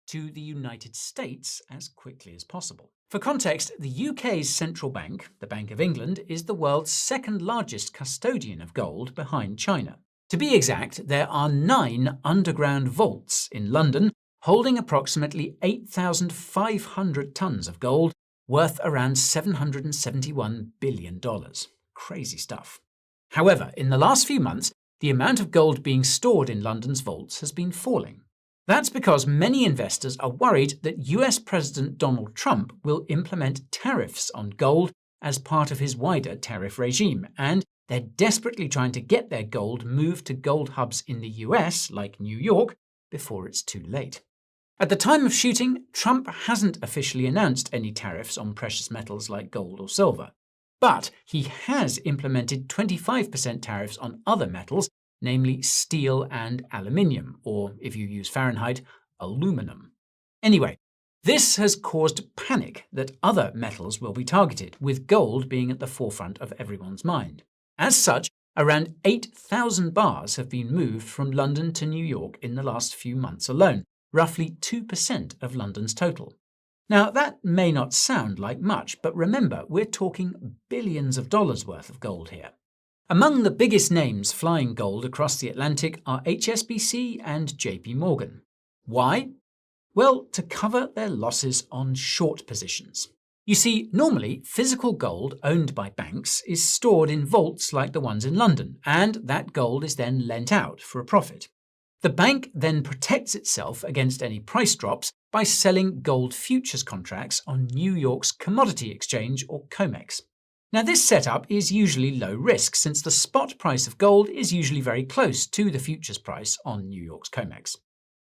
to the United States as quickly as possible. For context, the UK's central bank, the Bank of England, is the world's second largest custodian of gold behind China. To be exact, there are 9 underground vaults in London holding approximately 8,500 tons of gold, worth around $771 billion. Crazy stuff. However, in the last few months, the amount of gold being stored in London's vaults has been falling. That's because many investors are worried that US President Donald Trump will implement tariffs on gold as part of his wider tariff regime, and they're desperately trying to get their gold moved to gold hubs in the US, like New York, before it's too late. At the time of shooting, Trump hasn't officially announced any tariffs on precious metals like gold or silver. But he has implemented 25% tariffs on other metals, namely steel and aluminium, or if you use Fahrenheit, aluminum. Anyway, this has caused panic that other metals will be targeted, with gold being at the forefront of everyone's mind. As such, around 8,000 bars have been moved from London to New York in the last few months alone, roughly 2% of London's total. Now, that may not sound like much, but remember, we're talking billions of dollars worth of gold here. Among the biggest names flying gold across the Atlantic are HSBC and JP Morgan. Why? Well, to cover their losses on short positions. You see, normally, physical gold owned by banks is stored in vaults like the ones in London, and that gold is then lent out for a profit. The bank then protects itself against any price drops by selling gold futures contracts on New York's commodity exchange, or COMEX. Now, this setup is usually low risk, since the spot price of gold is usually very close to the futures price on New York's COMEX.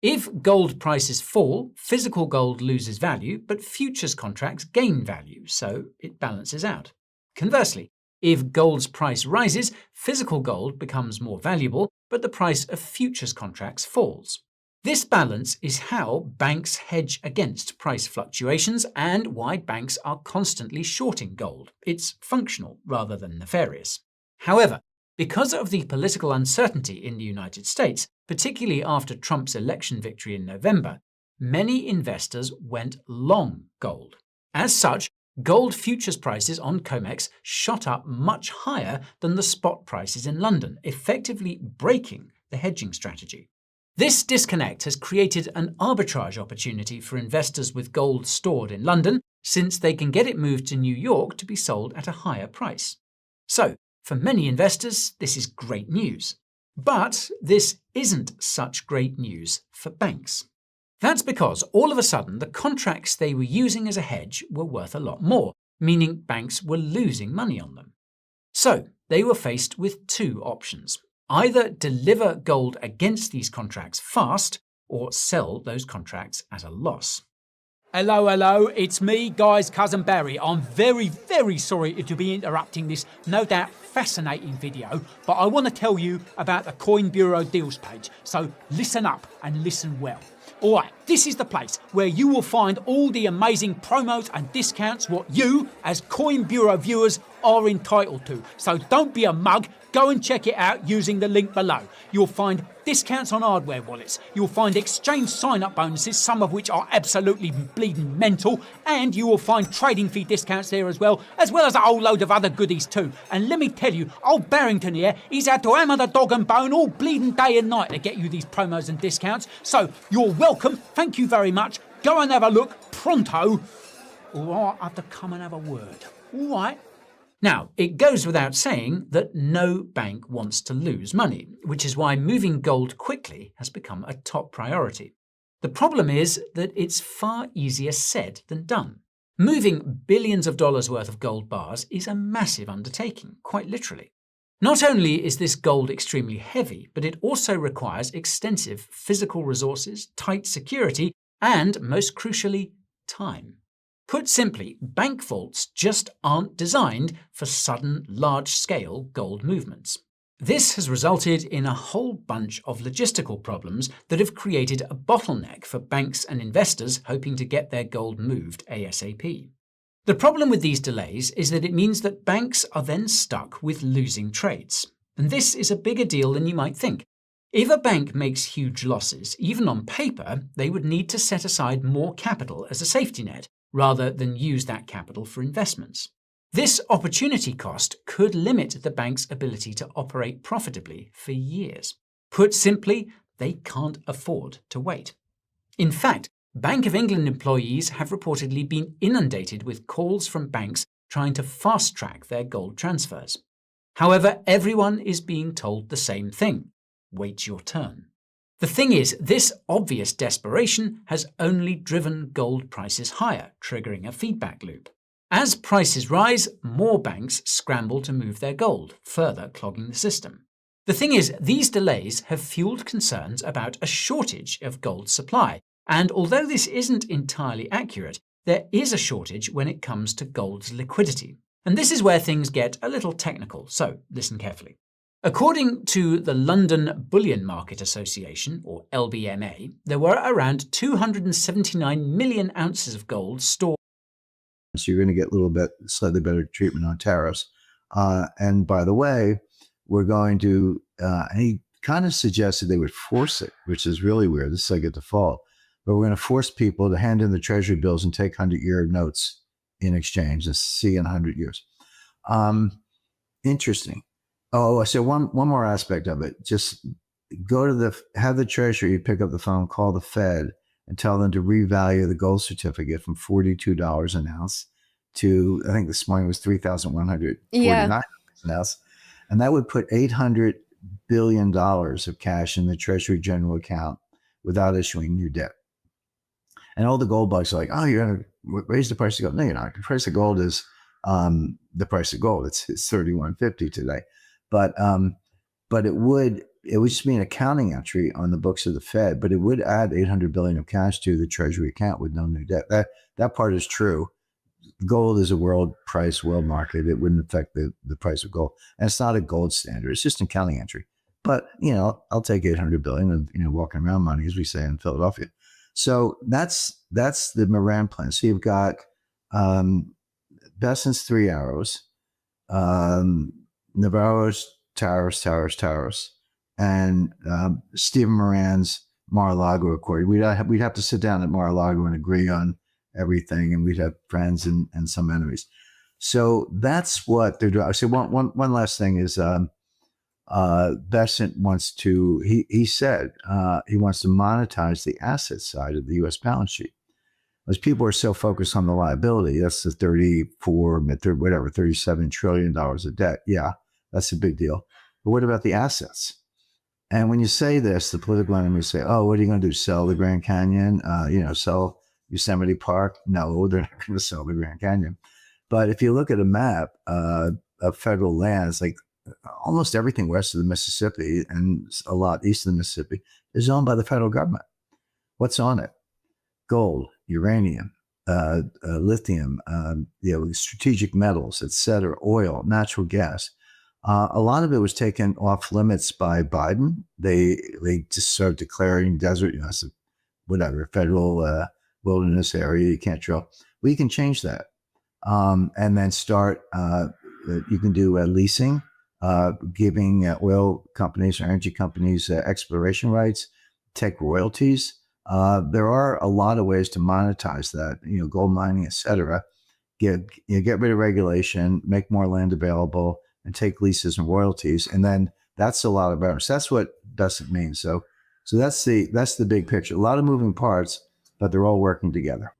If gold prices fall, physical gold loses value, but futures contracts gain value, so it balances out. Conversely, if gold's price rises, physical gold becomes more valuable, but the price of futures contracts falls. This balance is how banks hedge against price fluctuations and why banks are constantly shorting gold. It's functional rather than nefarious. However, because of the political uncertainty in the United States, particularly after Trump's election victory in November, many investors went long gold. As such, gold futures prices on COMEX shot up much higher than the spot prices in London, effectively breaking the hedging strategy. This disconnect has created an arbitrage opportunity for investors with gold stored in London, since they can get it moved to New York to be sold at a higher price. So, for many investors, this is great news. But this isn't such great news for banks. That's because all of a sudden the contracts they were using as a hedge were worth a lot more, meaning banks were losing money on them. So they were faced with 2 options. Either deliver gold against these contracts fast, or sell those contracts at a loss. Hello, it's me, Guy's cousin Barry. I'm very sorry to be interrupting this no doubt fascinating video, but I want to tell you about the Coin Bureau deals page, so listen up and listen well. Alright, this is the place where you will find all the amazing promos and discounts what you, as Coin Bureau viewers, are entitled to. So don't be a mug, go and check it out using the link below. You'll find discounts on hardware wallets, you'll find exchange sign-up bonuses, some of which are absolutely bleeding mental, and you will find trading fee discounts there as well as a whole load of other goodies too. And let me tell you, old Barrington here, he's had to hammer the dog and bone all bleeding day and night to get you these promos and discounts. So you're welcome, thank you very much, go and have a look pronto, or I have to come and have a word. Alright? Now, it goes without saying that no bank wants to lose money, which is why moving gold quickly has become a top priority. The problem is that it's far easier said than done. Moving billions of dollars worth of gold bars is a massive undertaking, quite literally. Not only is this gold extremely heavy, but it also requires extensive physical resources, tight security, and, most crucially, time. Put simply, bank vaults just aren't designed for sudden, large-scale gold movements. This has resulted in a whole bunch of logistical problems that have created a bottleneck for banks and investors hoping to get their gold moved ASAP. The problem with these delays is that it means that banks are then stuck with losing trades. And this is a bigger deal than you might think. If a bank makes huge losses, even on paper, they would need to set aside more capital as a safety net, rather than use that capital for investments. This opportunity cost could limit the bank's ability to operate profitably for years. Put simply, they can't afford to wait. In fact, Bank of England employees have reportedly been inundated with calls from banks trying to fast-track their gold transfers. However, everyone is being told the same thing: wait your turn. The thing is, this obvious desperation has only driven gold prices higher, triggering a feedback loop. As prices rise, more banks scramble to move their gold, further clogging the system. The thing is, these delays have fueled concerns about a shortage of gold supply, and although this isn't entirely accurate, there is a shortage when it comes to gold's liquidity. And this is where things get a little technical, so listen carefully. According to the London Bullion Market Association, or LBMA, there were around 279 million ounces of gold stored. So you're going to get a little bit slightly better treatment on tariffs. And by the way, we're going to, he kind of suggested they would force it, which is really weird. This is like a default. But we're going to force people to hand in the treasury bills and take 100-year notes in exchange and see in 100 years. Interesting. Oh, so one more aspect of it. Just go to have the treasury pick up the phone, call the Fed, and tell them to revalue the gold certificate from $42 an ounce to, I think this morning was $3,149 an ounce. And that would put $800 billion of cash in the Treasury General account without issuing new debt. And all the gold bugs are like, oh, you're going to raise the price of gold. No, you're not. The price of gold is the price of gold. It's $31.50 today. But it would just be an accounting entry on the books of the Fed, but it would add $800 billion of cash to the Treasury account with no new debt. That part is true. Gold is a world price, world market. It wouldn't affect the price of gold. And it's not a gold standard. It's just an accounting entry. But, I'll take $800 billion of, walking around money, as we say in Philadelphia. So that's the Moran plan. So you've got Besson's Three Arrows, Navarro's Towers, and Stephen Moran's Mar-a-Lago Accord. We'd have to sit down at Mar-a-Lago and agree on everything, and we'd have friends and some enemies. So that's what they're doing. So one last thing is Besant wants to, he said he wants to monetize the asset side of the U.S. balance sheet. As people are so focused on the liability, that's the $37 trillion of debt. Yeah, that's a big deal. But what about the assets? And when you say this, the political enemies say, oh, what are you going to do? Sell the Grand Canyon? Sell Yosemite Park? No, they're not going to sell the Grand Canyon. But if you look at a map of federal lands, like almost everything west of the Mississippi and a lot east of the Mississippi is owned by the federal government. What's on it? Gold, uranium, lithium, strategic metals, etc., oil, natural gas. A lot of it was taken off limits by Biden. They just started declaring desert, federal wilderness area you can't drill. Well, you can change that, and then start. You can do leasing, giving oil companies or energy companies exploration rights, take royalties. There are a lot of ways to monetize that. Gold mining, etc. Get rid of regulation, make more land available, and take leases and royalties, and then that's a lot of balance. That's what Besant means. So that's the big picture. A lot of moving parts, but they're all working together.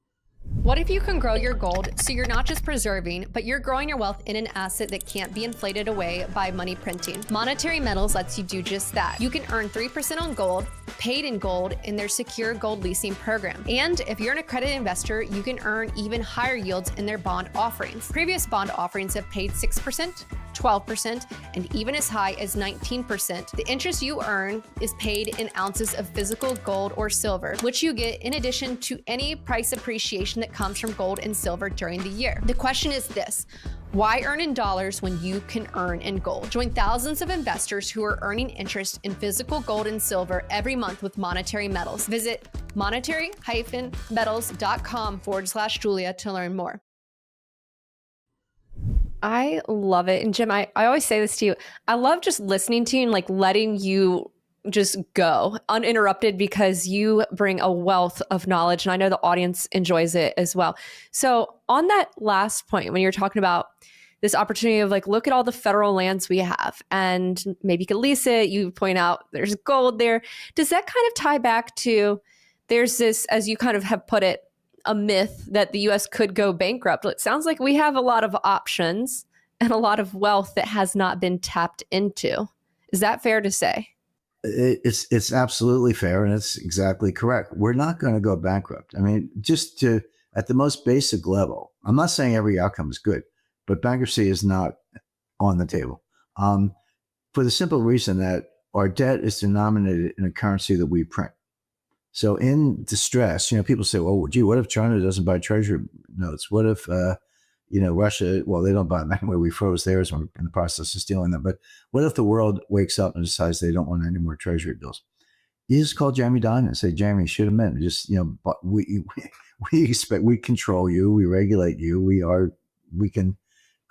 What if you can grow your gold so you're not just preserving, but you're growing your wealth in an asset that can't be inflated away by money printing? Monetary Metals lets you do just that. You can earn 3% on gold, paid in gold, in their secure gold leasing program. And if you're an accredited investor, you can earn even higher yields in their bond offerings. Previous bond offerings have paid 6%, 12%, and even as high as 19%. The interest you earn is paid in ounces of physical gold or silver, which you get in addition to any price appreciation that comes from gold and silver during the year. The question is this: why earn in dollars when you can earn in gold? Join thousands of investors who are earning interest in physical gold and silver every month with Monetary Metals. Visit monetary-metals.com/Julia to learn more. I love it. And Jim, I always say this to you. I love just listening to you and letting you just go uninterrupted because you bring a wealth of knowledge and I know the audience enjoys it as well. So on that last point, when you're talking about this opportunity of like, look at all the federal lands we have and maybe you could lease it. You point out there's gold there. Does that kind of tie back to there's this, as you kind of have put it, a myth that the US could go bankrupt? It sounds like we have a lot of options and a lot of wealth that has not been tapped into. Is that fair to say? It's absolutely fair, and it's exactly correct. We're not going to go bankrupt. I mean, just to at the most basic level, I'm not saying every outcome is good, but bankruptcy is not on the table for the simple reason that our debt is denominated in a currency that we print. So in distress, people say, "Oh, gee, what if China doesn't buy treasury notes? What if Russia, well, they don't buy them anyway. We froze theirs. We're in the process of stealing them. But what if the world wakes up and decides they don't want any more treasury bills?" You just call Jamie Dimon and say, "Jamie, shoot him in. Just, but we expect, we control you. We regulate you. We can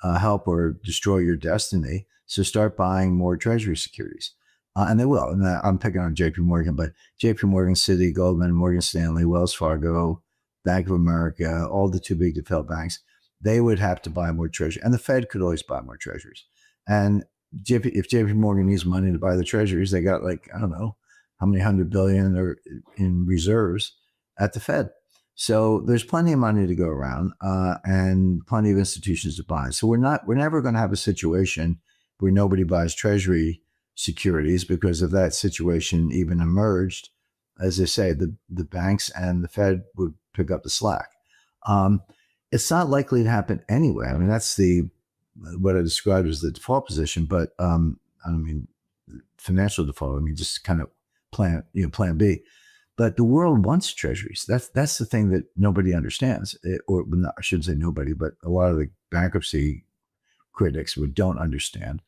help or destroy your destiny. So start buying more treasury securities." And they will. And I'm picking on JP Morgan, but JP Morgan, Citi, Goldman, Morgan Stanley, Wells Fargo, Bank of America, all the too big to fail banks, they would have to buy more treasury. And the Fed could always buy more treasuries. And if JP Morgan needs money to buy the treasuries, they got I don't know how many $100 billion are in reserves at the Fed. So there's plenty of money to go around and plenty of institutions to buy. So we're never going to have a situation where nobody buys treasury securities, because if that situation even emerged, as I say, the banks and the Fed would pick up the slack. It's not likely to happen anyway. I mean, that's what I described as the default position, but I don't mean financial default. I mean, just kind of plan B. But the world wants treasuries. That's the thing that nobody understands, I shouldn't say nobody, but a lot of the bankruptcy critics don't understand.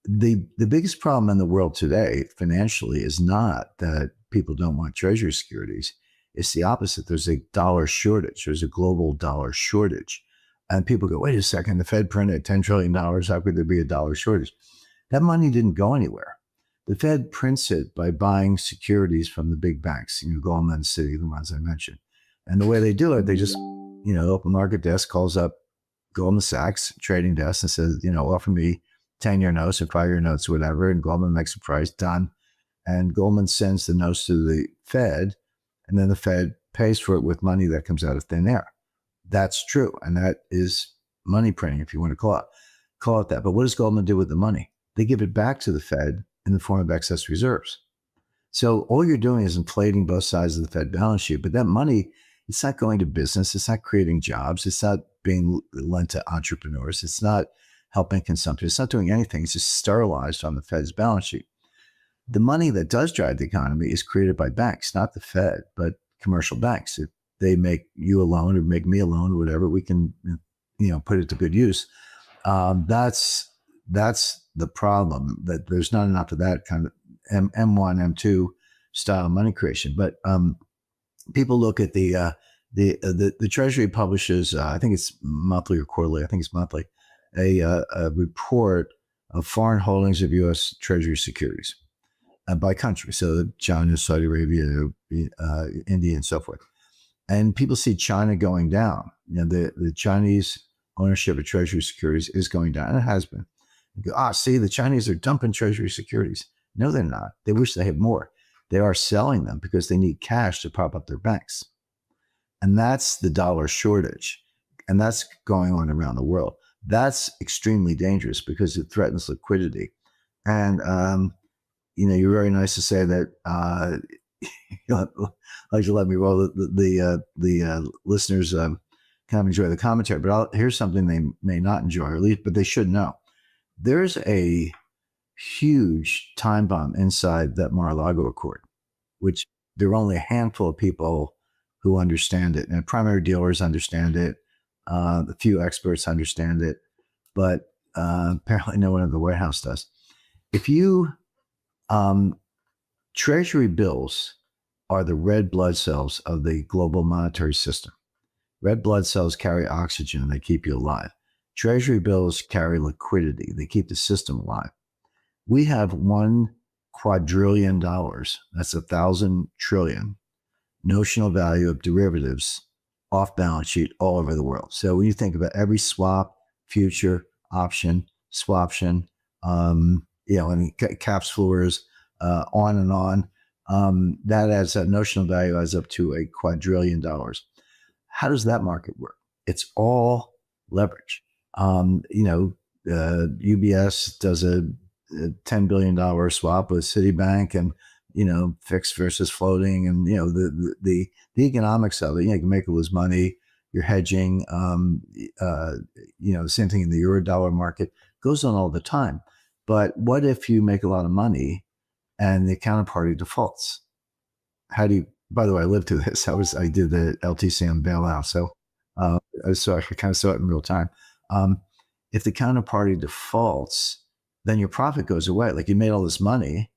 The biggest problem in the world today financially is not that people don't want treasury securities. It's the opposite. There's a dollar shortage. There's a global dollar shortage. And people go, wait a second, the Fed printed $10 trillion. How could there be a dollar shortage? That money didn't go anywhere. The Fed prints it by buying securities from the big banks, Goldman, Citi, the ones I mentioned. And the way they do it, they just, open market desk calls up Goldman Sachs trading desk and says, offer me 10-year notes or 5-year notes, whatever. And Goldman makes a price, done. And Goldman sends the notes to the Fed, and then the Fed pays for it with money that comes out of thin air. That's true. And that is money printing, if you want to call it that. But what does Goldman do with the money? They give it back to the Fed in the form of excess reserves. So all you're doing is inflating both sides of the Fed balance sheet. But that money, it's not going to business. It's not creating jobs. It's not being lent to entrepreneurs. It's not helping consumption. It's not doing anything. It's just sterilized on the Fed's balance sheet. The money that does drive the economy is created by banks, not the Fed, but commercial banks. If they make you a loan or make me a loan or whatever, we can, put it to good use. That's the problem, that there's not enough of that kind of M1, M2 style money creation. But people look at the Treasury publishes, I think it's monthly or quarterly. I think it's monthly. A report of foreign holdings of U.S. Treasury securities by country. So China, Saudi Arabia, India, and so forth. And people see China going down. The Chinese ownership of Treasury securities is going down, and it has been. You go, see, the Chinese are dumping Treasury securities. No, they're not. They wish they had more. They are selling them because they need cash to prop up their banks. And that's the dollar shortage. And that's going on around the world. That's extremely dangerous because it threatens liquidity. And, you're very nice to say that, like you let me roll the listeners kind of enjoy the commentary, but here's something they may not enjoy, or at least, but they should know. There's a huge time bomb inside that Mar-a-Lago Accord, which there are only a handful of people who understand it. And primary dealers understand it. The few experts understand it, but apparently no one in the White House does. If you, Treasury bills are the red blood cells of the global monetary system. Red blood cells carry oxygen. They keep you alive. Treasury bills carry liquidity. They keep the system alive. We have one quadrillion dollars. That's 1,000 trillion notional value of derivatives off balance sheet all over the world. So when you think about every swap, future, option, swaption, and caps, floors, on and on, that notional value adds up to a quadrillion dollars. How does that market work? It's all leverage. UBS does a $10 billion swap with Citibank, and fixed versus floating, and the economics of it. You can make or lose money. You're hedging. The same thing in the euro dollar market goes on all the time. But what if you make a lot of money and the counterparty defaults? How do you? By the way, I lived through this. I did the LTCM bailout, so I kind of saw it in real time. If the counterparty defaults, then your profit goes away. Like, you made all this money.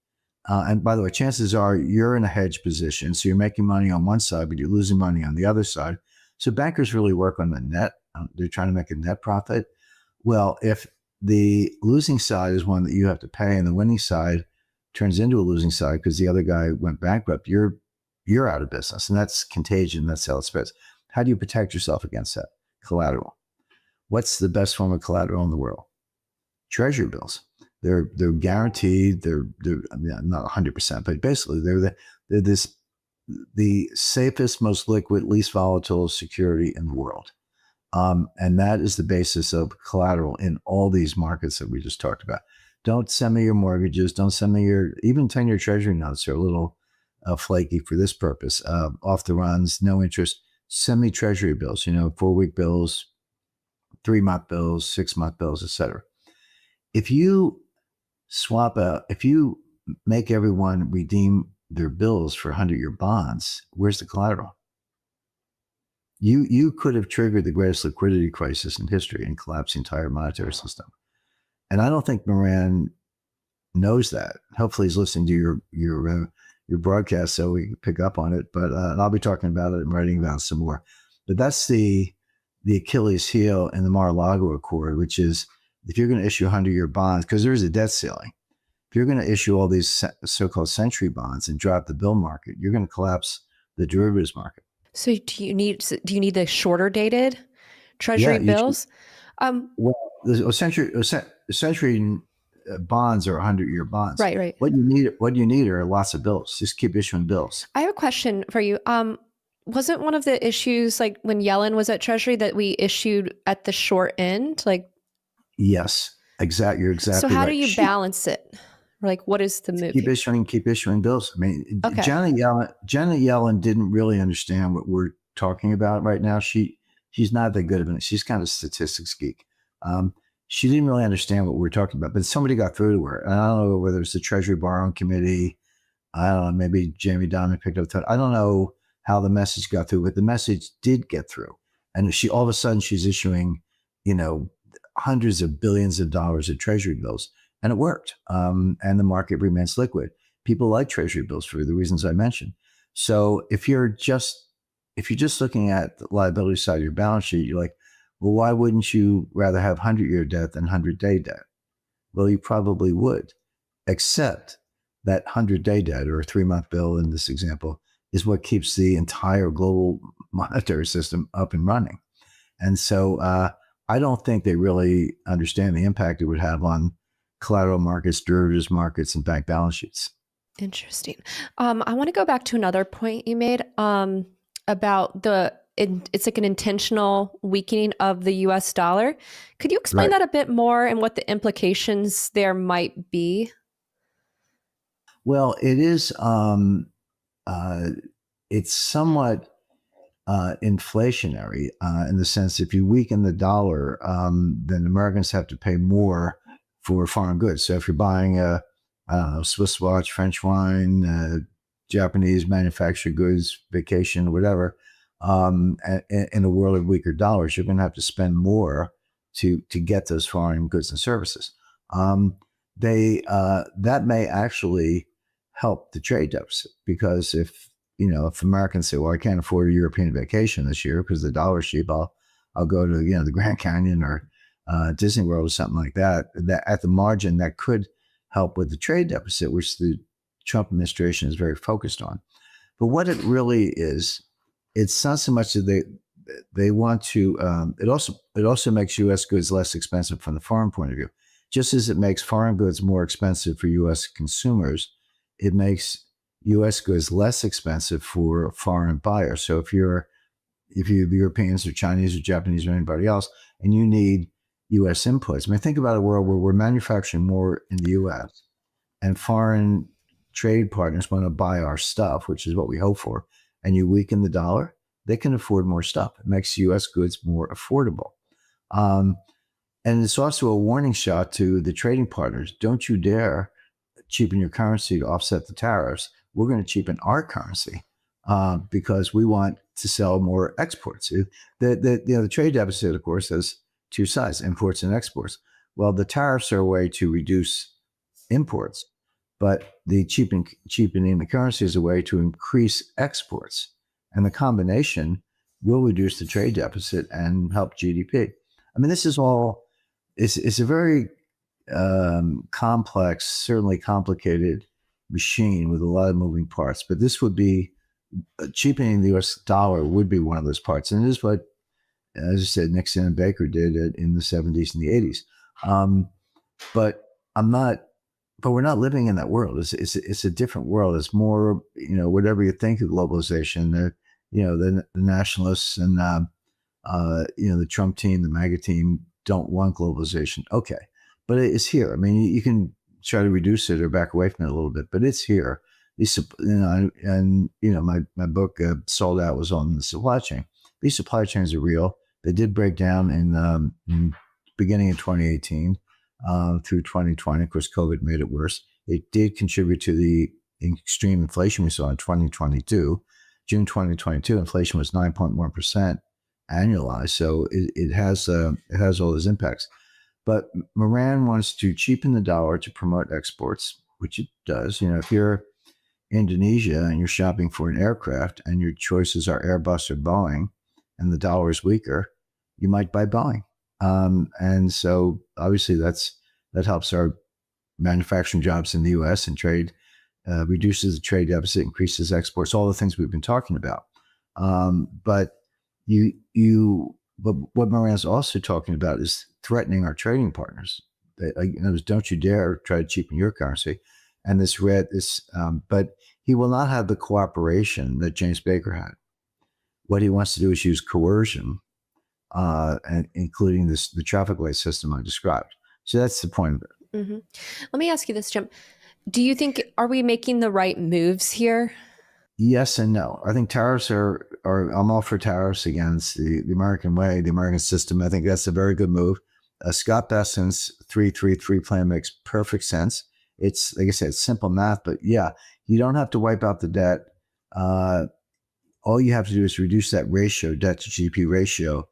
And by the way, chances are you're in a hedge position. So you're making money on one side, but you're losing money on the other side. So bankers really work on the net. They're trying to make a net profit. Well, if the losing side is one that you have to pay and the winning side turns into a losing side because the other guy went bankrupt, you're out of business. And that's contagion. That's how it spreads. How do you protect yourself against that? Collateral. What's the best form of collateral in the world? Treasury bills. They're guaranteed. They're not 100%, but basically they're the safest, most liquid, least volatile security in the world. And that is the basis of collateral in all these markets that we just talked about. Don't send me your mortgages. Don't send me even 10-year treasury notes are a little flaky for this purpose. Off the runs, no interest. Send me treasury bills, 4-week bills, 3-month bills, 6-month bills, etc. If you if you make everyone redeem their bills for 100-year bonds, where's the collateral? You could have triggered the greatest liquidity crisis in history and collapsed the entire monetary system. And I don't think Moran knows that. Hopefully he's listening to your broadcast so we can pick up on it. But I'll be talking about it and writing about it some more. But that's the Achilles heel in the Mar-a-Lago Accord, which is, if you're going to issue 100-year bonds, because there is a debt ceiling, if you're going to issue all these so-called century bonds and drop the bill market, you're going to collapse the derivatives market. So do you need the shorter dated treasury bills? The century bonds are 100-year bonds. Right. What you need are lots of bills. Just keep issuing bills. I have a question for you. Wasn't one of the issues, like when Yellen was at Treasury, that we issued at the short end? Yes, exactly. You're exactly right. So how do you balance it? What is the move? Keep issuing bills. I mean, okay. Janet Yellen didn't really understand what we're talking about right now. She's not that good of it. She's kind of a statistics geek. She didn't really understand what we're talking about, but somebody got through to her. And I don't know whether it's the Treasury Borrowing Committee. I don't know. Maybe Jamie Dimon picked up. I don't know how the message got through, but the message did get through. And all of a sudden she's issuing, hundreds of billions of dollars of treasury bills, and it worked. And the market remains liquid. People like treasury bills for the reasons I mentioned. So if you're just looking at the liability side of your balance sheet, you're like, well, why wouldn't you rather have 100-year debt than 100-day debt? Well, you probably would, except that 100-day debt, or a 3-month bill in this example, is what keeps the entire global monetary system up and running. And so I don't think they really understand the impact it would have on collateral markets, derivatives markets, and bank balance sheets. Interesting. I want to go back to another point you made about it's like an intentional weakening of the US dollar. Could you explain that a bit more and what the implications there might be? Well, it is, it's somewhat inflationary in the sense, if you weaken the dollar, then Americans have to pay more for foreign goods. So if you're buying a Swiss watch, French wine, Japanese manufactured goods, vacation, whatever, in a world of weaker dollars, you're going to have to spend more to get those foreign goods and services. That may actually help the trade deficit, because if Americans say, well, I can't afford a European vacation this year because the dollar's cheap, I'll go to the Grand Canyon or Disney World or something like that. That at the margin, that could help with the trade deficit, which the Trump administration is very focused on. But what it really is, it's not so much that they want to. It also makes U.S. goods less expensive from the foreign point of view. Just as it makes foreign goods more expensive for U.S. consumers, it makes U.S. goods less expensive for foreign buyers. So if you're Europeans or Chinese or Japanese or anybody else, and you need U.S. inputs, I mean, think about a world where we're manufacturing more in the U.S. and foreign trade partners want to buy our stuff, which is what we hope for, and you weaken the dollar, they can afford more stuff. It makes U.S. goods more affordable. And it's also a warning shot to the trading partners. Don't you dare cheapen your currency to offset the tariffs. We're going to cheapen our currency because we want to sell more exports. The trade deficit, of course, has two sides, imports and exports. Well, the tariffs are a way to reduce imports, but the cheapening the currency is a way to increase exports. And the combination will reduce the trade deficit and help GDP. I mean, this is all, it's a very complex, certainly complicated machine with a lot of moving parts. But this would be, cheapening the US dollar would be one of those parts. And it is what, as I said, Nixon and Baker did it in the 70s and the 80s. But we're not living in that world. It's a different world. It's more, whatever you think of globalization, the nationalists and, the Trump team, the MAGA team don't want globalization. Okay. But it's here. I mean, you can try to reduce it or back away from it a little bit, but it's here. My book Sold Out was on the supply chain. These supply chains are real. They did break down in beginning of 2018 through 2020. Of course, COVID made it worse. It did contribute to the extreme inflation we saw in 2022. June 2022, inflation was 9.1% annualized. So it has all those impacts. But Moran wants to cheapen the dollar to promote exports, which it does. If you're Indonesia and you're shopping for an aircraft and your choices are Airbus or Boeing and the dollar is weaker, you might buy Boeing. And so obviously that helps our manufacturing jobs in the U.S. and trade, reduces the trade deficit, increases exports, all the things we've been talking about. But what Moran's also talking about is threatening our trading partners. Don't you dare try to cheapen your currency. And but he will not have the cooperation that James Baker had. What he wants to do is use coercion, and including the traffic light system I described. So that's the point of it. Mm-hmm. Let me ask you this, Jim. Do you think, are we making the right moves here? Yes and no. I think tariffs are I'm all for tariffs against the American way, the American system. I think that's a very good move. Scott Bessen's 3-3-3 plan makes perfect sense. It's, like I said, it's simple math, but yeah, you don't have to wipe out the debt. All you have to do is reduce that ratio, debt to GDP ratio,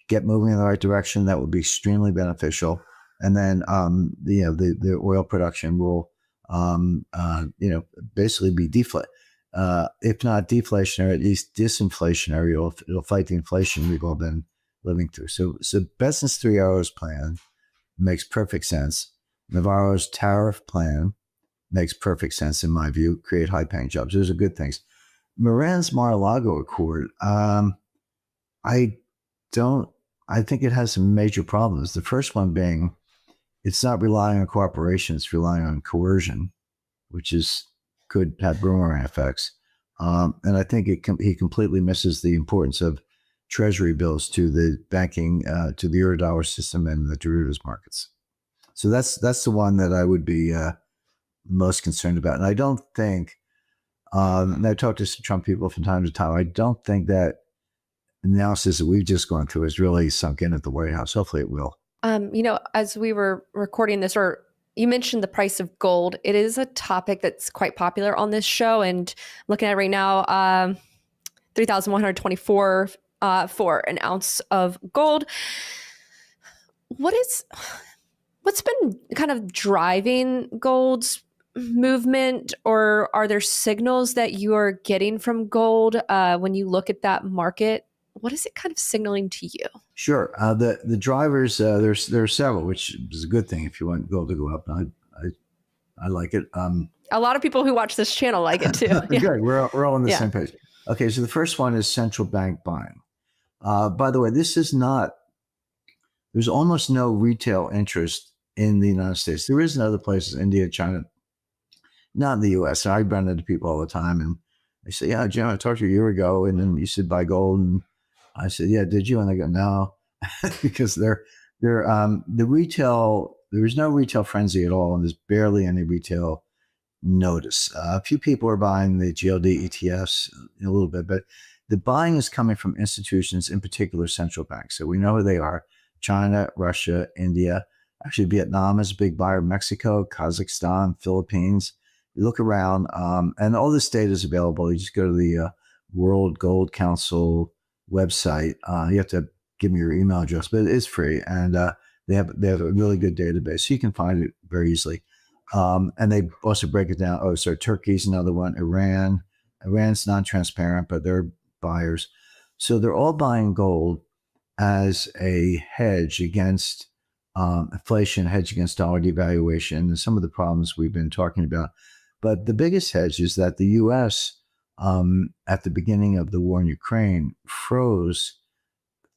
get moving in the right direction. That would be extremely beneficial. And then, the oil production will, basically be if not deflationary, at least disinflationary. It'll fight the inflation we've all been living through. So Bessen's 3 hours plan makes perfect sense. Navarro's tariff plan makes perfect sense in my view. Create high-paying jobs. Those are good things. Moran's Mar-a-Lago Accord, I think it has some major problems. The first one being, it's not relying on cooperation; it's relying on coercion, which could have boomerang effects. And I think he completely misses the importance of treasury bills to the banking, to the Eurodollar system and the derivatives markets. So that's the one that I would be most concerned about. And I don't think, and I talk to some Trump people from time to time, I don't think that analysis that we've just gone through has really sunk in at the White House. Hopefully it will. As we were recording this, or you mentioned the price of gold. It is a topic that's quite popular on this show. And looking at it right now, 3,124 for an ounce of gold. What's been kind of driving gold's movement, or are there signals that you are getting from gold when you look at that market? What is it kind of signaling to you? Sure. The drivers, there are several, which is a good thing if you want gold to go up. I like it. A lot of people who watch this channel like it too. Yeah. Good. We're all on the Yeah. same page. Okay, so the first one is central bank buying. By the way, there's almost no retail interest in the United States. There is in other places, India, China, not in the US. I run into people all the time and they say, yeah, Jim, I talked to you a year ago and then you said buy gold. And I said, yeah, did you? And they go, no, because the retail, there is no retail frenzy at all. And there's barely any retail notice. A few people are buying the GLD ETFs a little bit, but the buying is coming from institutions, in particular central banks. So we know who they are: China, Russia, India. Actually, Vietnam is a big buyer. Mexico, Kazakhstan, Philippines. You look around, and all this data is available. You just go to the World Gold Council website. You have to give me your email address, but it is free, and they have a really good database, so you can find it very easily. And they also break it down. Oh, sorry, Turkey's another one. Iran's non-transparent, but they're buyers. So they're all buying gold as a hedge against inflation, hedge against dollar devaluation, and some of the problems we've been talking about. But the biggest hedge is that the U.S. At the beginning of the war in Ukraine froze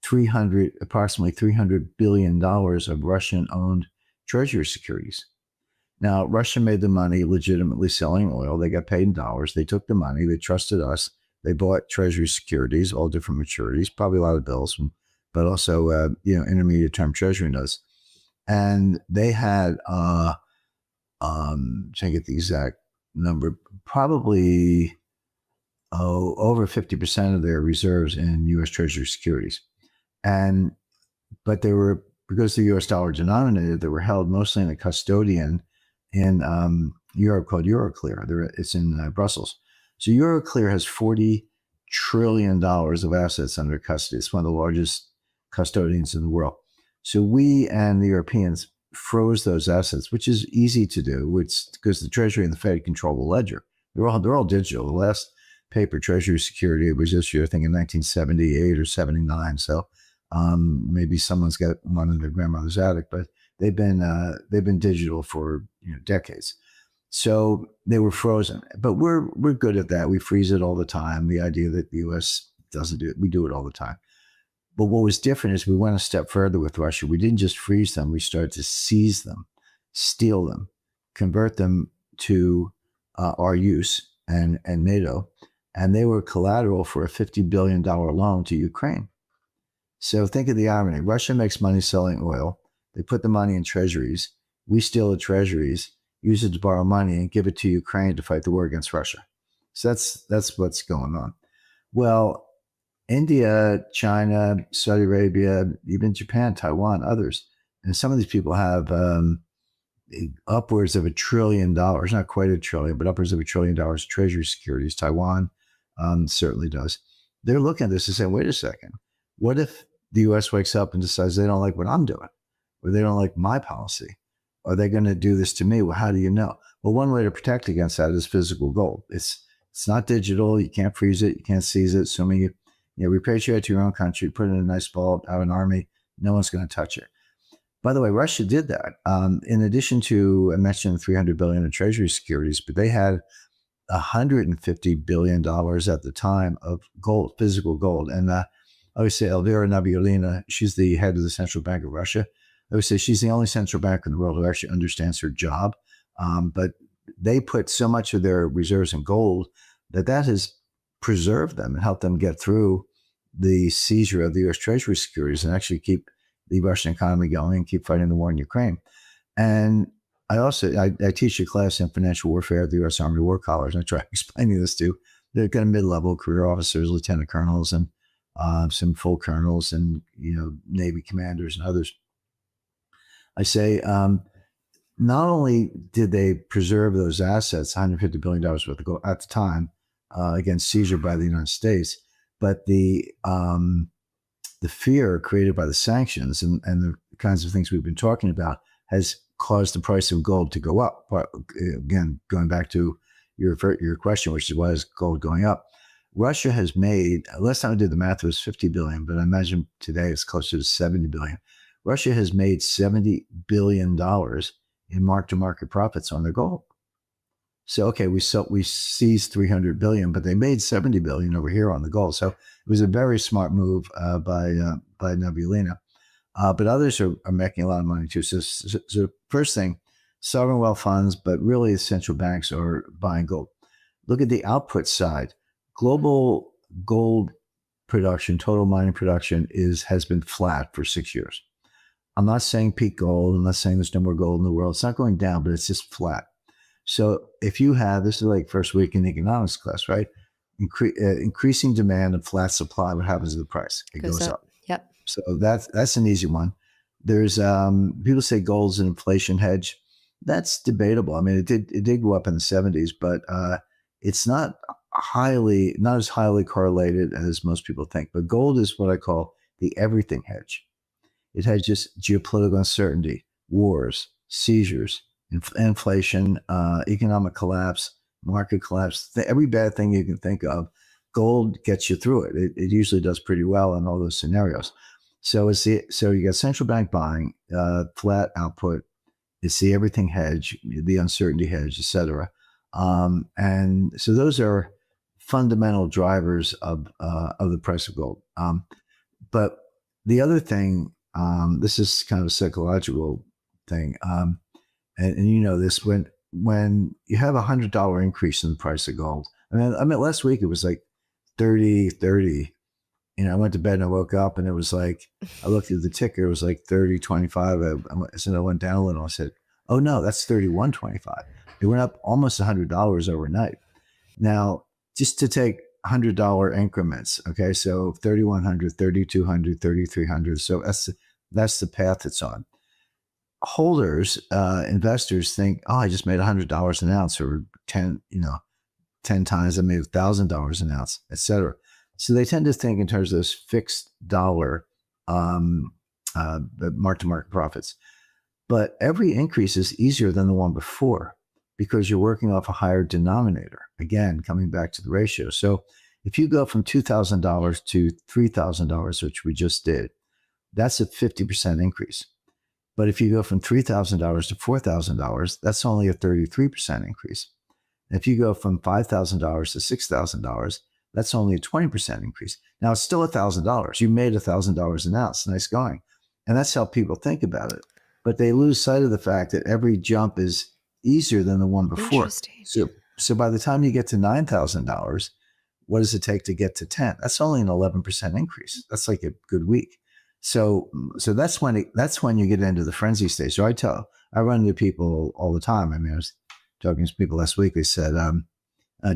approximately $300 billion of Russian-owned treasury securities. Now, Russia made the money legitimately selling oil. They got paid in dollars. They took the money. They trusted us. They bought treasury securities, all different maturities, probably a lot of bills, but also, intermediate term treasury notes. And they had, trying to get the exact number, probably over 50% of their reserves in U.S. treasury securities. But they were, because the U.S. dollar denominated, they were held mostly in a custodian in Europe called Euroclear. It's in Brussels. So Euroclear has $40 trillion of assets under custody. It's one of the largest custodians in the world. So we and the Europeans froze those assets, which is easy to do. It's because the Treasury and the Fed control the ledger. They're all digital. The last paper Treasury security was issued, I think, in 1978 or 79. So maybe someone's got one in their grandmother's attic, but they've been digital for decades. So they were frozen, but we're good at that. We freeze it all the time. The idea that the U.S. doesn't do it, we do it all the time. But what was different is we went a step further with Russia. We didn't just freeze them. We started to seize them, steal them, convert them to our use and NATO. And they were collateral for a $50 billion loan to Ukraine. So think of the irony. Russia makes money selling oil. They put the money in treasuries. We steal the treasuries, use it to borrow money, and give it to Ukraine to fight the war against Russia. So that's what's going on. Well, India, China, Saudi Arabia, even Japan, Taiwan, others, and some of these people have upwards of $1 trillion, not quite $1 trillion, but upwards of $1 trillion of treasury securities. Taiwan certainly does. They're looking at this and saying, wait a second, what if the U.S. wakes up and decides they don't like what I'm doing, or they don't like my policy? Are they going to do this to me? Well, how do you know? Well, one way to protect against that is physical gold. It's not digital. You can't freeze it. You can't seize it. Assuming you repatriate to your own country, put it in a nice ball, have an army, no one's going to touch it. By the way, Russia did that. In addition to, I mentioned $300 billion in treasury securities, but they had $150 billion at the time of gold, physical gold. And I always say Elvira Nabiullina, she's the head of the Central Bank of Russia. I would say she's the only central banker in the world who actually understands her job. But they put so much of their reserves in gold that has preserved them and helped them get through the seizure of the U.S. Treasury securities and actually keep the Russian economy going and keep fighting the war in Ukraine. And I teach a class in financial warfare at the U.S. Army War College. And I try explaining this to the kind of mid-level career officers, lieutenant colonels, and some full colonels, and Navy commanders and others. I say, not only did they preserve those assets, $150 billion worth of gold at the time, against seizure by the United States, but the fear created by the sanctions and the kinds of things we've been talking about has caused the price of gold to go up. But again, going back to your question, which is why is gold going up? Russia has made, last time I did the math, it was 50 billion, but I imagine today it's closer to 70 billion. Russia has made $70 billion in mark-to-market profits on their gold. So, okay, we seized 300 billion, but they made 70 billion over here on the gold. So it was a very smart move by Nebulina. But others are making a lot of money too. So first thing, sovereign wealth funds, but really the central banks are buying gold. Look at the output side. Global gold production, total mining production has been flat for 6 years. I'm not saying peak gold. I'm not saying there's no more gold in the world. It's not going down, but it's just flat. So if you have, this is like first week in economics class, right? Increasing demand and flat supply, what happens to the price? It goes up. Yep. So that's an easy one. There's people say gold's an inflation hedge. That's debatable. I mean, it did go up in the 70s, but it's not as highly correlated as most people think. But gold is what I call the everything hedge. It hedges geopolitical uncertainty, wars, seizures, inflation, economic collapse, market collapse, every bad thing you can think of. Gold gets you through it. It usually does pretty well in all those scenarios. So you got central bank buying, flat output. It's the everything hedge, the uncertainty hedge, et cetera. And so those are fundamental drivers of the price of gold. But the other thing, this is kind of a psychological thing, and you know this, when you have $100 increase in the price of gold. I mean, last week it was like 30. You know, I went to bed and I woke up and it was like, I looked at the ticker, it was like 30.25. So I went down a little. I said, oh no, that's 31.25. It went up almost $100 overnight. Now, just to take $100 increments, okay, so 3,100, 3,200, 3,300. So that's the path it's on. Holders, investors think, oh, I just made $100 an ounce, or 10 times I made $1,000 an ounce, et cetera. So they tend to think in terms of those fixed dollar mark-to-market profits. But every increase is easier than the one before because you're working off a higher denominator. Again, coming back to the ratio. So if you go from $2,000 to $3,000, which we just did, that's a 50% increase. But if you go from $3,000 to $4,000, that's only a 33% increase. And if you go from $5,000 to $6,000, that's only a 20% increase. Now, it's still $1,000. You made $1,000 an ounce. Nice going. And that's how people think about it. But they lose sight of the fact that every jump is easier than the one before. So by the time you get to $9,000, what does it take to get to 10? That's only an 11% increase. That's like a good week. So that's when you get into the frenzy stage. So I run into people all the time. I mean, I was talking to people last week. They said,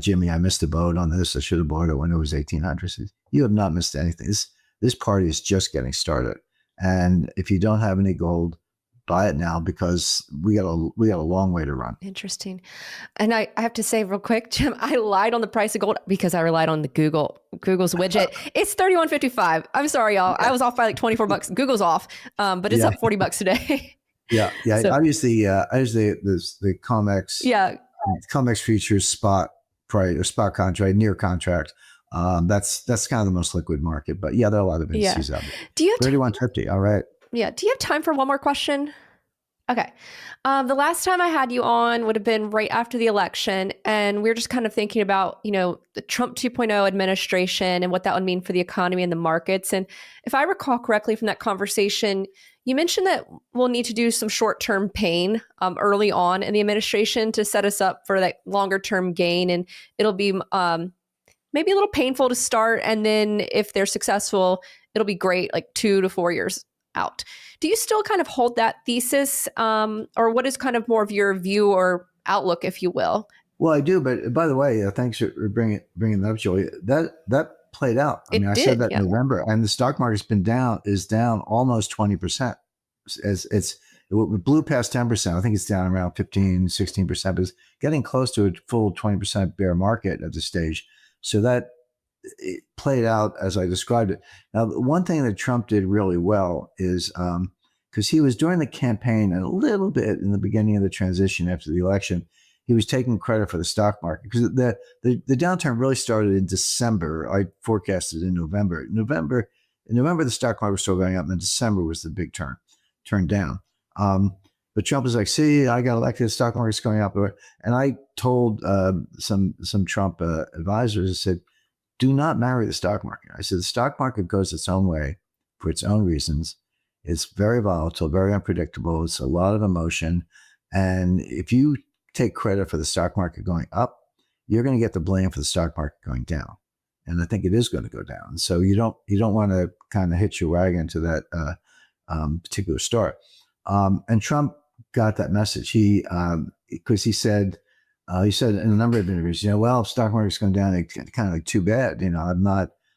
Jimmy, I missed the boat on this. I should have bought it when it was 1,800. Said, you have not missed anything. This party is just getting started. And if you don't have any gold, buy it now because we got a long way to run. Interesting. And I have to say real quick, Jim, I lied on the price of gold because I relied on the Google's widget. It's $31.55. I'm sorry, y'all. I was off by like $24. Google's off, but it's up $40 today. Yeah. So, I use the COMEX. Yeah. COMEX futures spot price or spot contract, near contract. That's kind of the most liquid market. But yeah, there are a lot of indices out there. Do you have 31.50? All right. Yeah. Do you have time for one more question? Okay. The last time I had you on would have been right after the election. And we were just kind of thinking about, the Trump 2.0 administration and what that would mean for the economy and the markets. And if I recall correctly from that conversation, you mentioned that we'll need to do some short-term pain early on in the administration to set us up for that longer-term gain. And it'll be maybe a little painful to start. And then if they're successful, it'll be great, like 2 to 4 years out. Do you still kind of hold that thesis, or what is kind of more of your view or outlook, if you will? Well, I do, but by the way, thanks for bringing that up, Julie. That played out. I said that in November, and the stock market's is down almost 20%. It blew past 10%. I think it's down around 15, 16%, but it's getting close to a full 20% bear market at this stage. So that it played out as I described it. Now, one thing that Trump did really well is because he was during the campaign and a little bit in the beginning of the transition after the election, he was taking credit for the stock market because the downturn really started in December. I forecasted in November. In November, the stock market was still going up, and then December was the big turn down. But Trump was like, see, I got elected, the stock market's going up. And I told some Trump advisors, I said, do not marry the stock market. I said, the stock market goes its own way for its own reasons. It's very volatile, very unpredictable. It's a lot of emotion. And if you take credit for the stock market going up, you're going to get the blame for the stock market going down. And I think it is going to go down. So you don't want to kind of hitch your wagon to that particular start. And Trump got that message. Because he said in a number of interviews, well, if stock market's going down, it's kind of like too bad.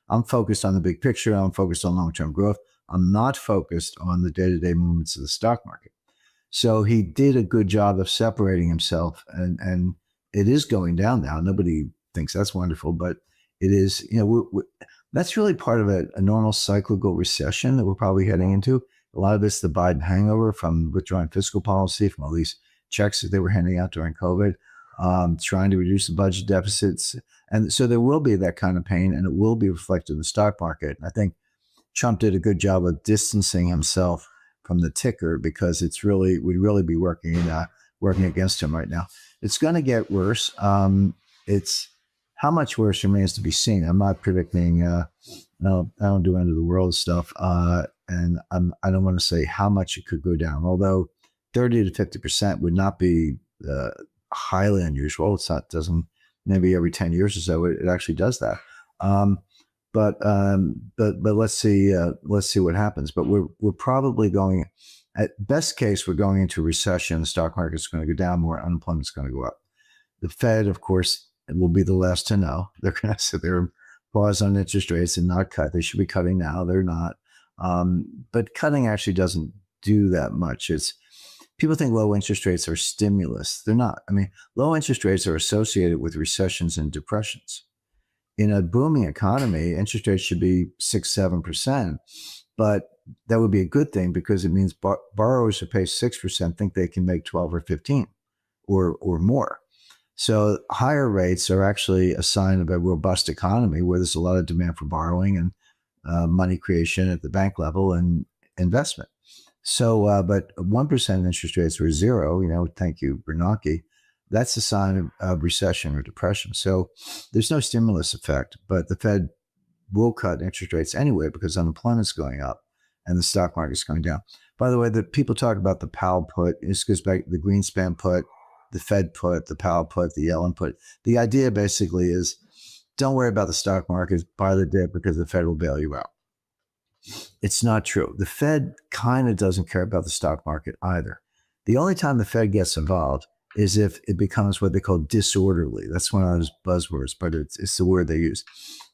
I'm focused on the big picture. I'm focused on long-term growth. I'm not focused on the day-to-day movements of the stock market. So he did a good job of separating himself, and it is going down now. Nobody thinks that's wonderful, but it is, that's really part of a normal cyclical recession that we're probably heading into. A lot of it's the Biden hangover from withdrawing fiscal policy, from all these checks that they were handing out during COVID, trying to reduce the budget deficits. And so there will be that kind of pain, and it will be reflected in the stock market. I think Trump did a good job of distancing himself from the ticker, because we'd really be working against him right now. It's going to get worse. It's how much worse remains to be seen. I'm not predicting. I don't do end of the world stuff, and I don't want to say how much it could go down. Although 30 to 50% would not be highly unusual. Doesn't maybe every 10 years or so it actually does that. But let's see what happens. But we're probably going, at best case, we're going into a recession. The stock market's going to go down more. Unemployment's going to go up. The Fed, of course, will be the last to know. They're going to sit there and pause on interest rates and not cut. They should be cutting now. They're not. But cutting actually doesn't do that much. People think low interest rates are stimulus. They're not. I mean, low interest rates are associated with recessions and depressions. In a booming economy, interest rates should be 6-7%, but that would be a good thing, because it means borrowers who pay 6% think they can make 12 or 15 or more. So higher rates are actually a sign of a robust economy where there's a lot of demand for borrowing and money creation at the bank level and investment. So, but 1% interest rates or zero, thank you, Bernanke, that's a sign of recession or depression. So there's no stimulus effect, but the Fed will cut interest rates anyway because unemployment's going up and the stock market's going down. By the way, the people talk about the Powell put. This goes back to the Greenspan put, the Fed put, the Powell put, the Yellen put. The idea basically is, don't worry about the stock market, buy the dip because the Fed will bail you out. It's not true. The Fed kind of doesn't care about the stock market either. The only time the Fed gets involved is if it becomes what they call disorderly. That's one of those buzzwords, but it's the word they use.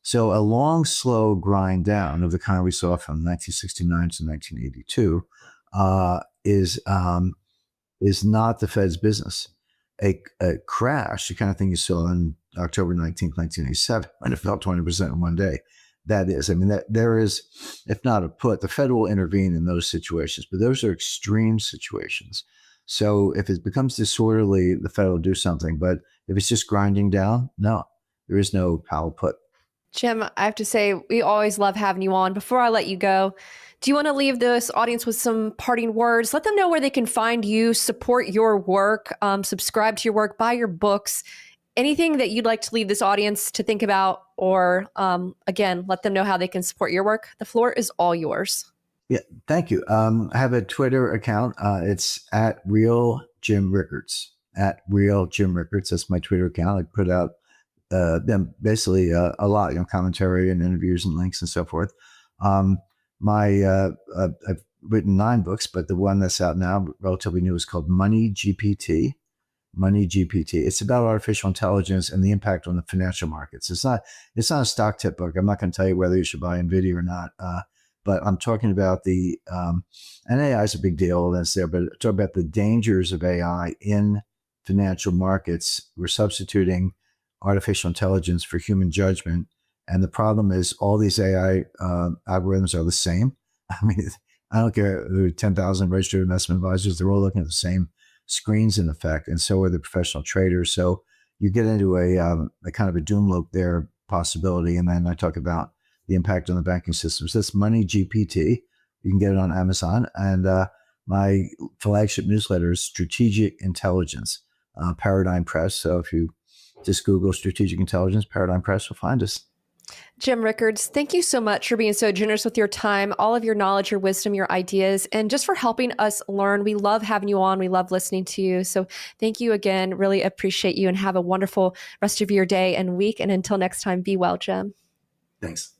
So a long, slow grind down of the kind we saw from 1969 to 1982 is not the Fed's business. A crash, the kind of thing you saw on October 19th, 1987, when it fell 20% in one day. That is, there is, if not a put, the Fed will intervene in those situations, but those are extreme situations. So if it becomes disorderly, the Fed will do something. But if it's just grinding down, no, there is no Powell put. Jim, I have to say, we always love having you on. Before I let you go, do you want to leave this audience with some parting words? Let them know where they can find you, support your work, subscribe to your work, buy your books. Anything that you'd like to leave this audience to think about, or again, let them know how they can support your work. The floor is all yours. Yeah, thank you. I have a Twitter account. It's at Real Jim Rickards. At Real Jim Rickards. That's my Twitter account. I put out basically a lot, commentary and interviews and links and so forth. I've written 9 books, but the one that's out now, relatively new, is called Money GPT. Money GPT. It's about artificial intelligence and the impact on the financial markets. It's not a stock tip book. I'm not going to tell you whether you should buy NVIDIA or not. But I'm talking about and AI is a big deal, that's there, but talk about the dangers of AI in financial markets. We're substituting artificial intelligence for human judgment. And the problem is all these AI algorithms are the same. I mean, I don't care, there are 10,000 registered investment advisors. They're all looking at the same screens in effect, and so are the professional traders. So you get into a kind of a doom loop there possibility. And then I talk about the impact on the banking systems. That's Money GPT. You can get it on Amazon. And My flagship newsletter is Strategic Intelligence, Paradigm Press. So if you just Google Strategic Intelligence, Paradigm Press, will find us. Jim Rickards, thank you so much for being so generous with your time, all of your knowledge, your wisdom, your ideas, and just for helping us learn. We love having you on. We love listening to you. So thank you again. Really appreciate you, and have a wonderful rest of your day and week. And until next time, be well, Jim. Thanks.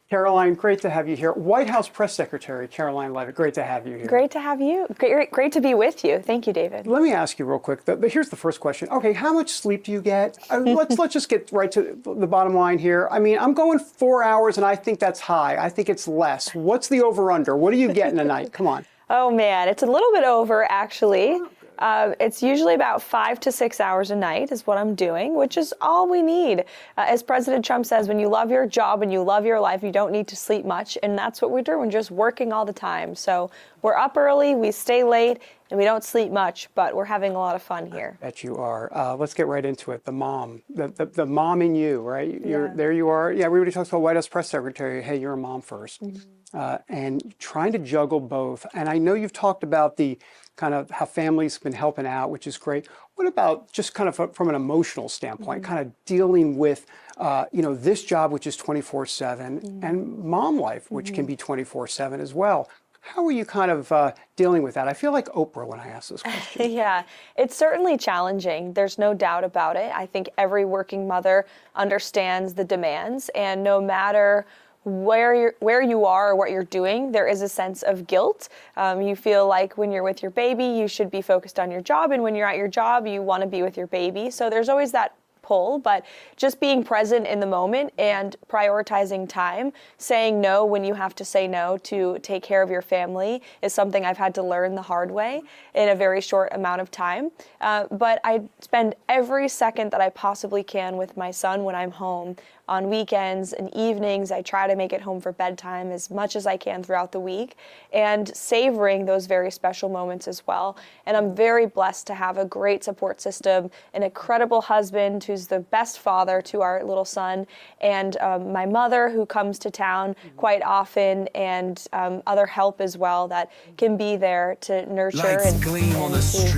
Caroline, great to have you here. White House Press Secretary Caroline Leavitt, great to have you here. Great to have you. Great to be with you. Thank you, David. Let me ask you real quick. Here's the first question. Okay, how much sleep do you get? Let's just get right to the bottom line here. I mean, I'm going 4 hours, and I think that's high. I think it's less. What's the over/under? What are you getting tonight? Come on. Oh man, it's a little bit over actually. It's usually about 5 to 6 hours a night is what I'm doing, which is all we need. As President Trump says, when you love your job and you love your life, you don't need to sleep much. And that's what we're doing. We're just working all the time. So we're up early, we stay late, and we don't sleep much, but we're having a lot of fun here. I bet you are. Let's get right into it. The mom, the mom in you, right? There you are. Yeah, everybody talks about White House Press Secretary. Hey, you're a mom first. And trying to juggle both. And I know you've talked about the kind of how families have been helping out, which is great. What about just kind of from an emotional standpoint, kind of dealing with, this job, which is 24/7, and mom life, which can be 24/7 as well? How are you kind of dealing with that? I feel like Oprah when I ask this question. Yeah, it's certainly challenging. There's no doubt about it. I think every working mother understands the demands, and no matter where you are or what you're doing, there is a sense of guilt. You feel like when you're with your baby, you should be focused on your job, and when you're at your job, you want to be with your baby. So there's always that pull, but just being present in the moment and prioritizing time, saying no when you have to say no to take care of your family is something I've had to learn the hard way in a very short amount of time. But I spend every second that I possibly can with my son when I'm home. On weekends and evenings, I try to make it home for bedtime as much as I can throughout the week, and savoring those very special moments as well. And I'm very blessed to have a great support system, an incredible husband who's the best father to our little son, and my mother who comes to town quite often, and other help as well that can be there to nurture and to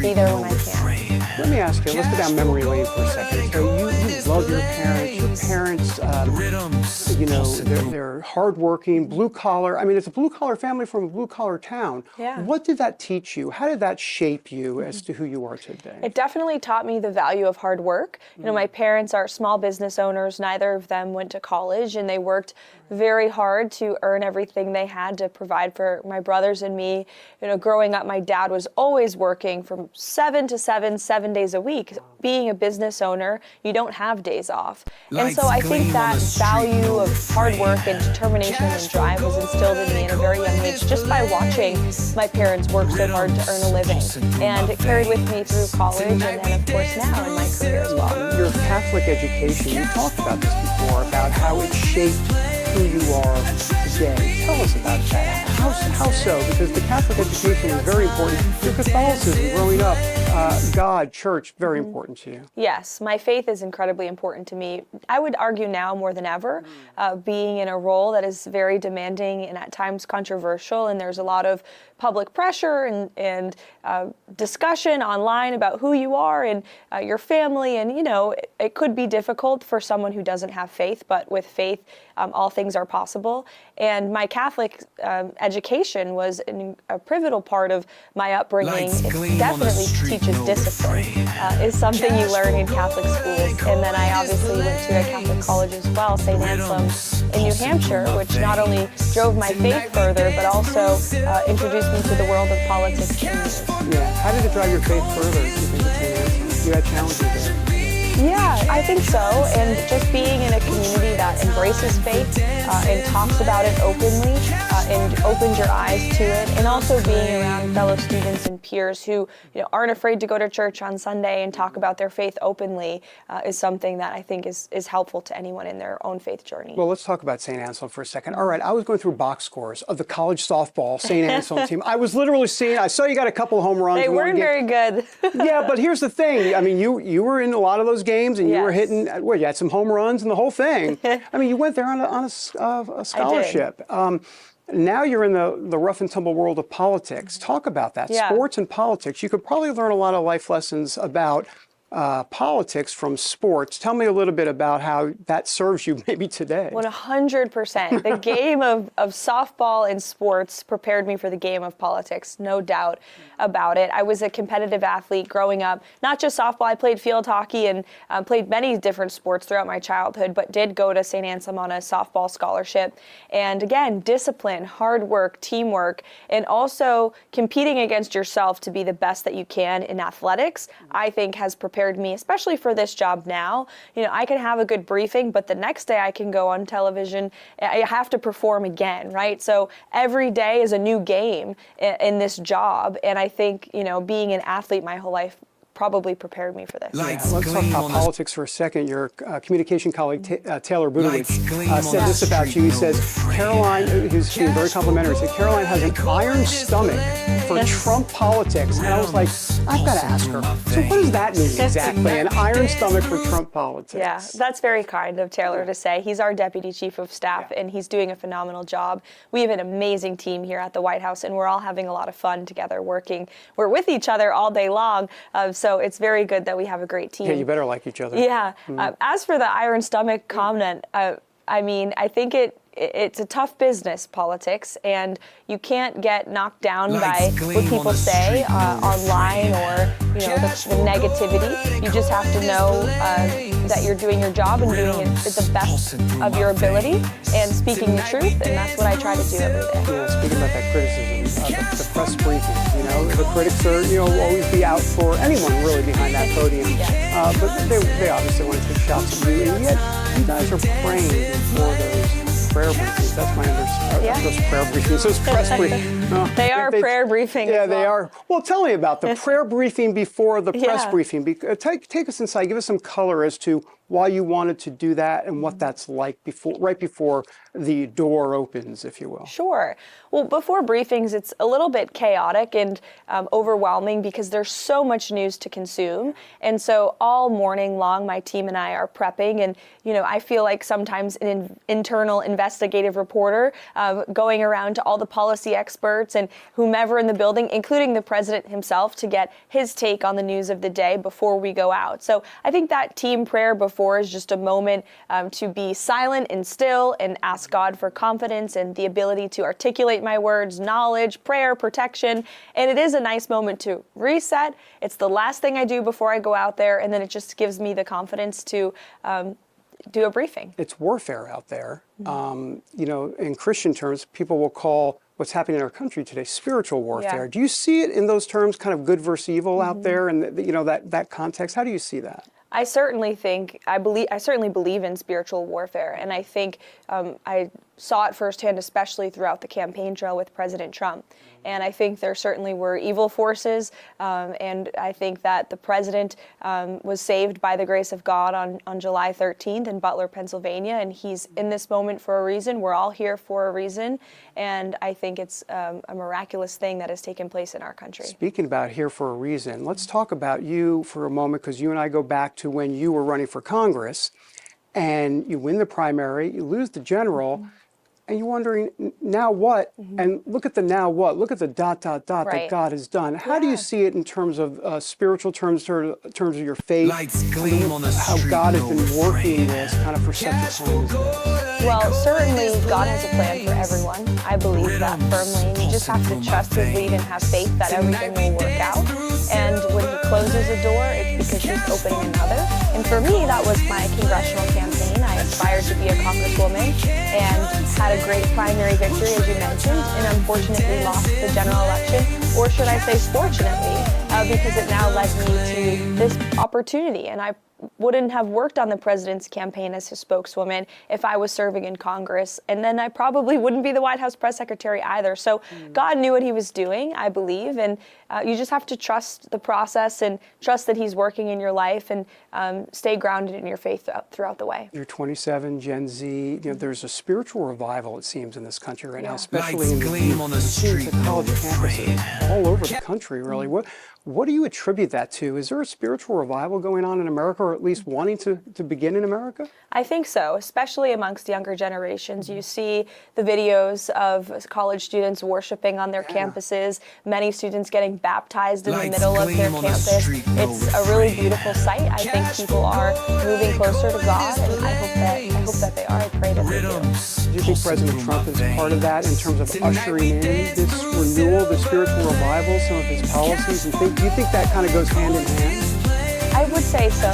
be there when I can. Let me ask you, let's go down memory lane for a second. So you love your parents. Your parents, they're hardworking, blue collar. I mean, it's a blue collar family from a blue collar town. Yeah. What did that teach you? How did that shape you as to who you are today? It definitely taught me the value of hard work. You know, my parents are small business owners. Neither of them went to college, and they worked very hard to earn everything they had to provide for my brothers and me. You know, growing up, my dad was always working from 7 to 7 days a week. Being a business owner, you don't have days off. And so I think that value of hard work and determination and drive was instilled in me at a very young age just by watching my parents work so hard to earn a living. And it carried with me through college and then, of course, now in my career as well. Your Catholic education, you talked about this before, about how it shaped who you are today. Tell us about that. How so? Because the Catholic education is very important. Your Catholicism, growing up, God, church, very important to you. Yes, my faith is incredibly important to me. I would argue now more than ever, being in a role that is very demanding and at times controversial, and there's a lot of public pressure and discussion online about who you are and your family, and it could be difficult for someone who doesn't have faith, but with faith, all things are possible. And my Catholic education was a pivotal part of my upbringing. It definitely teaches discipline. Is something you learn in Catholic schools. And then I obviously went to a Catholic college as well, St. Anselm in New Hampshire, which not only drove my faith further, but also introduced me to the world of politics. Yeah. How did it drive your faith further? You had challenges there. Yeah, I think so. And just being in a community that embraces faith and talks about it openly and opens your eyes to it, and also being around fellow students and peers who aren't afraid to go to church on Sunday and talk about their faith openly is something that I think is helpful to anyone in their own faith journey. Well, let's talk about St. Anselm for a second. All right, I was going through box scores of the college softball St. Anselm team. I was literally seeing, I saw you got a couple of home runs. They weren't very good. Yeah, but here's the thing. I mean, you were in a lot of those games, and you were hitting, you had some home runs and the whole thing. I mean, you went there on a scholarship. Now you're in the rough and tumble world of politics. Talk about that. Yeah. Sports and politics. You could probably learn a lot of life lessons about politics from sports. Tell me a little bit about how that serves you maybe today. 100%. The game of softball and sports prepared me for the game of politics, no doubt about it. I was a competitive athlete growing up, not just softball. I played field hockey and played many different sports throughout my childhood, but did go to St. Anselm on a softball scholarship. And again, discipline, hard work, teamwork, and also competing against yourself to be the best that you can in athletics, I think has prepared me, especially for this job now. You know, I can have a good briefing, but the next day I can go on television. I have to perform again, right? So every day is a new game in this job. And I think, you know, being an athlete my whole life probably prepared me for this. Yeah, let's talk about politics for a second. Your communication colleague, Taylor Budowich, said this about you. He says, Caroline, who's being very complimentary, said, Caroline has an iron stomach for Trump politics. And I was like, I've got to ask her. So what does that mean exactly? An iron stomach for Trump politics? Yeah, that's very kind of Taylor to say. He's our deputy chief of staff, and he's doing a phenomenal job. We have an amazing team here at the White House, and we're all having a lot of fun together working. We're with each other all day long, so it's very good that we have a great team. Yeah, you better like each other. Yeah. As for the iron stomach comment, I mean, I think it's a tough business, politics, and you can't get knocked down by what people say online or, you know, the negativity. You just have to know that you're doing your job and doing it to the best of your ability and speaking the truth, and that's what I try to do every day. Yeah, speaking about that criticism, the press briefing, you know, the critics are, you know, will always be out for anyone really behind that podium. But they obviously want to take shots at you, and yet you guys are praying before those prayer briefings. That's my understanding. Those prayer briefings, those press briefings. They are prayer briefings. Yeah, they are. Well, tell me about the prayer briefing before the press briefing. Take us inside. Give us some color as to why you wanted to do that and what that's like right before the door opens, if you will. Sure. Well, before briefings, it's a little bit chaotic and overwhelming because there's so much news to consume. And so all morning long, my team and I are prepping. And, you know, I feel like sometimes an internal investigative reporter going around to all the policy experts and whomever in the building, including the president himself, to get his take on the news of the day before we go out. So I think that team prayer before is just a moment to be silent and still and ask God for confidence and the ability to articulate my words, knowledge, prayer, protection. And it is a nice moment to reset. It's the last thing I do before I go out there, and then it just gives me the confidence to do a briefing. It's warfare out there. You know, in Christian terms, people will call what's happening in our country today spiritual warfare. Do you see it in those terms, kind of good versus evil out there, and you know that context? How do you see that? I certainly believe in spiritual warfare, and I think I saw it firsthand, especially throughout the campaign trail with President Trump. And I think there certainly were evil forces, and I think that the president was saved by the grace of God on July 13th in Butler, Pennsylvania, and he's in this moment for a reason. We're all here for a reason, and I think it's a miraculous thing that has taken place in our country. Speaking about here for a reason, let's talk about you for a moment, because you and I go back to when you were running for Congress, and you win the primary, you lose the general, and you're wondering, now what? And look at the now what? Look at the ... that God has done. How do you see it in terms of spiritual terms, in terms of your faith, how God has been working this kind of for such a time as this? Well, certainly God has a plan for everyone. I believe that firmly. And you just have to trust His lead and have faith that everything will work out. And when He closes a door, it's because He's opening another. And for me, that was my congressional campaign. I aspired to be a congresswoman and had a great primary victory, as you mentioned, and unfortunately lost the general election, or should I say fortunately, because it now led me to this opportunity. And I wouldn't have worked on the president's campaign as his spokeswoman if I was serving in Congress. And then I probably wouldn't be the White House press secretary either. So God knew what He was doing, I believe. And you just have to trust the process and trust that He's working in your life and stay grounded in your faith throughout the way. You're 27, Gen Z. You know, there's a spiritual revival, it seems, in this country right now, especially in the college campuses all over the country, really. What do you attribute that to? Is there a spiritual revival going on in America, are at least wanting to begin in America? I think so, especially amongst younger generations. You see the videos of college students worshiping on their campuses, many students getting baptized in the middle of their campus. It's a really beautiful sight. I think people are moving closer to God, and I hope that they are. I pray that they do. Do you think President Trump is part of that in terms of ushering in this renewal, this spiritual revival, some of his policies? Do you think that kind of goes hand in hand? I would say so.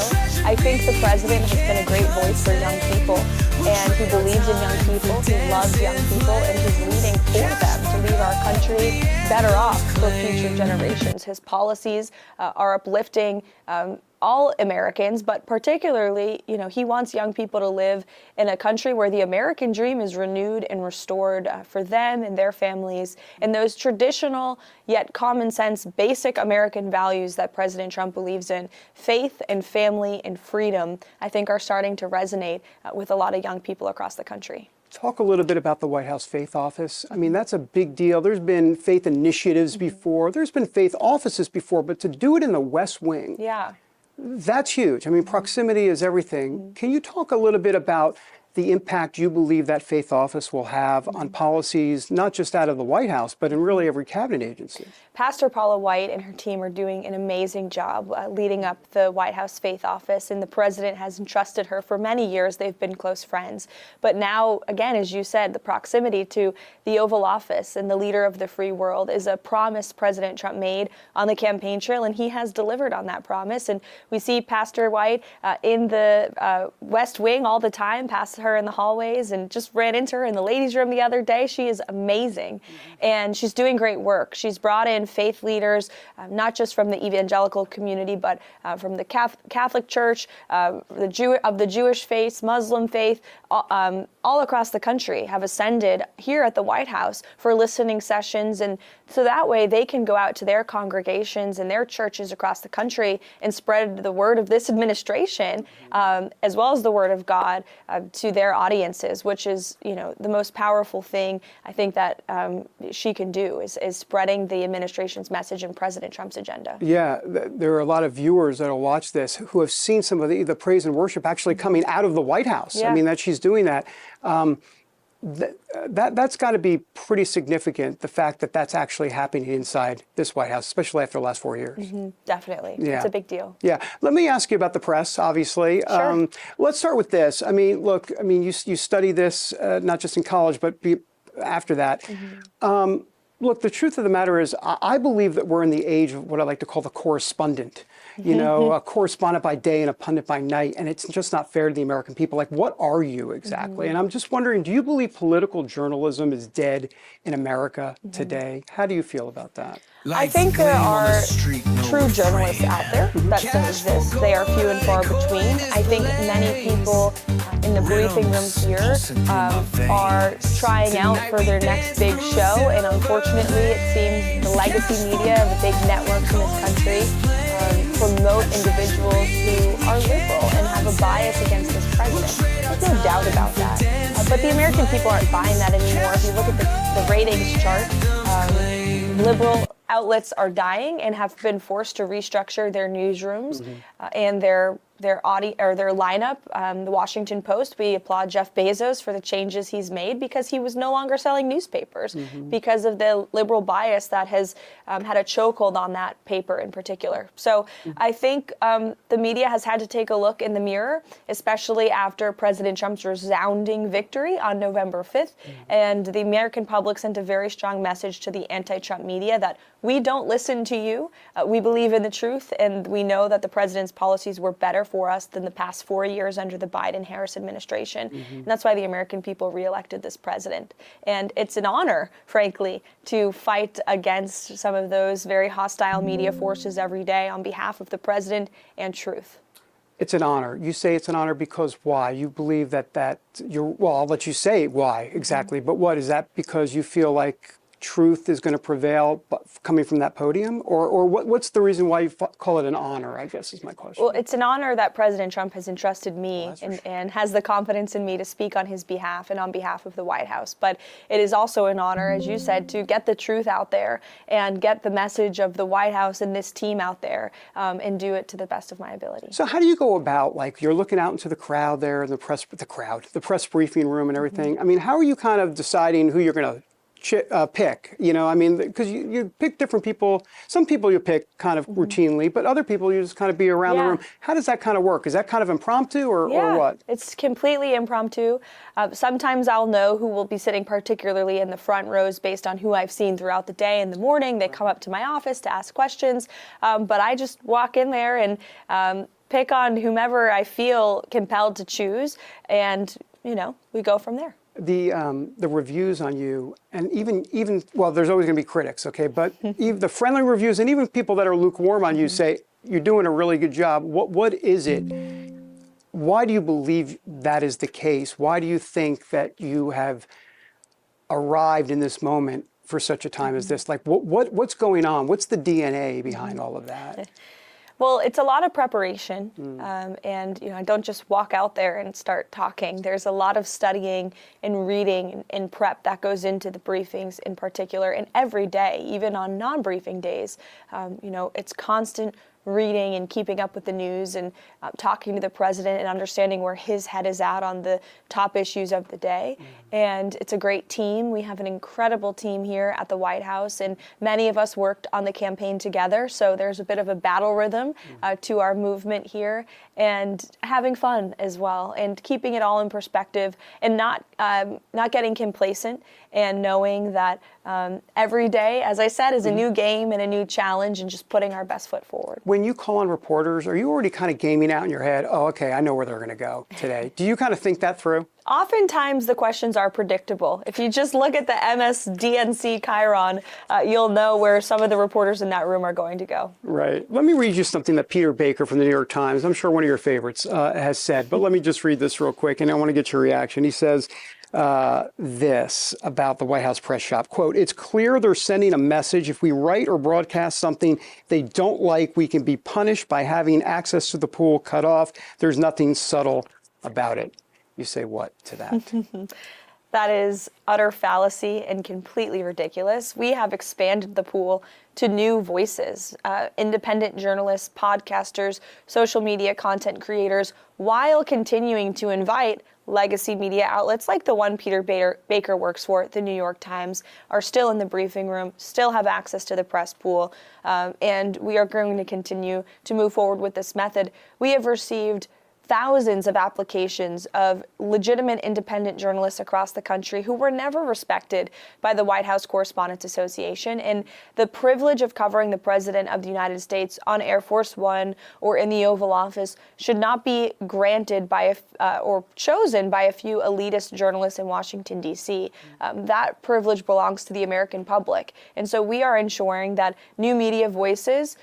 I think the president has been a great voice for young people, and he believes in young people, he loves young people, and he's leading for them to leave our country better off for future generations. His policies are uplifting all Americans, but particularly, he wants young people to live in a country where the American dream is renewed and restored for them and their families. And those traditional yet common sense basic American values that President Trump believes in, faith and family and freedom, I think are starting to resonate with a lot of young people across the country. Talk a little bit about the White House Faith Office. I mean, that's a big deal. There's been faith initiatives before. There's been faith offices before, but to do it in the West Wing. Yeah. That's huge. I mean, proximity is everything. Can you talk a little bit about the impact you believe that faith office will have on policies, not just out of the White House, but in really every cabinet agency? Pastor Paula White and her team are doing an amazing job leading up the White House Faith Office, and the president has entrusted her for many years. They've been close friends. But now, again, as you said, the proximity to the Oval Office and the leader of the free world is a promise President Trump made on the campaign trail, and he has delivered on that promise. And we see Pastor White in the West Wing all the time, past her in the hallways, and just ran into her in the ladies' room the other day. She is amazing, and she's doing great work. She's brought in faith leaders, not just from the evangelical community, but from the Catholic Church, the Jewish faith, Muslim faith, all across the country have ascended here at the White House for listening sessions, and so that way they can go out to their congregations and their churches across the country and spread the word of this administration, as well as the word of God, to their audiences, which is, the most powerful thing I think that she can do is spreading the administration's message and President Trump's agenda. Yeah, there are a lot of viewers that will watch this who have seen some of the praise and worship actually coming out of the White House. Yeah. I mean, that she's doing that. That's got to be pretty significant, the fact that that's actually happening inside this White House, especially after the last 4 years. Mm-hmm. Definitely. Yeah. It's a big deal. Yeah. Let me ask you about the press, obviously. Sure. Let's start with this. I mean, look, you study this not just in college, but after that. Mm-hmm. Look, the truth of the matter is, I believe that we're in the age of what I like to call the correspondent. A correspondent by day and a pundit by night, and it's just not fair to the American people. Like, what are you exactly? And I'm just wondering, do you believe political journalism is dead in America today? How do you feel about that? I think there are true journalists out there that still exist. They are few and far between. I think many people in the briefing room here are trying out for their next big show, and unfortunately it seems the legacy media, the big networks in this country, promote individuals who are liberal and have a bias against this president. There's no doubt about that. But the American people aren't buying that anymore. If you look at the ratings chart, liberal outlets are dying and have been forced to restructure their newsrooms and their lineup. The Washington Post, we applaud Jeff Bezos for the changes he's made because he was no longer selling newspapers because of the liberal bias that has had a chokehold on that paper in particular. So I think the media has had to take a look in the mirror, especially after President Trump's resounding victory on November 5th. And the American public sent a very strong message to the anti-Trump media that we don't listen to you. We believe in the truth, and we know that the president's policies were better for us than the past 4 years under the Biden-Harris administration. And that's why the American people reelected this president. And it's an honor, frankly, to fight against some of those very hostile media forces every day on behalf of the president and truth. It's an honor. You say it's an honor because why? You believe that well, I'll let you say why exactly, but what? Is that because you feel like truth is going to prevail coming from that podium? Or what's the reason why you call it an honor, I guess is my question. Well, it's an honor that President Trump has entrusted me and has the confidence in me to speak on his behalf and on behalf of the White House. But it is also an honor, as you said, to get the truth out there and get the message of the White House and this team out there and do it to the best of my ability. So how do you go about, like, you're looking out into the crowd there, and the press briefing room and everything. I mean, how are you kind of deciding who you're going to pick, you know, I mean, because you pick different people. Some people you pick kind of routinely, but other people you just kind of be around the room. How does that kind of work? Is that kind of impromptu or what? It's completely impromptu. Sometimes I'll know who will be sitting particularly in the front rows based on who I've seen throughout the day. In the morning, they come up to my office to ask questions, but I just walk in there and pick on whomever I feel compelled to choose, and, you know, we go from there. The reviews on you, and even well, there's always going to be critics, okay, but even the friendly reviews and even people that are lukewarm on you say you're doing a really good job. What is it? Why do you believe that is the case? Why do you think that you have arrived in this moment for such a time as this? Like, what's going on? What's the DNA behind all of that? Well, it's a lot of preparation, and I don't just walk out there and start talking. There's a lot of studying and reading and prep that goes into the briefings in particular, and every day, even on non-briefing days, it's constant reading and keeping up with the news and talking to the president and understanding where his head is at on the top issues of the day. And it's a great team. We have an incredible team here at the White House, and many of us worked on the campaign together, so there's a bit of a battle rhythm to our movement here, and having fun as well, and keeping it all in perspective, and not getting complacent, and knowing that every day, as I said, is a new game and a new challenge, and just putting our best foot forward. When you call on reporters, are you already kind of gaming out in your head, oh, okay, I know where they're going to go today? Do you kind of think that through? Oftentimes the questions are predictable. If you just look at the MSDNC Chiron, you'll know where some of the reporters in that room are going to go. Right. Let me read you something that Peter Baker from the New York Times, I'm sure one of your favorites, has said, but let me just read this real quick, and I want to get your reaction. He says this about the White House press shop, quote, "It's clear they're sending a message. If we write or broadcast something they don't like, we can be punished by having access to the pool cut off. There's nothing subtle about it." You say what to that? That is utter fallacy and completely ridiculous. We have expanded the pool to new voices, independent journalists, podcasters, social media content creators, while continuing to invite legacy media outlets like the one Peter Baker works for, the New York Times, are still in the briefing room, still have access to the press pool, and we are going to continue to move forward with this method. We have received thousands of applications of legitimate independent journalists across the country who were never respected by the White House Correspondents Association. And the privilege of covering the President of the United States on Air Force One or in the Oval Office should not be granted by or chosen by a few elitist journalists in Washington, D.C. That privilege belongs to the American public. And so we are ensuring that new media voices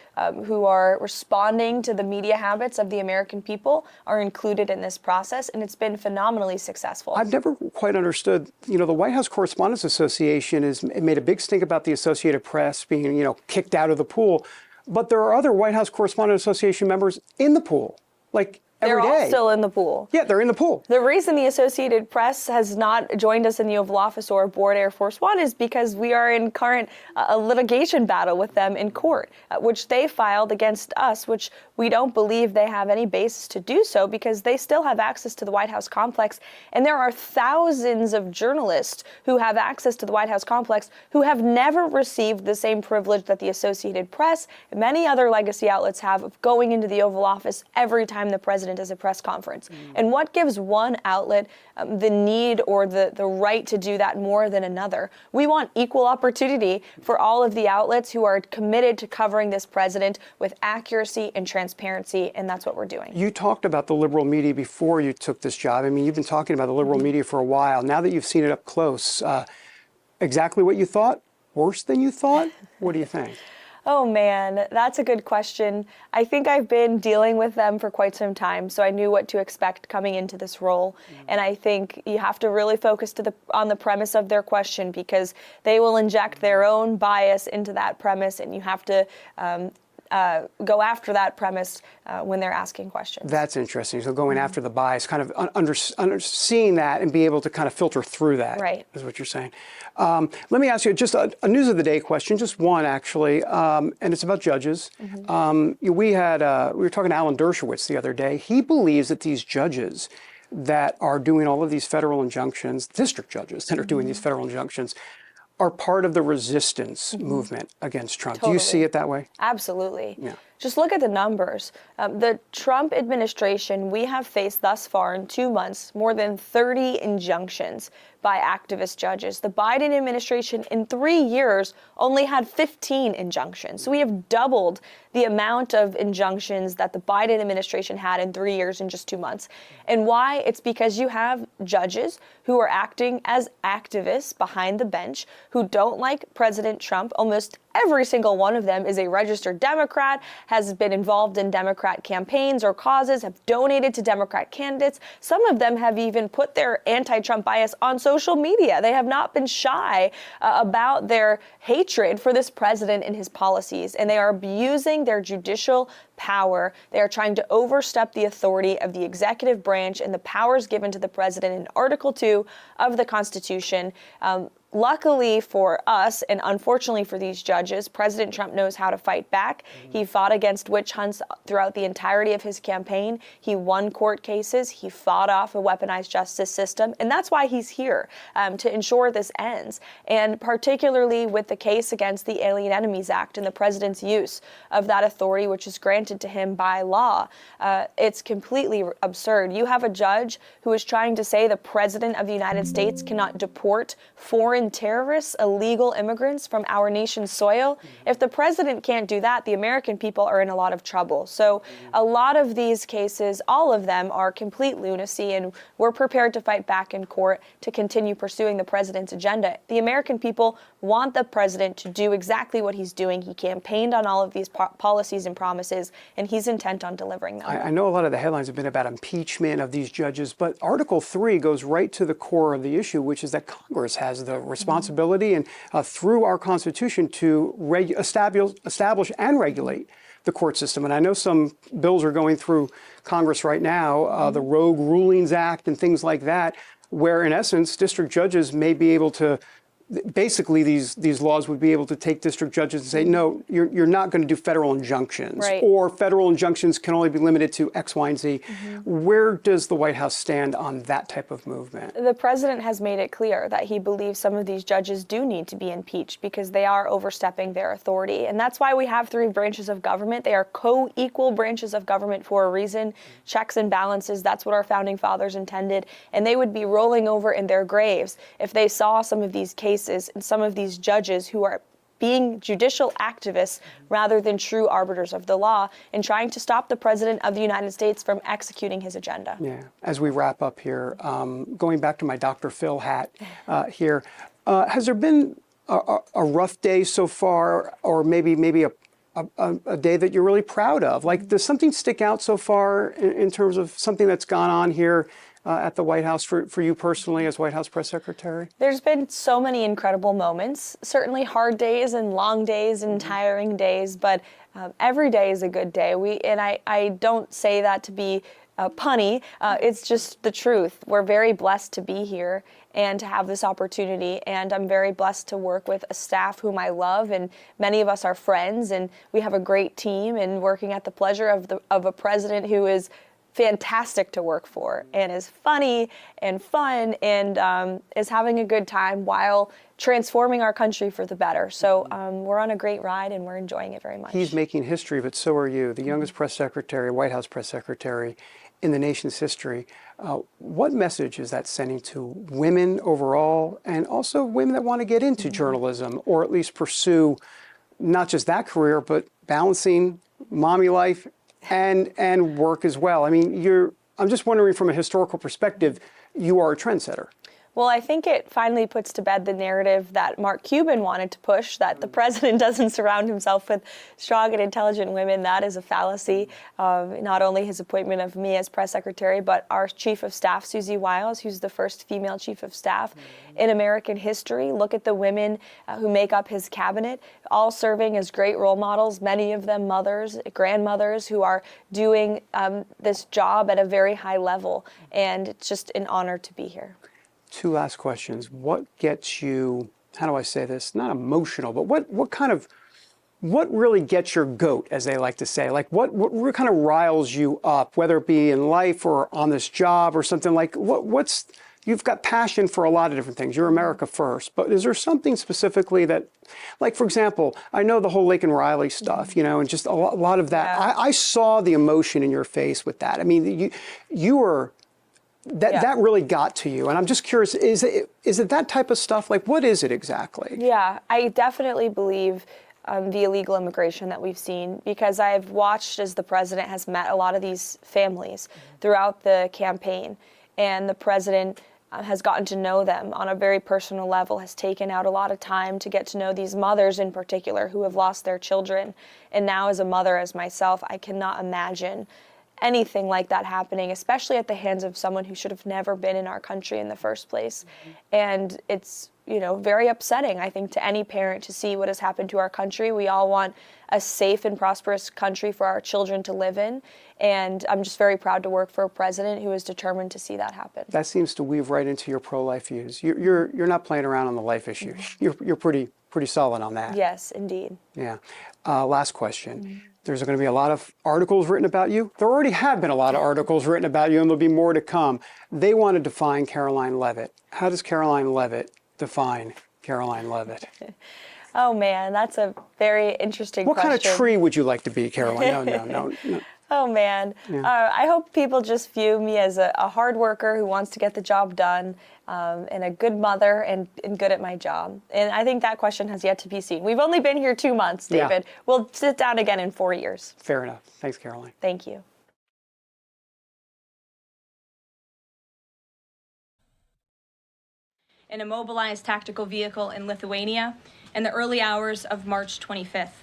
who are responding to the media habits of the American people are included in this process, and it's been phenomenally successful. I've never quite understood, the White House Correspondents Association has made a big stink about the Associated Press being, kicked out of the pool, but there are other White House Correspondents Association members in the pool, like every day. They're all still in the pool. Yeah, they're in the pool. The reason the Associated Press has not joined us in the Oval Office or aboard Air Force One is because we are in current litigation battle with them in court, which they filed against us, which we don't believe they have any basis to do so because they still have access to the White House complex. And there are thousands of journalists who have access to the White House complex who have never received the same privilege that the Associated Press and many other legacy outlets have of going into the Oval Office every time the president does a press conference. And what gives one outlet the need or the right to do that more than another? We want equal opportunity for all of the outlets who are committed to covering this president with accuracy and transparency, and that's what we're doing. You talked about the liberal media before you took this job. I mean, you've been talking about the liberal media for a while. Now that you've seen it up close, exactly what you thought? Worse than you thought? What do you think? Oh man, that's a good question. I think I've been dealing with them for quite some time, so I knew what to expect coming into this role. And I think you have to really focus on the premise of their question, because they will inject their own bias into that premise, and you have to go after that premise when they're asking questions. That's interesting. So going after the bias, kind of seeing that and be able to kind of filter through that, right, is what you're saying. Let me ask you just a news of the day question, just one actually, and it's about judges. We were talking to Alan Dershowitz the other day. He believes that these judges that are doing all of these federal injunctions, district judges that are doing these federal injunctions, are part of the resistance movement against Trump. Totally. Do you see it that way? Absolutely. Yeah. Just look at the numbers. The Trump administration, we have faced thus far in 2 months more than 30 injunctions by activist judges. The Biden administration in 3 years only had 15 injunctions. So we have doubled the amount of injunctions that the Biden administration had in 3 years in just 2 months. And why? It's because you have judges who are acting as activists behind the bench who don't like President Trump. Almost every single one of them is a registered Democrat, has been involved in Democrat campaigns or causes, have donated to Democrat candidates. Some of them have even put their anti-Trump bias on social media. They have not been shy about their hatred for this president and his policies, and they are abusing their judicial power. They are trying to overstep the authority of the executive branch and the powers given to the president in Article 2 of the Constitution. Luckily for us, and unfortunately for these judges, President Trump knows how to fight back. He fought against witch hunts throughout the entirety of his campaign. He won court cases. He fought off a weaponized justice system. And that's why he's here, to ensure this ends. And particularly with the case against the Alien Enemies Act and the president's use of that authority, which is granted to him by law, it's completely absurd. You have a judge who is trying to say the president of the United States cannot deport foreign terrorists, illegal immigrants from our nation's soil. If the president can't do that, the American people are in a lot of trouble. So a lot of these cases, all of them, are complete lunacy, and we're prepared to fight back in court to continue pursuing the president's agenda. The American people want the president to do exactly what he's doing. He campaigned on all of these policies and promises, and he's intent on delivering them. I know a lot of the headlines have been about impeachment of these judges, but Article 3 goes right to the core of the issue, which is that Congress has the responsibility and through our Constitution to establish and regulate the court system. And I know some bills are going through Congress right now, the Rogue Rulings Act and things like that, where in essence district judges may be able to, basically these laws would be able to take district judges and say, no, you're not going to do federal injunctions, right, or federal injunctions can only be limited to X, Y, and Z. Where does the White House stand on that type of movement? The president has made it clear that he believes some of these judges do need to be impeached because they are overstepping their authority. And that's why we have 3 branches of government. They are co-equal branches of government for a reason. Checks and balances, that's what our founding fathers intended. And they would be rolling over in their graves if they saw some of these cases and some of these judges who are being judicial activists rather than true arbiters of the law and trying to stop the president of the United States from executing his agenda. Yeah. As we wrap up here, going back to my Dr. Phil hat here, has there been a rough day so far, or maybe a day that you're really proud of? Like, does something stick out so far in terms of something that's gone on here at the White House for you personally as White House press secretary? There's been so many incredible moments, certainly hard days and long days and tiring days, but every day is a good day. I don't say that to be punny. It's just the truth. We're very blessed to be here and to have this opportunity. And I'm very blessed to work with a staff whom I love, and many of us are friends, and we have a great team, and working at the pleasure of a president who is fantastic to work for and is funny and fun and is having a good time while transforming our country for the better. So we're on a great ride and we're enjoying it very much. He's making history, but so are you, the youngest press secretary, White House press secretary in the nation's history. What message is that sending to women overall, and also women that want to get into journalism, or at least pursue not just that career, but balancing mommy life and work as well? I mean, I'm just wondering, from a historical perspective, you are a trendsetter. Well, I think it finally puts to bed the narrative that Mark Cuban wanted to push, that the president doesn't surround himself with strong and intelligent women. That is a fallacy. Not only his appointment of me as press secretary, but our chief of staff, Susie Wiles, who's the first female chief of staff in American history. Look at the women who make up his cabinet, all serving as great role models, many of them mothers, grandmothers who are doing this job at a very high level. And it's just an honor to be here. Two last questions. What gets you, how do I say this, not emotional, but what really gets your goat, as they like to say? Like what kind of riles you up, whether it be in life or on this job or something like, you've got passion for a lot of different things. You're America first, but is there something specifically that, like, for example, I know the whole Laken Riley stuff, and just a lot of that. Yeah. I saw the emotion in your face with that. I mean, you were, that really got to you. And I'm just curious, is it that type of stuff? Like, what is it exactly? Yeah, I definitely believe the illegal immigration that we've seen, because I've watched as the president has met a lot of these families throughout the campaign. And the president has gotten to know them on a very personal level, has taken out a lot of time to get to know these mothers in particular who have lost their children. And now as a mother, as myself, I cannot imagine anything like that happening, especially at the hands of someone who should have never been in our country in the first place. And it's, very upsetting, I think, to any parent to see what has happened to our country. We all want a safe and prosperous country for our children to live in. And I'm just very proud to work for a president who is determined to see that happen. That seems to weave right into your pro-life views. You're not playing around on the life issue. You're pretty solid on that. Yes, indeed. Yeah. Last question. There's going to be a lot of articles written about you. There already have been a lot of articles written about you, and there'll be more to come. They want to define Caroline Leavitt. How does Caroline Leavitt define Caroline Leavitt? Oh, man, that's a very interesting question. What kind of tree would you like to be, Caroline? No. Oh, man. Yeah. I hope people just view me as a hard worker who wants to get the job done, and a good mother and good at my job. And I think that question has yet to be seen. We've only been here 2 months, David. Yeah. We'll sit down again in 4 years. Fair enough. Thanks, Caroline. Thank you. In a mobilized tactical vehicle in Lithuania in the early hours of March 25th.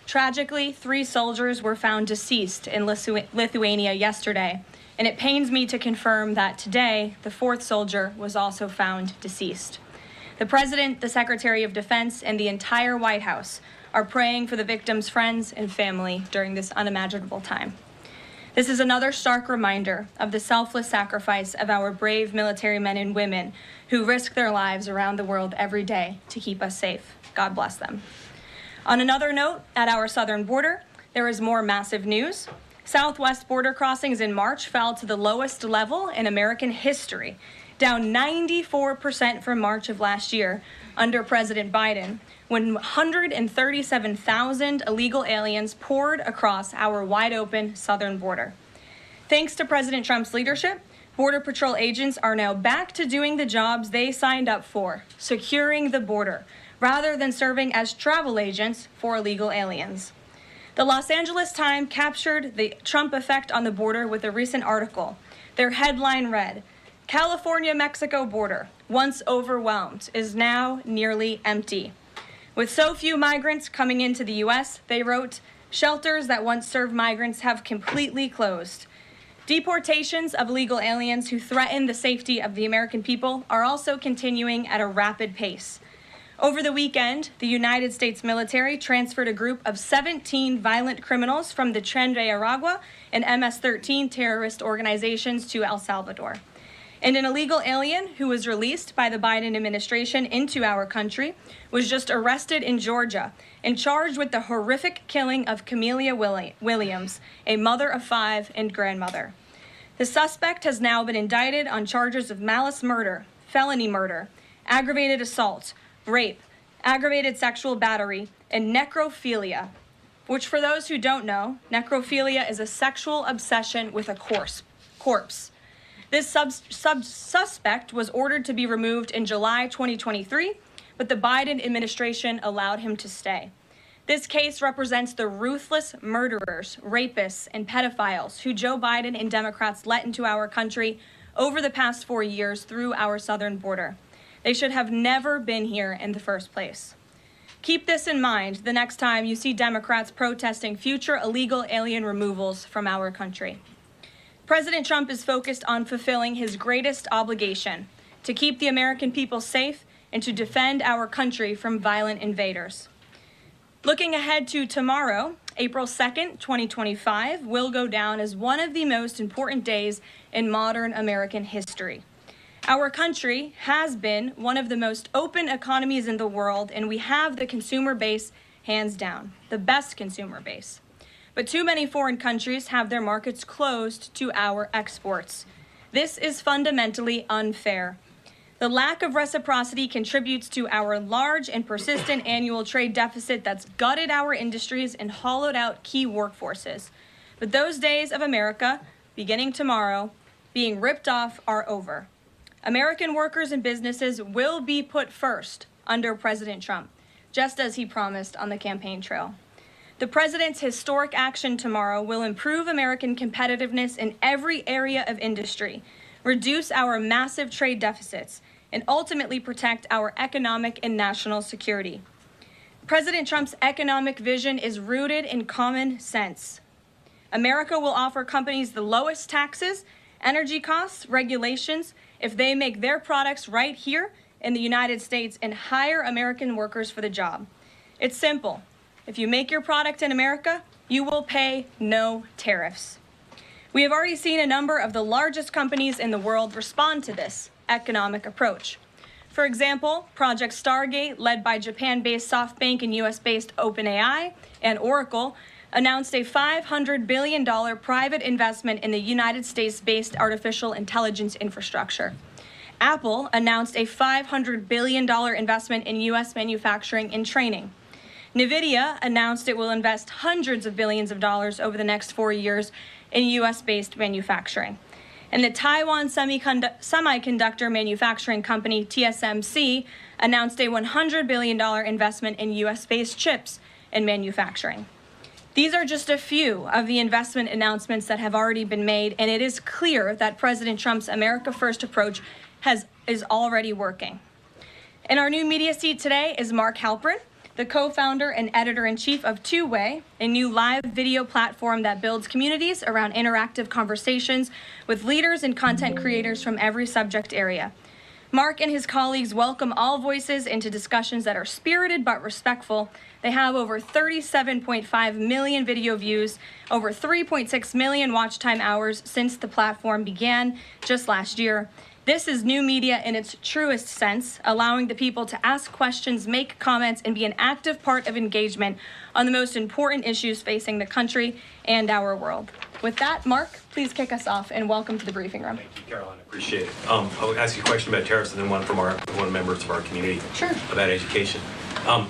Tragically, 3 soldiers were found deceased in Lithuania yesterday, and it pains me to confirm that today, the 4th soldier was also found deceased. The President, the Secretary of Defense, and the entire White House are praying for the victims' friends and family during this unimaginable time. This is another stark reminder of the selfless sacrifice of our brave military men and women who risk their lives around the world every day to keep us safe. God bless them. On another note, at our southern border, there is more massive news. Southwest border crossings in March fell to the lowest level in American history, down 94% from March of last year under President Biden, when 137,000 illegal aliens poured across our wide-open southern border. Thanks to President Trump's leadership, Border Patrol agents are now back to doing the jobs they signed up for, securing the border, rather than serving as travel agents for illegal aliens. The Los Angeles Times captured the Trump effect on the border with a recent article. Their headline read, "California-Mexico border, once overwhelmed, is now nearly empty." With so few migrants coming into the U.S., they wrote, "Shelters that once served migrants have completely closed." Deportations of illegal aliens who threaten the safety of the American people are also continuing at a rapid pace. Over the weekend, the United States military transferred a group of 17 violent criminals from the Tren de Aragua and MS-13 terrorist organizations to El Salvador. And an illegal alien who was released by the Biden administration into our country was just arrested in Georgia and charged with the horrific killing of Camelia Williams, a mother of 5 and grandmother. The suspect has now been indicted on charges of malice murder, felony murder, aggravated assault, rape, aggravated sexual battery, and necrophilia, which, for those who don't know, necrophilia is a sexual obsession with a corpse. This suspect was ordered to be removed in July 2023, but the Biden administration allowed him to stay. This case represents the ruthless murderers, rapists, and pedophiles who Joe Biden and Democrats let into our country over the past 4 years through our southern border. They should have never been here in the first place. Keep this in mind the next time you see Democrats protesting future illegal alien removals from our country. President Trump is focused on fulfilling his greatest obligation, to keep the American people safe and to defend our country from violent invaders. Looking ahead to tomorrow, April 2nd, 2025, will go down as one of the most important days in modern American history. Our country has been one of the most open economies in the world, and we have the consumer base hands down, the best consumer base. But too many foreign countries have their markets closed to our exports. This is fundamentally unfair. The lack of reciprocity contributes to our large and persistent annual trade deficit that's gutted our industries and hollowed out key workforces. But those days of America, beginning tomorrow, being ripped off are over. American workers and businesses will be put first under President Trump, just as he promised on the campaign trail. The president's historic action tomorrow will improve American competitiveness in every area of industry, reduce our massive trade deficits, and ultimately protect our economic and national security. President Trump's economic vision is rooted in common sense. America will offer companies the lowest taxes, energy costs, regulations, if they make their products right here in the United States and hire American workers for the job. It's simple. If you make your product in America, you will pay no tariffs. We have already seen a number of the largest companies in the world respond to this economic approach. For example, Project Stargate, led by Japan-based SoftBank and US-based OpenAI and Oracle, announced a $500 billion private investment in the United States-based artificial intelligence infrastructure. Apple announced a $500 billion investment in US manufacturing and training. NVIDIA announced it will invest hundreds of billions of dollars over the next 4 years in US-based manufacturing. And the Taiwan semiconductor manufacturing company, TSMC, announced a $100 billion investment in US-based chips and manufacturing. These are just a few of the investment announcements that have already been made, and it is clear that President Trump's America First approach is already working. In our new media seat today is Mark Halperin, the co-founder and editor-in-chief of Two-Way, a new live video platform that builds communities around interactive conversations with leaders and content creators from every subject area. Mark and his colleagues welcome all voices into discussions that are spirited but respectful. They have over 37.5 million video views, over 3.6 million watch time hours since the platform began just last year. This is new media in its truest sense, allowing the people to ask questions, make comments, and be an active part of engagement on the most important issues facing the country and our world. With that, Mark, please kick us off and welcome to the briefing room. Thank you, Caroline. I appreciate it. I'll ask you a question about tariffs and then one from one members of our community about education.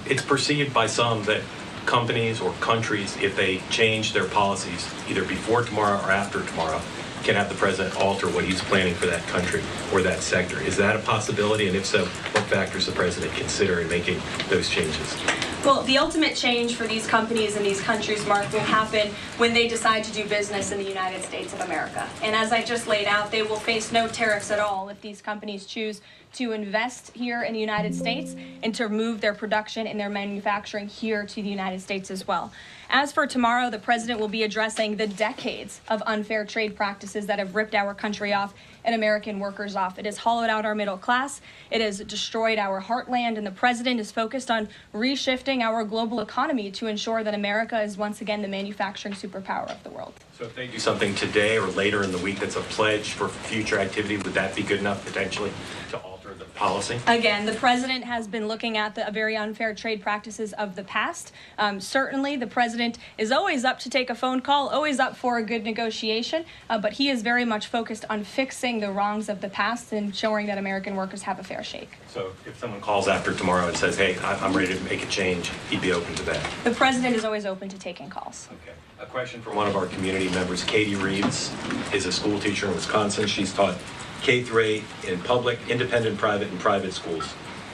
It's perceived by some that companies or countries, if they change their policies either before tomorrow or after tomorrow, can have the president alter what he's planning for that country or that sector. Is that a possibility? And if so, what factors the president consider in making those changes? Well, the ultimate change for these companies and these countries, Mark, will happen when they decide to do business in the United States of America. And as I just laid out, they will face no tariffs at all if these companies choose to invest here in the United States and to move their production and their manufacturing here to the United States as well. As for tomorrow, the president will be addressing the decades of unfair trade practices that have ripped our country off and American workers off. It has hollowed out our middle class. It has destroyed our heartland, and the president is focused on reshifting our global economy to ensure that America is once again the manufacturing superpower of the world. So if they do something today or later in the week that's a pledge for future activity, would that be good enough potentially to alter the policy? Again, the president has been looking at the very unfair trade practices of the past. Certainly, the president is always up to take a phone call, always up for a good negotiation, but he is very much focused on fixing the wrongs of the past and ensuring that American workers have a fair shake. So if someone calls after tomorrow and says, hey, I'm ready to make a change, he'd be open to that? The president is always open to taking calls. Okay. A question from one of our community members. Katie Reeves is a school teacher in Wisconsin. She's taught K-8 in public, independent, private, and private schools.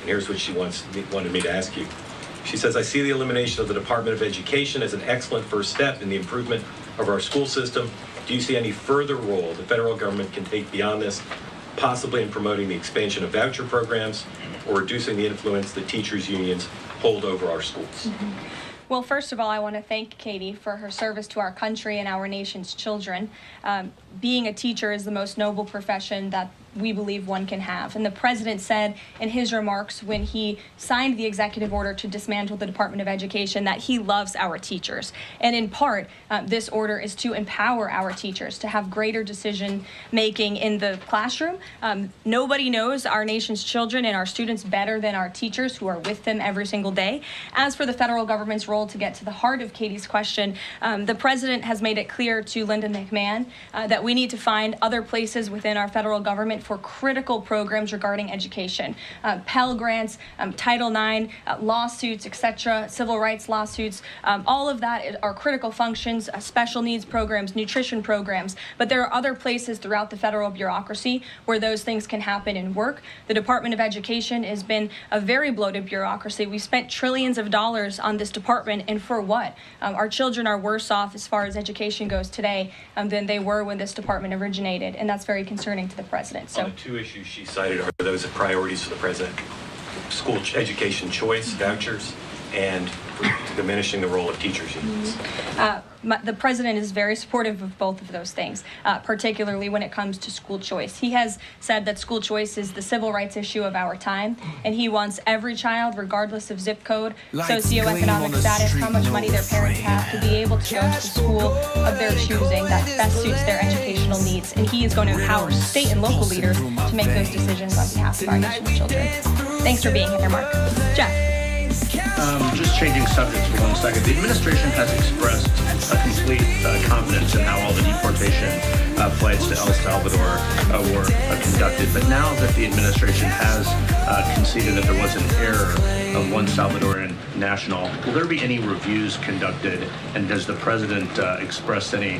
And here's what she wanted me to ask you. She says, I see the elimination of the Department of Education as an excellent first step in the improvement of our school system. Do you see any further role the federal government can take beyond this, possibly in promoting the expansion of voucher programs or reducing the influence that teachers' unions hold over our schools? Well, first of all, I want to thank Katie for her service to our country and our nation's children. Being a teacher is the most noble profession that we believe one can have. And the president said in his remarks when he signed the executive order to dismantle the Department of Education that he loves our teachers. And in part, this order is to empower our teachers to have greater decision making in the classroom. Nobody knows our nation's children and our students better than our teachers who are with them every single day. As for the federal government's role, to get to the heart of Katie's question, the president has made it clear to Linda McMahon that we need to find other places within our federal government for critical programs regarding education. Pell Grants, Title IX, lawsuits, etc., civil rights lawsuits, all of that are critical functions, special needs programs, nutrition programs, but there are other places throughout the federal bureaucracy where those things can happen and work. The Department of Education has been a very bloated bureaucracy. We spent trillions of dollars on this department, and for what? Our children are worse off as far as education goes today than they were when this department originated, and that's very concerning to the president. So the two issues she cited are those priorities for the president: school education choice, vouchers, and diminishing the role of teachers' unions. The president is very supportive of both of those things, particularly when it comes to school choice. He has said that school choice is the civil rights issue of our time, and he wants every child, regardless of zip code, socioeconomic status, how much money their parents have, to be able to go to the school of their choosing that best suits their educational needs. And he is going to empower state and local leaders to make those decisions on behalf of our nation's children. Thanks for being here, Mark. Jeff. Just changing subjects for 1 second. The administration has expressed a complete confidence in how all the deportation flights to El Salvador were conducted. But now that the administration has conceded that there was an error of one Salvadoran national, will there be any reviews conducted? And does the president express any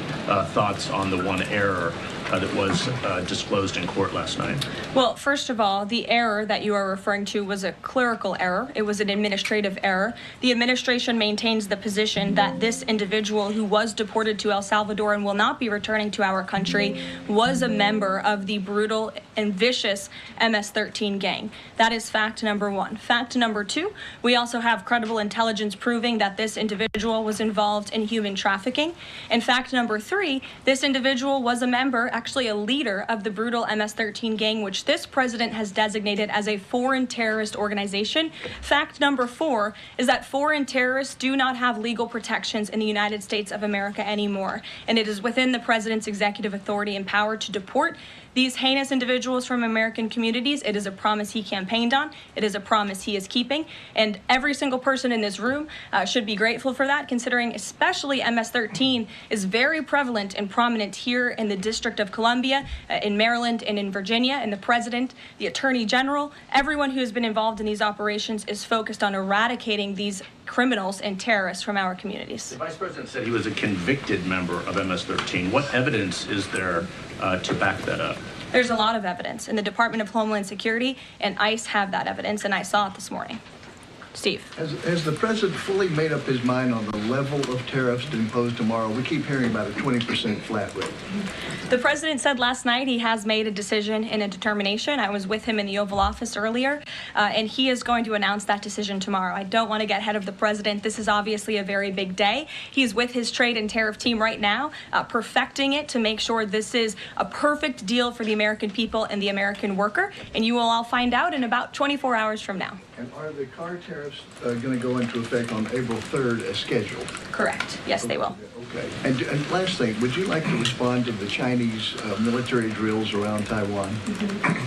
thoughts on the one error that was disclosed in court last night? Well, first of all, the error that you are referring to was a clerical error. It was an administrative error. The administration maintains the position that this individual who was deported to El Salvador and will not be returning to our country was a member of the brutal and vicious MS-13 gang. That is fact number one. Fact number two, we also have credible intelligence proving that this individual was involved in human trafficking. And fact number three, this individual was a member, actually a leader of the brutal MS-13 gang, which this president has designated as a foreign terrorist organization. Fact number four is that foreign terrorists do not have legal protections in the United States of America anymore, and it is within the president's executive authority and power to deport these heinous individuals from American communities. It is a promise he campaigned on. It is a promise he is keeping. And every single person in this room should be grateful for that, considering especially MS-13 is very prevalent and prominent here in the District of Columbia, in Maryland, and in Virginia. And the president, the attorney general, everyone who has been involved in these operations is focused on eradicating these criminals and terrorists from our communities. The vice president said he was a convicted member of MS-13. What evidence is there to back that up? There's a lot of evidence, and the Department of Homeland Security and ICE have that evidence, and I saw it this morning. Steve. Has the president fully made up his mind on the level of tariffs to impose tomorrow? We keep hearing about a 20% flat rate. The president said last night he has made a decision and a determination. I was with him in the Oval Office earlier, and he is going to announce that decision tomorrow. I don't want to get ahead of the president. This is obviously a very big day. He's with his trade and tariff team right now, perfecting it to make sure this is a perfect deal for the American people and the American worker, and you will all find out in about 24 hours from now. And are the car tariffs going to go into effect on April 3rd as scheduled? Correct. Yes, they will. Okay. And last thing, would you like to respond to the Chinese military drills around Taiwan?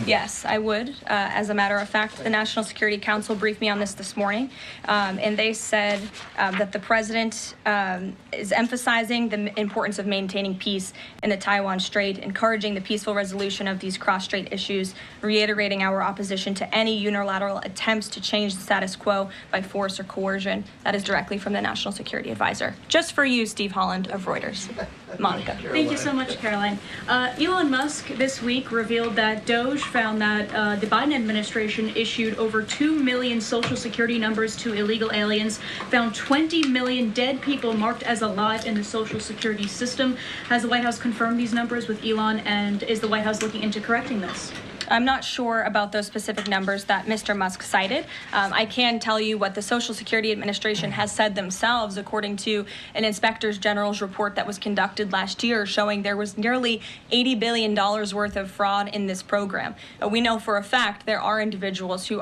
Yes, I would. As a matter of fact, the National Security Council briefed me on this morning, and they said that the president is emphasizing the importance of maintaining peace in the Taiwan Strait, encouraging the peaceful resolution of these cross-strait issues, reiterating our opposition to any unilateral attempts to change the status quo, show by force or coercion. That is directly from the National Security Advisor. Just for you, Steve Holland of Reuters. Monica. Thank you so much, Caroline. Elon Musk this week revealed that Doge found that the Biden administration issued over 2 million social security numbers to illegal aliens, found 20 million dead people marked as alive in the social security system. Has the White House confirmed these numbers with Elon, and is the White House looking into correcting this? I'm not sure about those specific numbers that Mr. Musk cited. I can tell you what the Social Security Administration has said themselves, according to an Inspectors General's report that was conducted last year, showing there was nearly $80 billion worth of fraud in this program. We know for a fact there are individuals who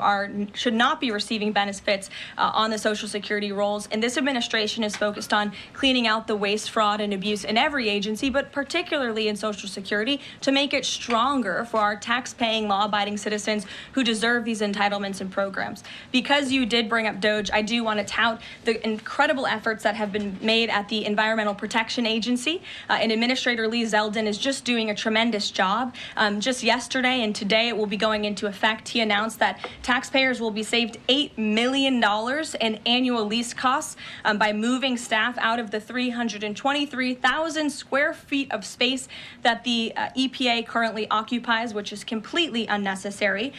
should not be receiving benefits on the Social Security rolls, and this administration is focused on cleaning out the waste, fraud, and abuse in every agency, but particularly in Social Security, to make it stronger for our tax-paying, law-abiding citizens who deserve these entitlements and programs. Because you did bring up Doge, I do want to tout the incredible efforts that have been made at the Environmental Protection Agency. And Administrator Lee Zeldin is just doing a tremendous job. Just yesterday and today it will be going into effect. He announced that taxpayers will be saved $8 million in annual lease costs by moving staff out of the 323,000 square feet of space that the EPA currently occupies, which is completely unnecessary.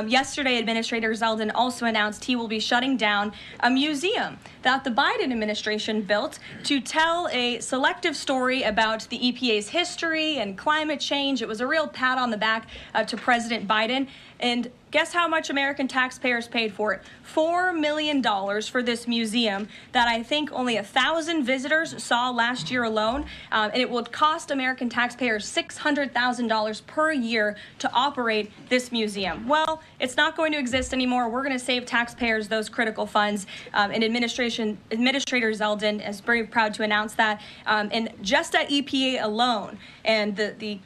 Yesterday, Administrator Zeldin also announced he will be shutting down a museum that the Biden administration built to tell a selective story about the EPA's history and climate change. It was a real pat on the back to President Biden. And guess how much American taxpayers paid for it? $4 million for this museum that I think only 1,000 visitors saw last year alone. And it will cost American taxpayers $600,000 per year to operate this museum. Well, it's not going to exist anymore. We're going to save taxpayers those critical funds. And Administrator Zeldin is very proud to announce that. And just at EPA alone and the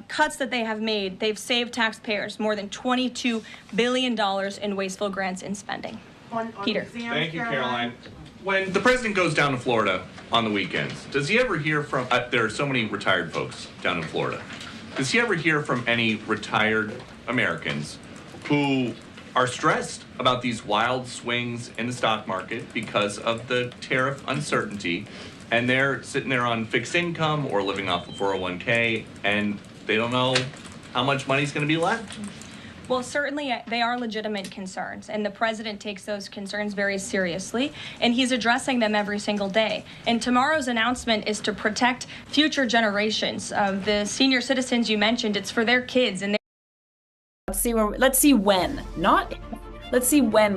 cuts that they have made, they've saved taxpayers more than $22 billion in wasteful grants and spending. Peter. Thank you, Caroline. When the president goes down to Florida on the weekends, does he ever hear from, there are so many retired folks down in Florida, does he ever hear from any retired Americans who are stressed about these wild swings in the stock market because of the tariff uncertainty, and they're sitting there on fixed income or living off of 401k, and they don't know how much money's going to be left? Well, certainly they are legitimate concerns, and the president takes those concerns very seriously, and he's addressing them every single day. And tomorrow's announcement is to protect future generations of the senior citizens you mentioned. It's for their kids. And let's see when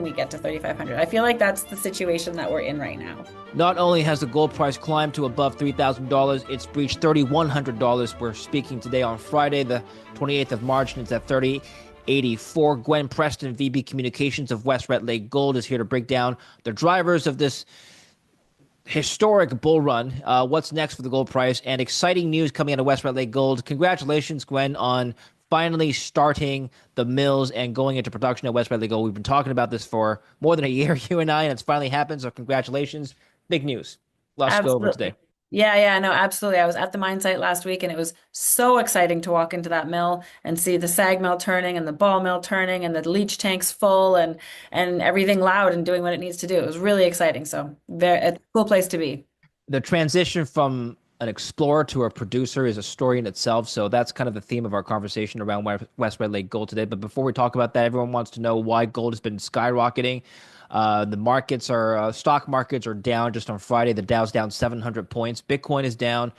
we get to 3,500. I feel like that's the situation that we're in right now. Not only has the gold price climbed to above $3,000, it's breached $3,100. We're speaking today on Friday, the 28th of March, and it's at $3,084. Gwen Preston, VP Communications of West Red Lake Gold, is here to break down the drivers of this historic bull run. What's next for the gold price, and exciting news coming out of West Red Lake Gold. Congratulations, Gwen, on finally starting the mills and going into production at West Red Lake Gold. We've been talking about this for more than a year, you and I, and it's finally happened. So congratulations. Big news. Lots to go over today. Yeah, no, absolutely. I was at the mine site last week, and it was so exciting to walk into that mill and see the SAG mill turning and the ball mill turning and the leach tanks full and everything loud and doing what it needs to do. It was really exciting. So it's a cool place to be. The transition from an explorer to a producer is a story in itself. So that's kind of the theme of our conversation around West Red Lake Gold today. But before we talk about that, everyone wants to know why gold has been skyrocketing. The markets are stock markets are down. Just on Friday, the Dow's down 700 points. Bitcoin is down.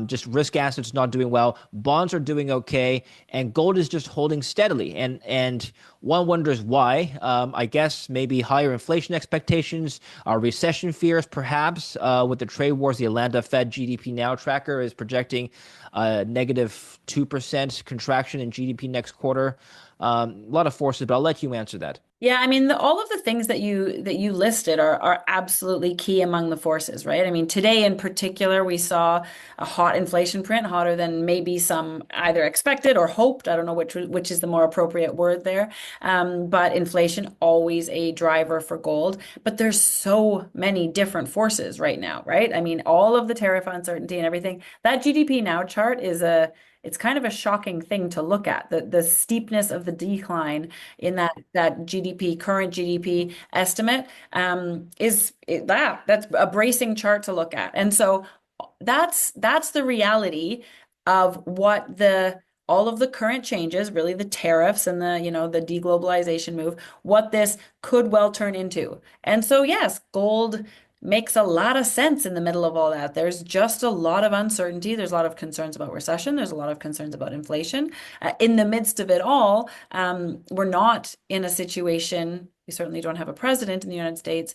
Just risk assets not doing well. Bonds are doing okay, and gold is just holding steadily. And one wonders why. I guess maybe higher inflation expectations, recession fears, perhaps. With the trade wars, the Atlanta Fed GDP Now tracker is projecting negative 2% contraction in GDP next quarter. A lot of forces, but I'll let you answer that. Yeah, I mean, all of the things that you listed are absolutely key among the forces, right? I mean, today in particular, we saw a hot inflation print, hotter than maybe some either expected or hoped. I don't know which is the more appropriate word there. But inflation, always a driver for gold. But there's so many different forces right now, right? I mean, all of the tariff uncertainty and everything. That GDP Now chart is kind of a shocking thing to look at. The steepness of the decline in that GDP GDP, current GDP estimate, that's a bracing chart to look at. And so that's the reality of what all of the current changes, really the tariffs and the deglobalization move, what this could well turn into. And so yes, gold makes a lot of sense in the middle of all that. There's just a lot of uncertainty. There's a lot of concerns about recession. There's a lot of concerns about inflation. In the midst of it all, we're not in a situation, we certainly don't have a president in the United States,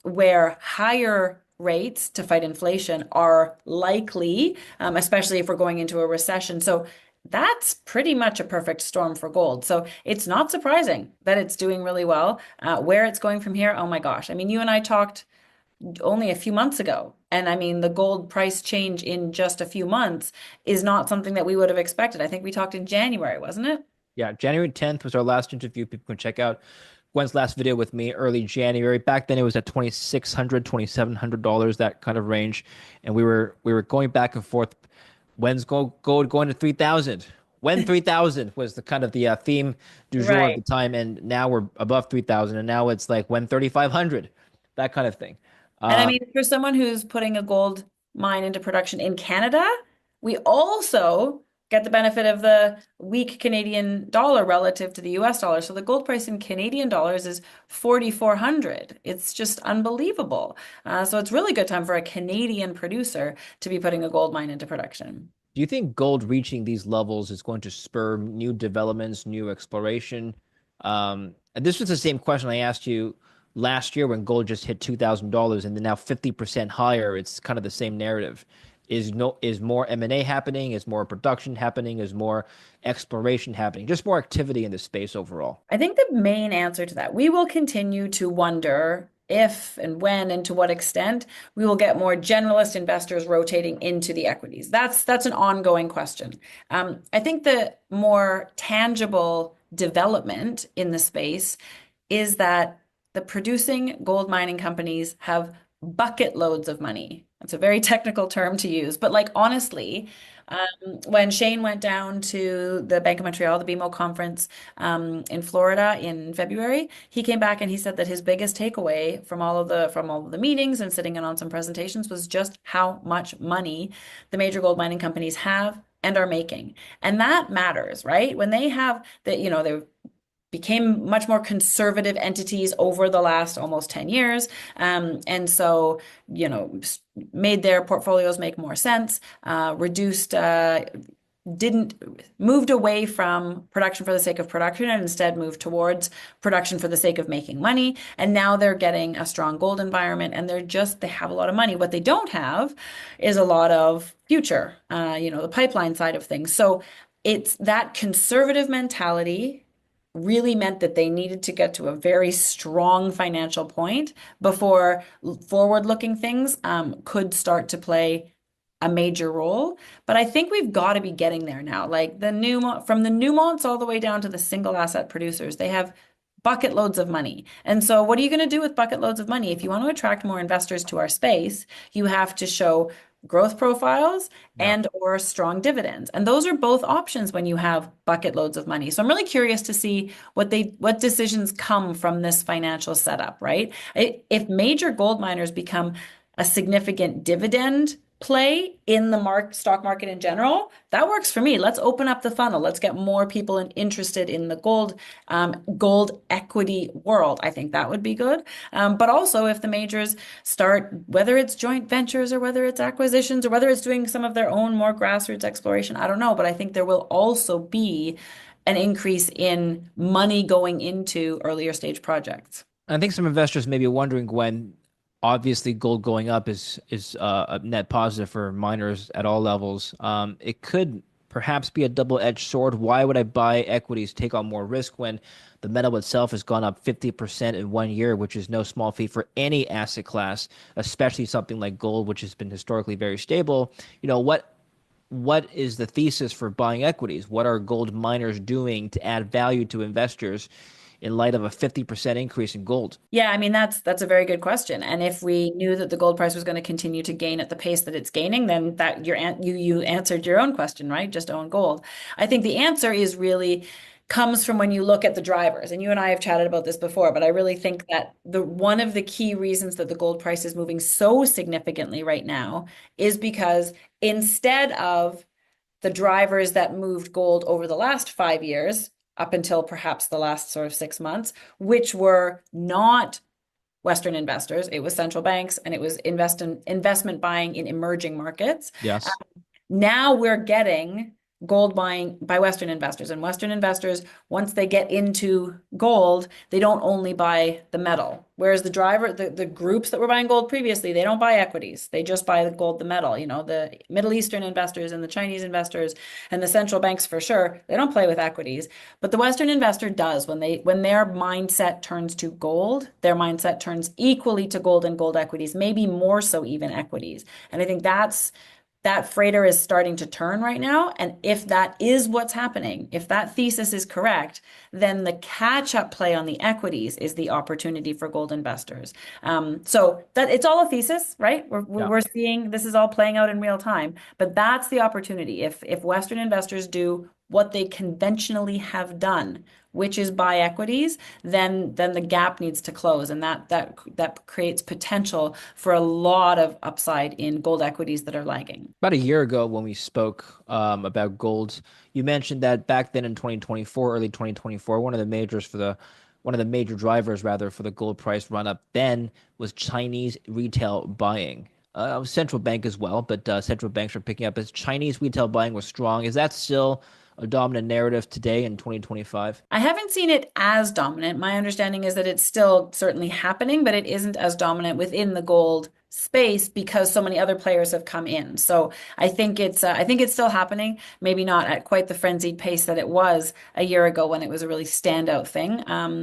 where higher rates to fight inflation are likely, especially if we're going into a recession. So that's pretty much a perfect storm for gold. So it's not surprising that it's doing really well. Where it's going from here, oh my gosh. I mean, you and I talked only a few months ago. And I mean, the gold price change in just a few months is not something that we would have expected. I think we talked in January, wasn't it? Yeah, January 10th was our last interview. People can check out Gwen's last video with me early January. Back then it was at $2,600, $2,700, that kind of range. And we were going back and forth. When's gold going to 3,000? When 3,000 was the kind of the theme du jour at the time. And now we're above 3,000. And now it's like when 3,500, that kind of thing. And I mean, for someone who's putting a gold mine into production in Canada, we also get the benefit of the weak Canadian dollar relative to the US dollar. So the gold price in Canadian dollars is 4,400. It's just unbelievable. So it's really good time for a Canadian producer to be putting a gold mine into production. Do you think gold reaching these levels is going to spur new developments, new exploration? And this was the same question I asked you last year when gold just hit $2,000 and then now 50% higher. It's kind of the same narrative. Is more M&A happening? Is more production happening? Is more exploration happening? Just more activity in the space overall? I think the main answer to that, we will continue to wonder if and when and to what extent we will get more generalist investors rotating into the equities. That's an ongoing question. I think the more tangible development in the space is that the producing gold mining companies have bucket loads of money. It's a very technical term to use, but like honestly, when Shane went down to the Bank of Montreal, the BMO conference in Florida in February, he came back and he said that his biggest takeaway from all of the meetings and sitting in on some presentations was just how much money the major gold mining companies have and are making. And that matters, right? When they have they became much more conservative entities over the last almost 10 years. And so, made their portfolios make more sense, moved away from production for the sake of production and instead moved towards production for the sake of making money. And now they're getting a strong gold environment and they have a lot of money. What they don't have is a lot of future, the pipeline side of things. So it's that conservative mentality really meant that they needed to get to a very strong financial point before forward-looking things could start to play a major role. But I think we've got to be getting there now. Like from the Newmonts all the way down to the single asset producers, they have bucket loads of money. And so what are you going to do with bucket loads of money? If you want to attract more investors to our space, you have to show growth profiles and or strong dividends. And those are both options when you have bucket loads of money. So I'm really curious to see what decisions come from this financial setup, right? If major gold miners become a significant dividend play in the stock market in general, that works for me. Let's open up the funnel. Let's get more people interested in the gold equity world. I think that would be good. But also if the majors start, whether it's joint ventures or whether it's acquisitions or whether it's doing some of their own more grassroots exploration, I don't know. But I think there will also be an increase in money going into earlier stage projects. I think some investors may be wondering, Gwen, obviously gold going up is a net positive for miners at all levels. It could perhaps be a double-edged sword. Why would I buy equities, take on more risk when the metal itself has gone up 50% in 1 year, which is no small feat for any asset class, especially something like gold, which has been historically very stable. What is the thesis for buying equities? What are gold miners doing to add value to investors in light of a 50% increase in gold? Yeah, I mean, that's a very good question. And if we knew that the gold price was going to continue to gain at the pace that it's gaining, then you answered your own question, right? Just own gold. I think the answer is really comes from when you look at the drivers. And you and I have chatted about this before, but I really think that one of the key reasons that the gold price is moving so significantly right now is because instead of the drivers that moved gold over the last 5 years, up until perhaps the last sort of 6 months, which were not Western investors, it was central banks, and it was investment buying in emerging markets. Yes. Now we're getting gold buying by Western investors. And Western investors, once they get into gold, they don't only buy the metal. Whereas the groups that were buying gold previously, they don't buy equities. They just buy the gold, the metal. The Middle Eastern investors and the Chinese investors and the central banks for sure, they don't play with equities. But the Western investor does. When their mindset turns to gold, their mindset turns equally to gold and gold equities, maybe more so even equities. And I think that freighter is starting to turn right now. And if that is what's happening, if that thesis is correct, then the catch-up play on the equities is the opportunity for gold investors. So that it's all a thesis, right? We're seeing this is all playing out in real time, but that's the opportunity. If Western investors do what they conventionally have done, which is buy equities, then the gap needs to close, and that creates potential for a lot of upside in gold equities that are lagging. About a year ago, when we spoke about gold, you mentioned that back then in 2024, early 2024, one of the major drivers rather for the gold price run up then was Chinese retail buying. Central bank as well, but central banks are picking up as Chinese retail buying was strong. Is that still a dominant narrative today in 2025? I haven't seen it as dominant. My understanding is that it's still certainly happening, but it isn't as dominant within the gold space because so many other players have come in. So I think it's still happening, maybe not at quite the frenzied pace that it was a year ago when it was a really standout thing.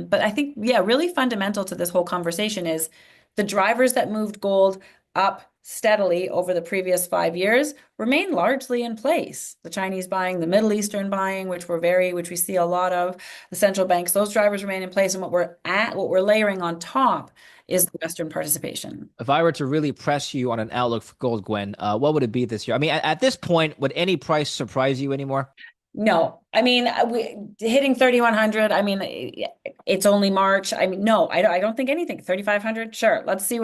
But I think, really fundamental to this whole conversation is the drivers that moved gold up steadily over the previous 5 years remain largely in place. The Chinese buying, the Middle Eastern buying, which we see a lot of, the central banks, those drivers remain in place. And what we're layering on top is the Western participation. If I were to really press you on an outlook for gold, Gwen, what would it be this year? I mean, at this point, would any price surprise you anymore? No, I mean, hitting 3,100. I mean, it's only March. I mean, no, I don't think anything. 3,500. Sure. Let's see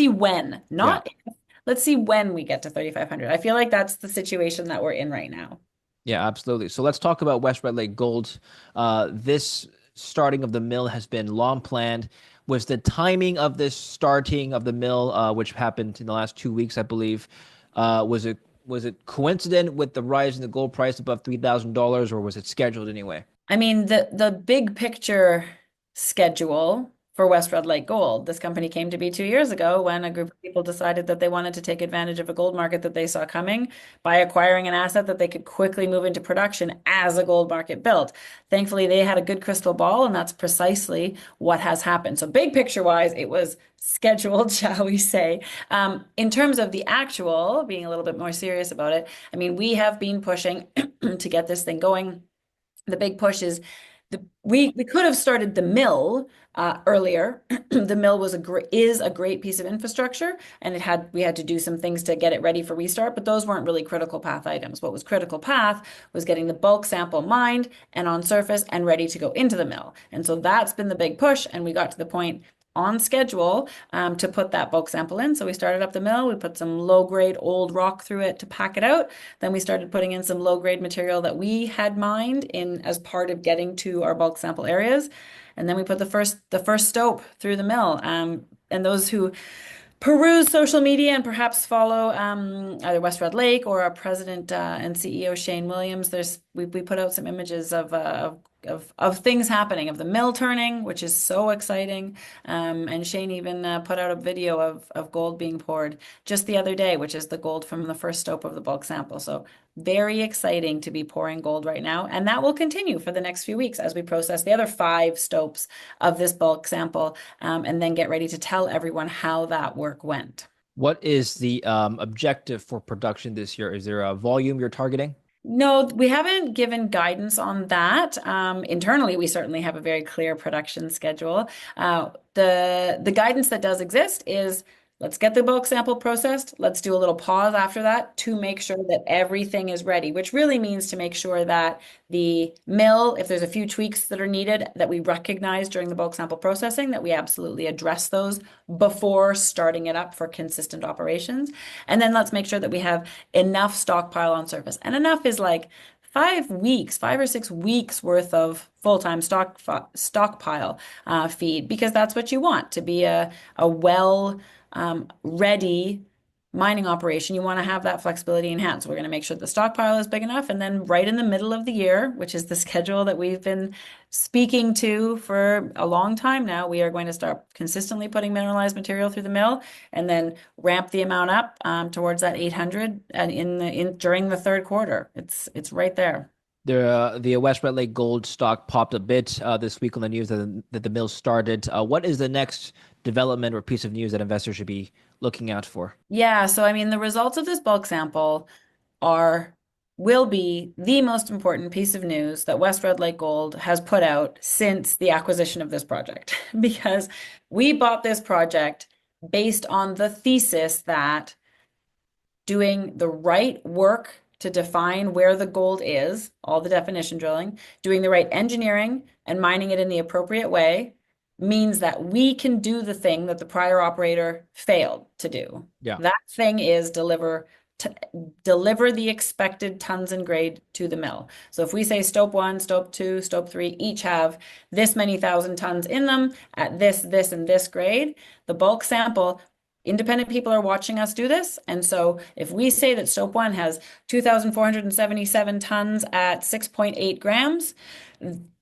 when, not if. Let's see when we get to 3,500. I feel like that's the situation that we're in right now. Yeah, absolutely. So let's talk about West Red Lake Gold. This starting of the mill has been long planned. Was the timing of this starting of the mill, which happened in the last 2 weeks, I believe, was it coincident with the rise in the gold price above $3,000, or was it scheduled anyway? I mean, the big picture schedule for West Red Lake Gold, this company came to be 2 years ago when a group of people decided that they wanted to take advantage of a gold market that they saw coming by acquiring an asset that they could quickly move into production as a gold market built. Thankfully, they had a good crystal ball, and that's precisely what has happened. So big picture wise, it was scheduled, shall we say. In terms of the actual, being a little bit more serious about it, I mean, we have been pushing to get this thing going. The big push is we could have started the mill earlier. The mill is a great piece of infrastructure, and we had to do some things to get it ready for restart, but those weren't really critical path items. What was critical path was getting the bulk sample mined and on surface and ready to go into the mill. And so that's been the big push, and we got to the point on schedule to put that bulk sample in. So we started up the mill, we put some low-grade old rock through it to pack it out. Then we started putting in some low-grade material that we had mined in as part of getting to our bulk sample areas. And then we put the first stope through the mill. And those who peruse social media and perhaps follow either West Red Lake or our president and CEO Shane Williams, we put out some images of things happening, of the mill turning, which is so exciting. And Shane even put out a video of gold being poured just the other day, which is the gold from the first stope of the bulk sample. So very exciting to be pouring gold right now. And that will continue for the next few weeks as we process the other 5 stopes of this bulk sample and then get ready to tell everyone how that work went. What is the objective for production this year? Is there a volume you're targeting? No, we haven't given guidance on that. Internally, we certainly have a very clear production schedule. The guidance that does exist is let's get the bulk sample processed. Let's do a little pause after that to make sure that everything is ready, which really means to make sure that the mill, if there's a few tweaks that are needed that we recognize during the bulk sample processing, that we absolutely address those before starting it up for consistent operations. And then let's make sure that we have enough stockpile on surface. And enough is like 5 or 6 weeks worth of full-time stockpile feed, because that's what you want to be a well ready mining operation. You want to have that flexibility in hand. So we're going to make sure the stockpile is big enough. And then right in the middle of the year, which is the schedule that we've been speaking to for a long time now, we are going to start consistently putting mineralized material through the mill and then ramp the amount up towards that 800 and during the third quarter. It's right there. The West Red Lake gold stock popped a bit this week on the news that the mill started. What is the next development or piece of news that investors should be looking out for? Yeah, so I mean, the results of this bulk sample will be the most important piece of news that West Red Lake Gold has put out since the acquisition of this project, because we bought this project based on the thesis that doing the right work to define where the gold is, all the definition drilling, doing the right engineering and mining it in the appropriate way means that we can do the thing that the prior operator failed to do. Yeah. That thing is deliver the expected tons and grade to the mill. So if we say stope 1, stope 2, stope 3 each have this many thousand tons in them at this, and this grade, the bulk sample, independent people are watching us do this. And so if we say that stope 1 has 2,477 tons at 6.8 grams,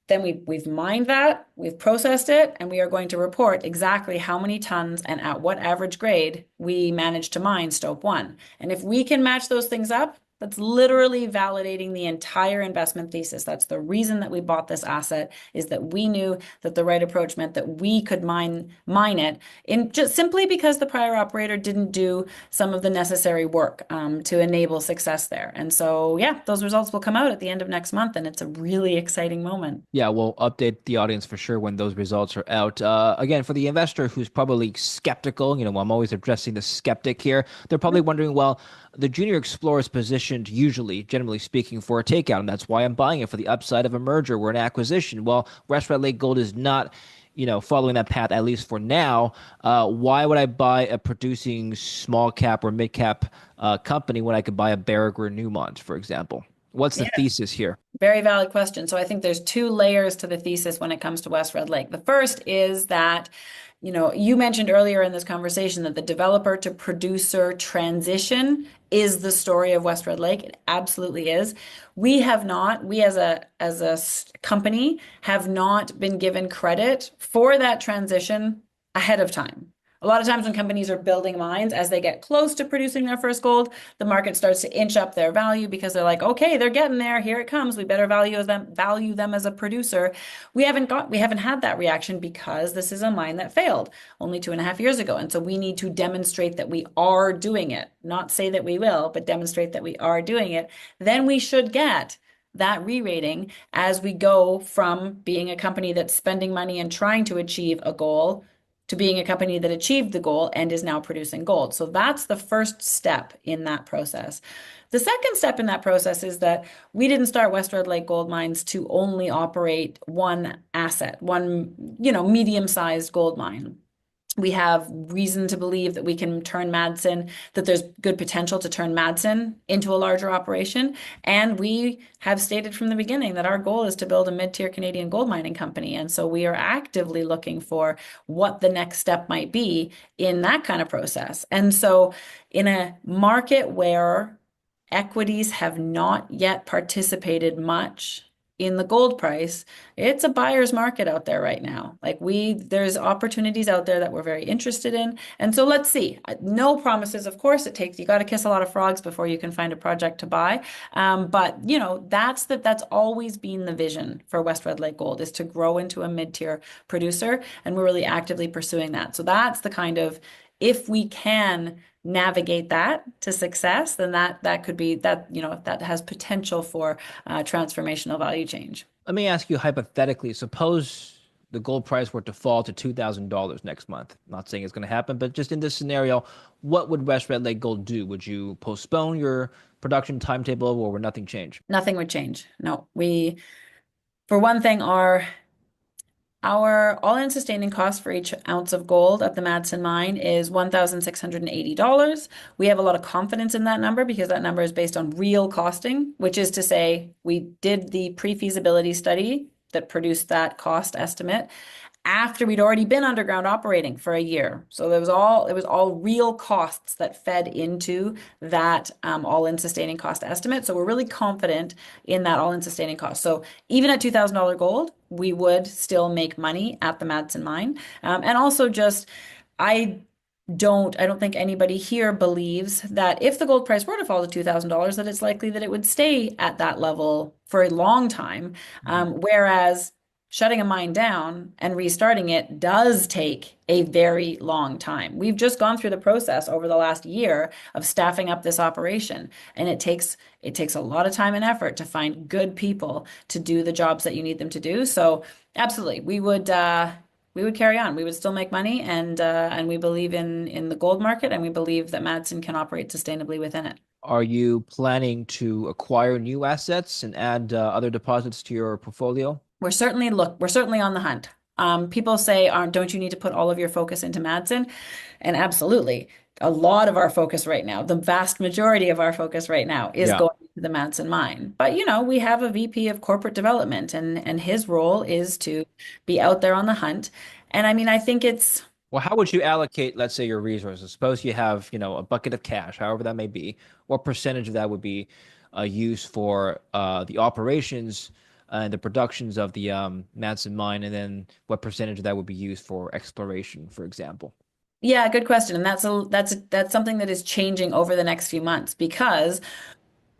then we've mined that, we've processed it, and we are going to report exactly how many tons and at what average grade we managed to mine stope 1. And if we can match those things up, that's literally validating the entire investment thesis. That's the reason that we bought this asset, is that we knew that the right approach meant that we could mine it in just simply because the prior operator didn't do some of the necessary work to enable success there. And so, yeah, those results will come out at the end of next month, and it's a really exciting moment. Yeah, we'll update the audience for sure when those results are out. Again, for the investor who's probably skeptical, I'm always addressing the skeptic here. They're probably wondering, well, the junior explorer is positioned usually, generally speaking, for a takeout, and that's why I'm buying it, for the upside of a merger or an acquisition. Well, West Red Lake Gold is not, following that path, at least for now. Why would I buy a producing small cap or mid cap company when I could buy a Barrick or Newmont, for example? What's the thesis here? Very valid question. So I think there's 2 layers to the thesis when it comes to West Red Lake. The first is that, you mentioned earlier in this conversation that the developer to producer transition is the story of West Red Lake. It absolutely is. We as a company have not been given credit for that transition ahead of time. A lot of times when companies are building mines, as they get close to producing their first gold, the market starts to inch up their value because they're like, okay, they're getting there. Here it comes. We better value them as a producer. We haven't had that reaction because this is a mine that failed only 2.5 years ago. And so we need to demonstrate that we are doing it, not say that we will, but demonstrate that we are doing it. Then we should get that re-rating as we go from being a company that's spending money and trying to achieve a goal to being a company that achieved the goal and is now producing gold. So that's the first step in that process. The second step in that process is that we didn't start West Red Lake Gold Mines to only operate one asset, one, medium-sized gold mine. We have reason to believe that we can turn Madsen, that there's good potential to turn Madsen into a larger operation. And we have stated from the beginning that our goal is to build a mid-tier Canadian gold mining company. And so we are actively looking for what the next step might be in that kind of process. And so in a market where equities have not yet participated much in the gold price, it's a buyer's market out there right now. There's opportunities out there that we're very interested in. And so let's see. No promises, of course. You got to kiss a lot of frogs before you can find a project to buy. But that's always been the vision for West Red Lake Gold, is to grow into a mid-tier producer. And we're really actively pursuing that. So that's the kind of, if we can navigate that to success, then that could be that, that has potential for transformational value change. Let me ask you hypothetically, suppose the gold price were to fall to $2,000 next month, not saying it's going to happen, but just in this scenario, what would West Red Lake Gold do? Would you postpone your production timetable, or would nothing change? Nothing would change. No, for one thing, our all-in sustaining cost for each ounce of gold at the Madsen mine is $1,680. We have a lot of confidence in that number because that number is based on real costing, which is to say we did the pre-feasibility study that produced that cost estimate after we'd already been underground operating for a year. So it was all real costs that fed into that all-in sustaining cost estimate. So we're really confident in that all-in sustaining cost. So even at $2,000 gold, we would still make money at the Madsen mine. And also I don't think anybody here believes that if the gold price were to fall to $2,000, that it's likely that it would stay at that level for a long time. Whereas shutting a mine down and restarting it does take a very long time. We've just gone through the process over the last year of staffing up this operation, and it takes a lot of time and effort to find good people to do the jobs that you need them to do. So absolutely, we would carry on. We would still make money, and we believe in the gold market, and we believe that Madsen can operate sustainably within it. Are you planning to acquire new assets and add other deposits to your portfolio? We're certainly on the hunt. People say, don't you need to put all of your focus into Madsen? And absolutely. A lot of our focus right now, the vast majority of our focus right now is going to the Madsen mine. But, we have a VP of corporate development, and his role is to be out there on the hunt. And I mean, I think it's... Well, how would you allocate, let's say, your resources? Suppose you have, a bucket of cash, however that may be. What percentage of that would be used for the operations and the productions of the Madsen mine, and then what percentage of that would be used for exploration, for example? Yeah, good question. And that's something that is changing over the next few months, because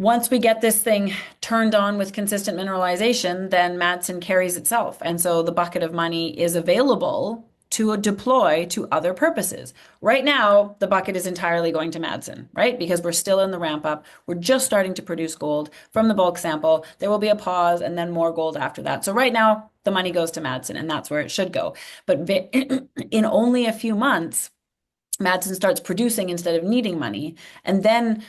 once we get this thing turned on with consistent mineralization, then Madsen carries itself. And so the bucket of money is available to deploy to other purposes. Right now, the bucket is entirely going to Madsen, right? Because we're still in the ramp up. We're just starting to produce gold from the bulk sample. There will be a pause and then more gold after that. So right now, the money goes to Madsen, and that's where it should go. But in only a few months, Madsen starts producing instead of needing money. And then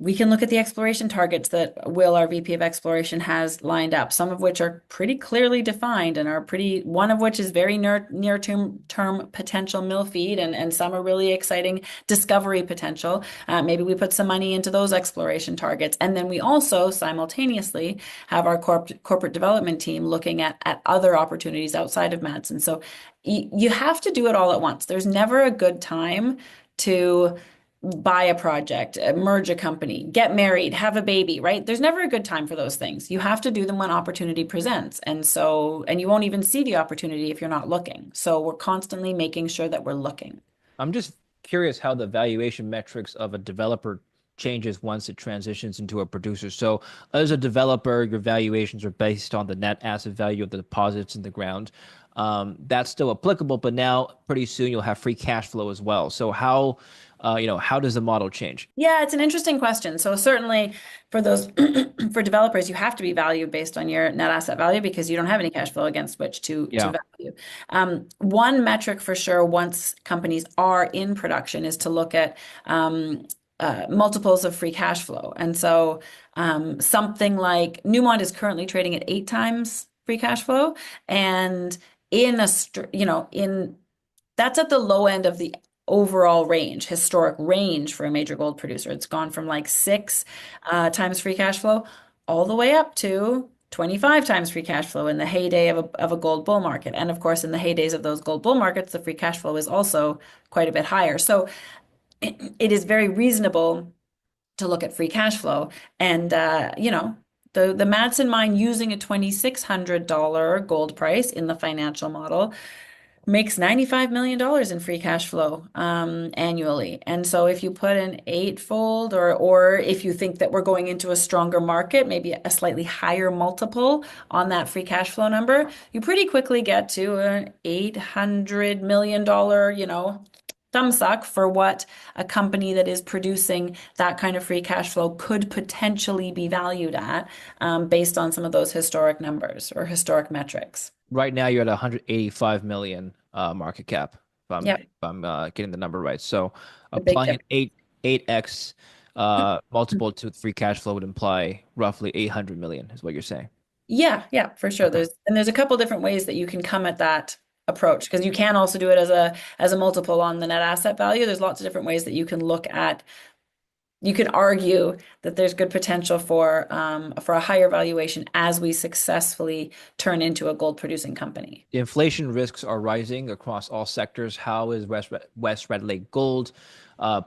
we can look at the exploration targets that Will, our VP of Exploration, has lined up, some of which are pretty clearly defined and one of which is very near-term potential mill feed, and some are really exciting discovery potential. Maybe we put some money into those exploration targets. And then we also simultaneously have our corporate development team looking at other opportunities outside of Madsen. So you have to do it all at once. There's never a good time to buy a project, merge a company, get married, have a baby, right? There's never a good time for those things. You have to do them when opportunity presents. And you won't even see the opportunity if you're not looking. So we're constantly making sure that we're looking. I'm just curious how the valuation metrics of a developer changes once it transitions into a producer. So as a developer, your valuations are based on the net asset value of the deposits in the ground. That's still applicable, but now pretty soon you'll have free cash flow as well. So how does the model change? Yeah, it's an interesting question. So certainly for those for developers, you have to be valued based on your net asset value because you don't have any cash flow against which to value. One metric for sure, once companies are in production, is to look at multiples of free cash flow. And so something like Newmont is currently trading at 8 times free cash flow, and that's at the low end of the overall historic range for a major gold producer. It's gone from like 6 times free cash flow all the way up to 25 times free cash flow in the heyday of a gold bull market. And of course, in the heydays of those gold bull markets, the free cash flow is also quite a bit higher. So it is very reasonable to look at free cash flow. And, the Madsen mine, using a $2,600 gold price in the financial model, makes $95 million in free cash flow annually. And so if you put an 8-fold, or if you think that we're going into a stronger market, maybe a slightly higher multiple on that free cash flow number, you pretty quickly get to an $800 million, thumbsuck for what a company that is producing that kind of free cash flow could potentially be valued at, based on some of those historic numbers or historic metrics. Right now, you're at 185 million market cap. Yep. If I'm getting the number right. So A big applying an 8x multiple to free cash flow would imply roughly 800 million, is what you're saying. Yeah, for sure. Okay. There's a couple different ways that you can come at that approach, because you can also do it as a multiple on the net asset value. There's lots of different ways that you can look at. You can argue that there's good potential for a higher valuation as we successfully turn into a gold producing company. The inflation risks are rising across all sectors. How is West Red Lake Gold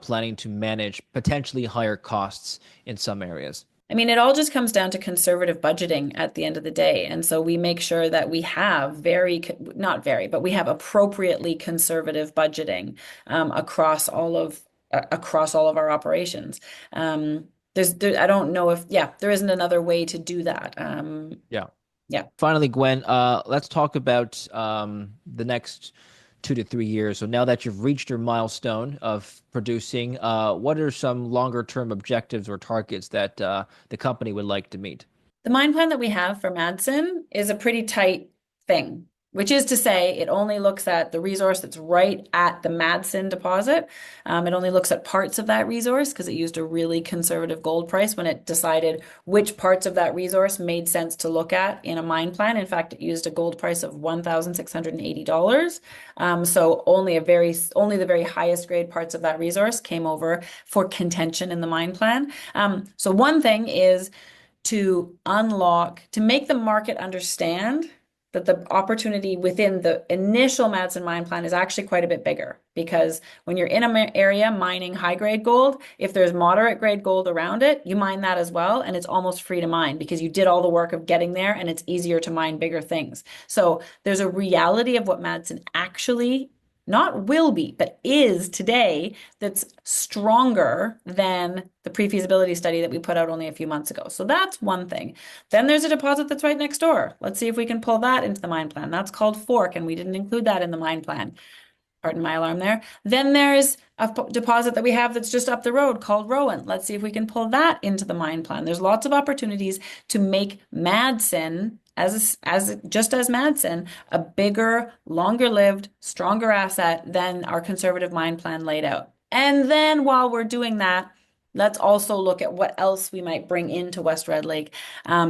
planning to manage potentially higher costs in some areas? I mean, it all just comes down to conservative budgeting at the end of the day. And so we make sure that we have but we have appropriately conservative budgeting across all of our operations. I don't know if, there isn't another way to do that. Yeah. Finally, Gwen, let's talk about the next 2 to 3 years. So now that you've reached your milestone of producing, what are some longer term objectives or targets that the company would like to meet? The mine plan that we have for Madsen is a pretty tight thing, which is to say it only looks at the resource that's right at the Madsen deposit. It only looks at parts of that resource because it used a really conservative gold price when it decided which parts of that resource made sense to look at in a mine plan. In fact, it used a gold price of $1,680. So only the very highest grade parts of that resource came over for contention in the mine plan. So one thing is to make the market understand that the opportunity within the initial Madsen mine plan is actually quite a bit bigger, because when you're in an area mining high-grade gold, if there's moderate-grade gold around it, you mine that as well, and it's almost free to mine because you did all the work of getting there, and it's easier to mine bigger things. So there's a reality of what Madsen actually not will be, but is today, that's stronger than the pre-feasibility study that we put out only a few months ago. So that's one thing. Then there's a deposit that's right next door. Let's see if we can pull that into the mine plan. That's called Fork, and we didn't include that in the mine plan. Pardon my alarm there. Then there's a deposit that we have that's just up the road called Rowan. Let's see if we can pull that into the mine plan. There's lots of opportunities to make Madsen, as Madsen, a bigger, longer-lived, stronger asset than our conservative mine plan laid out. And then while we're doing that, let's also look at what else we might bring into West Red Lake,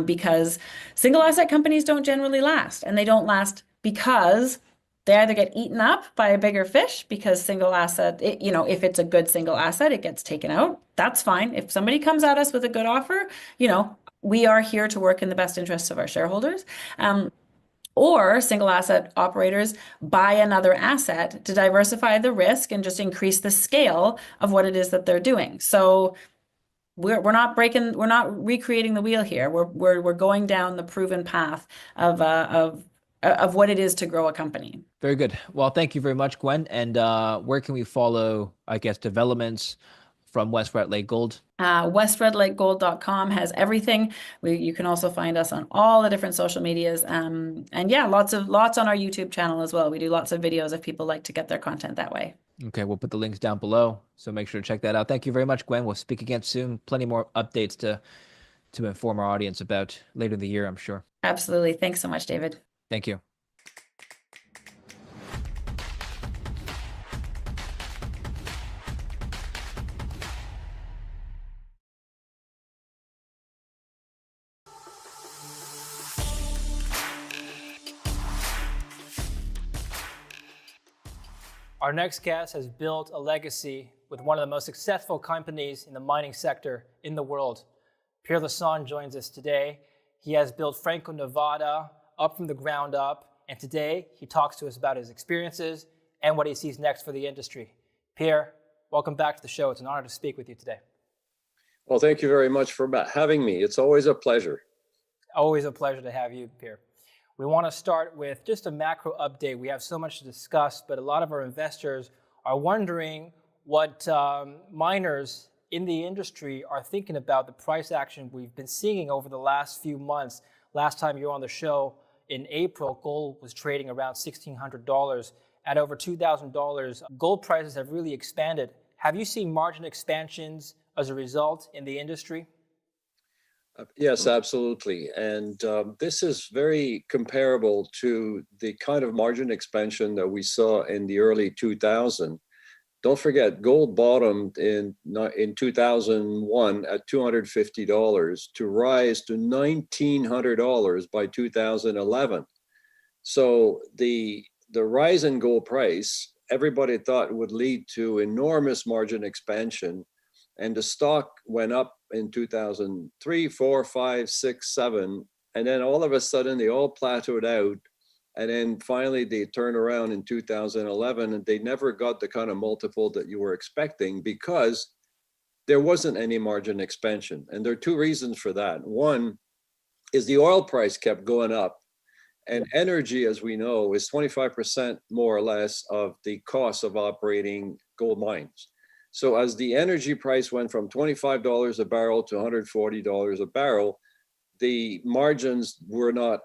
because single asset companies don't generally last, and they don't last because they either get eaten up by a bigger fish, because single asset, if it's a good single asset, it gets taken out. That's fine. If somebody comes at us with a good offer, we are here to work in the best interests of our shareholders. Or single asset operators buy another asset to diversify the risk and just increase the scale of what it is that they're doing. So we're not recreating the wheel here. We're going down the proven path of what it is to grow a company. Very good. Well, thank you very much, Gwen. And where can we follow, developments from West Red Lake Gold? WestRedLakeGold.com has everything. You can also find us on all the different social medias. And lots on our YouTube channel as well. We do lots of videos if people like to get their content that way. Okay, we'll put the links down below, so make sure to check that out. Thank you very much, Gwen. We'll speak again soon. Plenty more updates to inform our audience about later in the year, I'm sure. Absolutely. Thanks so much, David. Thank you. Our next guest has built a legacy with one of the most successful companies in the mining sector in the world. Pierre Lassonde joins us today. He has built Franco-Nevada up from the ground up, and today he talks to us about his experiences and what he sees next for the industry. Pierre, welcome back to the show. It's an honor to speak with you today. Well, thank you very much for having me. It's always a pleasure. Always a pleasure to have you, Pierre. We want to start with just a macro update. We have so much to discuss, but a lot of our investors are wondering what miners in the industry are thinking about the price action we've been seeing over the last few months. Last time you were on the show in April, gold was trading around $1,600, at over $2,000, gold prices have really expanded. Have you seen margin expansions as a result in the industry? Yes, absolutely. And this is very comparable to the kind of margin expansion that we saw in the early 2000s. Don't forget, gold bottomed in 2001 at $250 to rise to $1,900 by 2011. So the rise in gold price, everybody thought would lead to enormous margin expansion. And the stock went up in 2003, 4, 5, 6, 7. And then all of a sudden, they all plateaued out. And then finally, they turned around in 2011, and they never got the kind of multiple that you were expecting because there wasn't any margin expansion. And there are two reasons for that. One is the oil price kept going up. And energy, as we know, is 25% more or less of the cost of operating gold mines. So as the energy price went from $25 a barrel to $140 a barrel, the margins were not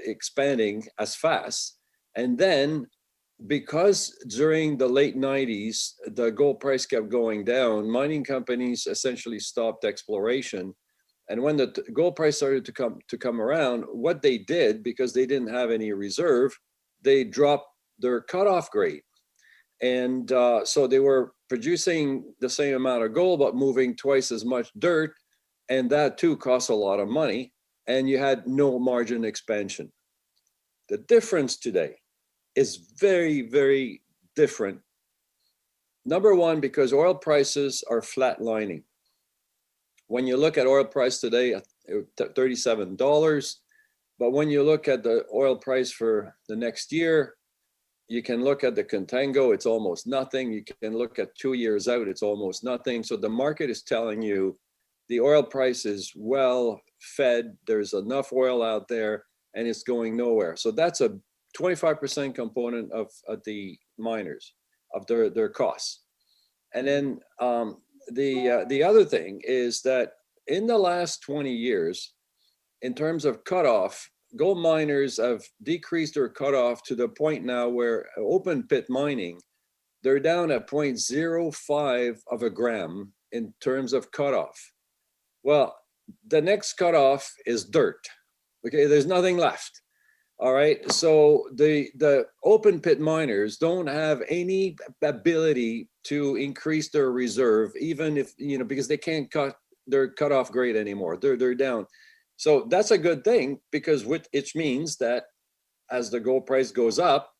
expanding as fast. And then because during the late 90s, the gold price kept going down, mining companies essentially stopped exploration. And when the gold price started to come around, what they did, because they didn't have any reserve, they dropped their cutoff grade. And so they were producing the same amount of gold, but moving twice as much dirt. And that too costs a lot of money. And you had no margin expansion. The difference today is very, very different. Number one, because oil prices are flatlining. When you look at oil price today, $37, but when you look at the oil price for the next year, you can look at the contango, it's almost nothing. You can look at 2 years out, it's almost nothing. So the market is telling you the oil price is well fed, there's enough oil out there, and it's going nowhere. So that's a 25% component of the miners, of their costs. And then the other thing is that in the last 20 years, in terms of cutoff, gold miners have decreased their cutoff to the point now where open pit mining, they're down at 0.05 of a gram in terms of cutoff. Well, the next cutoff is dirt. Okay, there's nothing left. All right, so the open pit miners don't have any ability to increase their reserve, even if, because they can't cut their cutoff grade anymore. They're down. So that's a good thing, because it means that as the gold price goes up,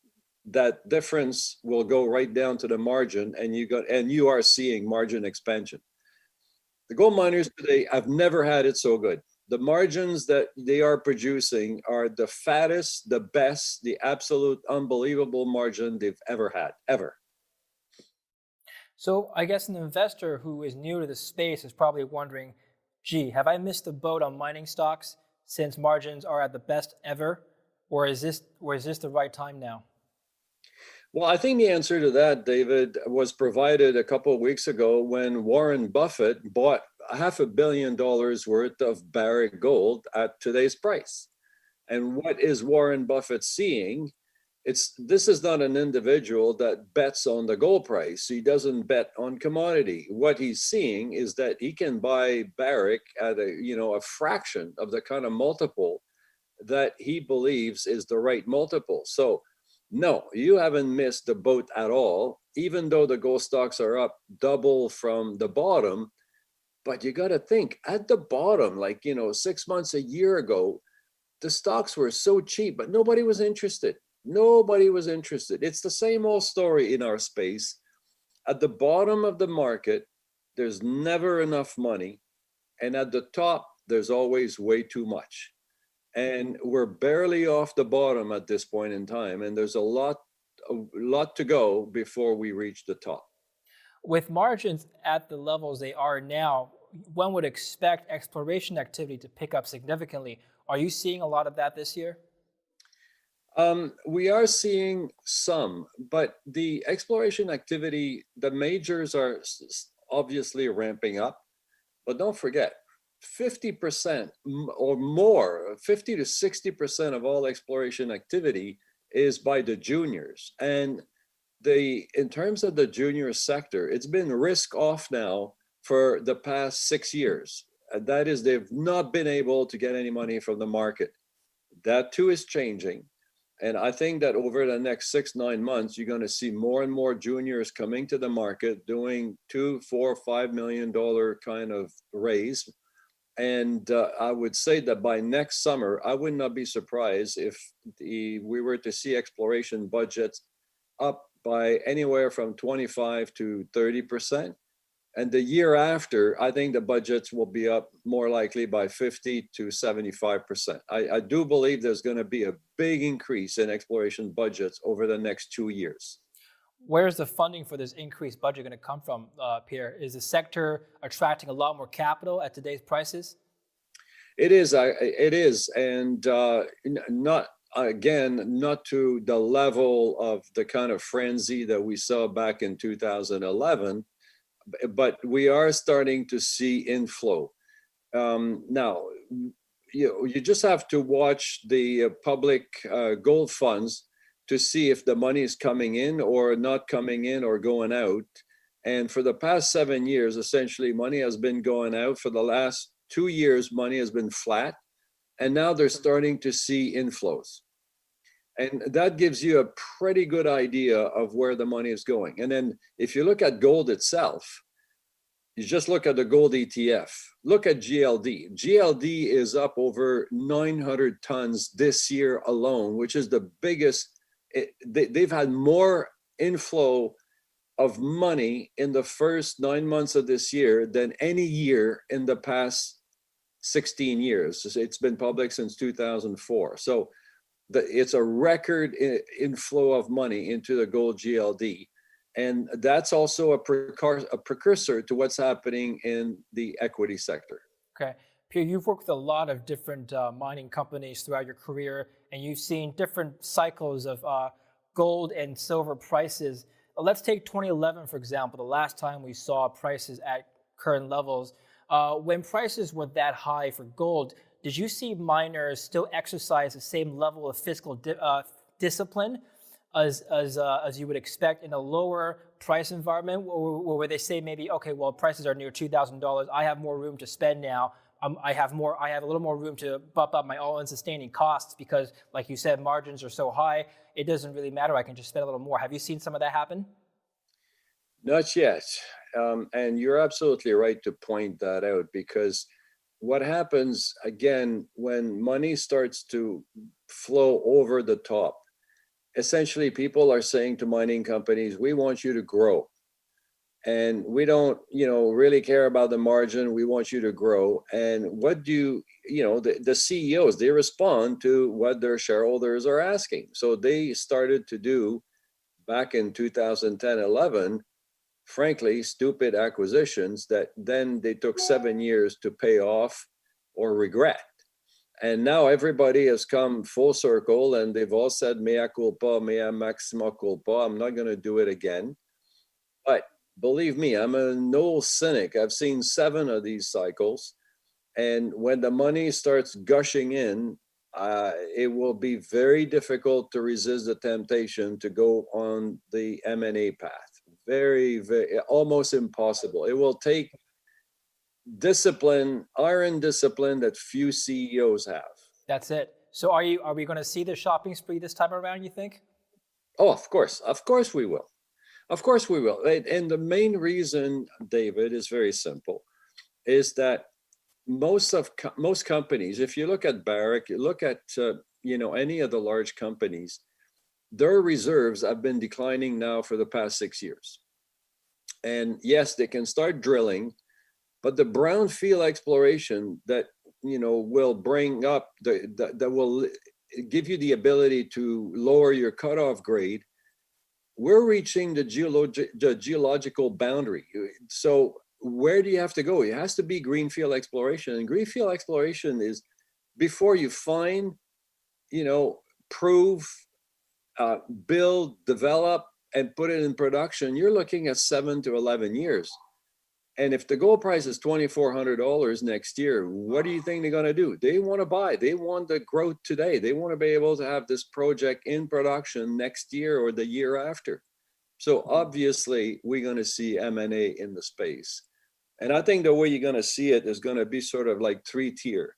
that difference will go right down to the margin, and you are seeing margin expansion. The gold miners today have never had it so good. The margins that they are producing are the fattest, the best, the absolute unbelievable margin they've ever had, ever. So I guess an investor who is new to the space is probably wondering, gee, have I missed the boat on mining stocks since margins are at the best ever? Or is this the right time now? Well, I think the answer to that, David, was provided a couple of weeks ago when Warren Buffett bought $500 million worth of Barrick gold at today's price. And what is Warren Buffett seeing? This is not an individual that bets on the gold price. He doesn't bet on commodity. What he's seeing is that he can buy Barrick at a fraction of the kind of multiple that he believes is the right multiple. So no, you haven't missed the boat at all, even though the gold stocks are up double from the bottom. But you got to think, at the bottom, 6 months, a year ago, the stocks were so cheap, but nobody was interested. Nobody was interested. It's the same old story in our space. At the bottom of the market, there's never enough money. And at the top, there's always way too much. And we're barely off the bottom at this point in time. And there's a lot to go before we reach the top. With margins at the levels they are now, one would expect exploration activity to pick up significantly. Are you seeing a lot of that this year? We are seeing some, but the exploration activity, the majors are obviously ramping up. But don't forget, 50% or more, 50 to 60% of all exploration activity is by the juniors. And in terms of the junior sector, it's been risk off now for the past 6 years. And that is, they've not been able to get any money from the market. That too is changing. And I think that over the next 6-9 months, you're going to see more and more juniors coming to the market doing $2, $4, $5 million kind of raise. And I would say that by next summer, I would not be surprised if we were to see exploration budgets up by anywhere from 25 to 30%. And the year after, I think the budgets will be up more likely by 50 to 75%. I do believe there's going to be a big increase in exploration budgets over the next 2 years. Where's the funding for this increased budget going to come from, Pierre? Is the sector attracting a lot more capital at today's prices? It is, and not to the level of the kind of frenzy that we saw back in 2011, but we are starting to see inflow. Now, you just have to watch the public gold funds to see if the money is coming in or not coming in or going out. And for the past 7 years, essentially, money has been going out. For the last 2 years, money has been flat. And now they're starting to see inflows. And that gives you a pretty good idea of where the money is going. And then if you look at gold itself, you just look at the gold ETF, look at GLD. GLD is up over 900 tons this year alone, which is the biggest. They've had more inflow of money in the first 9 months of this year than any year in the past 16 years. It's been public since 2004. So it's a record inflow of money into the gold GLD. And that's also a precursor to what's happening in the equity sector. Okay. Pierre, you've worked with a lot of different mining companies throughout your career, and you've seen different cycles of gold and silver prices. Let's take 2011, for example, the last time we saw prices at current levels. When prices were that high for gold, did you see miners still exercise the same level of fiscal discipline as you would expect in a lower price environment, or where they say maybe, okay, well, prices are near $2,000, I have more room to spend now. I have a little more room to bump up my all-in sustaining costs because, like you said, margins are so high, it doesn't really matter. I can just spend a little more. Have you seen some of that happen? Not yet. And you're absolutely right to point that out, because what happens, again, when money starts to flow over the top, essentially people are saying to mining companies, we want you to grow. And we don't, really care about the margin. We want you to grow. And what do the CEOs, they respond to what their shareholders are asking. So they started to do, back in 2010, 11, frankly, stupid acquisitions that then they took 7 years to pay off or regret. And now everybody has come full circle and they've all said, mea culpa, mea maxima culpa. I'm not going to do it again. But believe me, I'm an old cynic. I've seen 7 of these cycles. And when the money starts gushing in, it will be very difficult to resist the temptation to go on the M&A path. Very, very, almost impossible. It will take discipline, iron discipline that few CEOs have. That's it. So are we going to see the shopping spree this time around, you think? Oh, of course we will. Of course we will. And the main reason, David, is very simple, is that most companies, if you look at Barrick, you look at any of the large companies, their reserves have been declining now for the past 6 years. And yes, they can start drilling, but the brownfield exploration that will bring up that will give you the ability to lower your cutoff grade, we're reaching the geological boundary. So where do you have to go? It has to be greenfield exploration. And greenfield exploration is before you find, prove, build, develop, and put it in production, you're looking at 7 to 11 years. And if the gold price is $2,400 next year, what do you think they're going to do? They want to buy. They want the growth today. They want to be able to have this project in production next year or the year after. So obviously, we're going to see M&A in the space. And I think the way you're going to see it is going to be sort of like 3-tier.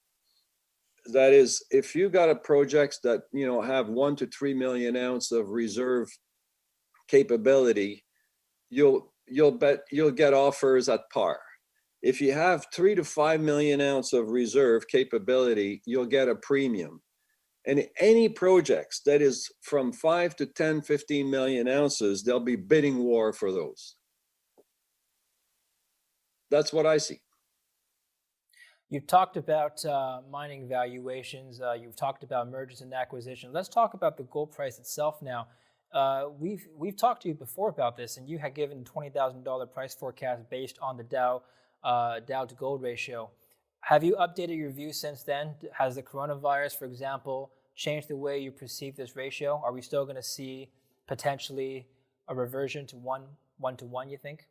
That is, if you got a projects that, you know, have 1 to 3 million ounce of reserve capability, you'll get offers at par. If you have 3 to 5 million ounce of reserve capability, you'll get a premium. And any projects that is from 5 to 10, 15 million ounces, there'll be bidding war for those. That's what I see. You've talked about mining valuations. You've talked about mergers and acquisitions. Let's talk about the gold price itself now. We've talked to you before about this, and you had given $20,000 price forecast based on the Dow to gold ratio. Have you updated your view since then? Has the coronavirus, for example, changed the way you perceive this ratio? Are we still going to see potentially a reversion to one to one, you think?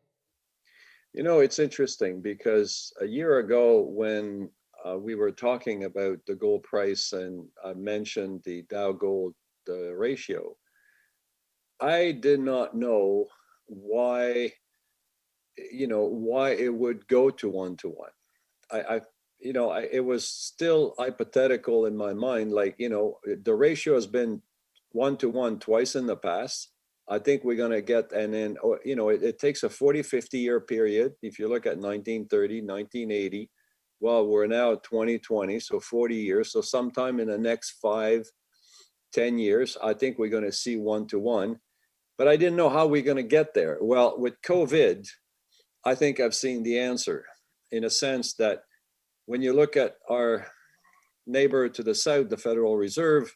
You know, it's interesting because a year ago when we were talking about the gold price and I mentioned the Dow gold ratio, I did not know why it would go to 1 to 1. It was still hypothetical in my mind. Like, you know, the ratio has been 1 to 1 twice in the past. I think we're going to get, and then, you know, it takes a 40, 50-year period. If you look at 1930, 1980, well, we're now at 2020, so 40 years. So sometime in the next 5, 10 years, I think we're going to see 1 to 1. But I didn't know how we're going to get there. Well, with COVID, I think I've seen the answer in a sense that when you look at our neighbor to the south, the Federal Reserve,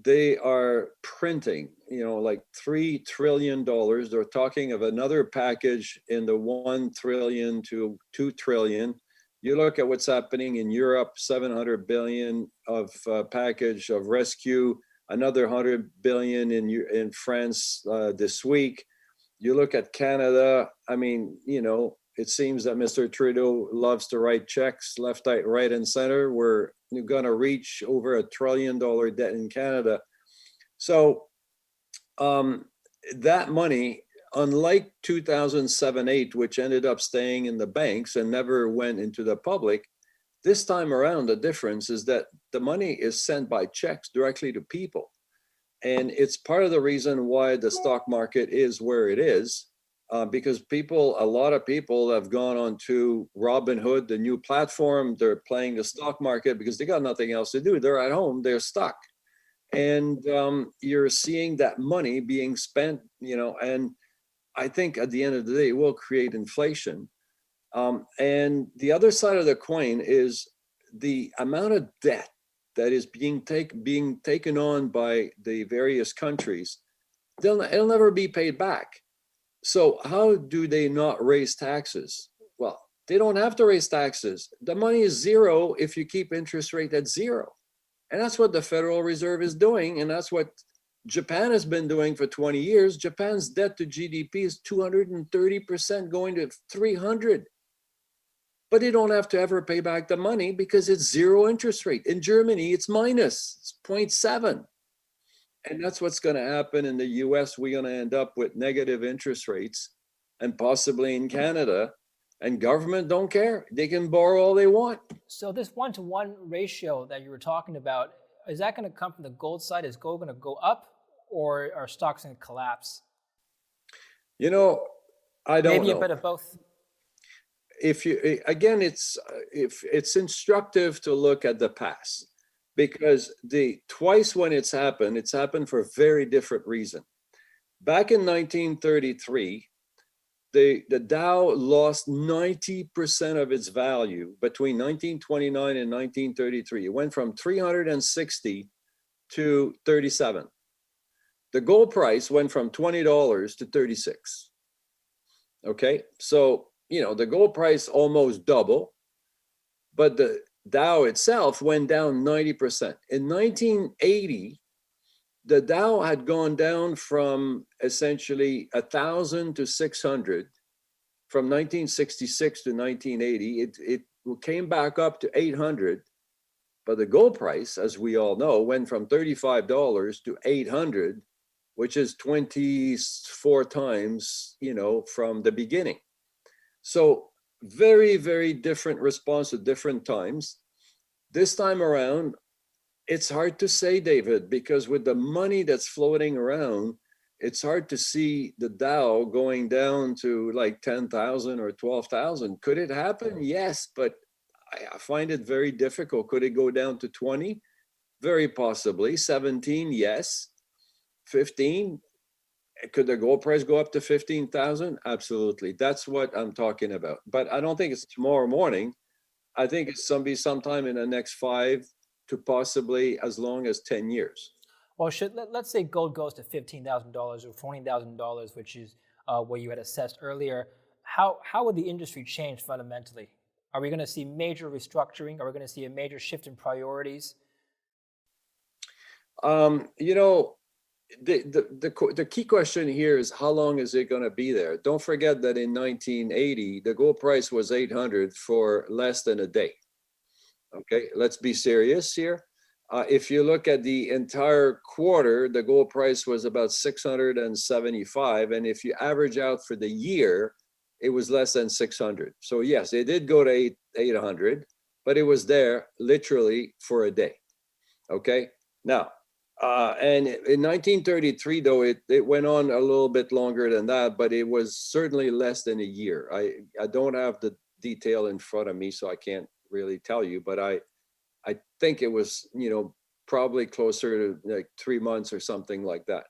they are printing, you know, like $3 trillion. They're talking of another package in the 1 trillion to 2 trillion. You look at what's happening in Europe, 700 billion of package of rescue, another 100 billion in France this week. You look at Canada, I mean, you know, it seems that Mr. Trudeau loves to write checks left, right, and center. We're going to reach over $1 trillion debt in Canada. So that money, unlike 2007-8, which ended up staying in the banks and never went into the public, this time around, the difference is that the money is sent by checks directly to people. And it's part of the reason why the stock market is where it is. Because a lot of people have gone on to Robinhood, the new platform. They're playing the stock market because they got nothing else to do. They're at home, they're stuck. And you're seeing that money being spent, you know, and I think at the end of the day, it will create inflation. And the other side of the coin is the amount of debt that is being taken on by the various countries. It'll never be paid back. So how do they not raise taxes? Well, they don't have to raise taxes. The money is zero if you keep interest rate at zero. And that's what the Federal Reserve is doing. And that's what Japan has been doing for 20 years. Japan's debt to GDP is 230% going to 300. But they don't have to ever pay back the money because it's zero interest rate. In Germany, it's minus, it's 0.7. And that's what's going to happen in the US. We're going to end up with negative interest rates and possibly in Canada. And government don't care. They can borrow all they want. So this 1 to 1 ratio that you were talking about, is that going to come from the gold side? Is gold going to go up or are stocks going to collapse? You know, I don't know. Maybe a bit of both. It's instructive to look at the past. Because twice when it's happened for a very different reason. Back in 1933, the Dow lost 90% of its value between 1929 and 1933. It went from 360 to 37. The gold price went from $20 to 36. Okay, so, you know, the gold price almost doubled, but the Dow itself went down 90%. In 1980, the Dow had gone down from essentially 1,000 to 600. from 1966 to 1980, it came back up to 800. But the gold price, as we all know, went from $35 to 800, which is 24 times, from the beginning. So very, very different response at different times. This time around, it's hard to say, David, because with the money that's floating around, it's hard to see the Dow going down to like 10,000 or 12,000. Could it happen? Yes, but I find it very difficult. Could it go down to 20? Very possibly. 17, yes. 15? Could the gold price go up to 15,000? Absolutely. That's what I'm talking about. But I don't think it's tomorrow morning. I think it's sometime in the next 5 to possibly as long as 10 years. Well, let's say gold goes to $15,000 or $20,000, which is what you had assessed earlier. How would the industry change fundamentally? Are we going to see major restructuring? Are we going to see a major shift in priorities? The key question here is how long is it going to be there? Don't forget that in 1980, the gold price was 800 for less than a day. Okay, let's be serious here. If you look at the entire quarter, the gold price was about 675. And if you average out for the year, it was less than 600. So yes, it did go to 800, but it was there literally for a day. Okay, now, and in 1933, though, it went on a little bit longer than that, but it was certainly less than a year. I don't have the detail in front of me, so I can't really tell you, but I think it was, probably closer to like 3 months or something like that.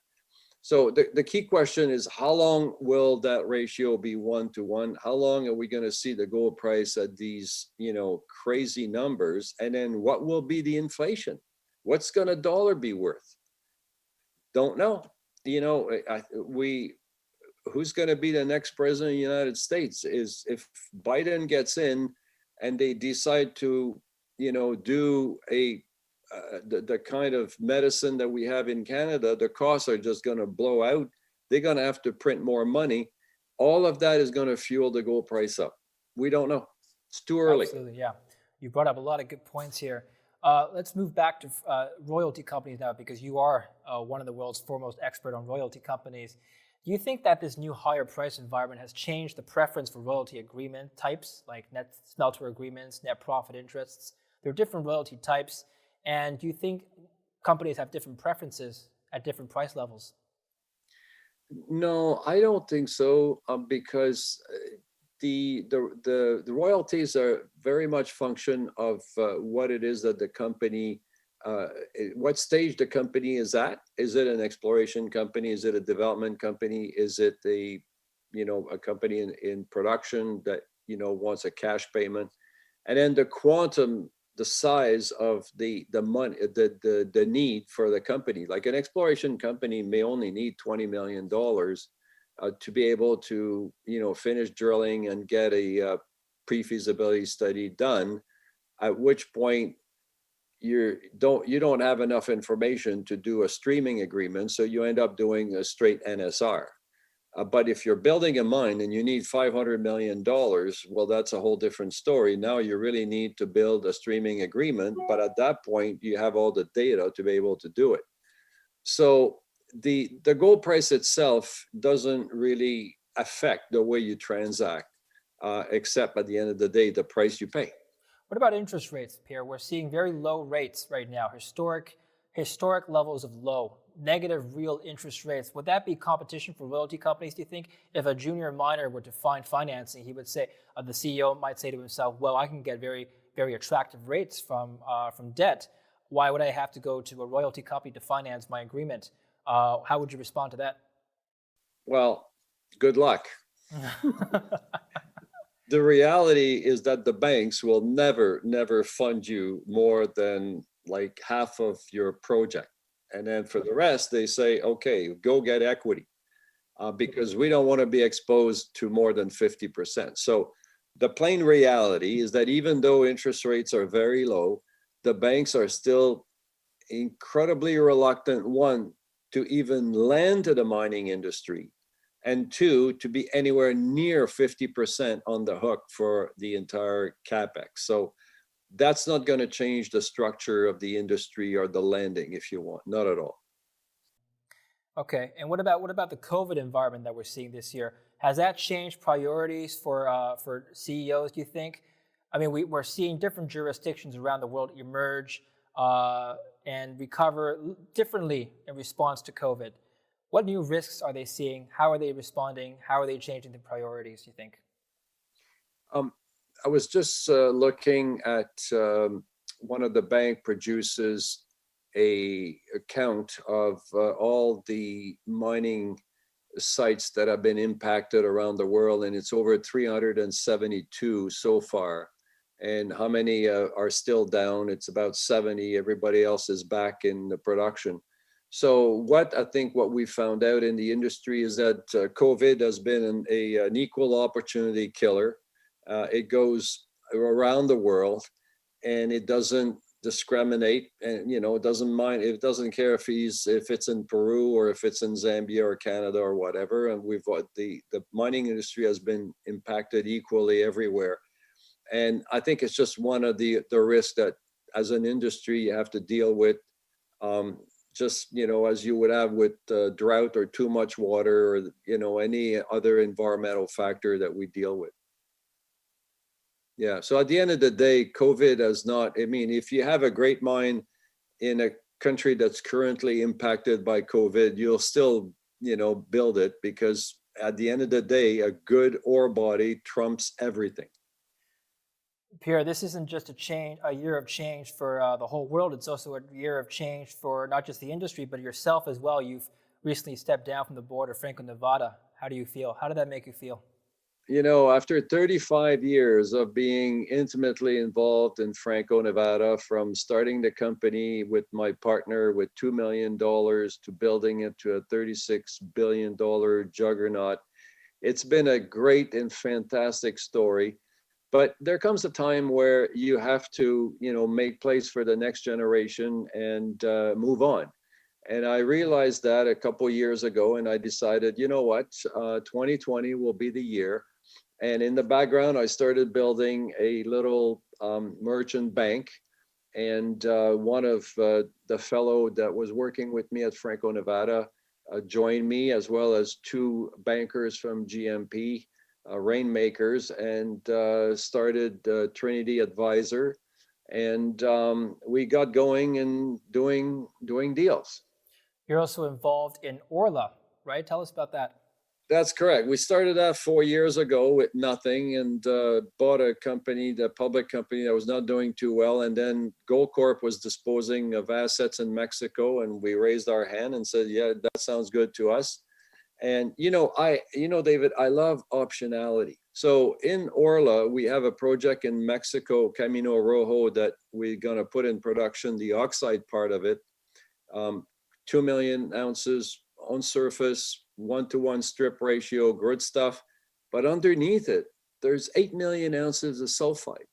So the key question is, how long will that ratio be 1 to 1? How long are we going to see the gold price at these, crazy numbers? And then what will be the inflation? What's going a dollar be worth? Don't know. Who's going to be the next president of the United States? Is if Biden gets in and they decide to, do the kind of medicine that we have in Canada, the costs are just going to blow out. They're going to have to print more money. All of that is going to fuel the gold price up. We don't know. It's too early. Absolutely, yeah. You brought up a lot of good points here. Let's move back to royalty companies now, because you are one of the world's foremost expert on royalty companies. Do you think that this new higher price environment has changed the preference for royalty agreement types, like net smelter agreements, net profit interests? There are different royalty types. And do you think companies have different preferences at different price levels? No, I don't think so, because the royalties are very much function of what it is that the company, what stage the company is at. Is it an exploration company? Is it a development company? Is it a company in production that wants a cash payment? And then the quantum, the size of the money, the need for the company. Like an exploration company may only need $20 million to be able to, finish drilling and get a pre-feasibility study done. At which point you don't have enough information to do a streaming agreement, so you end up doing a straight NSR. But if you're building a mine and you need $500 million, well, that's a whole different story. Now you really need to build a streaming agreement, but at that point you have all the data to be able to do it. So the gold price itself doesn't really affect the way you transact, except at the end of the day, the price you pay. What about interest rates, Pierre? We're seeing very low rates right now, historic levels of low, negative real interest rates. Would that be competition for royalty companies, do you think? If a junior miner were to find financing, he would say, the CEO might say to himself, well, I can get very, very attractive rates from debt. Why would I have to go to a royalty company to finance my agreement? How would you respond to that? Well, good luck. The reality is that the banks will never fund you more than like half of your project. And then for the rest, they say, okay, go get equity, because we don't want to be exposed to more than 50%. So the plain reality is that even though interest rates are very low, the banks are still incredibly reluctant, one, to even lend to the mining industry. and two, to be anywhere near 50% on the hook for the entire capex. So that's not going to change the structure of the industry or the landing, if you want, not at all. Okay, and what about the COVID environment that we're seeing this year? Has that changed priorities for CEOs, do you think? I mean, we're seeing different jurisdictions around the world emerge and recover differently in response to COVID. What new risks are they seeing? How are they responding? How are they changing the priorities, do you think? I was just looking at one of the bank produces a count of all the mining sites that have been impacted around the world, and it's over 372 so far. And how many are still down? It's about 70. Everybody else is back in the production. So what we found out in the industry is that COVID has been an equal opportunity killer. It goes around the world, and it doesn't discriminate, and it doesn't mind. It doesn't care if it's in Peru or if it's in Zambia or Canada or whatever. And the mining industry has been impacted equally everywhere. And I think it's just one of the risks that as an industry you have to deal with, just, as you would have with drought or too much water or, any other environmental factor that we deal with. Yeah. So at the end of the day, COVID has not, if you have a great mine in a country that's currently impacted by COVID, you'll still, build it, because at the end of the day, a good ore body trumps everything. Pierre, this isn't just a year of change for the whole world. It's also a year of change for not just the industry, but yourself as well. You've recently stepped down from the board of Franco-Nevada. How do you feel? How did that make you feel? After 35 years of being intimately involved in Franco-Nevada, from starting the company with my partner with $2 million to building it to a $36 billion juggernaut, it's been a great and fantastic story. But there comes a time where you have to, make place for the next generation and move on. And I realized that a couple years ago, and I decided, 2020 will be the year. And in the background, I started building a little merchant bank. And one of the fellow that was working with me at Franco-Nevada joined me, as well as two bankers from GMP, Rainmakers, and started Trinity Advisor. And we got going and doing deals. You're also involved in Orla, right? Tell us about that. That's correct. We started that 4 years ago with nothing, and bought a company, the public company, that was not doing too well. And then Goldcorp was disposing of assets in Mexico, and we raised our hand and said, yeah, that sounds good to us. And, David, I love optionality. So in Orla, we have a project in Mexico, Camino Rojo, that we're going to put in production, the oxide part of it, 2 million ounces on surface, 1-to-1 strip ratio, good stuff. But underneath it, there's 8 million ounces of sulfide.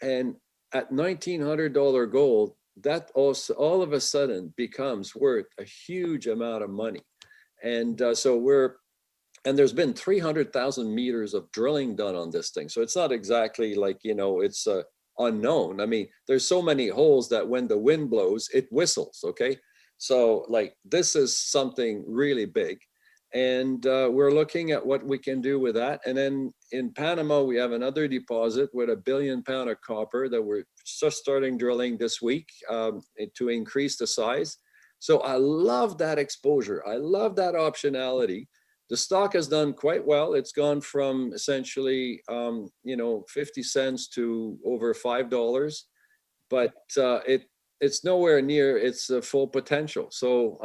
And at $1,900 gold, that also all of a sudden becomes worth a huge amount of money. And and there's been 300,000 meters of drilling done on this thing. So it's not exactly like, it's unknown. There's so many holes that when the wind blows, it whistles, okay? So this is something really big. And we're looking at what we can do with that. And then in Panama, we have another deposit with 1 billion pounds of copper that we're just starting drilling this week to increase the size. So I love that exposure. I love that optionality. The stock has done quite well. It's gone from essentially, 50 cents to over $5, but it's nowhere near its full potential. So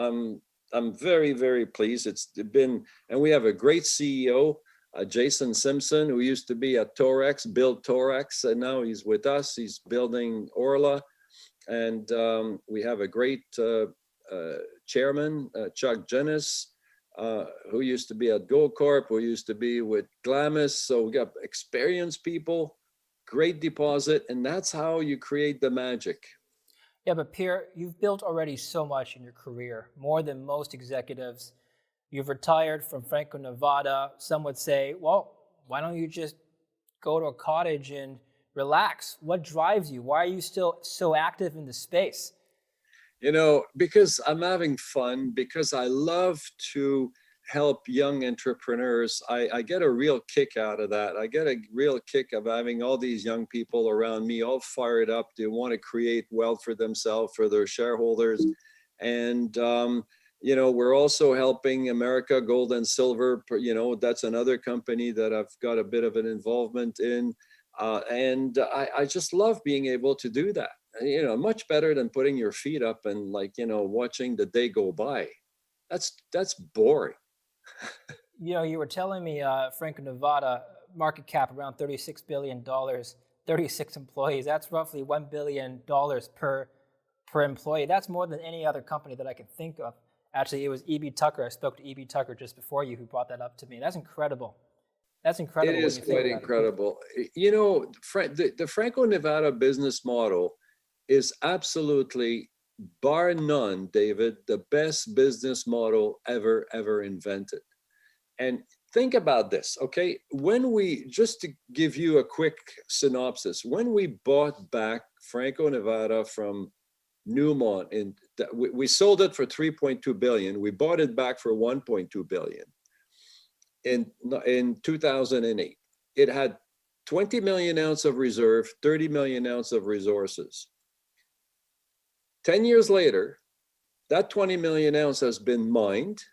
I'm very, very pleased. And we have a great CEO, Jason Simpson, who used to be at Torex, built Torex, and now he's with us. He's building Orla. And we have a great chairman, Chuck Jennis, who used to be at Goldcorp, who used to be with Glamis. So we got experienced people, great deposit, and that's how you create the magic. Yeah, but Pierre, you've built already so much in your career, more than most executives. You've retired from Franco-Nevada. Some would say, well, why don't you just go to a cottage and relax? What drives you? Why are you still so active in the space? You know, because I'm having fun, because I love to help young entrepreneurs. I get a real kick out of that. I get a real kick of having all these young people around me all fired up. They want to create wealth for themselves, for their shareholders. And, you know, we're also helping America Gold and Silver. You know, that's another company that I've got a bit of an involvement in. And I just love being able to do that. You know, much better than putting your feet up and, like, you know, watching the day go by. That's boring. You know, you were telling me Franco-Nevada market cap around $36 billion, 36 employees. That's roughly $1 billion per employee. That's more than any other company that I can think of. Actually, it was E.B. Tucker. I spoke to E.B. Tucker just before you, who brought that up to me. That's incredible. That's incredible. It is quite incredible. You know, the Franco-Nevada business model is absolutely, bar none, David, the best business model ever invented. And think about this, okay? Just to give you a quick synopsis, when we bought back Franco-Nevada from Newmont, we sold it for $3.2 billion. We bought it back for $1.2 billion in 2008. It had 20 million ounces of reserve, 30 million ounces of resources. 10 years later, that 20 million ounce has been mined.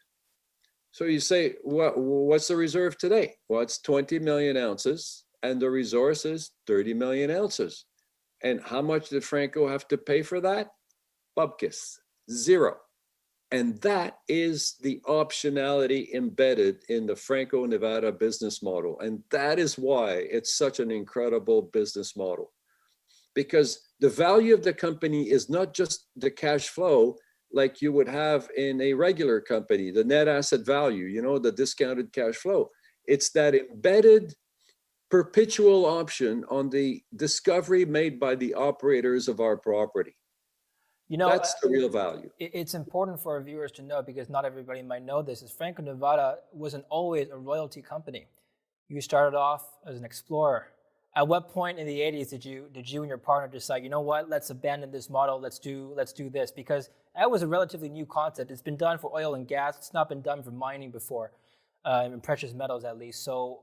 So you say, what's the reserve today? Well, it's 20 million ounces, and the resource is 30 million ounces. And how much did Franco have to pay for that? Bupkis, zero. And that is the optionality embedded in the Franco-Nevada business model. And that is why it's such an incredible business model. Because the value of the company is not just the cash flow like you would have in a regular company, the net asset value, you know, the discounted cash flow. It's that embedded perpetual option on the discovery made by the operators of our property. You know, that's the real value. It's important for our viewers to know, because not everybody might know this, is Franco-Nevada wasn't always a royalty company. You started off as an explorer. At what point in the 80s did you and your partner decide, you know what, let's abandon this model, let's do this? Because that was a relatively new concept. It's been done for oil and gas. It's not been done for mining before, in precious metals at least. So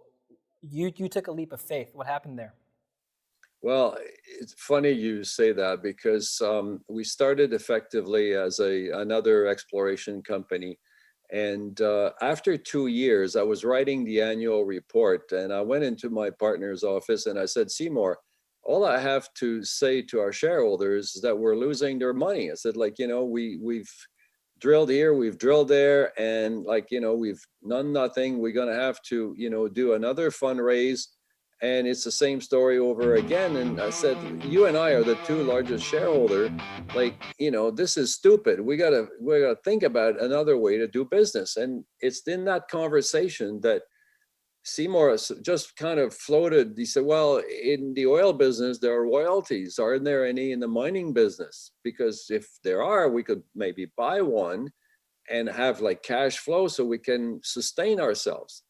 you took a leap of faith. What happened there? Well, it's funny you say that, because we started effectively as another exploration company. And after 2 years, I was writing the annual report, and I went into my partner's office and I said, Seymour, all I have to say to our shareholders is that we're losing their money. I said, like, you know, we've drilled here, we've drilled there, and, like, you know, we've done nothing. We're going to have to, you know, do another fundraise. And it's the same story over again. And I said, you and I are the two largest shareholder. Like, you know, this is stupid. We gotta think about another way to do business. And it's in that conversation that Seymour just kind of floated. He said, well, in the oil business, there are royalties. Aren't there any in the mining business? Because if there are, we could maybe buy one and have like cash flow so we can sustain ourselves.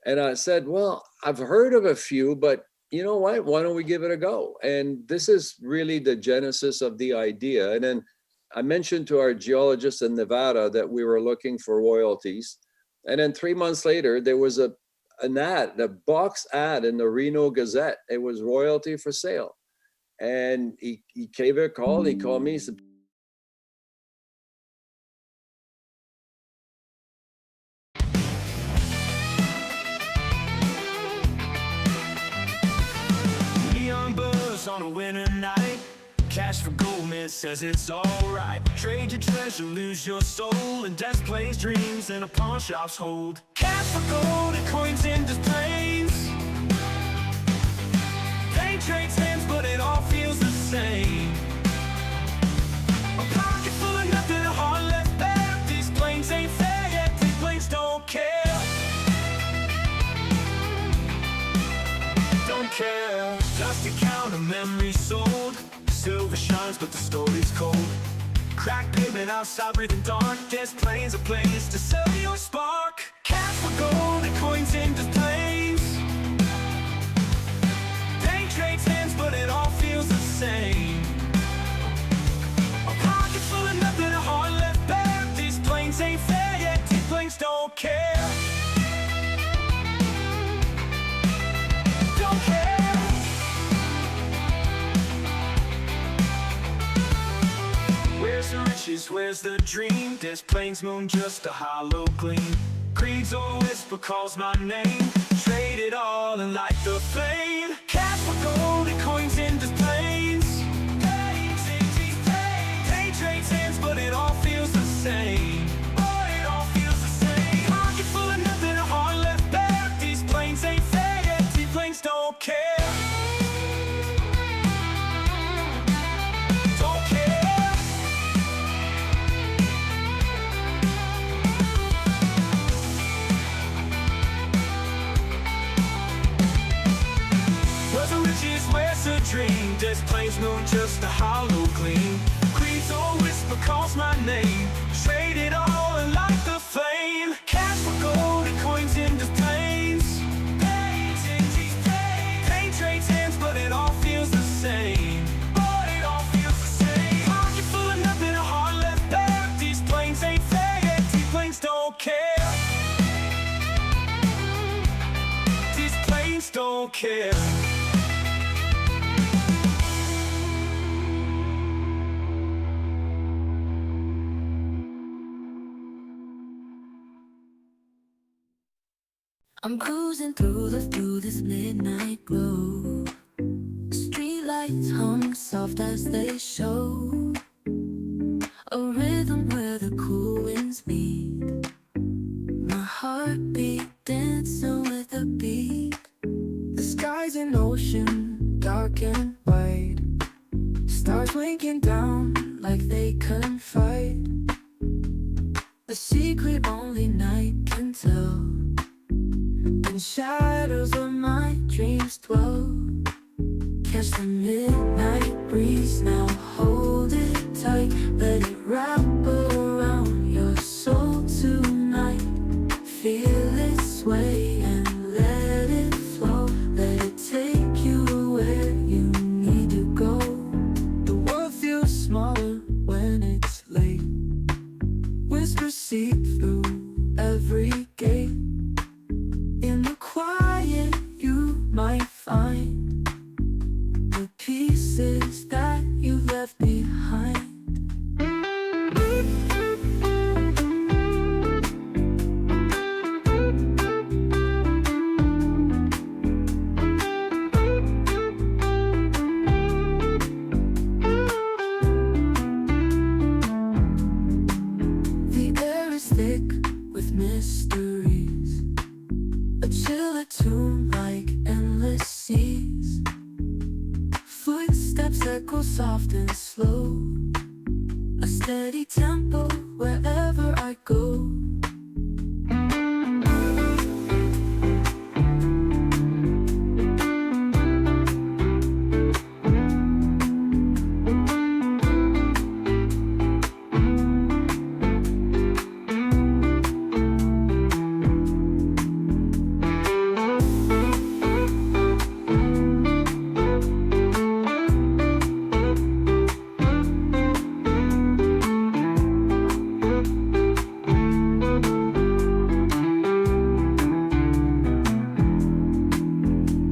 And I said, well, I've heard of a few, but you know what? Why don't we give it a go? And this is really the genesis of the idea. And then I mentioned to our geologists in Nevada that we were looking for royalties. And then 3 months later, there was an ad, a box ad in the Reno Gazette. It was royalty for sale. And he gave a call. He called me. He said, on a winter night, cash for Goldman says it's alright. Trade your treasure, lose your soul, and death plays dreams in a pawn shop's hold. Cash for gold and coins in displays. They trade hands, but it all feels the same. A pocket full of nothing, a heart left bare. These planes ain't fair yet, these planes don't care. Don't care. Just a count of memories sold. Silver shines, but the story's cold. Crack pavement outside, breathing dark. There's planes, a place to sell your spark. Cash for gold and coins in displays. Day trades hands, but it all feels the same. A pocket full of nothing, a heart left bare. These planes ain't fair yet, these planes don't care. Don't care. Where's the riches, where's the dream? This plains moon, just a hollow gleam. Creeds or whisper calls my name. Trade it all and light the flame. Cash for gold and coins in displays. Pay trades hands, but it all feels the same. But it all feels the same. Pocket full of nothing, a heart left bare. These planes ain't fair yet, these planes don't care. Don't care. Where's the riches, where's the dream? This plains moon, just a hollow gleam. Creeds or whisper calls my name. Trade it all and light the flame. Cash for gold and coins in displays. Pain trades hands, but it all feels the same. But it all feels the same. Pocket full of nothing, a heart left bare. These planes ain't fair yet, these planes don't care. These planes don't care. I'm cruising through this midnight glow. Street lights hum soft as they show. A rhythm where the cool winds meet. My heartbeat dancing with the beat. The sky's an ocean, dark and wide. Stars winking down like they confide. A secret only night can tell. In shadows where my dreams dwell. Catch the midnight breeze, now hold it tight. Let it wrap around your soul tonight. Feel it sway and let it flow. Let it take you where you need to go. The world feels smaller when it's late. Whispers seep through every gate. In the quiet you might find the pieces that you left behind. The air is thick with mysteries. A chill attune like endless seas. Footsteps echo soft and slow. A steady tempo wherever I go.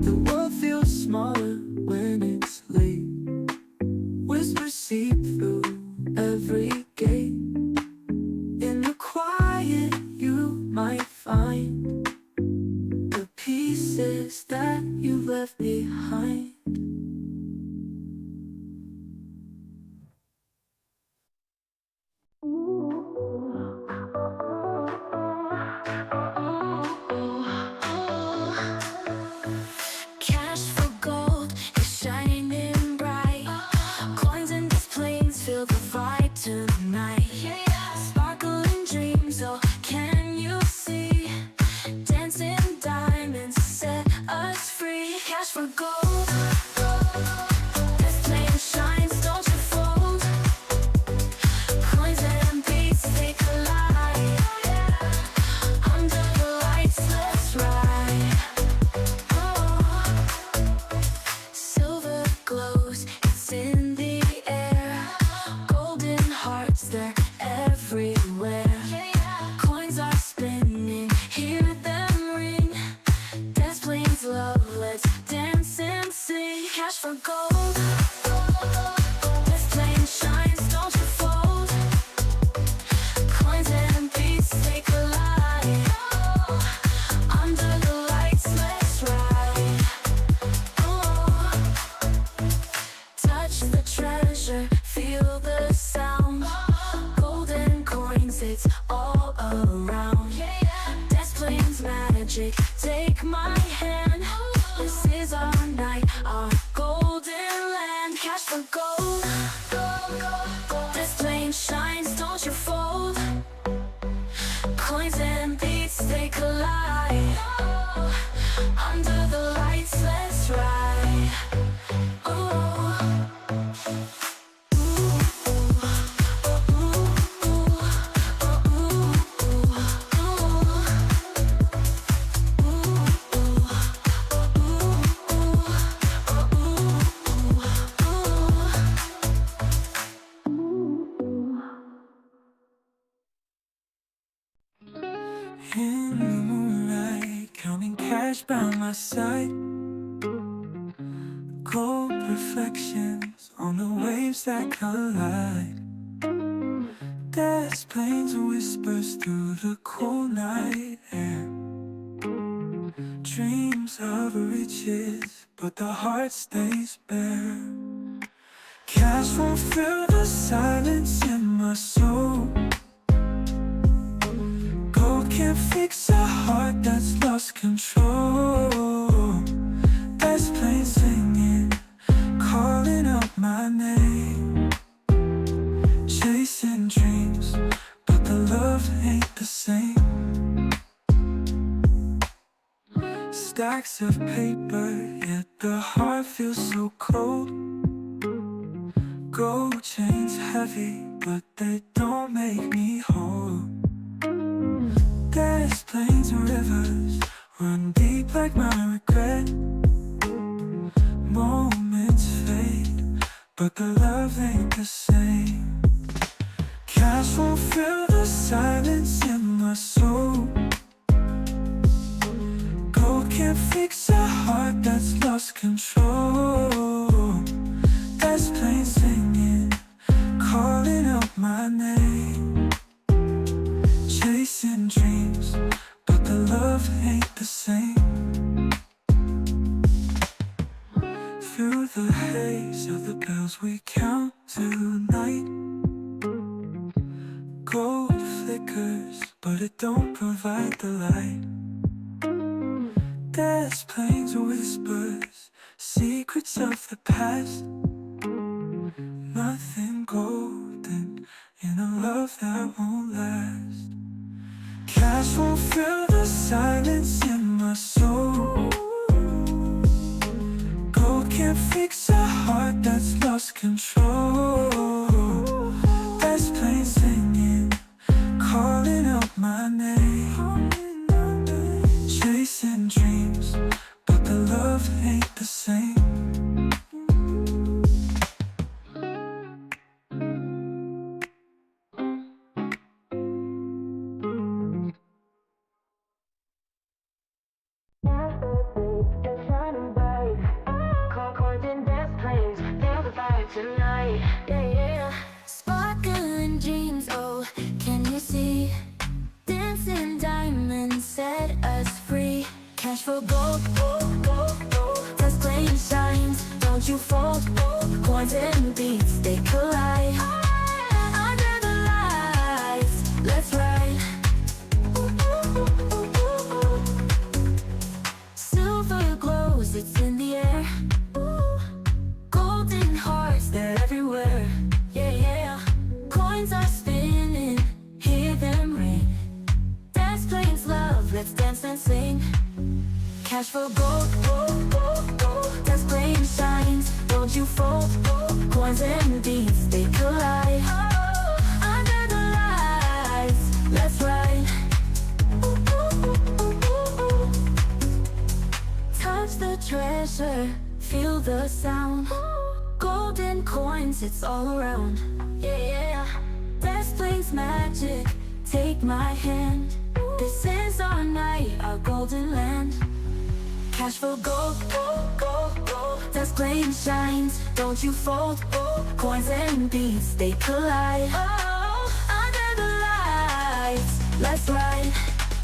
The world feels smaller when it's late. Whispers seep through every gate. In the quiet you might find the pieces that you left behind. Cash for gold is shining in bright. Coins and displays fill the vibe tonight. Sparkling dreams, oh, can you see? Dancing diamonds set us free. Cash for gold. This flame shines, don't you fold. magic. Take my hand. This is our night, our golden land. Cash for gold. This flame shines, don't you fold. Coins and beats, they collide. Under the lights, let's ride. In the moonlight, counting cash by my side. Gold reflections on the waves that collide. There's planes and whispers through the cool night air. Dreams of riches, but the heart stays bare. Cash won't fill the silence in my soul. Gold can't fix a heart that's lost control. There's planes singing, calling out my name. Chasing dreams, but the love ain't the same. Stacks of paper, yet the heart feels so cold. Gold chains heavy, but they don't make me whole. There's plains and rivers, run deep like my regret. Moments fade, but the love ain't the same. Cash won't fill the silence in my soul. Gold can't fix a heart that's lost control. There's planes singing, calling out my name. Chasing dreams, but the love ain't the same. Through the haze of the bells we count tonight. Gold flickers, but it don't provide the light. There's planes and whispers, secrets of the past. Nothing golden in a love that won't last. Cash won't fill the silence in my soul. Gold can't fix a heart that's lost control. There's planes singing, calling out my name. Chasing dreams, but the love ain't the same. Tonight, yeah, yeah. Sparkling dreams, oh, can you see? Dancing diamonds set us free. Cash for gold, gold, gold, gold. That's plain shines, don't you fold. Coins and beats, they collide. Under the lights, let's ride. Silver glows, it's in the air. Golden hearts, they're everywhere. Yeah, yeah. Coins are spinning, hear them ring. Dance, planes, love, let's dance and sing. Cash for gold, gold, gold, gold. Dance, plain shines, don't you fold. Coins and beats, they collide. Under the lights, let's ride. Touch the treasure, feel the sound. Golden coins, it's all around. Yeah, yeah. Best place magic, take my hand. This is our night, our golden land. Cash for gold, gold, gold, gold. That's flame shines, don't you fold. Coins and beats, they collide. Oh, under the lights, let's ride.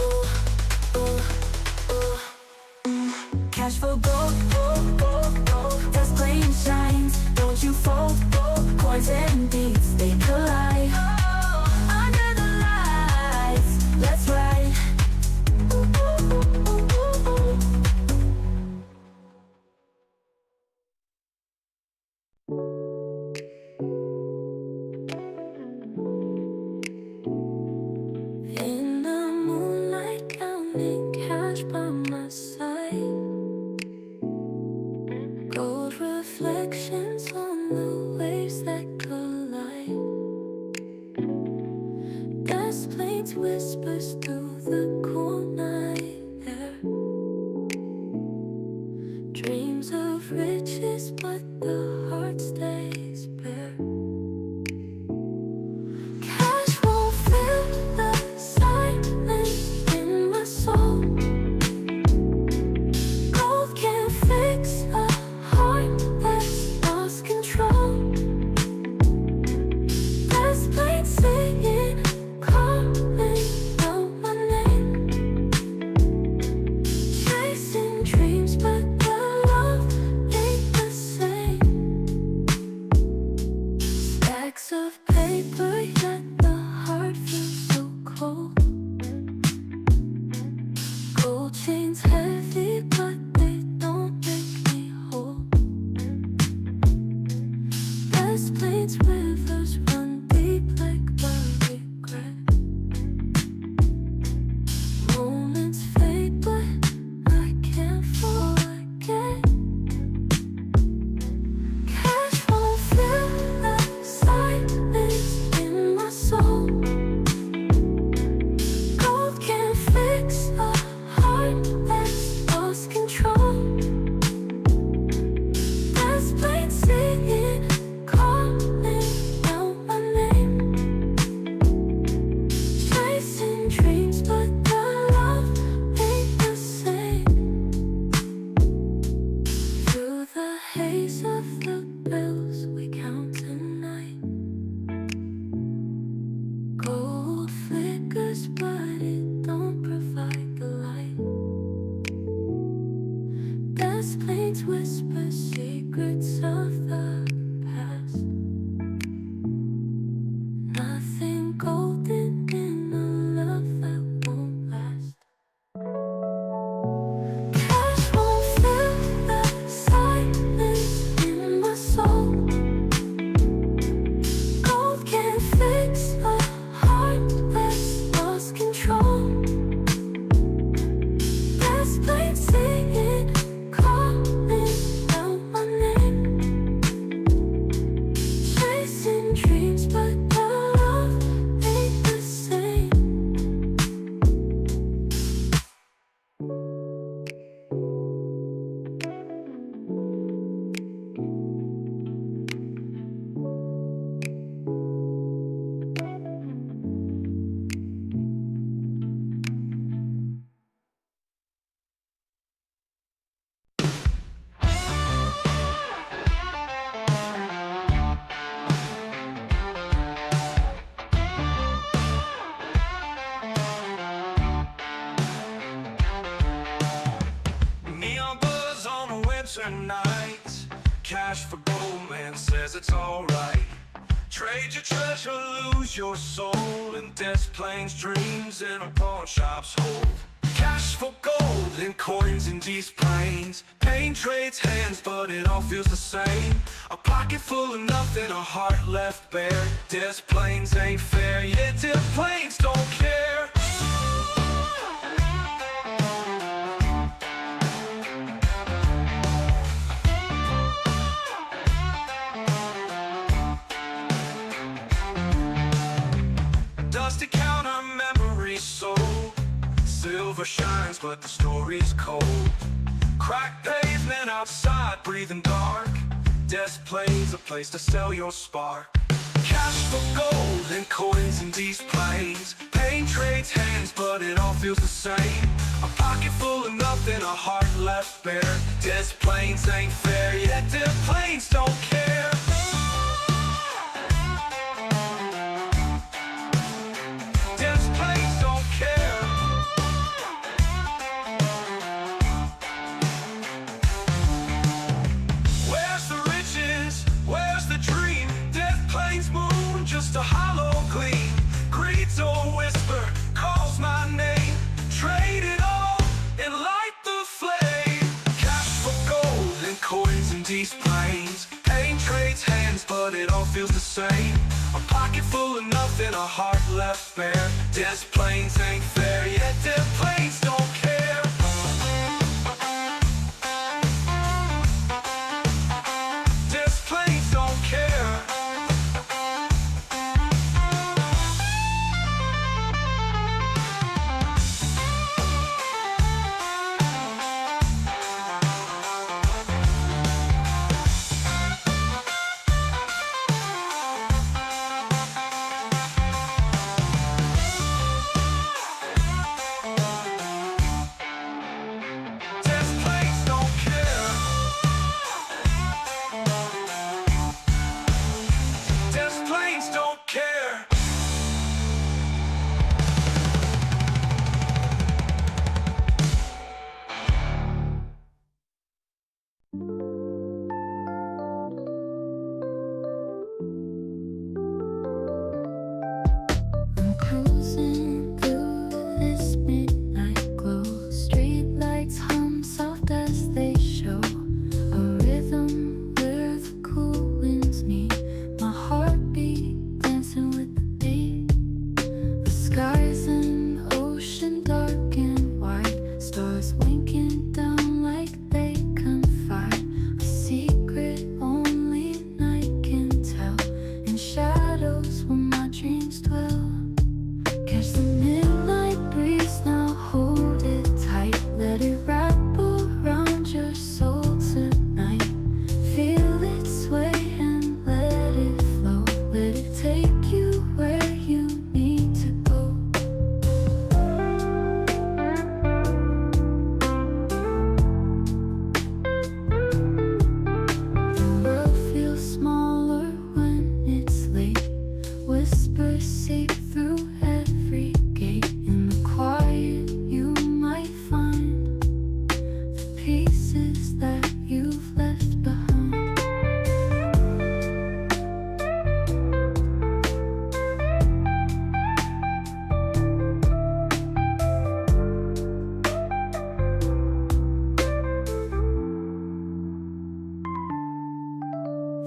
Ooh, ooh, ooh. Cash for gold, gold, gold, gold. That's flame shines, don't you fold. Coins and beats, they collide. Oh, under the lights, let's ride. Ooh, ooh, ooh, ooh. planes whispers through the cool night air. Dreams of riches, but the heart stays bare. Cash won't fill the silence in my soul. Gold can't fix a heart that's lost control. There's planes singing, calling out my name. Chasing dreams, but the love ain't the same. Stacks of paper, yet the heart feels so cold. Gold chains heavy, but they don't make me whole. Best plains rivers run deep like the regret. Moments fade, but I can't forget. Cash won't fill the silence in my soul. Gold can't fix a heart that's lost control. There's planes singing, calling out my name. Chasing dreams, but the love ain't the same. Through the haze of the bills we count tonight, gold flickers, but it don't provide the light. Best planes whisper secrets of the past. Nothing golden in a love that won't last. Cash won't fill the silence in my soul. Gold can't fix a heart that's lost control. Best planes singing, calling out my name. Chasing dreams, but the love ain't the same. Neon buzz on a winter night. Cash for gold, man says it's alright. Trade your treasure, lose your soul in Des Plaines dreams in a pawn shop's hold. Cash for gold and coins in these plains. Pain trades hands, but it all feels the same. A pocket full of nothing, a heart left bare. Des Plaines ain't fair, yeah, Des Plaines don't care. Dusty counter memories sold. Silver shines, but the story's cold. Cracked pavement outside, breathing dark. Des Plaines, a place to sell your spark. Cash for gold and coins in these plains. Pain trades hands, but it all feels the same. A pocket full of nothing, a heart left bare. Des Plaines ain't fair, yet Des Plaines don't care. Des Plaines don't care. Where's the riches? Where's the dream? Des Plaines moon, just a hollow gleam. Greed's old whisper calls my name. Trade it all and light the flame. Cash for gold and coins in these plains. Pain trades hands, but it all feels the same. A pocket full of nothing, a heart left bare. Des Plaines ain't fair, yet Des Plaines don't care. Des Plaines don't care. Whispers seep through every gate. In the quiet you might find the pieces that you've left behind.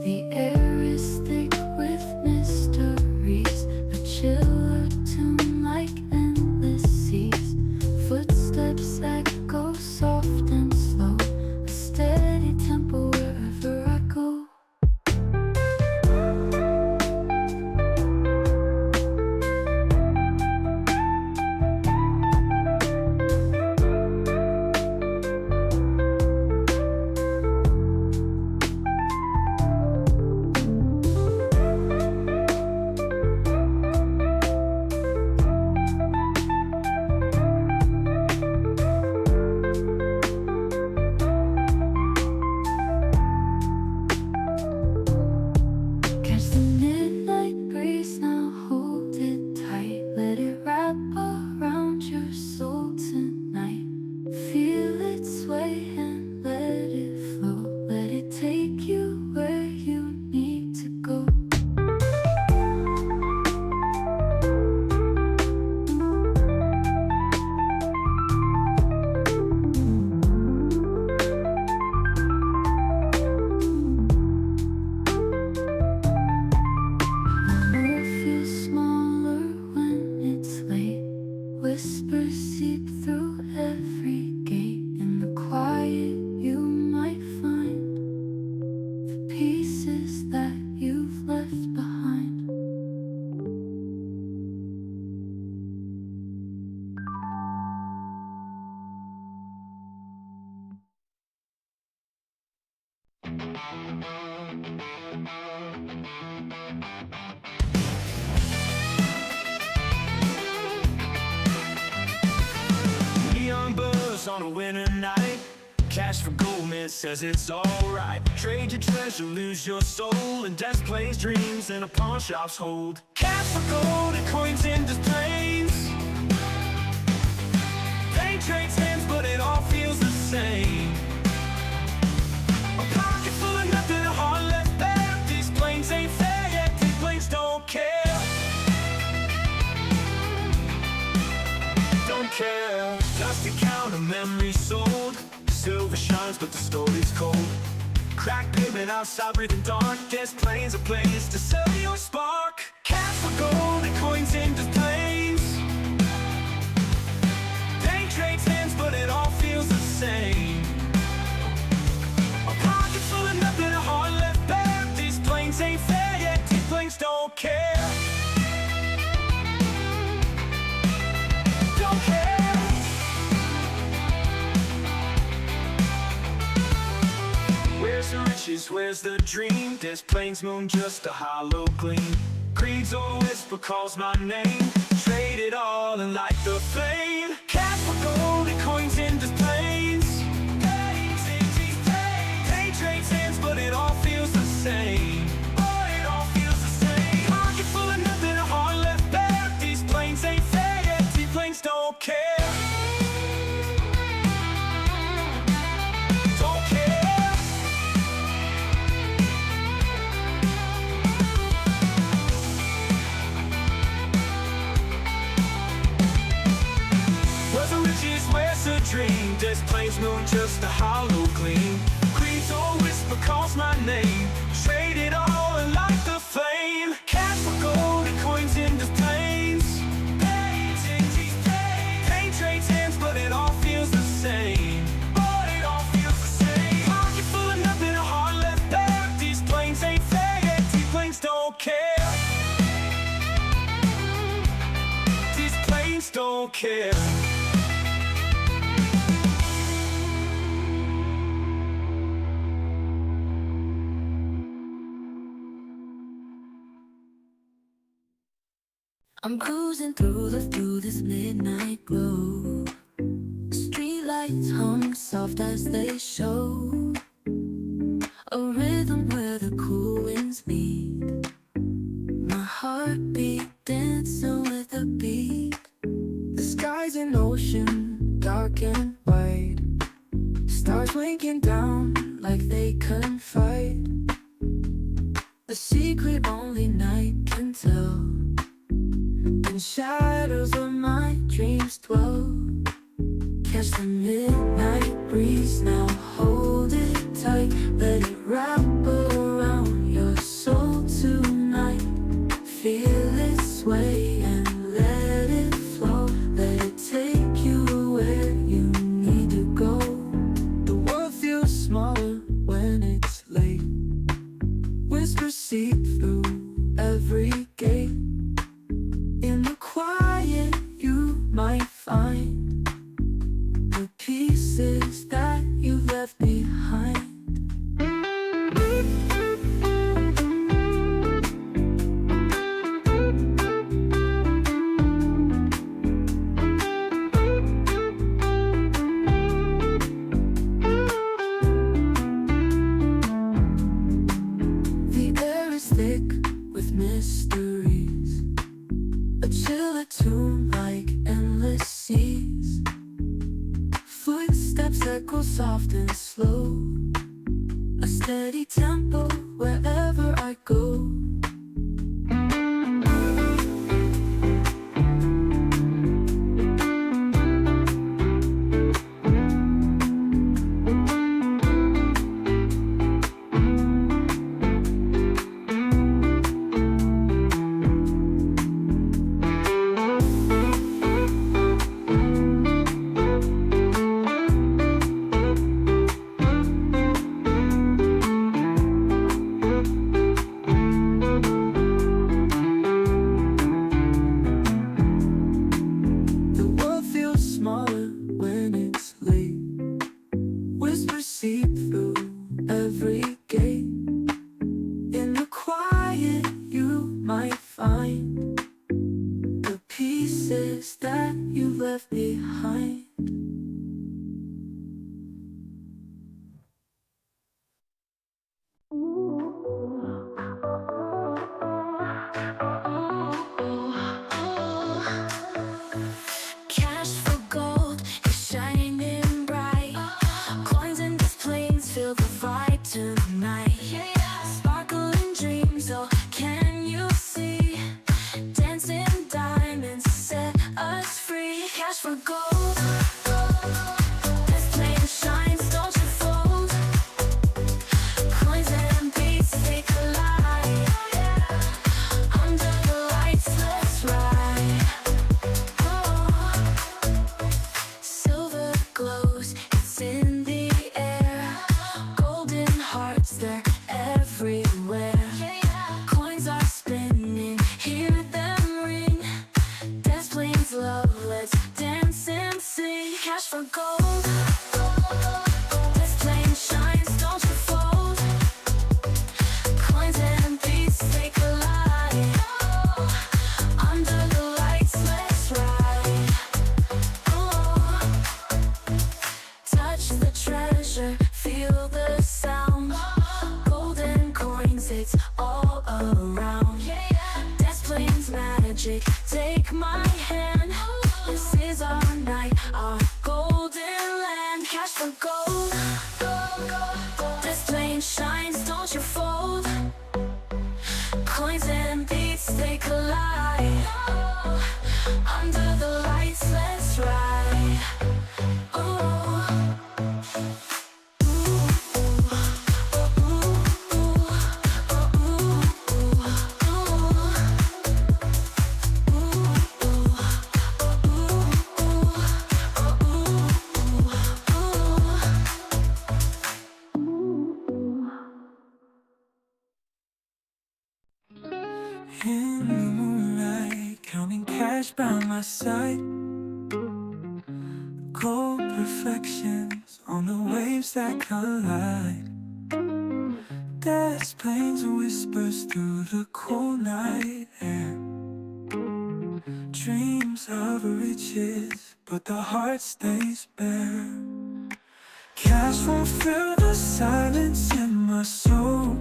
The air is thick with mysteries, a chiller tune like endless seas. Footsteps echo soft and slow, a steady tempo wherever I go. Catch the midnight breeze, now hold it tight. Let it wrap around your soul tonight. Feel it sway and let it flow. Let it take you where you need to go. World feels smaller when it's late. Whispers seep through every gate. In the quiet you might find the pieces that you've left behind. Neon buzz on a winter night. Cash for Goldman says it's alright. Trade your treasure, lose your soul. And desk plays dreams and a pawn shop's hold. Cash for gold and coins in displays. They trade hands, but it all feels the same. A pocket full of nothing, a heart left bare. These planes ain't fair yet, these planes don't care. Don't care. Dusty counter, memories sold. Silver shines, but the story's cold. Cracked pavement outside, breathing dark. There's planes, a place to sell your spark. Cash for gold and coins in displays. They trade hands, but it all feels the same. A pocket full of nothing, a heart left bare. These planes ain't fair yet, these planes don't care. Don't care. Where's the riches, where's the dream? This plains moon, just a hollow gleam. Creed's old whisper calls my name. Trade it all and light the flame. Cash for gold and coins in displays. They trade hands, but it all feels the same. Oh, it all feels the same. Pocket full of nothing, a heart left bare. These planes ain't fair yet, these planes don't care. Don't care. Where's the riches, where's the dream? This plains moon, just a hollow gleam. Creed's old whisper calls my name. Trade it all and light the flame. Cash for gold and coins in displays. Pain trades hands, but it all feels the same. But it all feels the same. Pocket full of nothing, a heart left bare. These planes ain't fair yet, these planes don't care. These planes don't care. I'm cruising through this midnight glow. Streetlights hum soft as they show a rhythm where the cool winds meet. My heartbeat dancing with the beat. The sky's an ocean, dark and wide. Stars blinking down like they couldn't fight. A secret only night can tell. In shadows where my dreams dwell. Catch the midnight breeze, now hold it tight. Let it wrap around your soul tonight. Feel it sway and let it flow. Let it take you where you need to go. The world feels smaller when it's late. Whispers seep through every gate. In the quiet you might find the pieces that you left behind. The air is thick with mysteries. A chill attune like endless seas. Footsteps echo soft and slow. A steady tempo wherever I go. The world feels smaller when it's late. Whispers seep through every gate. In the quiet you might find the pieces that you left behind. Cash for gold is shining and bright. Coins and displays fill the vibe tonight. Sparkling dreams, oh, can you see? Dancing diamonds set us free. Cash for gold. Display and shines, don't you fold. Coins and beats, they collide. Under the lights, let's ride. Silver glows, it's in the air. Golden hearts, they're everywhere. Coins are spinning, hear them ring. Dance plains love, let's dance and sing. Cash for gold. Display and shines, don't you fold. Coins and beats, they collide. Under the lights, let's ride. Touch the treasure, feel the sound. Golden coins, it's all around. Dance plains magic, take my hand. This is our night, our golden land. Cash for gold. Display and shines, don't you fold. Coins and beats, they collide. Under the lights, let's ride. In the moonlight, counting cash by my side. Gold reflections on the waves that collide. There's planes and whispers through the cool night air. Dreams of riches, but the heart stays bare. Cash won't fill the silence in my soul.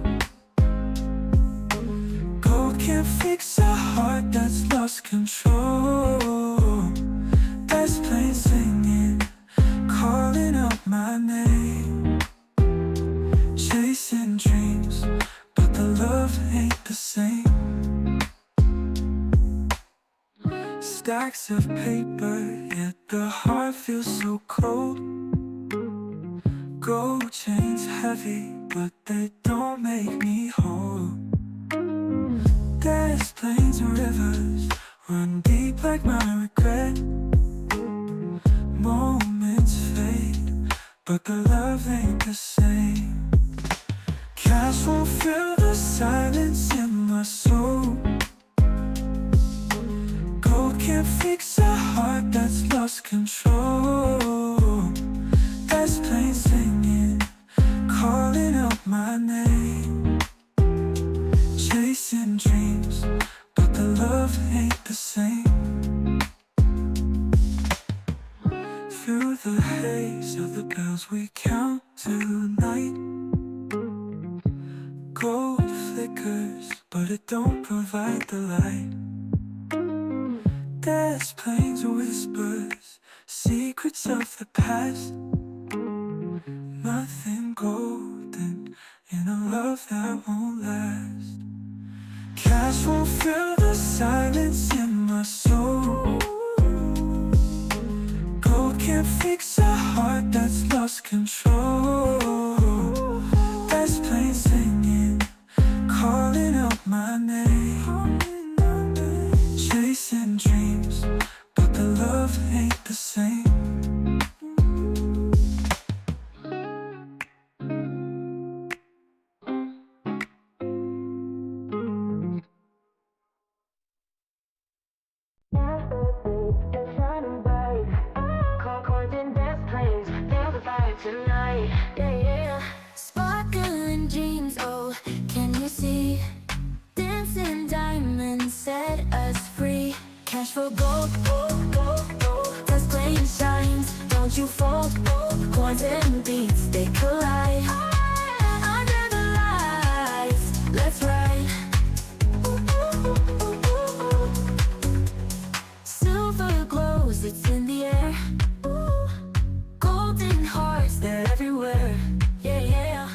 Gold can't can't fix a heart that's lost control. There's planes singing, calling out my name, chasing dreams, but the love ain't the same. Stacks of paper, yet the heart feels so cold. Gold chains heavy, but they don't make me whole. There's plains and rivers, run deep like my regret. Moments fade, but the love ain't the same. Cash won't fill the silence in my soul. Gold can't fix a heart that's lost control. There's planes singing, calling out my name, chasing dreams, but the love ain't the same. Through the haze of the bells we count tonight, gold flickers, but it don't provide the light. There's plains whispers, secrets of the past. Nothing golden in a love that won't last. Cash won't fill the silence in my soul. Gold can't fix a heart that's lost control. There's planes singing, calling out my name, chasing dreams, but the love ain't the same. Tonight, yeah, yeah. Sparkling dreams, oh, can you see? Dancing diamonds set us free. Cash for gold, gold, gold, gold. That's playing shines, don't you fold. Coins and beats, they collide. Under the lights, let's ride. Silver glows, it's in the air. Golden hearts, they're everywhere. Yeah, yeah.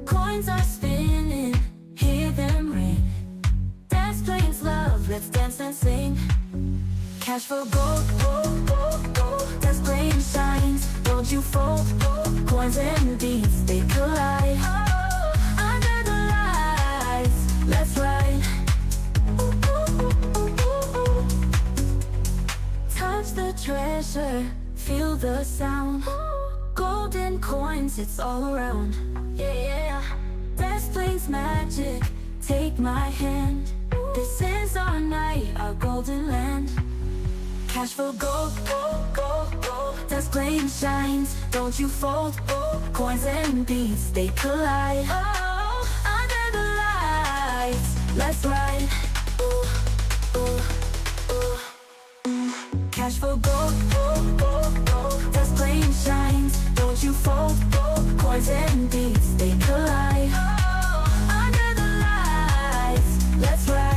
Coins are spinning, hear them ring. Dance, plains, love, let's dance and sing. Cash for gold, gold, gold, gold. Dance, plain shines, don't you fold. Coins and beats, they collide. Under the lights, let's ride. Touch the treasure, feel the sound. Golden coins, it's all around. Yeah, yeah. Best place magic, take my hand. This is our night, our golden land. Cash for gold, gold, gold, gold. That's flame shines, don't you fold. Coins and beats, they collide. Oh, under the lights, let's ride. Ooh, ooh, ooh. Cash for gold, gold, gold, gold. That's flame shines, don't you fold. Coins and beats, they collide. Oh, under the lights, let's ride.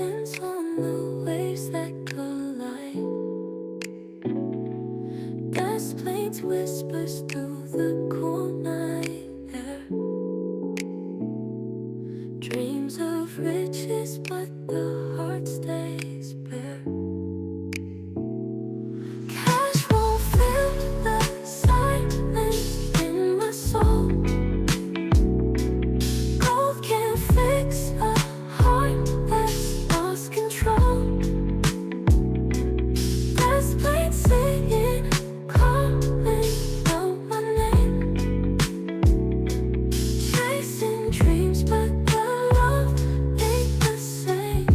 Oceans on the waves that collide. Gas planes whispers through the cool night air. Dreams of riches, but the heart stays bare. Cash won't fill the silence in my soul. Gold can't fix a heart that's lost control. Gas planes singing, calling out my name. Chasing dreams, but the love ain't the same.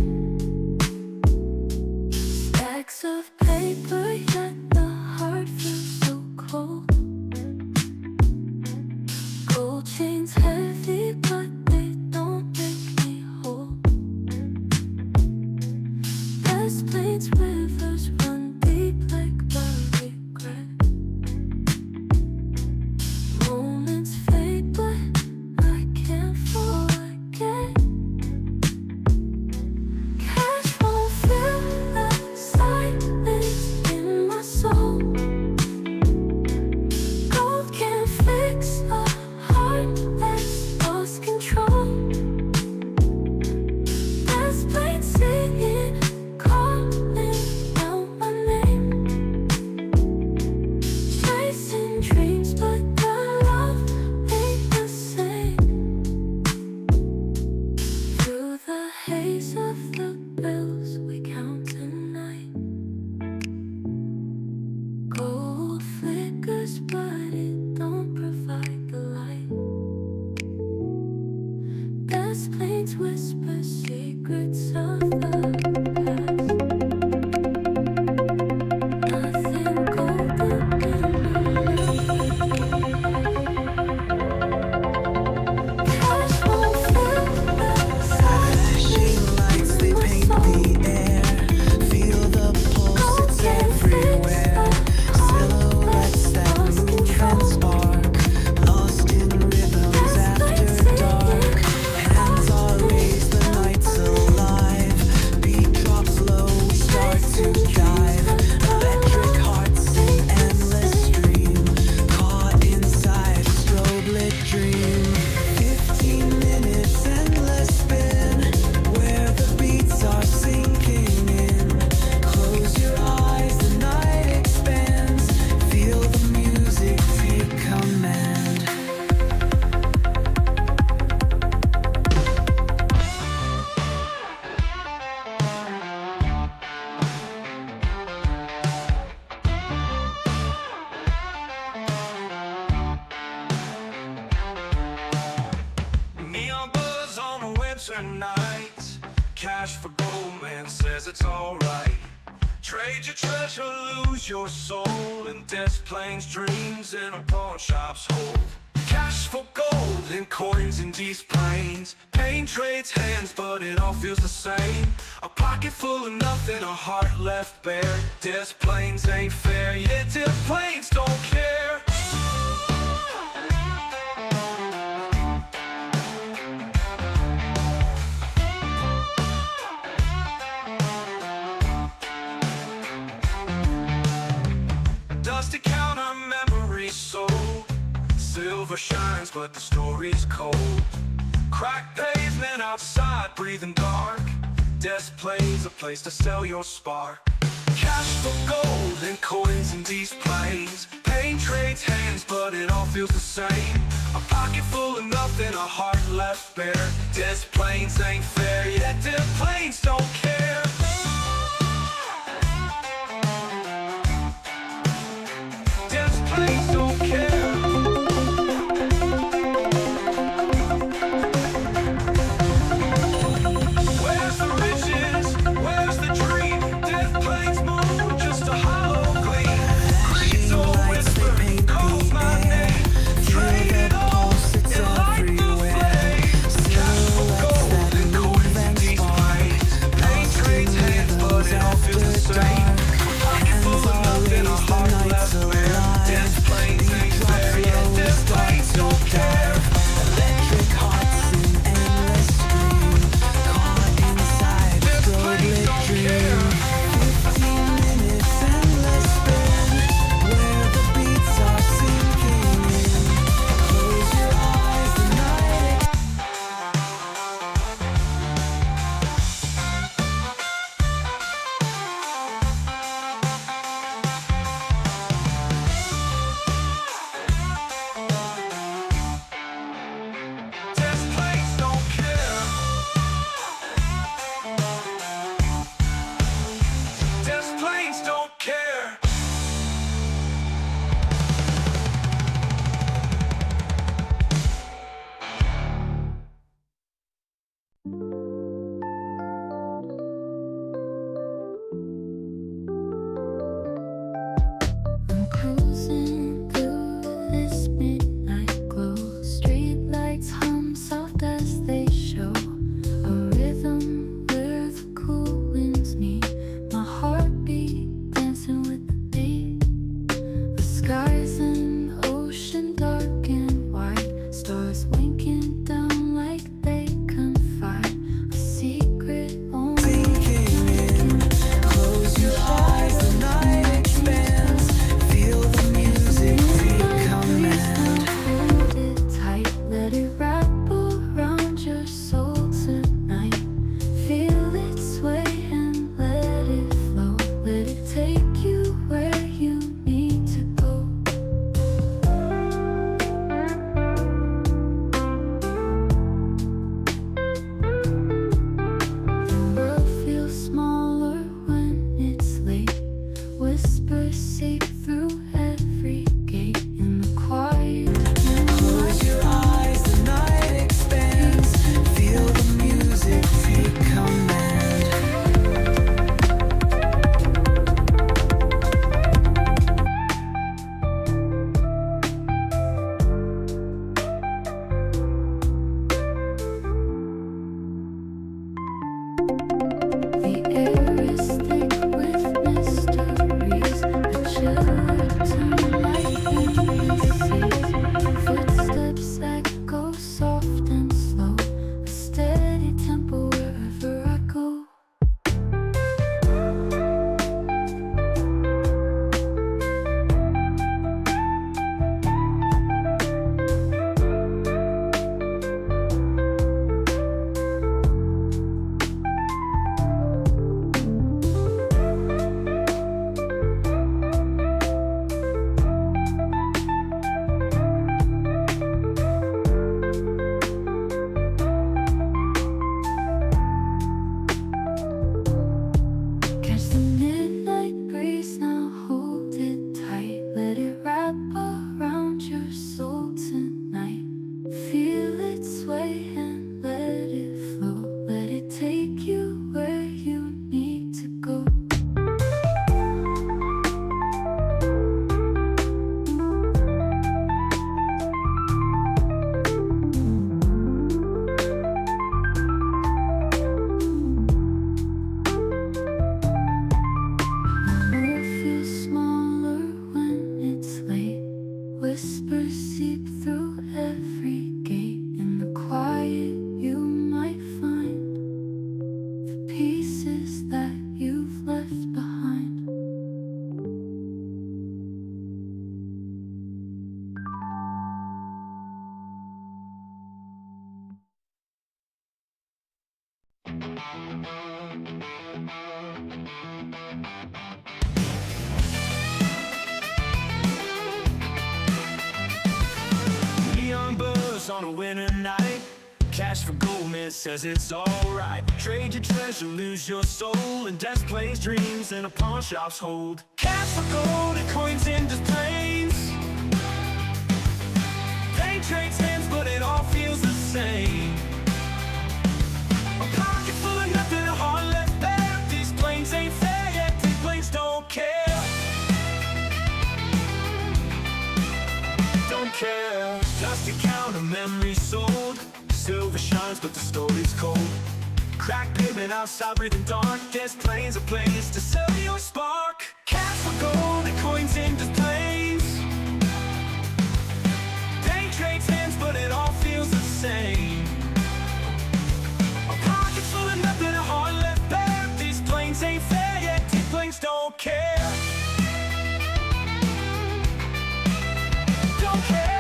Stacks of paper, yet the heart feels so cold. Gold chains heavy, but they don't make me whole. Gas planes, rivers run deep like the regret. Moments fade, but I can't forget. Cash won't fill the silence in my soul. Gold can't fix a heart that's lost control. Gas planes singing, calling out my name. Chasing dreams, but the love ain't the same. Through the haze of the bills we count tonight. Gold flickers, but it don't provide the light. Gas planes whisper secrets of the past. Nothing golden Cash won't fill the silence Lights, they paint the air. Feel the pulse, it's everywhere. Silhouettes that move and spark. Lost in rhythms after dark. Hands are raised, the night's alive. Beat drops low, we start to dive. Electric hearts sing endless stream. Caught inside a strobe lit dream. 15 minutes, endless spin. Where the beats are sinking in. Close your eyes, the night expands. Feel the music take command. Neon buzz on a winter night. Cash for gold, man says it's alright. Trade your treasure, lose your soul. In desk planes, dreams in a pawn shop's hold. Cash for gold and coins in these planes. Pain trades hands, but it all feels the same. A pocket full of nothing, a heart left bare. Desk planes ain't fair, yet desk planes don't care. Dusty counter memories so silver shines, but the story's cold. Cracked pavement outside, breathing dark. Desk plays a place to sell your spark. Cash for gold and coins in these planes. Pain trades hands, but it all feels the same. A pocket full of nothing, a heart left bare. Desk planes ain't fair, yet desk planes don't care. Desk planes don't care. Where's the riches? Where's the dream? Death planes move, just a hollow gleam. Creeds or whisper, calls my name. Trade it all, and light the flame. Cash for gold and coins in these planes. Pain trades hands, but it all feels the same. A pocket full of nothing, a heart left bare. Death planes ain't fair, yet death planes don't care. Electric hearts in endless stream. Caught inside a says it's alright. Trade your treasure, lose your soul, and desk plays dreams and a pawn shop's hold. Cash for gold and coins in displays. They trade hands, but it all feels the same. A pocket full of nothing, a heart left bare. These planes ain't fair yet, these planes don't care. Don't care. Dusty counter, memories sold. Silver shines, but the story's cold. Cracked pavement outside, breathing dark. Desk planes, a place to sell your spark. Cash for gold and coins in displays. They trade hands, but it all feels the same. A pocket full of nothing, a heart left bare. These planes ain't fair yet, these planes don't care. Don't care.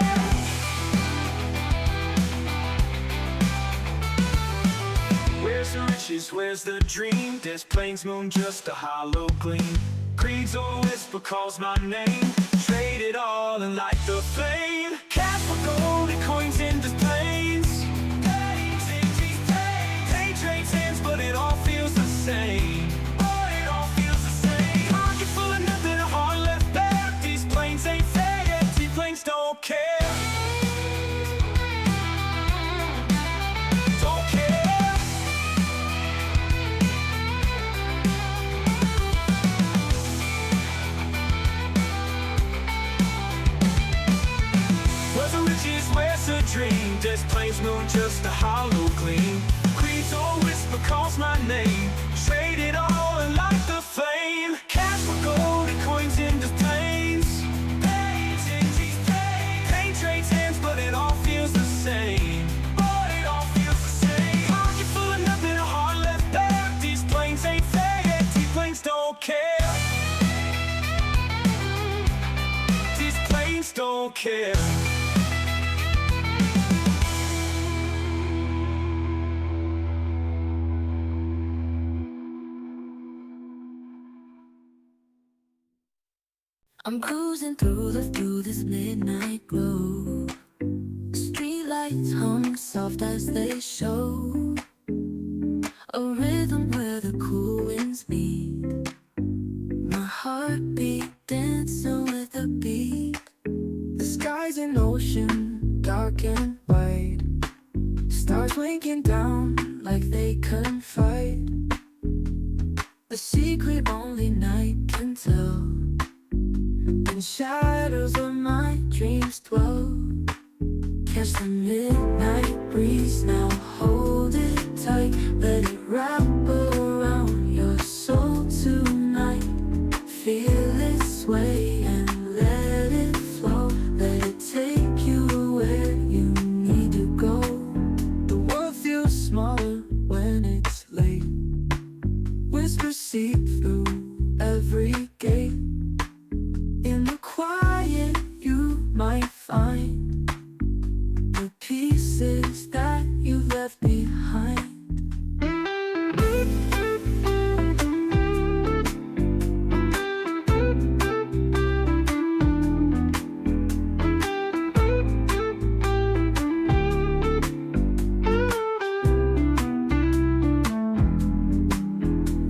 Where's the riches, where's the dream? This plane's moon, just a hollow gleam. Creed's or whisper calls my name. Trade it all and light the flame. Cash for gold and coins in displays. They trade hands, but it all feels the same. Oh, it all feels the same. Pocket full of nothing, a heart left bare. These planes ain't fair yet, these planes don't care. Don't care. Where's the riches, where's the dream? This plane's moon, just a hollow gleam. Creed's or whisper calls my name. Trade it all and light the flame. Cash for gold and coins in displays. Paint trades hands, but it all feels the same. But it all feels the same. Pocket full of nothing, a heart left bare. These planes ain't fair yet, these planes don't care. These planes don't care. I'm cruising through this midnight glow. Streetlights hum soft as they show a rhythm where the cool winds meet. My heartbeat dancing with the beat. The sky's an ocean, dark and wide. Stars winking down like they confide. The secret only night can tell. In shadows of my dreams dwell. Catch the midnight breeze, now hold it tight. Let it wrap around your soul tonight. Feel it sway and let it flow. Let it take you where you need to go. The world feels smaller when it's late. Whispers seep through every gate. In the quiet you might find the pieces that you left behind.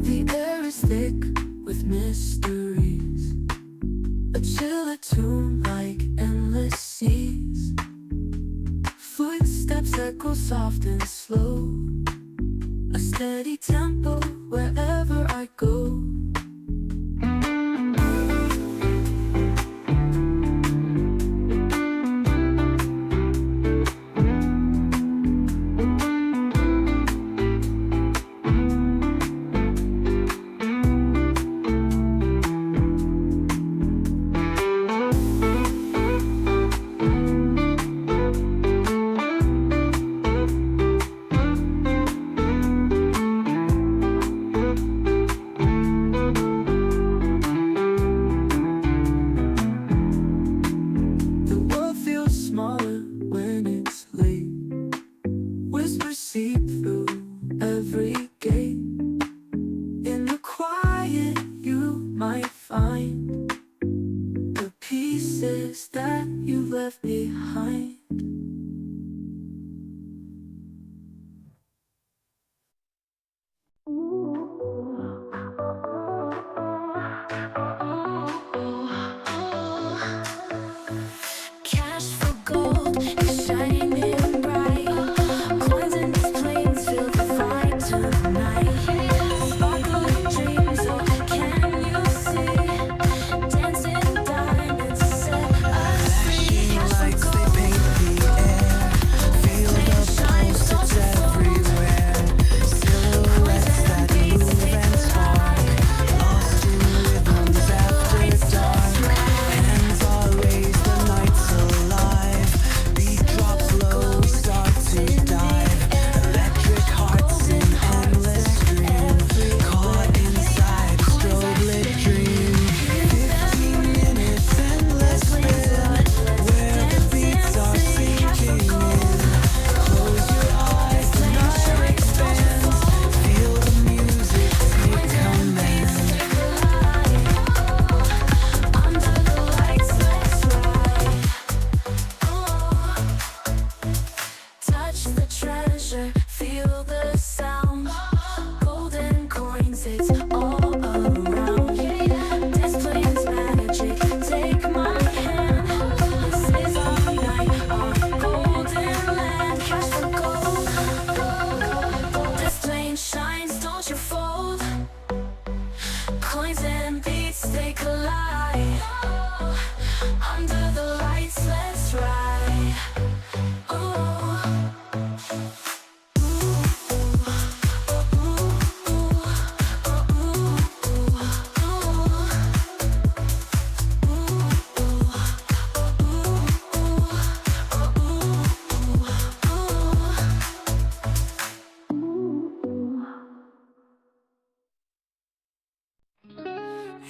The air is thick with mysteries. A chill attune like endless seas. Footsteps echo soft and slow. A steady tempo wherever I go. they collide. Under the lights, let's ride.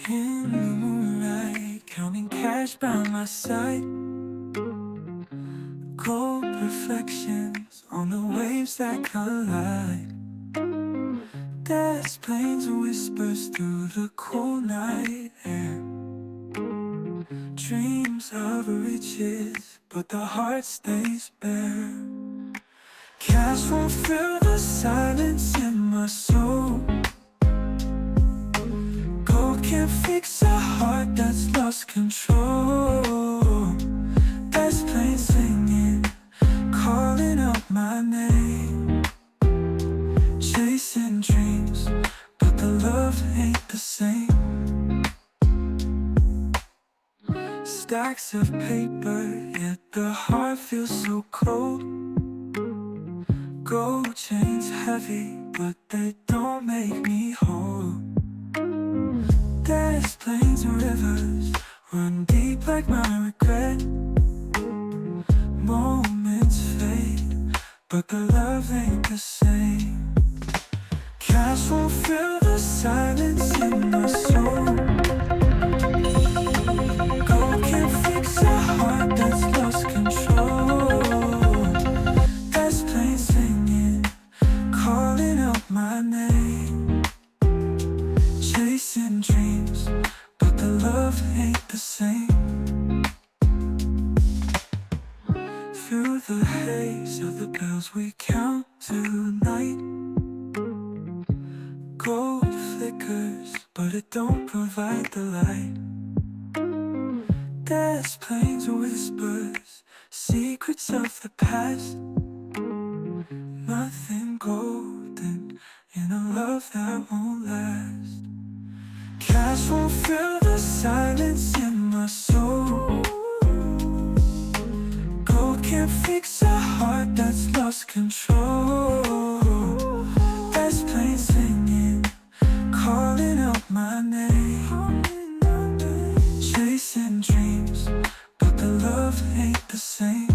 In the moonlight, counting cash by my side. Gold reflections on the waves that collide. There's planes and whispers through the cool night air. Dreams of riches, but the heart stays bare. Cash won't fill the silence in my soul. Gold can't fix a heart that's lost control. There's planes singing, calling out my name. Chasing dreams, but the love ain't the same. Stacks of paper, yet the heart feels so cold. Gold chains heavy, but they don't make me whole. There's plains and rivers, run deep like my regret. Moments fade, but the love ain't the same. Cash won't fill the silence in my soul. Gold can't fix a heart that's lost control. There's planes singing, calling out my name. Chasing dreams, but the love ain't the same. Through the haze of the bells we count tonight. Gold flickers, but it don't provide the light. There's planes and whispers, secrets of the past. Nothing golden in a love that won't last. Cash won't fill the silence in my soul. Gold can't fix a heart that's lost control. There's planes singing, calling out my name. Chasing dreams, but the love ain't the same.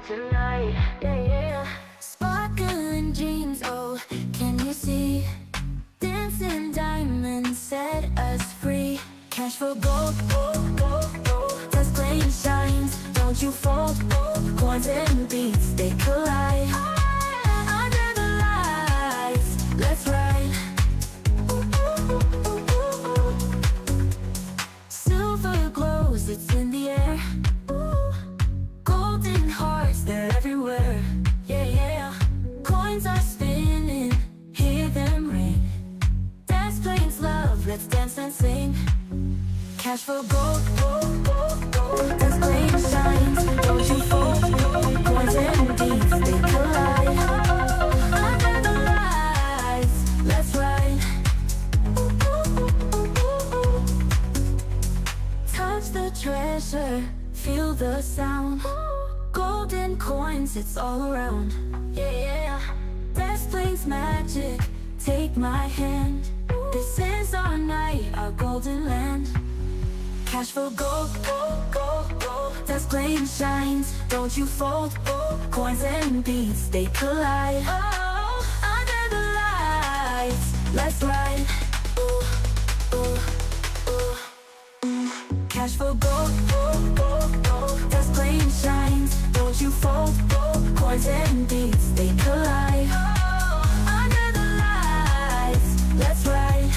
Tonight, yeah, yeah. Sparkling dreams, oh, can you see? Dancing diamonds set us free. Cash for gold, gold, gold, gold. Touch flame shines, don't you fold. Coins and beats, they collide. Under the lights, let's ride. Silver glows, it's in the air. Golden hearts, they're everywhere. Yeah, yeah. Coins are spinning, hear them ring. Dance, planes, love, let's dance and sing. Cash for gold, gold, gold, gold. Dance, planes, shines, don't you fold. Coins and beats, they collide. Under the lights, let's ride. Touch the treasure, feel the sound. Golden coins, it's all around. Yeah, yeah. Best plays magic, take my hand. This is our night, our golden land. Cash for gold, gold, gold, gold. That's flame shines, don't you fold. Coins and beats, they collide. Oh, under the lights, let's ride. Cash for gold, gold, gold, gold. That's flame shines, don't you fold. Coins and beats, they collide. Oh, under the lights, let's ride.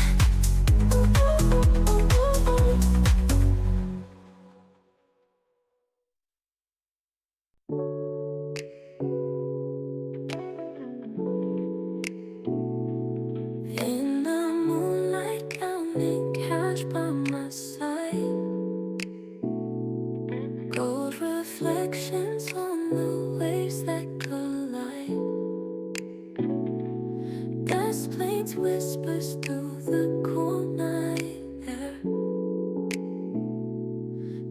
In by my side. Gold reflections on the waves that collide. Gas planes whispers through the cool night air.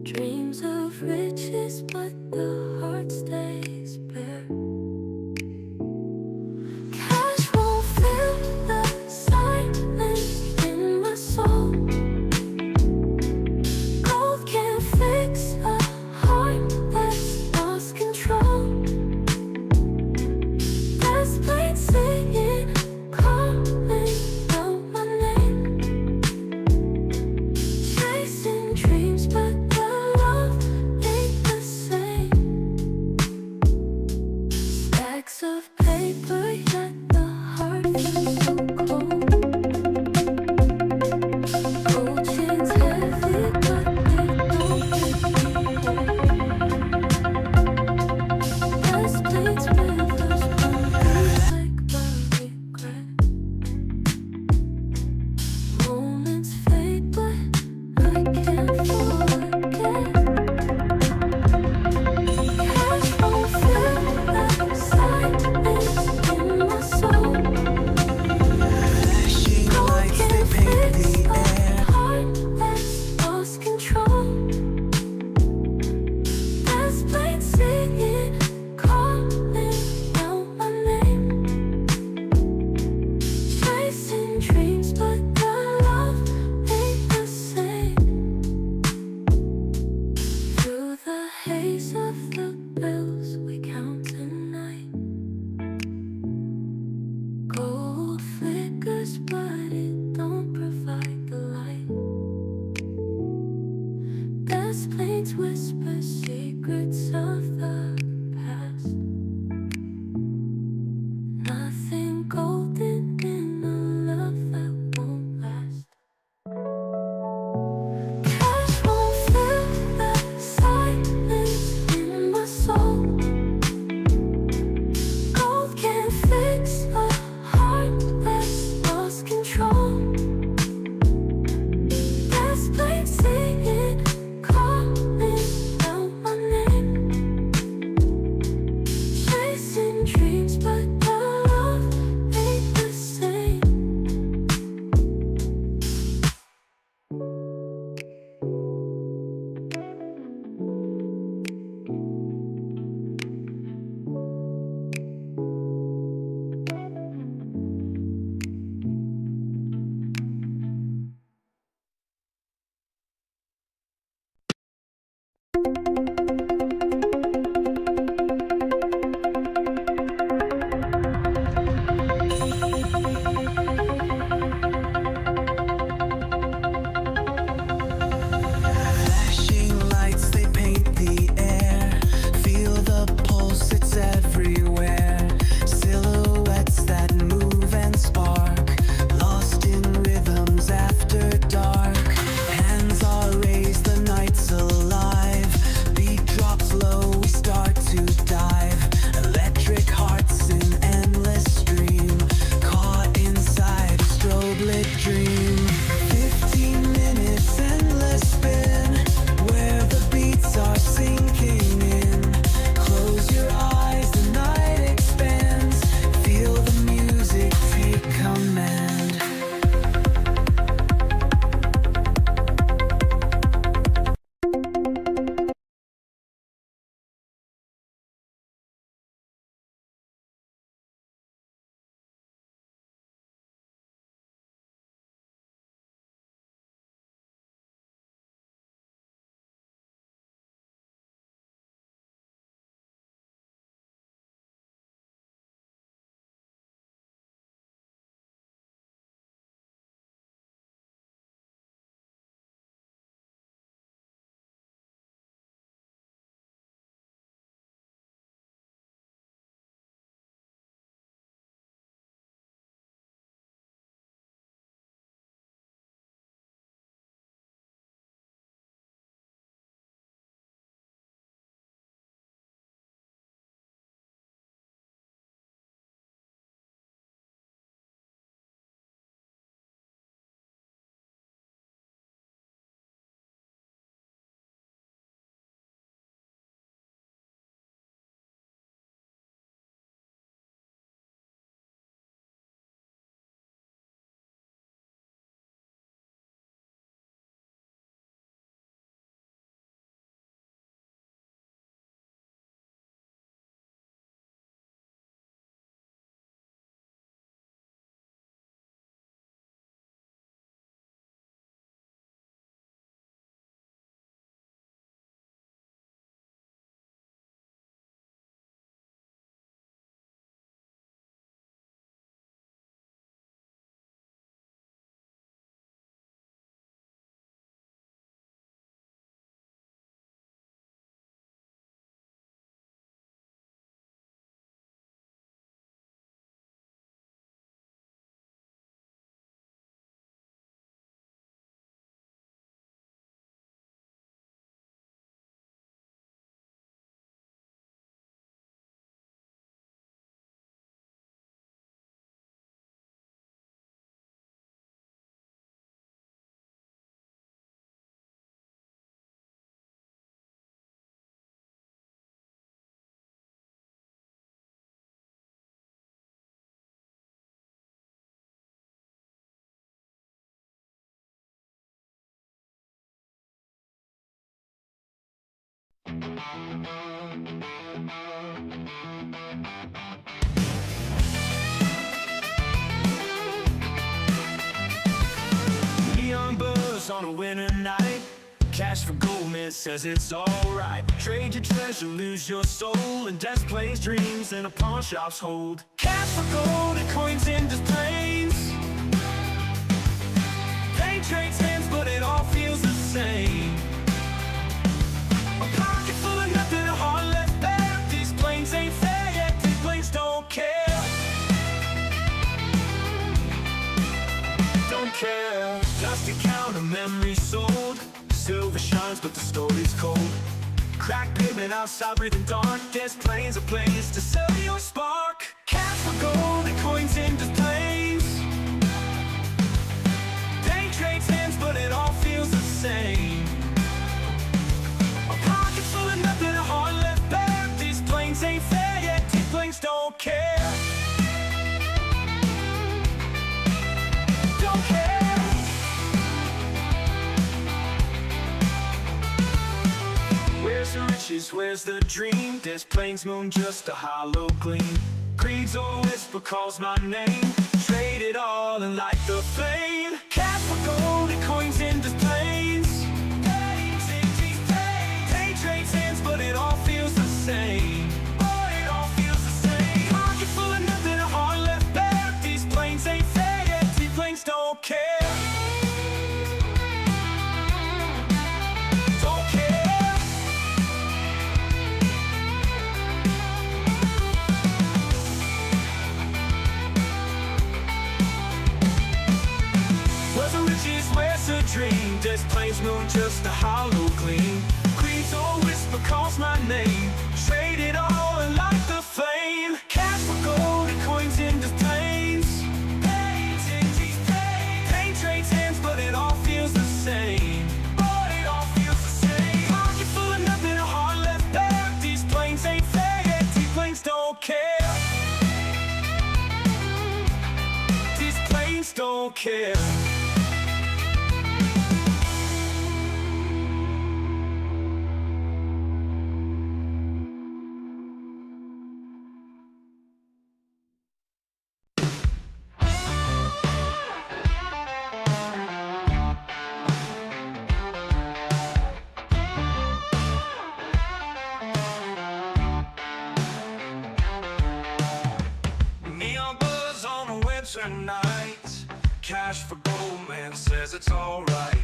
Dreams of riches, but the heart stays bare. Cash won't fill the silence in my soul. Gold can't fix a heart that's lost control. Gas planes singing, calling out my name. Chasing dreams, but the love ain't the same. Stacks of paper, yet the heart feels so cold. Gold chains heavy, but they don't let me hold. Gas planes, rivers run like the regret. Moments fade, but I can't forget. Cash won't fill the silence in my soul. Gold can't fix a heart that's lost control. Gas planes singing, calling out my name. Chasing dreams, but the love ain't the same. Through the haze of the bells we count tonight. Gold flickers, but it don't provide the light. Gas planes whisper secrets of the past. Nothing golden in a love that won't last. Cash won't fill the silence in my soul. Gold can't fix a heart that's lost control. Gas planes singing, calling out my name. Chasing dreams, but the love ain't the same. Flashing lights, they paint the air. Feel the pulse, it's everywhere. Silhouettes that move and spark. Lost in rhythms after dark. Hands are raised, the night's alive. Beat drops low, we start to dive. Electric hearts in endless stream. Caught inside a strobe lit dream. 15 minutes, endless spin. Where the beats are sinking in. Close your eyes, the night expands. Feel the music take command. Neon buzz on a winter night. Cash for gold, man says it's alright. Trade your treasure, lose your soul. And death plays dreams and a pawn shop's hold. Cash for gold and coins in displays. Pain trades hands, but it all feels the same. A pocket full of nothing, a heart left bare. These planes ain't fair yet, these planes don't care. Don't care. Dusty counter, memories sold. Silver shines, but the story's cold. Cracked pavement outside, breathing dark. There's planes, a place to sell your spark. Cash for gold and coins in displays. Day trades hands, but it all feels the same. A pocket full of nothing, a heart left bare. These planes ain't fair yet, these planes don't care. Don't care. Where's the riches, where's the dream? This plains moon, just a hollow gleam. Greed's a whisper, calls my name. Trade it all and light the flame. Cash for gold and coins in displays. Pain trades hands, but it all feels the same. Oh, it all feels the same. Pocket full of nothing, a heart left bare. These planes ain't fair yet, these planes don't care. Don't care. Where's the riches, where's the dream? This plains moon, just a hollow gleam. Greed's a whisper, calls my name. Trade it all and light the flame. Cash for gold and coins in displays. Pain trades hands, but it all feels the same. But it all feels the same. Pocket full of nothing, a heart left bare. These planes ain't fair yet, these planes don't care. These planes don't care. Neon buzz on a winter night. Cash for gold, man says it's alright.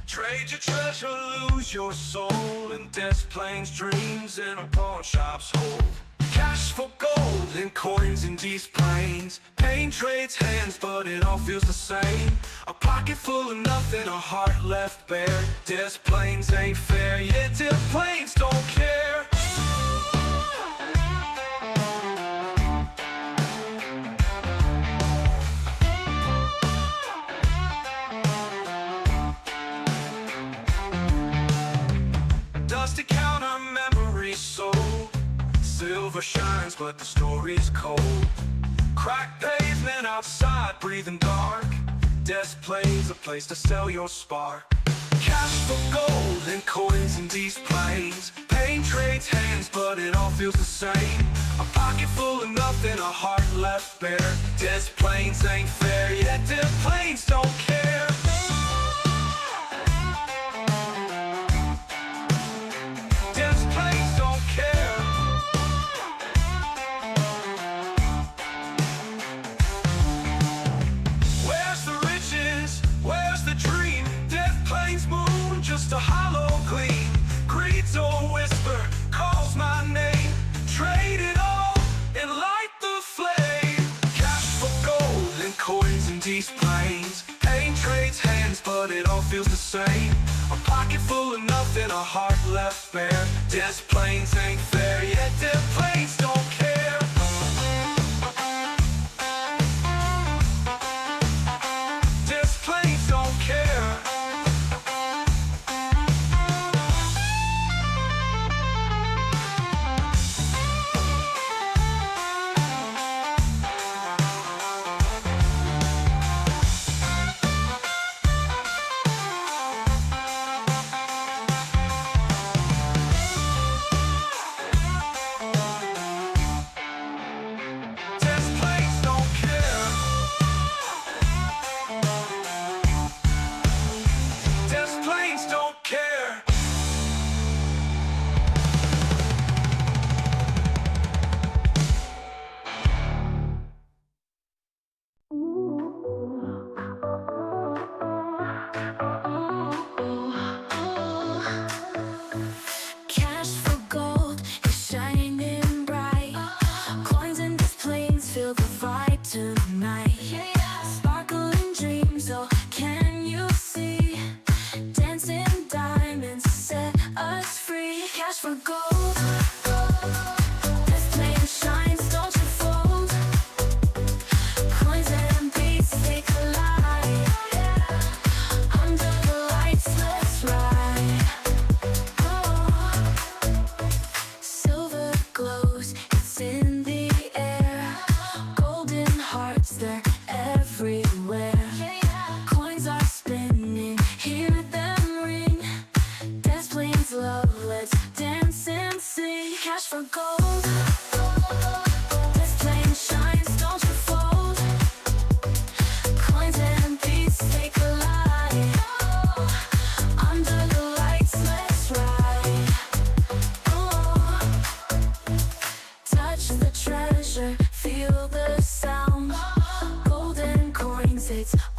Trade your treasure, lose your soul. And death planes dreams in a pawn shop's hold. Cash for gold and coins in these planes. Pain trades hands, but it all feels the same. A pocket full of nothing, a heart left bare. Death planes ain't fair yet, death planes don't care. Dusty counter, memories sold. Silver shines, but the story's cold. Cracked pavement outside, breathing dark. Death plays, a place to sell your spark. Cash for gold and coins in these planes. Pain trades hands, but it all feels the same. A pocket full of nothing, a heart left bare. Death planes ain't fair yet, death planes don't care. Death planes don't care. Where's the riches? Where's the dream? Death planes moon, just a hollow gleam. Greed's a whisper, calls my name. Trade it all and light the flame. Cash for gold and coins in these planes. Pain trades hands, but it all feels the same. A pocket full of nothing, a heart left bare. Death planes ain't fair yet, death planes don't care. Death planes don't care.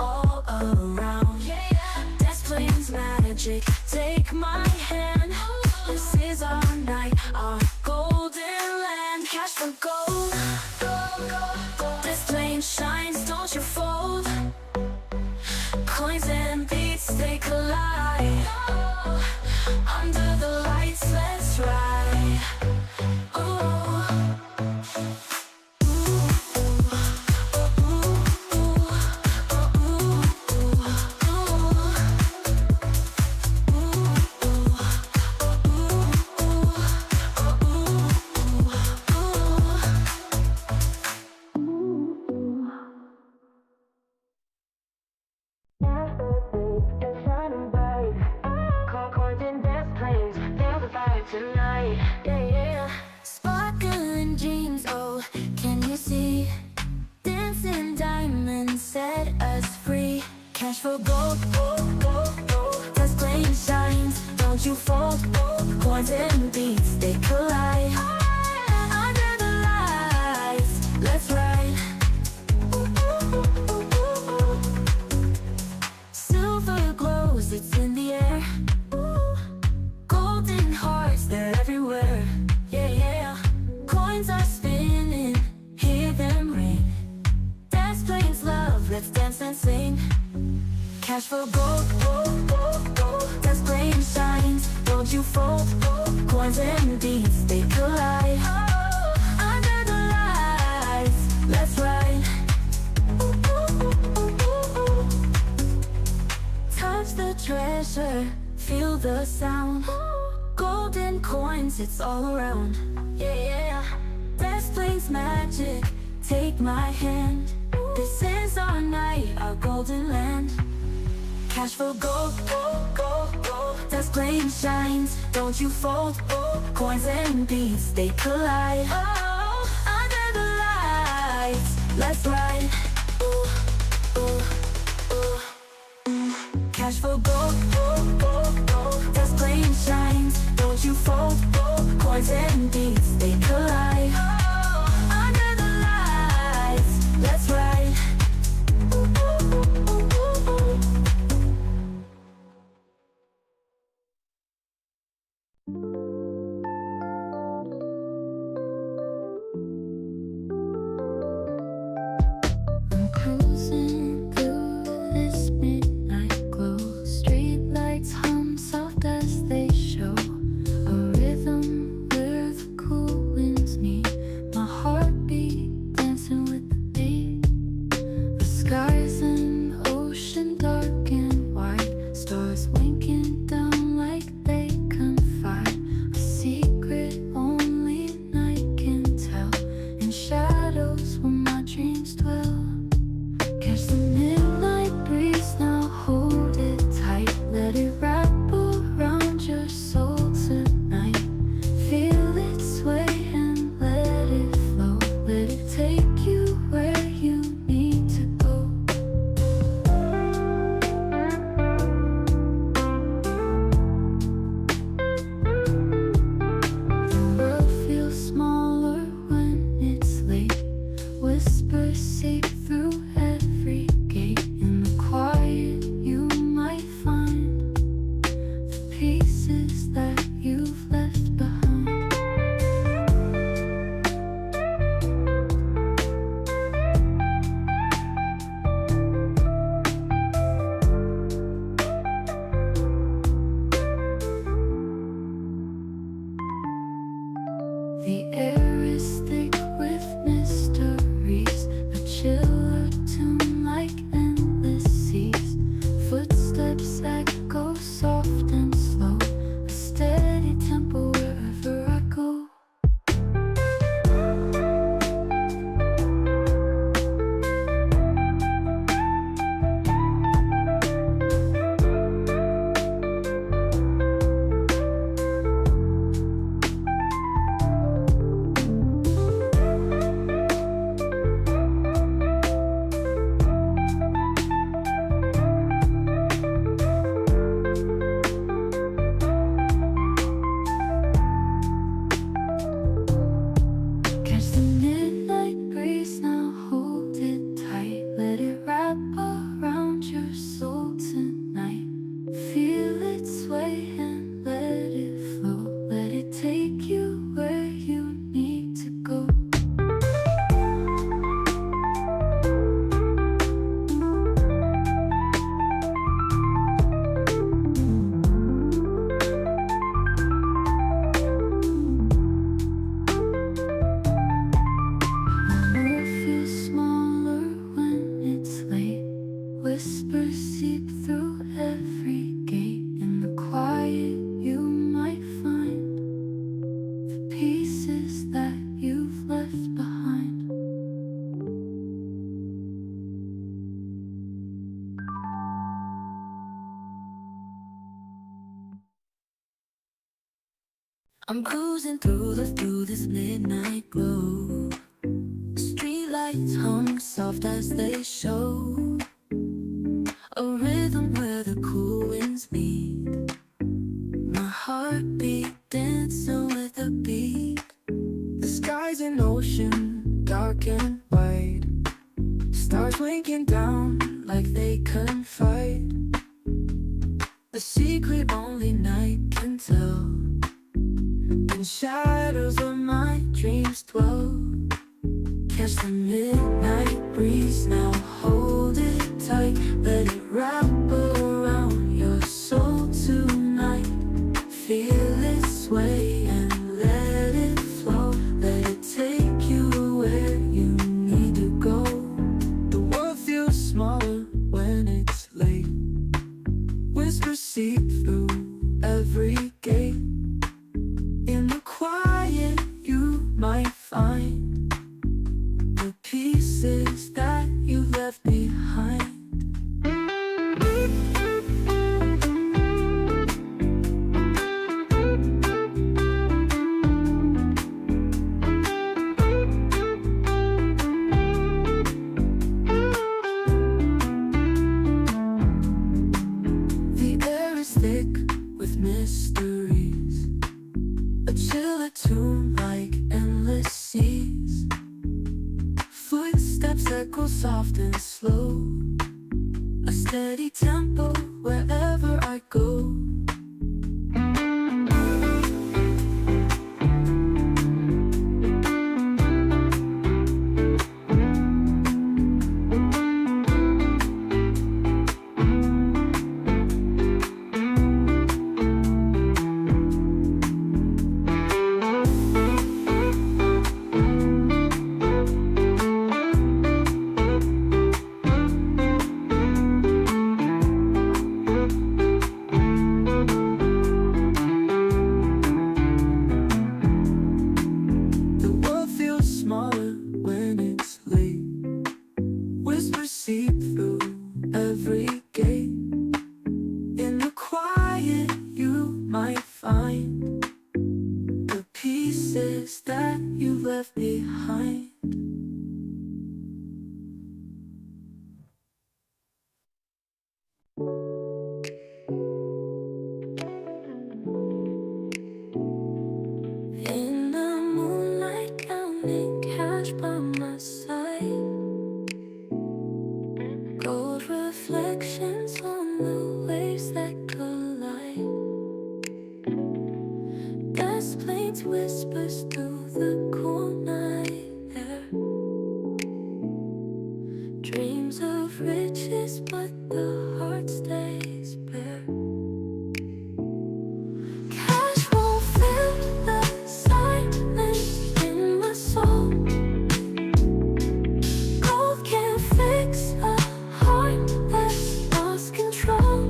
all around. Desk planes magic, take my hand. This is our night, our golden land. Cash for gold, this plane shines, don't you fold. Coins and beats, they collide. Under the lights, let's ride. Tonight, sparkling dreams, oh, can you see? Dancing diamonds set us free. Cash for gold, gold, gold, gold. Desk plane shines, don't you fold. Coins and beats, they collide. Under the lights, let's ride. Silver glows, it's in the air. Golden hearts, they're everywhere. Yeah. Coins are spinning, hear them ring. Desk planes love, let's dance and sing. Cash for gold, gold, gold, gold. Desk plane shines, don't you fold. Coins and beats, they collide. Under the lights, let's ride. Touch the treasure, feel the sound. Golden coins, it's all around. Yeah. Desk planes magic, take my hand. This is our night, our golden land. Cash for gold, gold, gold, gold. Desk plane shines, don't you fold. Coins and beats, they collide. Under the lights, let's ride. Cash for gold, gold, gold, gold. Desk plane shines, don't you fold. Coins and beats, they collide. Under the lights, let's ride. seep through every gate. In the quiet you might find the pieces that you've left behind. I'm cruising through this midnight glow. Streetlights hum soft as they show a rhythm where the cool winds meet. My heartbeat dancing with the beat. The sky's an ocean, dark and wide. Stars winking down like they confide. The secret only night can tell. In shadows where my dreams dwell. Catch the midnight breeze, now hold it tight. Let it wrap around your soul tonight. Feel it sway and let it flow. Let it take you where you need to go. The world feels smaller when it's late. Whispers seep through every gate. In the quiet you might find the pieces that you left behind. The air is thick with mysteries. A chill attune like endless seas. Footsteps echo soft and slow. A steady tempo wherever I go. The world feels smaller when it's late. Whispers seep through every gate. In the quiet you might find the pieces that you left behind. In the moonlight, counting cash by my side. Gold reflections on the waves that collide. Gas planes whispers through the cool night air. Dreams of riches, but the heart stays bare. Cash won't fill the silence in my soul. Gold can't fix a heart that's lost control.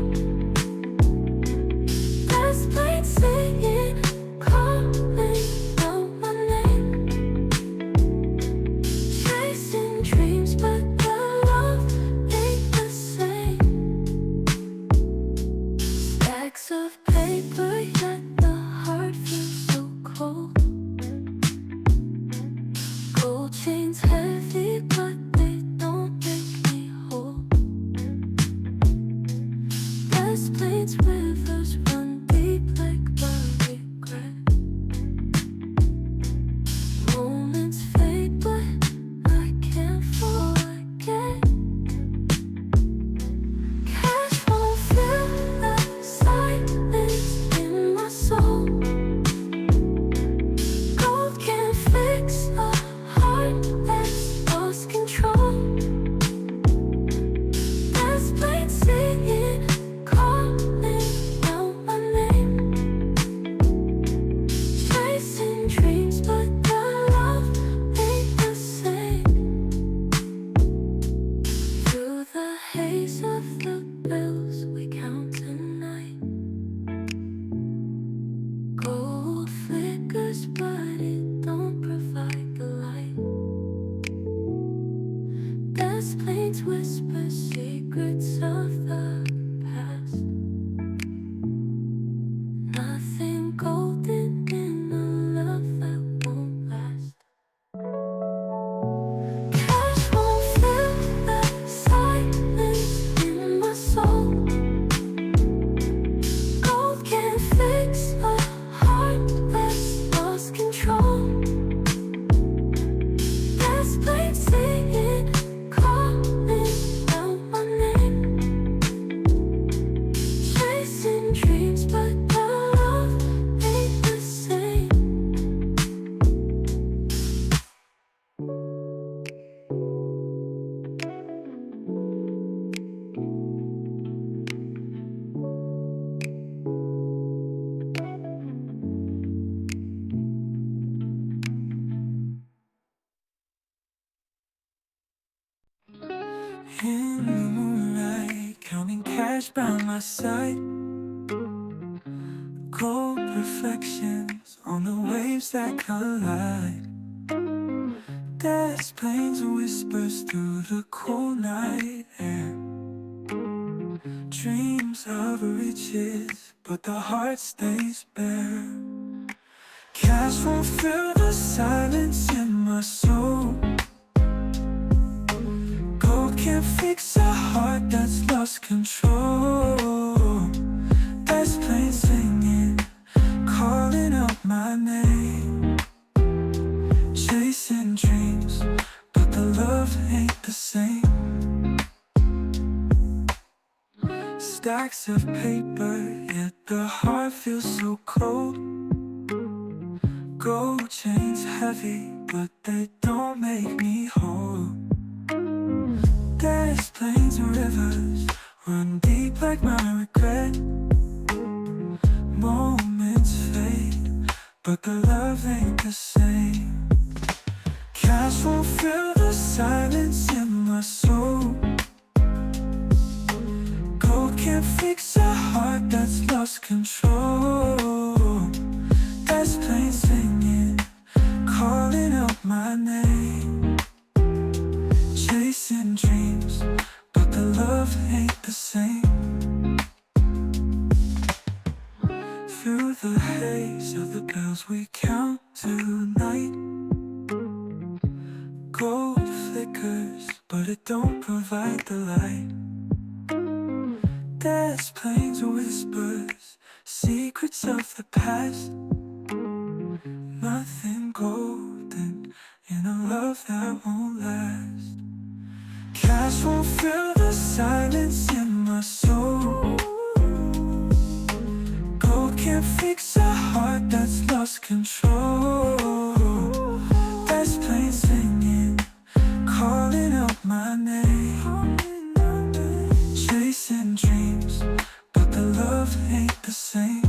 There's planes singing, calling out my name. Chasing dreams, but the love ain't the same. Stacks of paper, yet the heart feels so cold. Gold chains heavy, but they don't make me whole. Gas planes, rivers run deep like the regret. Moments fade, but I can't forget. Cash won't fill the silence in my soul. Gold can't fix a heart that's lost control. There's planes singing, calling out cash by my side. Gold reflections on the waves that collide. There's planes and whispers through the cool night air. Dreams of riches, but the heart stays bare. Cash won't fill the silence in my soul. Gold can't fix a heart that's lost control. There's planes singing, calling out my name. Chasing dreams, but the love ain't the same. Stacks of paper, yet the heart feels so cold. Gold chains heavy, but they don't make me whole. There's plains and rivers, run deep like my regret. Moments fade, but the love ain't the same. Cash won't fill the silence in my soul. Gold can't fix a heart that's lost control. There's planes singing, calling out my name. Chasing dreams, but the love ain't the same. Through the haze of the bells we count tonight. Gold flickers, but it don't provide the light. There's planes and whispers, secrets of the past. Nothing golden in a love that won't last. Cash won't fill the silence in my soul. Gold can't fix a heart that's lost control. There's planes singing, calling out my name. Chasing dreams, but the love ain't the same.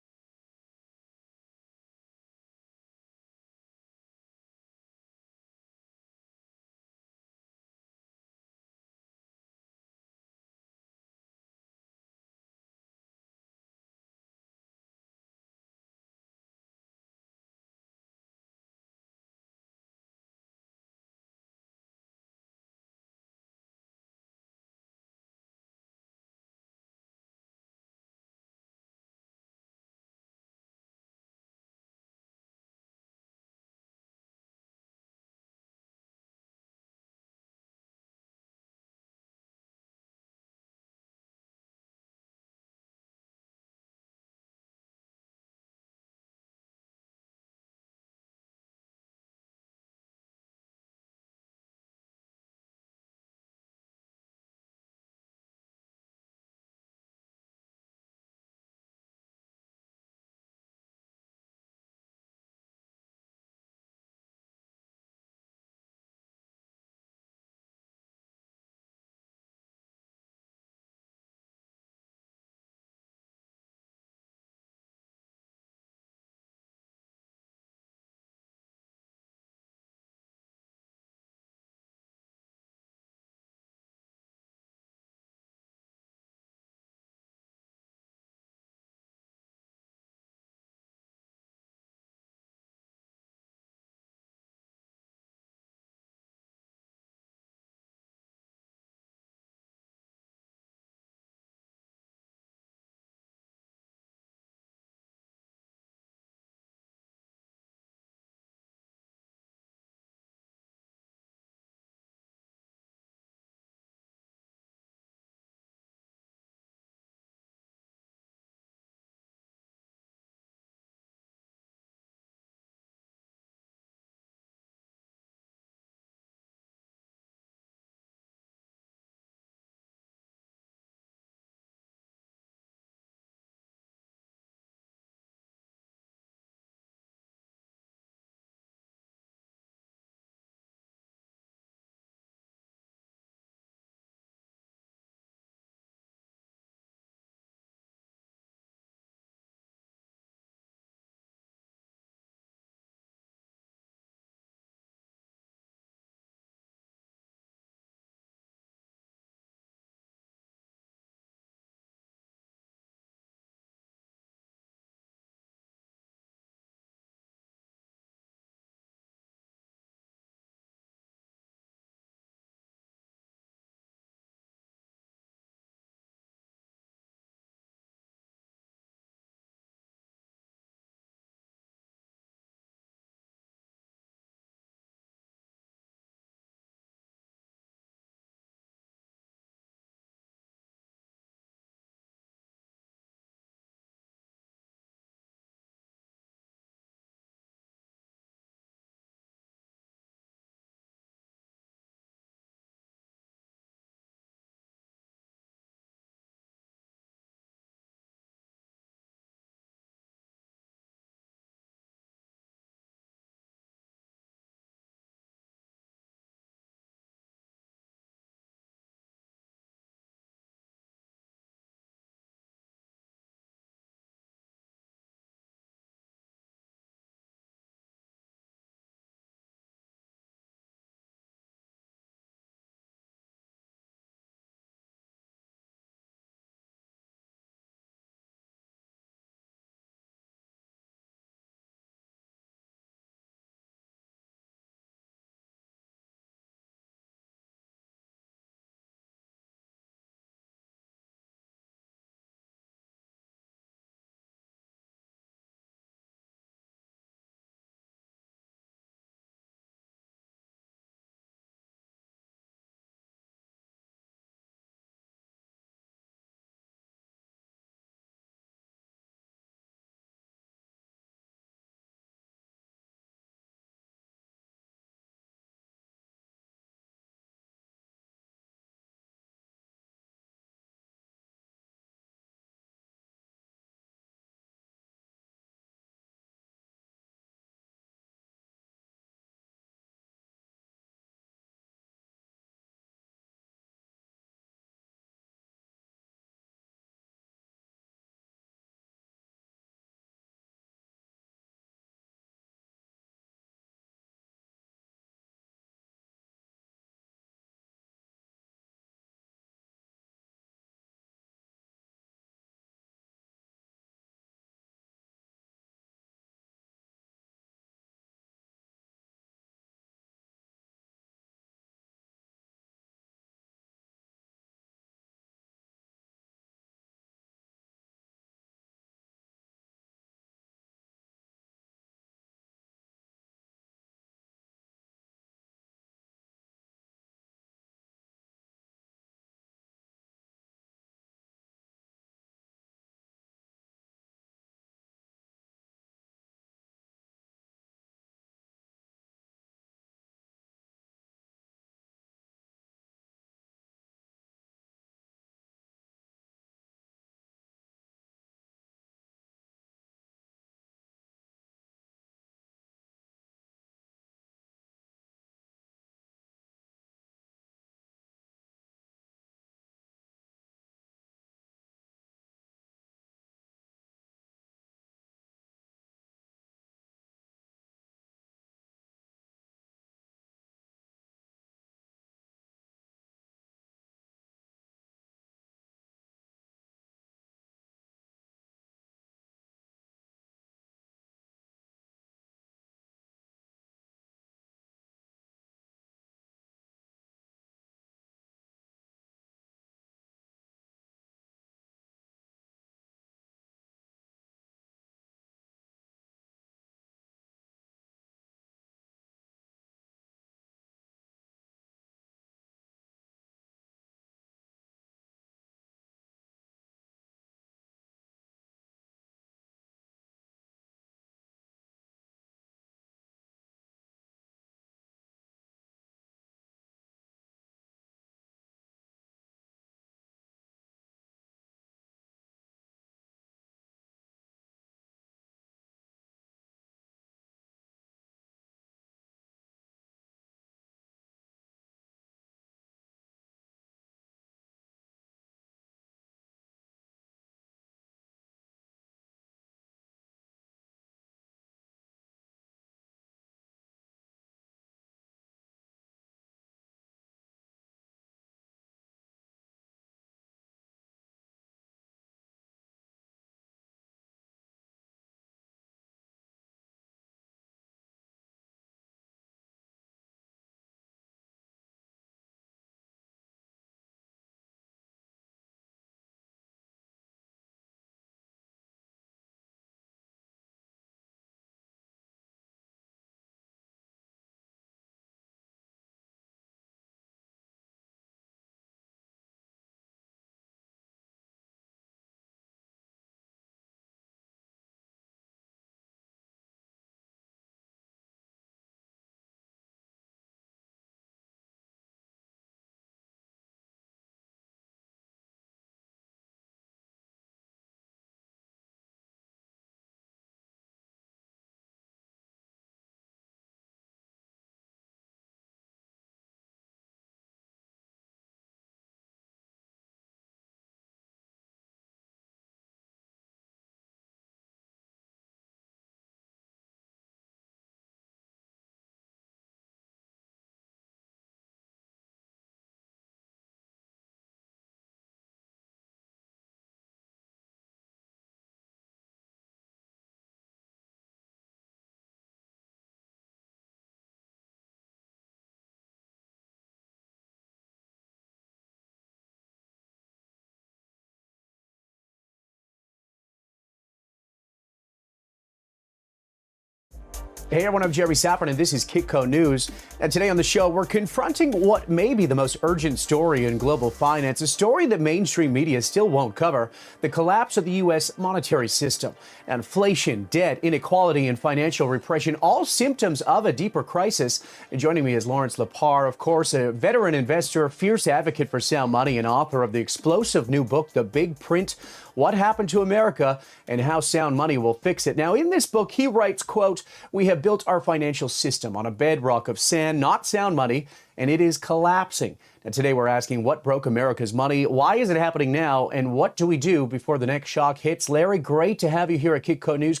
Hey everyone, I'm Jeremy Saprin, and this is Kitco News. And today on the show, we're confronting what may be the most urgent story in global finance, a story that mainstream media still won't cover: the collapse of the U.S. monetary system. Inflation, debt, inequality, and financial repression, all symptoms of a deeper crisis. And joining me is Lawrence Lepar, of course, a veteran investor, fierce advocate for sound money, and author of the explosive new book, The Big Print: What Happened to America and How Sound Money Will Fix It. Now, in this book, he writes, quote, "We have built our financial system on a bedrock of sand, not sound money, and it is collapsing." And today we're asking, what broke America's money? Why is it happening now? And what do we do before the next shock hits? Larry, great to have you here at Kitco News.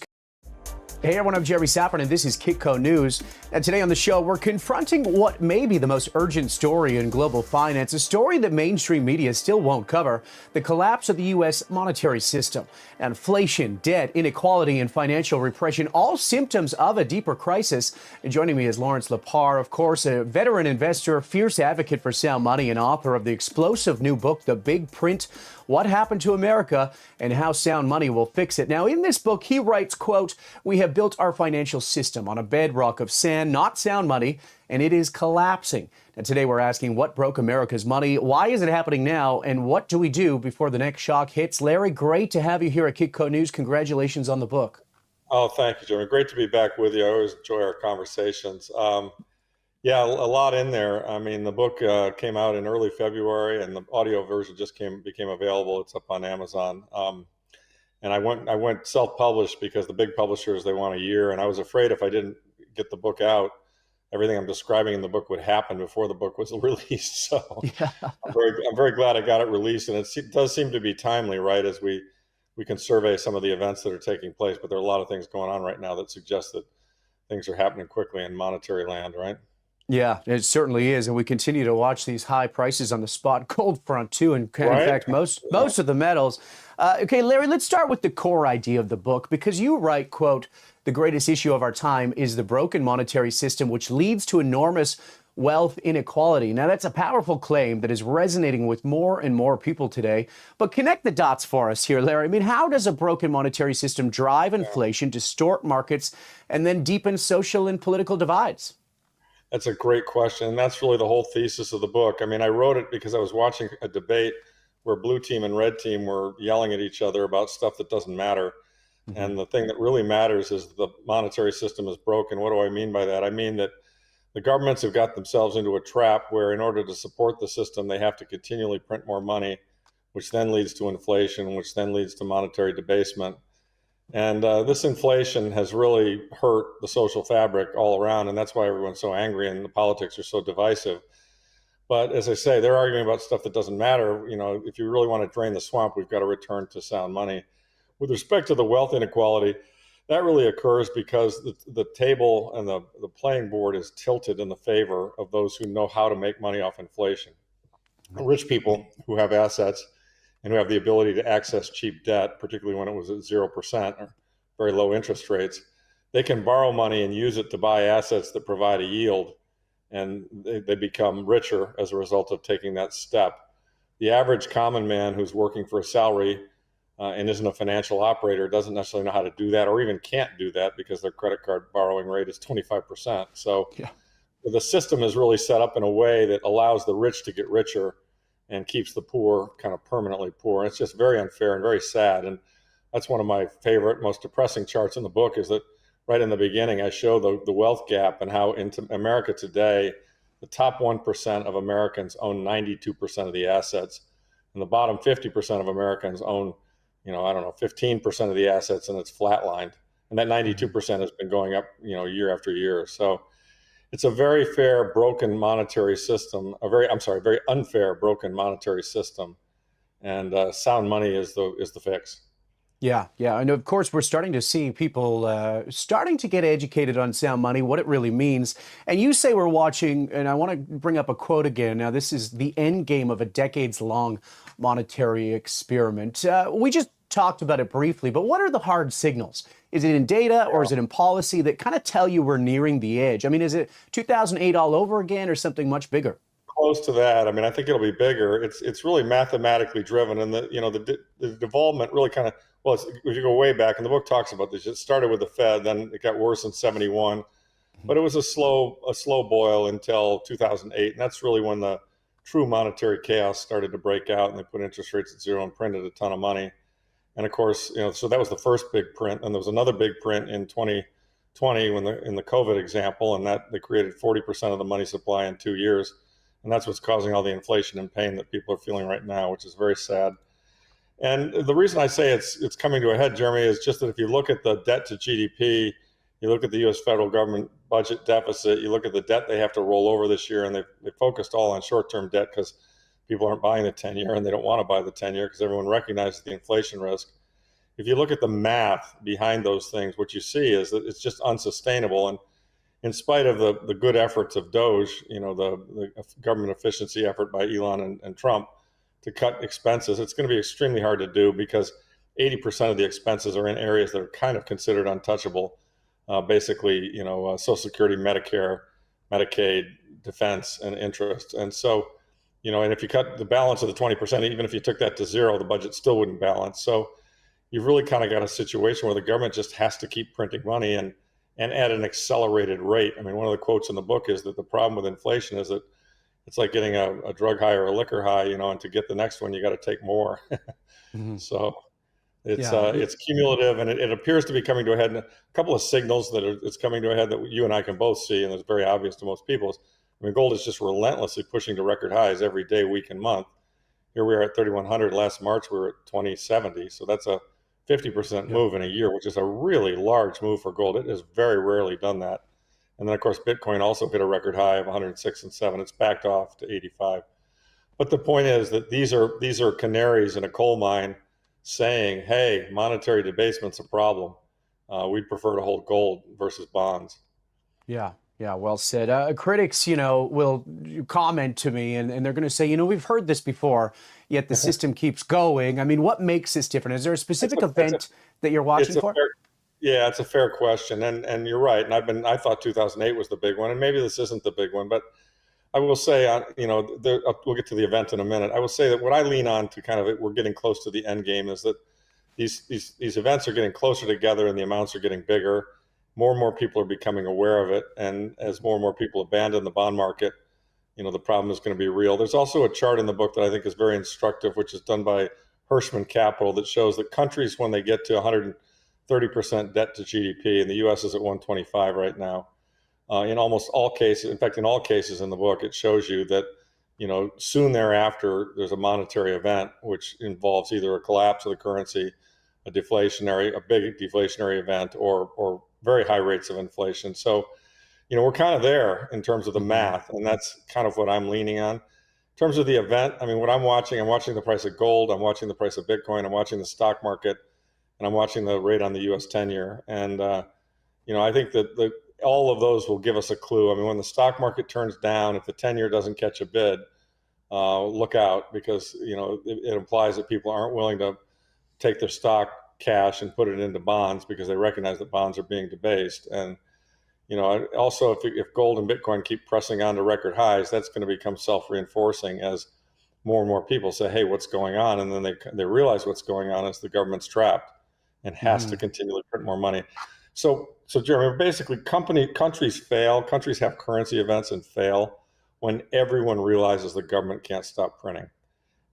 Hey everyone, I'm Jeremy Saprin, and this is Kitco News. And today on the show, we're confronting what may be the most urgent story in global finance, a story that mainstream media still won't cover: the collapse of the U.S. monetary system. Inflation, debt, inequality, and financial repression, all symptoms of a deeper crisis. And joining me is Lawrence Lepar, of course, a veteran investor, fierce advocate for sound money, and author of the explosive new book, The Big Print: What Happened to America and How Sound Money Will Fix It. Now, in this book, he writes, quote, "We have built our financial system on a bedrock of sand, not sound money, and it is collapsing." And today we're asking, what broke America's money? Why is it happening now? And what do we do before the next shock hits? Larry, great to have you here at Kitco News. Congratulations on the book. Oh, thank you, Jeremy. Great to be back with you. I always enjoy our conversations. Yeah, a lot in there. I mean, the book came out in early February, and the audio version just became available. It's up on Amazon. And I went self-published because the big publishers, they want a year, and I was afraid if I didn't get the book out, everything I'm describing in the book would happen before the book was released. So yeah. I'm very glad I got it released, and it does seem to be timely, right, as we can survey some of the events that are taking place. But there are a lot of things going on right now that suggest that things are happening quickly in monetary land, right? Yeah, it certainly is. And we continue to watch these high prices on the spot gold front, too. And in fact, most of the metals. Okay, Larry, let's start with the core idea of the book, because you write, quote, "The greatest issue of our time is the broken monetary system, which leads to enormous wealth inequality." Now, that's a powerful claim that is resonating with more and more people today. But connect the dots for us here, Larry. I mean, how does a broken monetary system drive inflation, distort markets, and then deepen social and political divides? That's a great question. And that's really the whole thesis of the book. I mean, I wrote it because I was watching a debate where blue team and red team were yelling at each other about stuff that doesn't matter. Mm-hmm. And the thing that really matters is the monetary system is broken. What do I mean by that? I mean that the governments have got themselves into a trap where in order to support the system, they have to continually print more money, which then leads to inflation, which then leads to monetary debasement. And this inflation has really hurt the social fabric all around, and that's why everyone's so angry and the politics are so divisive. But as I say, they're arguing about stuff that doesn't matter. You know, if you really want to drain the swamp, we've got to return to sound money. With respect to the wealth inequality, that really occurs because the table and the playing board is tilted in the favor of those who know how to make money off inflation. Rich people who have assets and who have the ability to access cheap debt, particularly when it was at 0% or very low interest rates, they can borrow money and use it to buy assets that provide a yield, and they become richer as a result of taking that step. The average common man who's working for a salary and isn't a financial operator doesn't necessarily know how to do that, or even can't do that because their credit card borrowing rate is 25%. So the system is really set up in a way that allows the rich to get richer and keeps the poor kind of permanently poor. And it's just very unfair and very sad. And that's one of my favorite, most depressing charts in the book, is that right in the beginning, I show the wealth gap and how in America today, the top 1% of Americans own 92% of the assets. And the bottom 50% of Americans own, 15% of the assets, and it's flatlined. And that 92% has been going up, year after year. So it's a very fair, broken monetary system, very unfair, broken monetary system. And sound money is the fix. Yeah. And of course, we're starting to see people starting to get educated on sound money, what it really means. And you say we're watching, and I want to bring up a quote again. Now, this is the end game of a decades-long monetary experiment. We just talked about it briefly, but what are the hard signals? Is it in data or is it in policy that kind of tell you we're nearing the edge? I mean, is it 2008 all over again or something much bigger? Close to that. I mean, I think it'll be bigger. It's really mathematically driven, and the development really if you go way back, and the book talks about this. It started with the Fed, then it got worse in '71, But it was a slow boil until 2008, and that's really when the true monetary chaos started to break out, and they put interest rates at zero and printed a ton of money. And of course, so that was the first big print, and there was another big print in 2020 in the COVID example, and that they created 40% of the money supply in 2 years, and that's what's causing all the inflation and pain that people are feeling right now, which is very sad. And the reason I say it's coming to a head, Jeremy, is just that if you look at the debt to GDP, you look at the U.S. federal government budget deficit, you look at the debt they have to roll over this year, and they focused all on short-term debt because people aren't buying the 10-year, and they don't want to buy the 10-year because everyone recognizes the inflation risk. If you look at the math behind those things, what you see is that it's just unsustainable. And in spite of the good efforts of DOGE, the government efficiency effort by Elon and Trump to cut expenses, it's going to be extremely hard to do because 80% of the expenses are in areas that are kind of considered untouchable. Basically, Social Security, Medicare, Medicaid, defense, and interest. And so, and if you cut the balance of the 20%, even if you took that to zero, the budget still wouldn't balance. So you've really kind of got a situation where the government just has to keep printing money and at an accelerated rate. I mean, one of the quotes in the book is that the problem with inflation is that it's like getting a drug high or a liquor high, and to get the next one, you got to take more. So it's cumulative, and it appears to be coming to a head. And a couple of signals that it's coming to a head that you and I can both see, and it's very obvious to most people. Gold is just relentlessly pushing to record highs every day, week, and month. Here we are at 3,100. Last March, we were at 2070. So that's a 50% move in a year, which is a really large move for gold. It has very rarely done that. And then, of course, Bitcoin also hit a record high of 106.7. It's backed off to 85. But the point is that these are canaries in a coal mine saying, hey, monetary debasement's a problem. We'd prefer to hold gold versus bonds. Yeah, well said. Critics, will comment to me and they're going to say, we've heard this before, yet the system keeps going. I mean, what makes this different? Is there a specific event that you're watching for? Yeah, it's a fair question, and you're right. And I thought 2008 was the big one, and maybe this isn't the big one, but I will say, we'll get to the event in a minute. I will say that what I lean on to we're getting close to the end game is that these events are getting closer together and the amounts are getting bigger. More and more people are becoming aware of it, and as more and more people abandon the bond market, the problem is going to be real. There's also a chart in the book that I think is very instructive, which is done by Hirschman Capital, that shows that countries, when they get to 130% debt to GDP, and the U.S. is at 125 right now, in almost all cases, in fact, in all cases in the book, it shows you that, soon thereafter, there's a monetary event, which involves either a collapse of the currency, a big deflationary event, or very high rates of inflation. So, we're kind of there in terms of the math, and that's kind of what I'm leaning on. In terms of the event, what I'm watching the price of gold, I'm watching the price of Bitcoin, I'm watching the stock market, and I'm watching the rate on the U.S. 10-year. And, I think that all of those will give us a clue. When the stock market turns down, if the 10-year doesn't catch a bid, look out, because, it implies that people aren't willing to take their stock cash and put it into bonds because they recognize that bonds are being debased. And also, if gold and Bitcoin keep pressing on to record highs, that's going to become self-reinforcing as more and more people say, hey, what's going on? And then they realize what's going on is the government's trapped and has to continually print more money. So Jeremy, basically countries fail, countries have currency events and fail when everyone realizes the government can't stop printing.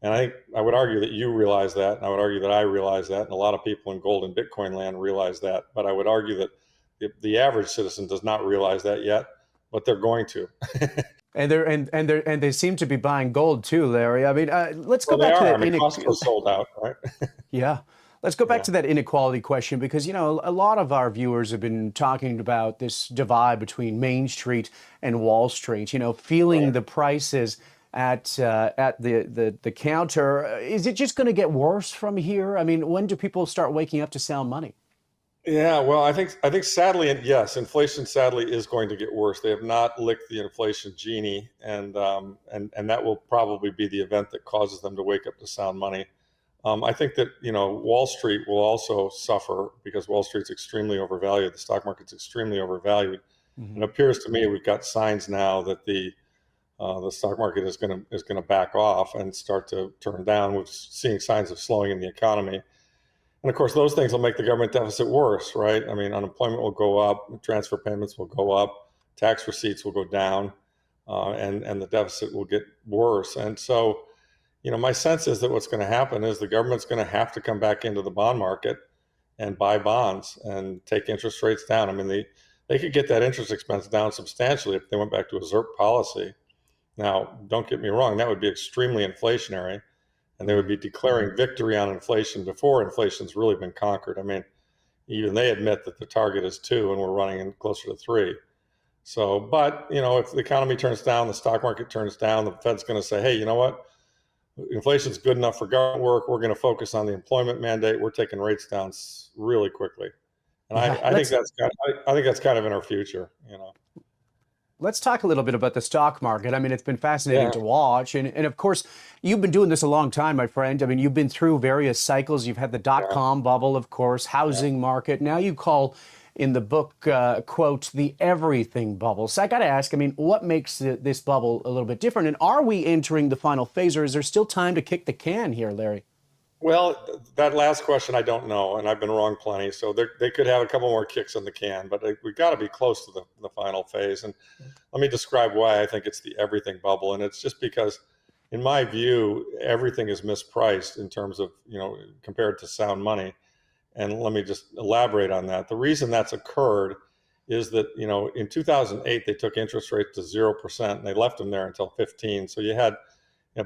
And I would argue that you realize that, and I would argue that I realize that, and a lot of people in gold and Bitcoin land realize that. But I would argue that the average citizen does not realize that yet, but they're going to. And they seem to be buying gold too, Larry. Let's go back to that. Costco's sold out, right? Yeah. Let's go back to that inequality question, because, a lot of our viewers have been talking about this divide between Main Street and Wall Street, feeling the prices at the counter. Is it just going to get worse from here? When do people start waking up to sound money? Yeah, well, I think sadly, yes, inflation sadly is going to get worse. They have not licked the inflation genie, and that will probably be the event that causes them to wake up to sound money. I think that Wall Street will also suffer because Wall Street's extremely overvalued. The stock market's extremely overvalued. It appears to me we've got signs now that the stock market is going to back off and start to turn down. We're seeing signs of slowing in the economy. And of course, those things will make the government deficit worse, right? Unemployment will go up, transfer payments will go up, tax receipts will go down, and the deficit will get worse. And so, my sense is that what's going to happen is the government's going to have to come back into the bond market and buy bonds and take interest rates down. I mean, they could get that interest expense down substantially if they went back to a ZIRP policy. Now, don't get me wrong, that would be extremely inflationary, and they would be declaring victory on inflation before inflation's really been conquered. I mean, even they admit that the target is 2 and we're running in closer to 3. So, but, if the economy turns down, the stock market turns down, the Fed's going to say, hey, you know what? Inflation's good enough for government work. We're going to focus on the employment mandate. We're taking rates down really quickly. And I think that's kind of in our future, Let's talk a little bit about the stock market. I mean, it's been fascinating to watch. And of course, you've been doing this a long time, my friend. I mean, you've been through various cycles. You've had the dot-com bubble, of course, housing market. Now you call in the book, quote, the everything bubble. So I got to ask, I mean, what makes this bubble a little bit different? And are we entering the final phase, or is there still time to kick the can here, Larry? Well, that last question, I don't know, and I've been wrong plenty. So they could have a couple more kicks in the can, but we've got to be close to the final phase. And let me describe why I think it's the everything bubble. And it's just because, in my view, everything is mispriced in terms of, compared to sound money. And let me just elaborate on that. The reason that's occurred is that, in 2008, they took interest rates to 0%, and they left them there until 15. So you had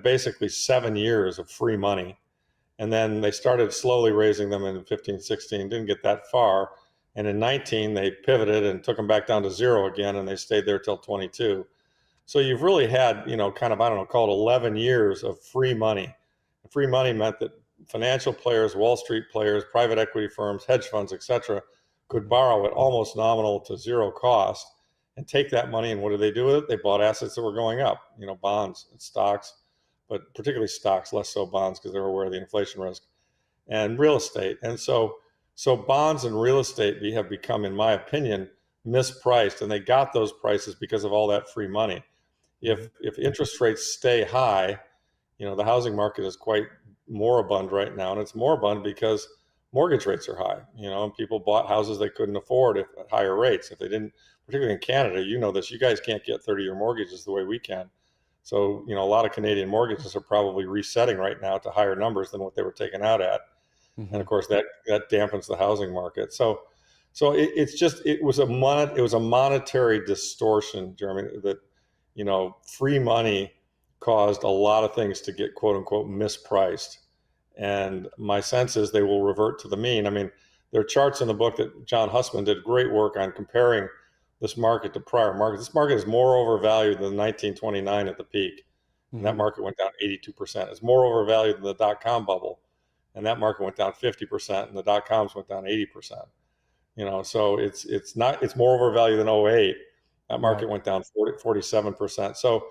basically 7 years of free money. And then they started slowly raising them in 15, 16, didn't get that far. And in 19, they pivoted and took them back down to 0 again, and they stayed there till 22. So you've really had, kind of, I don't know, call it 11 years of free money. And free money meant that financial players, Wall Street players, private equity firms, hedge funds, et cetera, could borrow at almost nominal to 0 cost and take that money. And what did they do with it? They bought assets that were going up, bonds and stocks, but particularly stocks, less so bonds because they were aware of the inflation risk, and real estate. And so bonds and real estate have become, in my opinion, mispriced, and they got those prices because of all that free money. If interest rates stay high, the housing market is quite moribund right now, and it's moribund because mortgage rates are high, and people bought houses they couldn't afford at higher rates. If they didn't, particularly in Canada, this, you guys can't get 30-year mortgages the way we can. So, a lot of Canadian mortgages are probably resetting right now to higher numbers than what they were taken out at. Mm-hmm. And of course, that dampens the housing market. So it was a monetary distortion, Jeremy, that, free money caused a lot of things to get, quote unquote, mispriced. And my sense is they will revert to the mean. I mean, there are charts in the book that John Hussman did great work on comparing this market to prior markets. This market is more overvalued than 1929 at the peak. And that market went down 82%. It's more overvalued than the dot-com bubble. And that market went down 50%, and the dot-coms went down 80%. So it's more overvalued than 08. That market went down 47%. So,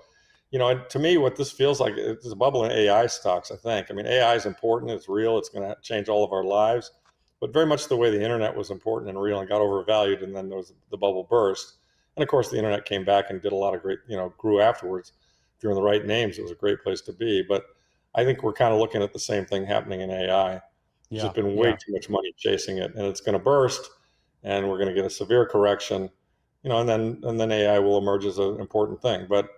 to me, what this feels like is a bubble in AI stocks, I think. I mean, AI is important. It's real. It's going to change all of our lives. But very much the way the internet was important and real and got overvalued, and then there was the bubble burst. And of course, the internet came back and did a lot of great, grew afterwards. If you're in the right names, it was a great place to be. But I think we're kind of looking at the same thing happening in AI. There's just been way too much money chasing it, and it's going to burst, and we're going to get a severe correction, and then AI will emerge as an important thing. But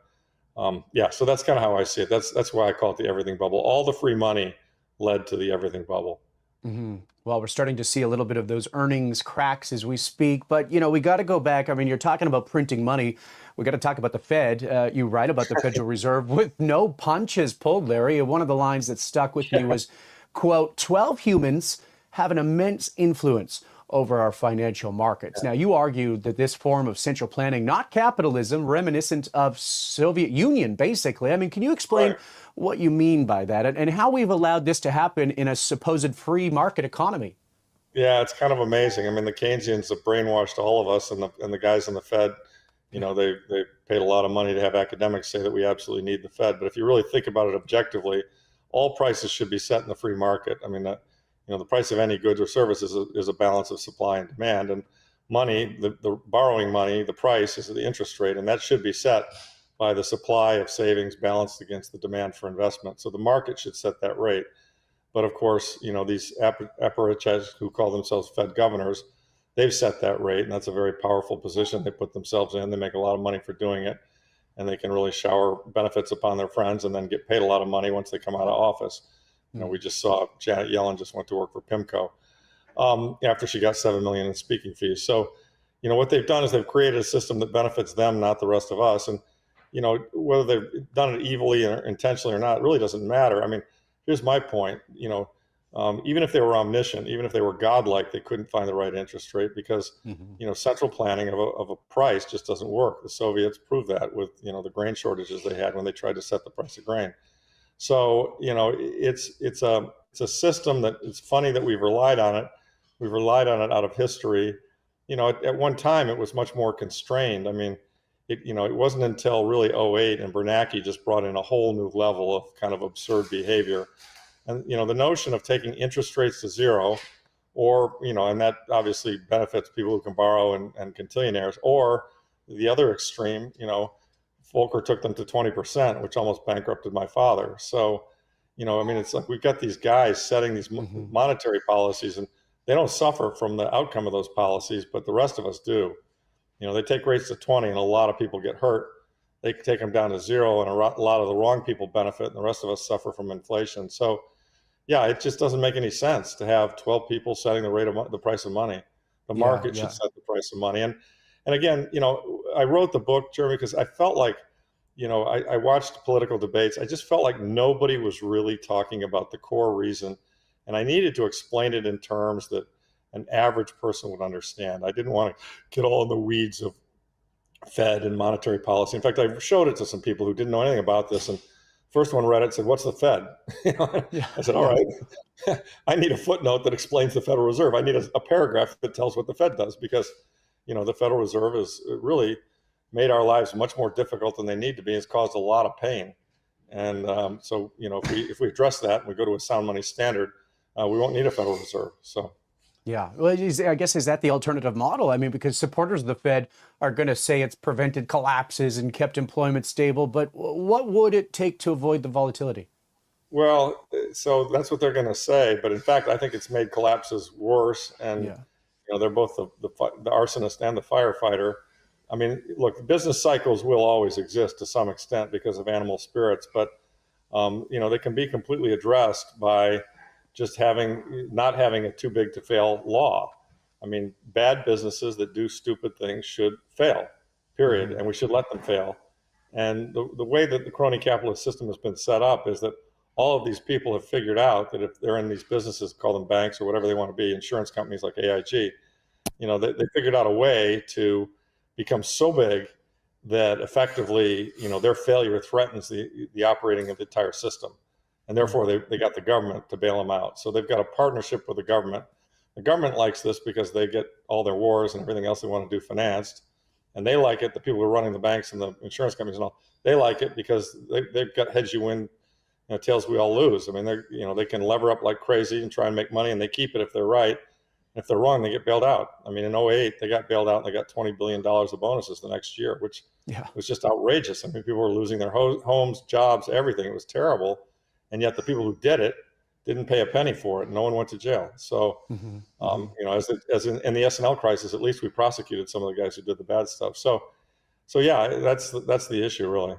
so that's kind of how I see it. That's why I call it the everything bubble. All the free money led to the everything bubble. Mm-hmm. Well, we're starting to see a little bit of those earnings cracks as we speak. But, we got to go back. I mean, you're talking about printing money. We got to talk about the Fed. You write about the Federal Reserve with no punches pulled, Larry. One of the lines that stuck with me was, quote, 12 humans have an immense influence over our financial markets. Now, you argue that this form of central planning, not capitalism, reminiscent of Soviet Union, basically. I mean, can you explain what you mean by that and how we've allowed this to happen in a supposed free market economy? Yeah, it's kind of amazing. I mean, the Keynesians have brainwashed all of us, and the guys in the Fed, they paid a lot of money to have academics say that we absolutely need the Fed. But if you really think about it objectively, all prices should be set in the free market. I mean, the price of any goods or services is a balance of supply and demand, and money, the borrowing money, the price is the interest rate, and that should be set by the supply of savings balanced against the demand for investment. So the market should set that rate. But of course, these apparatchiks who call themselves Fed governors, they've set that rate, and that's a very powerful position they put themselves in. They make a lot of money for doing it, and they can really shower benefits upon their friends and then get paid a lot of money once they come out of office. We just saw Janet Yellen just went to work for PIMCO after she got $7 million in speaking fees. So, what they've done is they've created a system that benefits them, not the rest of us. And, whether they've done it evilly or intentionally or not, it really doesn't matter. I mean, here's my point. Even if they were omniscient, even if they were godlike, they couldn't find the right interest rate because, central planning of a price just doesn't work. The Soviets proved that with, the grain shortages they had when they tried to set the price of grain. So, it's a system that it's funny that we've relied on it. We've relied on it out of history. At one time it was much more constrained. I mean, it wasn't until really 2008 and Bernanke just brought in a whole new level of kind of absurd behavior. And, the notion of taking interest rates to zero or, and that obviously benefits people who can borrow and quintillionaires, or the other extreme, Volcker took them to 20%, which almost bankrupted my father. So, it's like we've got these guys setting these monetary policies, and they don't suffer from the outcome of those policies, but the rest of us do. They take rates to 20, and a lot of people get hurt. They take them down to zero, and a lot of the wrong people benefit, and the rest of us suffer from inflation. So, yeah, it just doesn't make any sense to have 12 people setting the price of money. The market should set the price of money. And again, I wrote the book, Jeremy, because I felt like, I watched political debates. I just felt like nobody was really talking about the core reason. And I needed to explain it in terms that an average person would understand. I didn't want to get all in the weeds of Fed and monetary policy. In fact, I showed it to some people who didn't know anything about this. And first one read it, said, "What's the Fed?" I said, "All right, I need a footnote that explains the Federal Reserve. I need a paragraph that tells what the Fed does, because, the Federal Reserve has really made our lives much more difficult than they need to be. It's caused a lot of pain. And so, if we address that and we go to a sound money standard, we won't need a Federal Reserve." So. Yeah, well, I guess, is that the alternative model? I mean, because supporters of the Fed are going to say it's prevented collapses and kept employment stable, but what would it take to avoid the volatility? Well, so that's what they're going to say, but in fact, I think it's made collapses worse, and they're both the arsonist and the firefighter. I mean, look, business cycles will always exist to some extent because of animal spirits, but they can be completely addressed by just not having a too big to fail law. I mean, bad businesses that do stupid things should fail, period, and we should let them fail. And the way that the crony capitalist system has been set up is that all of these people have figured out that if they're in these businesses, call them banks or whatever they want to be, insurance companies like AIG, they figured out a way to become so big that effectively, their failure threatens the operating of the entire system. And therefore, they got the government to bail them out. So they've got a partnership with the government. The government likes this because they get all their wars and everything else they want to do financed. And they like it, the people who are running the banks and the insurance companies and all, they like it because they've got heads you win, tails we all lose. I mean, they can lever up like crazy and try and make money, and they keep it if they're right. And if they're wrong, they get bailed out. I mean, in 2008, they got bailed out and they got $20 billion of bonuses the next year, which was just outrageous. I mean, people were losing their homes, jobs, everything. It was terrible. And yet the people who did it didn't pay a penny for it. No one went to jail. So, as in the S&L crisis, at least we prosecuted some of the guys who did the bad stuff. So yeah, that's the issue, really.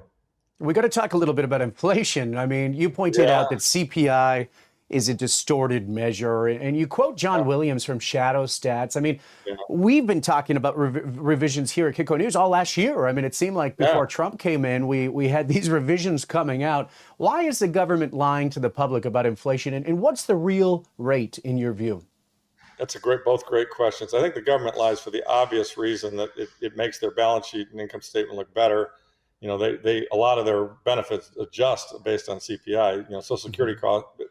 We got to talk a little bit about inflation. I mean, you pointed out that CPI is a distorted measure, and you quote John Williams from Shadow Stats. I mean, we've been talking about revisions here at Kitco News all last year. I mean, it seemed like before Trump came in, we had these revisions coming out. Why is the government lying to the public about inflation, and what's the real rate in your view? That's both great questions. I think the government lies for the obvious reason that it makes their balance sheet and income statement look better. A lot of their benefits adjust based on CPI. Social Security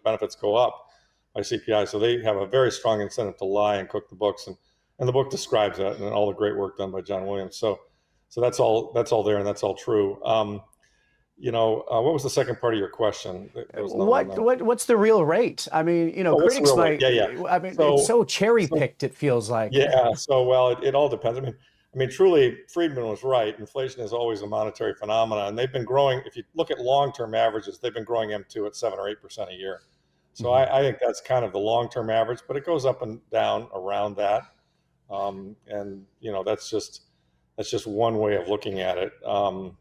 benefits go up by CPI, so they have a very strong incentive to lie and cook the books, and the book describes that and all the great work done by John Williams. So that's all there, and that's all true. What was the second part of your question? What's the real rate? I mean, critics might. I mean, it's so cherry picked. It feels like. Yeah. So it all depends. I mean, truly, Friedman was right. Inflation is always a monetary phenomenon, and they've been growing. If you look at long-term averages, they've been growing M2 at 7 or 8% a year. So I think that's kind of the long-term average, but it goes up and down around that. And that's just one way of looking at it. But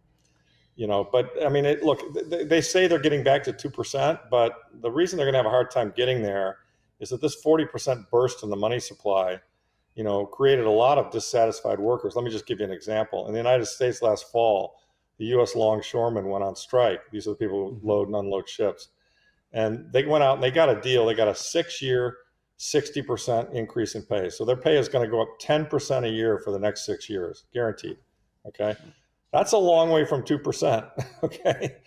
I mean, look, they say they're getting back to 2%, but the reason they're going to have a hard time getting there is that this 40% burst in the money supply, created a lot of dissatisfied workers. Let me just give you an example. In the United States last fall, the U.S. longshoremen went on strike. These are the people who load and unload ships. And they went out and they got a deal. They got a 6-year, 60% increase in pay. So their pay is going to go up 10% a year for the next 6 years, guaranteed. Okay. That's a long way from 2%. Okay.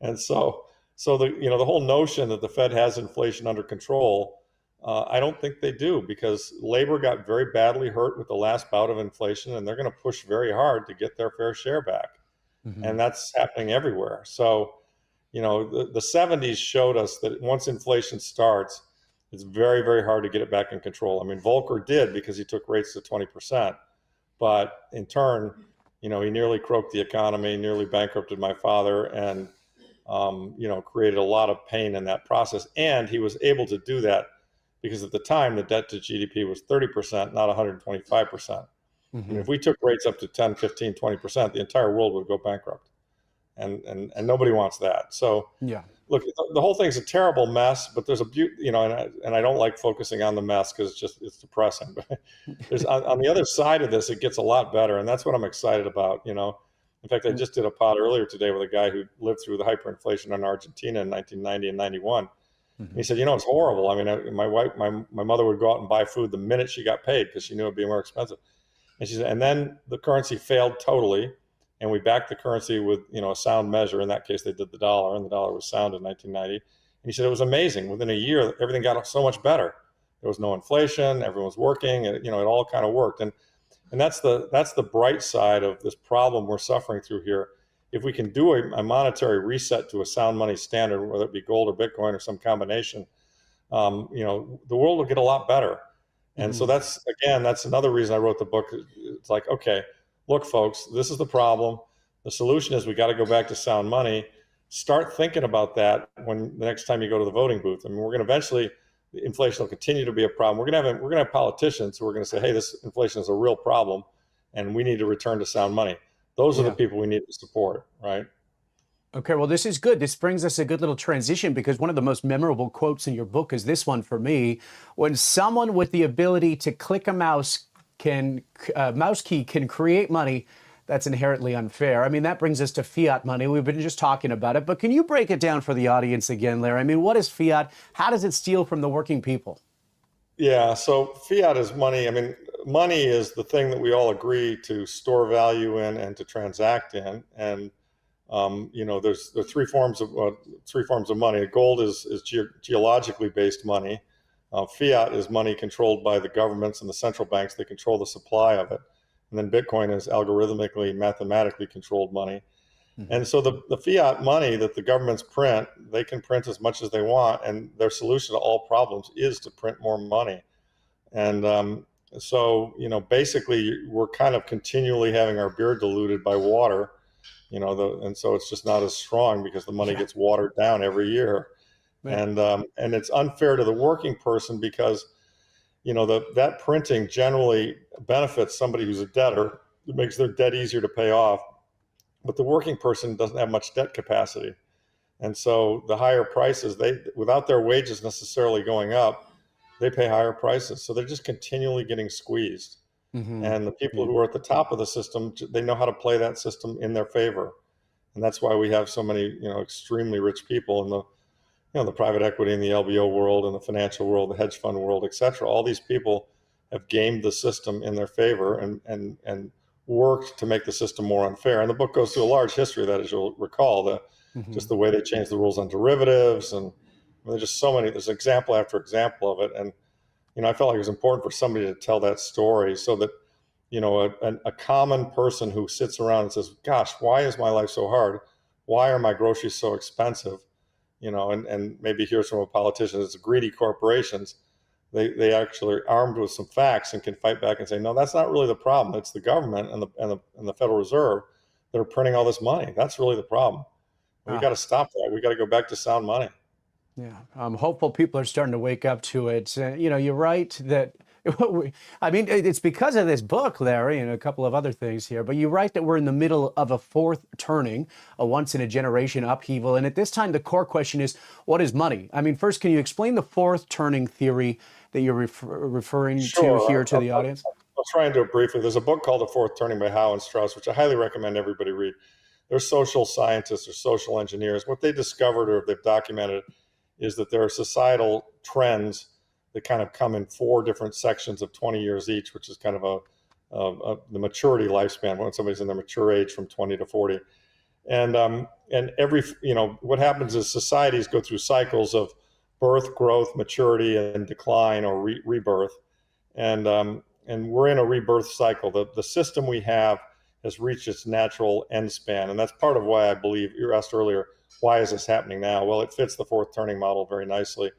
And so the whole notion that the Fed has inflation under control, I don't think they do, because labor got very badly hurt with the last bout of inflation, and they're going to push very hard to get their fair share back. And that's happening everywhere. So, the 70s showed us that once inflation starts, it's very, very hard to get it back in control. I mean, Volcker did, because he took rates to 20%, but in turn, he nearly croaked the economy, nearly bankrupted my father, and created a lot of pain in that process. And he was able to do that because at the time the debt to GDP was 30%, not 125%. And if we took rates up to 10, 15, 20%, the entire world would go bankrupt. And nobody wants that. So yeah, look, the whole thing's a terrible mess, but there's a beauty, and I don't like focusing on the mess because it's depressing. But there's on the other side of this, it gets a lot better, and that's what I'm excited about. In fact, I just did a pod earlier today with a guy who lived through the hyperinflation in Argentina in 1990 and 91. And he said, it's horrible. I mean, my mother would go out and buy food the minute she got paid because she knew it'd be more expensive. And she said, and then the currency failed totally. And we backed the currency with, a sound measure. In that case, they did the dollar, and the dollar was sound in 1990. And he said it was amazing. Within a year, everything got so much better. There was no inflation. Everyone was working. And, it all kind of worked. And that's the bright side of this problem we're suffering through here. If we can do a monetary reset to a sound money standard, whether it be gold or Bitcoin or some combination, the world will get a lot better. And so that's another reason I wrote the book. It's like, okay, look, folks, this is the problem. The solution is we got to go back to sound money. Start thinking about that when the next time you go to the voting booth. I mean, we're going to eventually, inflation will continue to be a problem. We're going to have politicians who are going to say, hey, this inflation is a real problem, and we need to return to sound money. Those are the people we need to support, right? Okay, well, this is good. This brings us a good little transition, because one of the most memorable quotes in your book is this one for me. When someone with the ability to click a mouse key can create money, that's inherently unfair. I mean, that brings us to fiat money. We've been just talking about it, but can you break it down for the audience again, Larry? I mean, what is fiat? How does it steal from the working people? Yeah, so fiat is money. I mean, money is the thing that we all agree to store value in and to transact in. And there's three forms of money. Gold is geologically based money. Fiat is money controlled by the governments and the central banks. They control the supply of it. And then Bitcoin is algorithmically, mathematically controlled money. And so the fiat money that the governments print, they can print as much as they want. And their solution to all problems is to print more money. And so basically, we're kind of continually having our beer diluted by water, and so it's just not as strong because the money gets watered down every year. And it's unfair to the working person because, that printing generally benefits somebody who's a debtor. It makes their debt easier to pay off, but the working person doesn't have much debt capacity. And so the higher prices, without their wages necessarily going up, they pay higher prices. So they're just continually getting squeezed. And the people who are at the top of the system, they know how to play that system in their favor. And that's why we have so many, extremely rich people in the private equity and the LBO world and the financial world, the hedge fund world, et cetera. All these people have gamed the system in their favor and worked to make the system more unfair. And the book goes through a large history of that, as you'll recall, just the way they changed the rules on derivatives. And there's just so many, there's example after example of it. And, I felt like it was important for somebody to tell that story so that, a common person who sits around and says, gosh, why is my life so hard? Why are my groceries so expensive? And maybe hears from a politician, it's greedy corporations. They actually are armed with some facts and can fight back and say, no, that's not really the problem. It's the government and the Federal Reserve that are printing all this money. That's really the problem. We got to stop that. We got to go back to sound money. Yeah, I'm hopeful people are starting to wake up to it. You're right that I mean, it's because of this book, Larry, and a couple of other things here. But you write that we're in the middle of a fourth turning, a once-in-a-generation upheaval. And at this time, the core question is, what is money? I mean, first, can you explain the fourth turning theory that you're referring to here to the audience? I'll try and do it briefly. There's a book called The Fourth Turning by Howe and Strauss, which I highly recommend everybody read. They're social scientists or social engineers. What they discovered, or they've documented, is that there are societal trends that kind of come in 4 different sections of 20 years each, which is kind of the maturity lifespan when somebody's in their mature age from 20 to 40. And every, what happens is societies go through cycles of birth, growth, maturity, and decline or rebirth. And we're in a rebirth cycle. The system we have has reached its natural end span. And that's part of why I believe, you asked earlier, why is this happening now? Well, it fits the fourth turning model very nicely.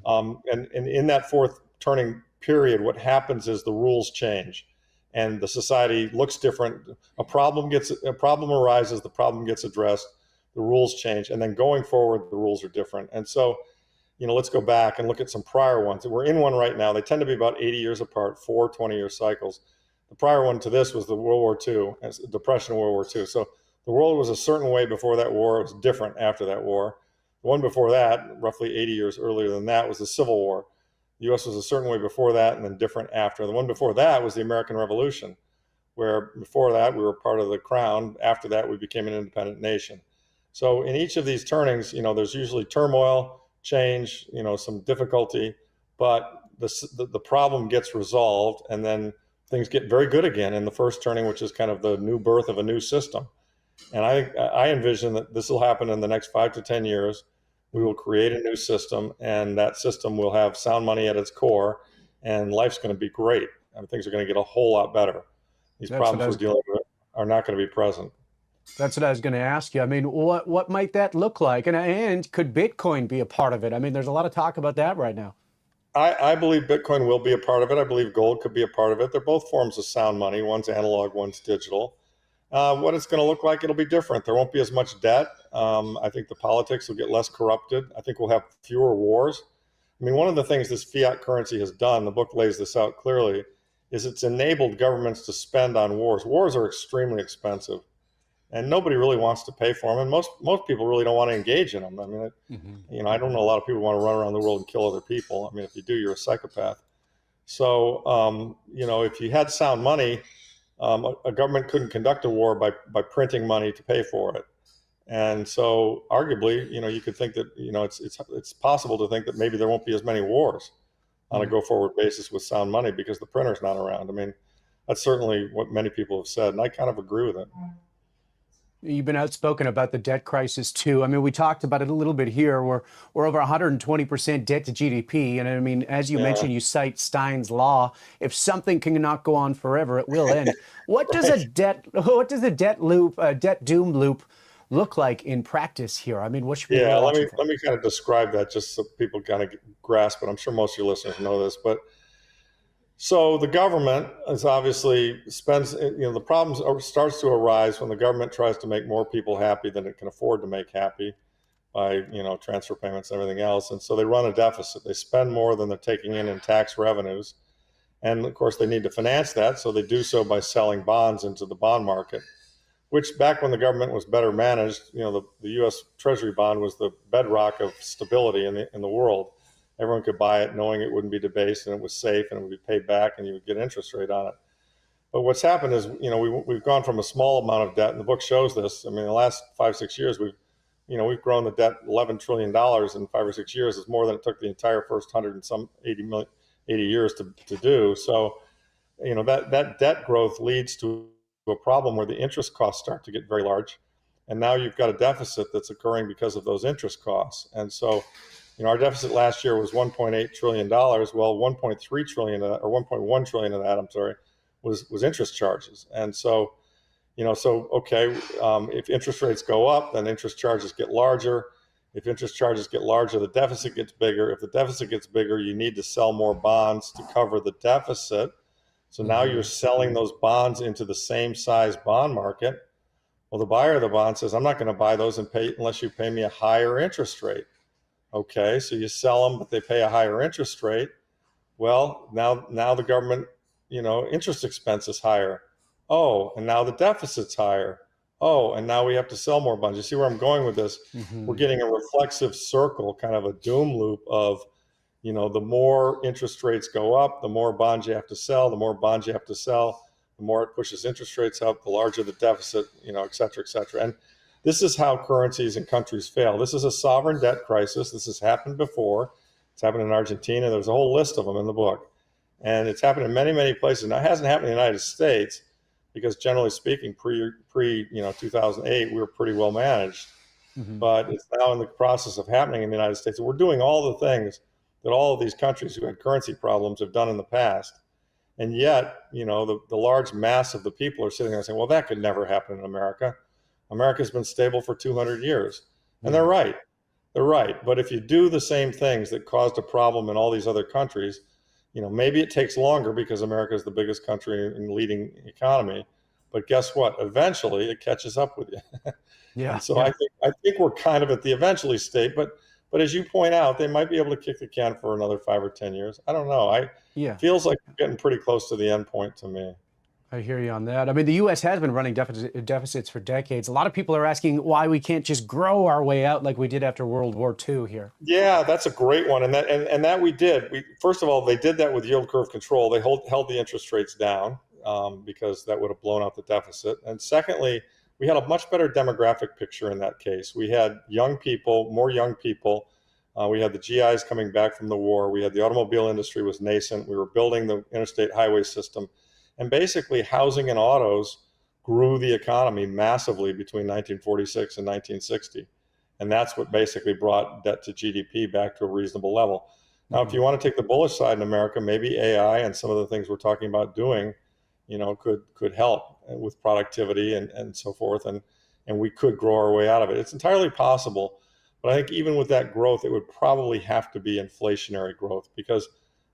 And in that fourth turning period, what happens is the rules change and the society looks different. A problem arises, the problem gets addressed, the rules change, and then going forward, the rules are different. And so, let's go back and look at some prior ones. We're in one right now. They tend to be about 80 years apart, 4 20-year cycles. The prior one to this was the World War II, Depression, World War II. So the world was a certain way before that war. It was different after that war. The one before that, roughly 80 years earlier than that, was the Civil War. The U.S. was a certain way before that and then different after. The one before that was the American Revolution, where before that we were part of the crown. After that, we became an independent nation. So in each of these turnings, there's usually turmoil, change, some difficulty, but the problem gets resolved and then things get very good again in the first turning, which is kind of the new birth of a new system. And I envision that this will happen in the next 5 to 10 years. We will create a new system, and that system will have sound money at its core, and life's going to be great. And things are going to get a whole lot better. These problems we're dealing with are not going to be present. That's what I was going to ask you. I mean, what might that look like? And could Bitcoin be a part of it? I mean, there's a lot of talk about that right now. I believe Bitcoin will be a part of it. I believe gold could be a part of it. They're both forms of sound money. One's analog, one's digital. What it's going to look like, it'll be different. There won't be as much debt. I think the politics will get less corrupted. I think we'll have fewer wars. I mean, one of the things this fiat currency has done, the book lays this out clearly, is it's enabled governments to spend on wars. Wars are extremely expensive, and nobody really wants to pay for them. And most people really don't want to engage in them. I mean, I don't know a lot of people want to run around the world and kill other people. I mean, if you do, you're a psychopath. So, if you had sound money, a government couldn't conduct a war by printing money to pay for it. And so arguably, you could think that, it's possible to think that maybe there won't be as many wars on a go-forward basis with sound money because the printer's not around. I mean, that's certainly what many people have said, and I kind of agree with it. You've been outspoken about the debt crisis, too. I mean, we talked about it a little bit here. We're over 120% debt to GDP. And I mean, as you mentioned, you cite Stein's law. If something cannot go on forever, it will end. What does a debt doom loop look like in practice here? I mean, what should we be watching for? Let me kind of describe that just so people kind of grasp it. I'm sure most of your listeners know this, but so the government is obviously spends, the problems starts to arise when the government tries to make more people happy than it can afford to make happy by, transfer payments and everything else. And so they run a deficit. They spend more than they're taking in tax revenues. And of course, they need to finance that. So they do so by selling bonds into the bond market, which back when the government was better managed, the U.S. Treasury bond was the bedrock of stability in the world. Everyone could buy it knowing it wouldn't be debased and it was safe and it would be paid back and you would get interest rate on it. But what's happened is, we've gone from a small amount of debt, and the book shows this. I mean, the last 5-6 years, we've grown the debt $11 trillion in 5 or 6 years. It's more than it took the entire first 80 years to do. So, that debt growth leads to a problem where the interest costs start to get very large. And now you've got a deficit that's occurring because of those interest costs. And so, our deficit last year was $1.8 trillion. Well, 1.3 trillion or 1.1 trillion of that, was interest charges. And so, if interest rates go up, then interest charges get larger. If interest charges get larger, the deficit gets bigger. If the deficit gets bigger, you need to sell more bonds to cover the deficit. So now you're selling those bonds into the same size bond market. Well, the buyer of the bond says, I'm not going to buy those unless you pay me a higher interest rate. Okay, so you sell them, but they pay a higher interest rate. Well, now the government, interest expense is higher. Oh, and now the deficit's higher. Oh, and now we have to sell more bonds. You see where I'm going with this? We're getting a reflexive circle, kind of a doom loop of, the more interest rates go up, the more bonds you have to sell, the more bonds you have to sell, the more it pushes interest rates up, the larger the deficit, et cetera, et cetera. And this is how currencies and countries fail. This is a sovereign debt crisis. This has happened before. It's happened in Argentina. There's a whole list of them in the book. And it's happened in many, many places. Now, it hasn't happened in the United States because, generally speaking, pre 2008, we were pretty well managed. But it's now in the process of happening in the United States. We're doing all the things that all of these countries who had currency problems have done in the past. And yet, the large mass of the people are sitting there saying, well, that could never happen in America. America's been stable for 200 years. And they're right. They're right. But if you do the same things that caused a problem in all these other countries, maybe it takes longer because America is the biggest country in leading economy. But guess what? Eventually, it catches up with you. Yeah. And so I think we're kind of at the eventually state. But as you point out, they might be able to kick the can for another 5 or 10 years. I don't know. Feels like we're getting pretty close to the end point to me. I hear you on that. I mean, the U.S. has been running deficits for decades. A lot of people are asking why we can't just grow our way out like we did after World War II here. Yeah, that's a great one. And that we did. First of all, they did that with yield curve control. They held the interest rates down because that would have blown out the deficit. And secondly, we had a much better demographic picture in that case. We had more young people. We had the GIs coming back from the war. We had the automobile industry was nascent. We were building the interstate highway system. And basically, housing and autos grew the economy massively between 1946 and 1960. And that's what basically brought debt to GDP back to a reasonable level. Now, if you want to take the bullish side in America, maybe AI and some of the things we're talking about doing, could help with productivity and so forth. And we could grow our way out of it. It's entirely possible. But I think even with that growth, it would probably have to be inflationary growth because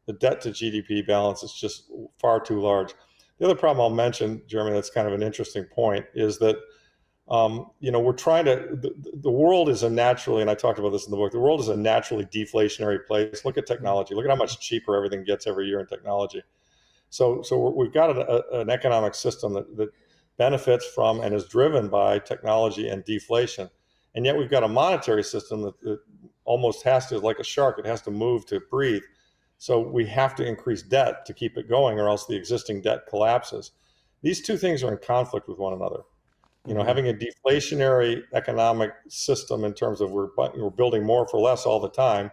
the debt to GDP balance is just far too large. The other problem I'll mention, Jeremy, that's kind of an interesting point, is that, we're trying to, the world is a naturally, and I talked about this in the book, the world is a naturally deflationary place. Look at technology. Look at how much cheaper everything gets every year in technology. So we've got an economic system that benefits from and is driven by technology and deflation. And yet we've got a monetary system that almost has to, like a shark, it has to move to breathe. So we have to increase debt to keep it going or else the existing debt collapses. These two things are in conflict with one another. Having a deflationary economic system in terms of we're building more for less all the time,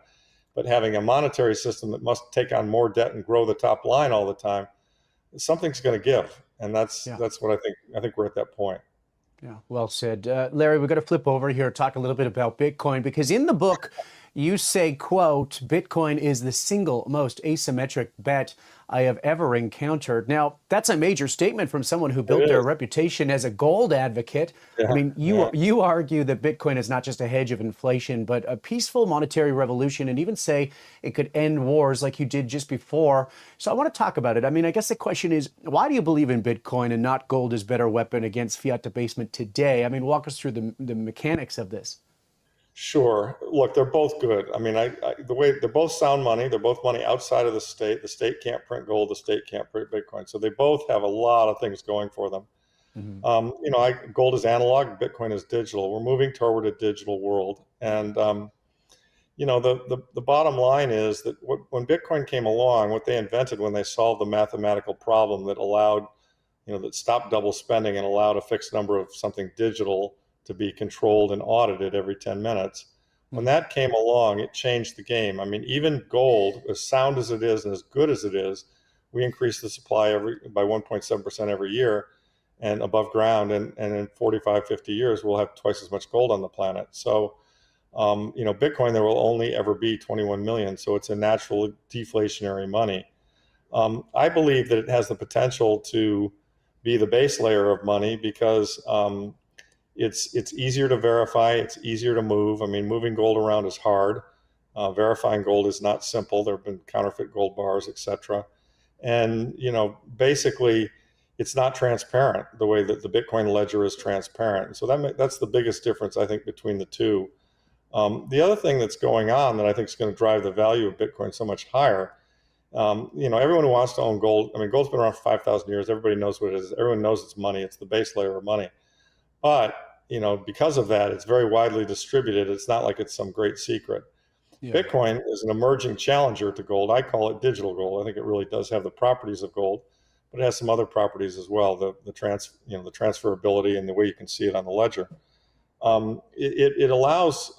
but having a monetary system that must take on more debt and grow the top line all the time, something's going to give. And that's what I think. I think we're at that point. Yeah, well said. Larry, we're going to flip over here, talk a little bit about Bitcoin, because in the book, you say, quote, Bitcoin is the single most asymmetric bet I have ever encountered. Now, that's a major statement from someone who built their reputation as a gold advocate. I mean, you argue that Bitcoin is not just a hedge of inflation, but a peaceful monetary revolution, and even say it could end wars like you did just before. So I want to talk about it. I mean, I guess the question is, why do you believe in Bitcoin and not gold as better weapon against fiat debasement today? I mean, walk us through the mechanics of this. Sure. Look, they're both good. I mean, the way they're both sound money. They're both money outside of the state. The state can't print gold. The state can't print Bitcoin. So they both have a lot of things going for them. Gold is analog. Bitcoin is digital. We're moving toward a digital world. And, the bottom line is that when Bitcoin came along, what they invented when they solved the mathematical problem that allowed, that stopped double spending and allowed a fixed number of something digital to be controlled and audited every 10 minutes. When that came along, it changed the game. I mean, even gold, as sound as it is and as good as it is, we increase the supply by 1.7% every year and above ground. And in 45, 50 years, we'll have twice as much gold on the planet. So, Bitcoin, there will only ever be 21 million. So it's a natural deflationary money. I believe that it has the potential to be the base layer of money because it's easier to verify. It's easier to move. I mean, moving gold around is hard. Verifying gold is not simple. There have been counterfeit gold bars, et cetera. And, basically, it's not transparent the way that the Bitcoin ledger is transparent. So that's the biggest difference, I think, between the two. The other thing that's going on that I think is going to drive the value of Bitcoin so much higher, Everyone who wants to own gold, I mean, gold's been around for 5,000 years. Everybody knows what it is. Everyone knows it's money. It's the base layer of money. But, because of that, it's very widely distributed. It's not like it's some great secret. Yeah. Bitcoin is an emerging challenger to gold. I call it digital gold. I think it really does have the properties of gold, but it has some other properties as well. The transferability and the way you can see it on the ledger. It allows,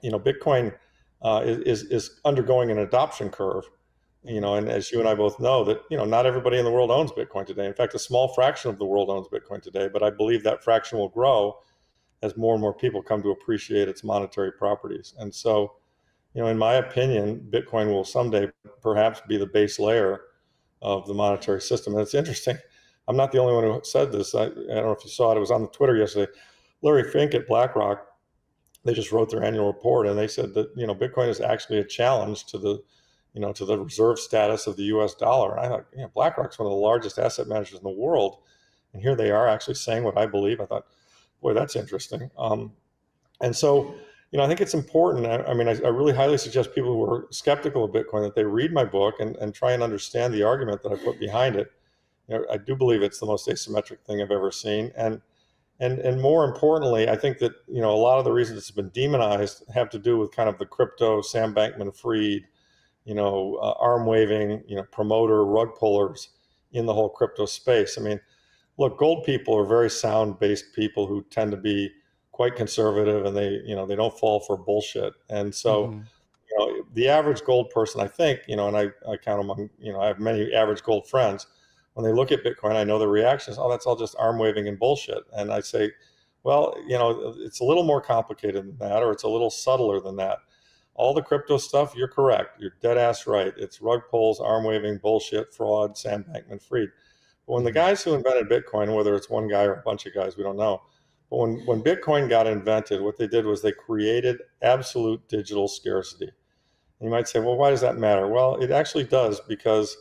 Bitcoin is undergoing an adoption curve, and as you and I both know that, not everybody in the world owns Bitcoin today. In fact, a small fraction of the world owns Bitcoin today, but I believe that fraction will grow as more and more people come to appreciate its monetary properties. And so, in my opinion, Bitcoin will someday perhaps be the base layer of the monetary system. And it's interesting. I'm not the only one who said this. I don't know if you saw it. It was on the Twitter yesterday. Larry Fink at BlackRock, they just wrote their annual report, and they said that, Bitcoin is actually a challenge to the, to the reserve status of the U.S. dollar. And I thought, BlackRock's one of the largest asset managers in the world, and here they are actually saying what I believe. I thought, boy, that's interesting. And so, I think it's important. I really highly suggest people who are skeptical of Bitcoin that they read my book and try and understand the argument that I put behind it. I do believe it's the most asymmetric thing I've ever seen. And more importantly, I think that, a lot of the reasons it's been demonized have to do with kind of the crypto, Sam Bankman-Fried, arm waving, promoter, rug pullers in the whole crypto space. I mean, look, gold people are very sound-based people who tend to be quite conservative, and they don't fall for bullshit. And so, the average gold person, I think, and I count among, I have many average gold friends. When they look at Bitcoin, I know the reaction is, oh, that's all just arm waving and bullshit. And I say, well, it's a little more complicated than that, or it's a little subtler than that. All the crypto stuff, you're correct. You're dead ass right. It's rug pulls, arm waving, bullshit, fraud, Sam Bankman-Fried. But when the guys who invented Bitcoin, whether it's one guy or a bunch of guys, we don't know. But when Bitcoin got invented, what they did was they created absolute digital scarcity. And you might say, well, why does that matter? Well, it actually does, because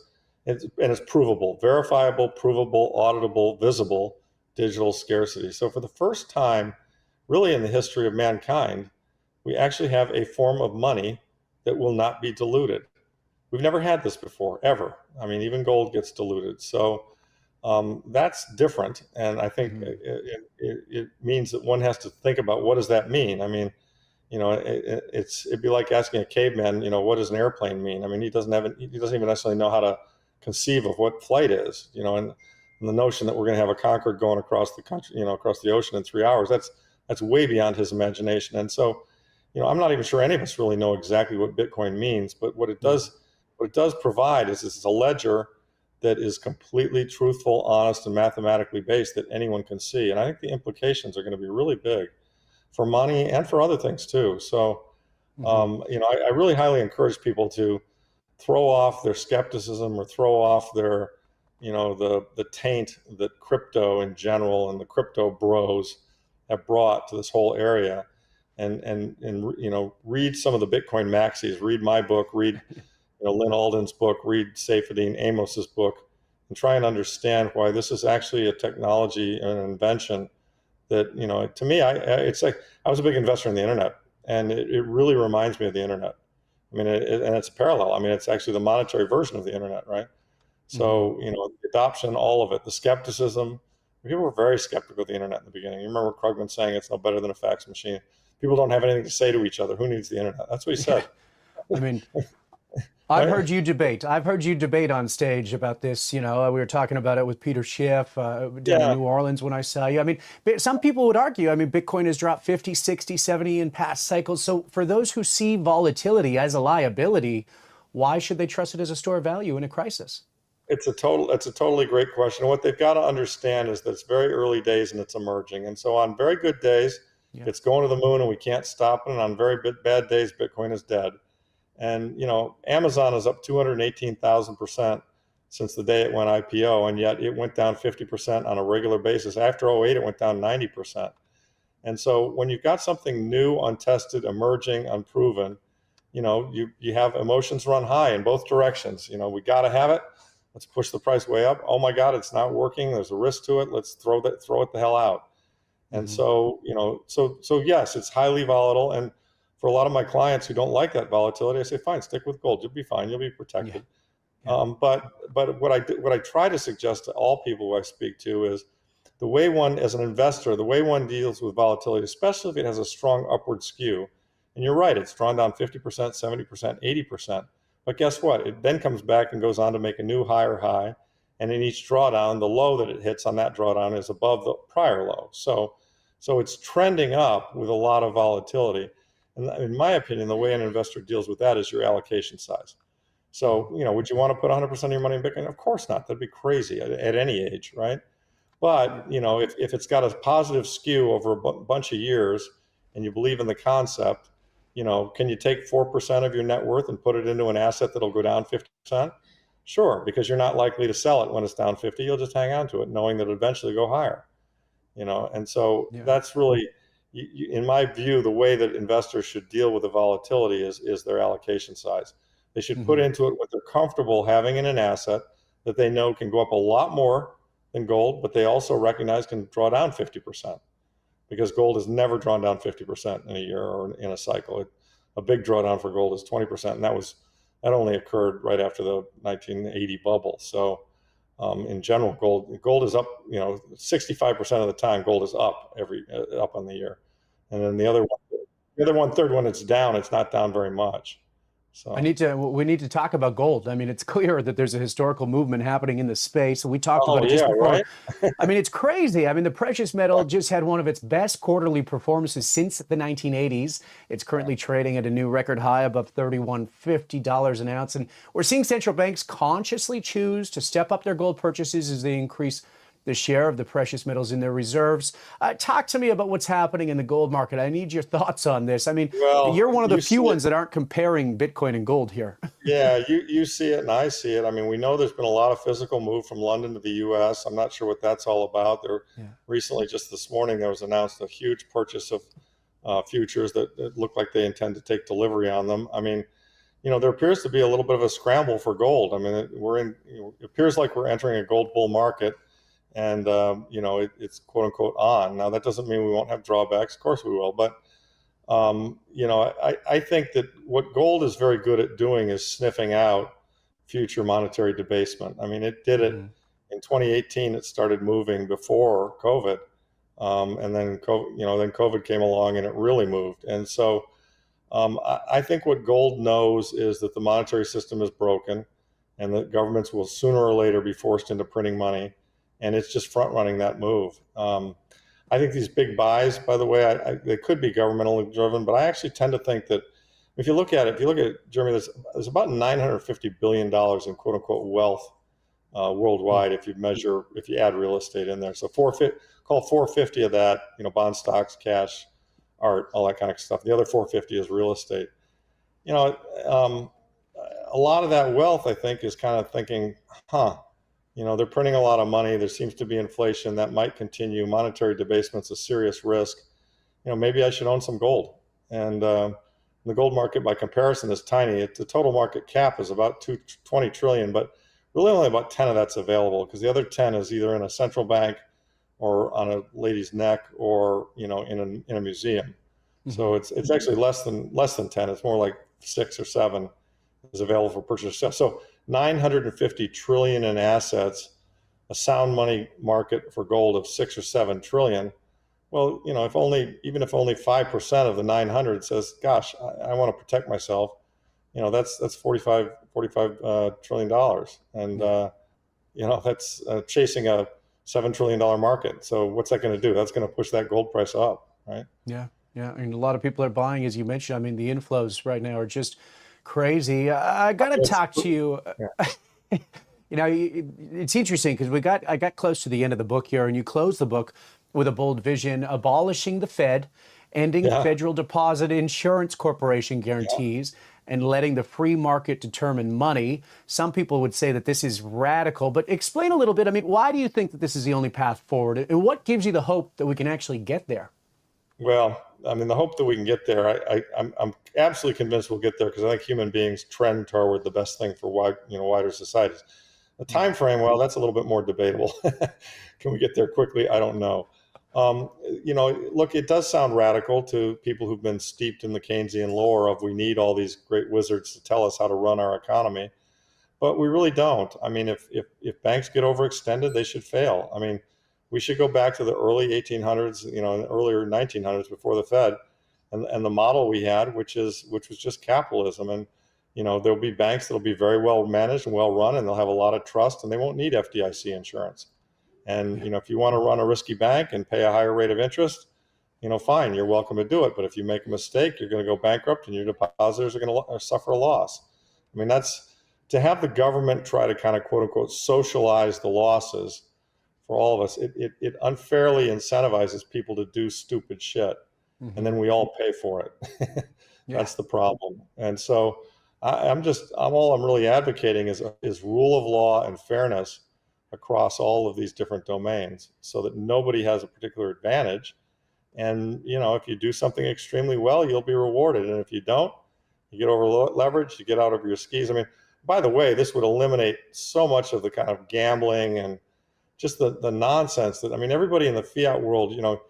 it's provable, verifiable, provable, auditable, visible digital scarcity. So for the first time, really in the history of mankind, we actually have a form of money that will not be diluted. We've never had this before, ever. I mean, even gold gets diluted. So that's different. And I think it means that one has to think about, what does that mean? I mean, it'd be like asking a caveman, what does an airplane mean? I mean, he doesn't even necessarily know how to conceive of what flight is, and the notion that we're going to have a Concorde going across the country, across the ocean in 3 hours, that's way beyond his imagination. And so, I'm not even sure any of us really know exactly what Bitcoin means, but what it does provide is it's a ledger that is completely truthful, honest, and mathematically based that anyone can see. And I think the implications are going to be really big for money and for other things too. So, I really highly encourage people to throw off their skepticism, or throw off their, the taint that crypto in general and the crypto bros have brought to this whole area, and read some of the Bitcoin maxis, read my book, read Lynn Alden's book, read Saifedean Amos's book, and try and understand why this is actually a technology and an invention that, to me, it's like, I was a big investor in the internet, and it really reminds me of the internet. I mean, and it's a parallel. I mean, it's actually the monetary version of the internet, right? So, the adoption, all of it, the skepticism. People were very skeptical of the internet in the beginning. You remember Krugman saying it's no better than a fax machine. People don't have anything to say to each other. Who needs the internet? That's what he said. I mean, I've heard you debate. I've heard you debate on stage about this. We were talking about it with Peter Schiff in New Orleans when I saw you. I mean, some people would argue, Bitcoin has dropped 50, 60, 70 in past cycles. So for those who see volatility as a liability, why should they trust it as a store of value in a crisis? It's a totally great question. What they've got to understand is that it's very early days and it's emerging. And so on very good days, it's going to the moon and we can't stop it. And on very bad days, Bitcoin is dead. And, Amazon is up 218,000% since the day it went IPO, and yet it went down 50% on a regular basis. After 2008, it went down 90%. And so when you've got something new, untested, emerging, unproven, you have emotions run high in both directions. We got to have it. Let's push the price way up. Oh my God, it's not working. There's a risk to it. Let's throw it the hell out. And so, so yes, it's highly volatile. And for a lot of my clients who don't like that volatility, I say, fine, stick with gold. You'll be fine. You'll be protected. But what I try to suggest to all people who I speak to is the way one, as an investor, the way one deals with volatility, especially if it has a strong upward skew, and you're right, it's drawn down 50%, 70%, 80%. But guess what? It then comes back and goes on to make a new higher high. And in each drawdown, the low that it hits on that drawdown is above the prior low. So it's trending up with a lot of volatility. And in my opinion, the way an investor deals with that is your allocation size. So, would you want to put 100% of your money in Bitcoin? Of course not. That'd be crazy at any age, right? But, if it's got a positive skew over a bunch of years and you believe in the concept, can you take 4% of your net worth and put it into an asset that'll go down 50%? Sure, because you're not likely to sell it when it's down 50. You'll just hang on to it, knowing that it'll eventually go higher. And so that's really, in my view, the way that investors should deal with the volatility is their allocation size. They should put into it what they're comfortable having in an asset that they know can go up a lot more than gold, but they also recognize can draw down 50%, because gold has never drawn down 50% in a year or in a cycle. A big drawdown for gold is 20%, and that only occurred right after the 1980 bubble. So in general, gold is up, 65% of the time gold is up up on the year. And then the other one third, when it's down, it's not down very much. So we need to talk about gold. I mean, it's clear that there's a historical movement happening in the space. We talked about it just before. Right? I mean, it's crazy. I mean, the precious metal just had one of its best quarterly performances since the 1980s. It's currently trading at a new record high above $31.50 an ounce. And we're seeing central banks consciously choose to step up their gold purchases as they increase the share of the precious metals in their reserves. Talk to me about what's happening in the gold market. I need your thoughts on this. I mean, you're one of the few ones that aren't comparing Bitcoin and gold here. Yeah, you see it and I see it. I mean, we know there's been a lot of physical move from London to the U.S. I'm not sure what that's all about. Recently, just this morning, there was announced a huge purchase of futures that look like they intend to take delivery on them. I mean, there appears to be a little bit of a scramble for gold. I mean, it appears like we're entering a gold bull market. And, it's quote unquote on. Now, that doesn't mean we won't have drawbacks. Of course we will. But, I think that what gold is very good at doing is sniffing out future monetary debasement. I mean, it did it in 2018. It started moving before COVID. And then COVID came along and it really moved. And so I think what gold knows is that the monetary system is broken and that governments will sooner or later be forced into printing money. And it's just front running that move. I think these big buys, by the way, they could be governmentally driven, but I actually tend to think that if you look at it, Jeremy, there's about $950 billion in quote unquote wealth worldwide if you add real estate in there. So call 450 of that, bond, stocks, cash, art, all that kind of stuff. The other 450 is real estate. A lot of that wealth, I think, is kind of thinking, they're printing a lot of money. There seems to be inflation that might continue. Monetary debasement's a serious risk. Maybe I should own some gold. And the gold market, by comparison, is tiny. The total market cap is about 20 trillion, but really only about 10 of that's available because the other 10 is either in a central bank or on a lady's neck or in a museum. So it's actually less than 10. It's more like 6 or 7 is available for purchase. So 950 trillion in assets, a sound money market for gold of 6 or 7 trillion. Well, if only 5% of the 900 says, gosh, I want to protect myself, that's $45 trillion dollars. And, that's chasing a $7 trillion market. So what's that going to do? That's going to push that gold price up, right? Yeah. And a lot of people are buying, as you mentioned. I mean, the inflows right now are just crazy. I got to talk to you. It's interesting because I got close to the end of the book here, and you close the book with a bold vision: abolishing the Fed, ending federal deposit insurance corporation guarantees, and letting the free market determine money. Some people would say that this is radical, but explain a little bit. I mean, why do you think that this is the only path forward, and what gives you the hope that we can actually get there? Well, I mean, the hope that we can get there, I'm absolutely convinced we'll get there because I think human beings trend toward the best thing for wider societies. The time frame, well, that's a little bit more debatable. Can we get there quickly? I don't know. You know, look, it does sound radical to people who've been steeped in the Keynesian lore of we need all these great wizards to tell us how to run our economy, but we really don't. I mean, if banks get overextended, they should fail. I mean, we should go back to the early 1800s, you know, and earlier 1900s before the Fed, and the model we had, which was just capitalism. And you know, there'll be banks that'll be very well managed and well run, and they'll have a lot of trust, and they won't need FDIC insurance. And you know, if you want to run a risky bank and pay a higher rate of interest, you know, fine, you're welcome to do it. But if you make a mistake, you're going to go bankrupt, and your depositors are going to suffer a loss. I mean, that's to have the government try to kind of quote unquote socialize the losses for all of us. It unfairly incentivizes people to do stupid shit, and then we all pay for it. That's the problem. And so I'm all I'm really advocating is rule of law and fairness across all of these different domains, so that nobody has a particular advantage. And you know, if you do something extremely well, you'll be rewarded, and if you don't, you get over leveraged, you get out over your skis. I mean, by the way, this would eliminate so much of the kind of gambling and just the nonsense that, I mean, everybody in the fiat world, you know,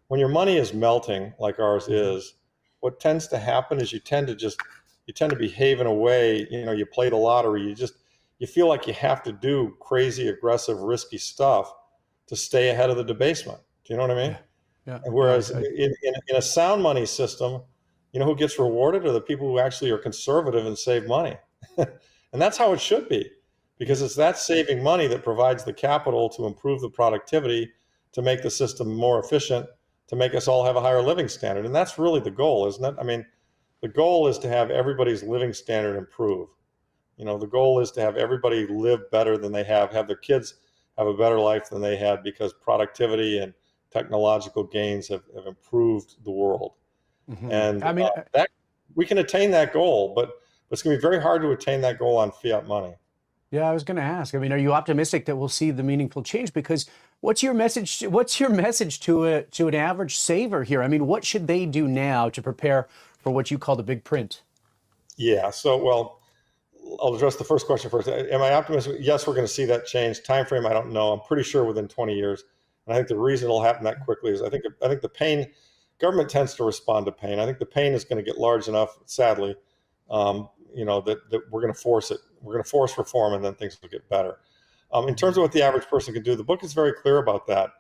when your money is melting like ours is, what tends to happen is you tend to behave in a way, you know, you play the lottery, you feel like you have to do crazy, aggressive, risky stuff to stay ahead of the debasement. Do you know what I mean? Yeah. And whereas in a sound money system, you know, who gets rewarded are the people who actually are conservative and save money. And that's how it should be, because it's that saving money that provides the capital to improve the productivity, to make the system more efficient, to make us all have a higher living standard. And that's really the goal, isn't it? I mean, the goal is to have everybody's living standard improve. You know, the goal is to have everybody live better than they have their kids have a better life than they had, because productivity and technological gains have improved the world. And I mean, that we can attain that goal, but it's going to be very hard to attain that goal on fiat money. Yeah, I was going to ask. I mean, are you optimistic that we'll see the meaningful change? Because what's your message? What's your message to an average saver here? I mean, what should they do now to prepare for what you call the big print? Yeah. So, well, I'll address the first question first. Am I optimistic? Yes, we're going to see that change. Time frame, I don't know. I'm pretty sure within 20 years. And I think the reason it'll happen that quickly is I think the pain, government tends to respond to pain. I think the pain is going to get large enough, sadly, you know, that we're going to force it. We're going to force reform, and then things will get better. In terms of what the average person can do, the book is very clear about that.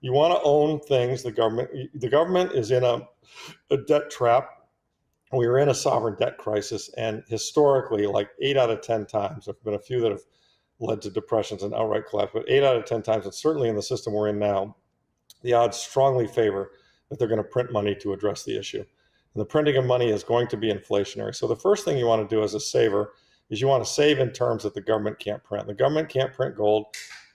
You want to own things. The government is in a debt trap. We are in a sovereign debt crisis, and historically, like 8 out of 10 times, there have been a few that have led to depressions and outright collapse, but 8 out of 10 times, and certainly in the system we're in now, the odds strongly favor that they're going to print money to address the issue. And the printing of money is going to be inflationary. So the first thing you want to do as a saver is you want to save in terms that the government can't print. The government can't print gold.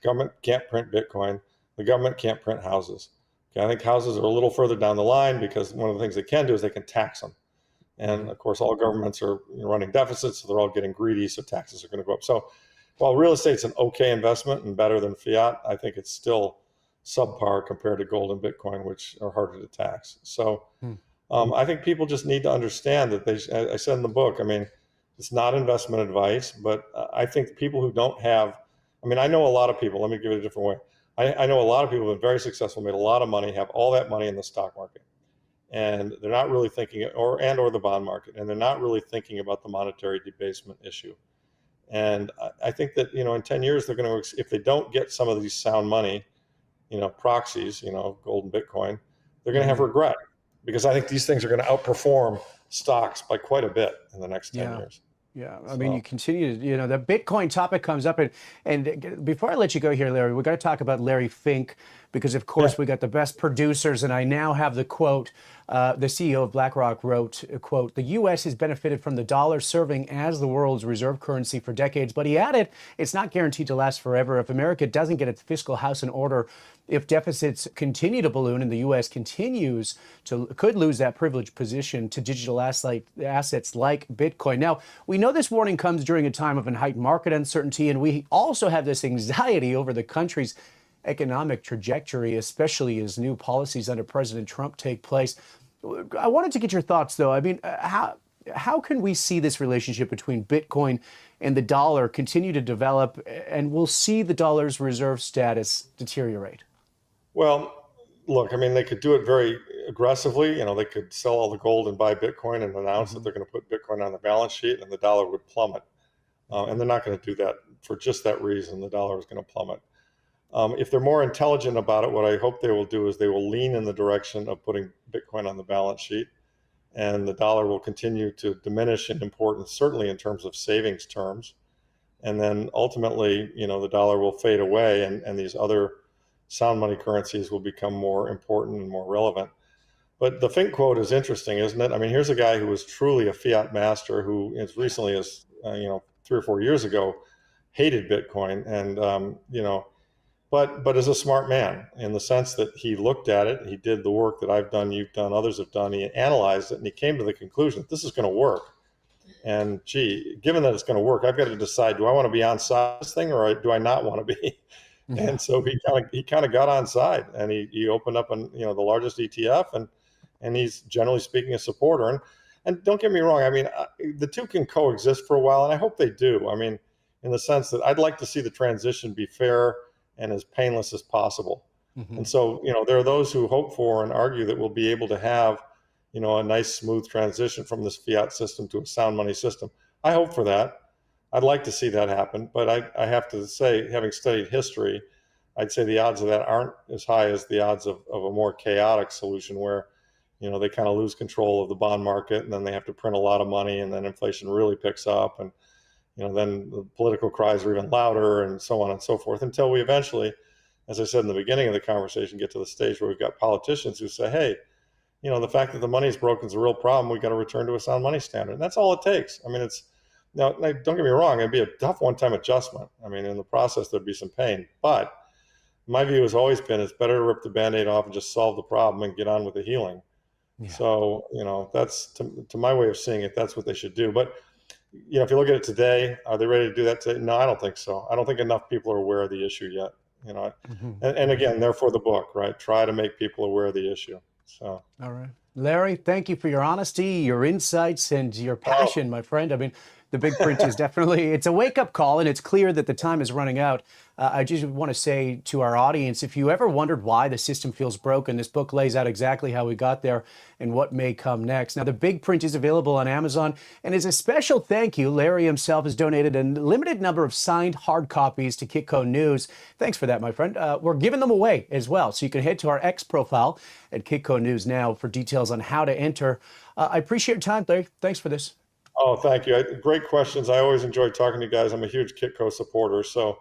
The government can't print Bitcoin. The government can't print houses. Okay, I think houses are a little further down the line, because one of the things they can do is they can tax them. And of course, all governments are running deficits, so they're all getting greedy, so taxes are going to go up. So while real estate's an okay investment and better than fiat, I think it's still subpar compared to gold and Bitcoin, which are harder to tax. So I think people just need to understand that I said in the book, I mean, it's not investment advice, but I think people who don't have, I mean, I know a lot of people, let me give it a different way. I know a lot of people who have been very successful, made a lot of money, have all that money in the stock market. And they're not really thinking, or the bond market, and they're not really thinking about the monetary debasement issue. And I think that, you know, in 10 years, they're going to, if they don't get some of these sound money, you know, proxies, you know, gold and Bitcoin, they're going to have regret, because I think these things are going to outperform stocks by quite a bit in the next 10 years. Yeah, I mean, you continue to, you know, the Bitcoin topic comes up, and before I let you go here, Larry, we got to talk about Larry Fink, because of course we got the best producers, and I now have the quote. The CEO of BlackRock wrote, quote, "The U.S. has benefited from the dollar serving as the world's reserve currency for decades," but he added, "It's not guaranteed to last forever. If America doesn't get its fiscal house in order, if deficits continue to balloon and the U.S. could lose that privileged position to digital assets like Bitcoin." Now, we know this warning comes during a time of heightened market uncertainty, and we also have this anxiety over the country's economic trajectory, especially as new policies under President Trump take place. I wanted to get your thoughts, though. I mean, how can we see this relationship between Bitcoin and the dollar continue to develop, and we'll see the dollar's reserve status deteriorate? Well, look, I mean, they could do it very aggressively. You know, they could sell all the gold and buy Bitcoin and announce that they're going to put Bitcoin on the balance sheet, and the dollar would plummet. And they're not going to do that for just that reason. The dollar is going to plummet. If they're more intelligent about it, what I hope they will do is they will lean in the direction of putting Bitcoin on the balance sheet, and the dollar will continue to diminish in importance, certainly in terms of savings terms. And then ultimately, you know, the dollar will fade away, and these other sound money currencies will become more important and more relevant. But the Fink quote is interesting, isn't it? I mean, here's a guy who was truly a fiat master who, as recently as 3 or 4 years ago, hated Bitcoin, and but is a smart man in the sense that he looked at it, he did the work that I've done, you've done, others have done. He analyzed it, and he came to the conclusion that this is going to work. And gee, given that it's going to work, I've got to decide: do I want to be on side of this thing, or do I not want to be? Yeah. And so he kind of got on side, and he opened up the largest ETF, and he's generally speaking a supporter. And don't get me wrong, I mean, the two can coexist for a while, and I hope they do. I mean, in the sense that I'd like to see the transition be fair and as painless as possible. Mm-hmm. And so, there are those who hope for and argue that we'll be able to have, a nice smooth transition from this fiat system to a sound money system. I hope for that. I'd like to see that happen, but I have to say, having studied history, I'd say the odds of that aren't as high as the odds of a more chaotic solution where, they kind of lose control of the bond market, and then they have to print a lot of money, and then inflation really picks up, and then the political cries are even louder, and so on and so forth, until we eventually, as I said in the beginning of the conversation, get to the stage where we've got politicians who say, hey, the fact that the money is broken is a real problem. We've got to return to a sound money standard. And that's all it takes. I mean, now, don't get me wrong, it'd be a tough one-time adjustment. I mean, in the process, there'd be some pain. But my view has always been it's better to rip the Band-Aid off and just solve the problem and get on with the healing. Yeah. So, that's, to my way of seeing it, that's what they should do. But if you look at it today, are they ready to do that today? No, I don't think so. I don't think enough people are aware of the issue yet. Mm-hmm. and again, therefore the book, right? Try to make people aware of the issue. So. All right. Larry, thank you for your honesty, your insights, and your passion, my friend. I mean, the big print is definitely, it's a wake-up call, and it's clear that the time is running out. I just want to say to our audience, if you ever wondered why the system feels broken, this book lays out exactly how we got there and what may come next. Now, the big print is available on Amazon, and as a special thank you, Larry himself has donated a limited number of signed hard copies to Kitco News. Thanks for that, my friend. We're giving them away as well, so you can head to our X profile at Kitco News now for details on how to enter. I appreciate your time, Larry. Thanks for this. Oh, thank you. Great questions. I always enjoy talking to you guys. I'm a huge Kitco supporter. So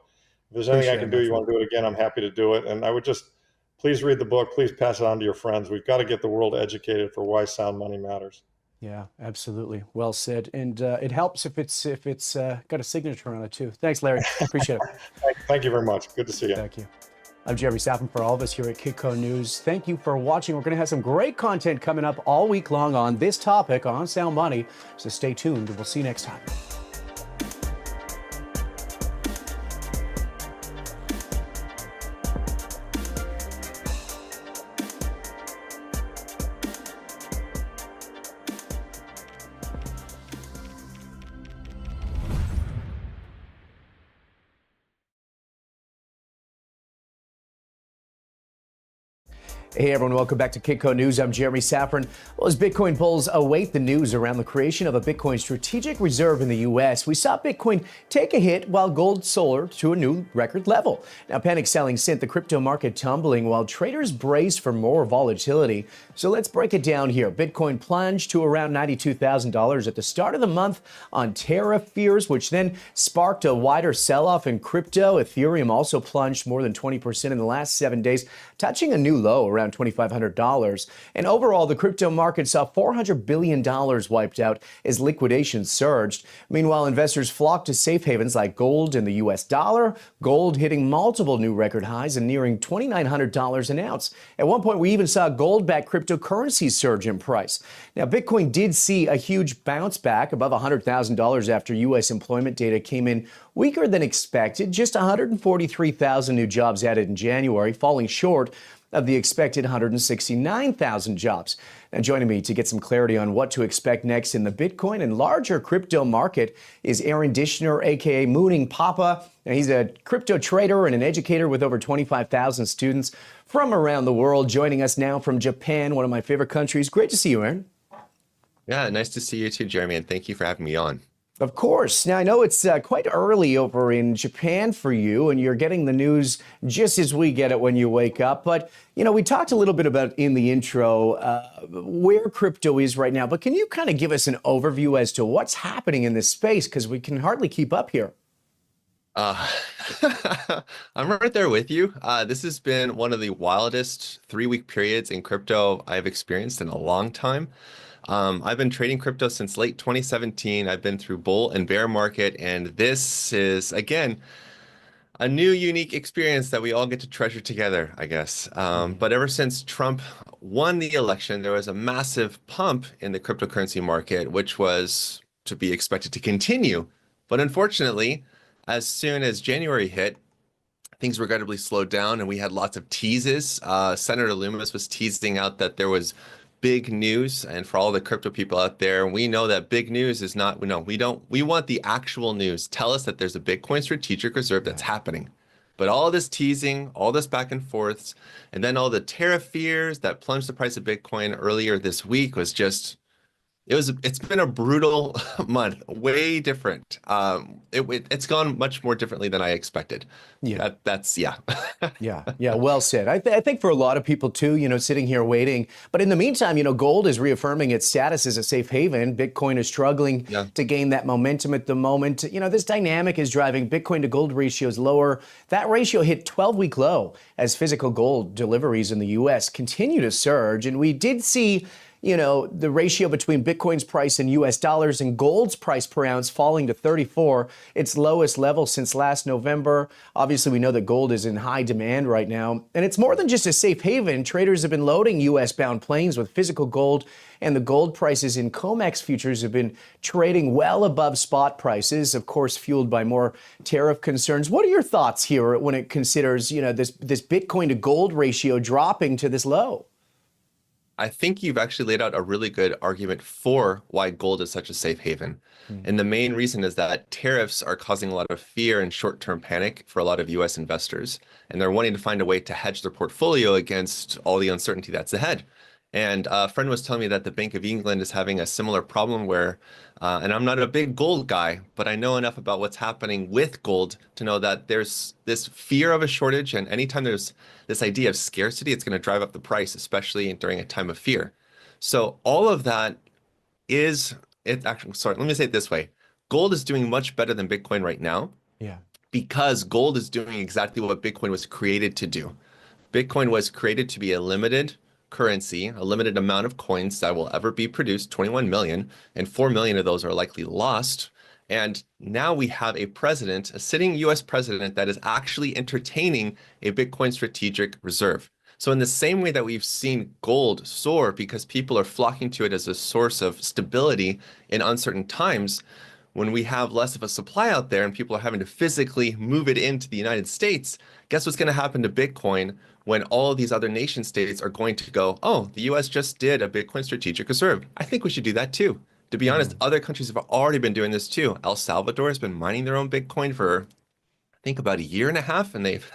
if there's anything I can do, you want to do it again, I'm happy to do it. And I would just, please read the book. Please pass it on to your friends. We've got to get the world educated for why sound money matters. Yeah, absolutely. Well said. And it helps if it's got a signature on it too. Thanks, Larry. Appreciate it. Thank you very much. Good to see you. Thank you. I'm Jeremy Saffron for all of us here at Kitco News. Thank you for watching. We're going to have some great content coming up all week long on this topic on sound money. So stay tuned. We'll see you next time. Hey everyone, welcome back to Kitco News. I'm Jeremy Saffron. Well, as Bitcoin bulls await the news around the creation of a Bitcoin strategic reserve in the U.S., we saw Bitcoin take a hit while gold soared to a new record level. Now, panic selling sent the crypto market tumbling while traders braced for more volatility. So let's break it down here. Bitcoin plunged to around $92,000 at the start of the month on tariff fears, which then sparked a wider sell-off in crypto. Ethereum also plunged more than 20% in the last 7 days, touching a new low around $2,500. And overall, the crypto market saw $400 billion wiped out as liquidation surged. Meanwhile, investors flocked to safe havens like gold and the U.S. dollar, gold hitting multiple new record highs and nearing $2,900 an ounce. At one point, we even saw gold-backed cryptocurrencies surge in price. Now, Bitcoin did see a huge bounce back above $100,000 after U.S. employment data came in weaker than expected, just 143,000 new jobs added in January, falling short of the expected 169,000 jobs. Now, joining me to get some clarity on what to expect next in the Bitcoin and larger crypto market is Aaron Dishner, aka Mooning Papa. Now, he's a crypto trader and an educator with over 25,000 students from around the world. Joining us now from Japan, one of my favorite countries. Great to see you, Aaron. Yeah, nice to see you too, Jeremy, and thank you for having me on. Of course. Now, I know it's quite early over in Japan for you, and you're getting the news just as we get it when you wake up. But, you know, we talked a little bit about in the intro where crypto is right now. But can you kind of give us an overview as to what's happening in this space? Because we can hardly keep up here. I'm right there with you. This has been one of the wildest 3-week periods in crypto I've experienced in a long time. I've been trading crypto since late 2017. I've been through bull and bear market, and this is, again, a new unique experience that we all get to treasure together, I guess. But ever since Trump won the election, there was a massive pump in the cryptocurrency market, which was to be expected to continue. But unfortunately, as soon as January hit, things regrettably slowed down, and we had lots of teases. Senator Loomis was teasing out that there was big news, and for all the crypto people out there, we know that big news is not, we want the actual news. Tell us that there's a Bitcoin strategic reserve that's happening. But all this teasing, all this back and forths, and then all the tariff fears that plunged the price of Bitcoin earlier this week was just, it's been a brutal month, way different. It's gone much more differently than I expected. Yeah. Yeah. Well said. I think for a lot of people too, you know, sitting here waiting. But in the meantime, you know, gold is reaffirming its status as a safe haven. Bitcoin is struggling to gain that momentum at the moment. You know, this dynamic is driving Bitcoin to gold ratios lower. That ratio hit 12-week low as physical gold deliveries in the U.S. continue to surge. And we did see, you know, the ratio between Bitcoin's price in U.S. dollars and gold's price per ounce falling to 34, its lowest level since last November. Obviously, we know that gold is in high demand right now. And it's more than just a safe haven. Traders have been loading U.S.-bound planes with physical gold, and the gold prices in COMEX futures have been trading well above spot prices, of course, fueled by more tariff concerns. What are your thoughts here when it considers, you know, this Bitcoin to gold ratio dropping to this low? I think you've actually laid out a really good argument for why gold is such a safe haven. And the main reason is that tariffs are causing a lot of fear and short-term panic for a lot of US investors. And they're wanting to find a way to hedge their portfolio against all the uncertainty that's ahead. And a friend was telling me that the Bank of England is having a similar problem where, and I'm not a big gold guy, but I know enough about what's happening with gold to know that there's this fear of a shortage. And anytime there's this idea of scarcity, it's going to drive up the price, especially during a time of fear. So all of that is, let me say it this way. Gold is doing much better than Bitcoin right now. Yeah. Because gold is doing exactly what Bitcoin was created to do. Bitcoin was created to be a limited currency, a limited amount of coins that will ever be produced, 21 million, and 4 million of those are likely lost. And now we have a president, a sitting US president, that is actually entertaining a Bitcoin strategic reserve. So in the same way that we've seen gold soar because people are flocking to it as a source of stability in uncertain times, when we have less of a supply out there and people are having to physically move it into the United States, guess what's going to happen to Bitcoin when all of these other nation states are going to go, oh, the US just did a Bitcoin strategic reserve. I think we should do that too. To be honest, other countries have already been doing this too. El Salvador has been mining their own Bitcoin for, I think, about a year and a half, and they've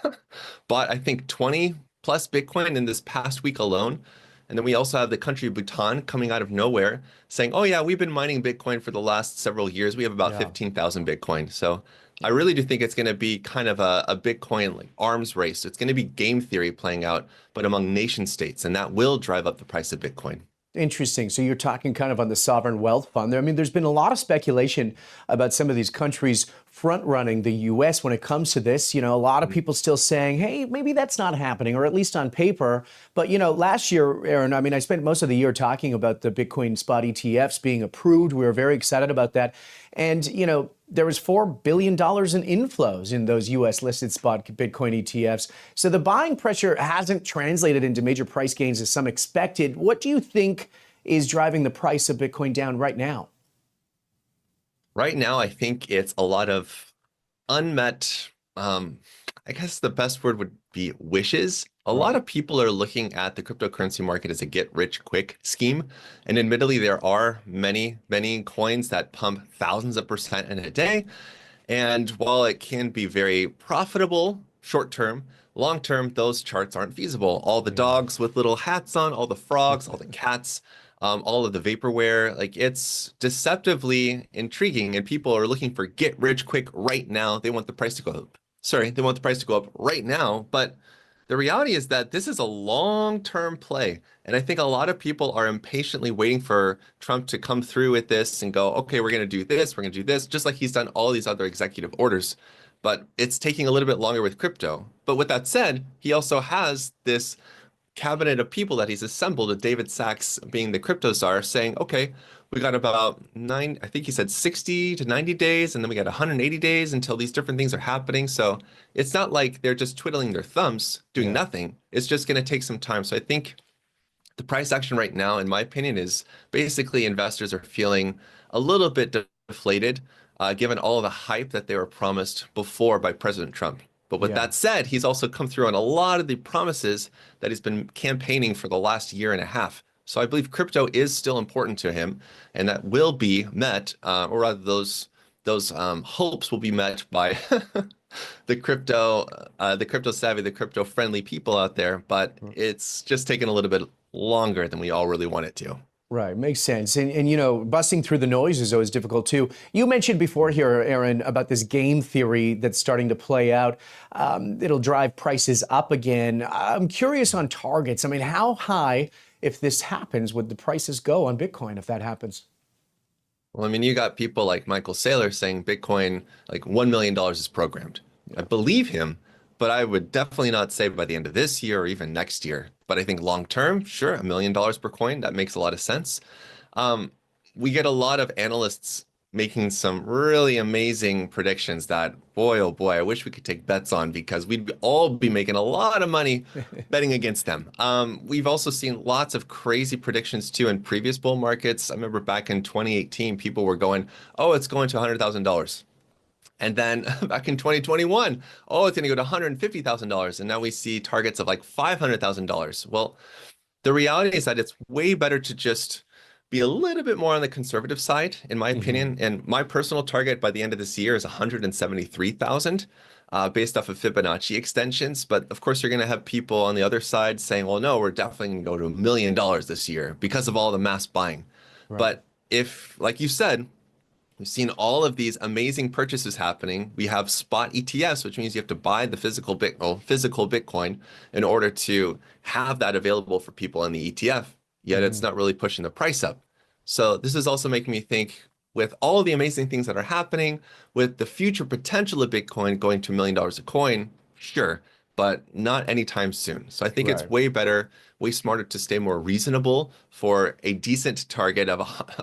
bought, I think, 20 plus Bitcoin in this past week alone. And then we also have the country of Bhutan coming out of nowhere saying, oh yeah, we've been mining Bitcoin for the last several years. We have about 15,000 Bitcoin. So I really do think it's going to be kind of a Bitcoin like arms race. It's going to be game theory playing out, but among nation states, and that will drive up the price of Bitcoin. Interesting. So you're talking kind of on the sovereign wealth fund there. I mean, there's been a lot of speculation about some of these countries front-running the U.S. when it comes to this. You know, a lot of people still saying, hey, maybe that's not happening, or at least on paper. But, you know, last year, Aaron, I mean, I spent most of the year talking about the Bitcoin spot ETFs being approved. We were very excited about that. And, you know, there was $4 billion in inflows in those U.S. listed spot Bitcoin ETFs. So the buying pressure hasn't translated into major price gains as some expected. What do you think is driving the price of Bitcoin down right now? Right now, I think it's a lot of unmet, I guess the best word would be wishes A lot of people are looking at the cryptocurrency market as a get-rich-quick scheme. And admittedly, there are many coins that pump thousands of percent in a day. And while it can be very profitable short term, long term, those charts aren't feasible. All the dogs with little hats on, all the frogs, all the cats, all of the vaporware, like it's deceptively intriguing. And people are looking for get rich quick right now. They want the price to go up. Sorry, they want the price to go up right now. But the reality is that this is a long-term play. And I think a lot of people are impatiently waiting for Trump to come through with this and go, okay, we're going to do this, we're going to do this, just like he's done all these other executive orders. But it's taking a little bit longer with crypto. But with that said, he also has this cabinet of people that he's assembled, with David Sachs being the crypto czar, saying, okay, we got about I think he said 60 to 90 days, and then we got 180 days until these different things are happening. So it's not like they're just twiddling their thumbs, doing nothing. It's just going to take some time. So I think the price action right now, in my opinion, is basically investors are feeling a little bit deflated, given all of the hype that they were promised before by President Trump. But with that said, he's also come through on a lot of the promises that he's been campaigning for the last year and a half. So I believe crypto is still important to him, and that will be met, or rather those hopes will be met by the crypto savvy, the crypto friendly people out there. But it's just taken a little bit longer than we all really want it to. Right, makes sense. And you know, busting through the noise is always difficult too. You mentioned before here, Aaron, about this game theory that's starting to play out. It'll drive prices up again. I'm curious on targets. I mean, how high, if this happens, would the prices go on Bitcoin if that happens? Well, I mean, you got people like Michael Saylor saying Bitcoin, like $1 million is programmed. I believe him, but I would definitely not say by the end of this year or even next year. But I think long term, sure, $1 million per coin, that makes a lot of sense. We get a lot of analysts making some really amazing predictions that, boy, oh boy, I wish we could take bets on, because we'd all be making a lot of money betting against them. We've also seen lots of crazy predictions too in previous bull markets. I remember back in 2018, people were going, oh, it's going to $100,000. And then back in 2021, oh, it's going to go to $150,000. And now we see targets of like $500,000. Well, the reality is that it's way better to just be a little bit more on the conservative side, in my opinion. And my personal target by the end of this year is 173,000, based off of Fibonacci extensions. But of course, you're going to have people on the other side saying, well, no, we're definitely going to go to $1 million this year because of all the mass buying. Right. But if, like you said, we've seen all of these amazing purchases happening. We have spot ETFs, which means you have to buy the physical Bitcoin in order to have that available for people in the ETF. Yet it's not really pushing the price up. So this is also making me think, with all of the amazing things that are happening, with the future potential of Bitcoin going to $1 million a coin, sure, but not anytime soon. So I think it's way better, way smarter to stay more reasonable for a decent target of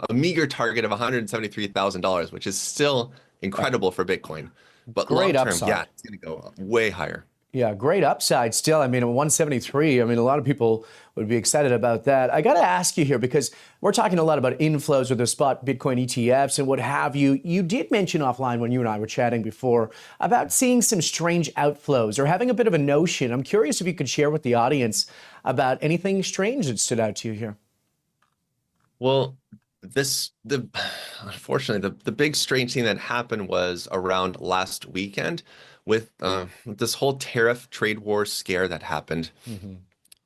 a meager target of $173,000, which is still incredible for Bitcoin. But Great long term, upside. yeah, it's going to go way higher. Yeah, great upside still. I mean, 173, I mean, a lot of people would be excited about that. I got to ask you here, because we're talking a lot about inflows with the spot Bitcoin ETFs and what have you. You did mention offline when you and I were chatting before about seeing some strange outflows or having a bit of a notion. I'm curious if you could share with the audience about anything strange that stood out to you here. Well, unfortunately, the big strange thing that happened was around last weekend with this whole tariff trade war scare that happened.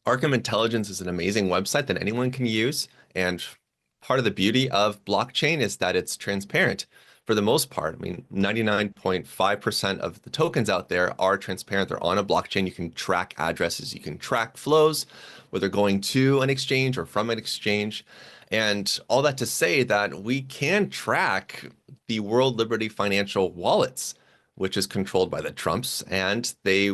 Arkham Intelligence is an amazing website that anyone can use. And part of the beauty of blockchain is that it's transparent for the most part. I mean, 99.5% of the tokens out there are transparent. They're on a blockchain. You can track addresses. You can track flows, whether going to an exchange or from an exchange. And all that to say that we can track the World Liberty Financial wallets, which is controlled by the Trumps, and they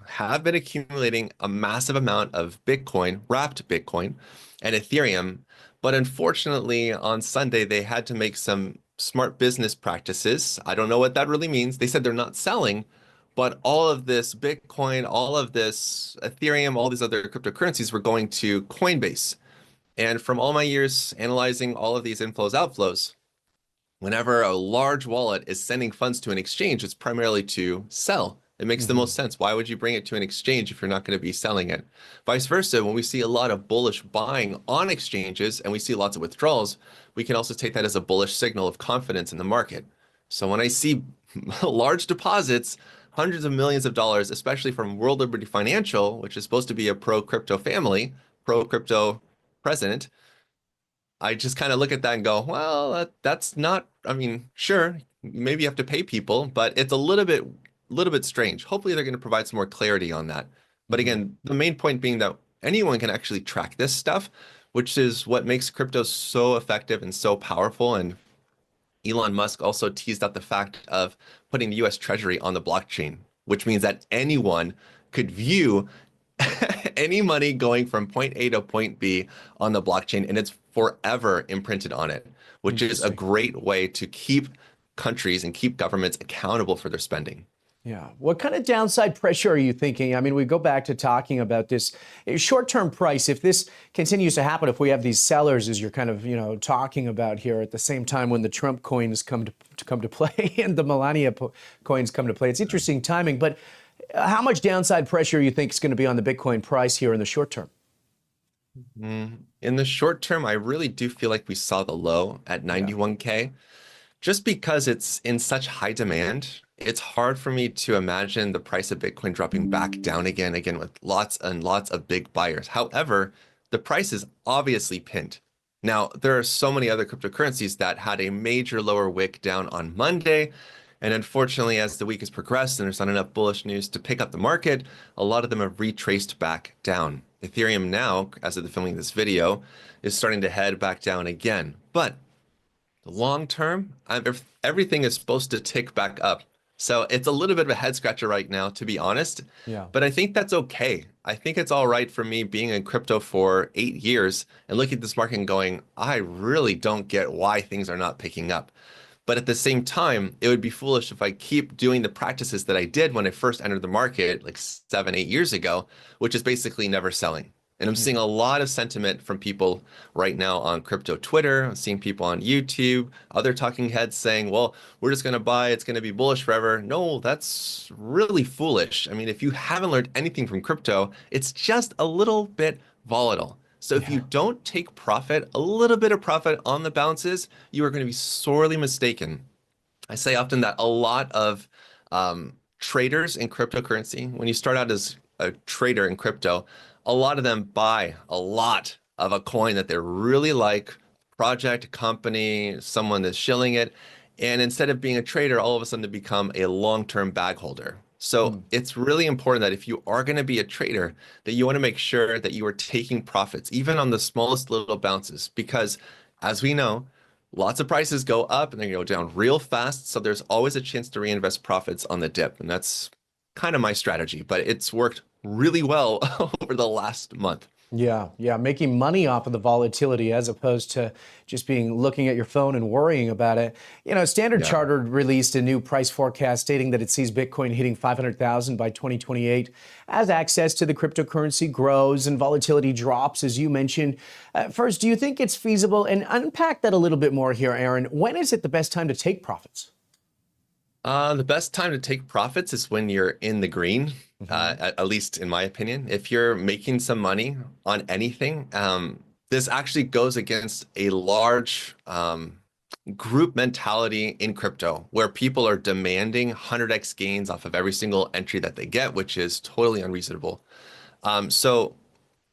have been accumulating a massive amount of Bitcoin, wrapped Bitcoin, and Ethereum. But unfortunately, on Sunday, they had to make some smart business practices. I don't know what that really means. They said they're not selling, but all of this Bitcoin, all of this Ethereum, all these other cryptocurrencies were going to Coinbase. And from all my years analyzing all of these inflows, outflows, whenever a large wallet is sending funds to an exchange, it's primarily to sell. It makes the most sense. Why would you bring it to an exchange if you're not going to be selling it? Vice versa, when we see a lot of bullish buying on exchanges and we see lots of withdrawals, we can also take that as a bullish signal of confidence in the market. So when I see large deposits, hundreds of millions of dollars, especially from World Liberty Financial, which is supposed to be a pro-crypto family, pro-crypto president, I just kind of look at that and go, well, that's not, I mean, sure, maybe you have to pay people, but it's a little bit strange. Hopefully they're going to provide some more clarity on that. But again, the main point being that anyone can actually track this stuff, which is what makes crypto so effective and so powerful. And Elon Musk also teased out the fact of putting the US Treasury on the blockchain, which means that anyone could view any money going from point A to point B on the blockchain, and it's forever imprinted on it, which is a great way to keep countries and keep governments accountable for their spending. Yeah. What kind of downside pressure are you thinking? I mean, we go back to talking about this short-term price. If this continues to happen, if we have these sellers, as you're kind of, talking about here at the same time when the Trump coins come to play and the Melania coins come to play, it's interesting timing. But how much downside pressure you think is going to be on the Bitcoin price here in the short term? In the short term, I really do feel like we saw the low at 91K. Just because it's in such high demand, it's hard for me to imagine the price of Bitcoin dropping back down again with lots and lots of big buyers. However, the price is obviously pinned. Now, there are so many other cryptocurrencies that had a major lower wick down on Monday. And unfortunately, as the week has progressed and there's not enough bullish news to pick up the market, a lot of them have retraced back down. Ethereum now, as of the filming of this video, is starting to head back down again. But the long term, everything is supposed to tick back up. So it's a little bit of a head scratcher right now, to be honest. Yeah. But I think that's okay. I think it's all right for me being in crypto for 8 years and looking at this market and going, I really don't get why things are not picking up. But at the same time, it would be foolish if I keep doing the practices that I did when I first entered the market like 7, 8 years ago, which is basically never selling. And I'm seeing a lot of sentiment from people right now on crypto Twitter. I'm seeing people on YouTube, other talking heads saying, well, we're just going to buy, it's going to be bullish forever. No, that's really foolish. I mean, if you haven't learned anything from crypto, it's just a little bit volatile. So if you don't take profit, a little bit of profit on the bounces, you are going to be sorely mistaken. I say often that a lot of traders in cryptocurrency, when you start out as a trader in crypto, a lot of them buy a lot of a coin that they really like, project, company, someone that's shilling it. And instead of being a trader, all of a sudden they become a long-term bag holder. So it's really important that if you are going to be a trader, that you want to make sure that you are taking profits, even on the smallest little bounces, because as we know, lots of prices go up and they go down real fast. So there's always a chance to reinvest profits on the dip. And that's kind of my strategy, but it's worked really well over the last month. Yeah, making money off of the volatility as opposed to just looking at your phone and worrying about it. Standard Chartered released a new price forecast stating that it sees Bitcoin hitting 500,000 by 2028 as access to the cryptocurrency grows and volatility drops, as you mentioned. First, do you think it's feasible? And unpack that a little bit more here, Aaron. When is it the best time to take profits? The best time to take profits is when you're in the green, at least in my opinion. If you're making some money on anything, this actually goes against a large group mentality in crypto where people are demanding 100x gains off of every single entry that they get, which is totally unreasonable. So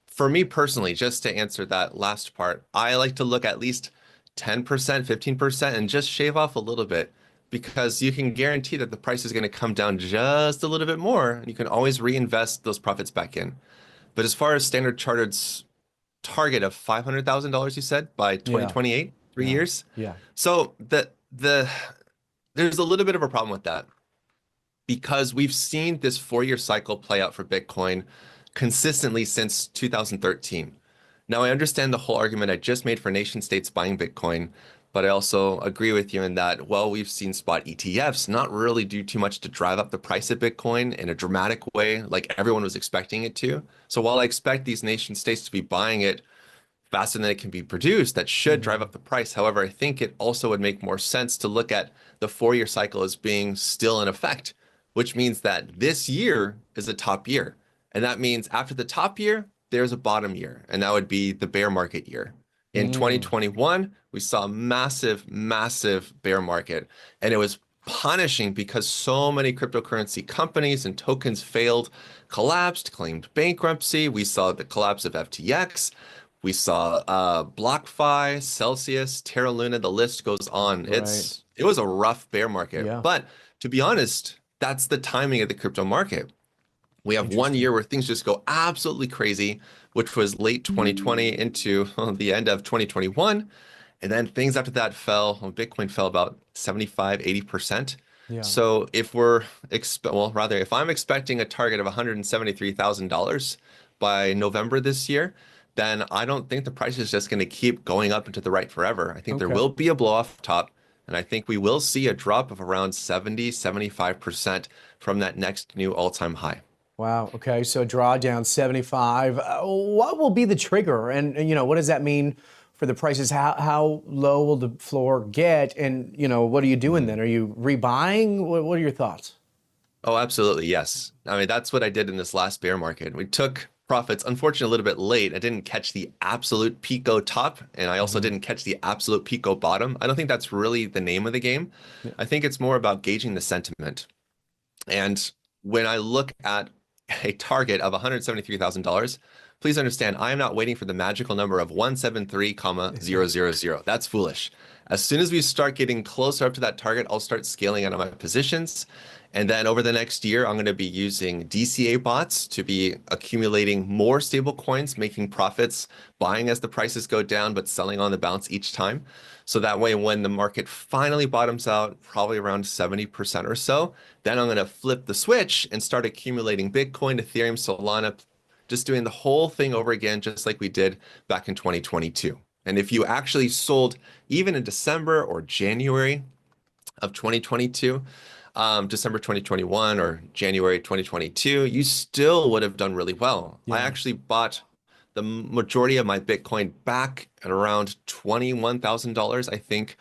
for me personally, just to answer that last part, I like to look at least 10%, 15% and just shave off a little bit, because you can guarantee that the price is going to come down just a little bit more, and you can always reinvest those profits back in. But as far as Standard Chartered's target of $500,000, you said, by 2028, 3 years? Yeah. So there's a little bit of a problem with that, because we've seen this 4-year cycle play out for Bitcoin consistently since 2013. Now, I understand the whole argument I just made for nation states buying Bitcoin, but I also agree with you in that, well, we've seen spot ETFs not really do too much to drive up the price of Bitcoin in a dramatic way like everyone was expecting it to. So while I expect these nation states to be buying it faster than it can be produced, that should drive up the price. However, I think it also would make more sense to look at the 4-year cycle as being still in effect, which means that this year is a top year. And that means after the top year, there's a bottom year, and that would be the bear market year. In 2021, we saw a massive, massive bear market, and it was punishing because so many cryptocurrency companies and tokens failed, collapsed, claimed bankruptcy. We saw the collapse of FTX. We saw BlockFi, Celsius, Terra Luna, the list goes on. Right. It was a rough bear market. Yeah. But to be honest, that's the timing of the crypto market. We have 1 year where things just go absolutely crazy, which was late 2020 into the end of 2021. And then things after that fell. Well, Bitcoin fell about 75, 80%. Yeah. So if if I'm expecting a target of $173,000 by November this year, then I don't think the price is just going to keep going up into the right forever. I think there Okay. will be a blow off top, and I think we will see a drop of around 70, 75% from that next new all-time high. Wow. Okay. So drawdown 75. What will be the trigger? And, what does that mean for the prices? How low will the floor get? And, what are you doing then? Are you rebuying? What are your thoughts? Oh, absolutely. Yes. I mean, that's what I did in this last bear market. We took profits, unfortunately, a little bit late. I didn't catch the absolute Pico top, and I also didn't catch the absolute Pico bottom. I don't think that's really the name of the game. Yeah. I think it's more about gauging the sentiment. And when I look at a target of $173,000, please understand, I am not waiting for the magical number of 173,000. That's foolish. As soon as we start getting closer up to that target, I'll start scaling out of my positions. And then over the next year, I'm going to be using DCA bots to be accumulating more stable coins, making profits, buying as the prices go down, but selling on the bounce each time. So that way, when the market finally bottoms out, probably around 70% or so, then I'm going to flip the switch and start accumulating Bitcoin, Ethereum, Solana, just doing the whole thing over again, just like we did back in 2022. And if you actually sold even in December or January of 2022, December 2021 or January 2022, you still would have done really well. Yeah. I actually bought the majority of my Bitcoin back at around $21,000, I think,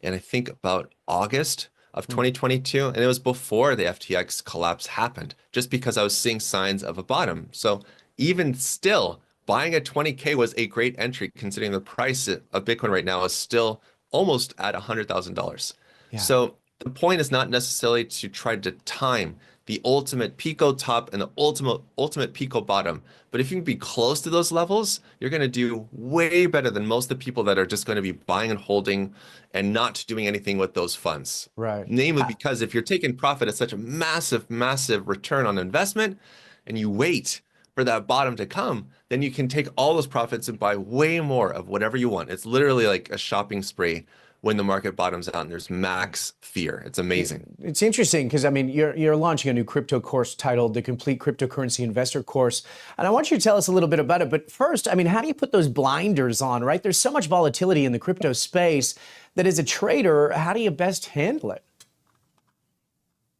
and I think about August of 2022, and it was before the FTX collapse happened, just because I was seeing signs of a bottom. So even still, buying at 20K was a great entry, considering the price of Bitcoin right now is still almost at $100,000. Yeah. So the point is not necessarily to try to time the ultimate Pico top and the ultimate Pico bottom. But if you can be close to those levels, you're going to do way better than most of the people that are just going to be buying and holding and not doing anything with those funds. Right. Namely, because if you're taking profit at such a massive, massive return on investment and you wait for that bottom to come, then you can take all those profits and buy way more of whatever you want. It's literally like a shopping spree when the market bottoms out and there's max fear. It's amazing. It's interesting because, I mean, you're launching a new crypto course titled The Complete Cryptocurrency Investor Course. And I want you to tell us a little bit about it. But first, I mean, how do you put those blinders on, right? There's so much volatility in the crypto space that as a trader, how do you best handle it?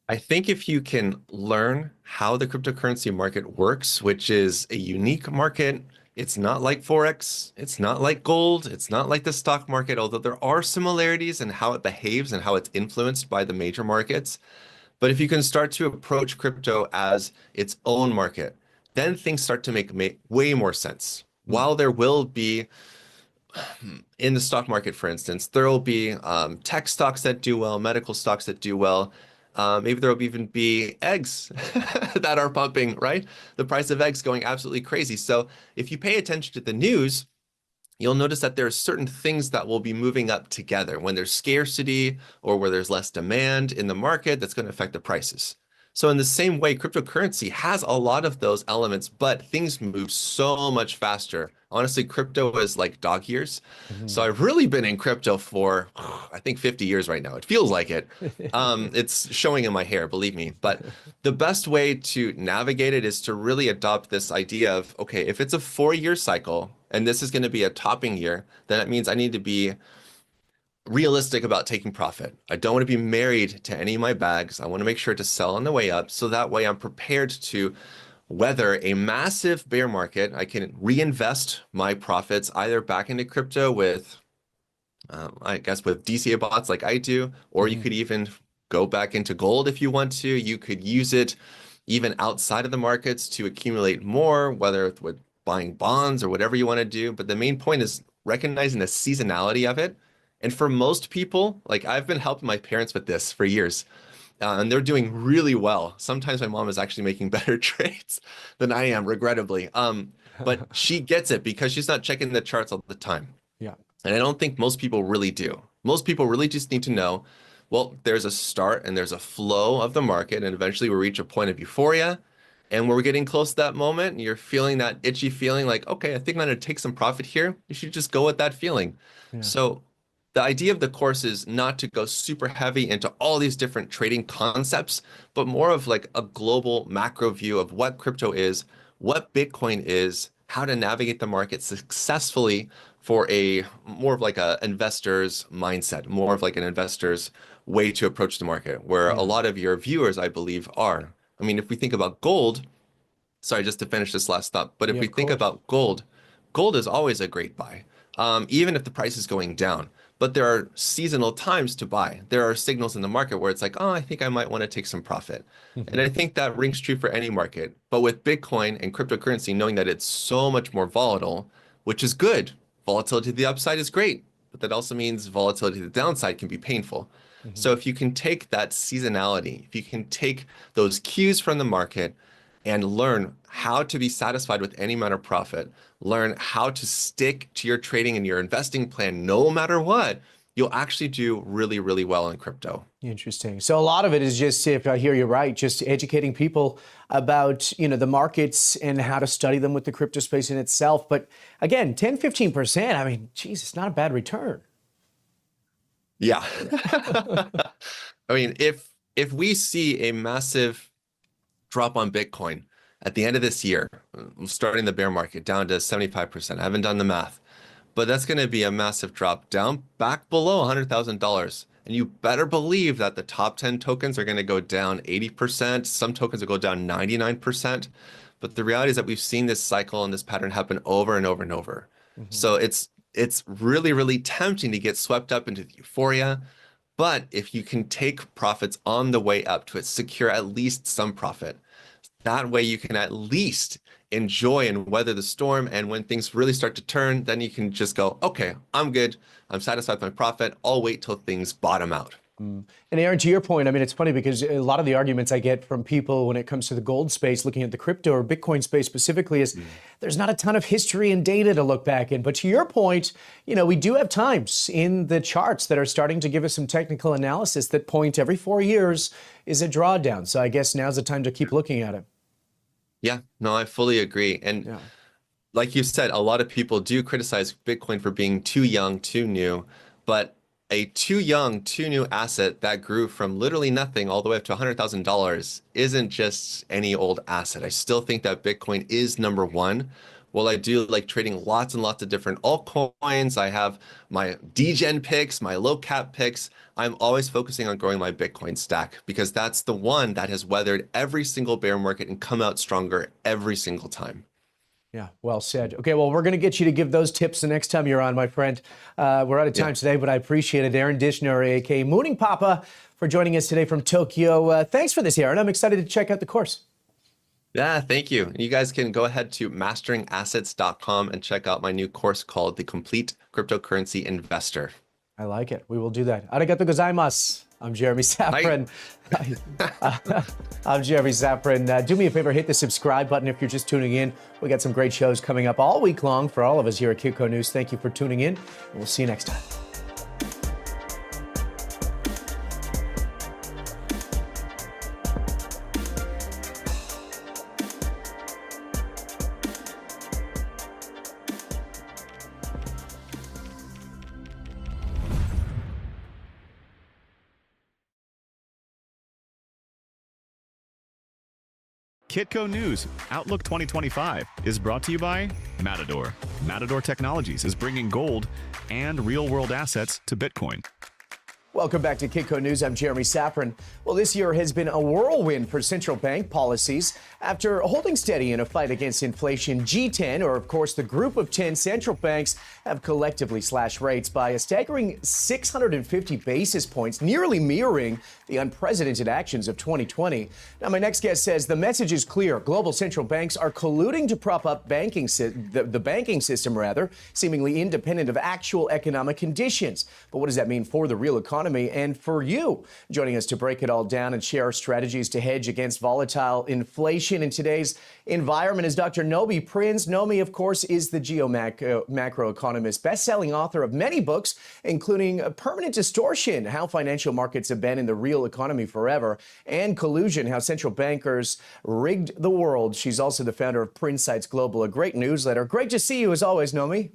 I think if you can learn how the cryptocurrency market works, which is a unique market, it's not like Forex, it's not like gold, it's not like the stock market, although there are similarities in how it behaves and how it's influenced by the major markets. But if you can start to approach crypto as its own market, then things start to make way more sense. While there will be, in the stock market, for instance, there will be tech stocks that do well, medical stocks that do well. Maybe there will even be eggs that are pumping, right? The price of eggs going absolutely crazy. So if you pay attention to the news, you'll notice that there are certain things that will be moving up together when there's scarcity or where there's less demand in the market that's going to affect the prices. So in the same way, cryptocurrency has a lot of those elements, but things move so much faster. Honestly, crypto is like dog years. So I've really been in crypto for, I think, 50 years right now. It feels like it. It's showing in my hair, believe me. But the best way to navigate it is to really adopt this idea of, okay, if it's a 4-year cycle and this is going to be a topping year, then that means I need to be realistic about taking profit. I don't want to be married to any of my bags. I want to make sure to sell on the way up, so that way I'm prepared to weather a massive bear market. I can reinvest my profits either back into crypto with, I guess, with DCA bots like I do, or you could even go back into gold if you want to. You could use it even outside of the markets to accumulate more, whether it's with buying bonds or whatever you want to do. But the main point is recognizing the seasonality of it. And for most people, like I've been helping my parents with this for years, and they're doing really well. Sometimes my mom is actually making better trades than I am, regrettably. But she gets it because she's not checking the charts all the time. Yeah. And I don't think most people really do. Most people really just need to know, well, there's a start and there's a flow of the market, and eventually we reach a point of euphoria. And when we're getting close to that moment, and you're feeling that itchy feeling like, okay, I think I'm going to take some profit here. You should just go with that feeling. Yeah. So the idea of the course is not to go super heavy into all these different trading concepts, but more of like a global macro view of what crypto is, what Bitcoin is, how to navigate the market successfully for a more of like a investor's mindset, more of like an investor's way to approach the market, where a lot of your viewers, I believe, are. I mean, if we think about gold, sorry, just to finish this last thought, but if we think about gold, gold is always a great buy, even if the price is going down. But there are seasonal times to buy. There are signals in the market where it's like, oh, I think I might want to take some profit. And I think that rings true for any market. But with Bitcoin and cryptocurrency, knowing that it's so much more volatile, which is good. Volatility to the upside is great, but that also means volatility to the downside can be painful. So if you can take that seasonality, if you can take those cues from the market and learn how to be satisfied with any amount of profit, learn how to stick to your trading and your investing plan no matter what, you'll actually do really, really well in crypto. Interesting. So a lot of it is just, if I hear you right, just educating people about, the markets and how to study them with the crypto space in itself. But again, 10, 15%, I mean, geez, it's not a bad return. Yeah. I mean, if we see a massive drop on Bitcoin at the end of this year, starting the bear market down to 75%, I haven't done the math, but that's going to be a massive drop down back below $100,000. And you better believe that the top 10 tokens are going to go down 80%. Some tokens will go down 99%. But the reality is that we've seen this cycle and this pattern happen over and over and over. So it's really, really tempting to get swept up into the euphoria. But if you can take profits on the way up to it, secure at least some profit, that way you can at least enjoy and weather the storm. And when things really start to turn, then you can just go, okay, I'm good. I'm satisfied with my profit. I'll wait till things bottom out. And Aaron, to your point, I mean, it's funny because a lot of the arguments I get from people when it comes to the gold space, looking at the crypto or Bitcoin space specifically, is there's not a ton of history and data to look back in. But to your point, we do have times in the charts that are starting to give us some technical analysis that point every 4 years is a drawdown. So I guess now's the time to keep looking at it. Yeah, no, I fully agree. And like you said, a lot of people do criticize Bitcoin for being too young, too new, but a too young, too new asset that grew from literally nothing all the way up to $100,000 isn't just any old asset. I still think that Bitcoin is number one. While I do like trading lots and lots of different altcoins, I have my degen picks, my low cap picks. I'm always focusing on growing my Bitcoin stack because that's the one that has weathered every single bear market and come out stronger every single time. Yeah, well said. Okay, well, we're going to get you to give those tips the next time you're on, my friend. We're out of time today, but I appreciate it. Aaron Dishner, a.k.a. Mooning Papa, for joining us today from Tokyo. Thanks for this, Aaron. I'm excited to check out the course. Yeah, thank you. You guys can go ahead to masteringassets.com and check out my new course called The Complete Cryptocurrency Investor. I like it. We will do that. Arigato gozaimasu. I'm Jeremy Safran. I'm Jeremy Safran. Do me a favor, hit the subscribe button if you're just tuning in. We got some great shows coming up all week long for all of us here at Kitco News. Thank you for tuning in, and we'll see you next time. Kitco News Outlook 2025 is brought to you by Matador. Matador Technologies is bringing gold and real-world assets to Bitcoin. Welcome back to Kitco News. I'm Jeremy Safran. Well, this year has been a whirlwind for central bank policies. After holding steady in a fight against inflation, G10, or of course the group of 10 central banks, have collectively slashed rates by a staggering 650 basis points, nearly mirroring the unprecedented actions of 2020. Now, my next guest says the message is clear. Global central banks are colluding to prop up the banking system, seemingly independent of actual economic conditions. But what does that mean for the real economy and for you? Joining us to break it all down and share strategies to hedge against volatile inflation in today's environment is Dr. Nomi Prinz. Nomi, of course, is the macroeconomist, best-selling author of many books, including Permanent Distortion, How Financial Markets Abandoned the Real Economy Forever, and Collusion, How Central Bankers Rigged the World. She's also the founder of Prinsights Global, a great newsletter. Great to see you as always, Nomi.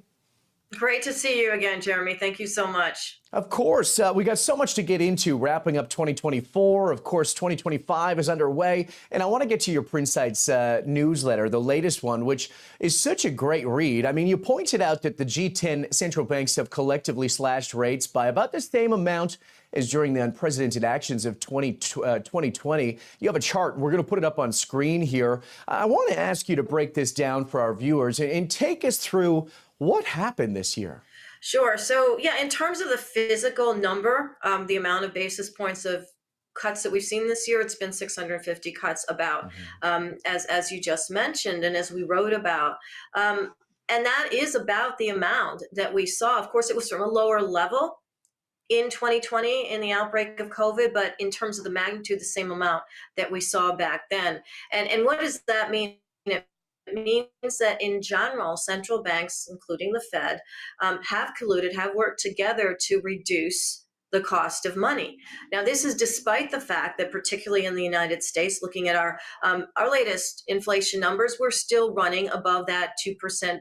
Great to see you again, Jeremy. Thank you so much. Of course, we got so much to get into, wrapping up 2024. Of course, 2025 is underway. And I want to get to your Prinsights newsletter, the latest one, which is such a great read. I mean, you pointed out that the G10 central banks have collectively slashed rates by about the same amount as during the unprecedented actions of 2020. You have a chart. We're going to put it up on screen here. I want to ask you to break this down for our viewers and take us through what happened this year. Sure. So, yeah, in terms of the physical number, the amount of basis points of cuts that we've seen this year, it's been 650 cuts about, as you just mentioned, and as we wrote about. And that is about the amount that we saw. Of course, it was from a lower level in 2020 in the outbreak of COVID, but in terms of the magnitude, the same amount that we saw back then. And what does that mean? It means that in general, central banks, including the Fed, have colluded, have worked together to reduce the cost of money. Now, this is despite the fact that, particularly in the United States, looking at our latest inflation numbers, we're still running above that 2%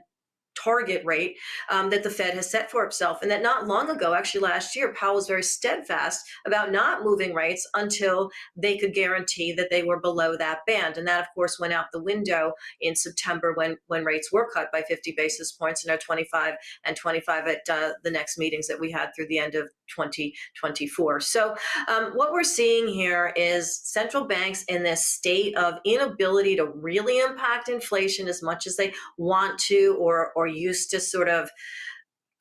target rate that the Fed has set for itself. And that not long ago, actually last year, Powell was very steadfast about not moving rates until they could guarantee that they were below that band. And that, of course, went out the window in September when rates were cut by 50 basis points, and 25 and 25 at the next meetings that we had through the end of 2024. So what we're seeing here is central banks in this state of inability to really impact inflation as much as they want to or used to sort of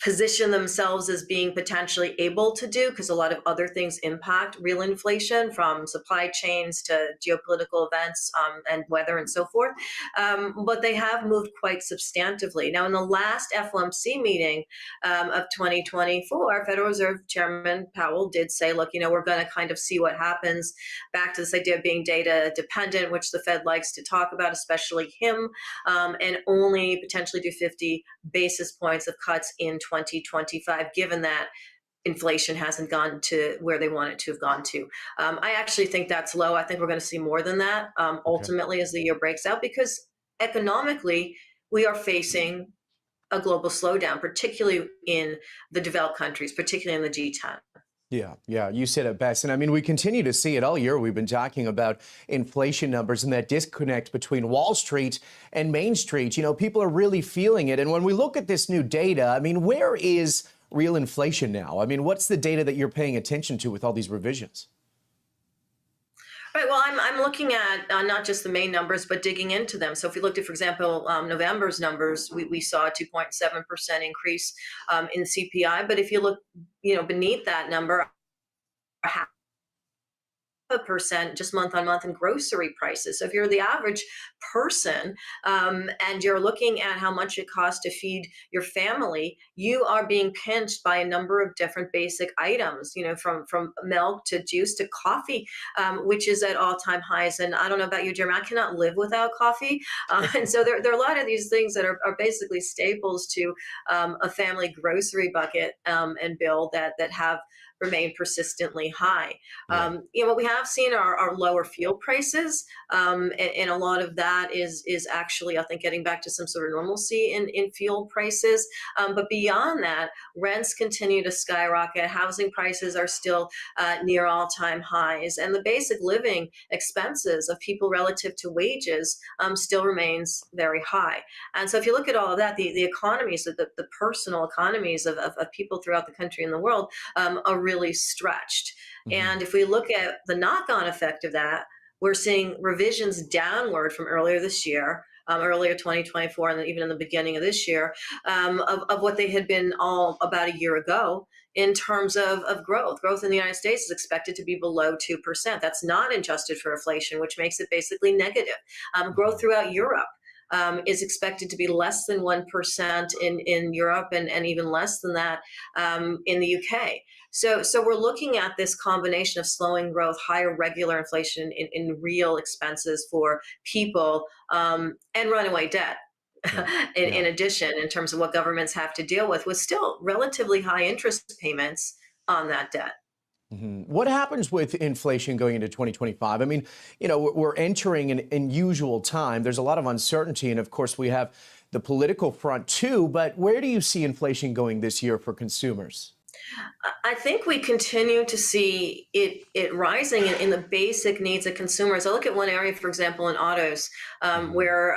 position themselves as being potentially able to do, because a lot of other things impact real inflation, from supply chains to geopolitical events and weather and so forth. But they have moved quite substantively. Now, in the last FOMC meeting of 2024, Federal Reserve Chairman Powell did say, look, we're going to kind of see what happens, back to this idea of being data dependent, which the Fed likes to talk about, especially him, and only potentially do 50 basis points of cuts in 2025, given that inflation hasn't gone to where they want it to have gone to. I actually think that's low. I think we're going to see more than that ultimately as the year breaks out, because economically we are facing a global slowdown, particularly in the developed countries, particularly in the G10. Yeah, you said it best. And I mean, we continue to see it all year. We've been talking about inflation numbers and that disconnect between Wall Street and Main Street. People are really feeling it. And when we look at this new data, I mean, where is real inflation now? I mean, what's the data that you're paying attention to with all these revisions? Right. Well, I'm looking at not just the main numbers, but digging into them. So if we looked at, for example, November's numbers, we saw a 2.7% increase in CPI. But if you look, beneath that number, 0.5% just month on month in grocery prices. So if you're the average person and you're looking at how much it costs to feed your family, you are being pinched by a number of different basic items, from milk to juice to coffee, which is at all-time highs. And I don't know about you, Jeremy, I cannot live without coffee. And so there are a lot of these things that are basically staples to a family grocery bucket and bill that have remain persistently high. What we have seen are lower fuel prices, and a lot of that is actually, I think, getting back to some sort of normalcy in fuel prices. But beyond that, rents continue to skyrocket. Housing prices are still near all-time highs, and the basic living expenses of people relative to wages still remains very high. And so if you look at all of that, the economies, the personal economies of people throughout the country and the world are really stretched. And if we look at the knock-on effect of that, we're seeing revisions downward from earlier this year, earlier 2024, and even in the beginning of this year, of what they had been all about a year ago in terms of growth. Growth in the United States is expected to be below 2%. That's not adjusted for inflation, which makes it basically negative. Growth throughout Europe is expected to be less than 1% in Europe, and even less than that in the UK. So we're looking at this combination of slowing growth, higher regular inflation in real expenses for people, and runaway debt. In addition, in terms of what governments have to deal with still relatively high interest payments on that debt. What happens with inflation going into 2025? I mean, we're entering an unusual time. There's a lot of uncertainty. And of course, we have the political front too. But where do you see inflation going this year for consumers? I think we continue to see it rising in the basic needs of consumers. I look at one area, for example, in autos, where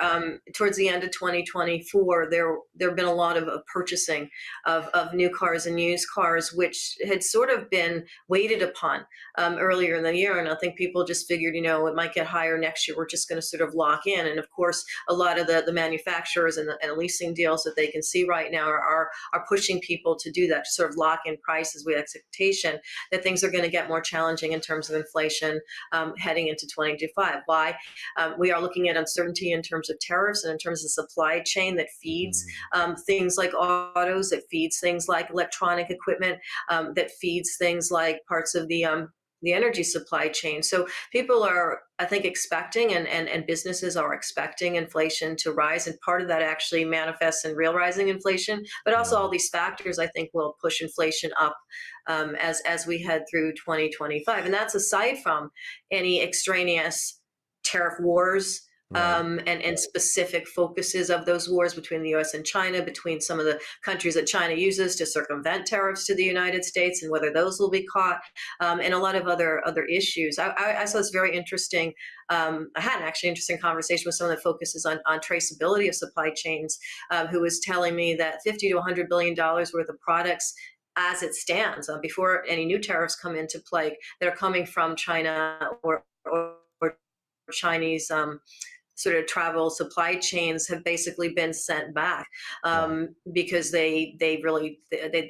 towards the end of 2024, there have been a lot of purchasing of new cars and used cars, which had sort of been waited upon earlier in the year. And I think people just figured, it might get higher next year. We're just going to sort of lock in. And of course, a lot of the manufacturers and leasing deals that they can see right now are pushing people to do that, to sort of lock in prices with expectation that things are going to get more challenging in terms of inflation heading into 2025. Why? We are looking at uncertainty in terms of tariffs and in terms of supply chain that feeds things like autos, that feeds things like electronic equipment, that feeds things like parts of the energy supply chain. So people are, I think, expecting and businesses are expecting inflation to rise. And part of that actually manifests in real rising inflation, but also all these factors, I think, will push inflation up as we head through 2025. And that's aside from any extraneous tariff wars, and specific focuses of those wars between the U.S. and China, between some of the countries that China uses to circumvent tariffs to the United States, and whether those will be caught, and a lot of other issues. I saw this very interesting. I had an actually interesting conversation with someone that focuses on traceability of supply chains, who was telling me that $50 to $100 billion worth of products, as it stands, before any new tariffs come into play, that are coming from China or Chinese sort of travel supply chains, have basically been sent back because they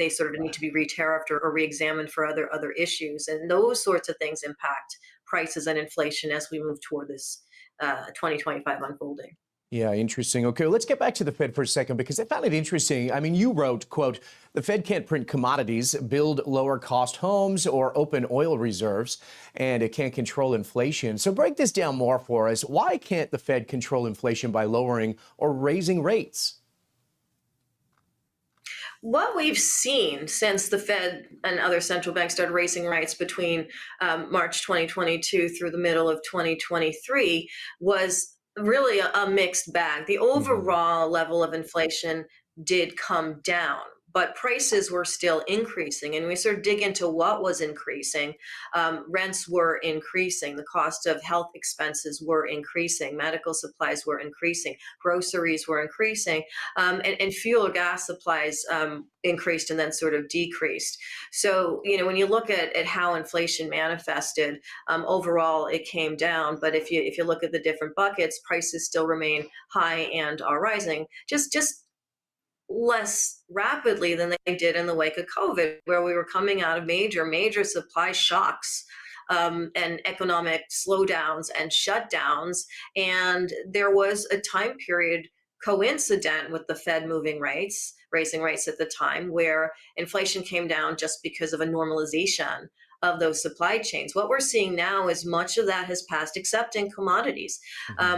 sort of need to be re-tariffed or re-examined for other issues. And those sorts of things impact prices and inflation as we move toward this 2025 unfolding. Yeah, interesting. Okay, let's get back to the Fed for a second, because I found it interesting. I mean, you wrote, quote, "The Fed can't print commodities, build lower cost homes, or open oil reserves, and it can't control inflation." So break this down more for us. Why can't the Fed control inflation by lowering or raising rates? What we've seen since the Fed and other central banks started raising rates between March 2022 through the middle of 2023 was really a mixed bag. The overall level of inflation did come down, but prices were still increasing. And we sort of dig into what was increasing. Rents were increasing. The cost of health expenses were increasing. Medical supplies were increasing. Groceries were increasing. And fuel or gas supplies increased and then sort of decreased. So, when you look at how inflation manifested, overall it came down. But if you look at the different buckets, prices still remain high and are rising. Just less rapidly than they did in the wake of COVID, where we were coming out of major supply shocks and economic slowdowns and shutdowns. And there was a time period coincident with the Fed raising rates at the time, where inflation came down just because of a normalization of those supply chains. What we're seeing now is much of that has passed, except in commodities.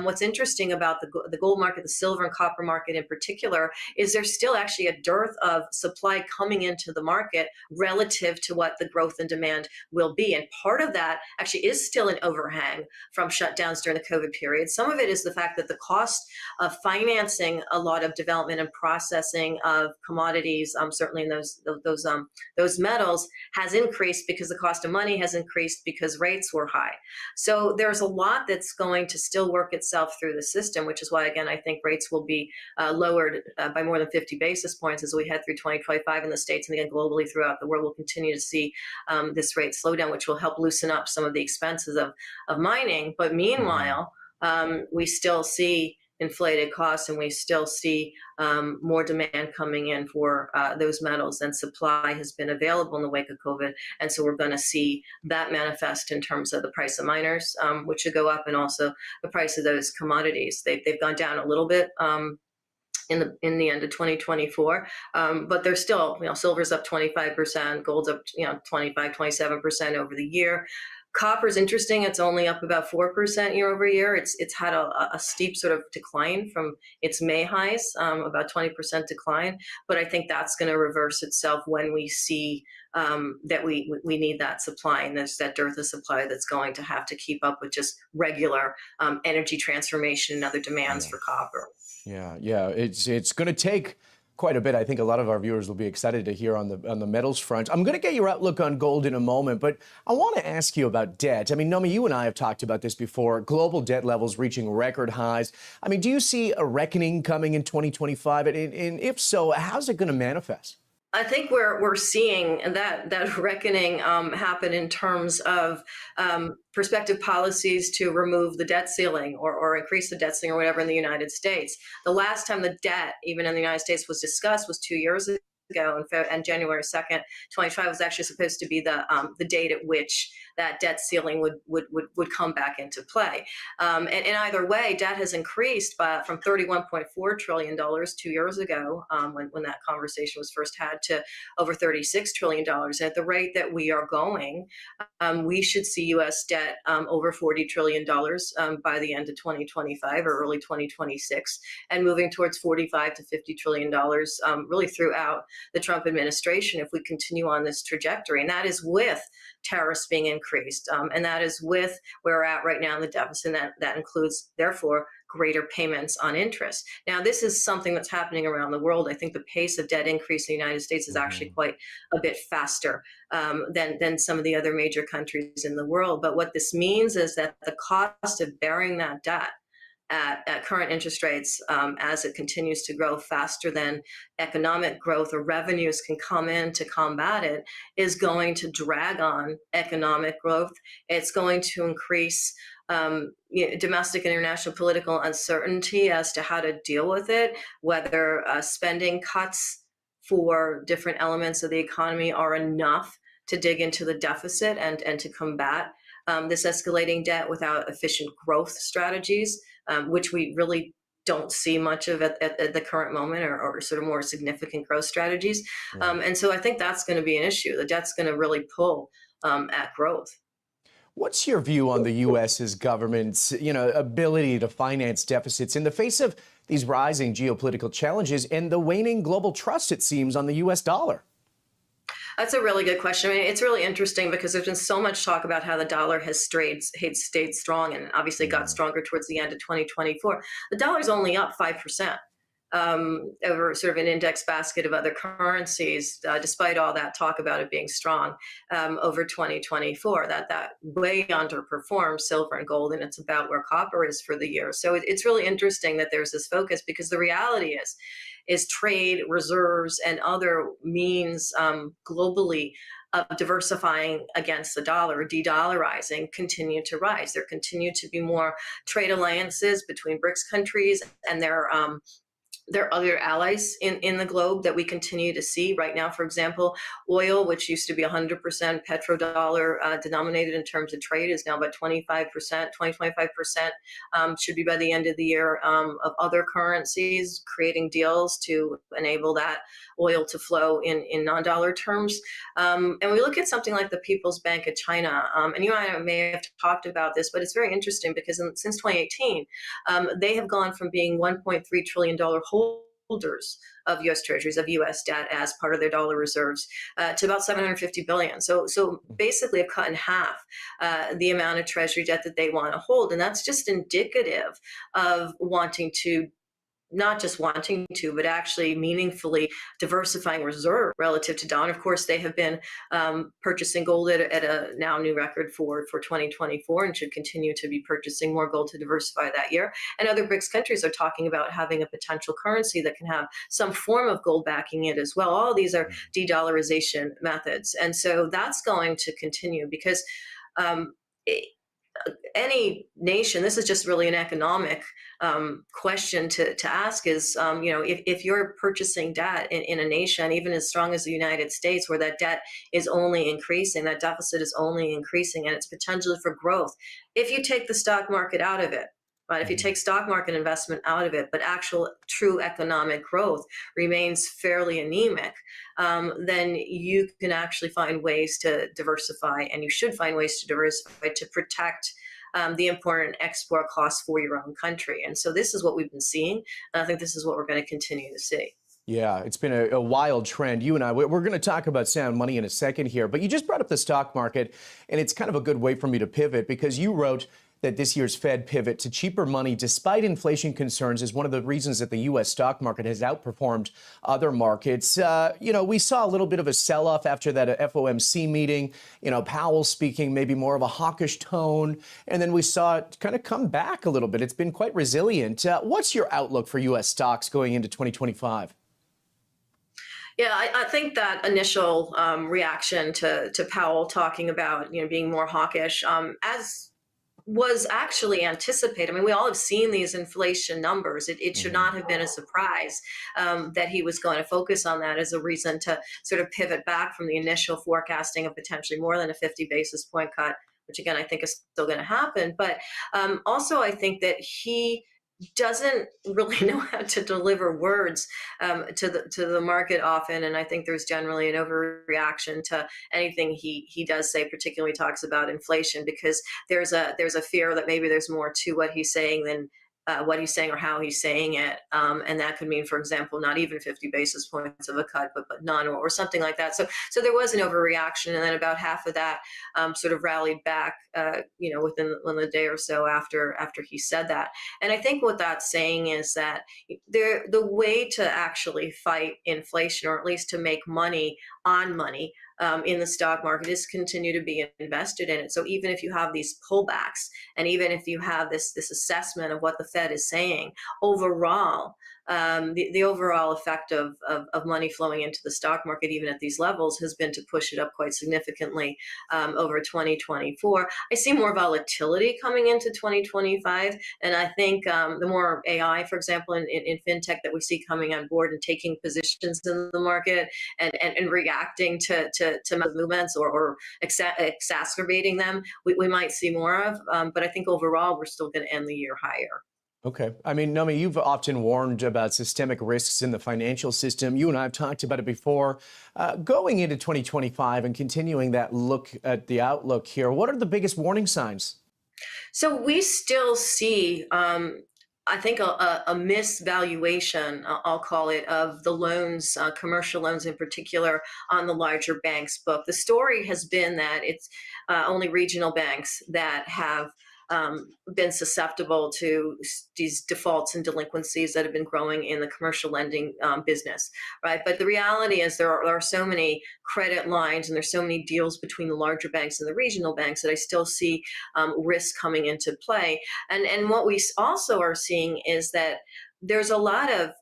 What's interesting about the gold market, the silver and copper market in particular, is there's still actually a dearth of supply coming into the market relative to what the growth and demand will be. And part of that actually is still an overhang from shutdowns during the COVID period. Some of it is the fact that the cost of financing a lot of development and processing of commodities, certainly in those metals, has increased because the cost cost of money has increased because rates were high. So there's a lot that's going to still work itself through the system, which is why, again, I think rates will be lowered by more than 50 basis points as we head through 2025 in the States, and again, globally throughout the world. We'll continue to see this rate slowdown, which will help loosen up some of the expenses of mining. But meanwhile, we still see inflated costs, and we still see more demand coming in for those metals than supply has been available in the wake of COVID. And so we're going to see that manifest in terms of the price of miners, which should go up, and also the price of those commodities. They've gone down a little bit in the end of 2024, but they're still, silver's up 25%, gold's up 27% over the year. Copper's interesting. It's only up about 4% year over year. It's had a steep sort of decline from its May highs, about 20% decline. But I think that's going to reverse itself when we see that we need that supply, and there's that dearth of supply that's going to have to keep up with just regular energy transformation and other demands for copper. Yeah, it's going to take quite a bit. I think a lot of our viewers will be excited to hear on the metals front. I'm going to get your outlook on gold in a moment, but I want to ask you about debt. I mean, Nomi, you and I have talked about this before. Global debt levels reaching record highs. I mean, do you see a reckoning coming in 2025? And if so, how's it going to manifest? I think we're seeing that reckoning happen in terms of prospective policies to remove the debt ceiling or increase the debt ceiling or whatever in the United States. The last time the debt, even in the United States, was discussed was 2 years ago, and January 2nd, 2025 was actually supposed to be the date at which that debt ceiling would come back into play. And in either way, debt has increased from $31.4 trillion 2 years ago, when that conversation was first had, to over $36 trillion. And at the rate that we are going, we should see U.S. debt over $40 trillion by the end of 2025 or early 2026, and moving towards $45 to $50 trillion really throughout the Trump administration if we continue on this trajectory. And that is with tariffs being increased. And that is with where we're at right now in the deficit. That includes, therefore, greater payments on interest. Now, this is something that's happening around the world. I think the pace of debt increase in the United States is actually quite a bit faster than some of the other major countries in the world. But what this means is that the cost of bearing that debt at current interest rates, as it continues to grow faster than economic growth or revenues can come in to combat it, is going to drag on economic growth. It's going to increase domestic and international political uncertainty as to how to deal with it, whether spending cuts for different elements of the economy are enough to dig into the deficit and to combat this escalating debt without efficient growth strategies, which we really don't see much of at the current moment, or sort of more significant growth strategies. And so I think that's going to be an issue. The debt's going to really pull at growth. What's your view on the U.S.'s government's, ability to finance deficits in the face of these rising geopolitical challenges and the waning global trust, it seems, on the U.S. dollar? That's a really good question. I mean, it's really interesting because there's been so much talk about how the dollar has stayed strong, and obviously got stronger towards the end of 2024. The dollar's only up 5%. Over sort of an index basket of other currencies, despite all that talk about it being strong over 2024, that way underperforms silver and gold, and it's about where copper is for the year. So it's really interesting that there's this focus, because the reality is trade, reserves, and other means globally of diversifying against the dollar, de-dollarizing, continue to rise. There continue to be more trade alliances between BRICS countries and their other allies in the globe that we continue to see right now. For example, oil, which used to be 100% petrodollar denominated in terms of trade, is now about 25%, 25%, should be by the end of the year, of other currencies, creating deals to enable that oil to flow in non-dollar terms. And we look at something like the People's Bank of China, and you and I may have talked about this, but it's very interesting because since 2018, they have gone from being $1.3 trillion holders of U.S. treasuries, of U.S. debt as part of their dollar reserves, to about $750 billion. So basically have cut in half the amount of treasury debt that they want to hold. And that's just indicative of wanting to not just wanting to, but actually meaningfully diversifying reserve relative to dollar. Of course, they have been purchasing gold at a now new record for 2024 and should continue to be purchasing more gold to diversify that year. And other BRICS countries are talking about having a potential currency that can have some form of gold backing it as well. All of these are de-dollarization methods. And so that's going to continue because any nation, this is just really an economic question to ask is, if you're purchasing debt in a nation, even as strong as the United States, where that debt is only increasing, that deficit is only increasing and its potential for growth, if you take the stock market out of it, right? If you take stock market investment out of it, but actual true economic growth remains fairly anemic, then you can actually find ways to diversify, and you should find ways to diversify to protect the import and export costs for your own country. And so this is what we've been seeing. And I think this is what we're going to continue to see. Yeah, it's been a wild trend. You and I, we're going to talk about sound money in a second here, but you just brought up the stock market, and it's kind of a good way for me to pivot because you wrote that this year's Fed pivot to cheaper money despite inflation concerns is one of the reasons that the U.S. stock market has outperformed other markets. We saw a little bit of a sell-off after that FOMC meeting, Powell speaking maybe more of a hawkish tone, and then we saw it kind of come back a little bit. It's been quite resilient. What's your outlook for U.S. stocks going into 2025? Yeah, I think that initial reaction to Powell talking about being more hawkish, as was actually anticipated. I mean, we all have seen these inflation numbers. It should not have been a surprise that he was going to focus on that as a reason to sort of pivot back from the initial forecasting of potentially more than a 50 basis point cut, which again, I think is still going to happen. But also, I think that he doesn't really know how to deliver words to the market often, and I think there's generally an overreaction to anything he does say, particularly talks about inflation, because there's a fear that maybe there's more to what he's saying than what he's saying or how he's saying it, and that could mean, for example, not even 50 basis points of a cut, but none or something like that. So there was an overreaction, and then about half of that sort of rallied back, within a day or so after he said that. And I think what that's saying is that the way to actually fight inflation, or at least to make money on money, in the stock market, is continue to be invested in it. So even if you have these pullbacks, and even if you have this assessment of what the Fed is saying, overall, the overall effect of money flowing into the stock market, even at these levels, has been to push it up quite significantly over 2024. I see more volatility coming into 2025, and I think the more AI, for example, in fintech that we see coming on board and taking positions in the market and reacting to movements or exacerbating them, we might see more of. But I think overall, we're still going to end the year higher. Okay. I mean, Nomi, you've often warned about systemic risks in the financial system. You and I have talked about it before. Going into 2025 and continuing that look at the outlook here, what are the biggest warning signs? So we still see, I think, a misvaluation, I'll call it, of the loans, commercial loans in particular, on the larger banks book. The story has been that it's only regional banks that have been susceptible to these defaults and delinquencies that have been growing in the commercial lending business, right? But the reality is there are so many credit lines and there's so many deals between the larger banks and the regional banks that I still see risk coming into play. And what we also are seeing is that there's a lot of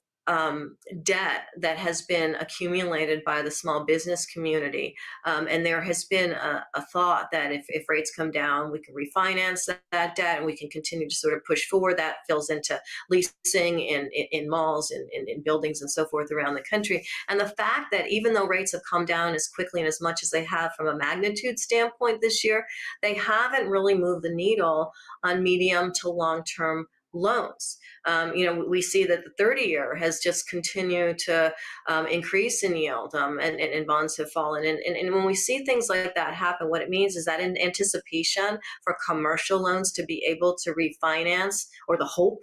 debt that has been accumulated by the small business community. And there has been a thought that if rates come down, we can refinance that debt and we can continue to sort of push forward. That fills into leasing in malls and in buildings and so forth around the country. And the fact that even though rates have come down as quickly and as much as they have from a magnitude standpoint this year, they haven't really moved the needle on medium to long-term loans. We see that the 30-year has just continued to increase in yield, and bonds have fallen. And when we see things like that happen, what it means is that in anticipation for commercial loans to be able to refinance, or the hope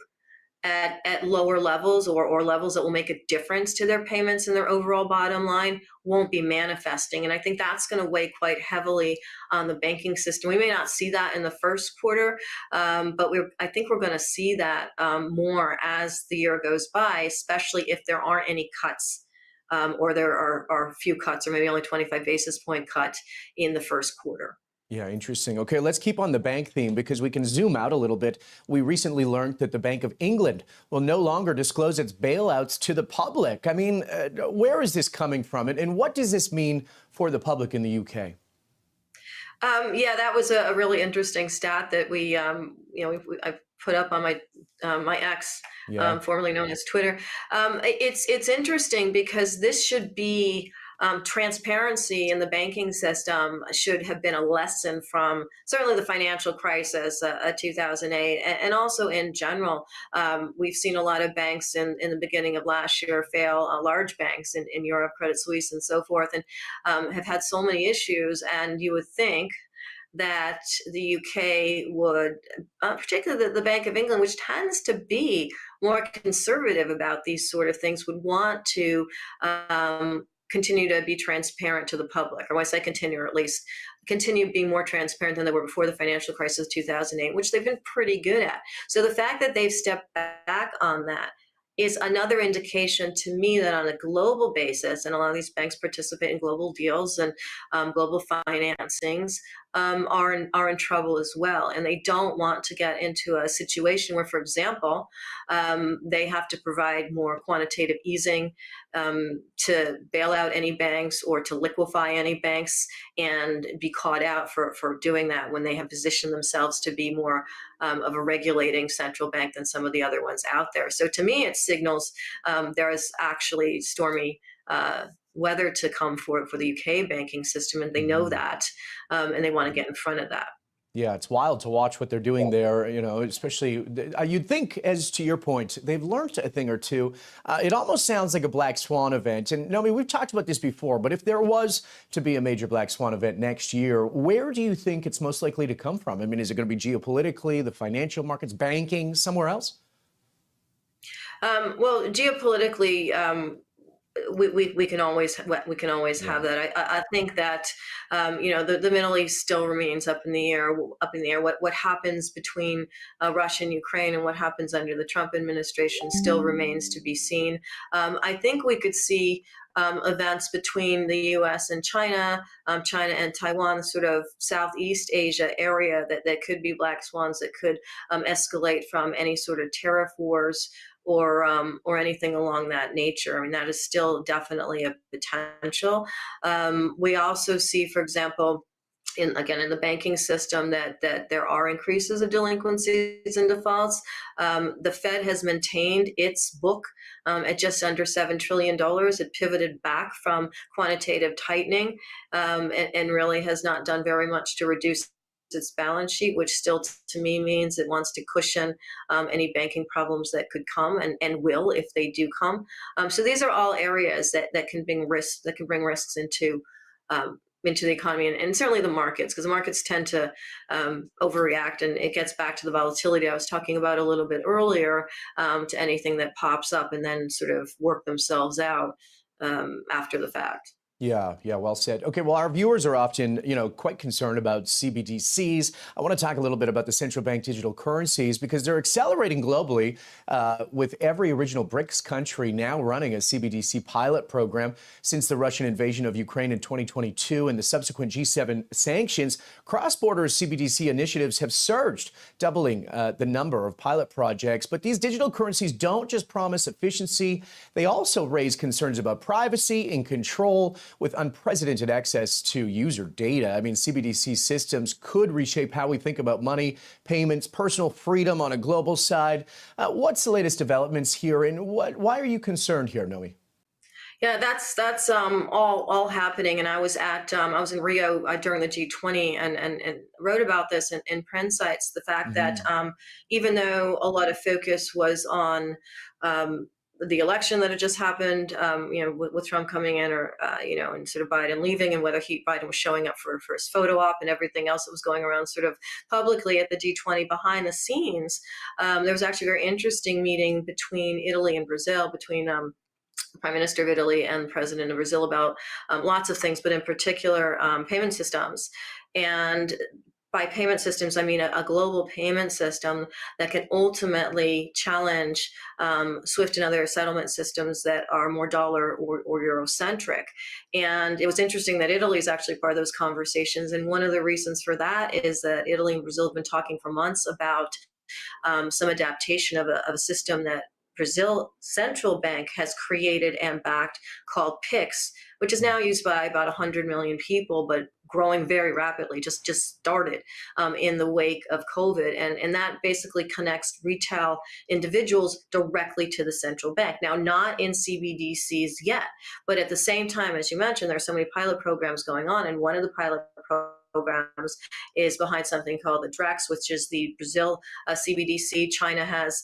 at lower levels or levels that will make a difference to their payments and their overall bottom line won't be manifesting. And I think that's going to weigh quite heavily on the banking system. We may not see that in the first quarter, but I think we're going to see that more as the year goes by, especially if there aren't any cuts. Or there are a few cuts, or maybe only 25 basis point cut in the first quarter. Yeah, interesting. Okay, let's keep on the bank theme because we can zoom out a little bit. We recently learned that the Bank of England will no longer disclose its bailouts to the public. I mean, where is this coming from? And what does this mean for the public in the UK? Yeah, that was a really interesting stat that I put up on my X, formerly known as Twitter. It's interesting because this should be transparency in the banking system should have been a lesson from certainly the financial crisis, 2008, and also in general. We've seen a lot of banks in the beginning of last year fail, large banks in Europe, Credit Suisse and so forth, and have had so many issues. And you would think that the UK would, particularly the Bank of England, which tends to be more conservative about these sort of things, would want to continue to be transparent to the public, or when I say continue, or at least continue being more transparent than they were before the financial crisis of 2008, which they've been pretty good at. So the fact that they've stepped back on that is another indication to me that on a global basis, and a lot of these banks participate in global deals and global financings, are in trouble as well. And they don't want to get into a situation where, for example, they have to provide more quantitative easing to bail out any banks or to liquefy any banks and be caught out for doing that when they have positioned themselves to be more of a regulating central bank than some of the other ones out there. So to me, it signals there is actually stormy weather to come for the UK banking system, and they know that, and they want to get in front of that. Yeah, it's wild to watch what they're doing there, you know, especially you'd think, as to your point, they've learned a thing or two. It almost sounds like a black swan event. And Nomi, we've talked about this before, but if there was to be a major black swan event next year, where do you think it's most likely to come from? I mean, is it going to be geopolitically, the financial markets, banking, somewhere else? Well, geopolitically, we can always have that. I think that the Middle East still remains up in the air. What happens between Russia and Ukraine and what happens under the Trump administration still remains to be seen. I think we could see events between the U.S. and China, China and Taiwan, sort of Southeast Asia area that could be black swans that could escalate from any sort of tariff wars or anything along that nature. I mean, that is still definitely a potential. We also see, for example, in the banking system that there are increases of delinquencies and defaults. The Fed has maintained its book at just under $7 trillion. It pivoted back from quantitative tightening and really has not done very much to reduce its balance sheet, which still to me means it wants to cushion any banking problems that could come and will if they do come. So these are all areas that can bring risks into the economy and certainly the markets, because the markets tend to overreact, and it gets back to the volatility I was talking about a little bit earlier, to anything that pops up and then sort of work themselves out after the fact. Yeah, well said. Okay, well, our viewers are often, quite concerned about CBDCs. I want to talk a little bit about the central bank digital currencies because they're accelerating globally, with every original BRICS country now running a CBDC pilot program. Since the Russian invasion of Ukraine in 2022 and the subsequent G7 sanctions, cross-border CBDC initiatives have surged, doubling the number of pilot projects. But these digital currencies don't just promise efficiency. They also raise concerns about privacy and control. With unprecedented access to user data, I mean, CBDC systems could reshape how we think about money, payments, personal freedom on a global side. What's the latest developments here, and why are you concerned here, Nomi? Yeah, that's all happening. And I was in Rio during the G20 and wrote about this in Print Sites. The fact that even though a lot of focus was on the election that had just happened, with Trump coming in, or and sort of Biden leaving, and whether Biden was showing up for his photo op and everything else that was going around sort of publicly at the G20 behind the scenes. There was actually a very interesting meeting between Italy and Brazil, between the Prime Minister of Italy and the President of Brazil, about lots of things, but in particular payment systems. And by payment systems, I mean a global payment system that can ultimately challenge SWIFT and other settlement systems that are more dollar or Eurocentric. And it was interesting that Italy is actually part of those conversations. And one of the reasons for that is that Italy and Brazil have been talking for months about some adaptation of a system that Brazil Central Bank has created and backed, called PIX, which is now used by about 100 million people, but growing very rapidly, just started in the wake of COVID. And that basically connects retail individuals directly to the central bank. Now, not in CBDCs yet, but at the same time, as you mentioned, there are so many pilot programs going on. And one of the pilot programs is behind something called the DREX, which is the Brazil CBDC. China has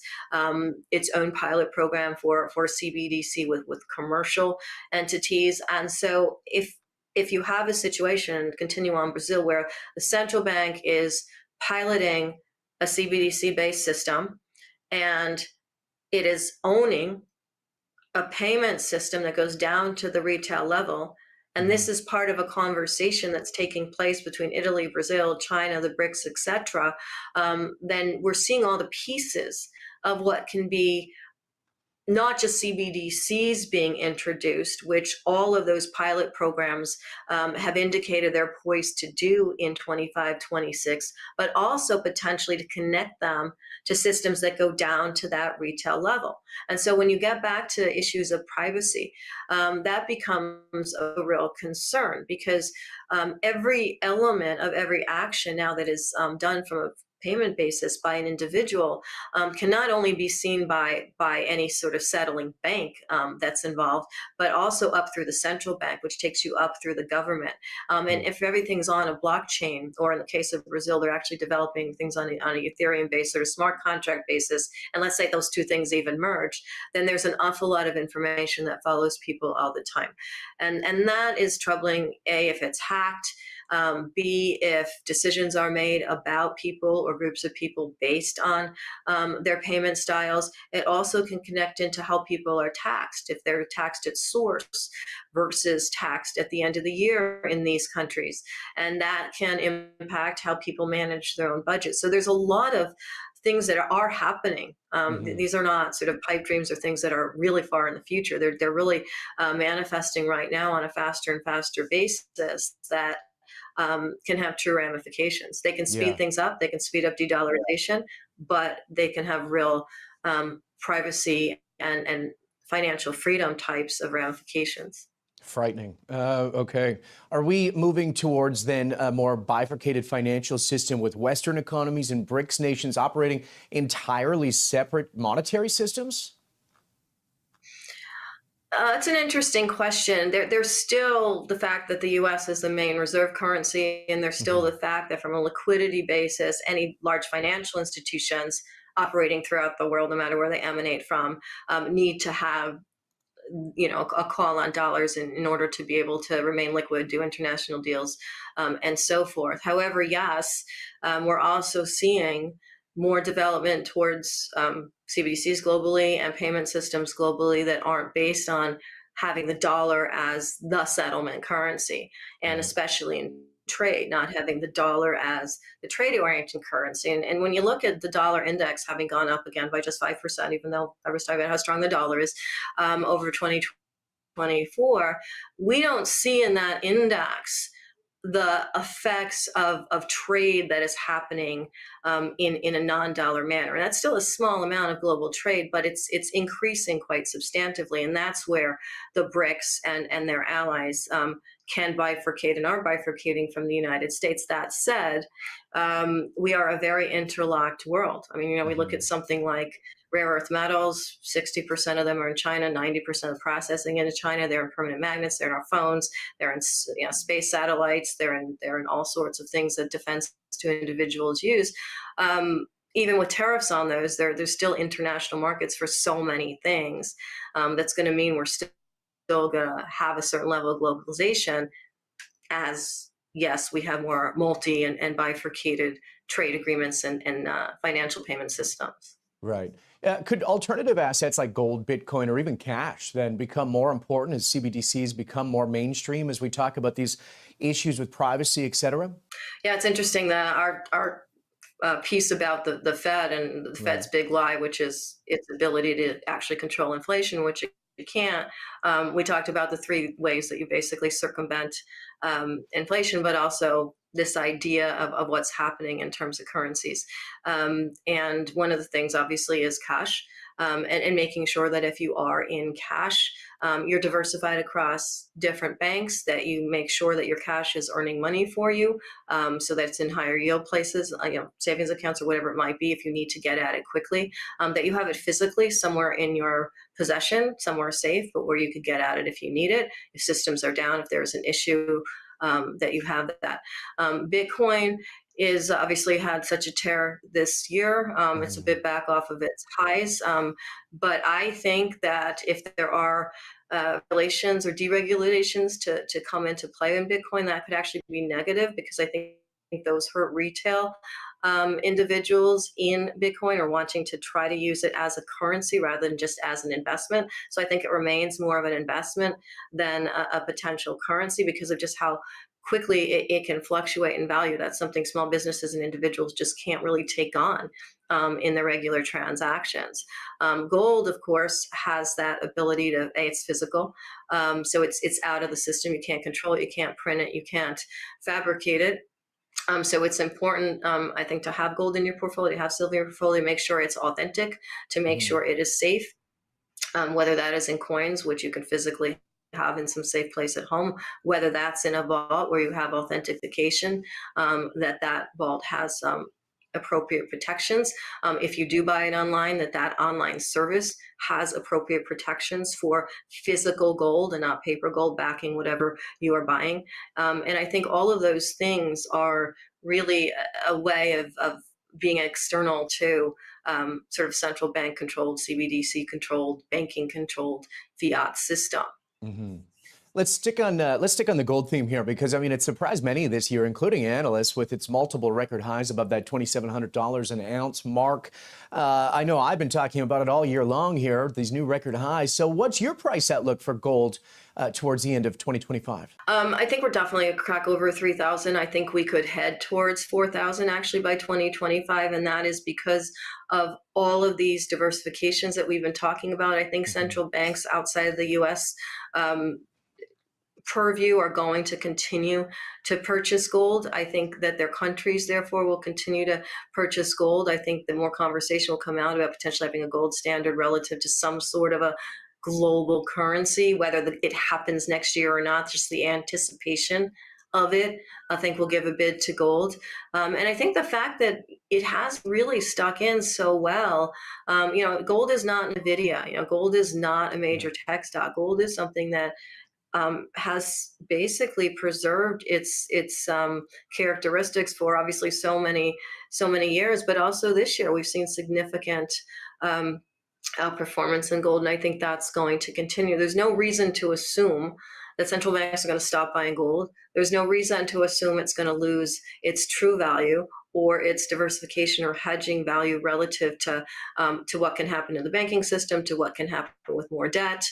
its own pilot program for CBDC with commercial entities. And so if you have a situation, continue on Brazil, where the central bank is piloting a CBDC-based system and it is owning a payment system that goes down to the retail level, and this is part of a conversation that's taking place between Italy, Brazil, China, the BRICS, et cetera, then we're seeing all the pieces of what can be not just CBDCs being introduced, which all of those pilot programs have indicated they're poised to do in 25, 26, but also potentially to connect them to systems that go down to that retail level. And so when you get back to issues of privacy, that becomes a real concern, because every element of every action now that is done from a payment basis by an individual can not only be seen by any sort of settling bank that's involved, but also up through the central bank, which takes you up through the government. And if everything's on a blockchain, or in the case of Brazil, they're actually developing things on a Ethereum based or a smart contract basis, and let's say those two things even merge, then there's an awful lot of information that follows people all the time. And that is troubling, A, if it's hacked, B, if decisions are made about people or groups of people based on their payment styles. It also can connect into how people are taxed, if they're taxed at source versus taxed at the end of the year in these countries. And that can impact how people manage their own budget. So there's a lot of things that are happening. These are not sort of pipe dreams or things that are really far in the future. They're really manifesting right now on a faster and faster basis that can have true ramifications. They can speed things up, they can speed up de-dollarization, but they can have real privacy and financial freedom types of ramifications. Frightening. Okay. Are we moving towards then a more bifurcated financial system with Western economies and BRICS nations operating entirely separate monetary systems? It's an interesting question. There's still the fact that the U.S. is the main reserve currency, and there's still the fact that from a liquidity basis, any large financial institutions operating throughout the world, no matter where they emanate from, need to have a call on dollars in order to be able to remain liquid, do international deals, and so forth. However, yes, we're also seeing more development towards CBDCs globally and payment systems globally that aren't based on having the dollar as the settlement currency, and especially in trade, not having the dollar as the trade-oriented currency. And when you look at the dollar index having gone up again by just 5%, even though I was talking about how strong the dollar is over 2024, we don't see in that index the effects of trade that is happening in a non-dollar manner. And that's still a small amount of global trade, but it's increasing quite substantively. And that's where the BRICS and their allies can bifurcate and are bifurcating from the United States. That said, we are a very interlocked world. I mean, we look at something like rare earth metals, 60% of them are in China, 90% of processing into China. They're in permanent magnets, they're in our phones, they're in space satellites, they're in all sorts of things that defense to individuals use. even with tariffs on those, there's still international markets for so many things. That's going to mean we're still going to have a certain level of globalization as, yes, we have more multi and bifurcated trade agreements and financial payment systems. Right. Could alternative assets like gold, Bitcoin, or even cash then become more important as CBDCs become more mainstream as we talk about these issues with privacy, et cetera? Yeah, it's interesting that our piece about the Fed and the Fed's big lie, which is its ability to actually control inflation, which it can't. We talked about the three ways that you basically circumvent inflation, but also this idea of what's happening in terms of currencies. And one of the things, obviously, is cash, and making sure that if you are in cash, you're diversified across different banks, that you make sure that your cash is earning money for you, so that it's in higher yield places, savings accounts or whatever it might be, if you need to get at it quickly, that you have it physically somewhere in your possession, somewhere safe, but where you could get at it if you need it, if systems are down, if there's an issue, that you have that. Bitcoin is obviously had such a tear this year. It's a bit back off of its highs. But I think that if there are regulations or deregulations to come into play in Bitcoin, that could actually be negative, because I think those hurt retail individuals in Bitcoin are wanting to try to use it as a currency rather than just as an investment. So I think it remains more of an investment than a potential currency, because of just how quickly it can fluctuate in value. That's something small businesses and individuals just can't really take on in the regular transactions. Gold, of course, has that ability to, it's physical. So it's out of the system. You can't control it. You can't print it. You can't fabricate it. So it's important, I think, to have gold in your portfolio, to have silver in your portfolio, make sure it's authentic, to make sure it is safe, whether that is in coins, which you can physically have in some safe place at home, whether that's in a vault where you have authentication, that vault has appropriate protections. If you do buy it online, that online service has appropriate protections for physical gold and not paper gold backing whatever you are buying. And I think all of those things are really a way of being external to sort of central bank controlled, CBDC controlled, banking controlled fiat system. Mm-hmm. Let's stick on the gold theme here, because I mean it surprised many this year, including analysts, with its multiple record highs above that $2,700 an ounce mark. I know I've been talking about it all year long here, these new record highs. So what's your price outlook for gold towards the end of 2025? I think we're definitely a crack over 3,000. I think we could head towards 4,000 actually by 2025, and that is because of all of these diversifications that we've been talking about. I think central banks outside of the U.S. Purview are going to continue to purchase gold. I think that their countries, therefore, will continue to purchase gold. I think the more conversation will come out about potentially having a gold standard relative to some sort of a global currency, whether it happens next year or not, just the anticipation of it, I think will give a bid to gold. And I think the fact that it has really stuck in so well, gold is not NVIDIA, gold is not a major tech stock. Gold is something that has basically preserved its characteristics for obviously so many years, but also this year we've seen significant outperformance in gold, and I think that's going to continue. There's no reason to assume that central banks are going to stop buying gold. There's no reason to assume it's going to lose its true value or its diversification or hedging value relative to what can happen in the banking system, to what can happen with more debt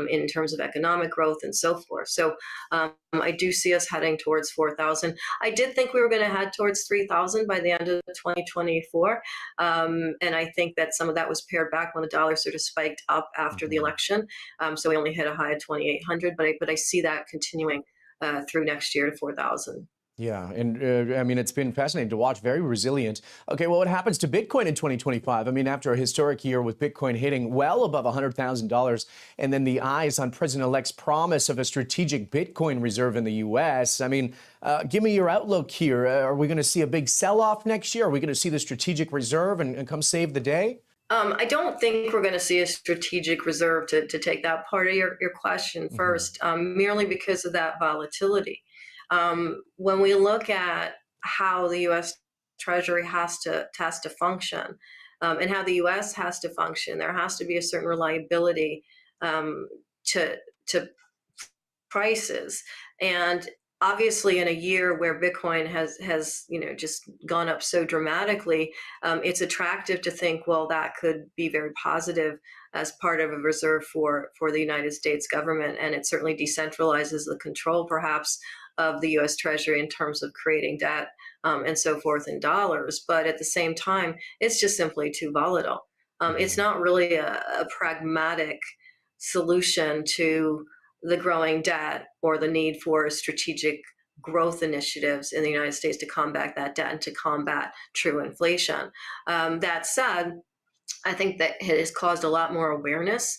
in terms of economic growth and so forth. So I do see us heading towards 4,000. I did think we were going to head towards 3,000 by the end of 2024. And I think that some of that was pared back when the dollar sort of spiked up after the election. So we only hit a high of 2,800, but I see that continuing through next year to 4,000. Yeah, and I mean, it's been fascinating to watch, very resilient. Okay, well, what happens to Bitcoin in 2025? I mean, after a historic year with Bitcoin hitting well above $100,000, and then the eyes on President-elect's promise of a strategic Bitcoin reserve in the U.S., I mean, give me your outlook here. Are we going to see a big sell-off next year? Are we going to see the strategic reserve and come save the day? I don't think we're going to see a strategic reserve, to take that part of your question first, merely because of that volatility. When we look at how the U.S. Treasury has to function, and how the U.S. has to function. There has to be a certain reliability to prices, and obviously in a year where Bitcoin has just gone up so dramatically, it's attractive to think, well, that could be very positive as part of a reserve for the United States government, and it certainly decentralizes the control perhaps of the U.S. Treasury in terms of creating debt and so forth in dollars. But at the same time, it's just simply too volatile. It's not really a pragmatic solution to the growing debt or the need for strategic growth initiatives in the United States to combat that debt and to combat true inflation. That said, I think that it has caused a lot more awareness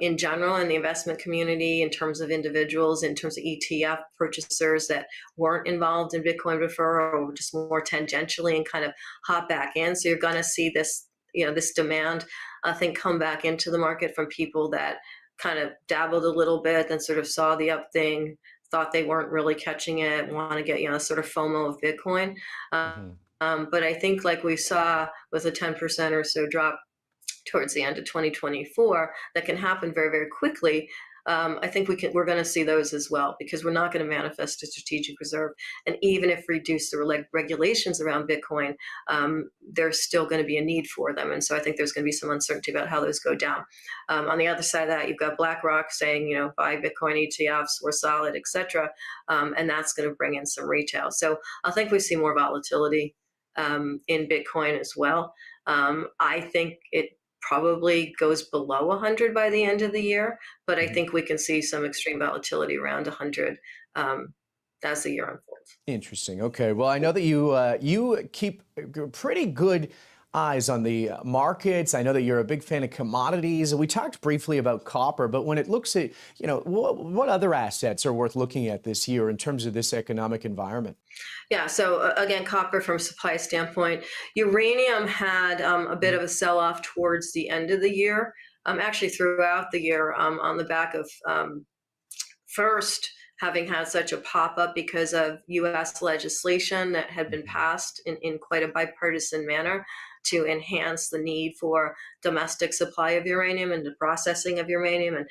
in general in the investment community, in terms of individuals, in terms of ETF purchasers that weren't involved in Bitcoin before, or just more tangentially and kind of hop back in. So you're going to see this, this demand, I think, come back into the market from people that kind of dabbled a little bit, then sort of saw the up thing, thought they weren't really catching it, want to get, sort of FOMO of Bitcoin. But I think, like we saw with a 10% or so drop towards the end of 2024, that can happen very, very quickly. I think we're going to see those as well, because we're not going to manifest a strategic reserve. And even if we reduce the regulations around Bitcoin, there's still going to be a need for them. And so I think there's going to be some uncertainty about how those go down. On the other side of that, you've got BlackRock saying, buy Bitcoin ETFs, we're solid, et cetera. And that's going to bring in some retail. So I think we see more volatility in Bitcoin as well. I think it probably goes below 100 by the end of the year, but I think we can see some extreme volatility around 100 as the year unfolds. Interesting. Okay. Well, I know that you keep pretty good eyes on the markets. I know that you're a big fan of commodities. We talked briefly about copper, but when it looks at, what other assets are worth looking at this year in terms of this economic environment? Yeah. So again, copper from supply standpoint. Uranium had a bit of a sell-off towards the end of the year, actually throughout the year, on the back of first having had such a pop-up because of U.S. legislation that had been passed in quite a bipartisan manner to enhance the need for domestic supply of uranium and the processing of uranium, and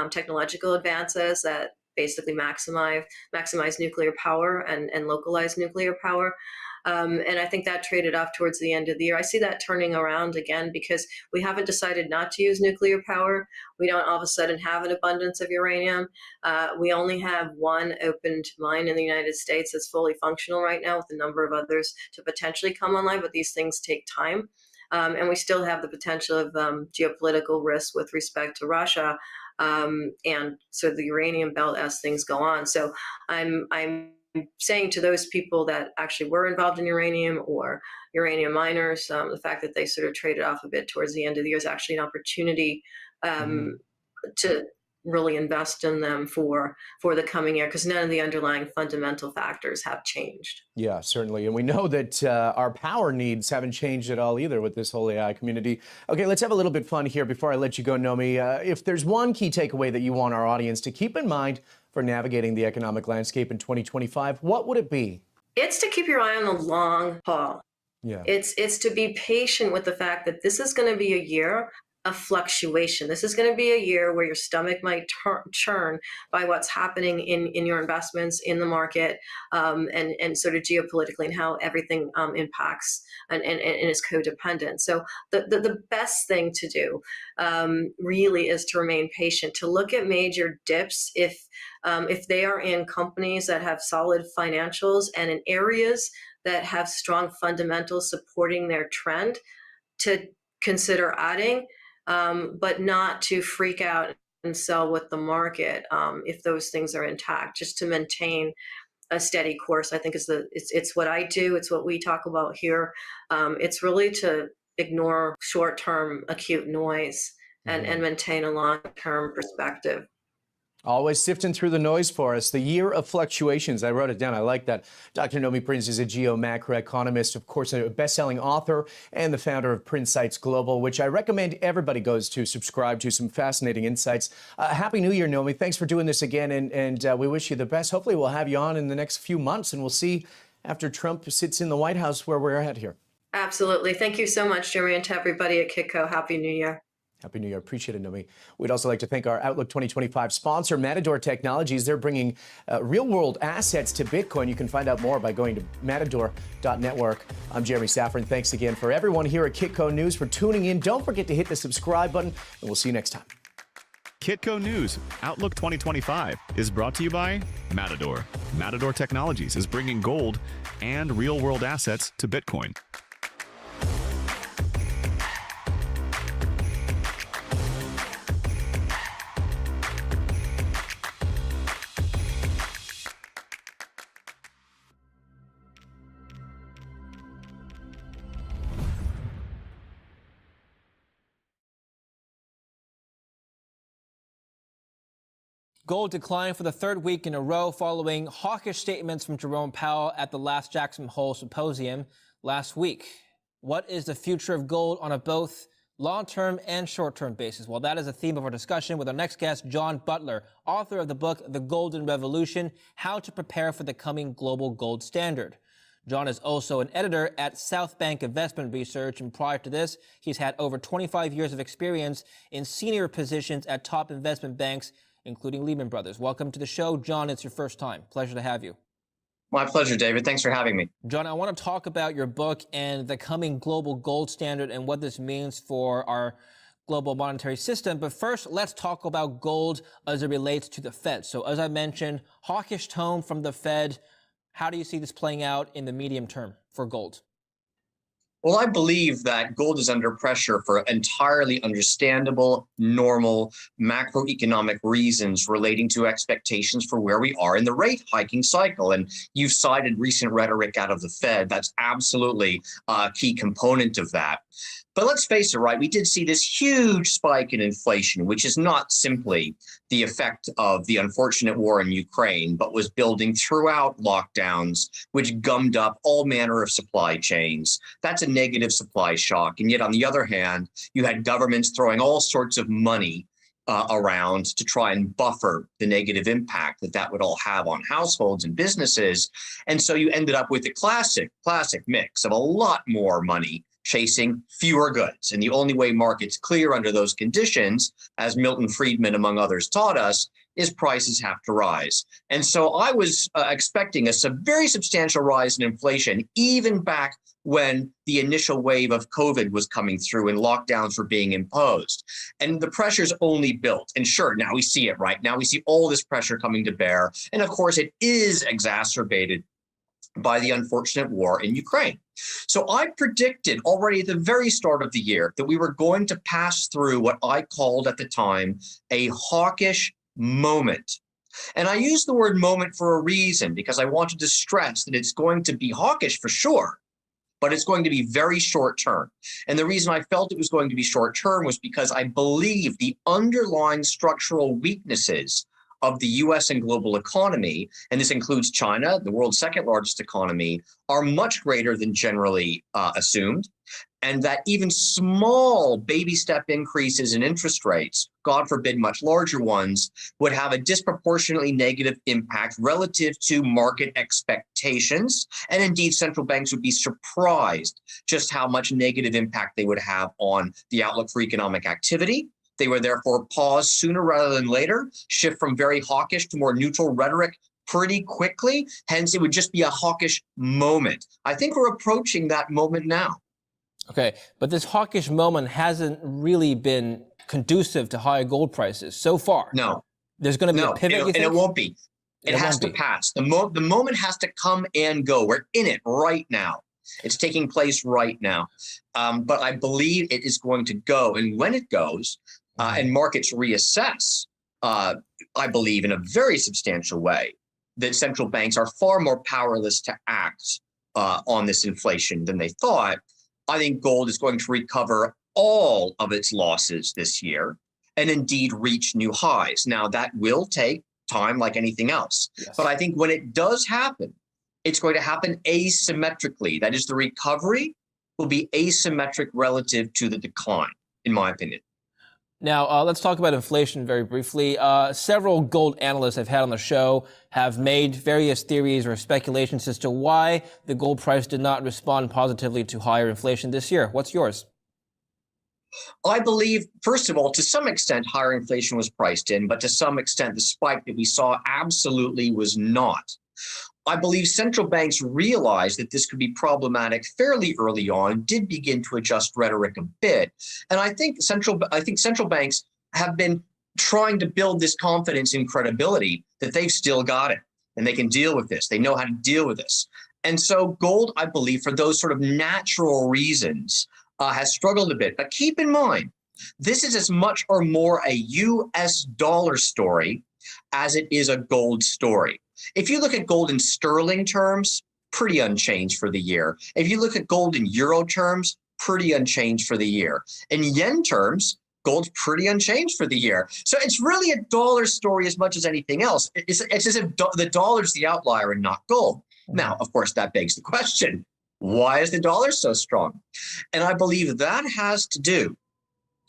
technological advances that basically maximize nuclear power and localize nuclear power. And I think that traded off towards the end of the year. I see that turning around again, because we haven't decided not to use nuclear power. We don't all of a sudden have an abundance of uranium. We only have one opened mine in the United States that's fully functional right now, with a number of others to potentially come online, but these things take time. And we still have the potential of geopolitical risk with respect to Russia, and so the uranium belt as things go on. So I'm saying to those people that actually were involved in uranium or uranium miners, the fact that they sort of traded off a bit towards the end of the year is actually an opportunity to really invest in them for the coming year, because none of the underlying fundamental factors have changed. Yeah, certainly. And we know that our power needs haven't changed at all either with this whole AI community. Okay, let's have a little bit of fun here before I let you go, Nomi. If there's one key takeaway that you want our audience to keep in mind for navigating the economic landscape in 2025, what would it be? It's to keep your eye on the long haul. Yeah. It's to be patient with the fact that this is going to be a year of fluctuation. This is going to be a year where your stomach might churn by what's happening in your investments, in the market, and sort of geopolitically, and how everything impacts and is codependent. So the best thing to do really is to remain patient, to look at major dips if they are in companies that have solid financials and in areas that have strong fundamentals supporting their trend, to consider adding, but not to freak out and sell with the market if those things are intact, just to maintain a steady course. I think it's what I do. It's what we talk about here. It's really to ignore short-term acute noise and maintain a long-term perspective. Always sifting through the noise for us. The year of fluctuations. I wrote it down. I like that. Dr. Nomi Prince is a geo-macroeconomist, of course, a best-selling author and the founder of Prinsights Global, which I recommend everybody goes to subscribe to. Some fascinating insights. Happy New Year, Nomi. Thanks for doing this again, and we wish you the best. Hopefully we'll have you on in the next few months, and we'll see after Trump sits in the White House where we're at here. Absolutely. Thank you so much, Jeremy, and to everybody at Kitco. Happy New Year. Happy New Year. Appreciate it, Nomi. We'd also like to thank our Outlook 2025 sponsor, Matador Technologies. They're bringing real-world assets to Bitcoin. You can find out more by going to matador.network. I'm Jeremy Safran. Thanks again for everyone here at Kitco News for tuning in. Don't forget to hit the subscribe button, and we'll see you next time. Kitco News Outlook 2025 is brought to you by Matador. Matador Technologies is bringing gold and real-world assets to Bitcoin. Gold declined for the third week in a row following hawkish statements from Jerome Powell at the last Jackson Hole Symposium last week. What is the future of gold on a both long-term and short-term basis? Well, that is the theme of our discussion with our next guest, John Butler, author of the book, The Golden Revolution, How to Prepare for the Coming Global Gold Standard. John is also an editor at South Bank Investment Research, and prior to this, he's had over 25 years of experience in senior positions at top investment banks, including Lehman Brothers. Welcome to the show, John. It's your first time. Pleasure to have you. My pleasure, David. Thanks for having me. John, I want to talk about your book and the coming global gold standard and what this means for our global monetary system. But first, let's talk about gold as it relates to the Fed. So as I mentioned, hawkish tone from the Fed. How do you see this playing out in the medium term for gold? Well, I believe that gold is under pressure for entirely understandable, normal macroeconomic reasons relating to expectations for where we are in the rate hiking cycle. And you've cited recent rhetoric out of the Fed. That's absolutely a key component of that. But let's face it, right? We did see this huge spike in inflation, which is not simply the effect of the unfortunate war in Ukraine, but was building throughout lockdowns, which gummed up all manner of supply chains. That's a negative supply shock. And yet, on the other hand, you had governments throwing all sorts of money around to try and buffer the negative impact that would all have on households and businesses. And so you ended up with a classic mix of a lot more money chasing fewer goods. And the only way markets clear under those conditions, as Milton Friedman, among others, taught us, is prices have to rise. And so I was expecting a very substantial rise in inflation, even back when the initial wave of COVID was coming through and lockdowns were being imposed. And the pressure's only built. And sure, now we see it, right? Now we see all this pressure coming to bear. And of course, it is exacerbated by the unfortunate war in Ukraine. So I predicted already at the very start of the year that we were going to pass through what I called at the time a hawkish moment. And I use the word moment for a reason, because I wanted to stress that it's going to be hawkish for sure, but it's going to be very short term. And the reason I felt it was going to be short term was because I believe the underlying structural weaknesses of the US and global economy, and this includes China, the world's second largest economy, are much greater than generally assumed. And that even small baby step increases in interest rates, God forbid much larger ones, would have a disproportionately negative impact relative to market expectations. And indeed, central banks would be surprised just how much negative impact they would have on the outlook for economic activity. They would therefore pause sooner rather than later, shift from very hawkish to more neutral rhetoric pretty quickly. Hence, it would just be a hawkish moment. I think we're approaching that moment now. Okay, but this hawkish moment hasn't really been conducive to higher gold prices so far. No. There's going to be a pivot, you think? And it won't be. It has to pass. The moment has to come and go. We're in it right now. It's taking place right now. But I believe it is going to go. And when it goes, and markets reassess, I believe in a very substantial way, that central banks are far more powerless to act on this inflation than they thought. I think gold is going to recover all of its losses this year and indeed reach new highs. Now, that will take time like anything else. Yes. But I think when it does happen, it's going to happen asymmetrically. That is, the recovery will be asymmetric relative to the decline, in my opinion. Now, let's talk about inflation very briefly. Several gold analysts I've had on the show have made various theories or speculations as to why the gold price did not respond positively to higher inflation this year. What's yours? I believe, first of all, to some extent, higher inflation was priced in, but to some extent, the spike that we saw absolutely was not. I believe central banks realized that this could be problematic fairly early on, did begin to adjust rhetoric a bit. And I think central banks have been trying to build this confidence and credibility that they've still got it and they can deal with this. They know how to deal with this. And so gold, I believe, for those sort of natural reasons, has struggled a bit. But keep in mind, this is as much or more a US dollar story as it is a gold story. If you look at gold in sterling terms, pretty unchanged for the year. If you look at gold in euro terms, pretty unchanged for the year. In yen terms, gold's pretty unchanged for the year. So it's really a dollar story as much as anything else. It's as if the dollar's the outlier and not gold. Now, of course, that begs the question, why is the dollar so strong? And I believe that has to do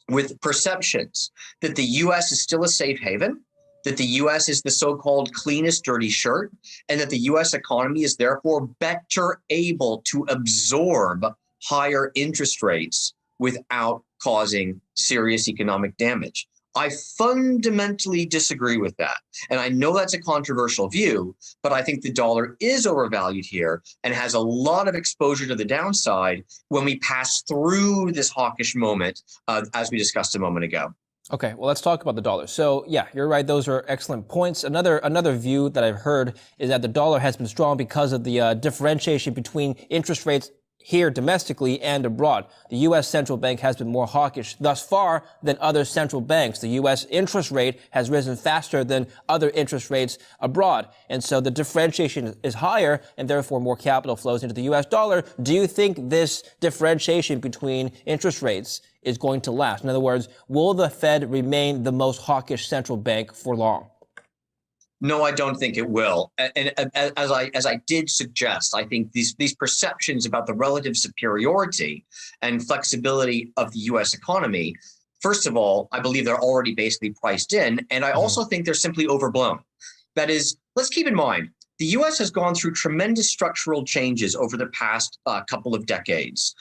with perceptions that the US is still a safe haven, that the US is the so-called cleanest dirty shirt, and that the US economy is therefore better able to absorb higher interest rates without causing serious economic damage. I fundamentally disagree with that. And I know that's a controversial view, but I think the dollar is overvalued here and has a lot of exposure to the downside when we pass through this hawkish moment, as we discussed a moment ago. Okay, well, let's talk about the dollar. So, yeah, you're right. Those are excellent points. Another view that I've heard is that the dollar has been strong because of the differentiation between interest rates here domestically and abroad. The U.S. central bank has been more hawkish thus far than other central banks. The U.S. interest rate has risen faster than other interest rates abroad. And so the differentiation is higher and therefore more capital flows into the U.S. dollar. Do you think this differentiation between interest rates is going to last? In other words, will the Fed remain the most hawkish central bank for long? No, I don't think it will. And as I did suggest, I think these perceptions about the relative superiority and flexibility of the U.S. economy, first of all, I believe they're already basically priced in. And I also think they're simply overblown. That is, let's keep in mind, the U.S. has gone through tremendous structural changes over the past couple of decades.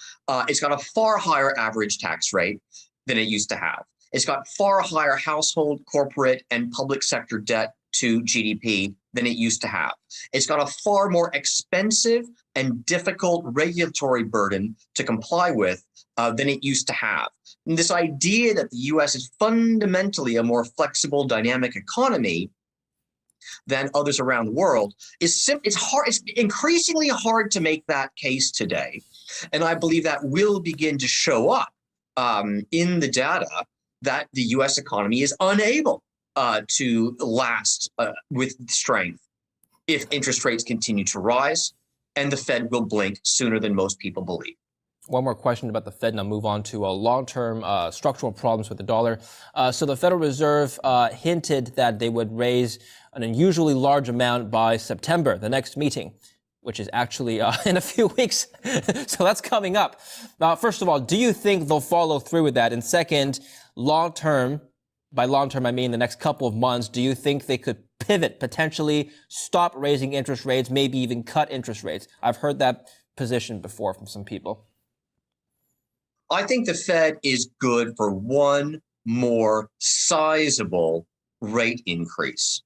It's got a far higher average tax rate than it used to have. It's got far higher household, corporate, and public sector debt to GDP than it used to have. It's got a far more expensive and difficult regulatory burden to comply with than it used to have. And this idea that the US is fundamentally a more flexible, dynamic economy than others around the world it's increasingly hard to make that case today. And I believe that will begin to show up in the data that the US economy is unable to last with strength if interest rates continue to rise, and the Fed will blink sooner than most people believe. One more question about the Fed, and I'll move on to long-term structural problems with the dollar. So the Federal Reserve hinted that they would raise an unusually large amount by September, the next meeting, which is actually in a few weeks. So that's coming up. First of all, do you think they'll follow through with that? And second, long-term, by long-term, I mean the next couple of months, do you think they could pivot, potentially stop raising interest rates, maybe even cut interest rates? I've heard that position before from some people. I think the Fed is good for one more sizable rate increase.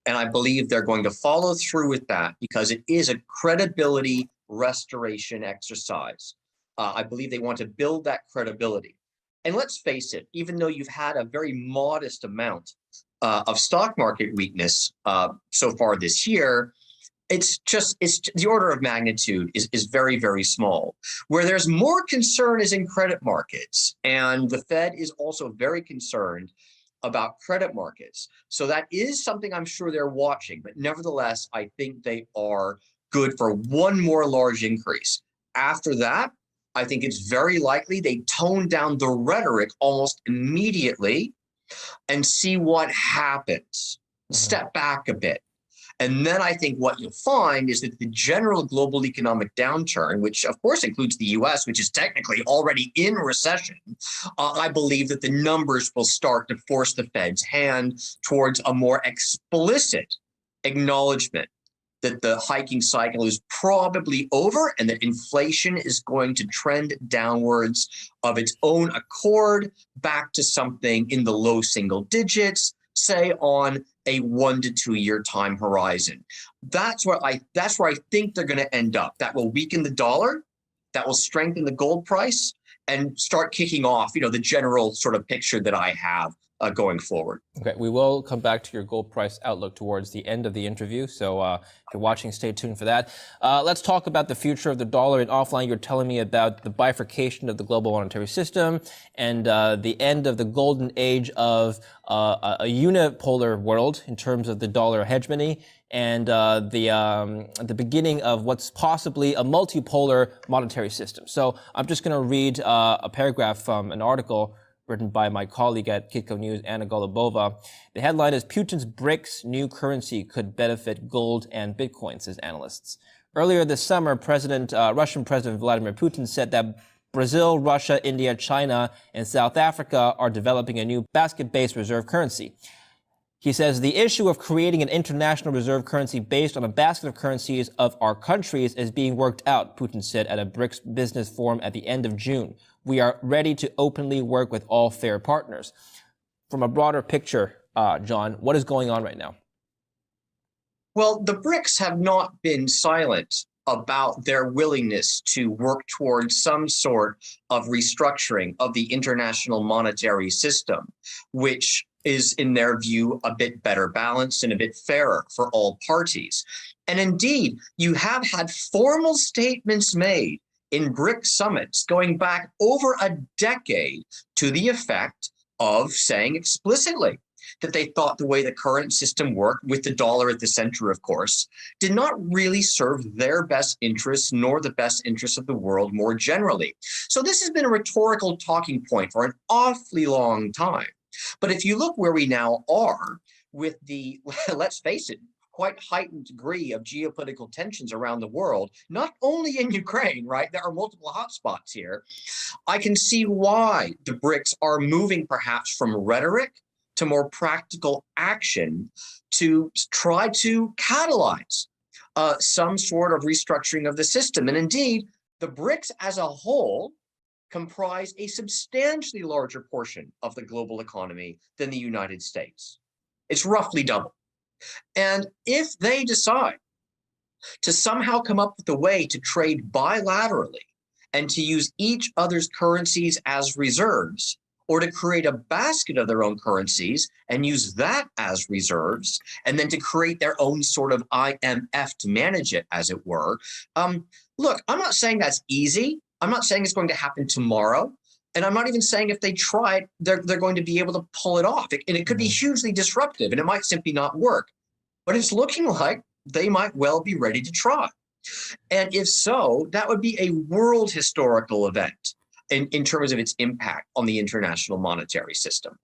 And I believe they're going to follow through with that because it is a credibility restoration exercise. I believe they want to build that credibility. And let's face it, even though you've had a very modest amount of stock market weakness so far this year, it's the order of magnitude is very, very small. Where there's more concern is in credit markets. And the Fed is also very concerned about credit markets. So that is something I'm sure they're watching. But nevertheless, I think they are good for one more large increase. After that, I think it's very likely they tone down the rhetoric almost immediately and see what happens. Step back a bit And then I think what you'll find is that the general global economic downturn, which of course includes the US, which is technically already in recession, I believe that the numbers will start to force the Fed's hand towards a more explicit acknowledgement that the hiking cycle is probably over and that inflation is going to trend downwards of its own accord back to something in the low single digits, say on a 1 to 2 year time horizon. That's where I think they're going to end up. That will weaken the dollar, that will strengthen the gold price, and start kicking off, the general sort of picture that I have going forward. Okay, we will come back to your gold price outlook towards the end of the interview. So if you're watching, stay tuned for that. Let's talk about the future of the dollar. And offline, you're telling me about the bifurcation of the global monetary system and the end of the golden age of a unipolar world in terms of the dollar hegemony, and the beginning of what's possibly a multipolar monetary system. So I'm just going to read a paragraph from an article written by my colleague at Kitco News, Anna Golubova. The headline is Putin's BRICS new currency could benefit gold and Bitcoin, says analysts. Earlier this summer, Russian President Vladimir Putin said that Brazil, Russia, India, China, and South Africa are developing a new basket-based reserve currency. He says the issue of creating an international reserve currency based on a basket of currencies of our countries is being worked out, Putin said at a BRICS business forum at the end of June. We are ready to openly work with all fair partners. From a broader picture, John, what is going on right now? Well, the BRICS have not been silent about their willingness to work towards some sort of restructuring of the international monetary system, which is, in their view, a bit better balanced and a bit fairer for all parties. And indeed, you have had formal statements made in BRICS summits going back over a decade to the effect of saying explicitly that they thought the way the current system worked, with the dollar at the center, of course, did not really serve their best interests nor the best interests of the world more generally. So this has been a rhetorical talking point for an awfully long time. But if you look where we now are with the, let's face it, quite heightened degree of geopolitical tensions around the world, not only in Ukraine, right? There are multiple hotspots here. I can see why the BRICS are moving perhaps from rhetoric to more practical action to try to catalyze some sort of restructuring of the system. And indeed, the BRICS as a whole comprise a substantially larger portion of the global economy than the United States. It's roughly double. And if they decide to somehow come up with a way to trade bilaterally and to use each other's currencies as reserves, or to create a basket of their own currencies and use that as reserves, and then to create their own sort of IMF to manage it, as it were. Look, I'm not saying that's easy. I'm not saying it's going to happen tomorrow. And I'm not even saying if they try it, they're going to be able to pull it off. And it could be hugely disruptive, and it might simply not work. But it's looking like they might well be ready to try. And if so, that would be a world historical event in terms of its impact on the international monetary system.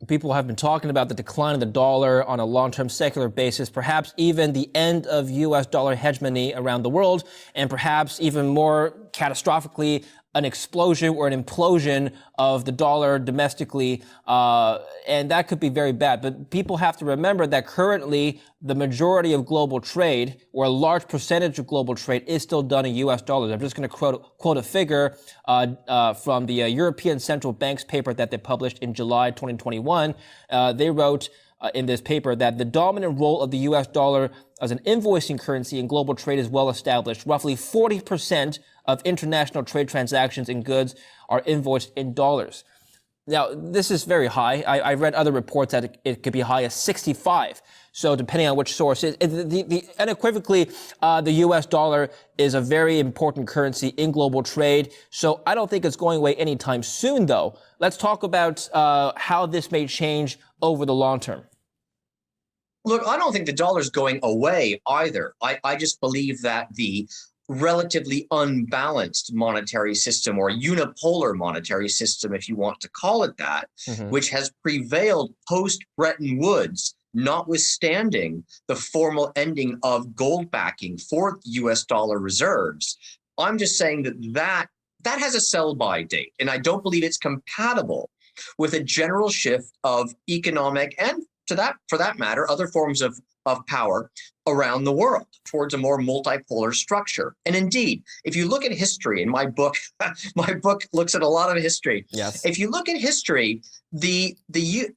People have been talking about the decline of the dollar on a long-term secular basis, perhaps even the end of U.S. dollar hegemony around the world, and perhaps even more catastrophically, an explosion or an implosion of the dollar domestically, and that could be very bad. But people have to remember that currently the majority of global trade, or a large percentage of global trade, is still done in U.S. dollars. I'm just going to quote a figure from the European Central Bank's paper that they published in July 2021. They wrote in this paper that the dominant role of the U.S. dollar as an invoicing currency in global trade is well established. Roughly 40% of international trade transactions in goods are invoiced in dollars. Now, this is very high. I read other reports that it could be high as 65. So depending on which source, unequivocally, the U.S. dollar is a very important currency in global trade. So I don't think it's going away anytime soon, though. Let's talk about how this may change over the long term. Look, I don't think the dollar's going away either. I just believe that the relatively unbalanced monetary system, or unipolar monetary system, if you want to call it that, which has prevailed post-Bretton Woods, notwithstanding the formal ending of gold backing for US dollar reserves. I'm just saying that has a sell-by date, and I don't believe it's compatible with a general shift of economic and, for that matter, other forms of power around the world towards a more multipolar structure. And indeed, if you look at history, in my book, my book looks at a lot of history. Yes. If you look at history, unipolar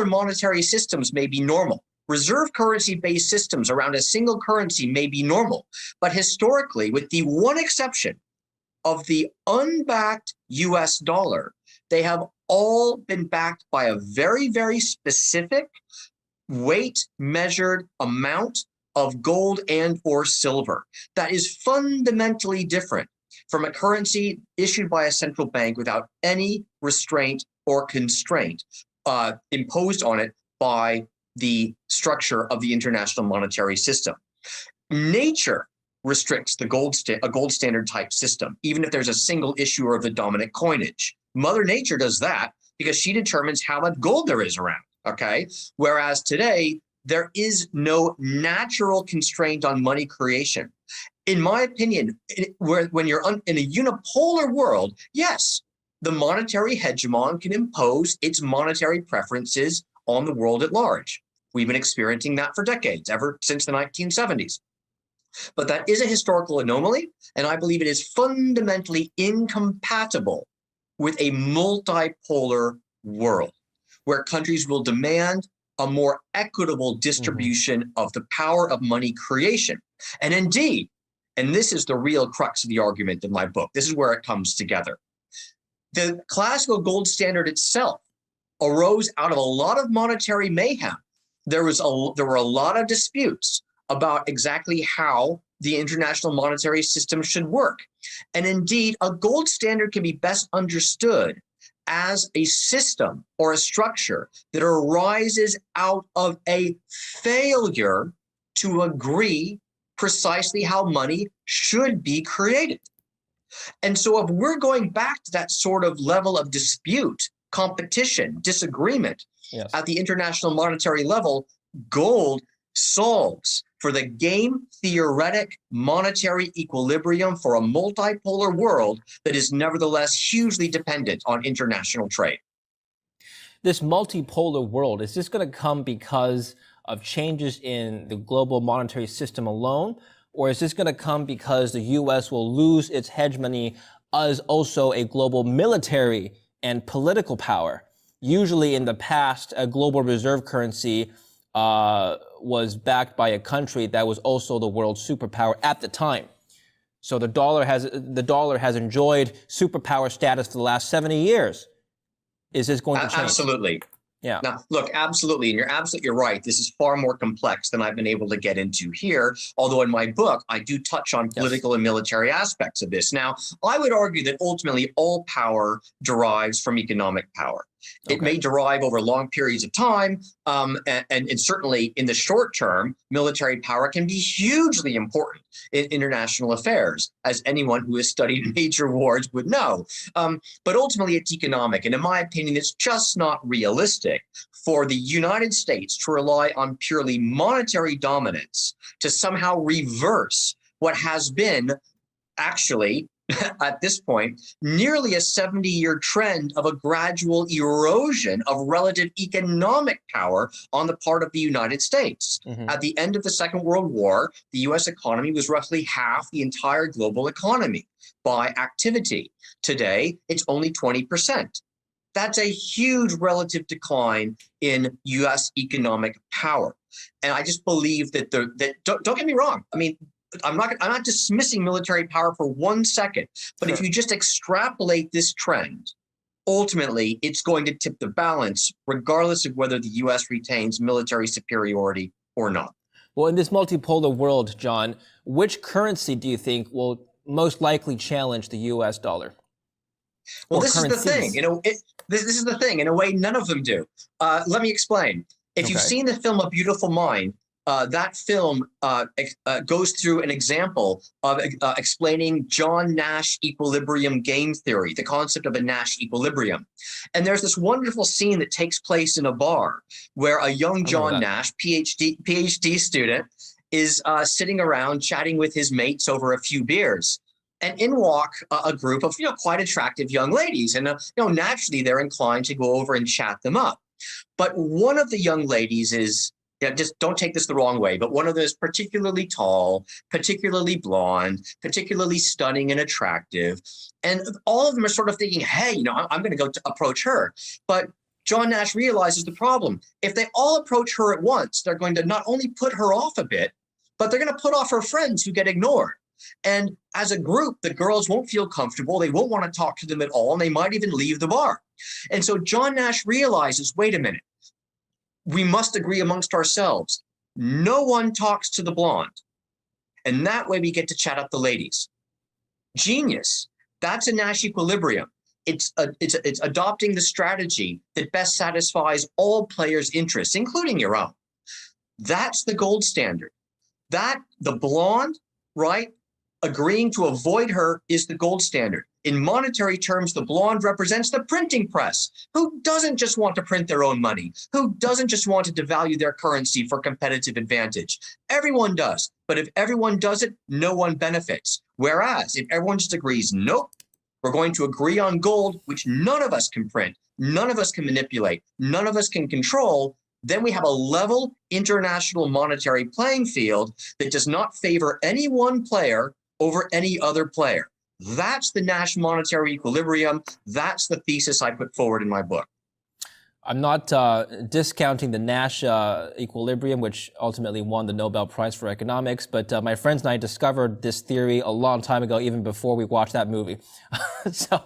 monetary systems may be normal. Reserve currency-based systems around a single currency may be normal. But historically, with the one exception of the unbacked US dollar, they have all been backed by a very, very specific weight measured amount of gold and or silver that is fundamentally different from a currency issued by a central bank without any restraint or constraint imposed on it by the structure of the international monetary system. Nature restricts a gold standard type system, even if there's a single issuer of the dominant coinage. Mother Nature does that because she determines how much gold there is around, okay? Whereas today, there is no natural constraint on money creation. In my opinion, when you're in a unipolar world, yes, the monetary hegemon can impose its monetary preferences on the world at large. We've been experiencing that for decades, ever since the 1970s. But that is a historical anomaly, and I believe it is fundamentally incompatible with a multipolar world where countries will demand a more equitable distribution of the power of money creation. And indeed, and this is the real crux of the argument in my book, this is where it comes together. The classical gold standard itself arose out of a lot of monetary mayhem. There were a lot of disputes about exactly how the international monetary system should work. And indeed, a gold standard can be best understood as a system or a structure that arises out of a failure to agree precisely how money should be created. And so if we're going back to that sort of level of dispute, competition, disagreement at the international monetary level, gold solves for the game theoretic monetary equilibrium for a multipolar world that is nevertheless hugely dependent on international trade. This multipolar world, is this going to come because of changes in the global monetary system alone? Or is this going to come because the U.S. will lose its hegemony as also a global military and political power? Usually in the past, a global reserve currency was backed by a country that was also the world superpower at the time. So the dollar has enjoyed superpower status for the last 70 years. Is this going to change? Absolutely. Yeah. Now, look, absolutely. And you're absolutely right. This is far more complex than I've been able to get into here. Although in my book, I do touch on political and military aspects of this. Now, I would argue that ultimately all power derives from economic power. It may derive over long periods of time, and certainly in the short term, military power can be hugely important in international affairs, as anyone who has studied major wars would know. But ultimately, it's economic. And in my opinion, it's just not realistic for the United States to rely on purely monetary dominance to somehow reverse what has been actually, at this point, nearly a 70-year trend of a gradual erosion of relative economic power on the part of the United States. At the end of the Second World War, the U.S. economy was roughly half the entire global economy by activity. Today, it's only 20%. That's a huge relative decline in U.S. economic power. And I just believe that don't get me wrong. I mean, I'm not dismissing military power for 1 second, but if you just extrapolate this trend, ultimately it's going to tip the balance regardless of whether the U.S. retains military superiority or not. Well, in this multipolar world, John, which currency do you think will most likely challenge the U.S. dollar? Well, this is the thing. This is the thing. In a way, none of them do. Let me explain. If you've seen the film A Beautiful Mind, that film goes through an example of explaining John Nash equilibrium game theory, the concept of a Nash equilibrium. And there's this wonderful scene that takes place in a bar where a young John Nash, PhD student, is sitting around chatting with his mates over a few beers. And in walk a group of quite attractive young ladies, and naturally they're inclined to go over and chat them up. But one of the young ladies is, just don't take this the wrong way, but one of them is particularly tall, particularly blonde, particularly stunning and attractive, and all of them are sort of thinking, hey, I'm going to go to approach her. But John Nash realizes the problem. If they all approach her at once, they're going to not only put her off a bit, but they're going to put off her friends who get ignored. And as a group, the girls won't feel comfortable. They won't want to talk to them at all. And they might even leave the bar. And so John Nash realizes, wait a minute, we must agree amongst ourselves. No one talks to the blonde. And that way we get to chat up the ladies. Genius. That's a Nash equilibrium. It's adopting the strategy that best satisfies all players' interests, including your own. That's the gold standard. That the blonde, right? Agreeing to avoid her is the gold standard. In monetary terms, the blonde represents the printing press, who doesn't just want to print their own money, who doesn't just want to devalue their currency for competitive advantage. Everyone does. But if everyone does it, no one benefits. Whereas if everyone just agrees, nope, we're going to agree on gold, which none of us can print, none of us can manipulate, none of us can control, then we have a level international monetary playing field that does not favor any one player over any other player. That's the Nash monetary equilibrium. That's the thesis I put forward in my book. I'm not discounting the Nash equilibrium, which ultimately won the Nobel Prize for economics, but my friends and I discovered this theory a long time ago, even before we watched that movie. So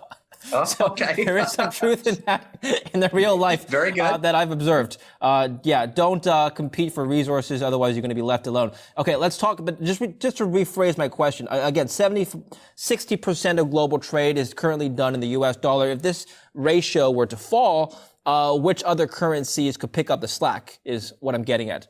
okay. There is some truth in that in the real life. Very good. That I've observed. Don't compete for resources, otherwise you're going to be left alone. Okay, let's talk, but just to rephrase my question. Again, 60% of global trade is currently done in the US dollar. If this ratio were to fall, which other currencies could pick up the slack is what I'm getting at.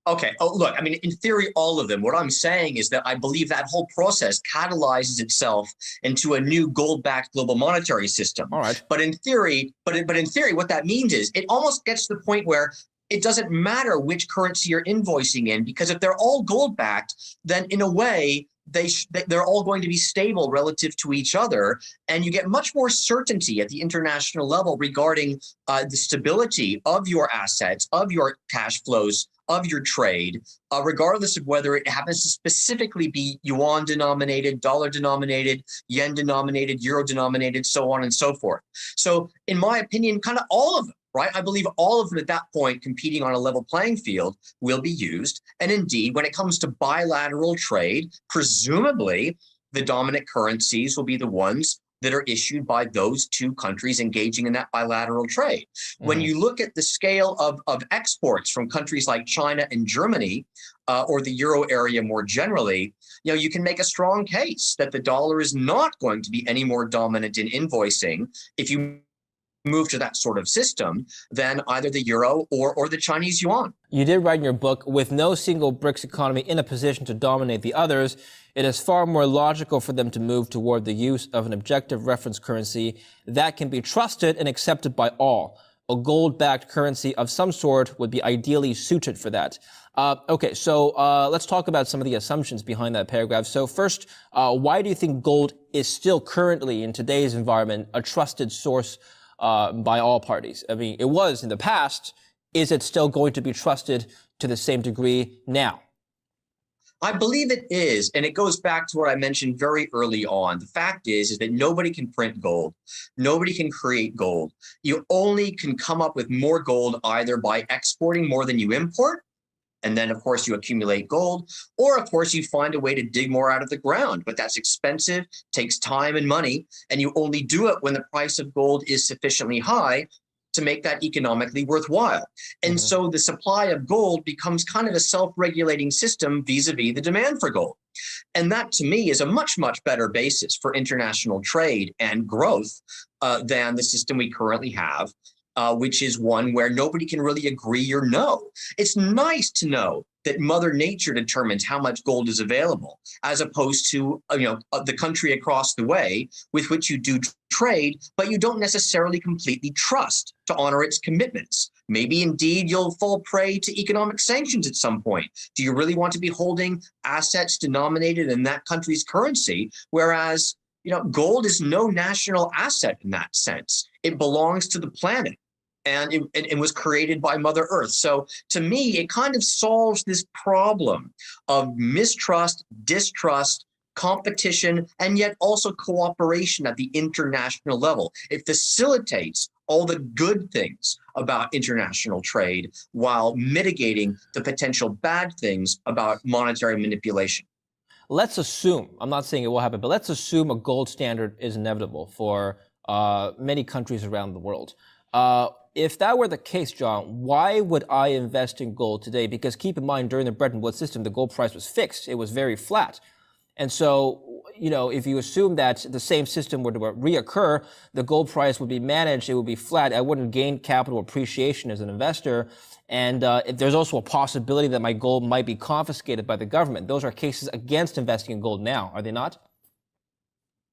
Okay. Oh, look, I mean, in theory, all of them. What I'm saying is that I believe that whole process catalyzes itself into a new gold-backed global monetary system. All right. But in theory, what that means is it almost gets to the point where it doesn't matter which currency you're invoicing in, because if they're all gold-backed, then in a way, they're all going to be stable relative to each other, and you get much more certainty at the international level regarding the stability of your assets, of your cash flows, of your trade, regardless of whether it happens to specifically be yuan denominated, dollar denominated, yen denominated, euro denominated, so on and so forth. So in my opinion, kind of all of them, right? I believe all of them at that point competing on a level playing field will be used. And indeed, when it comes to bilateral trade, presumably the dominant currencies will be the ones that are issued by those two countries engaging in that bilateral trade. Mm-hmm. When you look at the scale of exports from countries like China and Germany, or the euro area more generally, you can make a strong case that the dollar is not going to be any more dominant in invoicing if you move to that sort of system than either the euro or the Chinese yuan. You did write in your book, with no single BRICS economy in a position to dominate the others, it is far more logical for them to move toward the use of an objective reference currency that can be trusted and accepted by all. A gold-backed currency of some sort would be ideally suited for that. So let's talk about some of the assumptions behind that paragraph. So first, why do you think gold is still currently, in today's environment, a trusted source by all parties? I mean, it was in the past. Is it still going to be trusted to the same degree now? I believe it is, and it goes back to what I mentioned very early on. The fact is that nobody can print gold. Nobody can create gold. You only can come up with more gold either by exporting more than you import, and then, of course, you accumulate gold, or, of course, you find a way to dig more out of the ground. But that's expensive, takes time and money, and you only do it when the price of gold is sufficiently high to make that economically worthwhile. And so the supply of gold becomes kind of a self-regulating system vis-a-vis the demand for gold. And that, to me, is a much, much better basis for international trade and growth than the system we currently have, which is one where nobody can really agree or know. It's nice to know that Mother Nature determines how much gold is available, as opposed to the country across the way with which you do trade, but you don't necessarily completely trust to honor its commitments. Maybe indeed you'll fall prey to economic sanctions at some point. Do you really want to be holding assets denominated in that country's currency, whereas gold is no national asset in that sense? It belongs to the planet. And it was created by Mother Earth. So to me, it kind of solves this problem of mistrust, distrust, competition, and yet also cooperation at the international level. It facilitates all the good things about international trade while mitigating the potential bad things about monetary manipulation. Let's assume, I'm not saying it will happen, but let's assume a gold standard is inevitable for many countries around the world. If that were the case, John, why would I invest in gold today? Because keep in mind, during the Bretton Woods system, the gold price was fixed. It was very flat. And so, if you assume that the same system were to reoccur, the gold price would be managed, it would be flat. I wouldn't gain capital appreciation as an investor. And there's also a possibility that my gold might be confiscated by the government. Those are cases against investing in gold now, are they not?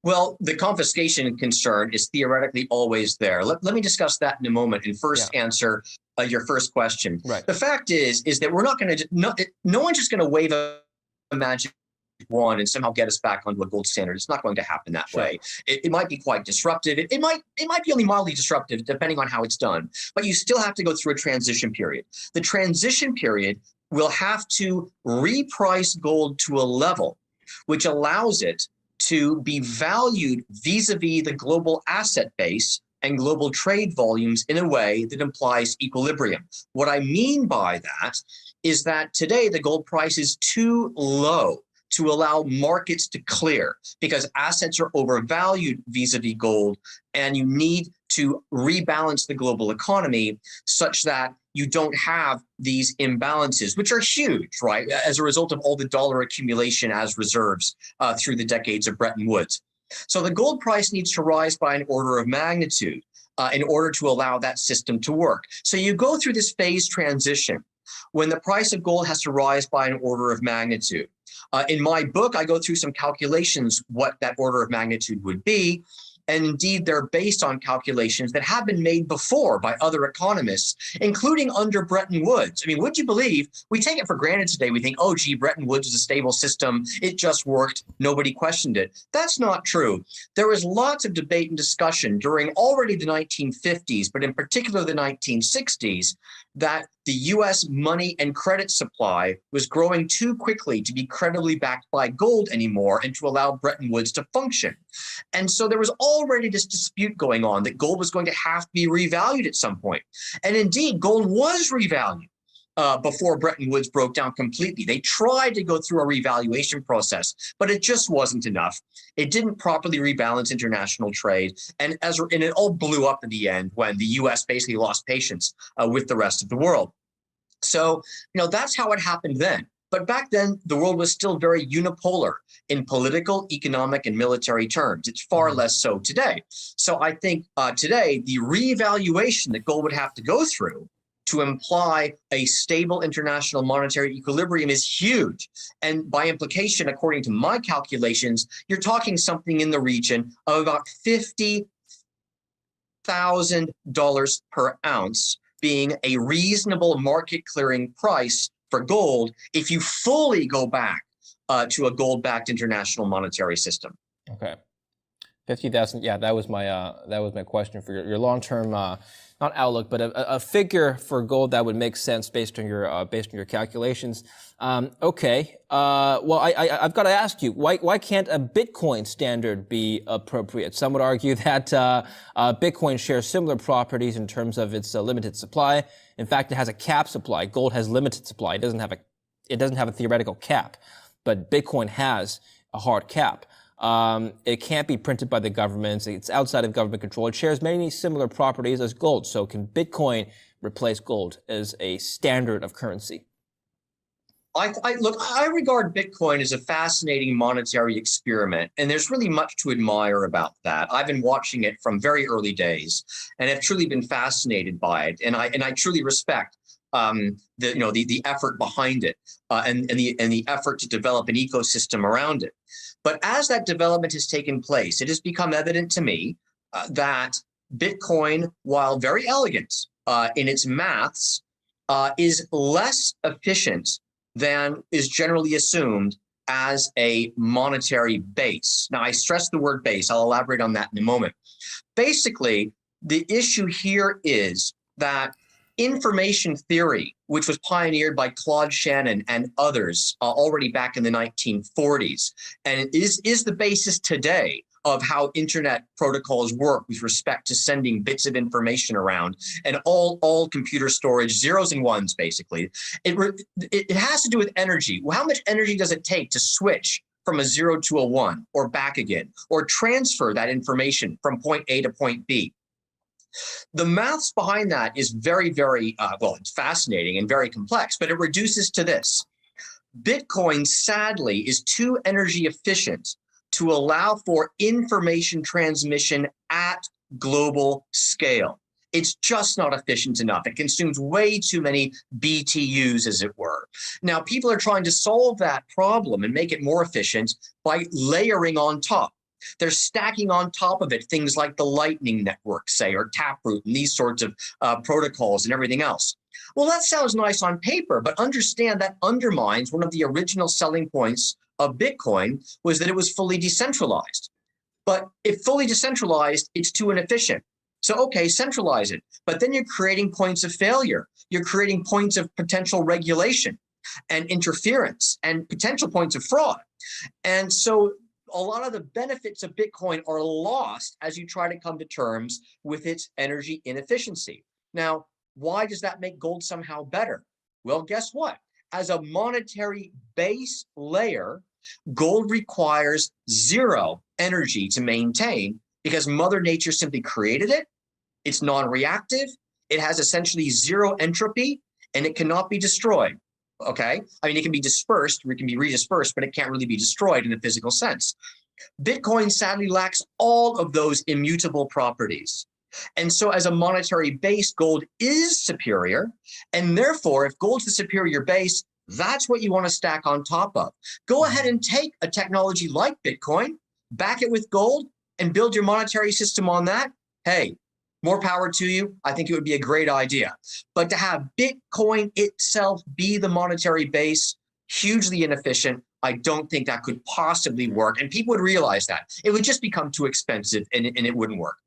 Well, the confiscation concern is theoretically always there. Let me discuss that in a moment and first answer your first question. Right. The fact is that we're not going to, no one's just going to wave a magic wand and somehow get us back onto a gold standard. It's not going to happen that way. It might be quite disruptive. It might be only mildly disruptive depending on how it's done. But you still have to go through a transition period. The transition period will have to reprice gold to a level which allows it to be valued vis-a-vis the global asset base and global trade volumes in a way that implies equilibrium. What I mean by that is that today the gold price is too low to allow markets to clear because assets are overvalued vis-a-vis gold, and you need to rebalance the global economy such that you don't have these imbalances, which are huge, right, as a result of all the dollar accumulation as reserves through the decades of Bretton Woods. So the gold price needs to rise by an order of magnitude in order to allow that system to work. So you go through this phase transition when the price of gold has to rise by an order of magnitude. In my book, I go through some calculations what that order of magnitude would be. And indeed, they're based on calculations that have been made before by other economists, including under Bretton Woods. I mean, would you believe, we take it for granted today. We think, oh, gee, Bretton Woods is a stable system. It just worked. Nobody questioned it. That's not true. There was lots of debate and discussion during already the 1950s, but in particular the 1960s, that the U.S. money and credit supply was growing too quickly to be credibly backed by gold anymore and to allow Bretton Woods to function. And so there was already this dispute going on that gold was going to have to be revalued at some point. And indeed, gold was revalued before Bretton Woods broke down completely. They tried to go through a revaluation process, but it just wasn't enough. It didn't properly rebalance international trade. And it all blew up in the end when the U.S. basically lost patience with the rest of the world. So, that's how it happened then. But back then, the world was still very unipolar in political, economic, and military terms. It's far less so today. So I think today, the reevaluation that gold would have to go through to imply a stable international monetary equilibrium is huge. And by implication, according to my calculations, you're talking something in the region of about $50,000 per ounce being a reasonable market clearing price for gold if you fully go back to a gold-backed international monetary system. Okay, 50,000. Yeah, that was my question for your long-term, not outlook, but a figure for gold that would make sense based on your calculations. Okay. Well, I've got to ask you, why can't a Bitcoin standard be appropriate? Some would argue that Bitcoin shares similar properties in terms of its limited supply. In fact, it has a cap supply. Gold has limited supply. It doesn't have a theoretical cap, but Bitcoin has a hard cap. It can't be printed by the governments. It's outside of government control. It shares many similar properties as gold. So can Bitcoin replace gold as a standard of currency? I regard Bitcoin as a fascinating monetary experiment, and there's really much to admire about that. I've been watching it from very early days and have truly been fascinated by it. And I truly respect the effort behind it, and the effort to develop an ecosystem around it. But as that development has taken place, it has become evident to me that Bitcoin, while very elegant in its maths, is less efficient than is generally assumed as a monetary base. Now, I stress the word base. I'll elaborate on that in a moment. Basically, the issue here is that information theory, which was pioneered by Claude Shannon and others already back in the 1940s, and is the basis today of how internet protocols work with respect to sending bits of information around, and all computer storage, zeros and ones, basically. It has to do with energy. Well, how much energy does it take to switch from a 0 to a 1 or back again, or transfer that information from point A to point B? The maths behind that is very, very, it's fascinating and very complex, but it reduces to this. Bitcoin, sadly, is too energy efficient to allow for information transmission at global scale. It's just not efficient enough. It consumes way too many BTUs, as it were. Now, people are trying to solve that problem and make it more efficient by layering on top. They're stacking on top of it things like the Lightning Network, say, or Taproot, and these sorts of protocols and everything else. Well, that sounds nice on paper, but understand that undermines one of the original selling points of Bitcoin, was that it was fully decentralized. But if fully decentralized, it's too inefficient. So, okay, centralize it. But then you're creating points of failure. You're creating points of potential regulation and interference and potential points of fraud. And so a lot of the benefits of Bitcoin are lost as you try to come to terms with its energy inefficiency. Now, why does that make gold somehow better? Well, guess what? As a monetary base layer, gold requires zero energy to maintain because Mother Nature simply created it. It's non-reactive. It has essentially zero entropy, and it cannot be destroyed. Okay? I mean, it can be dispersed, or it can be redispersed, but it can't really be destroyed in a physical sense. Bitcoin sadly lacks all of those immutable properties. And so as a monetary base, gold is superior. And therefore, if gold's the superior base, that's what you want to stack on top of. Go ahead and take a technology like Bitcoin, back it with gold, and build your monetary system on that. Hey, more power to you. I think it would be a great idea. But to have Bitcoin itself be the monetary base, hugely inefficient. I don't think that could possibly work. And people would realize that. It would just become too expensive and it wouldn't work.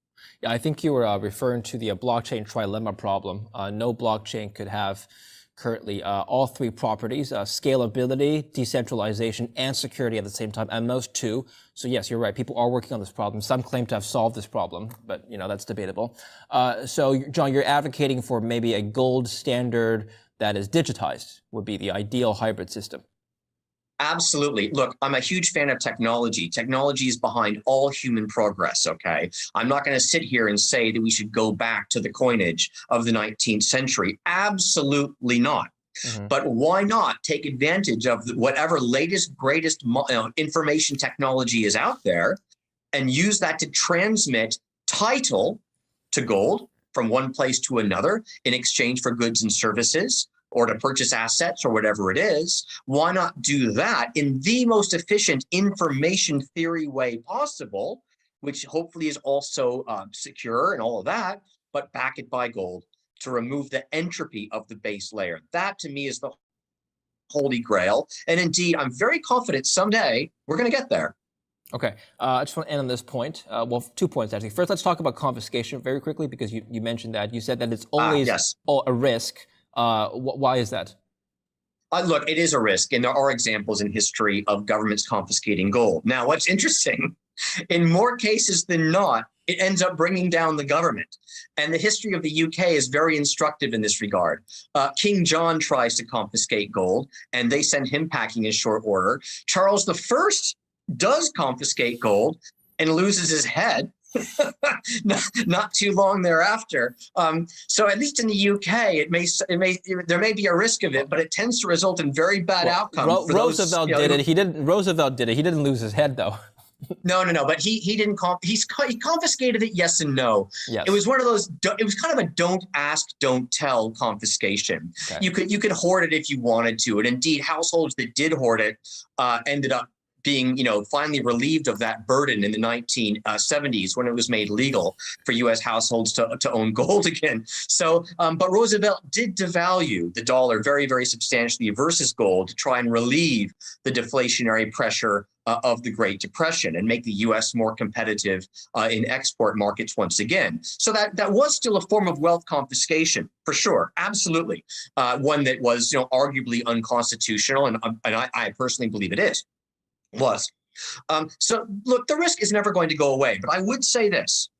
Yeah, I think you were referring to the blockchain trilemma problem. No blockchain could have currently all three properties, scalability, decentralization, and security at the same time, and most two. So yes, you're right. People are working on this problem. Some claim to have solved this problem, but that's debatable. So John, you're advocating for maybe a gold standard that is digitized would be the ideal hybrid system. Absolutely. Look, I'm a huge fan of technology. Technology is behind all human progress, okay? I'm not going to sit here and say that we should go back to the coinage of the 19th century. Absolutely not. Mm-hmm. But why not take advantage of whatever latest, greatest information technology is out there and use that to transmit title to gold from one place to another in exchange for goods and services, or to purchase assets or whatever it is? Why not do that in the most efficient information theory way possible, which hopefully is also secure and all of that, but back it by gold to remove the entropy of the base layer? That to me is the holy grail. And indeed, I'm very confident someday we're going to get there. Okay, I just want to end on this point. Well, 2 points actually. First, let's talk about confiscation very quickly, because you mentioned that. You said that it's always a risk. Why is that? Look, it is a risk, and there are examples in history of governments confiscating gold. Now, what's interesting, in more cases than not, it ends up bringing down the government. And the history of the UK is very instructive in this regard. King John tries to confiscate gold, and they send him packing in short order. Charles I does confiscate gold and loses his head. Not too long thereafter. So at least in the UK, there may be a risk of it, but it tends to result in very bad outcomes. Roosevelt did it. He didn't. Roosevelt did it. He didn't lose his head though. No. But he didn't. He confiscated it. Yes and no. Yes. It was one of those. It was kind of a don't ask, don't tell confiscation. Okay. You could hoard it if you wanted to, and indeed, households that did hoard it ended up being, finally relieved of that burden in the 1970s when it was made legal for U.S. households to own gold again. So, but Roosevelt did devalue the dollar very, very substantially versus gold to try and relieve the deflationary pressure of the Great Depression and make the U.S. more competitive in export markets once again. So that was still a form of wealth confiscation, for sure, absolutely. One that was, arguably unconstitutional, and I personally believe it is. So look, the risk is never going to go away, but I would say this: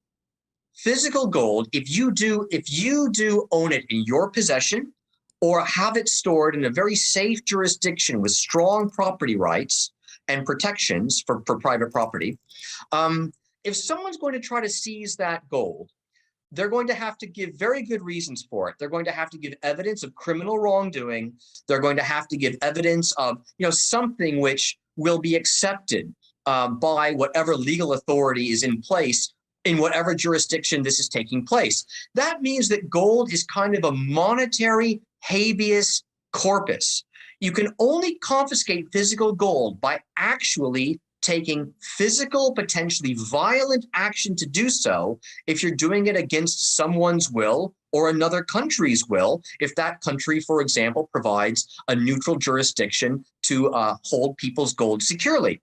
physical gold, if you do own it in your possession or have it stored in a very safe jurisdiction with strong property rights and protections for private property, if someone's going to try to seize that gold, they're going to have to give very good reasons for it. They're going to have to give evidence of criminal wrongdoing. They're going to have to give evidence of, something which will be accepted by whatever legal authority is in place in whatever jurisdiction this is taking place. That means that gold is kind of a monetary habeas corpus. You can only confiscate physical gold by actually taking physical, potentially violent action to do so if you're doing it against someone's will or another country's will, if that country, for example, provides a neutral jurisdiction to hold people's gold securely.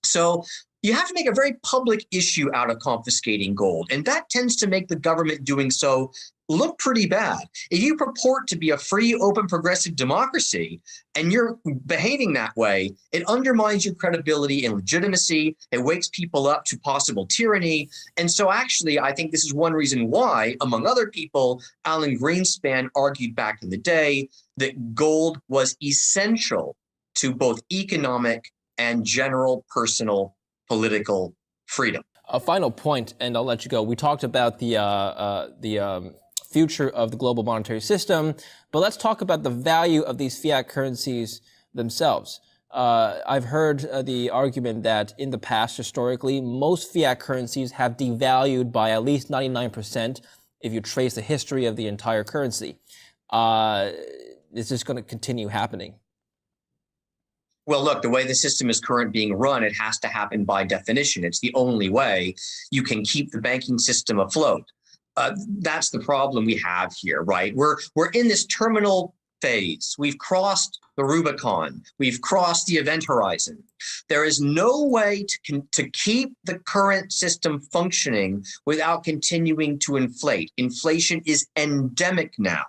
So you have to make a very public issue out of confiscating gold, and that tends to make the government doing so look pretty bad. If you purport to be a free, open, progressive democracy and you're behaving that way, it undermines your credibility and legitimacy. It wakes people up to possible tyranny. And so actually, I think this is one reason why, among other people, Alan Greenspan argued back in the day that gold was essential to both economic and general personal political freedom. A final point, and I'll let you go. We talked about the future of the global monetary system, but let's talk about the value of these fiat currencies themselves. I've heard the argument that in the past, historically, most fiat currencies have devalued by at least 99% if you trace the history of the entire currency. Is this going to continue happening? Well, look, the way the system is currently being run, it has to happen by definition. It's the only way you can keep the banking system afloat. That's the problem we have here, right? We're in this terminal phase. We've crossed the Rubicon. We've crossed the event horizon. There is no way to keep the current system functioning without continuing to inflate. Inflation is endemic now.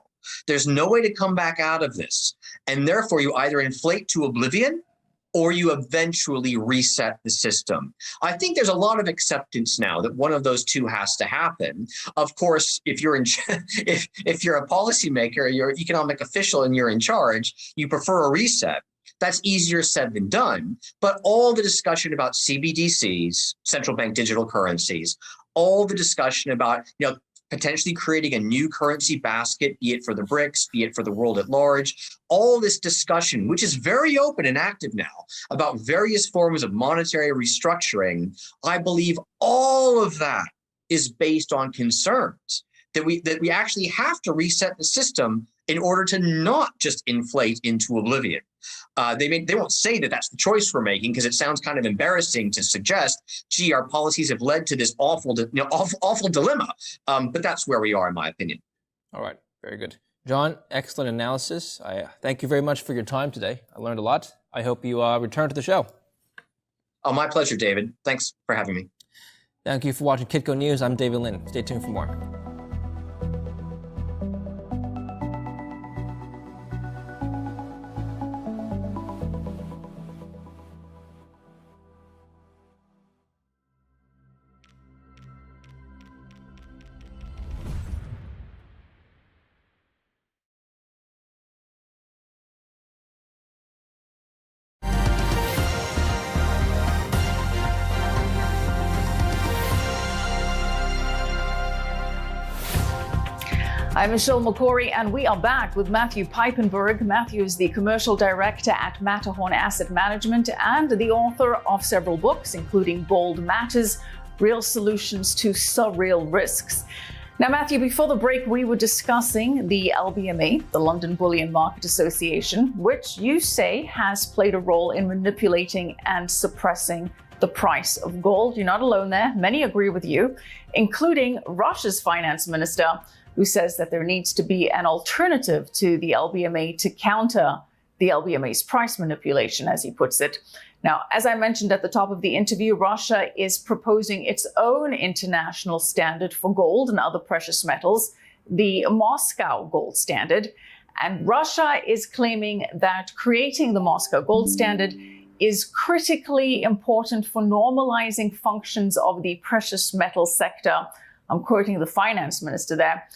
There's no way to come back out of this. And therefore, you either inflate to oblivion or you eventually reset the system. I think there's a lot of acceptance now that one of those two has to happen. Of course, if you're if you're a policymaker, you're an economic official and you're in charge, you prefer a reset. That's easier said than done. But all the discussion about CBDCs, central bank digital currencies, all the discussion about, potentially creating a new currency basket, be it for the BRICS, be it for the world at large. All this discussion, which is very open and active now, about various forms of monetary restructuring, I believe all of that is based on concerns that we actually have to reset the system in order to not just inflate into oblivion. They won't say that that's the choice we're making because it sounds kind of embarrassing to suggest, gee, our policies have led to this awful dilemma. But that's where we are, in my opinion. All right, very good. John, excellent analysis. I thank you very much for your time today. I learned a lot. I hope you return to the show. Oh, my pleasure, David. Thanks for having me. Thank you for watching Kitco News. I'm David Lin. Stay tuned for more. I'm Michelle McCory, and we are back with Matthew Piepenburg. Matthew is the commercial director at Matterhorn Asset Management and the author of several books, including Bold Matters, Real Solutions to Surreal Risks. Now, Matthew, before the break, we were discussing the LBMA, the London Bullion Market Association, which you say has played a role in manipulating and suppressing the price of gold. You're not alone there. Many agree with you, including Russia's finance minister, who says that there needs to be an alternative to the LBMA to counter the LBMA's price manipulation, as he puts it. Now, as I mentioned at the top of the interview, Russia is proposing its own international standard for gold and other precious metals, the Moscow Gold Standard. And Russia is claiming that creating the Moscow Gold Standard is critically important for normalizing functions of the precious metal sector. I'm quoting the finance minister there.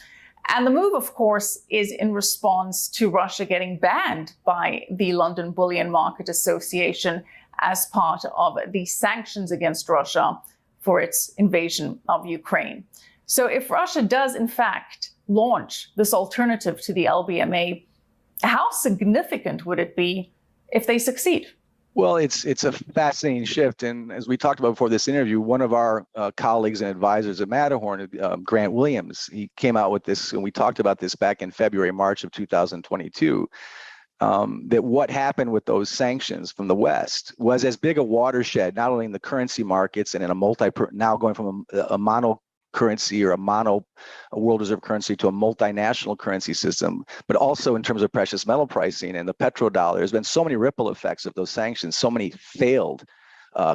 And the move, of course, is in response to Russia getting banned by the London Bullion Market Association as part of the sanctions against Russia for its invasion of Ukraine. So if Russia does, in fact, launch this alternative to the LBMA, how significant would it be if they succeed? Well, it's a fascinating shift. And as we talked about before this interview, one of our colleagues and advisors at Matterhorn, Grant Williams, he came out with this, and we talked about this back in February, March of 2022, that what happened with those sanctions from the West was as big a watershed, not only in the currency markets and in now going from a mono currency or a world reserve currency to a multinational currency system, but also in terms of precious metal pricing and the petrodollar. There's been so many ripple effects of those sanctions, so many failed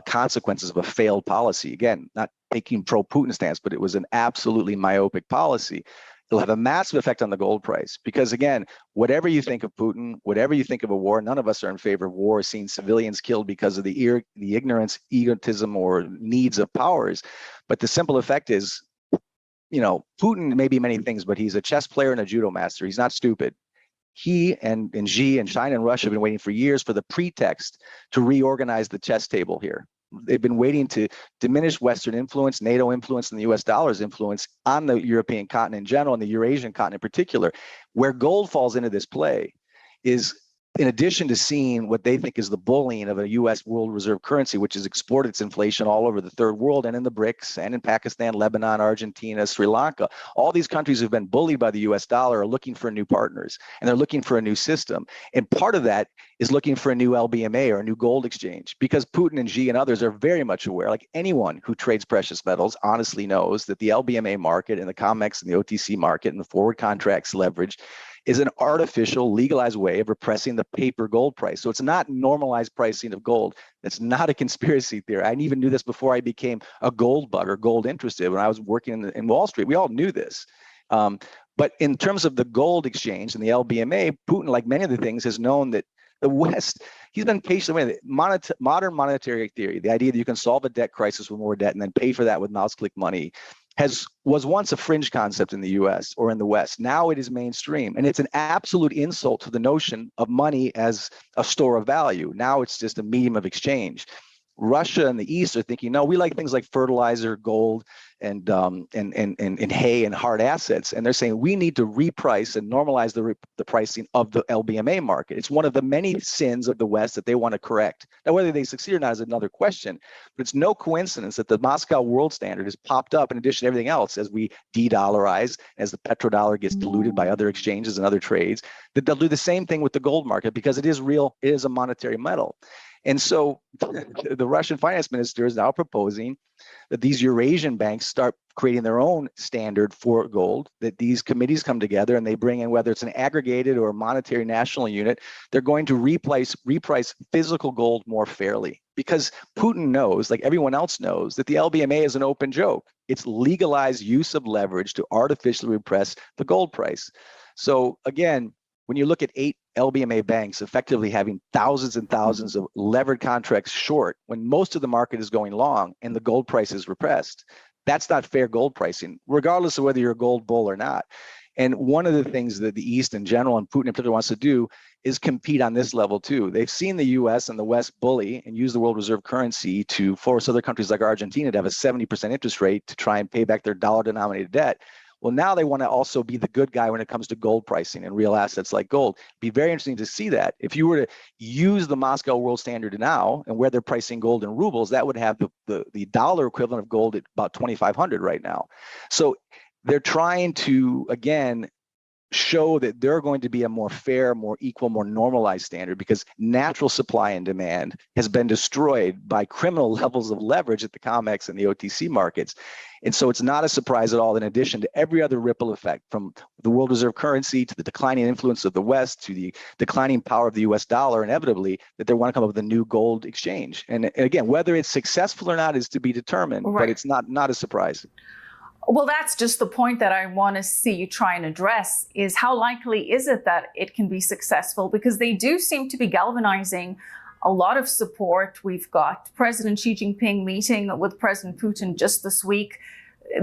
consequences of a failed policy. Again, not taking pro-Putin stance, but it was an absolutely myopic policy. It'll have a massive effect on the gold price because, again, whatever you think of Putin, whatever you think of a war, none of us are in favor of war, seeing civilians killed because of the ignorance, egotism, or needs of powers. But the simple effect is, Putin may be many things, but he's a chess player and a judo master. He's not stupid. He and Xi and China and Russia have been waiting for years for the pretext to reorganize the chess table here. They've been waiting to diminish Western influence, NATO influence, and the US dollar's influence on the European continent in general and the Eurasian continent in particular. Where gold falls into this play is, in addition to seeing what they think is the bullying of a U.S. world reserve currency, which has exported its inflation all over the third world and in the BRICS and in Pakistan, Lebanon, Argentina, Sri Lanka, all these countries who've been bullied by the U.S. dollar are looking for new partners, and they're looking for a new system. And part of that is looking for a new LBMA or a new gold exchange, because Putin and Xi and others are very much aware, like anyone who trades precious metals honestly knows, that the LBMA market and the COMEX and the OTC market and the forward contracts leverage is an artificial, legalized way of repressing the paper gold price. So it's not normalized pricing of gold. It's not a conspiracy theory. I even knew this before I became a gold bug or gold interested. When I was working in Wall Street, we all knew this. But in terms of the gold exchange and the LBMA, Putin, like many other things, has known that the West, he's been patiently with it. Modern monetary theory, the idea that you can solve a debt crisis with more debt and then pay for that with mouse click money, was once a fringe concept in the US or in the West. Now it is mainstream, and it's an absolute insult to the notion of money as a store of value. Now it's just a medium of exchange. Russia and the East are thinking, no, we like things like fertilizer, gold, and hay and hard assets. And they're saying we need to reprice and normalize the pricing of the LBMA market. It's one of the many sins of the West that they want to correct. Now, whether they succeed or not is another question, but it's no coincidence that the Moscow World Standard has popped up in addition to everything else as we de-dollarize, as the petrodollar gets diluted by other exchanges and other trades, that they'll do the same thing with the gold market because it is real, it is a monetary metal. And so the Russian finance minister is now proposing that these Eurasian banks start creating their own standard for gold, that these committees come together and they bring in, whether it's an aggregated or a monetary national unit, they're going to reprice physical gold more fairly. Because Putin knows, like everyone else knows, that the LBMA is an open joke. It's legalized use of leverage to artificially repress the gold price. So again, when you look at 8 LBMA banks effectively having thousands and thousands of levered contracts short, when most of the market is going long and the gold price is repressed, that's not fair gold pricing, regardless of whether you're a gold bull or not. And one of the things that the East in general and Putin in particular wants to do is compete on this level too. They've seen the US and the West bully and use the world reserve currency to force other countries like Argentina to have a 70% interest rate to try and pay back their dollar-denominated debt. Well, now they want to also be the good guy when it comes to gold pricing and real assets like gold. It'd be very interesting to see that. If you were to use the Moscow World Standard now and where they're pricing gold in rubles, that would have the dollar equivalent of gold at about 2,500 right now. So they're trying to, again, show that they're going to be a more fair, more equal, more normalized standard because natural supply and demand has been destroyed by criminal levels of leverage at the COMEX and the OTC markets. And so it's not a surprise at all, in addition to every other ripple effect from the world reserve currency to the declining influence of the West to the declining power of the US dollar, inevitably, that they want to come up with a new gold exchange. And again, whether it's successful or not is to be determined, but it's not a surprise. Well, that's just the point that I want to see you try and address is how likely is it that it can be successful? Because they do seem to be galvanizing a lot of support. We've got President Xi Jinping meeting with President Putin just this week.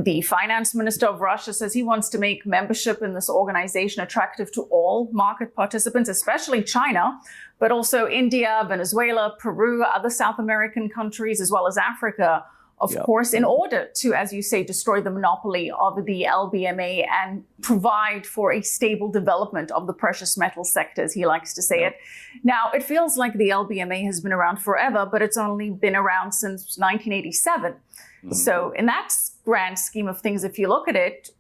The finance minister of Russia says he wants to make membership in this organization attractive to all market participants, especially China, but also India, Venezuela, Peru, other South American countries, as well as Africa. Of course, in order to, as you say, destroy the monopoly of the LBMA and provide for a stable development of the precious metal sector, as he likes to say it. Now, it feels like the LBMA has been around forever, but it's only been around since 1987. So in that grand scheme of things, if you look at it,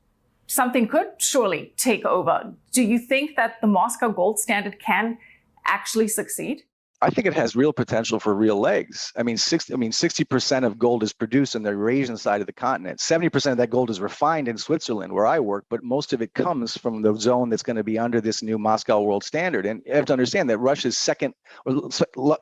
something could surely take over. Do you think that the Moscow gold standard can actually succeed? I think it has real potential for real legs. I mean, 60% of gold is produced on the Eurasian side of the continent. 70% of that gold is refined in Switzerland, where I work, but most of it comes from the zone that's going to be under this new Moscow World Standard. And you have to understand that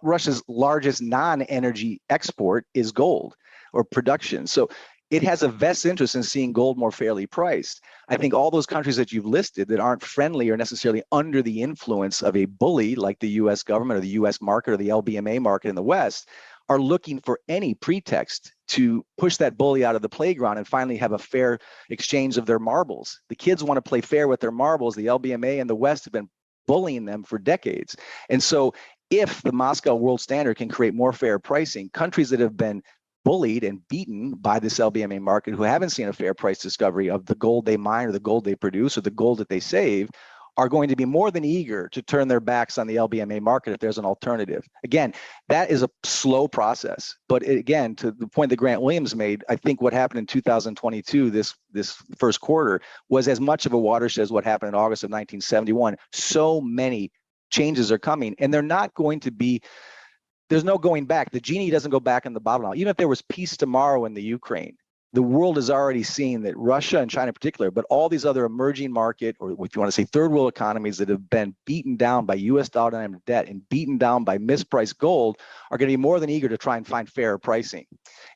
Russia's largest non-energy export is gold or production. So it has a vested interest in seeing gold more fairly priced. I think all those countries that you've listed that aren't friendly or necessarily under the influence of a bully like the US government or the US market or the LBMA market in the West are looking for any pretext to push that bully out of the playground and finally have a fair exchange of their marbles. The kids want to play fair with their marbles. The LBMA and the West have been bullying them for decades. And so if the Moscow World Standard can create more fair pricing, countries that have been bullied and beaten by this LBMA market who haven't seen a fair price discovery of the gold they mine or the gold they produce or the gold that they save are going to be more than eager to turn their backs on the LBMA market if there's an alternative. Again, that is a slow process. But again, to the point that Grant Williams made, I think what happened in 2022, this first quarter, was as much of a watershed as what happened in August of 1971. So many changes are coming, and they're not going to be. There's no going back. The genie doesn't go back in the bottle now. Even if there was peace tomorrow in the Ukraine, the world is already seeing that Russia and China in particular, but all these other emerging market, or if you want to say third world economies that have been beaten down by US dollar denominated debt and beaten down by mispriced gold are going to be more than eager to try and find fairer pricing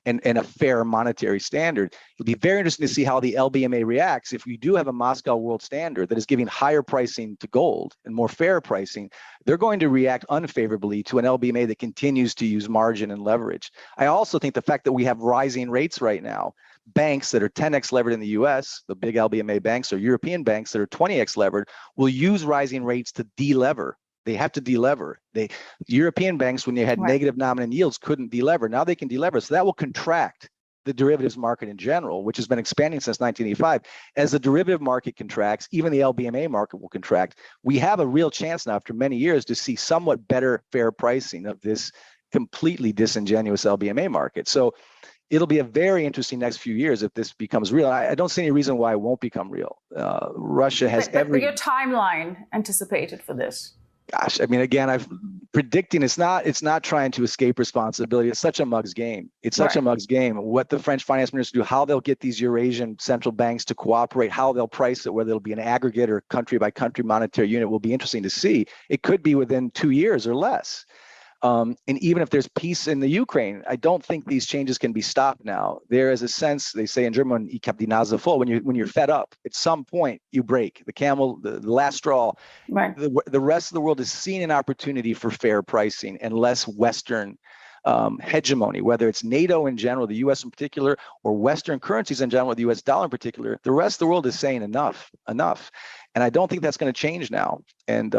and a fair monetary standard. It'll be very interesting to see how the LBMA reacts if we do have a Moscow World Standard that is giving higher pricing to gold and more fair pricing. They're going to react unfavorably to an LBMA that continues to use margin and leverage. I also think the fact that we have rising rates right now, banks that are 10x levered in the US, the big LBMA banks, or European banks that are 20x levered, will use rising rates to delever. They have to delever. European banks, when they had negative nominal yields, couldn't delever. Now they can delever. So that will contract the derivatives market in general, which has been expanding since 1985. As the derivative market contracts, even the LBMA market will contract. We have a real chance now, after many years, to see somewhat better fair pricing of this completely disingenuous LBMA market. So it'll be a very interesting next few years if this becomes real. I don't see any reason why it won't become real. Russia has every... Your timeline anticipated for this? Gosh, I mean, again, predicting it's not trying to escape responsibility. It's such a mug's game. It's such a mug's game. What the French finance ministers do, how they'll get these Eurasian central banks to cooperate, how they'll price it, whether it'll be an aggregate or country by country monetary unit will be interesting to see. It could be within 2 years or less. And even if there's peace in the Ukraine, I don't think these changes can be stopped now. There is a sense, they say in German, ich hab die Nase voll, when you're fed up, at some point you break. The camel, the last straw. Right. The rest of the world is seeing an opportunity for fair pricing and less Western hegemony, whether it's NATO in general, the US in particular, or Western currencies in general, the US dollar in particular. The rest of the world is saying enough. And I don't think that's going to change now. And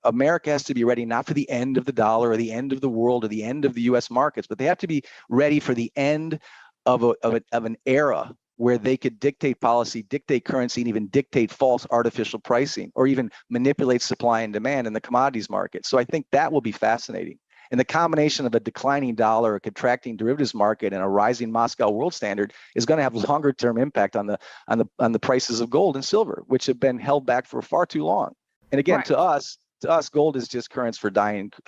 America has to be ready not for the end of the dollar or the end of the world or the end of the US markets, but they have to be ready for the end of an era where they could dictate policy, dictate currency, and even dictate false artificial pricing, or even manipulate supply and demand in the commodities market. So I think that will be fascinating. And the combination of a declining dollar, a contracting derivatives market, and a rising Moscow world standard is going to have longer term impact on the prices of gold and silver, which have been held back for far too long. And again, to us, gold is just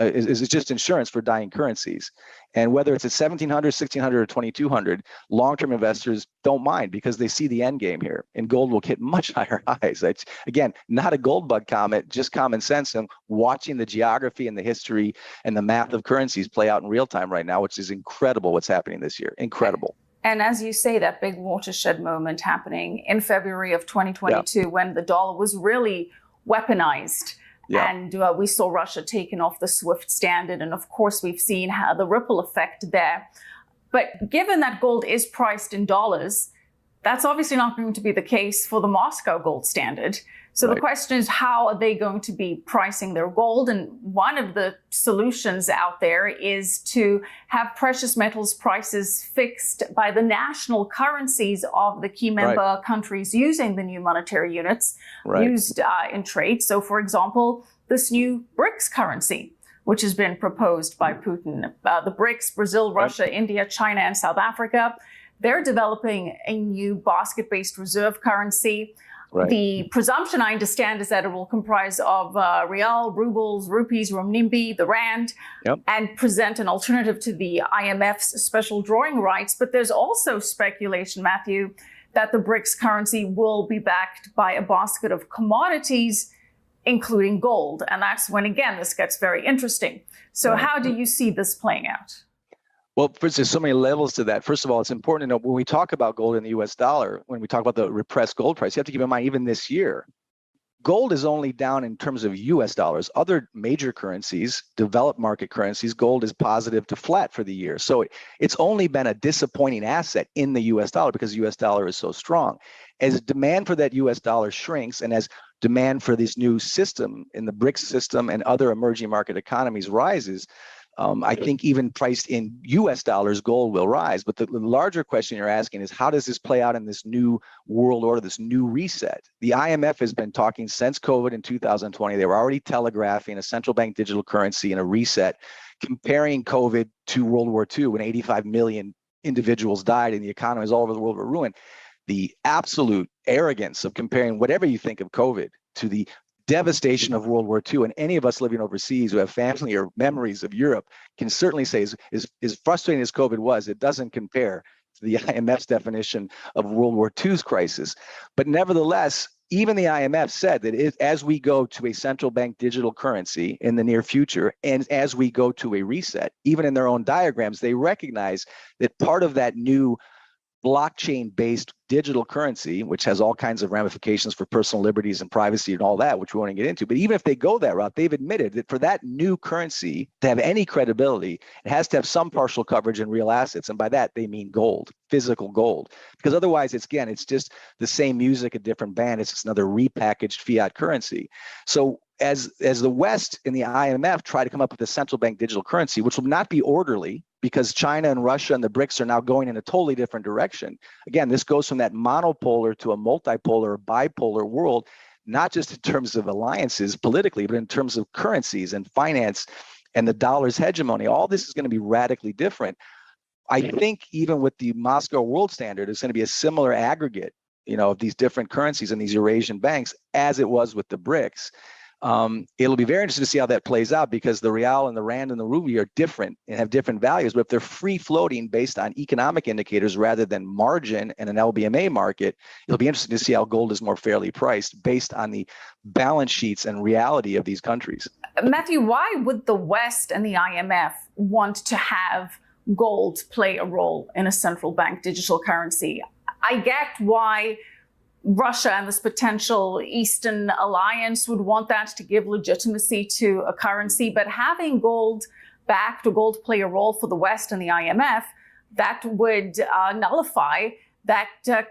is just insurance for dying currencies. And whether it's at 1,700, 1,600, or 2,200, long-term investors don't mind because they see the end game here. And gold will hit much higher highs. It's, again, not a gold bug comment, just common sense and watching the geography and the history and the math of currencies play out in real time right now, which is incredible what's happening this year. Incredible. And as you say, that big watershed moment happening in February of 2022 when the dollar was really weaponized. Yeah. And we saw Russia taken off the SWIFT standard. And of course, we've seen how the ripple effect there. But given that gold is priced in dollars, that's obviously not going to be the case for the Moscow gold standard. So the question is, how are they going to be pricing their gold? And one of the solutions out there is to have precious metals prices fixed by the national currencies of the key member countries using the new monetary units used in trade. So, for example, this new BRICS currency, which has been proposed by Putin. The BRICS, Brazil, Russia, India, China, and South Africa, they're developing a new basket-based reserve currency. The presumption, I understand, is that it will comprise of rial, rubles, rupees, renminbi, the rand, and present an alternative to the IMF's special drawing rights. But there's also speculation, Matthew, that the BRICS currency will be backed by a basket of commodities, including gold. And that's when, again, this gets very interesting. So how do you see this playing out? Well, first, there's so many levels to that. First of all, it's important to know when we talk about gold in the US dollar, when we talk about the repressed gold price, you have to keep in mind, even this year, gold is only down in terms of US dollars. Other major currencies, developed market currencies, gold is positive to flat for the year. So it's only been a disappointing asset in the US dollar because the US dollar is so strong. As demand for that US dollar shrinks and as demand for this new system in the BRICS system and other emerging market economies rises, I think even priced in US dollars, gold will rise. But the larger question you're asking is, how does this play out in this new world order, this new reset? The IMF has been talking since COVID in 2020. They were already telegraphing a central bank digital currency and a reset, comparing COVID to World War II when 85 million individuals died and the economies all over the world were ruined. The absolute arrogance of comparing whatever you think of COVID to the devastation of World War II, and any of us living overseas who have family or memories of Europe can certainly say, as frustrating as COVID was, it doesn't compare to the IMF's definition of World War II's crisis. But nevertheless, even the IMF said that as we go to a central bank digital currency in the near future, and as we go to a reset, even in their own diagrams, they recognize that part of that new blockchain-based digital currency, which has all kinds of ramifications for personal liberties and privacy and all that, which we won't get into. But even if they go that route, they've admitted that for that new currency to have any credibility, it has to have some partial coverage in real assets. And by that, they mean gold, physical gold. Because otherwise, it's just the same music, a different band. It's just another repackaged fiat currency. So as the West and the IMF try to come up with a central bank digital currency, which will not be orderly, because China and Russia and the BRICS are now going in a totally different direction. Again, this goes from that monopolar to a multipolar or bipolar world, not just in terms of alliances politically, but in terms of currencies and finance and the dollar's hegemony. All this is going to be radically different. I think even with the Moscow world standard, it's going to be a similar aggregate, of these different currencies and these Eurasian banks as it was with the BRICS. It'll be very interesting to see how that plays out, because the real and the rand and the ruble are different and have different values. But if they're free floating based on economic indicators rather than margin and an LBMA market, it'll be interesting to see how gold is more fairly priced based on the balance sheets and reality of these countries. Matthew, why would the West and the IMF want to have gold play a role in a central bank digital currency? I get why Russia and this potential Eastern alliance would want that to give legitimacy to a currency, but having gold backed or gold play a role for the West and the IMF, that would nullify that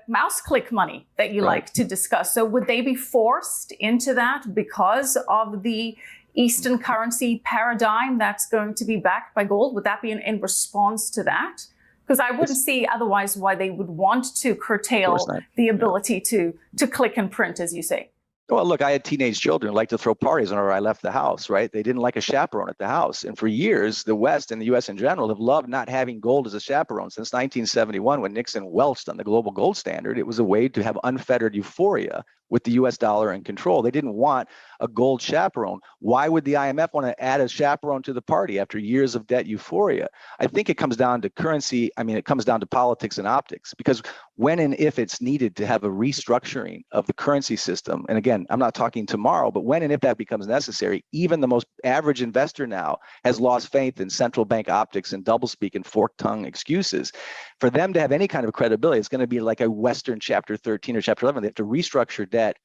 mouse click money that you like to discuss. So would they be forced into that because of the Eastern currency paradigm that's going to be backed by gold? Would that be in response to that? Because I wouldn't see otherwise why they would want to curtail the ability to click and print, as you say. Well, look, I had teenage children who liked to throw parties whenever I left the house, right? They didn't like a chaperone at the house. And for years, the West and the U.S. in general have loved not having gold as a chaperone. Since 1971, when Nixon welched on the global gold standard, it was a way to have unfettered euphoria with the U.S. dollar in control. They didn't want a gold chaperone. Why would the IMF want to add a chaperone to the party after years of debt euphoria? I think it comes down to currency. I mean, it comes down to politics and optics, because when and if it's needed to have a restructuring of the currency system, and again, I'm not talking tomorrow, but when and if that becomes necessary, even the most average investor now has lost faith in central bank optics and doublespeak and fork-tongue excuses. For them to have any kind of credibility, it's going to be like a Western Chapter 13 or Chapter 11. They have to restructure debt.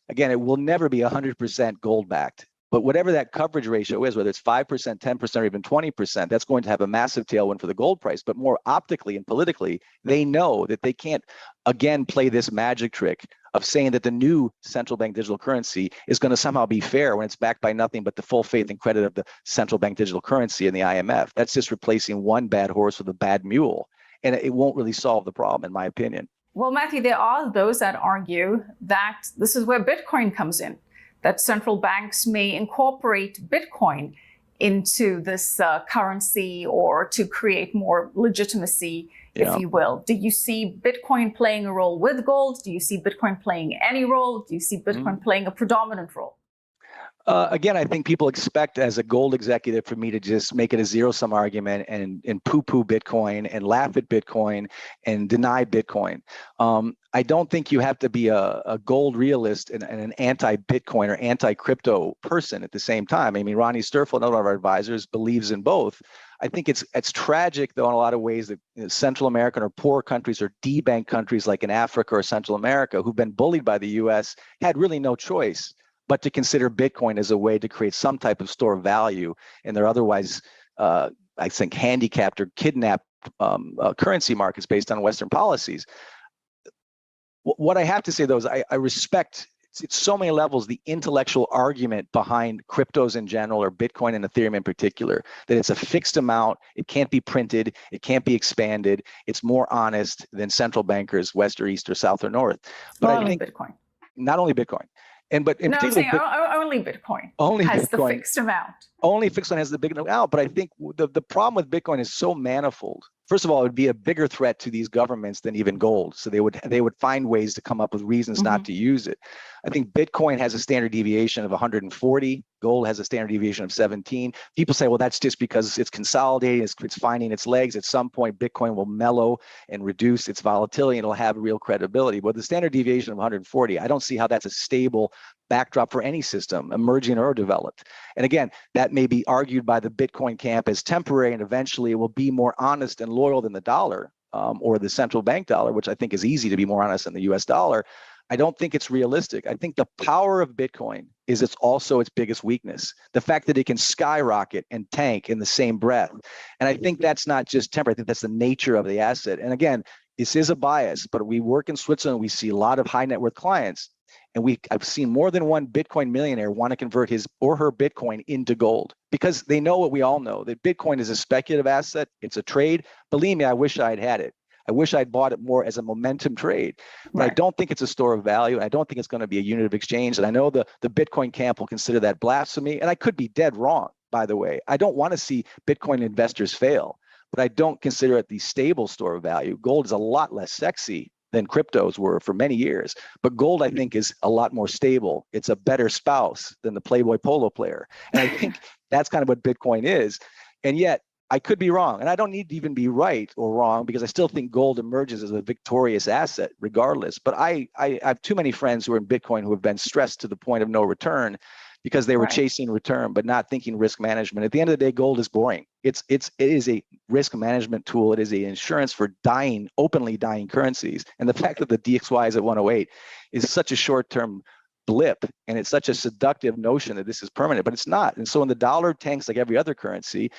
Again, it will never be 100% gold backed, but whatever that coverage ratio is, whether it's 5%, 10%, or even 20%, that's going to have a massive tailwind for the gold price. But more optically and politically, they know that they can't, again, play this magic trick of saying that the new central bank digital currency is going to somehow be fair when it's backed by nothing but the full faith and credit of the central bank digital currency and the IMF. That's just replacing one bad horse with a bad mule. And it won't really solve the problem, in my opinion. Well, Matthew, there are those that argue that this is where Bitcoin comes in, that central banks may incorporate Bitcoin into this currency or to create more legitimacy, if you will. Do you see Bitcoin playing a role with gold? Do you see Bitcoin playing any role? Do you see Bitcoin playing a predominant role? Again, I think people expect as a gold executive for me to just make it a zero-sum argument and poo-poo Bitcoin and laugh at Bitcoin and deny Bitcoin. I don't think you have to be a gold realist and an anti-Bitcoin or anti-crypto person at the same time. I mean, Ronnie Sturfeld, one of our advisors, believes in both. I think it's tragic, though, in a lot of ways that Central American or poor countries or debanked countries like in Africa or Central America who've been bullied by the U.S. had really no choice but to consider Bitcoin as a way to create some type of store of value in their otherwise, I think, handicapped or kidnapped currency markets based on Western policies. What I have to say, though, is I respect, it's so many levels, the intellectual argument behind cryptos in general, or Bitcoin and Ethereum in particular, that it's a fixed amount, it can't be printed, it can't be expanded, it's more honest than central bankers, West or East or South or North. But Not I think Bitcoin. Not only Bitcoin. But in no, I'm saying only Bitcoin has the fixed amount. Only fixed one has the big amount. But I think the problem with Bitcoin is so manifold. First of all, it would be a bigger threat to these governments than even gold. So they would find ways to come up with reasons not to use it. I think Bitcoin has a standard deviation of 140. Gold has a standard deviation of 17. People say, well, that's just because it's consolidating, it's finding its legs. At some point, Bitcoin will mellow and reduce its volatility, and it'll have real credibility. But the standard deviation of 140, I don't see how that's a stable backdrop for any system, emerging or developed. And again, that may be argued by the Bitcoin camp as temporary, and eventually it will be more honest and loyal than the dollar or the central bank dollar, which I think is easy to be more honest than the US dollar. I don't think it's realistic. I think the power of Bitcoin is it's also its biggest weakness. The fact that it can skyrocket and tank in the same breath. And I think that's not just temporary. I think that's the nature of the asset. And again, this is a bias, but we work in Switzerland. We see a lot of high net worth clients. And I've seen more than one Bitcoin millionaire want to convert his or her Bitcoin into gold because they know what we all know, that Bitcoin is a speculative asset. It's a trade. Believe me, I wish I'd had it. I wish I'd bought it more as a momentum trade, but I don't think it's a store of value. And I don't think it's going to be a unit of exchange. And I know the Bitcoin camp will consider that blasphemy. And I could be dead wrong, by the way. I don't want to see Bitcoin investors fail, but I don't consider it the stable store of value. Gold is a lot less sexy than cryptos were for many years. But gold, I think, is a lot more stable. It's a better spouse than the Playboy polo player. And I think that's kind of what Bitcoin is. And yet, I could be wrong. And I don't need to even be right or wrong because I still think gold emerges as a victorious asset regardless. But I have too many friends who are in Bitcoin who have been stressed to the point of no return because they were chasing return, but not thinking risk management. At the end of the day, gold is boring. It is a risk management tool. It is a insurance for openly dying currencies. And the fact that the DXY is at 108 is such a short-term blip, and it's such a seductive notion that this is permanent, but it's not. And so when the dollar tanks like every other currency,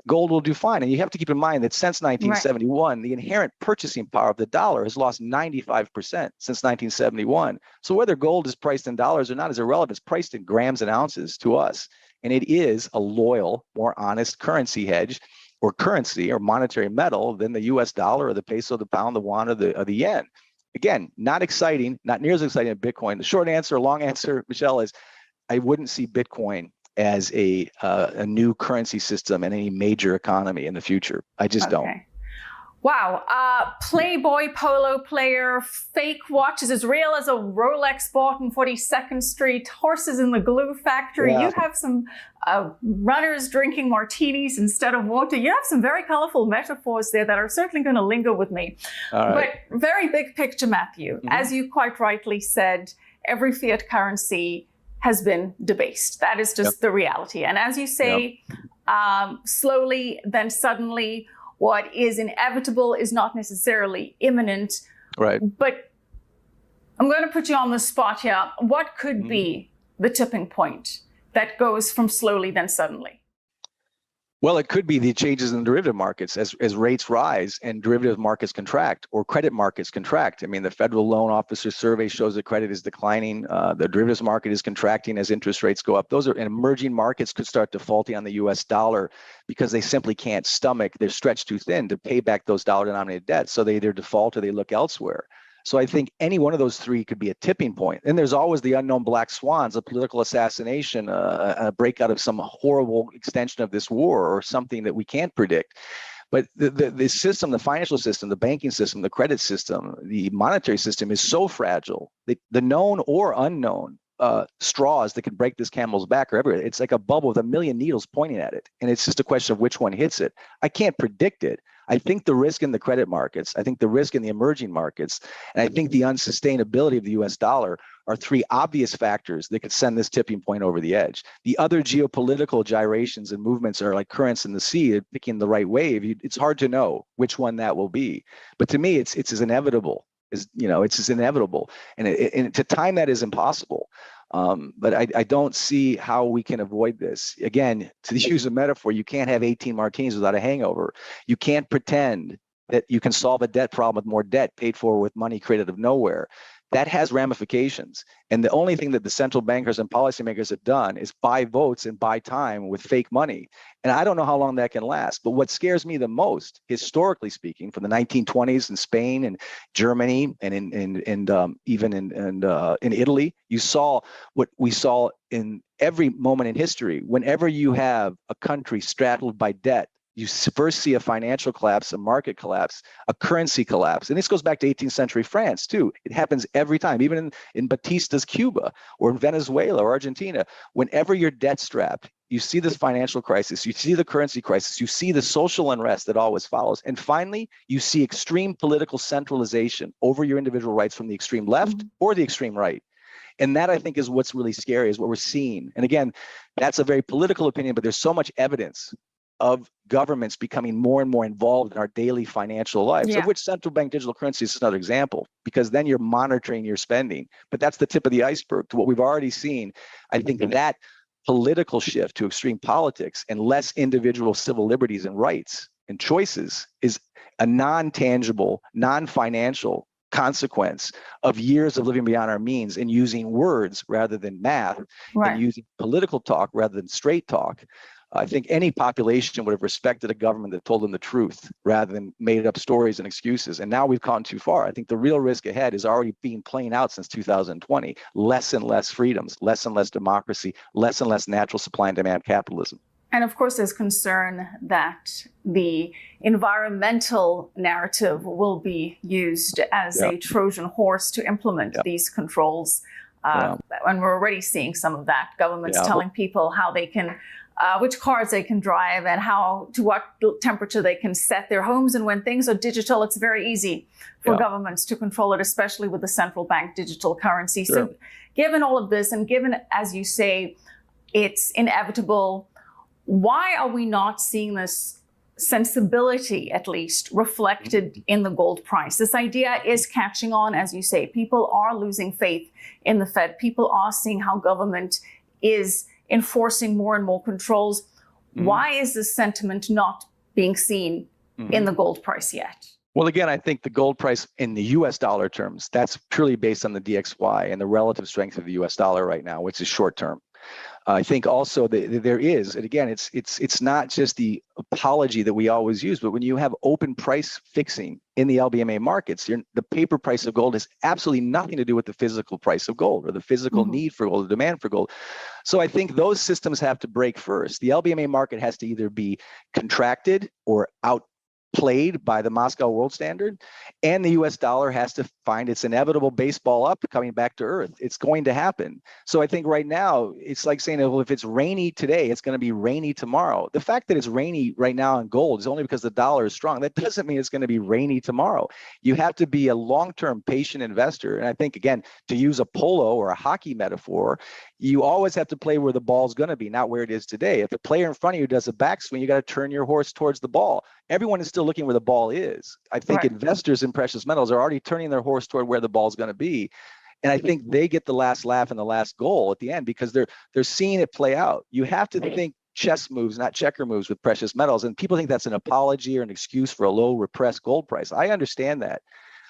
gold will do fine. And you have to keep in mind that since 1971, the inherent purchasing power of the dollar has lost 95% since 1971. So whether gold is priced in dollars or not is irrelevant. It's priced in grams and ounces to us. And it is a loyal, more honest currency hedge. or currency or monetary metal than the US dollar or the peso, the pound, the won, or the yen. Again, not exciting, not near as exciting as Bitcoin. The short answer, long answer, Michelle, is I wouldn't see Bitcoin as a new currency system in any major economy in the future. I just don't. Wow. Playboy polo player, fake watches as real as a Rolex bought on 42nd Street, horses in the glue factory. Yeah. You have some runners drinking martinis instead of water. You have some very colorful metaphors there that are certainly going to linger with me. All right. But very big picture, Matthew. As you quite rightly said, every fiat currency has been debased. That is just the reality. And as you say, slowly, then suddenly, what is inevitable is not necessarily imminent. Right. But I'm going to put you on the spot here. What could be the tipping point that goes from slowly then suddenly? Well, it could be the changes in the derivative markets as rates rise and derivative markets contract or credit markets contract. I mean, the Federal Loan Officer Survey shows that credit is declining. The derivatives market is contracting as interest rates go up. Those are, and emerging markets could start defaulting on the US dollar because they simply can't stomach, they're stretched too thin to pay back those dollar denominated debts. So they either default or they look elsewhere. So I think any one of those three could be a tipping point. And there's always the unknown black swans, a political assassination, a breakout of some horrible extension of this war or something that we can't predict. But the system, the financial system, the banking system, the credit system, the monetary system is so fragile. The known or unknown straws that can break this camel's back are everywhere. It's like a bubble with a million needles pointing at it. And it's just a question of which one hits it. I can't predict it. I think the risk in the credit markets, I think the risk in the emerging markets, and I think the unsustainability of the US dollar are three obvious factors that could send this tipping point over the edge. The other geopolitical gyrations and movements are like currents in the sea, picking the right wave. It's hard to know which one that will be. But to me, it's as inevitable. It's as inevitable. And to time that is impossible. But I don't see how we can avoid this. Again, to use a metaphor, you can't have 18 martinis without a hangover. You can't pretend that you can solve a debt problem with more debt paid for with money created out of nowhere. That has ramifications. And the only thing that the central bankers and policymakers have done is buy votes and buy time with fake money. And I don't know how long that can last. But what scares me the most, historically speaking, from the 1920s in Spain and Germany and even in Italy, you saw what we saw in every moment in history. Whenever you have a country straddled by debt, you first see a financial collapse, a market collapse, a currency collapse. And this goes back to 18th century France, too. It happens every time, even in Batista's Cuba or in Venezuela or Argentina. Whenever you're debt strapped, you see this financial crisis, you see the currency crisis, you see the social unrest that always follows. And finally, you see extreme political centralization over your individual rights from the extreme left or the extreme right. And that, I think, is what's really scary, is what we're seeing. And again, that's a very political opinion, but there's so much evidence of governments becoming more and more involved in our daily financial lives, of which central bank digital currency is another example, because then you're monitoring your spending. But that's the tip of the iceberg to what we've already seen. I think that political shift to extreme politics and less individual civil liberties and rights and choices is a non-tangible, non-financial consequence of years of living beyond our means and using words rather than math, and using political talk rather than straight talk. I think any population would have respected a government that told them the truth rather than made up stories and excuses. And now we've gone too far. I think the real risk ahead is already being playing out since 2020. Less and less freedoms, less and less democracy, less and less natural supply and demand capitalism. And of course, there's concern that the environmental narrative will be used as a Trojan horse to implement these controls. And we're already seeing some of that. Governments telling people how they can which cars they can drive and to what temperature they can set their homes. And when things are digital, it's very easy for governments to control it, especially with the central bank digital currency. So given all of this, and given, as you say, it's inevitable, why are we not seeing this sensibility, at least, reflected in the gold price? This idea is catching on, as you say. People are losing faith in the Fed. People are seeing how government is enforcing more and more controls. Why is this sentiment not being seen in the gold price yet? Well, again, I think the gold price in the US dollar terms, that's purely based on the DXY and the relative strength of the US dollar right now, which is short term. I think also that there is, and again, it's not just the apology that we always use, but when you have open price fixing in the LBMA markets, the paper price of gold has absolutely nothing to do with the physical price of gold or the physical need for gold, the demand for gold. So I think those systems have to break first. The LBMA market has to either be contracted or outplayed by the Moscow World Standard, and the US dollar has to find its inevitable baseball up coming back to earth. It's going to happen. So I think right now, it's like saying, well, if it's rainy today, it's going to be rainy tomorrow. The fact that it's rainy right now on gold is only because the dollar is strong. That doesn't mean it's going to be rainy tomorrow. You have to be a long-term patient investor. And I think, again, to use a polo or a hockey metaphor, you always have to play where the ball's going to be, not where it is today. If the player in front of you does a backswing, you got to turn your horse towards the ball. Everyone is still looking where the ball is. I think investors in precious metals are already turning their horse toward where the ball's going to be. And I think they get the last laugh and the last goal at the end because they're seeing it play out. You have to think chess moves, not checker moves with precious metals. And people think that's an apology or an excuse for a low repressed gold price. I understand that.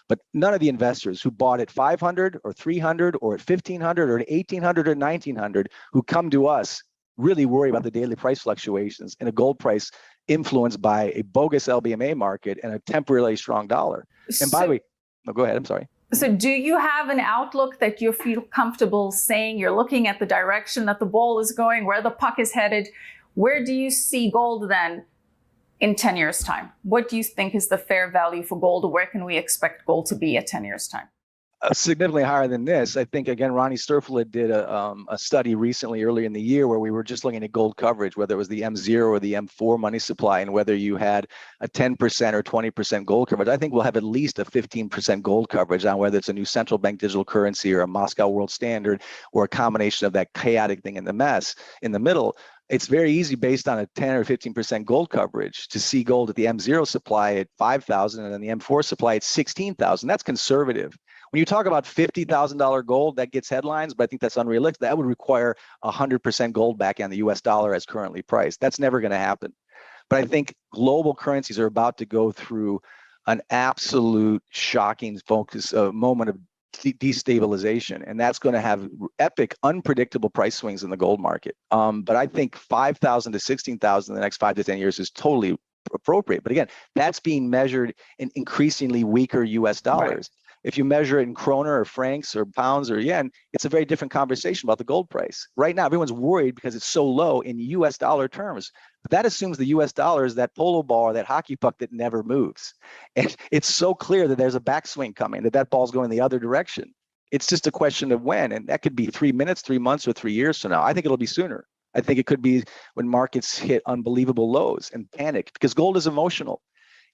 But none of the investors who bought at 500 or 300 or at 1500 or at 1800 or 1900 who come to us really worry about the daily price fluctuations in a gold price influenced by a bogus LBMA market and a temporarily strong dollar. And by the way, no, go ahead. I'm sorry. So do you have an outlook that you feel comfortable saying? You're looking at the direction that the ball is going, where the puck is headed. Where do you see gold then in 10 years' time? What do you think is the fair value for gold? Where can we expect gold to be at 10 years' time? Significantly higher than this. I think, again, Ronnie Sturflid did a study recently, earlier in the year, where we were just looking at gold coverage, whether it was the M0 or the M4 money supply, and whether you had a 10% or 20% gold coverage. I think we'll have at least a 15% gold coverage on whether it's a new central bank digital currency or a Moscow World Standard or a combination of that chaotic thing in the mess in the middle. It's very easy based on a 10 or 15% gold coverage to see gold at the M0 supply at 5,000 and then the M4 supply at 16,000. That's conservative. When you talk about $50,000 gold, that gets headlines, but I think that's unrealistic. That would require 100% gold back on the US dollar as currently priced. That's never going to happen. But I think global currencies are about to go through an absolute shocking moment of destabilization, and that's going to have epic, unpredictable price swings in the gold market. But I think 5,000 to 16,000 in the next 5 to 10 years is totally appropriate. But again, that's being measured in increasingly weaker US dollars. Right. If you measure it in kroner or francs or pounds or yen, it's a very different conversation about the gold price. Right now, everyone's worried because it's so low in US dollar terms. But that assumes the US dollar is that polo ball or that hockey puck that never moves. And it's so clear that there's a backswing coming, that ball's going the other direction. It's just a question of when. And that could be 3 minutes, 3 months, or 3 years from now. I think it'll be sooner. I think it could be when markets hit unbelievable lows and panic, because gold is emotional.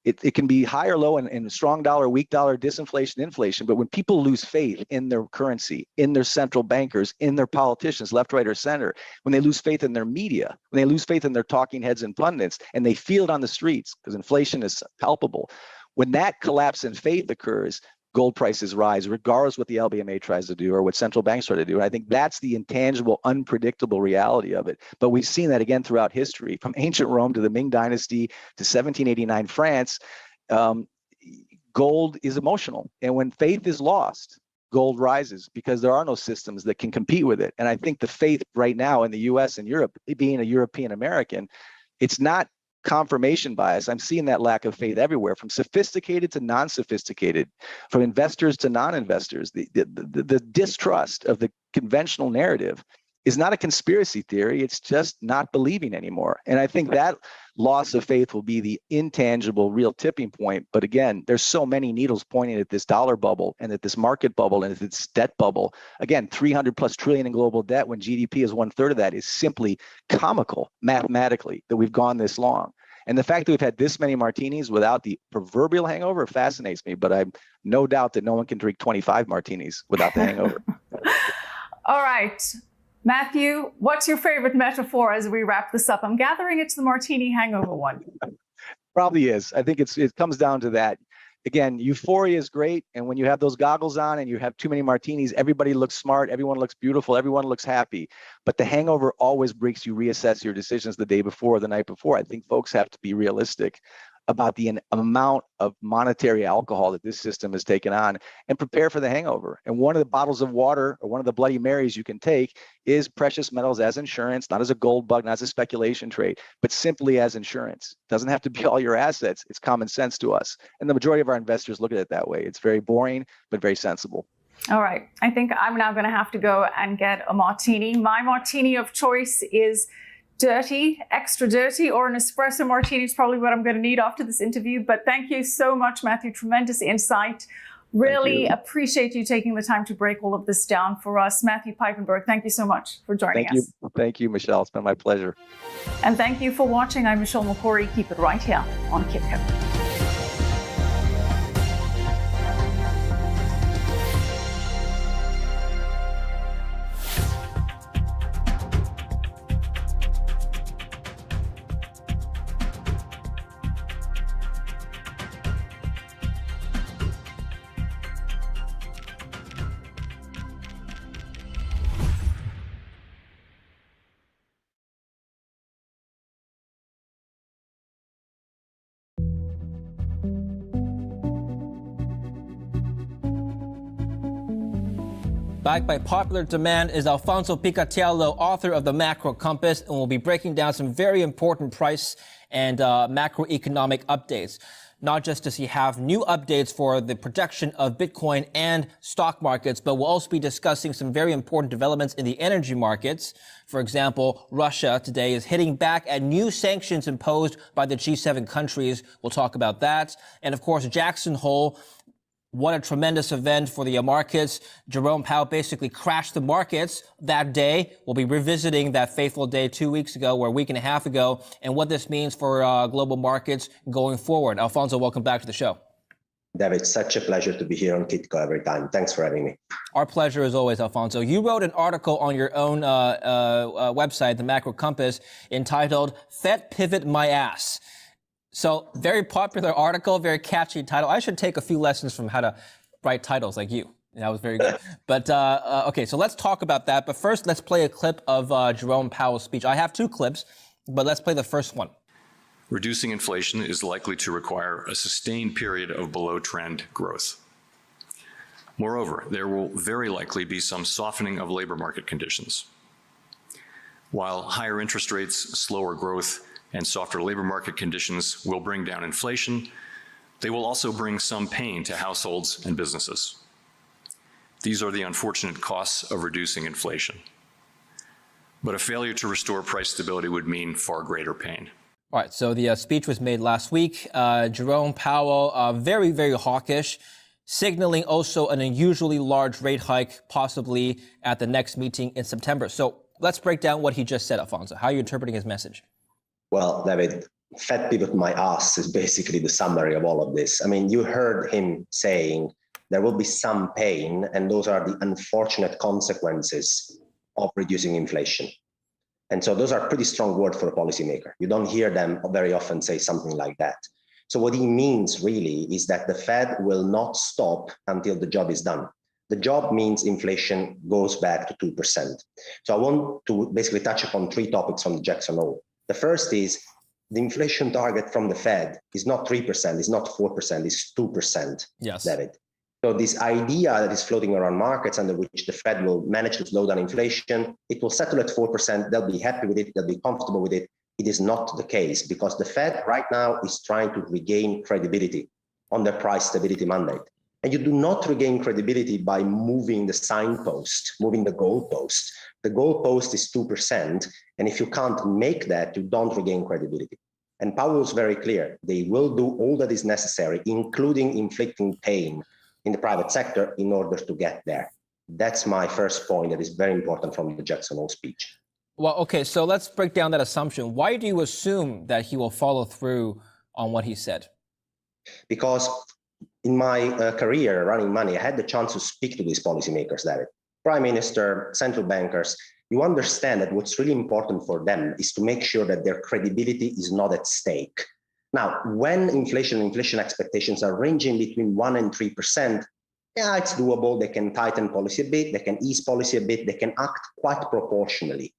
It can be high or low in strong dollar, weak dollar, disinflation, inflation. But when people lose faith in their currency, in their central bankers, in their politicians, left, right, or center, when they lose faith in their media, when they lose faith in their talking heads and pundits, and they feel it on the streets because inflation is palpable, when that collapse in faith occurs, gold prices rise, regardless what the LBMA tries to do or what central banks try to do. And I think that's the intangible, unpredictable reality of it. But we've seen that again throughout history, from ancient Rome to the Ming Dynasty to 1789 France. Gold is emotional. And when faith is lost, gold rises because there are no systems that can compete with it. And I think the faith right now in the US and Europe, being a European American, it's not confirmation bias. I'm seeing that lack of faith everywhere, from sophisticated to non-sophisticated, from investors to non-investors. The distrust of the conventional narrative is not a conspiracy theory. It's just not believing anymore. And I think that loss of faith will be the intangible, real tipping point. But again, there's so many needles pointing at this dollar bubble and at this market bubble and at this debt bubble. Again, 300 plus trillion in global debt when GDP is 1/3 of that is simply comical mathematically that we've gone this long. And the fact that we've had this many martinis without the proverbial hangover fascinates me, but I'm no doubt that no one can drink 25 martinis without the hangover. All right. Matthew, what's your favorite metaphor as we wrap this up? I'm gathering it's the martini hangover one. Probably is. I think it comes down to that. Again, euphoria is great. And when you have those goggles on and you have too many martinis, everybody looks smart, everyone looks beautiful, everyone looks happy. But the hangover always breaks you reassess your decisions the day before, the night before. I think folks have to be realistic. about the amount of monetary alcohol that this system has taken on and prepare for the hangover. And one of the bottles of water or one of the Bloody Marys you can take is precious metals as insurance, not as a gold bug, not as a speculation trade, but simply as insurance. It doesn't have to be all your assets. It's common sense to us. And the majority of our investors look at it that way. It's very boring, but very sensible. All right. I think I'm now going to have to go and get a martini. My martini of choice is dirty, extra dirty, or an espresso martini is probably what I'm going to need after this interview. But thank you so much, Matthew. Tremendous insight. Really appreciate you taking the time to break all of this down for us. Matthew Piepenburg, thank you so much for joining us. Thank you, Michelle. It's been my pleasure. And thank you for watching. I'm Michelle McCory. Keep it right here on Kitco. Back by popular demand is Alfonso Picatiello, author of The Macro Compass, and we'll be breaking down some very important price and macroeconomic updates. Not just does he have new updates for the projection of Bitcoin and stock markets, but we'll also be discussing some very important developments in the energy markets. For example, Russia today is hitting back at new sanctions imposed by the G7 countries. We'll talk about that. And of course, Jackson Hole. What a tremendous event for the markets. Jerome Powell basically crashed the markets that day. We'll be revisiting that fateful day 2 weeks ago or a week and a half ago and what this means for global markets going forward. Alfonso, welcome back to the show. David, such a pleasure to be here on Kitco every time. Thanks for having me. Our pleasure as always, Alfonso. You wrote an article on your own website, The Macro Compass, entitled Fed Pivot My Ass. So very popular article, very catchy title. I should take a few lessons from how to write titles like you. That was very good. But okay, so let's talk about that. But first, let's play a clip of Jerome Powell's speech. I have two clips, but let's play the first one. Reducing inflation is likely to require a sustained period of below-trend growth. Moreover, there will very likely be some softening of labor market conditions. While higher interest rates, slower growth, and softer labor market conditions will bring down inflation, they will also bring some pain to households and businesses. These are the unfortunate costs of reducing inflation. But a failure to restore price stability would mean far greater pain. All right, so the speech was made last week. Jerome Powell, very, very hawkish, signaling also an unusually large rate hike, possibly at the next meeting in September. So let's break down what he just said, Alfonso. How are you interpreting his message? Well, David, Fed Pivot My Ass is basically the summary of all of this. I mean, you heard him saying there will be some pain, and those are the unfortunate consequences of reducing inflation. And so those are pretty strong words for a policymaker. You don't hear them very often say something like that. So what he means really is that the Fed will not stop until the job is done. The job means inflation goes back to 2%. So I want to basically touch upon three topics from the Jackson Hole. The first is the inflation target from the Fed is not 3%, it's not 4%, it's 2%, yes, David. So this idea that is floating around markets under which the Fed will manage to slow down inflation, it will settle at 4%, they'll be happy with it, they'll be comfortable with it. It is not the case because the Fed right now is trying to regain credibility on their price stability mandate. And you do not regain credibility by moving the signpost, moving the goalpost. The goalpost is 2%. And if you can't make that, you don't regain credibility. And Powell was very clear. They will do all that is necessary, including inflicting pain in the private sector in order to get there. That's my first point that is very important from the Jackson Hole speech. Well, okay, so let's break down that assumption. Why do you assume that he will follow through on what he said? Because in my career running money, I had the chance to speak to these policymakers, David. Prime Minister, central bankers, you understand that what's really important for them is to make sure that their credibility is not at stake. Now, when inflation expectations are ranging between 1% and 3%, yeah, it's doable. They can tighten policy a bit, they can ease policy a bit, they can act quite proportionally.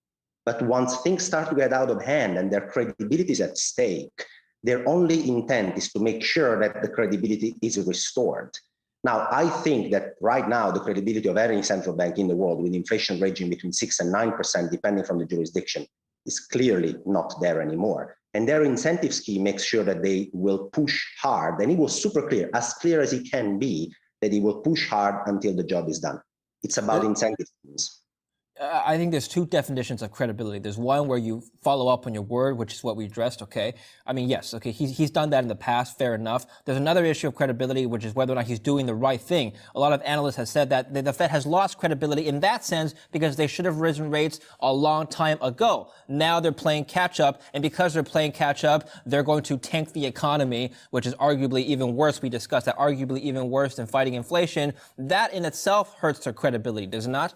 But once things start to get out of hand and their credibility is at stake, Their only intent is to make sure that the credibility is restored. Now, I think that right now, the credibility of any central bank in the world with inflation ranging between 6 and 9%, depending from the jurisdiction, is clearly not there anymore. And their incentive scheme makes sure that they will push hard. And it was super clear as it can be, that he will push hard until the job is done. It's about incentive schemes. I think there's two definitions of credibility. There's one where you follow up on your word, which is what we addressed, okay? I mean, yes, okay, he's done that in the past, fair enough. There's another issue of credibility, which is whether or not he's doing the right thing. A lot of analysts have said that the Fed has lost credibility in that sense because they should have risen rates a long time ago. Now they're playing catch up, and because they're playing catch up, they're going to tank the economy, which is arguably even worse. We discussed that, arguably even worse than fighting inflation. That in itself hurts their credibility, does it not?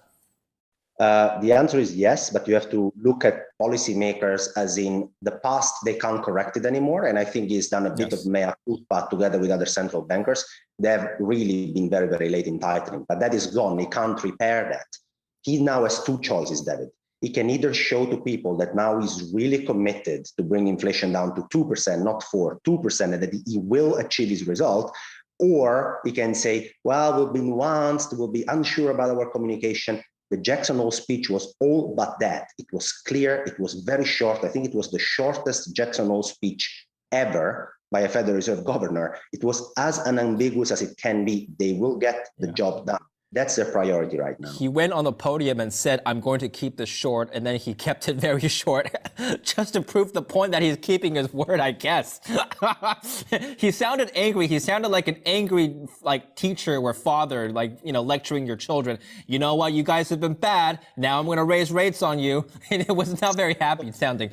The answer is yes, but you have to look at policymakers as in the past, they can't correct it anymore. And I think he's done a bit of mea culpa together with other central bankers. They have really been very, very late in tightening, but that is gone. He can't repair that. He now has two choices, David. He can either show to people that now he's really committed to bring inflation down to 2%, not 2%, and that he will achieve his result. Or he can say, well, we'll be nuanced, we'll be unsure about our communication. The Jackson Hole speech was all but that. It was clear, it was very short. I think it was the shortest Jackson Hole speech ever by a Federal Reserve governor. It was as unambiguous as it can be. They will get the job done. That's their priority right now. He went on the podium and said, I'm going to keep this short, and then he kept it very short just to prove the point that he's keeping his word, I guess. He sounded angry. He sounded like an angry teacher or father, lecturing your children. You know what? You guys have been bad. Now I'm going to raise rates on you. And it was not very happy sounding.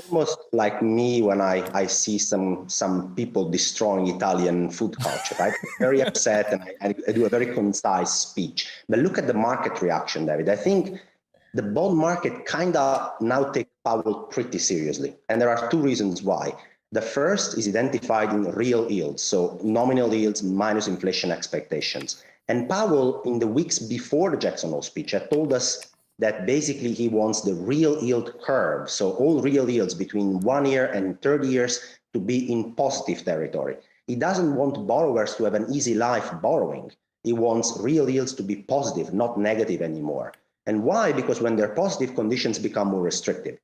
Almost like me when I see some people destroying Italian food culture, right? Very upset, and I do a very concise speech. But look at the market reaction, David. I think the bond market kind of now takes Powell pretty seriously. And there are two reasons why. The first is identified in real yields, so nominal yields minus inflation expectations. And Powell, in the weeks before the Jackson Hole speech, had told us that basically he wants the real yield curve, so all real yields between 1 year and 30 years to be in positive territory. He doesn't want borrowers to have an easy life borrowing. He wants real yields to be positive, not negative anymore. And why? Because when they're positive, conditions become more restrictive.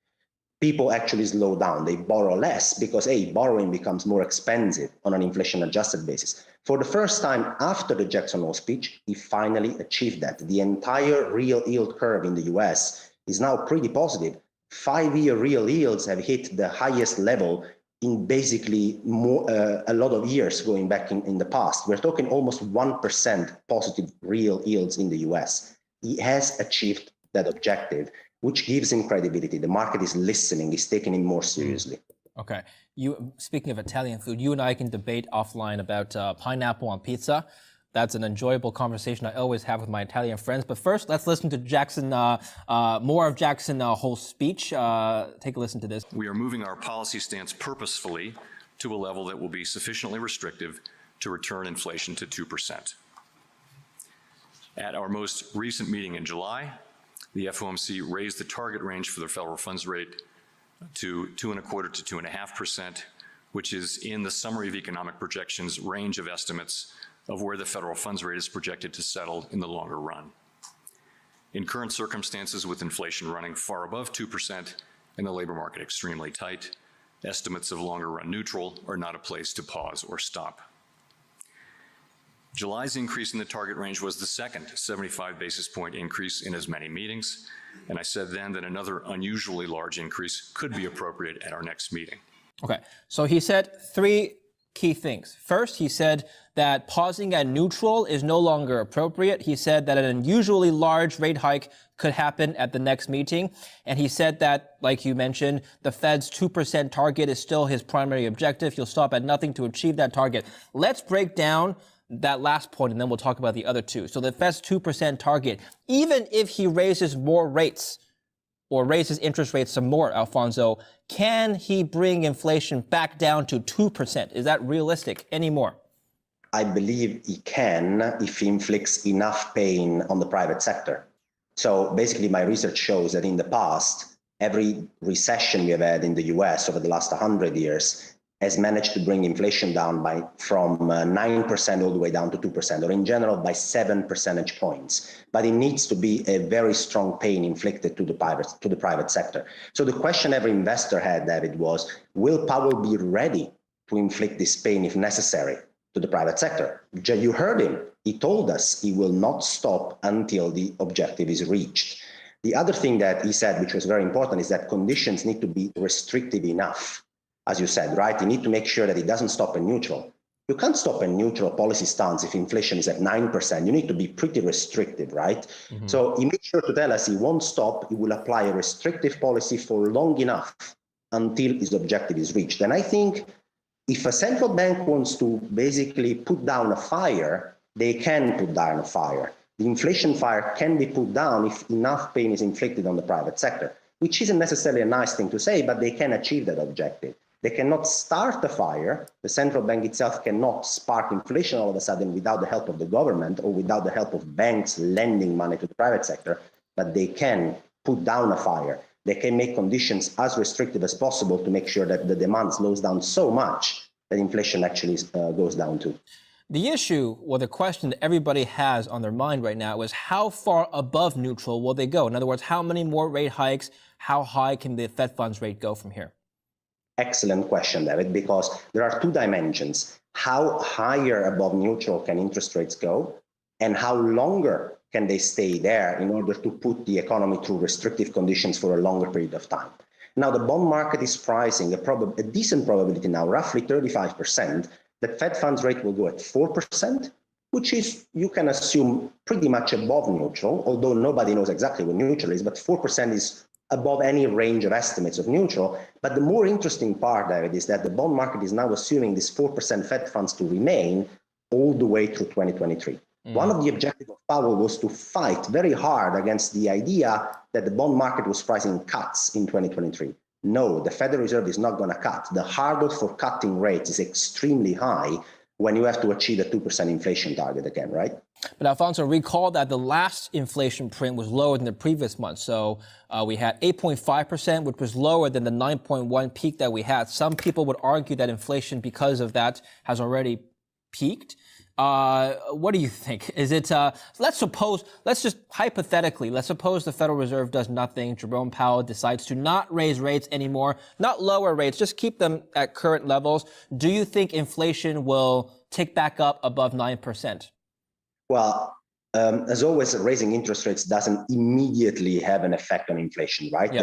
People actually slow down. They borrow less because, borrowing becomes more expensive on an inflation-adjusted basis. For the first time after the Jackson Hole speech, he finally achieved that. The entire real yield curve in the US is now pretty positive. 5-year real yields have hit the highest level in basically a lot of years going back in the past. We're talking almost 1% positive real yields in the US. He has achieved that objective, which gives him credibility. The market is listening, is taking him more seriously. Okay. Speaking of Italian food, you and I can debate offline about pineapple on pizza. That's an enjoyable conversation I always have with my Italian friends. But first, let's listen to Jackson, more of Jackson Hole's speech. Take a listen to this. We are moving our policy stance purposefully to a level that will be sufficiently restrictive to return inflation to 2%. At our most recent meeting in July, the FOMC raised the target range for the federal funds rate to 2.25% to 2.5%, which is in the summary of economic projections range of estimates of where the federal funds rate is projected to settle in the longer run. In current circumstances, with inflation running far above 2% and the labor market extremely tight, estimates of longer run neutral are not a place to pause or stop. July's increase in the target range was the second 75 basis point increase in as many meetings, and I said then that another unusually large increase could be appropriate at our next meeting. Okay, so he said three key things. First, he said that pausing at neutral is no longer appropriate. He said that an unusually large rate hike could happen at the next meeting. And he said that, like you mentioned, the Fed's 2% target is still his primary objective. He'll stop at nothing to achieve that target. Let's break down that last point, and then we'll talk about the other two. So the Fed's 2% target, even if he raises more rates or raises interest rates some more, Alfonso, can he bring inflation back down to 2%? Is that realistic anymore? I believe he can if he inflicts enough pain on the private sector. So basically, my research shows that in the past, every recession we have had in the US over the last 100 years, has managed to bring inflation down from 9% all the way down to 2%, or in general by 7 percentage points. But it needs to be a very strong pain inflicted to the private sector. So the question every investor had, David, was, will Powell be ready to inflict this pain if necessary to the private sector? You heard him. He told us he will not stop until the objective is reached. The other thing that he said, which was very important, is that conditions need to be restrictive enough. As you said, right? You need to make sure that it doesn't stop at neutral. You can't stop a neutral policy stance if inflation is at 9%. You need to be pretty restrictive, right? Mm-hmm. So he made sure to tell us he won't stop. He will apply a restrictive policy for long enough until his objective is reached. And I think if a central bank wants to basically put down a fire, they can put down a fire. The inflation fire can be put down if enough pain is inflicted on the private sector, which isn't necessarily a nice thing to say, but they can achieve that objective. They cannot start a fire. The central bank itself cannot spark inflation all of a sudden without the help of the government or without the help of banks lending money to the private sector, but they can put down a fire. They can make conditions as restrictive as possible to make sure that the demand slows down so much that inflation actually goes down too. The issue, or the question that everybody has on their mind right now is how far above neutral will they go? In other words, how many more rate hikes, how high can the Fed funds rate go from here? Excellent question, David, because there are two dimensions. How higher above neutral can interest rates go, and how longer can they stay there in order to put the economy through restrictive conditions for a longer period of time? Now, the bond market is pricing a decent probability now, roughly 35%, that Fed funds rate will go at 4%, which is, you can assume, pretty much above neutral, although nobody knows exactly what neutral is, but 4% is above any range of estimates of neutral. But the more interesting part, David, is that the bond market is now assuming this 4% Fed funds to remain all the way through 2023. One of the objectives of Powell was to fight very hard against the idea that the bond market was pricing cuts in 2023. No, the Federal Reserve is not going to cut. The hurdle for cutting rates is extremely high when you have to achieve a 2% inflation target again, right? But Alfonso, recall that the last inflation print was lower than the previous month. So we had 8.5%, which was lower than the 9.1 peak that we had. Some people would argue that inflation, because of that, has already peaked. What do you think? Is it, let's just hypothetically, let's suppose the Federal Reserve does nothing. Jerome Powell decides to not raise rates anymore, not lower rates, just keep them at current levels. Do you think inflation will tick back up above 9%? Well, as always, raising interest rates doesn't immediately have an effect on inflation, right? Yes.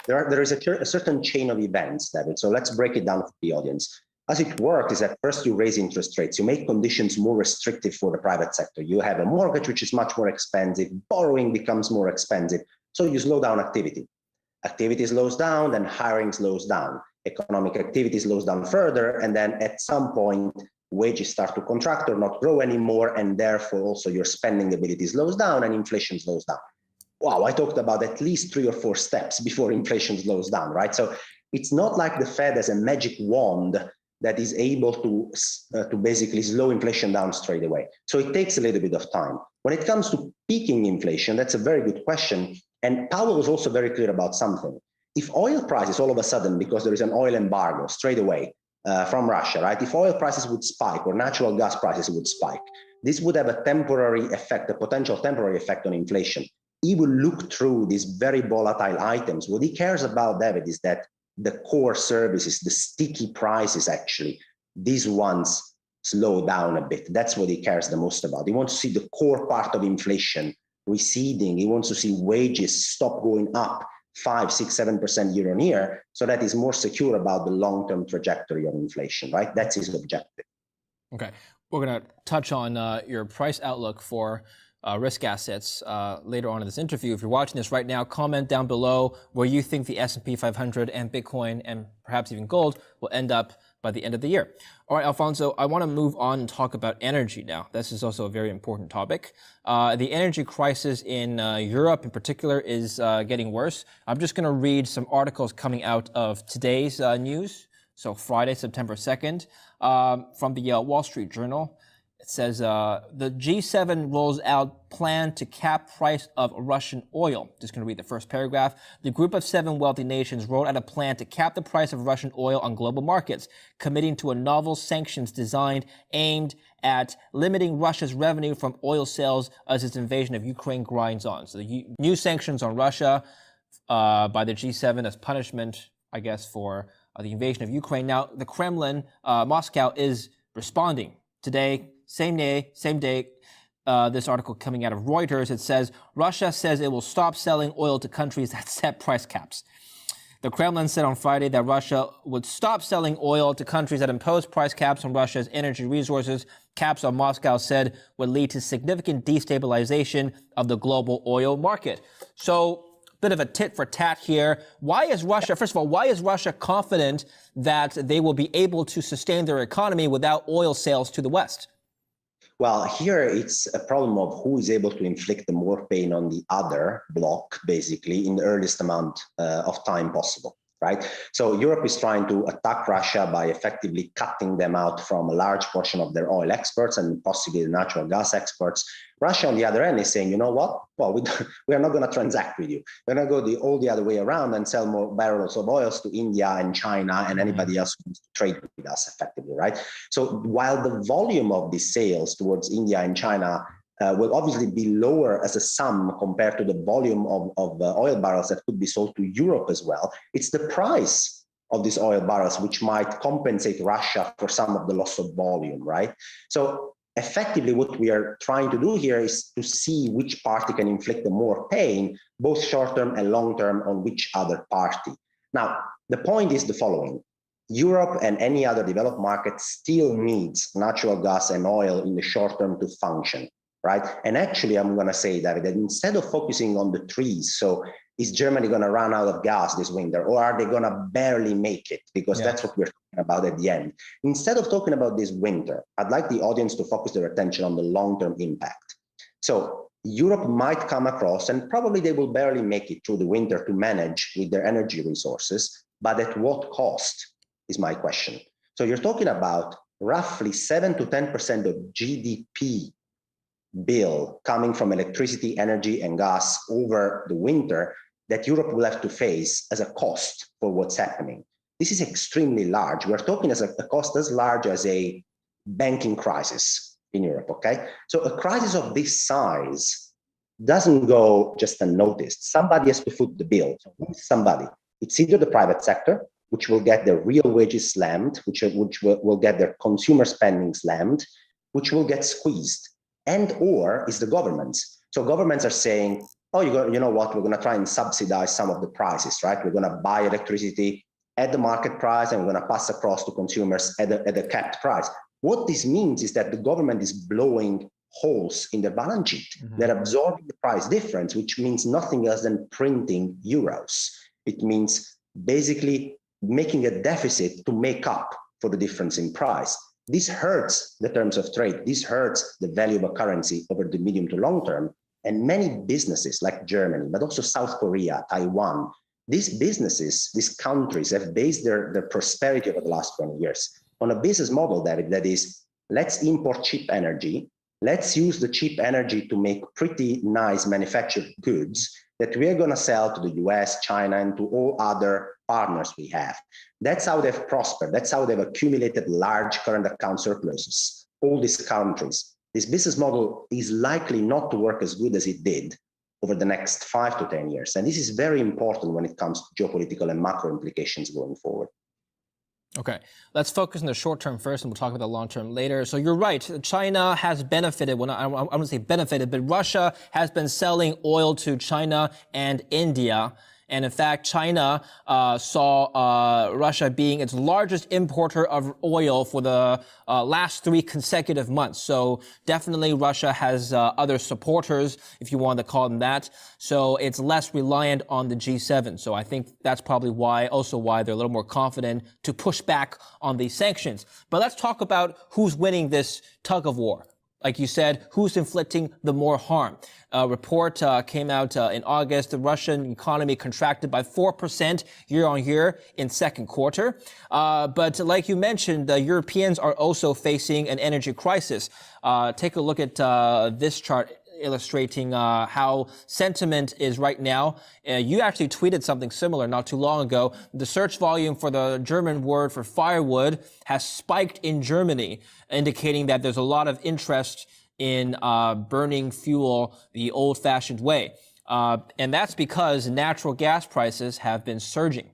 There is a certain chain of events, David. So let's break it down for the audience. As it works is that first you raise interest rates, you make conditions more restrictive for the private sector. You have a mortgage which is much more expensive, borrowing becomes more expensive, so you slow down activity. Activity slows down, then hiring slows down. Economic activity slows down further, and then at some point, wages start to contract or not grow anymore, and therefore also your spending ability slows down and inflation slows down. Wow, I talked about at least 3 or 4 steps before inflation slows down, right? So it's not like the Fed has a magic wand that is able to basically slow inflation down straight away. So it takes a little bit of time. When it comes to peaking inflation, that's a very good question. And Powell was also very clear about something. If oil prices all of a sudden, because there is an oil embargo straight away from Russia, right? If oil prices would spike or natural gas prices would spike, this would have a temporary effect, a potential temporary effect on inflation. He will look through these very volatile items. What he cares about, David, is that the core services, the sticky prices, actually, these ones slow down a bit. That's what he cares the most about. He wants to see the core part of inflation receding. He wants to see wages stop going up 5, 6, 7% year on year, so that he's more secure about the long-term trajectory of inflation, right? That's his objective. Okay. We're going to touch on your price outlook for risk assets later on in this interview. If you're watching this right now, comment down below where you think the S&P 500 and Bitcoin and perhaps even gold will end up by the end of the year. All right, Alfonso, I want to move on and talk about energy now. This is also a very important topic. The energy crisis in Europe in particular is getting worse. I'm just going to read some articles coming out of today's news. So Friday, September 2nd, from the Wall Street Journal. It says the G7 rolls out plan to cap price of Russian oil. Just going to read the first paragraph. The group of 7 wealthy nations rolled out a plan to cap the price of Russian oil on global markets, committing to a novel sanctions designed aimed at limiting Russia's revenue from oil sales as its invasion of Ukraine grinds on. So the new sanctions on Russia by the G7 as punishment, I guess, for the invasion of Ukraine. Now, the Kremlin, Moscow, is responding today. Same day, this article coming out of Reuters, it says, Russia says it will stop selling oil to countries that set price caps. The Kremlin said on Friday that Russia would stop selling oil to countries that impose price caps on Russia's energy resources. Caps on Moscow said would lead to significant destabilization of the global oil market. So, bit of a tit for tat here. Why is Russia confident that they will be able to sustain their economy without oil sales to the West? Well, here it's a problem of who is able to inflict the more pain on the other bloc, basically, in the earliest amount of time possible, right? So Europe is trying to attack Russia by effectively cutting them out from a large portion of their oil exports and possibly the natural gas exports. Russia, on the other end, is saying, you know what? Well, we are not going to transact with you. We're going to go all the other way around and sell more barrels of oils to India and China and anybody else who wants to trade with us effectively, right? So while the volume of these sales towards India and China will obviously be lower as a sum compared to the volume of oil barrels that could be sold to Europe as well, it's the price of these oil barrels which might compensate Russia for some of the loss of volume, right? So effectively, what we are trying to do here is to see which party can inflict the more pain, both short-term and long-term, on which other party. Now, the point is the following. Europe and any other developed market still needs natural gas and oil in the short term to function, right? And actually, I'm going to say that instead of focusing on the trees, so is Germany going to run out of gas this winter, or are they going to barely make it? Because that's what we're talking about at the end. Instead of talking about this winter, I'd like the audience to focus their attention on the long-term impact. So Europe might come across, and probably they will barely make it through the winter to manage with their energy resources, but at what cost is my question. So you're talking about roughly 7 to 10% of GDP bill coming from electricity, energy, and gas over the winter that Europe will have to face as a cost for what's happening. This is extremely large. We're talking as a cost as large as a banking crisis in Europe, okay? So a crisis of this size doesn't go just unnoticed. Somebody has to foot the bill. So who's somebody? It's either the private sector, which will get their real wages slammed, which will get their consumer spending slammed, which will get squeezed, and or is the governments. So governments are saying, oh, you know what, we're going to try and subsidize some of the prices, right? We're going to buy electricity at the market price and we're going to pass across to consumers at a capped price. What this means is that the government is blowing holes in the balance sheet. They're absorbing the price difference, which means nothing else than printing euros. It means basically making a deficit to make up for the difference in price. This hurts the terms of trade. This hurts the value of a currency over the medium to long term. And many businesses like Germany, but also South Korea, Taiwan, these businesses, these countries have based their prosperity over the last 20 years on a business model that is, let's import cheap energy. Let's use the cheap energy to make pretty nice manufactured goods that we are going to sell to the US, China, and to all other partners we have. That's how they've prospered. That's how they've accumulated large current account surpluses, all these countries. This business model is likely not to work as good as it did over the next 5 to 10 years. And this is very important when it comes to geopolitical and macro implications going forward. Okay, let's focus on the short term first, and we'll talk about the long term later. So you're right, China has benefited. Well, I wouldn't say benefited, but Russia has been selling oil to China and India. And in fact, China saw Russia being its largest importer of oil for the last 3 consecutive months. So definitely Russia has other supporters, if you want to call them that. So it's less reliant on the G7. So I think that's probably why they're a little more confident to push back on these sanctions. But let's talk about who's winning this tug of war. like you said, who's inflicting the more harm? A report came out in August. The Russian economy contracted by 4% year on year in second quarter. But like you mentioned, the Europeans are also facing an energy crisis. Take a look at this chart illustrating how sentiment is right now. You actually tweeted something similar not too long ago. The search volume for the German word for firewood has spiked in Germany, indicating that there's a lot of interest in burning fuel the old-fashioned way. And that's because natural gas prices have been surging.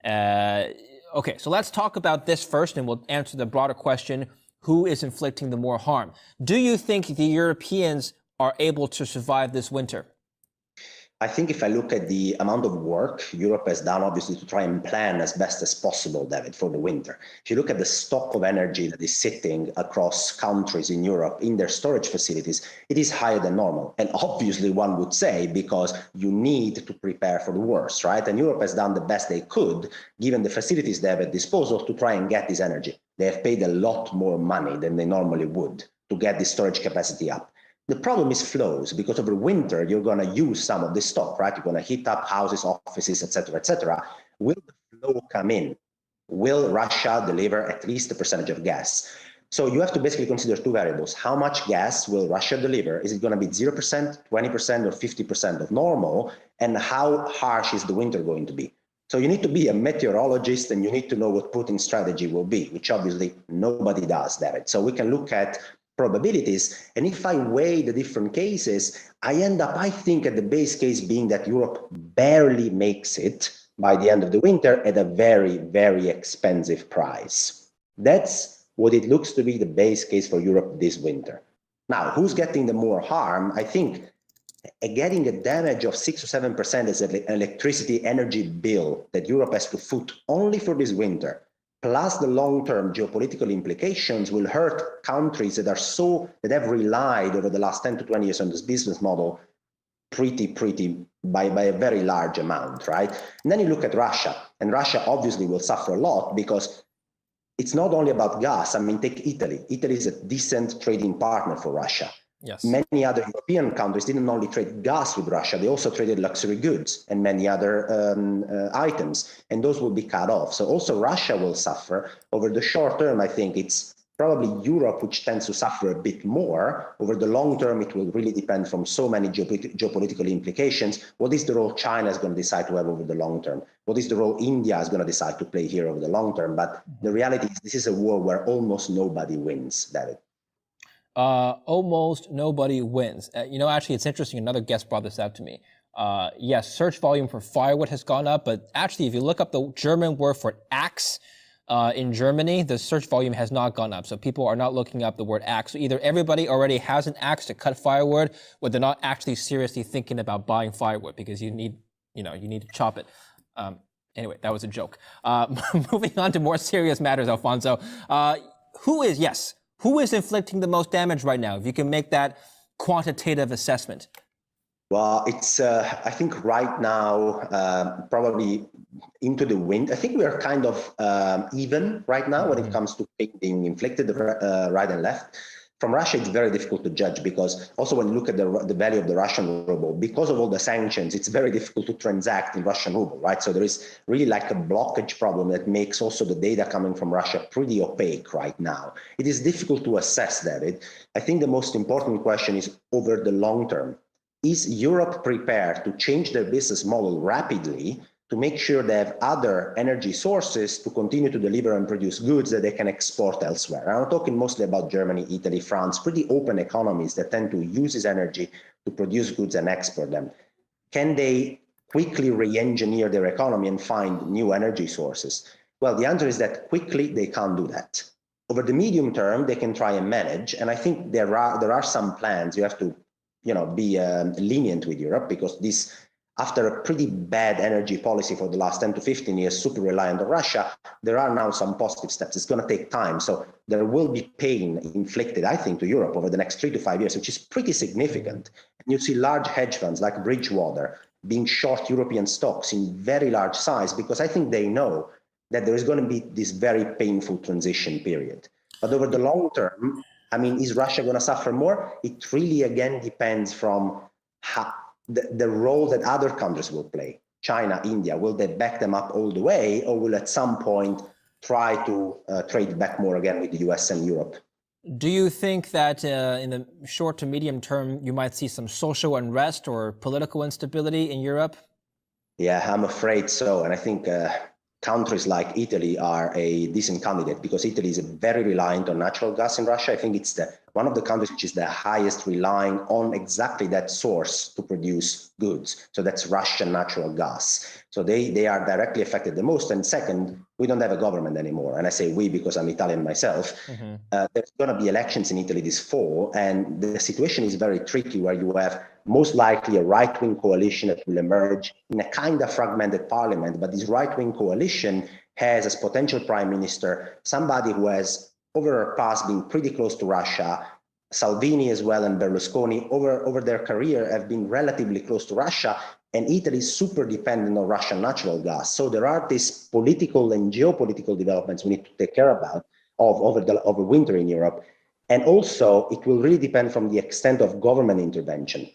Okay, so let's talk about this first, and we'll answer the broader question, who is inflicting the more harm? Do you think the Europeans are able to survive this winter? I think if I look at the amount of work Europe has done, obviously, to try and plan as best as possible, David, for the winter. If you look at the stock of energy that is sitting across countries in Europe in their storage facilities, it is higher than normal. And obviously, one would say, because you need to prepare for the worst, right? And Europe has done the best they could, given the facilities they have at disposal, to try and get this energy. They have paid a lot more money than they normally would to get this storage capacity up. The problem is flows, because over winter, you're going to use some of this stock, right? You're going to heat up houses, offices, et cetera, et cetera. Will the flow come in? Will Russia deliver at least a percentage of gas? So you have to basically consider two variables. How much gas will Russia deliver? Is it going to be 0%, 20%, or 50% of normal? And how harsh is the winter going to be? So you need to be a meteorologist, and you need to know what Putin's strategy will be, which obviously nobody does, David. So we can look at probabilities. And if I weigh the different cases, I end up, I think, at the base case being that Europe barely makes it by the end of the winter at a very, very expensive price. That's what it looks to be the base case for Europe this winter. Now, who's getting the more harm? I think getting a damage of 6 or 7% as an electricity energy bill that Europe has to foot only for this winter, plus the long-term geopolitical implications, will hurt countries that have relied over the last 10 to 20 years on this business model by a very large amount, right? And then you look at Russia, and Russia obviously will suffer a lot, because it's not only about gas. I mean, take Italy. Italy is a decent trading partner for Russia. Yes. Many other European countries didn't only trade gas with Russia, they also traded luxury goods and many other items, and those will be cut off. So also Russia will suffer. Over the short term, I think it's probably Europe which tends to suffer a bit more. Over the long term, it will really depend from so many geopolitical implications. What is the role China is going to decide to have over the long term? What is the role India is going to decide to play here over the long term? But the reality is this is a war where almost nobody wins, David. Almost nobody wins. Actually, it's interesting. Another guest brought this out to me. Yes, search volume for firewood has gone up, but actually, if you look up the German word for axe in Germany, the search volume has not gone up. So people are not looking up the word axe. So either everybody already has an axe to cut firewood, or they're not actually seriously thinking about buying firewood because you need to chop it. Anyway, that was a joke. Moving on to more serious matters, Alfonso. Who is inflicting the most damage right now? If you can make that quantitative assessment. Well, it's, I think right now, probably into the wind. I think we are kind of even right now when it comes to being inflicted right and left. From Russia, it's very difficult to judge, because also when you look at the value of the Russian ruble, because of all the sanctions, it's very difficult to transact in Russian ruble, right? So there is really like a blockage problem that makes also the data coming from Russia pretty opaque right now. It is difficult to assess, David. I think the most important question is over the long term. Is Europe prepared to change their business model rapidly to make sure they have other energy sources to continue to deliver and produce goods that they can export elsewhere? And I'm talking mostly about Germany, Italy, France, pretty open economies that tend to use this energy to produce goods and export them. Can they quickly re-engineer their economy and find new energy sources? Well, the answer is that quickly they can't do that. Over the medium term, they can try and manage. And I think there are some plans. You have to be lenient with Europe, because this, after a pretty bad energy policy for the last 10 to 15 years, super reliant on Russia, there are now some positive steps. It's going to take time. So there will be pain inflicted, I think, to Europe over the next 3 to 5 years, which is pretty significant. And you see large hedge funds like Bridgewater being short European stocks in very large size, because I think they know that there is going to be this very painful transition period. But over the long term, I mean, is Russia going to suffer more? It really, again, depends from how, the role that other countries will play. China, India, will they back them up all the way, or will at some point try to trade back more again with the US and Europe? Do you think that in the short to medium term, you might see some social unrest or political instability in Europe? Yeah, I'm afraid so. And I think countries like Italy are a decent candidate because Italy is very reliant on natural gas in Russia. I think it's one of the countries which is the highest relying on exactly that source to produce goods. So that's Russian natural gas. So they are directly affected the most. And second, we don't have a government anymore. And I say we because I'm Italian myself. There's going to be elections in Italy this fall. And the situation is very tricky where you have most likely a right-wing coalition that will emerge in a kind of fragmented parliament. But this right-wing coalition has as potential prime minister somebody who has over the past been pretty close to Russia. Salvini as well and Berlusconi over their career have been relatively close to Russia, and Italy is super dependent on Russian natural gas. So there are these political and geopolitical developments we need to take care about over winter in Europe. And also it will really depend from the extent of government intervention,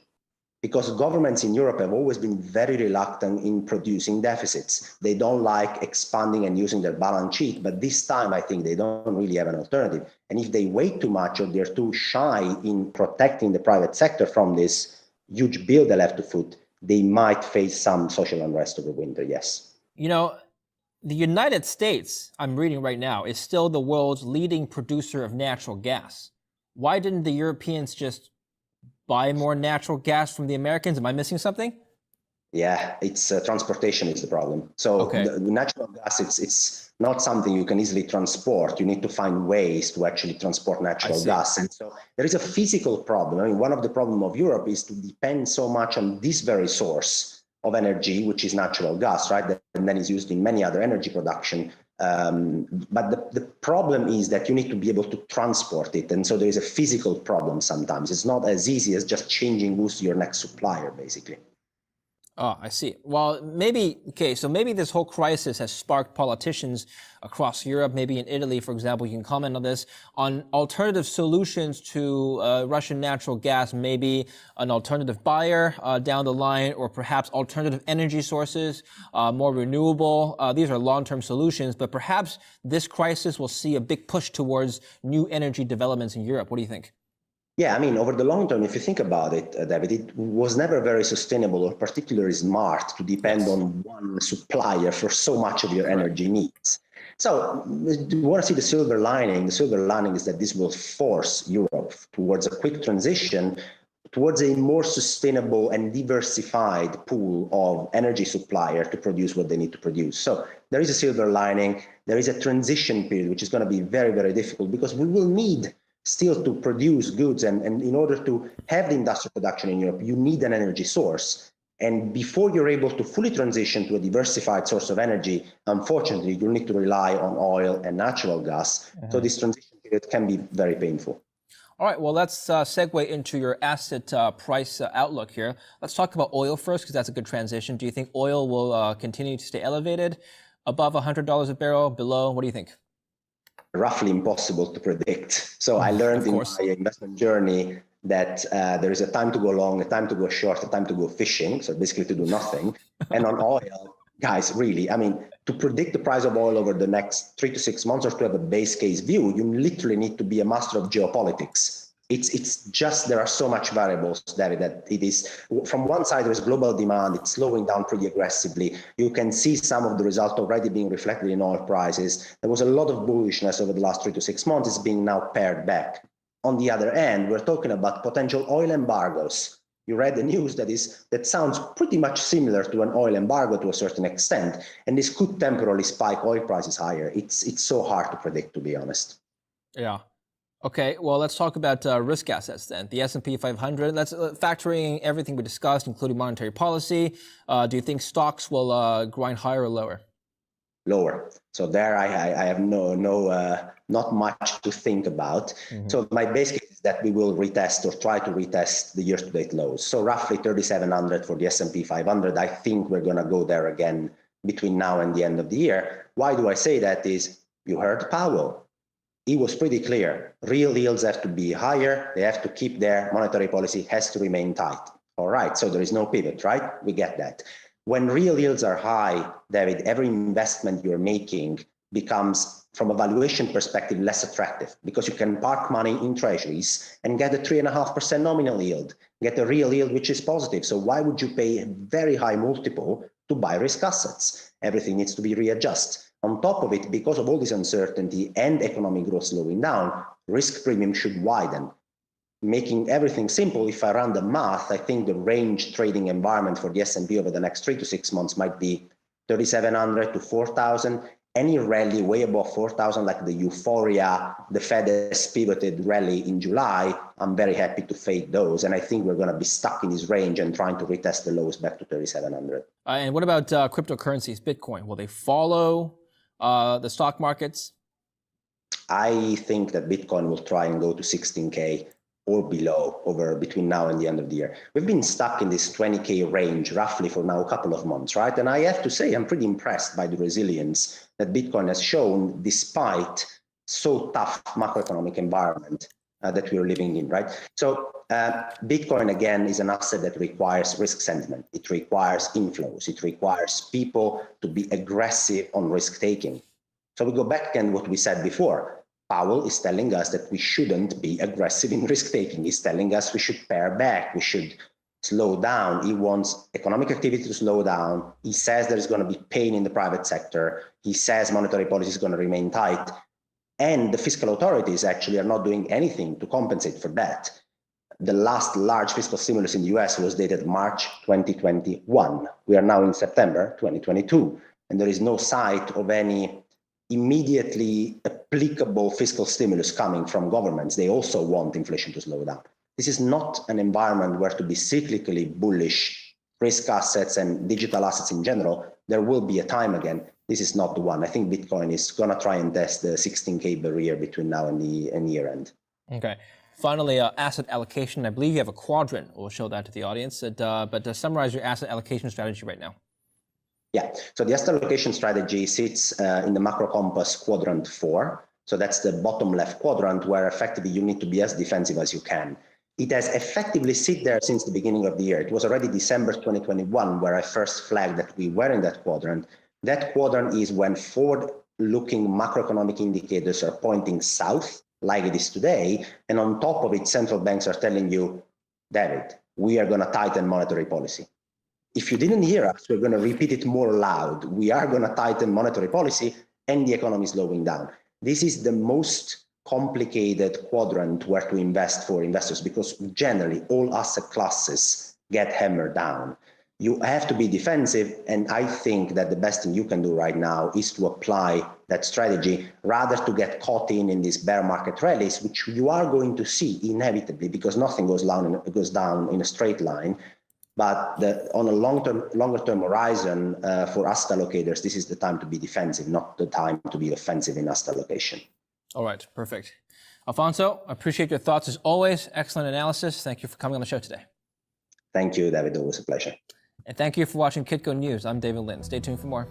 because governments in Europe have always been very reluctant in producing deficits. They don't like expanding and using their balance sheet, but this time I think they don't really have an alternative. And if they wait too much or they're too shy in protecting the private sector from this huge bill they'll have to foot, they might face some social unrest over winter, yes. You know, the United States, I'm reading right now, is still the world's leading producer of natural gas. Why didn't the Europeans just buy more natural gas from the Americans? Am I missing something? Yeah, it's transportation is the problem. So the natural gas, it's not something you can easily transport. You need to find ways to actually transport natural gas. And so there is a physical problem. I mean, one of the problems of Europe is to depend so much on this very source of energy, which is natural gas, right? And then is used in many other energy production. But the problem is that you need to be able to transport it. And so there is a physical problem sometimes. It's not as easy as just changing who's your next supplier, basically. Oh, I see. Well, maybe this whole crisis has sparked politicians across Europe, maybe in Italy, for example, you can comment on this, on alternative solutions to Russian natural gas, maybe an alternative buyer down the line, or perhaps alternative energy sources, more renewable. These are long-term solutions, but perhaps this crisis will see a big push towards new energy developments in Europe. What do you think? Yeah, I mean, over the long term, if you think about it, David, it was never very sustainable or particularly smart to depend on one supplier for so much of your energy needs. So you want to see the silver lining. The silver lining is that this will force Europe towards a quick transition towards a more sustainable and diversified pool of energy supplier to produce what they need to produce. So there is a silver lining. There is a transition period, which is going to be very, very difficult because we will need still to produce goods. And in order to have the industrial production in Europe, you need an energy source. And before you're able to fully transition to a diversified source of energy, unfortunately, you'll need to rely on oil and natural gas. So this transition period can be very painful. All right, well, let's segue into your asset price outlook here. Let's talk about oil first, because that's a good transition. Do you think oil will continue to stay elevated, above $100 a barrel, below? What do you think? Roughly impossible to predict. So I learned in my investment journey that there is a time to go long, a time to go short, a time to go fishing. So basically to do nothing. And on oil, guys, really, I mean, to predict the price of oil over the next 3 to 6 months or to have a base case view, you literally need to be a master of geopolitics. It's just, there are so much variables, David, that it is, from one side, there's global demand, it's slowing down pretty aggressively. You can see some of the result already being reflected in oil prices. There was a lot of bullishness over the last 3 to 6 months. It's being now pared back. On the other end, we're talking about potential oil embargoes. You read the news that sounds pretty much similar to an oil embargo to a certain extent, and this could temporarily spike oil prices higher. It's so hard to predict, to be honest. Yeah. Okay, well, let's talk about risk assets then. The S&P 500, let's factoring everything we discussed, including monetary policy. Do you think stocks will grind higher or lower? Lower. So there I have not much to think about. So my base case is that we will retest or try to retest the year-to-date lows. So roughly 3,700 for the S&P 500. I think we're going to go there again between now and the end of the year. Why do I say that is, you heard Powell. he was pretty clear. Real yields have to be higher. They have to keep their monetary policy has to remain tight. All right, so there is no pivot, right? We get that. When real yields are high, David, every investment you're making becomes, from a valuation perspective, less attractive because you can park money in treasuries and get a 3.5% nominal yield, get a real yield which is positive. So why would you pay a very high multiple to buy risk assets? Everything needs to be readjusted. On top of it, because of all this uncertainty and economic growth slowing down, risk premium should widen. Making everything simple, if I run the math, I think the range trading environment for the S&P over the next 3 to 6 months might be 3,700 to 4,000. Any rally way above 4,000, like the euphoria, the Fed has pivoted rally in July, I'm very happy to fade those. And I think we're going to be stuck in this range and trying to retest the lows back to 3,700. And what about cryptocurrencies, Bitcoin? Will they follow the stock markets? I think that Bitcoin will try and go to 16K or below over between now and the end of the year. We've been stuck in this 20K range roughly for now a couple of months, right? And I have to say, I'm pretty impressed by the resilience that Bitcoin has shown despite so tough macroeconomic environment that we're living in, right? So Bitcoin, again, is an asset that requires risk sentiment. It requires inflows. It requires people to be aggressive on risk taking. So we go back and what we said before. Powell is telling us that we shouldn't be aggressive in risk taking. He's telling us we should pare back, we should slow down. He wants economic activity to slow down. He says there's going to be pain in the private sector. He says monetary policy is going to remain tight. And the fiscal authorities actually are not doing anything to compensate for that. The last large fiscal stimulus in the US was dated March 2021. We are now in September 2022, and there is no sight of any immediately applicable fiscal stimulus coming from governments. They also want inflation to slow down. This is not an environment where to be cyclically bullish risk assets and digital assets in general. There will be a time again. This is not the one. I think Bitcoin is going to try and test the 16K barrier between now and the year end. Okay. Finally, asset allocation. I believe you have a quadrant. We'll show that to the audience. But summarize your asset allocation strategy right now. Yeah, so the asset allocation strategy sits in the macro compass quadrant 4. So that's the bottom left quadrant where effectively you need to be as defensive as you can. It has effectively sit there since the beginning of the year. It was already December 2021 where I first flagged that we were in that quadrant. That quadrant is when forward-looking macroeconomic indicators are pointing south, like it is today, and on top of it, central banks are telling you, David, we are going to tighten monetary policy. If you didn't hear us, we're going to repeat it more loud. We are going to tighten monetary policy and the economy is slowing down. This is the most complicated quadrant where to invest for investors because generally all asset classes get hammered down. You have to be defensive, and I think that the best thing you can do right now is to apply that strategy rather to get caught in these bear market rallies, which you are going to see inevitably because nothing goes down in a straight line. But on a longer term horizon for asset allocators, this is the time to be defensive, not the time to be offensive in asset allocation. All right, perfect. Alfonso, I appreciate your thoughts as always. Excellent analysis. Thank you for coming on the show today. Thank you, David. Always a pleasure. And thank you for watching Kitco News. I'm David Lynn. Stay tuned for more.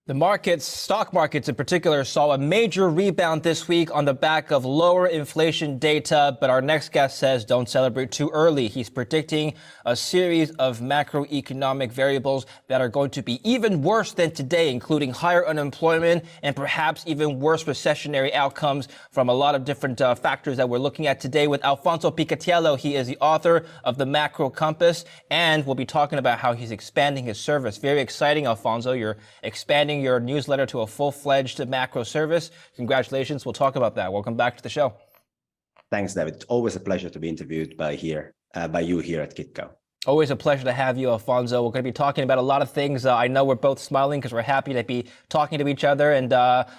The markets, stock markets in particular, saw a major rebound this week on the back of lower inflation data. But our next guest says don't celebrate too early. He's predicting a series of macroeconomic variables that are going to be even worse than today, including higher unemployment and perhaps even worse recessionary outcomes from a lot of different factors that we're looking at today with Alfonso Picatiello. He is the author of The Macro Compass, and we'll be talking about how he's expanding his service. Very exciting, Alfonso. You're expanding your newsletter to a full-fledged macro service. Congratulations. We'll talk about that. Welcome back to the show. Thanks, David. It's always a pleasure to be interviewed by you here at Kitco. Always a pleasure to have you, Alfonso. We're going to be talking about a lot of things. I know we're both smiling because we're happy to be talking to each other and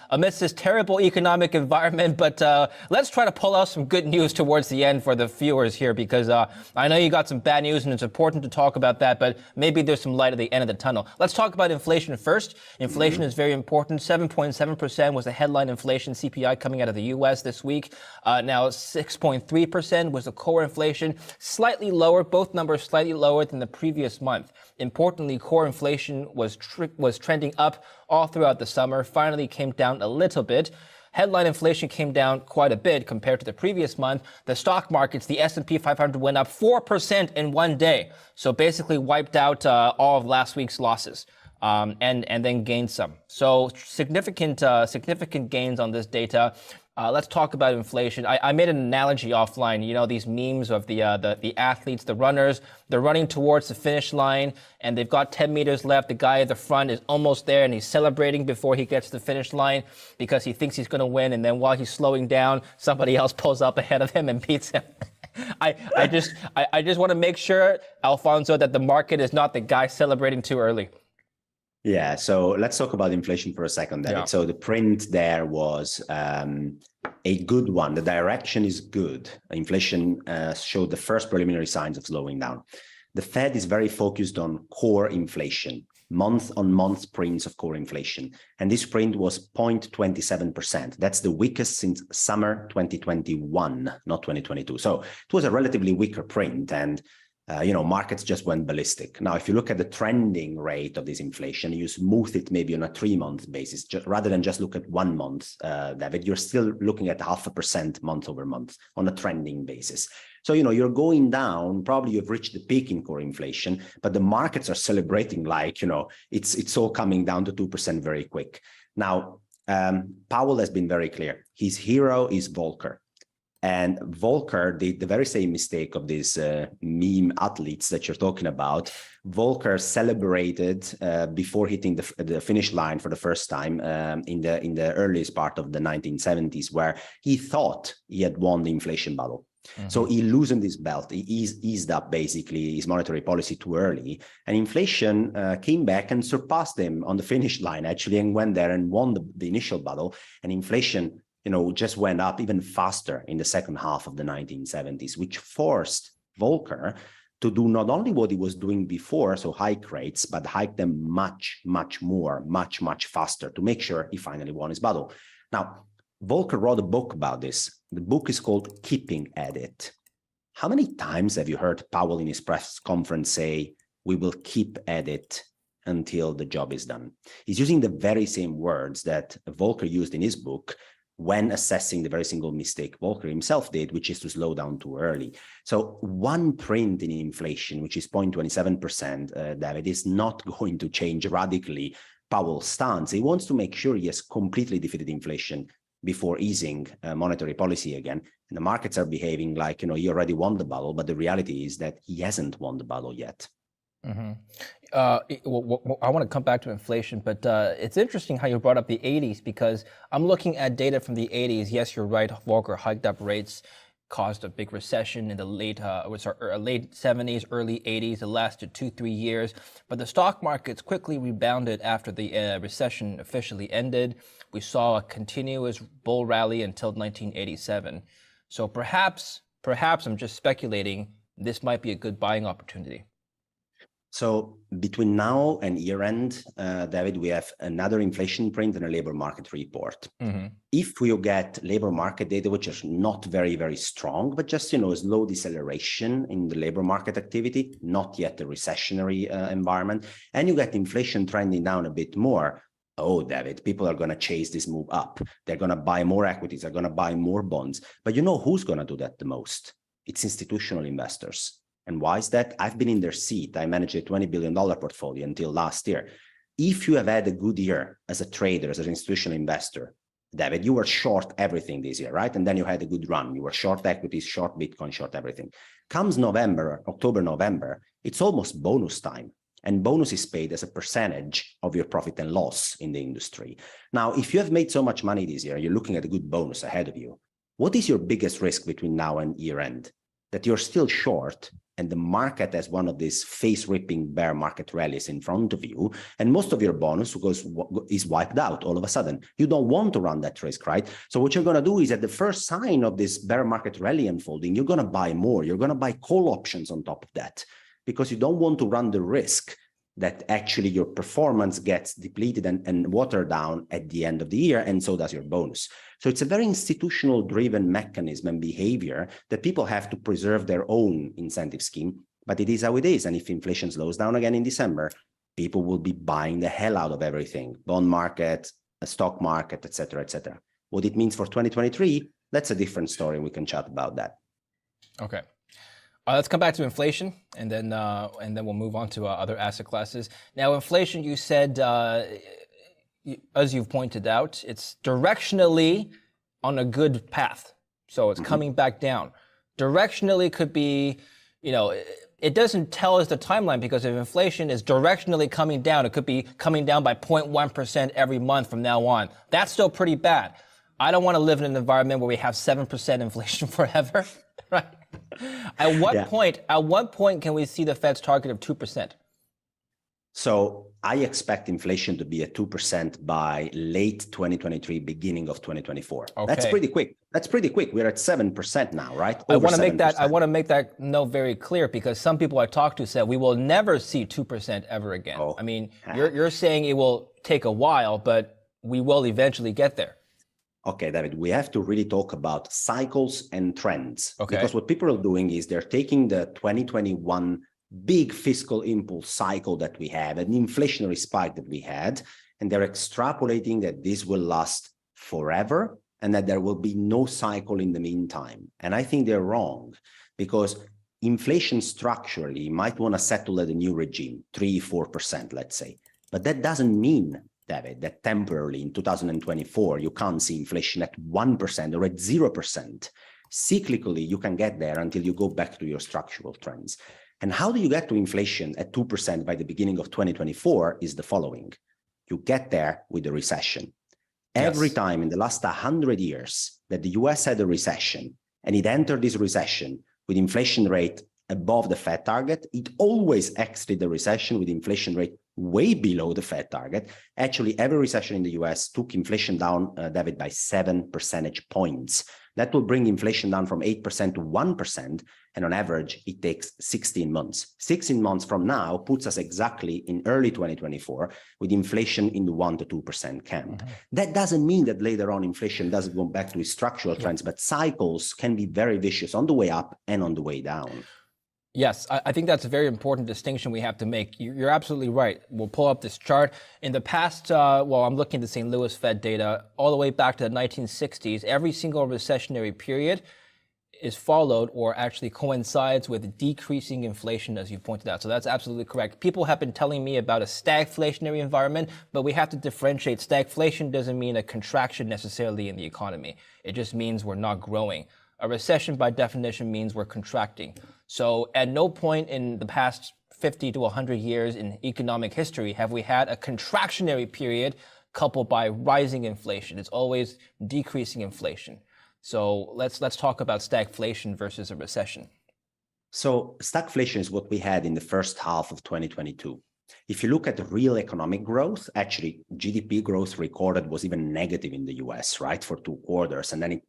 amidst this terrible economic environment. But let's try to pull out some good news towards the end for the viewers here, because I know you got some bad news and it's important to talk about that, but maybe there's some light at the end of the tunnel. Let's talk about inflation first. Inflation is very important. 7.7% was the headline inflation CPI coming out of the U.S. this week. Now 6.3% was the core inflation, slightly lower, both numbers slightly lower than the previous month. Importantly, core inflation was trending up all throughout the summer, finally came down a little bit. Headline inflation came down quite a bit compared to the previous month. The stock markets, the S&P 500 went up 4% in one day. So basically wiped out all of last week's losses. And then gained some. So significant gains on this data. Let's talk about inflation. I made an analogy offline. You know, these memes of the athletes, the runners, they're running towards the finish line and they've got 10 meters left. The guy at the front is almost there and he's celebrating before he gets to the finish line because he thinks he's going to win. And then while he's slowing down, somebody else pulls up ahead of him and beats him. I just want to make sure, Alfonso, that the market is not the guy celebrating too early. Yeah, so let's talk about inflation for a second, David. Yeah. So the print there was a good one. The direction is good. Inflation showed the first preliminary signs of slowing down. The Fed is very focused on core inflation, month-on-month prints of core inflation. And this print was 0.27%. That's the weakest since summer 2021, not 2022. So it was a relatively weaker print. And markets just went ballistic. Now, if you look at the trending rate of this inflation, you smooth it maybe on a 3-month basis, rather than just look at 1 month, David, you're still looking at 0.5% month over month on a trending basis. So, you're going down, probably you've reached the peak in core inflation, but the markets are celebrating like, it's all coming down to 2% very quick. Now, Powell has been very clear. His hero is Volcker. And Volcker did the very same mistake of these meme athletes that you're talking about. Volcker celebrated before hitting the finish line for the first time in the earliest part of the 1970s, where he thought he had won the inflation battle. Mm-hmm. So he loosened his belt. He eased up basically his monetary policy too early, and inflation came back and surpassed him on the finish line actually, and went there and won the initial battle. And inflation just went up even faster in the second half of the 1970s, which forced Volcker to do not only what he was doing before, so hike rates, but hike them much, much more, much, much faster to make sure he finally won his battle. Now, Volcker wrote a book about this. The book is called Keeping at It. How many times have you heard Powell in his press conference say, "We will keep at it until the job is done"? He's using the very same words that Volcker used in his book when assessing the very single mistake Volcker himself did, which is to slow down too early. So one print in inflation, which is 0.27%, David, is not going to change radically Powell's stance. He wants to make sure he has completely defeated inflation before easing monetary policy again. And the markets are behaving like, he already won the battle, but the reality is that he hasn't won the battle yet. Mm-hmm. I want to come back to inflation, but it's interesting how you brought up the 80s, because I'm looking at data from the 80s. Yes, you're right. Volcker hiked up rates, caused a big recession in the late 70s, early 80s. It lasted 2-3 years, but the stock markets quickly rebounded after the recession officially ended. We saw a continuous bull rally until 1987. So perhaps I'm just speculating, this might be a good buying opportunity. So between now and year end, David, we have another inflation print and a labor market report. Mm-hmm. If we get labor market data, which is not very, very strong, but just, a slow deceleration in the labor market activity, not yet a recessionary environment, and you get inflation trending down a bit more, oh, David, people are going to chase this move up. They're going to buy more equities. They're going to buy more bonds. But who's going to do that the most? It's institutional investors. And why is that? I've been in their seat. I managed a $20 billion portfolio until last year. If you have had a good year as a trader, as an institutional investor, David, you were short everything this year, right? And then you had a good run. You were short equities, short Bitcoin, short everything. Comes October, November, it's almost bonus time. And bonus is paid as a percentage of your profit and loss in the industry. Now, if you have made so much money this year, you're looking at a good bonus ahead of you. What is your biggest risk between now and year end? that you're still short and the market has one of these face-ripping bear market rallies in front of you, and most of your bonus is wiped out all of a sudden. You don't want to run that risk, right? So what you're going to do is at the first sign of this bear market rally unfolding, you're going to buy more. You're going to buy call options on top of that because you don't want to run the risk that actually your performance gets depleted and watered down at the end of the year, and so does your bonus. So it's a very institutional driven mechanism and behavior that people have to preserve their own incentive scheme, but it is how it is. And if inflation slows down again in December, people will be buying the hell out of everything, bond market, a stock market, et cetera, et cetera. What it means for 2023, that's a different story. We can chat about that. Okay. Let's come back to inflation, and then we'll move on to other asset classes. Now, inflation, you said, as you've pointed out, it's directionally on a good path. So it's coming back down. Directionally could be, it doesn't tell us the timeline, because if inflation is directionally coming down, it could be coming down by 0.1% every month from now on. That's still pretty bad. I don't want to live in an environment where we have 7% inflation forever, right? At what point can we see the Fed's target of 2%? So I expect inflation to be at 2% by late 2023, beginning of 2024. Okay. That's pretty quick. We're at 7% now, right? I want to make that note very clear, because some people I talked to said we will never see 2% ever again. I mean, you're saying it will take a while, but we will eventually get there. Okay, David, we have to really talk about cycles and trends. Okay. Because what people are doing is they're taking the 2021 big fiscal impulse cycle that we had, an inflationary spike that we had, and they're extrapolating that this will last forever and that there will be no cycle in the meantime. And I think they're wrong, because inflation structurally might want to settle at a new regime, 3-4%, let's say. But that doesn't mean, David, that temporarily in 2024, you can't see inflation at 1% or at 0%. Cyclically, you can get there until you go back to your structural trends. And how do you get to inflation at 2% by the beginning of 2024 is the following. You get there with a recession. Every time in the last 100 years that the US had a recession and it entered this recession with inflation rate above the Fed target, it always exited the recession with inflation rate way below the Fed target. Actually, every recession in the US took inflation down, David, by 7 percentage points. That will bring inflation down from 8% to 1. And on average, it takes 16 months. 16 months from now puts us exactly in early 2024 with inflation in the 1 to 2% camp. That doesn't mean that later on inflation doesn't go back to its structural trends, but cycles can be very vicious on the way up and on the way down. Yes, I think that's a very important distinction we have to make. You're absolutely right. We'll pull up this chart. In the past, I'm looking at the St. Louis Fed data, all the way back to the 1960s, every single recessionary period is followed or actually coincides with decreasing inflation, as you pointed out. So that's absolutely correct. People have been telling me about a stagflationary environment, but we have to differentiate. Stagflation doesn't mean a contraction necessarily in the economy. It just means we're not growing. A recession, by definition, means we're contracting. So at no point in the past 50 to 100 years in economic history have we had a contractionary period coupled by rising inflation. It's always decreasing inflation. So let's talk about stagflation versus a recession. So stagflation is what we had in the first half of 2022. If you look at the real economic growth, actually GDP growth recorded was even negative in the US, right, for 2 quarters, and then it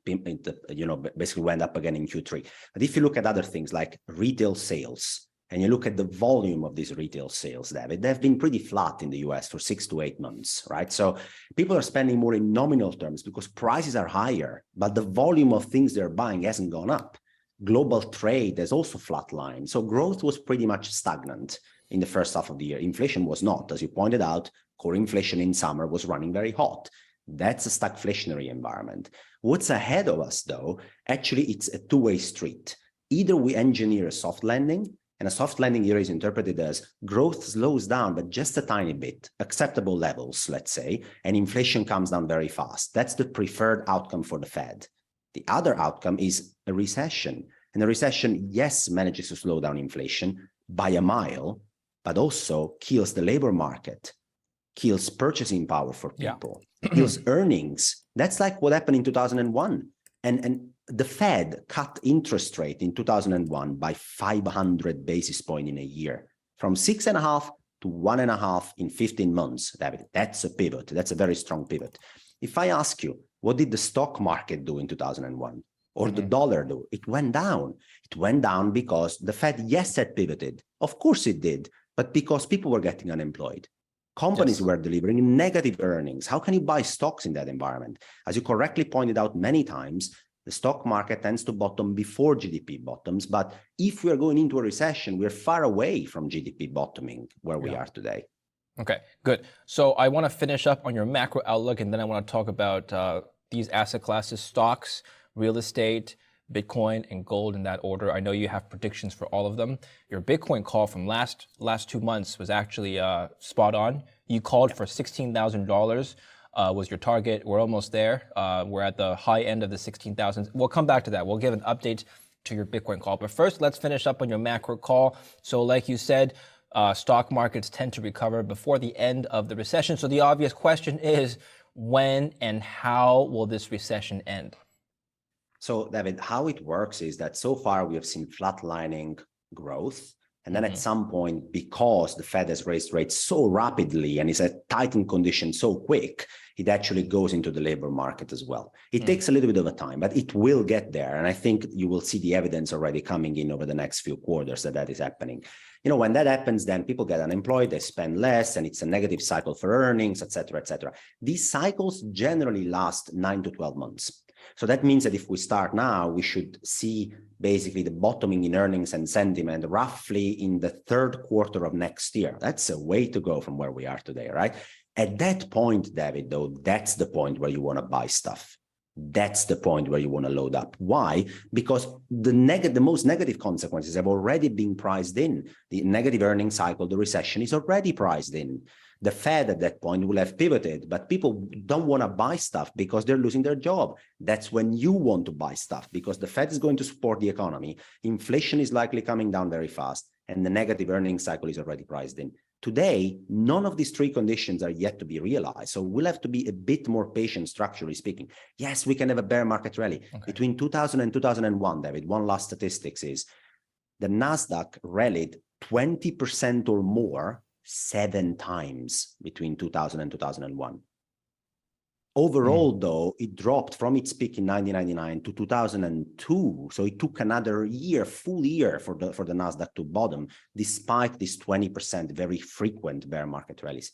basically went up again in Q3. But if you look at other things like retail sales, and you look at the volume of these retail sales, David, they've been pretty flat in the US for 6 to 8 months, right? So people are spending more in nominal terms because prices are higher, but the volume of things they're buying hasn't gone up. Global trade has also flatlined. So growth was pretty much stagnant in the first half of the year. Inflation was not. As you pointed out, core inflation in summer was running very hot. That's a stagflationary environment. What's ahead of us, though, actually, it's a two-way street. Either we engineer a soft landing, and a soft landing here is interpreted as growth slows down, but just a tiny bit, acceptable levels, let's say, and inflation comes down very fast. That's the preferred outcome for the Fed. The other outcome is a recession. And a recession, yes, manages to slow down inflation by a mile, but also kills the labor market, kills purchasing power for people, kills earnings. That's like what happened in 2001. And the Fed cut interest rate in 2001 by 500 basis points in a year, from 6.5 to 1.5 in 15 months, David. That's a pivot. That's a very strong pivot. If I ask you, what did the stock market do in 2001? Or the dollar do? It went down. It went down because the Fed, yes, had pivoted. Of course it did, but because people were getting unemployed. Companies were delivering negative earnings. How can you buy stocks in that environment? As you correctly pointed out many times, the stock market tends to bottom before GDP bottoms. But if we're going into a recession, we're far away from GDP bottoming where we are today. Okay, good. So I want to finish up on your macro outlook, and then I want to talk about these asset classes, stocks, real estate, Bitcoin, and gold in that order. I know you have predictions for all of them. Your Bitcoin call from last 2 months was actually spot on. You called for $16,000 was your target. We're almost there. We're at the high end of the 16,000. We'll come back to that. We'll give an update to your Bitcoin call. But first, let's finish up on your macro call. So like you said, stock markets tend to recover before the end of the recession. So the obvious question is, when and how will this recession end? So, David, how it works is that so far we have seen flatlining growth. And then at some point, because the Fed has raised rates so rapidly and is at tightened conditions so quick, it actually goes into the labor market as well. It takes a little bit of a time, but it will get there. And I think you will see the evidence already coming in over the next few quarters that is happening. You know, when that happens, then people get unemployed, they spend less, and it's a negative cycle for earnings, et cetera, et cetera. These cycles generally last 9 to 12 months. So that means that if we start now, we should see basically the bottoming in earnings and sentiment roughly in the third quarter of next year. That's a way to go from where we are today, right? At that point, David, though, that's the point where you want to buy stuff. That's the point where you want to load up. Why? Because the most negative consequences have already been priced in. The negative earnings cycle, the recession is already priced in. The Fed at that point will have pivoted, but people don't want to buy stuff because they're losing their job. That's when you want to buy stuff because the Fed is going to support the economy. Inflation is likely coming down very fast, and the negative earnings cycle is already priced in. Today, none of these three conditions are yet to be realized. So we'll have to be a bit more patient, structurally speaking. Yes, we can have a bear market rally. Between 2000 and 2001, David, one last statistics is the NASDAQ rallied 20% or more 7 times between 2000 and 2001. Overall, though, it dropped from its peak in 1999 to 2002. So it took another year, full year for the NASDAQ to bottom, despite this 20% very frequent bear market rallies.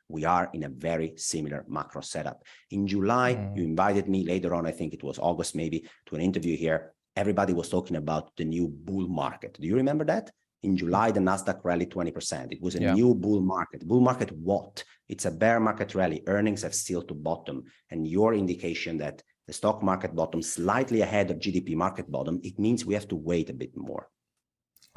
We are in a very similar macro setup. In July, you invited me later on, I think it was August maybe, to an interview here. Everybody was talking about the new bull market. Do you remember that? In July, the NASDAQ rallied 20%. It was a new bull market. Bull market what? It's a bear market rally. Earnings have still to bottom. And your indication that the stock market bottom slightly ahead of GDP market bottom, it means we have to wait a bit more.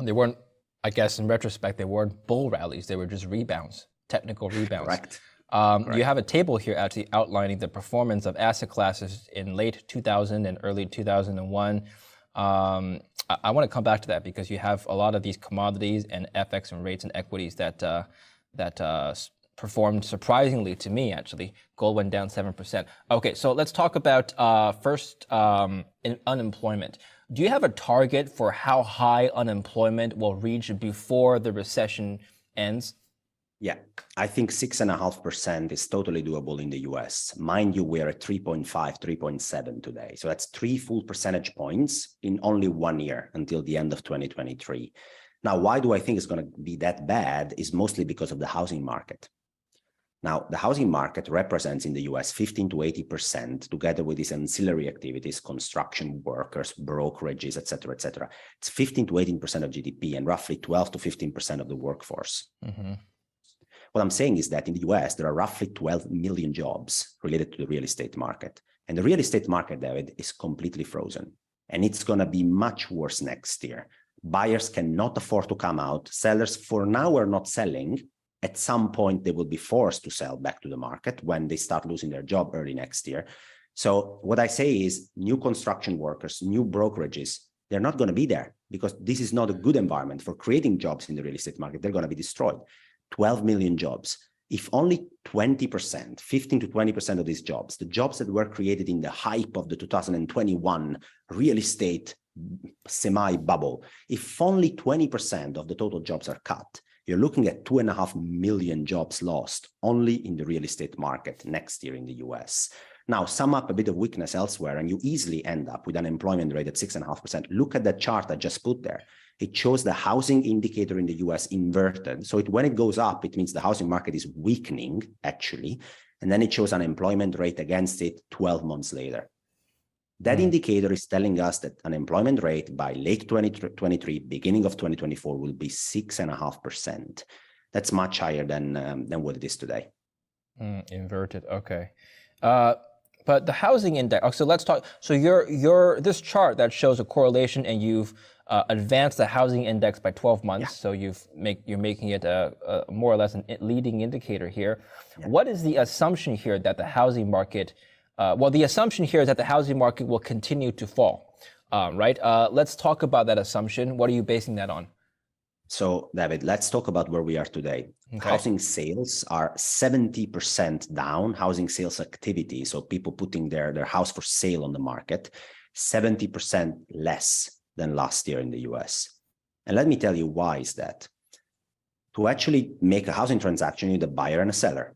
They weren't, I guess in retrospect, they weren't bull rallies. They were just rebounds, technical rebounds. Correct. You have a table here actually outlining the performance of asset classes in late 2000 and early 2001. I want to come back to that because you have a lot of these commodities and FX and rates and equities that performed surprisingly to me, actually. Gold went down 7%. Okay, so let's talk about first unemployment. Do you have a target for how high unemployment will reach before the recession ends? Yeah, I think 6.5% is totally doable in the US. Mind you, we're at 3.5, 3.7 today. So that's 3 full percentage points in only 1 year until the end of 2023. Now, why do I think it's going to be that bad is mostly because of the housing market. Now, the housing market represents in the US 15 to 80%, together with these ancillary activities, construction workers, brokerages, et cetera, et cetera. It's 15 to 18% of GDP and roughly 12 to 15% of the workforce. What I'm saying is that in the US, there are roughly 12 million jobs related to the real estate market. And the real estate market, David, is completely frozen. And it's going to be much worse next year. Buyers cannot afford to come out. Sellers for now are not selling. At some point, they will be forced to sell back to the market when they start losing their job early next year. So what I say is new construction workers, new brokerages, they're not going to be there because this is not a good environment for creating jobs in the real estate market. They're going to be destroyed. 12 million jobs. if only 20%, 15 to 20% of these jobs, the jobs that were created in the hype of the 2021 real estate semi-bubble, if only 20% of the total jobs are cut, you're looking at 2.5 million jobs lost only in the real estate market next year in the US. Now, sum up a bit of weakness elsewhere, and you easily end up with an unemployment rate at 6.5%. Look at that chart I just put there. It shows the housing indicator in the US inverted. So when it goes up, it means the housing market is weakening, actually. And then it shows unemployment rate against it 12 months later. That indicator is telling us that unemployment rate by late 2023, beginning of 2024, will be 6.5%. That's much higher than what it is today. Inverted, okay. But the housing index, so let's talk, so this chart that shows a correlation, and you've advanced the housing index by 12 months, so you're making it a more or less a leading indicator here. What is the assumption here that the housing market, the assumption here is that the housing market will continue to fall, right? Let's talk about that assumption. What are you basing that on? So, David, let's talk about where we are today. Okay. Housing sales are 70% down. Housing sales activity, so people putting their house for sale on the market, 70% less than last year in the US. And let me tell you why is that. To actually make a housing transaction, you need a buyer and a seller.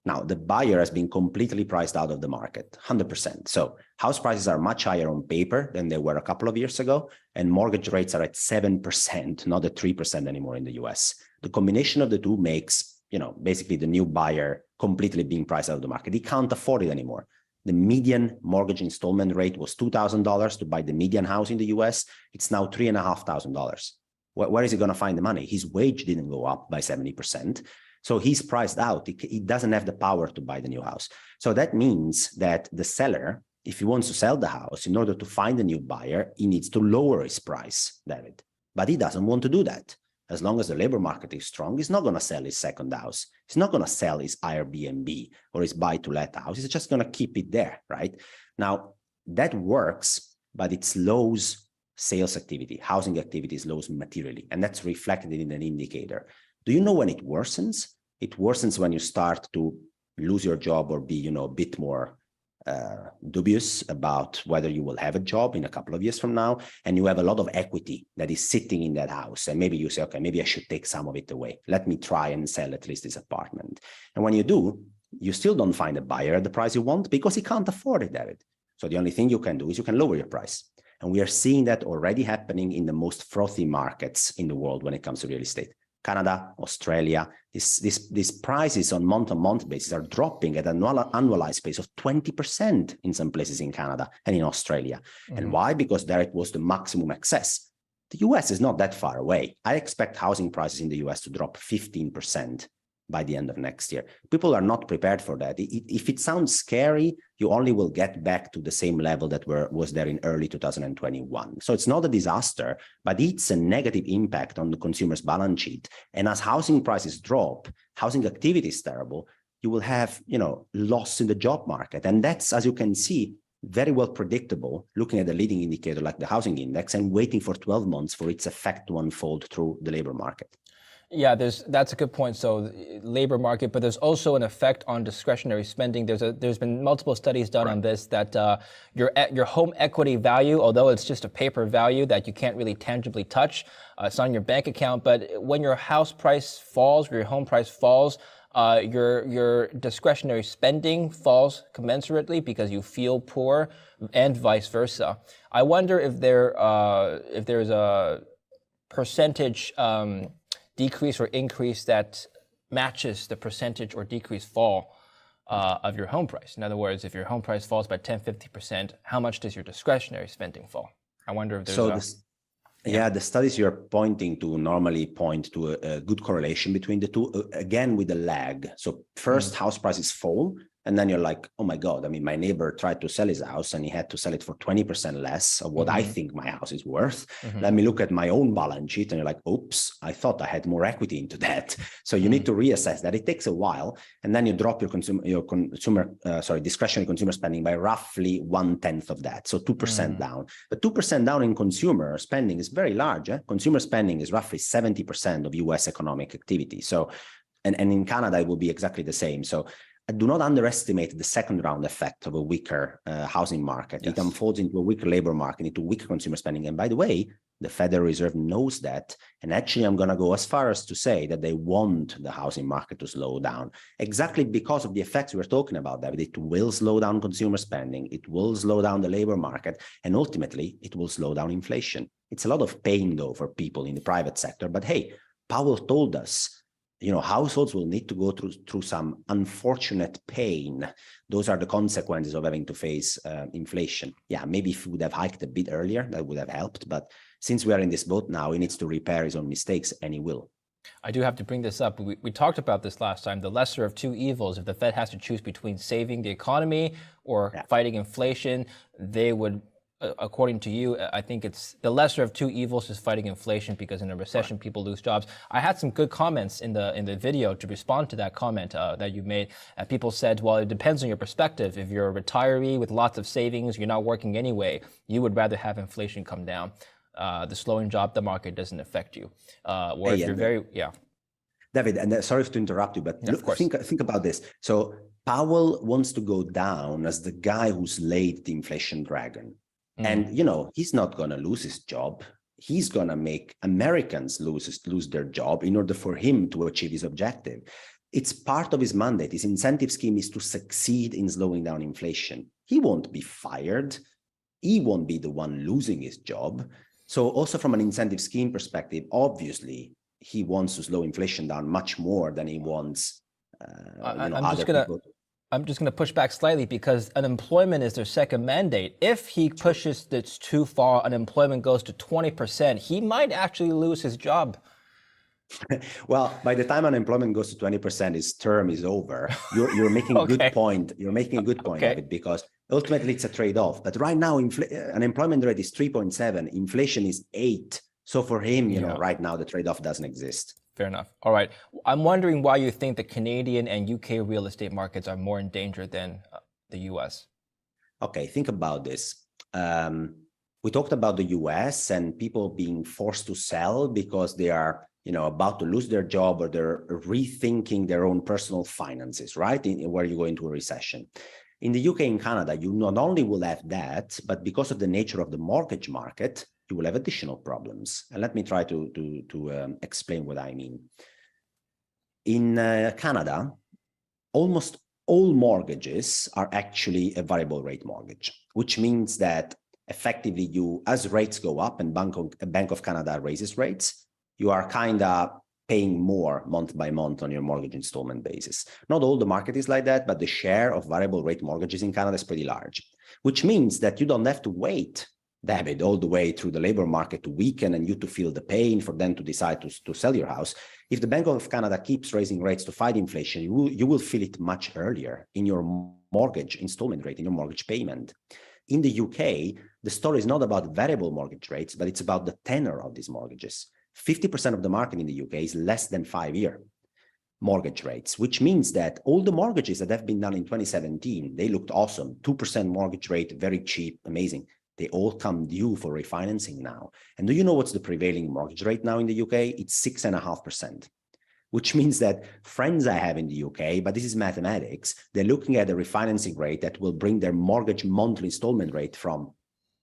Now, the buyer has been completely priced out of the market, 100%. So house prices are much higher on paper than they were a couple of years ago, and mortgage rates are at 7%, not at 3% anymore in the US. The combination of the two makes, basically the new buyer completely being priced out of the market. He can't afford it anymore. The median mortgage installment rate was $2,000 to buy the median house in the US. It's now $3,500. Where is he going to find the money? His wage didn't go up by 70%. So he's priced out. He doesn't have the power to buy the new house. So that means that the seller, if he wants to sell the house, in order to find a new buyer, he needs to lower his price, David. But he doesn't want to do that. As long as the labor market is strong, he's not going to sell his second house. He's not going to sell his Airbnb or his buy-to-let house. He's just going to keep it there, right? Now, that works, but it slows sales activity. Housing activity slows materially, and that's reflected in an indicator. Do you know when it worsens? It worsens when you start to lose your job or be, a bit more dubious about whether you will have a job in a couple of years from now, and you have a lot of equity that is sitting in that house. And maybe you say, okay, maybe I should take some of it away. Let me try and sell at least this apartment. And when you do, you still don't find a buyer at the price you want because he can't afford it, David. So the only thing you can do is you can lower your price. And we are seeing that already happening in the most frothy markets in the world when it comes to real estate. Canada, Australia, these prices on month-on-month basis are dropping at an annualized pace of 20% in some places in Canada and in Australia. And why? Because there it was the maximum excess. The US is not that far away. I expect housing prices in the US to drop 15% by the end of next year. People are not prepared for that. If it sounds scary, you only will get back to the same level that was there in early 2021. So it's not a disaster, but it's a negative impact on the consumer's balance sheet. And as housing prices drop, housing activity is terrible, you will have, loss in the job market. And that's, as you can see, very well predictable, looking at a leading indicator like the housing index and waiting for 12 months for its effect to unfold through the labor market. Yeah, that's a good point. So labor market, but there's also an effect on discretionary spending. There's been multiple studies done on this that your home equity value, although it's just a paper value that you can't really tangibly touch, it's on your bank account. But when your house price falls, or your home price falls, your discretionary spending falls commensurately because you feel poor, and vice versa. I wonder if there's a percentage decrease or increase that matches the percentage or decrease fall of your home price. In other words, if your home price falls by 10, 50%, how much does your discretionary spending fall? I wonder if there's the studies you're pointing to normally point to a good correlation between the two, again, with a lag. So first house prices fall, and then you're like, oh my God, I mean, my neighbor tried to sell his house and he had to sell it for 20% less of what I think my house is worth. Let me look at my own balance sheet, and you're like, oops, I thought I had more equity into that. So you need to reassess that. It takes a while, and then you drop your discretionary consumer spending by roughly 1/10 of that. So 2% down. But 2% down in consumer spending is very large. Consumer spending is roughly 70% of US economic activity. So And in Canada, it will be exactly the same. So do not underestimate the second round effect of a weaker housing market. Yes. It unfolds into a weaker labor market, into weaker consumer spending. And by the way, the Federal Reserve knows that. And actually, I'm going to go as far as to say that they want the housing market to slow down, exactly because of the effects we're talking about, David. It will slow down consumer spending. It will slow down the labor market. And ultimately, it will slow down inflation. It's a lot of pain, though, for people in the private sector. But hey, Powell told us, households will need to go through some unfortunate pain. Those are the consequences of having to face inflation. Yeah, maybe if we would have hiked a bit earlier, that would have helped. But since we are in this boat now, he needs to repair his own mistakes, and he will. I do have to bring this up. We talked about this last time, the lesser of two evils. If the Fed has to choose between saving the economy or fighting inflation, they would, according to you, I think it's the lesser of two evils is fighting inflation, because in a recession, people lose jobs. I had some good comments in the video to respond to that comment that you made. People said, well, it depends on your perspective. If you're a retiree with lots of savings, you're not working anyway, you would rather have inflation come down. The slowing job market doesn't affect you. Or if you're David, and sorry to interrupt you, but think about this. So Powell wants to go down as the guy who's laid the inflation dragon. And, he's not going to lose his job. He's going to make Americans lose their job in order for him to achieve his objective. It's part of his mandate. His incentive scheme is to succeed in slowing down inflation. He won't be fired. He won't be the one losing his job. So also from an incentive scheme perspective, obviously, he wants to slow inflation down much more than he wants other people. I'm just going to push back slightly, because unemployment is their second mandate. If he pushes this too far, unemployment goes to 20%, he might actually lose his job. Well, by the time unemployment goes to 20%, his term is over. You're making a good point. You're making a good point, David, because ultimately it's a trade-off. But right now, unemployment rate is 3.7, inflation is 8. So for him, right now the trade-off doesn't exist. Fair enough. All right. I'm wondering why you think the Canadian and UK real estate markets are more in danger than the US. Okay, think about this. We talked about the US and people being forced to sell because they are, about to lose their job, or they're rethinking their own personal finances, right? Where you go into a recession. In the UK and Canada, you not only will have that, but because of the nature of the mortgage market, you will have additional problems. And let me try to explain what I mean. In Canada, almost all mortgages are actually a variable rate mortgage, which means that effectively as rates go up and Bank of Canada raises rates, you are kind of paying more month by month on your mortgage installment basis. Not all the market is like that, but the share of variable rate mortgages in Canada is pretty large, which means that you don't have to wait, David, all the way through the labor market to weaken and you to feel the pain for them to decide to sell your house. If the Bank of Canada keeps raising rates to fight inflation, you will feel it much earlier in your mortgage installment rate, in your mortgage payment. In the UK, the story is not about variable mortgage rates, but it's about the tenor of these mortgages. 50% of the market in the UK is less than 5-year mortgage rates, which means that all the mortgages that have been done in 2017, they looked awesome. 2% mortgage rate, very cheap, amazing. They all come due for refinancing now. And do you know what's the prevailing mortgage rate now in the UK? It's 6.5%, which means that friends I have in the UK, but this is mathematics, they're looking at a refinancing rate that will bring their mortgage monthly installment rate from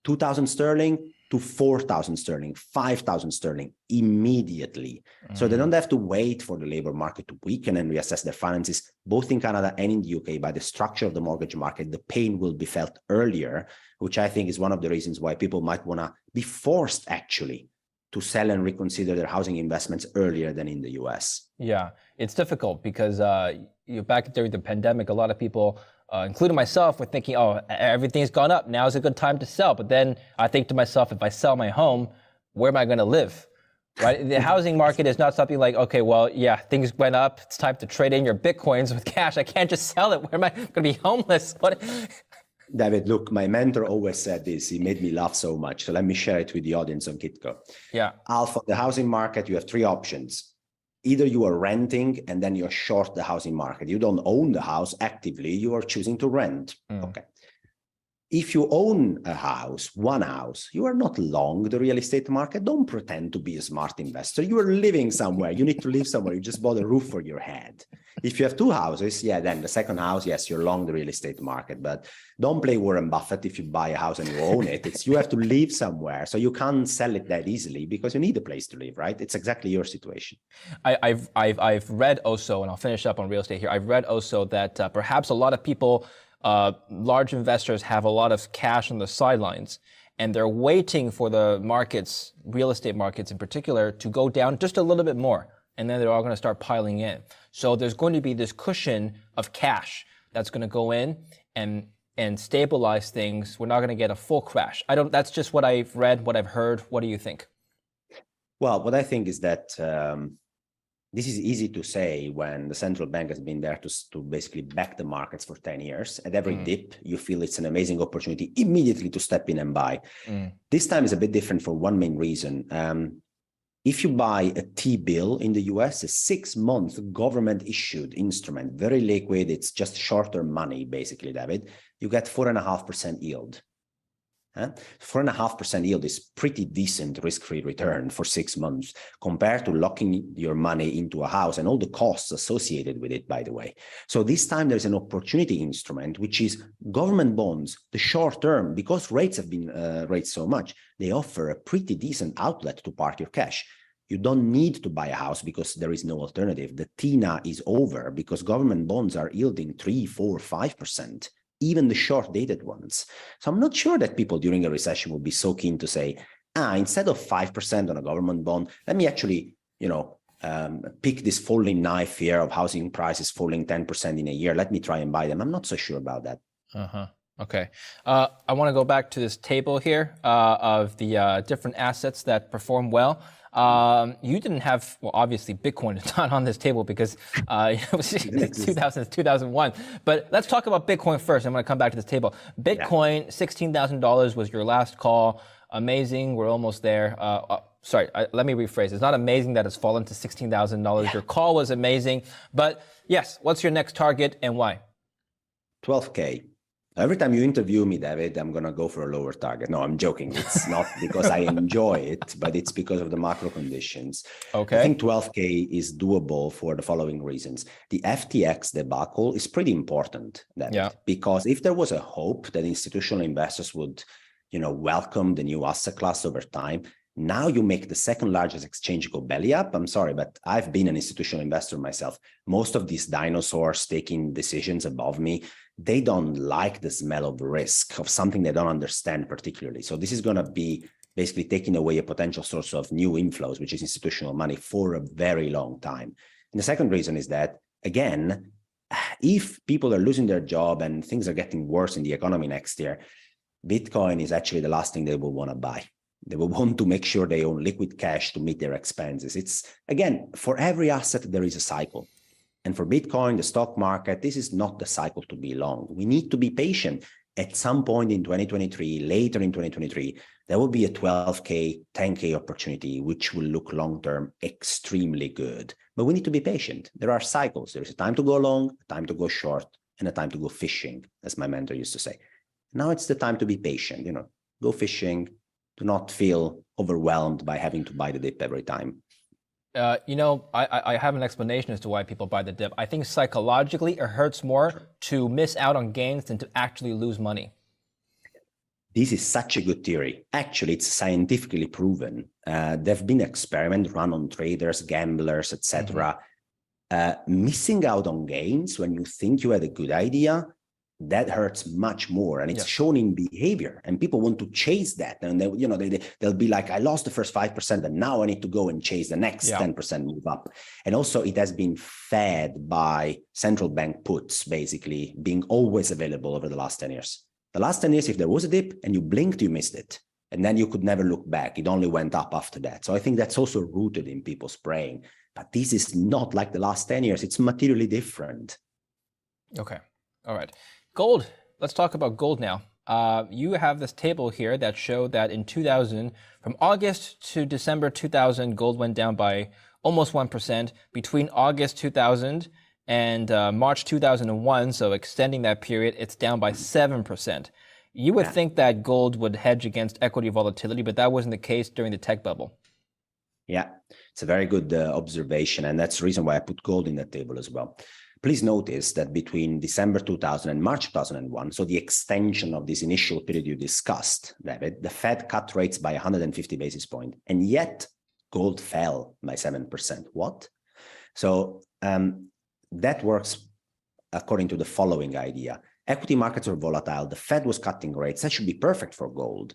2,000 sterling to 4,000 sterling, 5,000 sterling immediately. So they don't have to wait for the labor market to weaken and reassess their finances. Both in Canada and in the UK, by the structure of the mortgage market, the pain will be felt earlier, which I think is one of the reasons why people might want to be forced actually to sell and reconsider their housing investments earlier than in the US. Yeah, it's difficult because back during the pandemic, a lot of people, including myself, were thinking, oh, everything's gone up. Now is a good time to sell. But then I think to myself, if I sell my home, where am I going to live? Right? The housing market is not something like, okay, well, yeah, things went up. It's time to trade in your Bitcoins with cash. I can't just sell it. Where am I going to be homeless? What? David, look, my mentor always said this. He made me laugh so much. So let me share it with the audience on Kitco. Yeah. Alpha, the housing market, you have 3 options. Either you are renting and then you're short the housing market. You don't own the house actively. You are choosing to rent. Okay. if you own a house, one house, you are not long the real estate market. Don't pretend to be a smart investor. You are living somewhere. You need to live somewhere. You just bought a roof for your head. If you have two houses, yeah, then the second house, yes, you're long the real estate market. But don't play Warren Buffett if you buy a house and you own it. It's you have to live somewhere. So you can't sell it that easily because you need a place to live, right? It's exactly your situation. I've read also, and I'll finish up on real estate here. I've read also that perhaps a lot of people, large investors, have a lot of cash on the sidelines, and they're waiting for the markets, real estate markets in particular, to go down just a little bit more, and then they're all going to start piling in. So there's going to be this cushion of cash that's going to go in and stabilize things. We're not going to get a full crash. That's just what I've read, what I've heard. What do you think? Well, what I think is that this is easy to say when the central bank has been there to basically back the markets for 10 years. At every dip, you feel it's an amazing opportunity immediately to step in and buy. This time is a bit different for one main reason. If you buy a T-bill in the US, a 6-month government-issued instrument, very liquid, it's just short-term money, basically, David, you get 4.5% yield. 4.5% yield is pretty decent risk-free return for 6 months compared to locking your money into a house and all the costs associated with it, by the way. So this time there's an opportunity instrument, which is government bonds, the short term, because rates have been raised so much, they offer a pretty decent outlet to park your cash. You don't need to buy a house because there is no alternative. The TINA is over because government bonds are yielding 3, 4, 5%. Even the short-dated ones. So I'm not sure that people during a recession will be so keen to say, instead of 5% on a government bond, let me actually, pick this falling knife here of housing prices falling 10% in a year. Let me try and buy them. I'm not so sure about that. Okay. I want to go back to this table here of the different assets that perform well. You didn't have, well, obviously Bitcoin is not on this table because it was 2001. But let's talk about Bitcoin first. I'm going to come back to this table. Bitcoin, $16,000 was your last call. Amazing. We're almost there. Sorry, let me rephrase. It's not amazing that it's fallen to $16,000. Your call was amazing. But yes, what's your next target and why? 12K. Every time you interview me, David, I'm going to go for a lower target. No, I'm joking. It's not because I enjoy it, but it's because of the macro conditions. Okay. I think 12K is doable for the following reasons. The FTX debacle is pretty important, David, because if there was a hope that institutional investors would, welcome the new asset class over time, now you make the second largest exchange go belly up. I'm sorry, but I've been an institutional investor myself. Most of these dinosaurs taking decisions above me, they don't like the smell of risk, of something they don't understand particularly. So this is going to be basically taking away a potential source of new inflows, which is institutional money, for a very long time. And the second reason is that, again, if people are losing their job and things are getting worse in the economy next year, Bitcoin is actually the last thing they will want to buy. They will want to make sure they own liquid cash to meet their expenses. It's, again, for every asset, there is a cycle. And for Bitcoin, the stock market, this is not the cycle to be long. We need to be patient. At some point in 2023, later in 2023, there will be a 12K, 10K opportunity, which will look long-term extremely good. But we need to be patient. There are cycles. There is a time to go long, a time to go short, and a time to go fishing, as my mentor used to say. Now it's the time to be patient, go fishing, do not feel overwhelmed by having to buy the dip every time. I have an explanation as to why people buy the dip. I think psychologically it hurts more to miss out on gains than to actually lose money. This is such a good theory. Actually, it's scientifically proven. There have been experiments run on traders, gamblers, etc. Missing out on gains when you think you had a good idea, that hurts much more, and it's shown in behavior, and people want to chase that, and they'll be like, I lost the first 5%, and now I need to go and chase the next 10% move up. And also it has been fed by central bank puts, basically being always available over the last 10 years. The last 10 years, if there was a dip and you blinked, you missed it, and then you could never look back. It only went up after that. So I think that's also rooted in people's brain, but this is not like the last 10 years. It's materially different. Okay. All right. Gold. Let's talk about gold now. You have this table here that showed that in 2000, from August to December 2000, gold went down by almost 1%. Between August 2000 and March 2001, so extending that period, it's down by 7%. You would think that gold would hedge against equity volatility, but that wasn't the case during the tech bubble. Yeah, it's a very good observation, and that's the reason why I put gold in that table as well. Please notice that between December 2000 and March 2001, so the extension of this initial period you discussed, David, the Fed cut rates by 150 basis points, and yet gold fell by 7%. What? So that works according to the following idea. Equity markets are volatile. The Fed was cutting rates. That should be perfect for gold.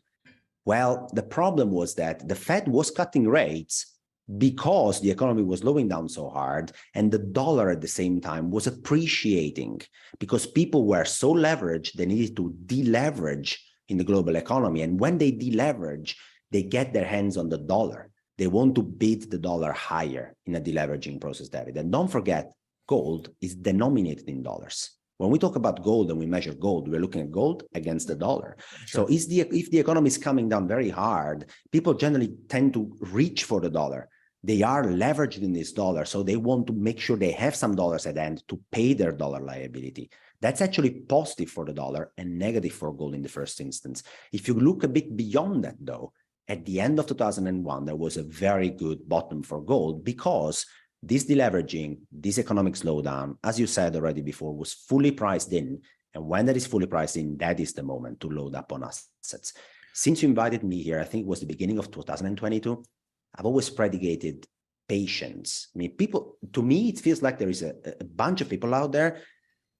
Well, the problem was that the Fed was cutting rates because the economy was slowing down so hard, and the dollar at the same time was appreciating because people were so leveraged, they needed to deleverage in the global economy. And when they deleverage, they get their hands on the dollar. They want to bid the dollar higher in a deleveraging process, David. And don't forget, gold is denominated in dollars. When we talk about gold and we measure gold, we're looking at gold against the dollar. Sure. So if the economy is coming down very hard, people generally tend to reach for the dollar. They are leveraged in this dollar, so they want to make sure they have some dollars at hand to pay their dollar liability. That's actually positive for the dollar and negative for gold in the first instance. If you look a bit beyond that, though, at the end of 2001, there was a very good bottom for gold because this deleveraging, this economic slowdown, as you said already before, was fully priced in. And when that is fully priced in, that is the moment to load up on assets. Since you invited me here, I think it was the beginning of 2022, I've always predicated patience. I mean, people, to me, it feels like there is a bunch of people out there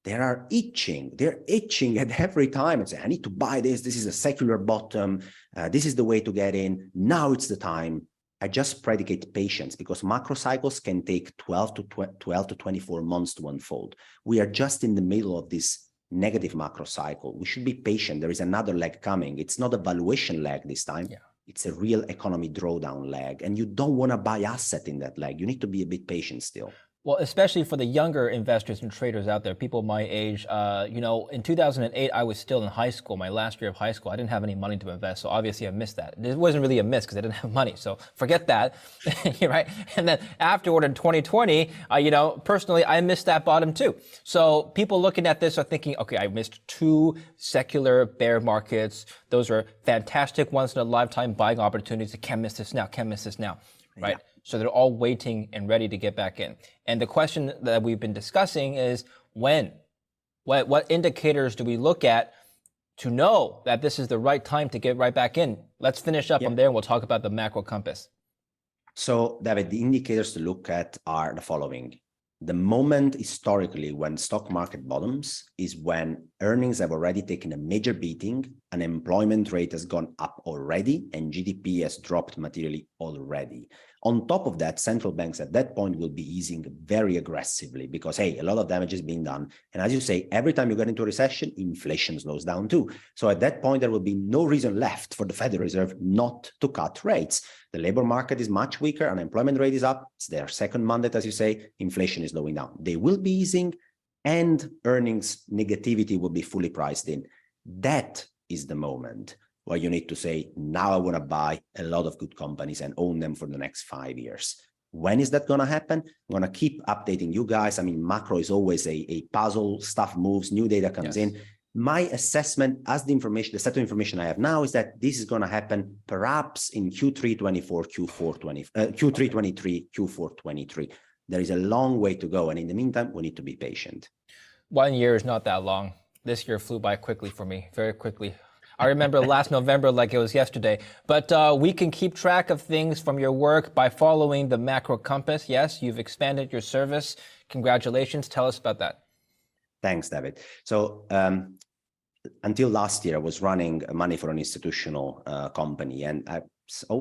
that are itching. They're itching at every time and say, I need to buy this. This is a secular bottom. This is the way to get in. Now it's the time. I just predicate patience because macro cycles can take 12 to 24 months to unfold. We are just in the middle of this negative macro cycle. We should be patient. There is another leg coming. It's not a valuation leg this time. Yeah. It's a real economy drawdown leg. And you don't want to buy asset in that leg. You need to be a bit patient still. Well, especially for the younger investors and traders out there, people my age, in 2008, I was still in high school, my last year of high school. I didn't have any money to invest, so obviously I missed that. It wasn't really a miss because I didn't have money, so forget that, right? And then afterward in 2020, personally, I missed that bottom too. So people looking at this are thinking, okay, I missed 2 secular bear markets. Those are fantastic once-in-a-lifetime buying opportunities. I can't miss this now, right? Yeah. So they're all waiting and ready to get back in. And the question that we've been discussing is when? What indicators do we look at to know that this is the right time to get right back in? Let's finish up on there and we'll talk about the macro compass. So, David, the indicators to look at are the following. The moment historically when stock market bottoms is when earnings have already taken a major beating, unemployment rate has gone up already, and GDP has dropped materially already. On top of that, central banks at that point will be easing very aggressively because, hey, a lot of damage is being done. And as you say, every time you get into a recession, inflation slows down too. So at that point, there will be no reason left for the Federal Reserve not to cut rates. The labor market is much weaker. Unemployment rate is up. It's their second mandate, as you say. Inflation is slowing down. They will be easing and earnings negativity will be fully priced in. That is the moment where you need to say, now I want to buy a lot of good companies and own them for the next 5 years. When is that going to happen? I'm going to keep updating you guys. I mean, macro is always a puzzle. Stuff moves, new data comes in. My assessment as the set of information I have now is that this is going to happen perhaps in Q3 24, Q3 23, Q4 23. There is a long way to go. And in the meantime, we need to be patient. 1 year is not that long. This year flew by quickly for me, very quickly. I remember last November like it was yesterday. But we can keep track of things from your work by following the macro compass. Yes, you've expanded your service. Congratulations. Tell us about that. Thanks, David. So until last year, I was running money for an institutional company, and I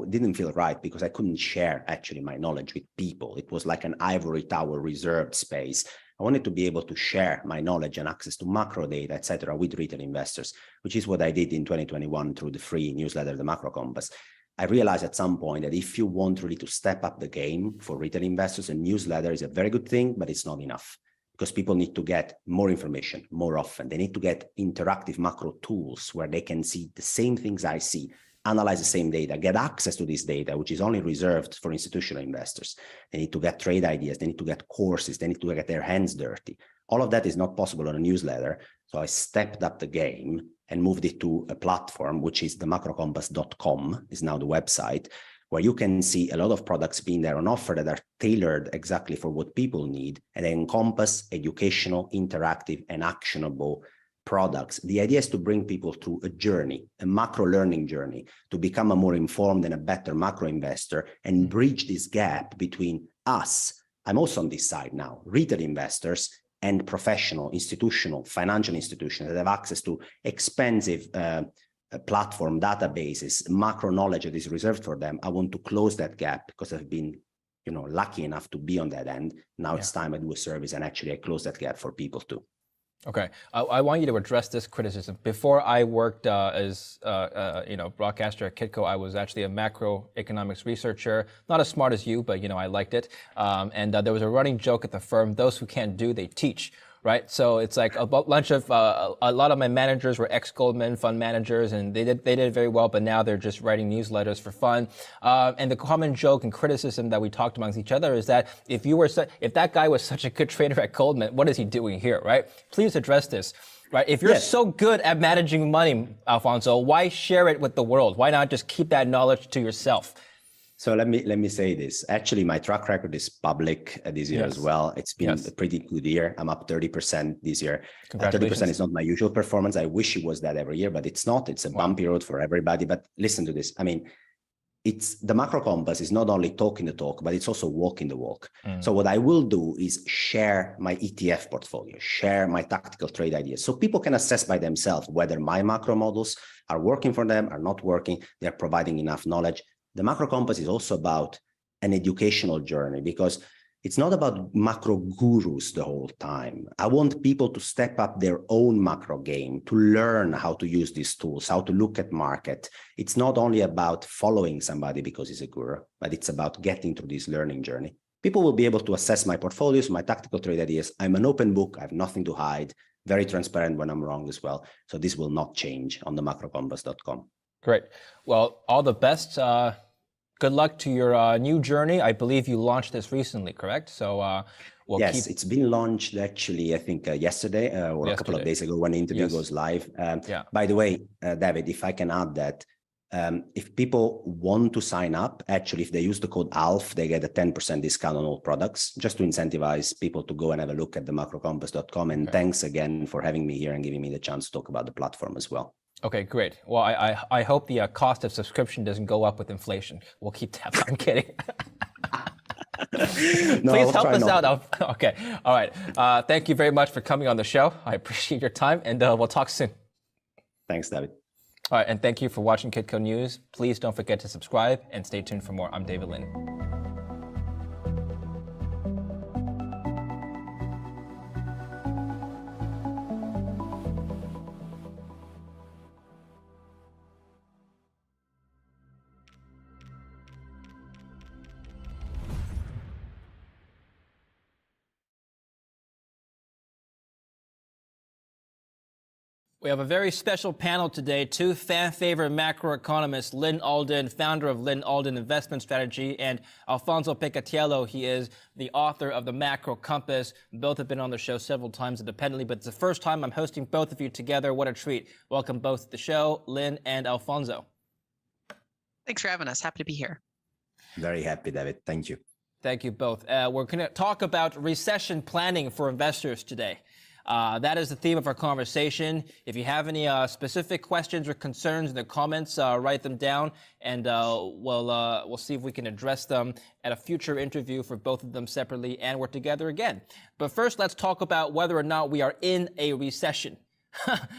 didn't feel right because I couldn't share actually my knowledge with people. It was like an ivory tower reserved space. I wanted to be able to share my knowledge and access to macro data, etc., with retail investors, which is what I did in 2021 through the free newsletter, The Macro Compass. I realized at some point that if you want really to step up the game for retail investors, a newsletter is a very good thing, but it's not enough because people need to get more information more often. They need to get interactive macro tools where they can see the same things I see, analyze the same data, get access to this data, which is only reserved for institutional investors. They need to get trade ideas. They need to get courses. They need to get their hands dirty. All of that is not possible on a newsletter. So I stepped up the game and moved it to a platform, which is the macrocompass.com, is now the website, where you can see a lot of products being there on offer that are tailored exactly for what people need, and they encompass educational, interactive, and actionable products. The idea is to bring people through a journey, a macro learning journey, to become a more informed and a better macro investor, and bridge this gap between us. I'm also on this side now, retail investors and professional, institutional, financial institutions that have access to expensive platform databases, macro knowledge that is reserved for them. I want to close that gap because I've been, lucky enough to be on that end. Now it's time I do a service and actually I close that gap for people too. Okay, I want you to address this criticism. Before I worked as broadcaster at Kitco, I was actually a macroeconomics researcher. Not as smart as you, but I liked it. And there was a running joke at the firm: those who can't do, they teach. Right, so it's like a bunch of a lot of my managers were ex-Goldman fund managers, and they did very well. But now they're just writing newsletters for fun. And the common joke and criticism that we talked amongst each other is that if that guy was such a good trader at Goldman, what is he doing here? Right? Please address this. Right? If you're so good at managing money, Alfonso, why share it with the world? Why not just keep that knowledge to yourself? So let me say this. Actually, my track record is public this year as well. It's been a pretty good year. I'm up 30% this year. 30% is not my usual performance. I wish it was that every year, but it's not. It's a bumpy road for everybody. But listen to this. I mean, it's the macro compass is not only talking the talk, but it's also walking the walk. So what I will do is share my ETF portfolio, share my tactical trade ideas, so people can assess by themselves whether my macro models are working for them, are not working. They're providing enough knowledge. The macro compass is also about an educational journey, because it's not about macro gurus the whole time. I want people to step up their own macro game, to learn how to use these tools, how to look at market. It's not only about following somebody because he's a guru, but it's about getting through this learning journey. People will be able to assess my portfolios, my tactical trade ideas. I'm an open book. I have nothing to hide. Very transparent when I'm wrong as well. So this will not change on the macrocompass.com. Great. Well, all the best. Good luck to your new journey. I believe you launched this recently, correct? So it's been launched actually, I think yesterday or a couple of days ago when the interview goes live. By the way, David, if I can add that, if people want to sign up, actually, if they use the code ALF, they get a 10% discount on all products, just to incentivize people to go and have a look at the macrocompass.com. And thanks again for having me here and giving me the chance to talk about the platform as well. Okay, great. Well, I hope the cost of subscription doesn't go up with inflation. We'll keep that. I'm kidding. Please help us out. Okay. All right. Thank you very much for coming on the show. I appreciate your time, and we'll talk soon. Thanks, David. All right, and thank you for watching Kitco News. Please don't forget to subscribe and stay tuned for more. I'm David Lin. We have a very special panel today. Two fan-favorite macroeconomists, Lyn Alden, founder of Lyn Alden Investment Strategy, and Alfonso Picatiello. He is the author of The Macro Compass. Both have been on the show several times independently, but it's the first time I'm hosting both of you together. What a treat. Welcome both to the show, Lyn and Alfonso. Thanks for having us. Happy to be here. Very happy, David. Thank you. Thank you both. We're going to talk about recession planning for investors today. That is the theme of our conversation. If you have any specific questions or concerns in the comments, write them down, and we'll see if we can address them at a future interview for both of them separately and work together again. But first, let's talk about whether or not we are in a recession.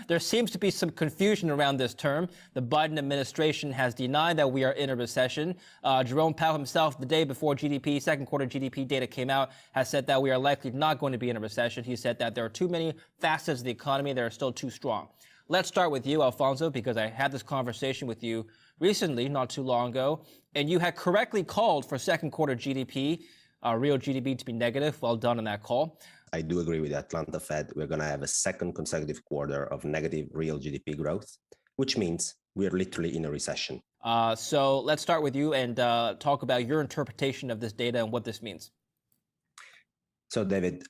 There seems to be some confusion around this term. The Biden administration has denied that we are in a recession. Jerome Powell himself, the day before second quarter GDP data came out, has said that we are likely not going to be in a recession. He said that there are too many facets of the economy that are still too strong. Let's start with you, Alfonso, because I had this conversation with you recently, not too long ago, and you had correctly called for second quarter GDP, real GDP, to be negative. Well done on that call. I do agree with the Atlanta Fed. We're going to have a second consecutive quarter of negative real GDP growth, which means we're literally in a recession. So let's start with you and talk about your interpretation of this data and what this means. So, David,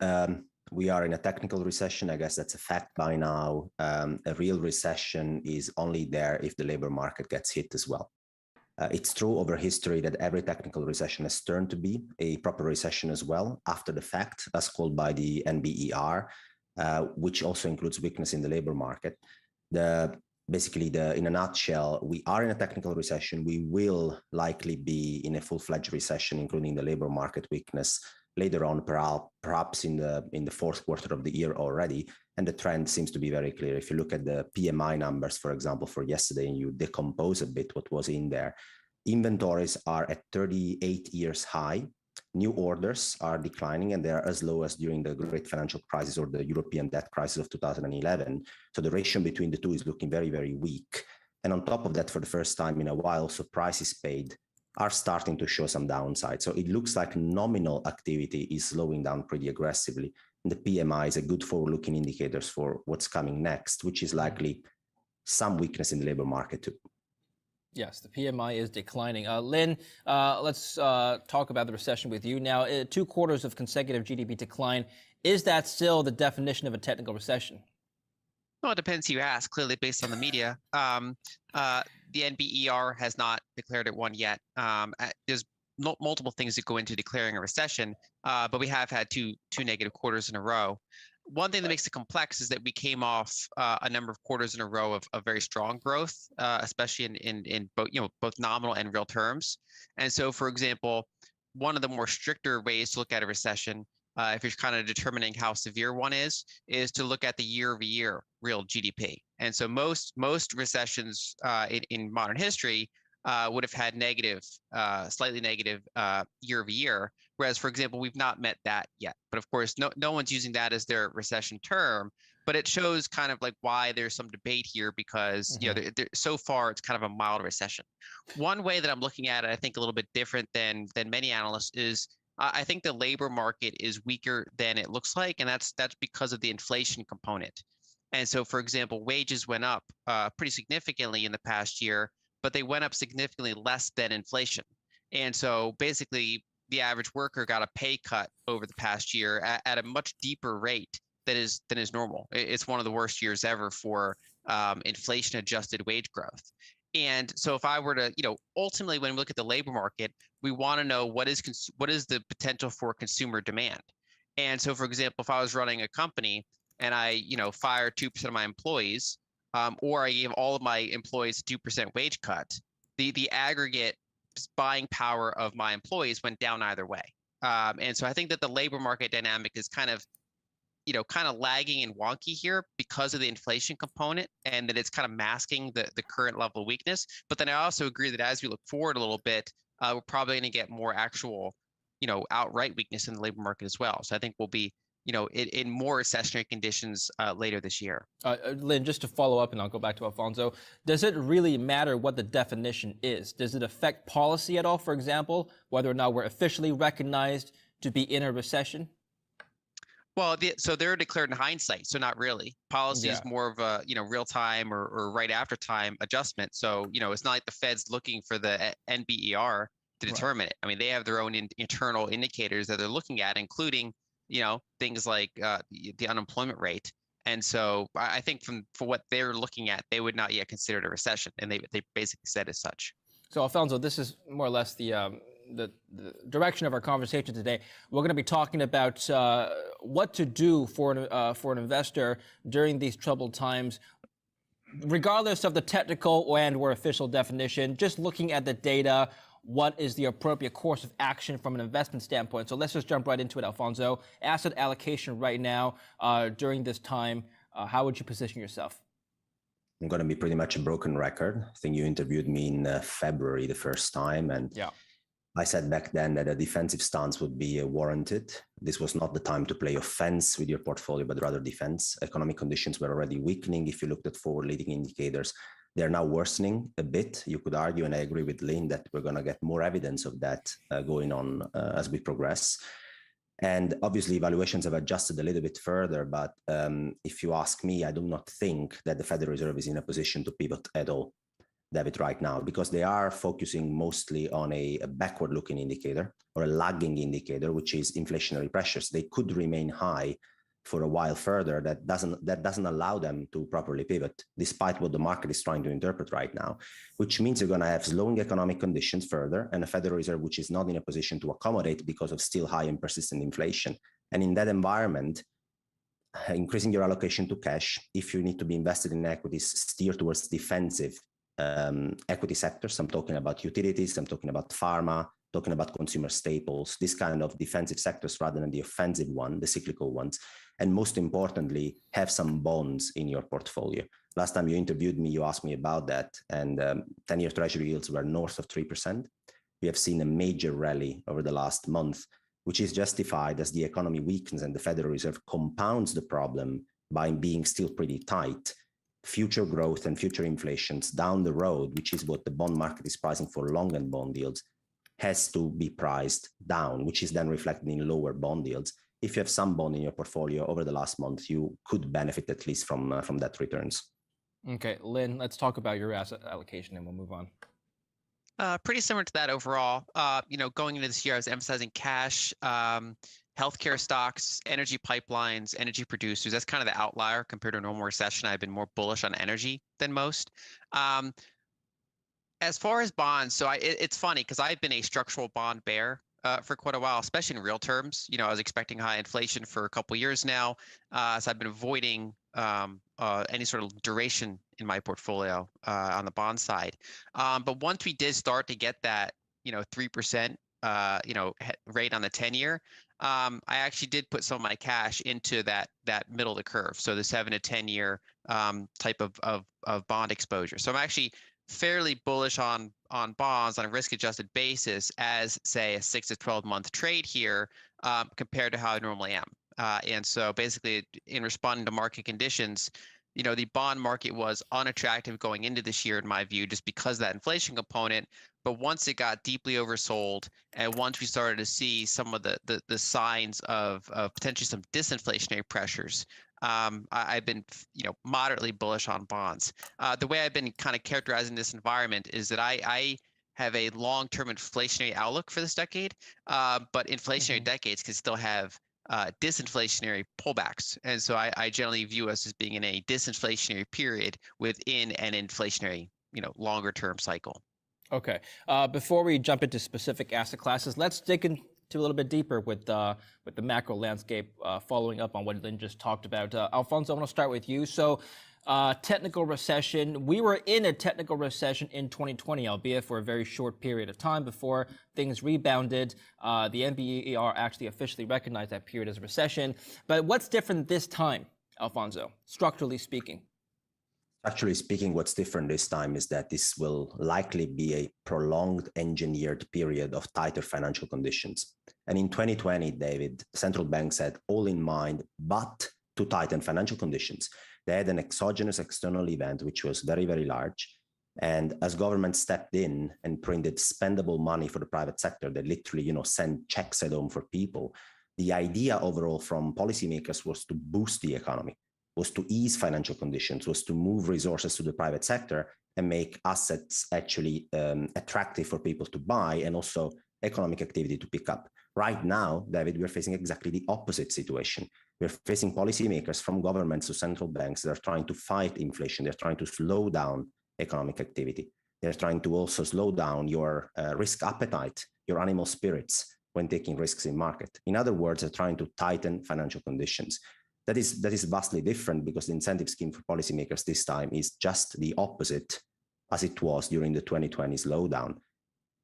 We are in a technical recession. I guess that's a fact by now. A real recession is only there if the labor market gets hit as well. It's true over history that every technical recession has turned to be a proper recession as well, after the fact, as called by the NBER, which also includes weakness in the labor market. Basically, in a nutshell, we are in a technical recession. We will likely be in a full-fledged recession, including the labor market weakness later on, perhaps in the fourth quarter of the year already. And the trend seems to be very clear. If you look at the PMI numbers, for example, for yesterday, and you decompose a bit what was in there, inventories are at 38 years high. New orders are declining, and they are as low as during the great financial crisis or the European debt crisis of 2011. So the ratio between the two is looking very, very weak. And on top of that, for the first time in a while, so prices paid are starting to show some downside. So it looks like nominal activity is slowing down pretty aggressively. And the PMI is a good forward-looking indicators for what's coming next, which is likely some weakness in the labor market too. Yes, the PMI is declining. Lynn, let's talk about the recession with you now. 2 quarters of consecutive GDP decline. Is that still the definition of a technical recession? Well, it depends who you ask, clearly based on the media. The NBER has not declared it one yet. There's multiple things that go into declaring a recession, but we have had two negative quarters in a row. One thing that makes it complex is that we came off a number of quarters in a row of very strong growth, especially in both nominal and real terms. And so, for example, one of the more stricter ways to look at a recession, if you're kind of determining how severe one is to look at the year-over-year real GDP. And so most recessions in modern history would have had negative, slightly negative year-over-year. Whereas, for example, we've not met that yet. But of course, no one's using that as their recession term. But it shows kind of like why there's some debate here because so far it's kind of a mild recession. One way that I'm looking at it, I think a little bit different than many analysts is I think the labor market is weaker than it looks like, and that's because of the inflation component. And so, for example, wages went up pretty significantly in the past year, but they went up significantly less than inflation. And so basically, the average worker got a pay cut over the past year at a much deeper rate than is normal. It's one of the worst years ever for inflation-adjusted wage growth. And so if I were to, ultimately when we look at the labor market, we want to know what is the potential for consumer demand. And so, for example, if I was running a company and I, fired 2% of my employees, or I gave all of my employees a 2% wage cut, the aggregate buying power of my employees went down either way. And so I think that the labor market dynamic is kind of lagging and wonky here because of the inflation component, and that it's kind of masking the current level of weakness. But then I also agree that as we look forward a little bit, we're probably going to get more actual, outright weakness in the labor market as well. So I think we'll be, in more recessionary conditions later this year. Lynn, just to follow up, and I'll go back to Alfonso, does it really matter what the definition is? Does it affect policy at all, for example, whether or not we're officially recognized to be in a recession? Well, so they're declared in hindsight, so not really. Policy is more of a real time or right after time adjustment. So it's not like the Fed's looking for the NBER to determine it. I mean, they have their own internal indicators that they're looking at, including things like the unemployment rate. And so I think for what they're looking at, they would not yet consider it a recession, and they basically said as such. So Alfonso, this is more or less the direction of our conversation today. We're going to be talking about what to do for an investor during these troubled times, regardless of the technical and/or official definition. Just looking at the data, what is the appropriate course of action from an investment standpoint? So let's just jump right into it, Alfonso. Asset allocation right now during this time. How would you position yourself? I'm going to be pretty much a broken record. I think you interviewed me in February the first time, and I said back then that a defensive stance would be warranted. This was not the time to play offense with your portfolio, but rather defense. Economic conditions were already weakening. If you looked at forward-leading indicators, they're now worsening a bit. You could argue, and I agree with Lynn, that we're going to get more evidence of that going on as we progress. And obviously, valuations have adjusted a little bit further. But if you ask me, I do not think that the Federal Reserve is in a position to pivot at all, David, right now, because they are focusing mostly on a backward-looking indicator or a lagging indicator, which is inflationary pressures. They could remain high for a while further, that doesn't allow them to properly pivot, despite what the market is trying to interpret right now, which means you're going to have slowing economic conditions further and a Federal Reserve which is not in a position to accommodate because of still high and persistent inflation. And in that environment, increasing your allocation to cash, if you need to be invested in equities, steer towards defensive equity sectors. I'm talking about utilities, I'm talking about pharma, talking about consumer staples, this kind of defensive sectors rather than the offensive one, the cyclical ones. And most importantly, have some bonds in your portfolio. Last time you interviewed me, you asked me about that, and 10-year Treasury yields were north of 3%. We have seen a major rally over the last month, which is justified as the economy weakens and the Federal Reserve compounds the problem by being still pretty tight. Future growth and future inflations down the road, which is what the bond market is pricing for long and bond yields, has to be priced down, which is then reflected in lower bond yields. If you have some bond in your portfolio over the last month, you could benefit at least from that returns. Okay, Lynn, let's talk about your asset allocation and we'll move on. Pretty similar to that overall. Going into this year, I was emphasizing cash, healthcare stocks, energy pipelines, energy producers. That's kind of the outlier compared to a normal recession. I've been more bullish on energy than most. As far as bonds, so it's funny because I've been a structural bond bear for quite a while, especially in real terms. I was expecting high inflation for a couple of years now, so I've been avoiding any sort of duration in my portfolio on the bond side. But once we did start to get that, 3%, rate on the 10-year, I actually did put some of my cash into that middle of the curve. So the 7 to 10-year type of bond exposure. So I'm actually fairly bullish on bonds on a risk-adjusted basis as, say, a 6 to 12-month trade here compared to how I normally am. And so basically, in responding to market conditions, the bond market was unattractive going into this year, in my view, just because of that inflation component. But once it got deeply oversold, and once we started to see some of the signs of potentially some disinflationary pressures, I've been moderately bullish on bonds. The way I've been kind of characterizing this environment is that I have a long-term inflationary outlook for this decade, but inflationary decades can still have disinflationary pullbacks. And so I generally view us as being in a disinflationary period within an inflationary, longer term cycle. Okay. Before we jump into specific asset classes, let's dig into a little bit deeper with the macro landscape, following up on what Lynn just talked about. Alfonso, I want to start with you. So technical recession. We were in a technical recession in 2020, albeit for a very short period of time before things rebounded. The NBER actually officially recognized that period as a recession. But what's different this time, Alfonso, structurally speaking? Actually speaking, what's different this time is that this will likely be a prolonged engineered period of tighter financial conditions. And in 2020, David, central banks had all in mind, but to tighten financial conditions. They had an exogenous external event, which was very, very large. And as government stepped in and printed spendable money for the private sector, they literally, sent checks at home for people. The idea overall from policymakers was to boost the economy, was to ease financial conditions, was to move resources to the private sector and make assets actually attractive for people to buy and also economic activity to pick up. Right now, David, we're facing exactly the opposite situation. We're facing policymakers from governments to central banks that are trying to fight inflation. They're trying to slow down economic activity. They're trying to also slow down your risk appetite, your animal spirits when taking risks in market. In other words, they're trying to tighten financial conditions. That is vastly different because the incentive scheme for policymakers this time is just the opposite as it was during the 2020 slowdown.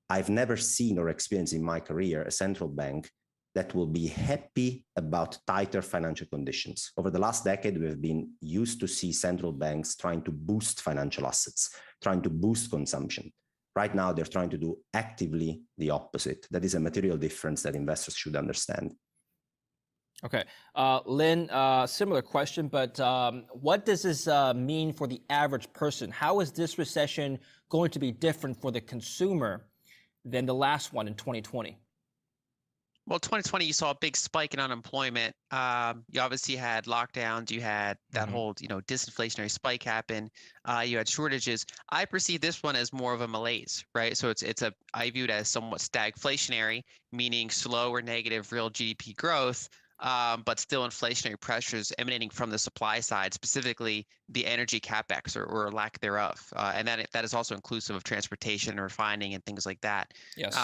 I've never seen or experienced in my career a central bank that will be happy about tighter financial conditions. Over the last decade, we've been used to see central banks trying to boost financial assets, trying to boost consumption. Right now, they're trying to do actively the opposite. That is a material difference that investors should understand. Okay. Lynn, similar question, but what does this mean for the average person? How is this recession going to be different for the consumer than the last one in 2020? Well, 2020, you saw a big spike in unemployment. You obviously had lockdowns. You had that whole, disinflationary spike happen. You had shortages. I perceive this one as more of a malaise, right? So I view it as somewhat stagflationary, meaning slow or negative real GDP growth, but still inflationary pressures emanating from the supply side, specifically the energy capex or lack thereof, and that is also inclusive of transportation and refining and things like that. Yes.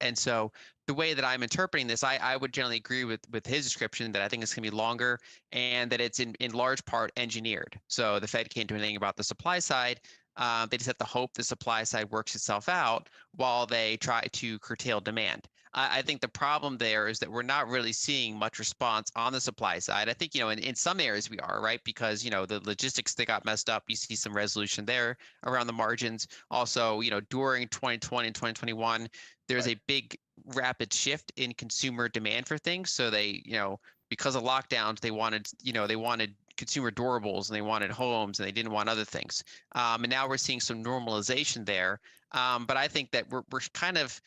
And so the way that I'm interpreting this, I would generally agree with his description that I think it's going to be longer and that it's in large part engineered. So the Fed can't do anything about the supply side. They just have to hope the supply side works itself out while they try to curtail demand. I think the problem there is that we're not really seeing much response on the supply side. I think, in some areas we are, right? Because, the logistics, they got messed up. You see some resolution there around the margins. Also, during 2020 and 2021, there's a big rapid shift in consumer demand for things. So they, because of lockdowns, they wanted consumer durables and they wanted homes and they didn't want other things. And now we're seeing some normalization there. But I think that we're kind of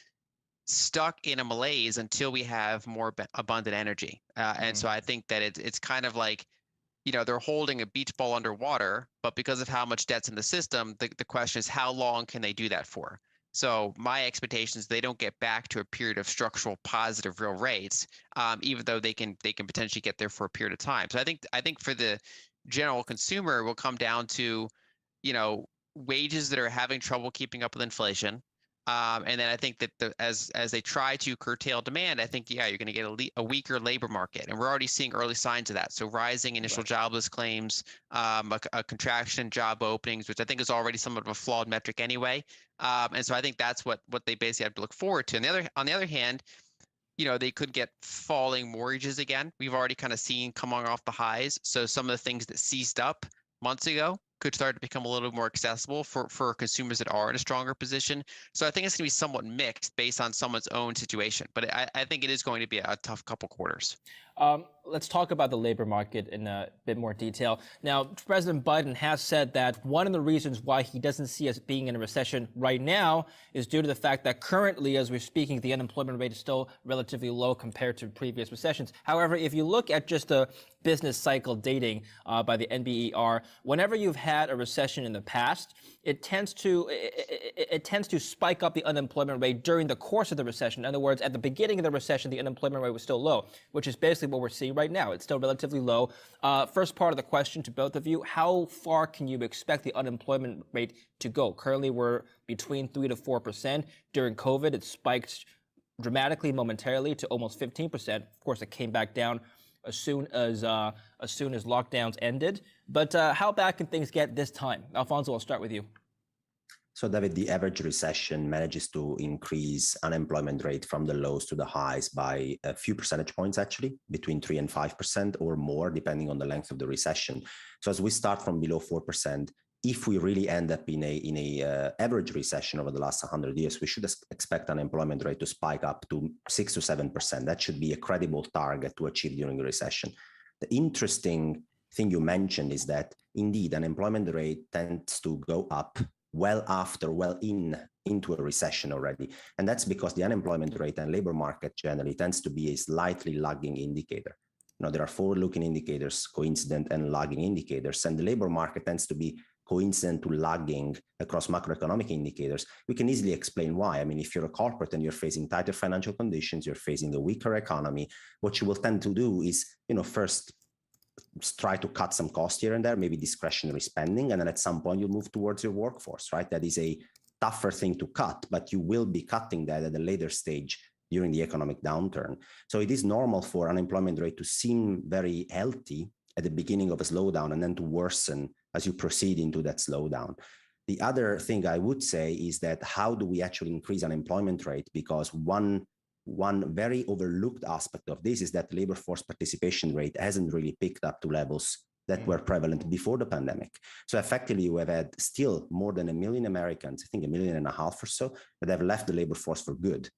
stuck in a malaise until we have more abundant energy. And so I think that it's kind of like, they're holding a beach ball underwater, but because of how much debt's in the system, the question is how long can they do that for? So my expectation is they don't get back to a period of structural positive real rates, even though they can potentially get there for a period of time. So I think for the general consumer, it will come down to, wages that are having trouble keeping up with inflation. And then I think that as they try to curtail demand, I think, you're going to get a weaker labor market. And we're already seeing early signs of that. So rising initial jobless claims, a contraction in job openings, which I think is already somewhat of a flawed metric anyway. And so I think that's what they basically have to look forward to. And on the other hand, they could get falling mortgages again. We've already kind of seen coming off the highs. So some of the things that seized up months ago could start to become a little more accessible for consumers that are in a stronger position. So I think it's going to be somewhat mixed based on someone's own situation. But I think it is going to be a tough couple quarters. Let's talk about the labor market in a bit more detail. Now, President Biden has said that one of the reasons why he doesn't see us being in a recession right now is due to the fact that currently, as we're speaking, the unemployment rate is still relatively low compared to previous recessions. However, if you look at just the business cycle dating by the NBER, whenever you've had a recession in the past, it tends to spike up the unemployment rate during the course of the recession. In other words, at the beginning of the recession, the unemployment rate was still low, which is basically what we're seeing right now. It's still relatively low. First part of the question to both of you, how far can you expect the unemployment rate to go? Currently, we're between 3 to 4%. During COVID, it spiked dramatically momentarily to almost 15%. Of course, it came back down as soon as lockdowns ended. But how bad can things get this time? Alfonso, I'll start with you. So, David, the average recession manages to increase unemployment rate from the lows to the highs by a few percentage points, actually, between 3 and 5% or more, depending on the length of the recession. So as we start from below 4%, if we really end up in a average recession over the last 100 years, we should expect unemployment rate to spike up to 6 to 7%. That should be a credible target to achieve during a recession. The interesting thing you mentioned is that, indeed, unemployment rate tends to go up into a recession already. And that's because the unemployment rate and labor market generally tends to be a slightly lagging indicator. There are forward-looking indicators, coincident and lagging indicators, and the labor market tends to be coincident to lagging across macroeconomic indicators. We can easily explain why. I mean, if you're a corporate and you're facing tighter financial conditions, you're facing a weaker economy, what you will tend to do is, first try to cut some cost here and there, maybe discretionary spending, and then at some point you'll move towards your workforce, right? That is a tougher thing to cut, but you will be cutting that at a later stage during the economic downturn. So it is normal for unemployment rate to seem very healthy at the beginning of a slowdown and then to worsen as you proceed into that slowdown. The other thing I would say is that how do we actually increase unemployment rate? Because one very overlooked aspect of this is that the labor force participation rate hasn't really picked up to levels that were prevalent before the pandemic. So effectively, we have had still more than 1 million Americans, I think 1.5 million or so, that have left the labor force for good.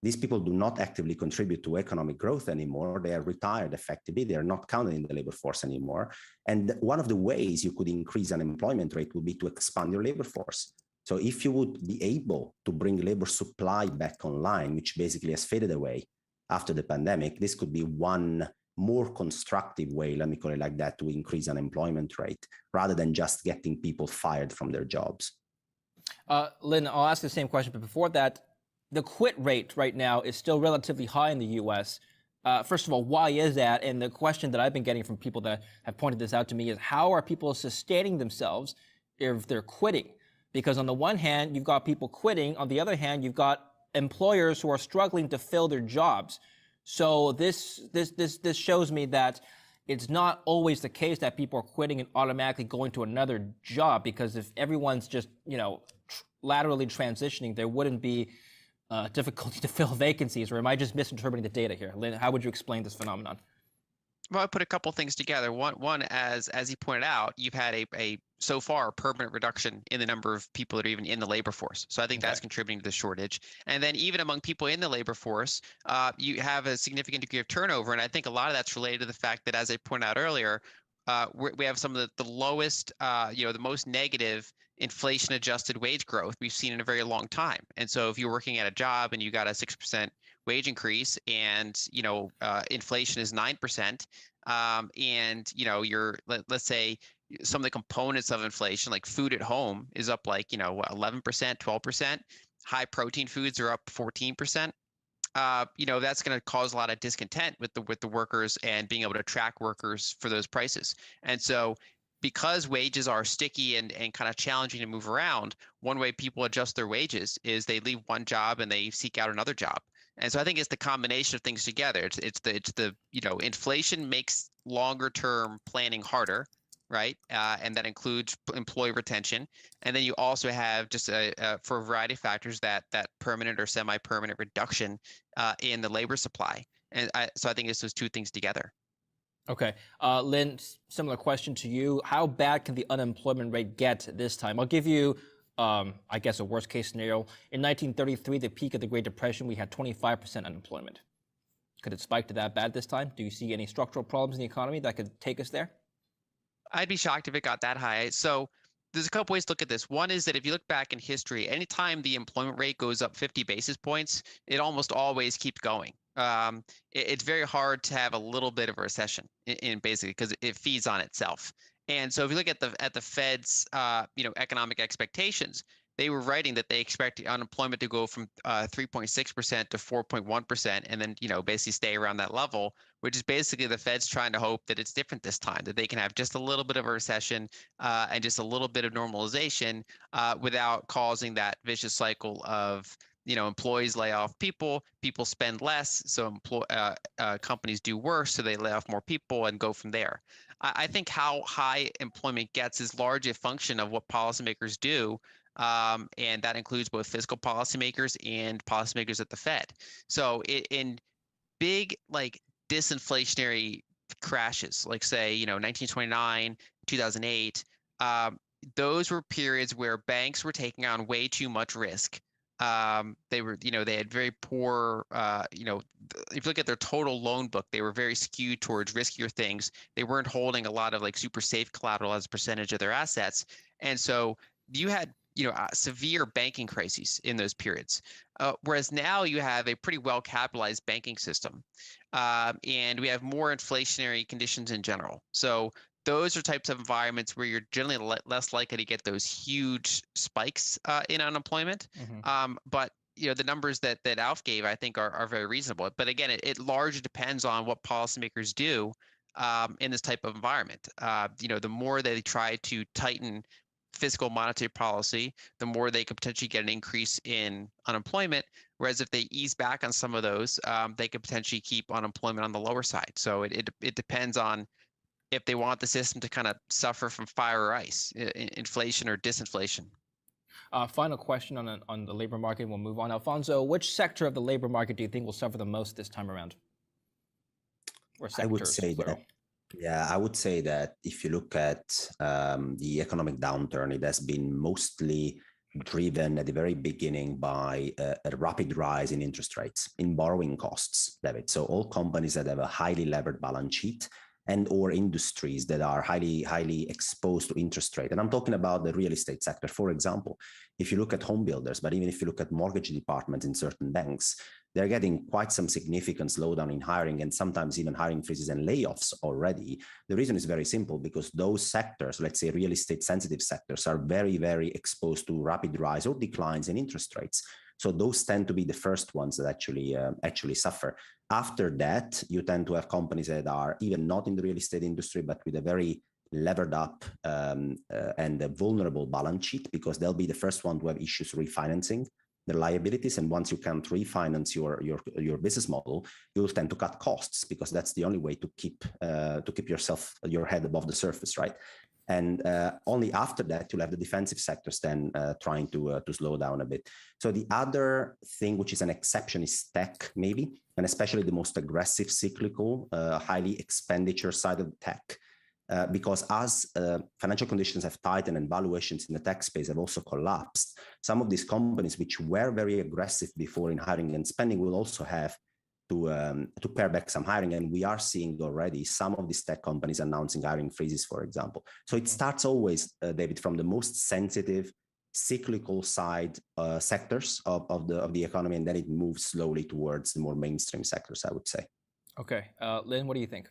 These people do not actively contribute to economic growth anymore. They are retired effectively. They are not counted in the labor force anymore. And one of the ways you could increase unemployment rate would be to expand your labor force. So if you would be able to bring labor supply back online, which basically has faded away after the pandemic, this could be one more constructive way, let me call it like that, to increase unemployment rate rather than just getting people fired from their jobs. Lynn, I'll ask the same question, but before that, the quit rate right now is still relatively high in the U.S. First of all, why is that? And the question that I've been getting from people that have pointed this out to me is, how are people sustaining themselves if they're quitting? Because on the one hand, you've got people quitting. On the other hand, you've got employers who are struggling to fill their jobs. So this shows me that it's not always the case that people are quitting and automatically going to another job, because if everyone's just, laterally transitioning, there wouldn't be difficulty to fill vacancies. Or am I just misinterpreting the data here? Lynn, how would you explain this phenomenon? Well, I put a couple things together. One, as he pointed out, you've had a so far permanent reduction in the number of people that are even in the labor force. So I think that's contributing to the shortage. And then even among people in the labor force, you have a significant degree of turnover. And I think a lot of that's related to the fact that, as I pointed out earlier, we have some of the lowest, the most negative inflation-adjusted wage growth we've seen in a very long time. And so if you're working at a job and you got a 6% wage increase, and inflation is 9%, and let's say some of the components of inflation, like food at home, is up 11%, 12%. High protein foods are up 14%. That's going to cause a lot of discontent with the workers and being able to attract workers for those prices. And so, because wages are sticky and kind of challenging to move around, one way people adjust their wages is they leave one job and they seek out another job. And so I think it's the combination of things together. It's the inflation makes longer term planning harder, right? And that includes employee retention. And then you also have, just for a variety of factors, that permanent or semi-permanent reduction in the labor supply. And so I think it's those two things together. Okay. Lynn, similar question to you. How bad can the unemployment rate get this time? I'll give you, I guess, a worst case scenario. In 1933, the peak of the Great Depression, we had 25% unemployment. Could it spike to that bad this time? Do you see any structural problems in the economy that could take us there? I'd be shocked if it got that high. So there's a couple ways to look at this. One is that if you look back in history, anytime the employment rate goes up 50 basis points, it almost always keeps going. It's very hard to have a little bit of a recession in basically, because it feeds on itself. And so if you look at the Fed's economic expectations, they were writing that they expect unemployment to go from 3.6% to 4.1%, and then basically stay around that level, which is basically the Fed's trying to hope that it's different this time, that they can have just a little bit of a recession and just a little bit of normalization without causing that vicious cycle of employees lay off people spend less, so companies do worse, so they lay off more people and go from there. I think how high employment gets is largely a function of what policymakers do, and that includes both fiscal policymakers and policymakers at the Fed. So in big disinflationary crashes, like say 1929, 2008, those were periods where banks were taking on way too much risk. They had very poor, if you look at their total loan book, they were very skewed towards riskier things. They weren't holding a lot of super safe collateral as a percentage of their assets. And so you had, severe banking crises in those periods. Whereas now you have a pretty well capitalized banking system. And we have more inflationary conditions in general. So those are types of environments where you're generally less likely to get those huge spikes in unemployment. Mm-hmm. But the numbers that Alf gave, I think, are very reasonable. But again, it largely depends on what policymakers do in this type of environment. The more they try to tighten fiscal monetary policy, the more they could potentially get an increase in unemployment. Whereas if they ease back on some of those, they could potentially keep unemployment on the lower side. So it depends on if they want the system to kind of suffer from fire or ice, inflation or disinflation. Final question on the labor market. We'll move on. Alfonso, which sector of the labor market do you think will suffer the most this time around? Or sectors, I would say plural. I would say that if you look at the economic downturn, it has been mostly driven at the very beginning by a rapid rise in interest rates, in borrowing costs, David. So all companies that have a highly levered balance sheet and or industries that are highly exposed to interest rate. And I'm talking about the real estate sector, for example. If you look at home builders, but even if you look at mortgage departments in certain banks, they're getting quite some significant slowdown in hiring and sometimes even hiring freezes and layoffs already. The reason is very simple, because those sectors, let's say real estate sensitive sectors, are very, very exposed to rapid rise or declines in interest rates. So those tend to be the first ones that actually suffer. After that, you tend to have companies that are even not in the real estate industry, but with a very levered up and a vulnerable balance sheet, because they'll be the first one to have issues refinancing their liabilities. And once you can't refinance your business model, you'll tend to cut costs, because that's the only way to keep your head above the surface, right? And only after that, you'll have the defensive sectors then trying to slow down a bit. So the other thing, which is an exception, is tech, maybe, and especially the most aggressive cyclical, highly expenditure side of tech. Because as financial conditions have tightened and valuations in the tech space have also collapsed, some of these companies which were very aggressive before in hiring and spending will also have to pare back some hiring. And we are seeing already some of these tech companies announcing hiring freezes, for example. So it starts always, David, from the most sensitive cyclical side sectors of the economy, and then it moves slowly towards the more mainstream sectors, I would say. Okay. Lynn, what do you think?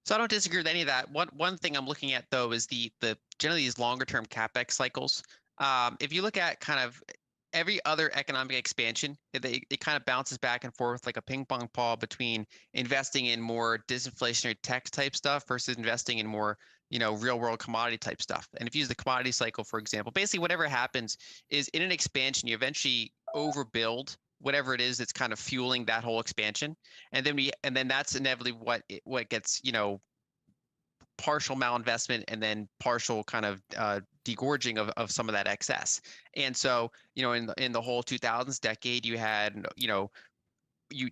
So I don't disagree with any of that. One thing I'm looking at, though, is the generally these longer term CapEx cycles. If you look at kind of every other economic expansion, it kind of bounces back and forth like a ping pong ball between investing in more disinflationary tech type stuff versus investing in more, real world commodity type stuff. And if you use the commodity cycle, for example, basically whatever happens is in an expansion, you eventually overbuild whatever it is that's kind of fueling that whole expansion, and then that's inevitably what gets partial malinvestment and then partial kind of degorging of some of that excess. And so in the whole 2000s decade, you had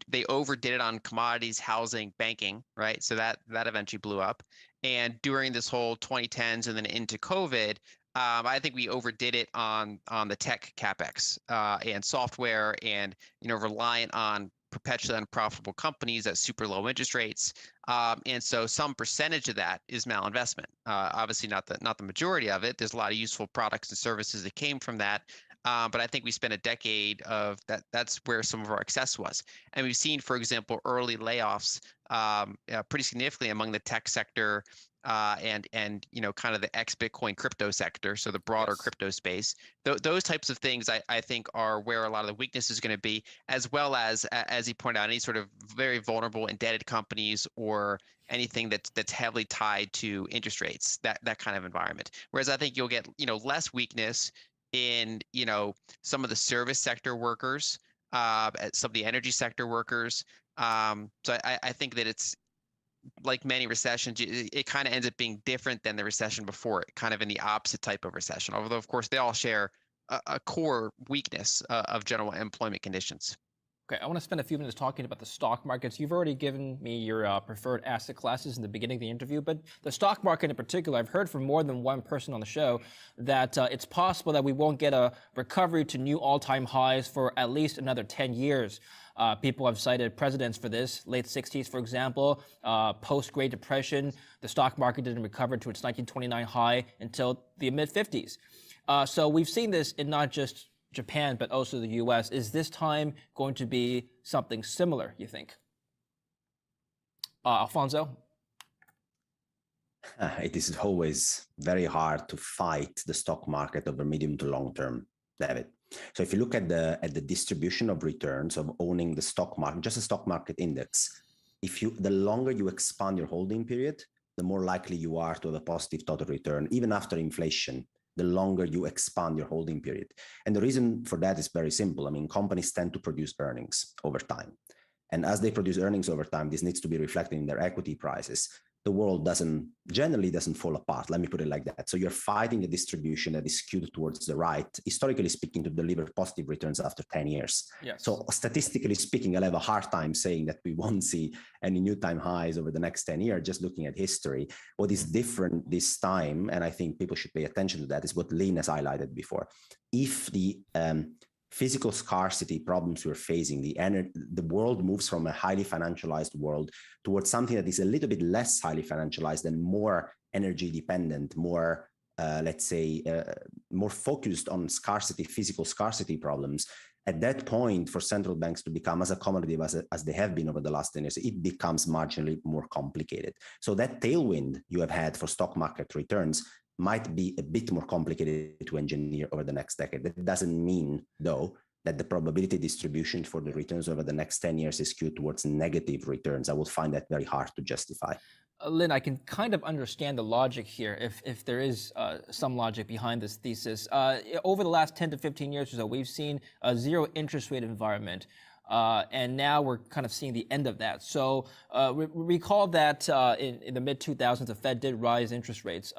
they overdid it on commodities, housing, banking, right? So that eventually blew up. And during this whole 2010s and then into COVID, I think we overdid it on the tech capex and software, and reliant on perpetually unprofitable companies at super low interest rates, and so some percentage of that is malinvestment. Obviously, not the majority of it. There's a lot of useful products and services that came from that, but I think we spent a decade of that. That's where some of our excess was, and we've seen, for example, early layoffs pretty significantly among the tech sector. And kind of the ex-Bitcoin crypto sector, so the broader crypto space. Those types of things, I think, are where a lot of the weakness is going to be, as well as you point out, any sort of very vulnerable indebted companies or anything that's heavily tied to interest rates, that kind of environment. Whereas I think you'll get less weakness in some of the service sector workers, some of the energy sector workers. So I think that it's, like many recessions, it kind of ends up being different than the recession before it, kind of in the opposite type of recession. Although, of course, they all share a core weakness of general employment conditions. Okay, I want to spend a few minutes talking about the stock markets. You've already given me your preferred asset classes in the beginning of the interview, but the stock market in particular, I've heard from more than one person on the show that it's possible that we won't get a recovery to new all-time highs for at least another 10 years. People have cited precedents for this, late 60s, for example, post-Great Depression, the stock market didn't recover to its 1929 high until the mid-50s. So we've seen this in not just Japan, but also the US. Is this time going to be something similar, you think? Alfonso? It is always very hard to fight the stock market over medium to long term, David. So if you look at the distribution of returns of owning the stock market, just a stock market index, the longer you expand your holding period, the more likely you are to have a positive total return, even after inflation, the longer you expand your holding period. And the reason for that is very simple. I mean, companies tend to produce earnings over time. And as they produce earnings over time, this needs to be reflected in their equity prices. The world generally doesn't fall apart. Let me put it like that. So you're fighting a distribution that is skewed towards the right, historically speaking, to deliver positive returns after 10 years. Yes. So statistically speaking, I'll have a hard time saying that we won't see any new time highs over the next 10 years, just looking at history. What is different this time, and I think people should pay attention to that, is what Lynn has highlighted before. If the physical scarcity problems we're facing, the world moves from a highly financialized world towards something that is a little bit less highly financialized and more energy dependent, more, more focused on scarcity, physical scarcity problems. At that point, for central banks to become as accommodative as they have been over the last 10 years, it becomes marginally more complicated. So that tailwind you have had for stock market returns might be a bit more complicated to engineer over the next decade. That doesn't mean, though, that the probability distribution for the returns over the next 10 years is skewed towards negative returns, I would find that very hard to justify. Lynn, I can kind of understand the logic here, if there is some logic behind this thesis. Over the last 10 to 15 years or so, we've seen a zero interest rate environment. And now we're kind of seeing the end of that. So recall that in the mid-2000s, the Fed did rise interest rates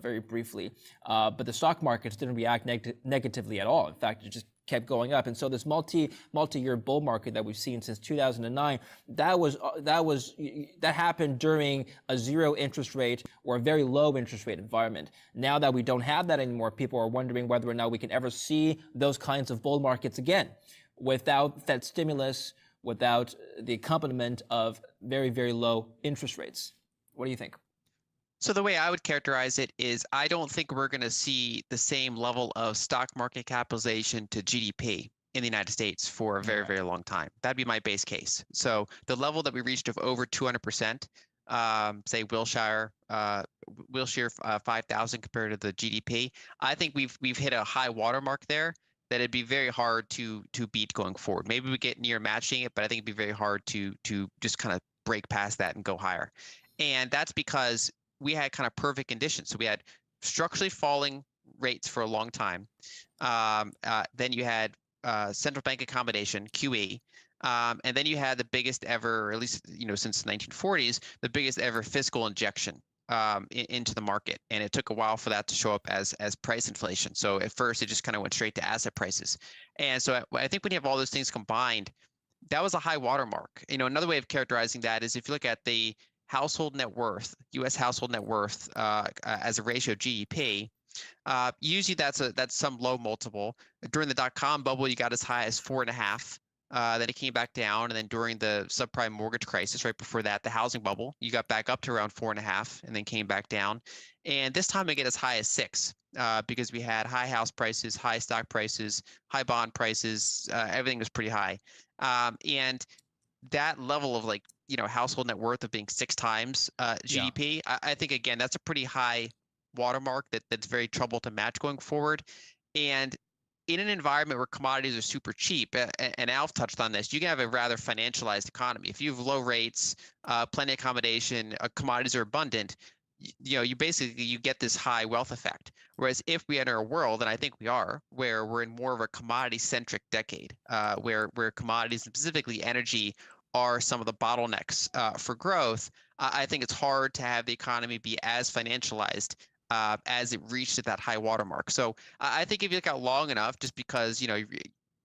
very briefly, but the stock markets didn't react negatively at all. In fact, it just kept going up. And so this multi-year bull market that we've seen since 2009, that happened during a zero interest rate or a very low interest rate environment. Now that we don't have that anymore, people are wondering whether or not we can ever see those kinds of bull markets again, without Fed stimulus, without the accompaniment of very, very low interest rates. What do you think? So the way I would characterize it is I don't think we're going to see the same level of stock market capitalization to GDP in the United States for a very, very long time. That'd be my base case. So the level that we reached of over 200%, say Wilshire 5,000 compared to the GDP, I think we've hit a high watermark there that it'd be very hard to beat going forward. Maybe we get near matching it, but I think it'd be very hard to just kind of break past that and go higher. And that's because we had kind of perfect conditions. So we had structurally falling rates for a long time. Then you had central bank accommodation, QE. And then you had the biggest ever, or at least since the 1940s, the biggest ever fiscal injection into the market. And it took a while for that to show up as price inflation. So at first, it just kind of went straight to asset prices. And so I think when you have all those things combined, that was a high watermark. Another way of characterizing that is if you look at the household net worth, U.S. household net worth as a ratio of GDP, usually that's some low multiple. During the dot-com bubble, you got as high as 4.5. Then it came back down, and then during the subprime mortgage crisis, right before that, the housing bubble, you got back up to around 4.5, and then came back down. And this time it get as high as 6 because we had high house prices, high stock prices, high bond prices. Everything was pretty high, and that level of household net worth of being 6 times GDP, I think again that's a pretty high watermark that's very trouble to match going forward. And in an environment where commodities are super cheap, and Alf touched on this, you can have a rather financialized economy. If you have low rates, plenty of accommodation, commodities are abundant, you get this high wealth effect. Whereas if we enter a world, and I think we are, where we're in more of a commodity-centric decade, where commodities, and specifically energy, are some of the bottlenecks for growth, I think it's hard to have the economy be as financialized as it reached at that high watermark. So I think if you look out long enough, just because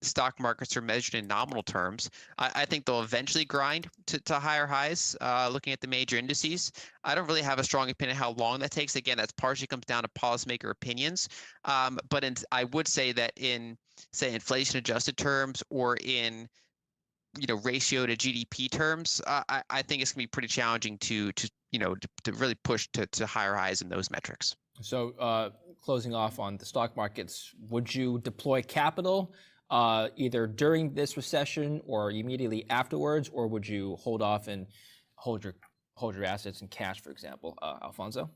stock markets are measured in nominal terms, I think they'll eventually grind to higher highs. Looking at the major indices, I don't really have a strong opinion how long that takes. Again, that partially comes down to policymaker opinions. But I would say that in, say, inflation-adjusted terms or in ratio to GDP terms, I think it's gonna be pretty challenging to really push to higher highs in those metrics. So closing off on the stock markets, would you deploy capital either during this recession or immediately afterwards, or would you hold off and hold your assets in cash, for example? Alfonso?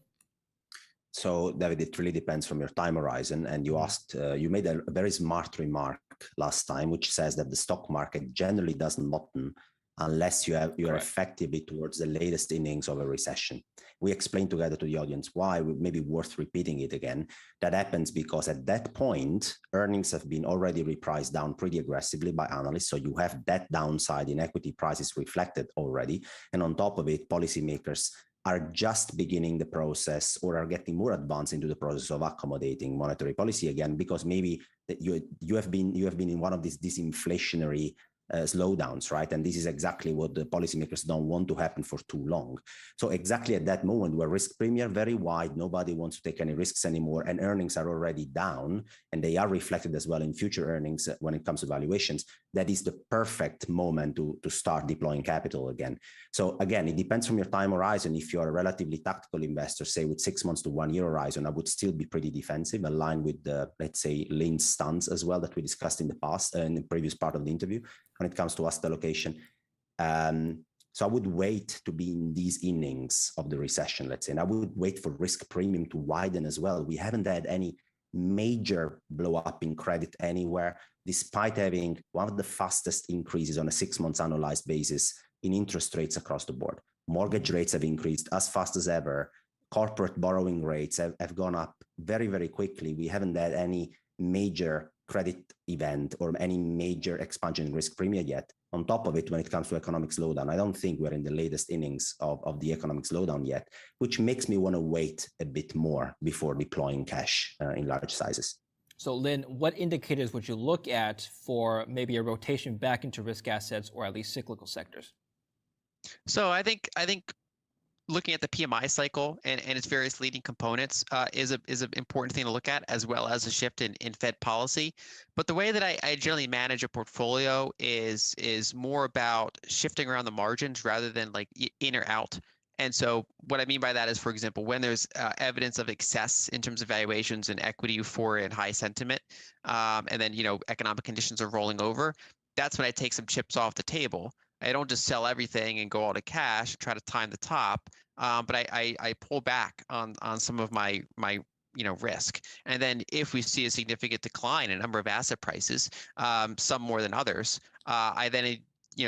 So, David, it really depends from your time horizon. And you asked, you made a very smart remark last time, which says that the stock market generally doesn't bottom unless you are effectively towards the latest innings of a recession. We explained together to the audience why. Maybe worth repeating it again. That happens because at that point, earnings have been already repriced down pretty aggressively by analysts. So you have that downside in equity prices reflected already. And on top of it, policymakers are just beginning the process or are getting more advanced into the process of accommodating monetary policy again, because maybe that you have been in one of these disinflationary slowdowns, right? And this is exactly what the policymakers don't want to happen for too long. So exactly at that moment where risk premium very wide, nobody wants to take any risks anymore, and earnings are already down, and they are reflected as well in future earnings when it comes to valuations, that is the perfect moment to start deploying capital again. So again, it depends from your time horizon. If you're a relatively tactical investor, say with 6 months to 1 year horizon, I would still be pretty defensive, aligned with the, let's say, Lynn's stance as well that we discussed in the past, in the previous part of the interview, when it comes to asset allocation. So I would wait to be in these innings of the recession, let's say, and I would wait for risk premium to widen as well. We haven't had any major blow up in credit anywhere, despite having one of the fastest increases on a 6 months annualized basis in interest rates across the board. Mortgage rates have increased as fast as ever. Corporate borrowing rates have gone up very, very quickly. We haven't had any major credit event or any major expansion in risk premium yet. On top of it, when it comes to economic slowdown, I don't think we're in the latest innings of the economic slowdown yet, which makes me want to wait a bit more before deploying cash in large sizes. So, Lynn, what indicators would you look at for maybe a rotation back into risk assets or at least cyclical sectors? So I think looking at the PMI cycle and its various leading components is an important thing to look at, as well as a shift in Fed policy. But the way that I generally manage a portfolio is more about shifting around the margins rather than like in or out. And so what I mean by that is, for example, when there's evidence of excess in terms of valuations and equity euphoria and high sentiment, and then economic conditions are rolling over, that's when I take some chips off the table. I don't just sell everything and go all to cash, try to time the top, but I pull back on some of my risk. And then if we see a significant decline in a number of asset prices, some more than others, I then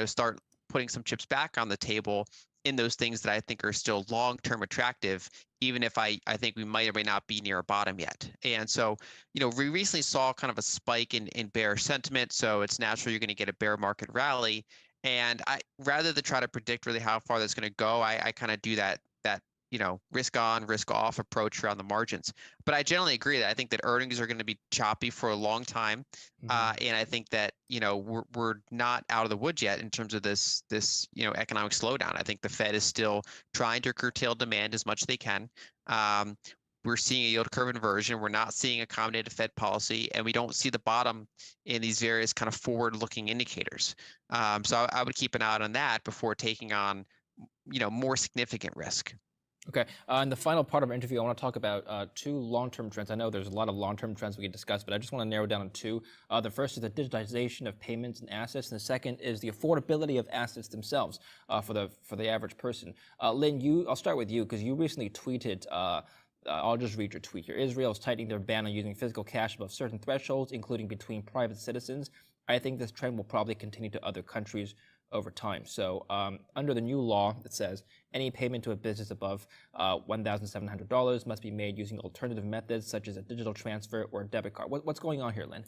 start putting some chips back on the table in those things that I think are still long-term attractive, even if I think we might or may not be near a bottom yet. And so, we recently saw kind of a spike in bearish sentiment, so it's natural you're going to get a bear market rally. And rather than try to predict really how far that's going to go, I kind of do that risk on, risk off approach around the margins. But I generally agree that I think that earnings are going to be choppy for a long time, and I think that we're not out of the woods yet in terms of this economic slowdown. I think the Fed is still trying to curtail demand as much as they can. We're seeing a yield curve inversion. We're not seeing accommodative Fed policy, and we don't see the bottom in these various kind of forward-looking indicators. So I would keep an eye on that before taking on, more significant risk. Okay. In the final part of our interview, I want to talk about two long-term trends. I know there's a lot of long-term trends we can discuss, but I just want to narrow down to two. The first is the digitization of payments and assets, and the second is the affordability of assets themselves for the average person. Lynn, I'll start with you because you recently tweeted. I'll just read your tweet here. Israel is tightening their ban on using physical cash above certain thresholds, including between private citizens. I think this trend will probably continue to other countries over time. So under the new law, it says any payment to a business above $1,700 must be made using alternative methods such as a digital transfer or a debit card. What's going on here, Lynn?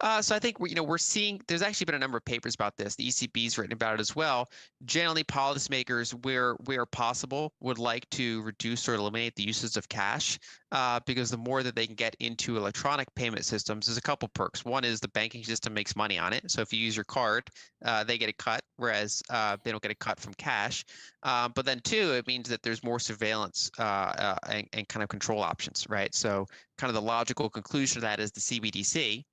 So I think we're seeing there's actually been a number of papers about this. The ECB's written about it as well. Generally, policymakers, where possible, would like to reduce or eliminate the uses of cash because the more that they can get into electronic payment systems, there's a couple perks. One is the banking system makes money on it. So if you use your card, they get a cut, whereas they don't get a cut from cash. But then two, it means that there's more surveillance and kind of control options, right? So kind of the logical conclusion of that is the CBDC.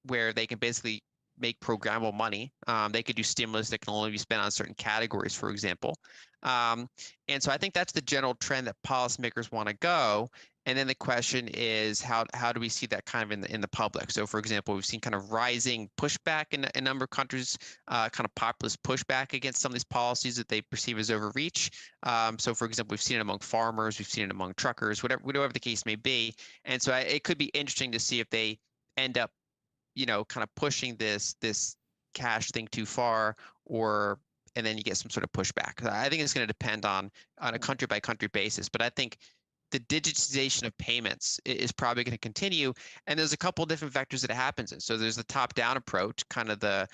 Where they can basically make programmable money. They could do stimulus that can only be spent on certain categories, for example. And so I think that's the general trend that policymakers want to go. And then the question is, how do we see that kind of in the public? So, for example, we've seen kind of rising pushback in a number of countries, kind of populist pushback against some of these policies that they perceive as overreach. So, for example, we've seen it among farmers, we've seen it among truckers, whatever the case may be. And so it could be interesting to see if they end up, kind of pushing this cash thing too far, and then you get some sort of pushback. I think it's going to depend on a country by country basis, but I think the digitization of payments is probably going to continue. And there's a couple of different vectors that it happens in. So there's the top-down approach, kind of the,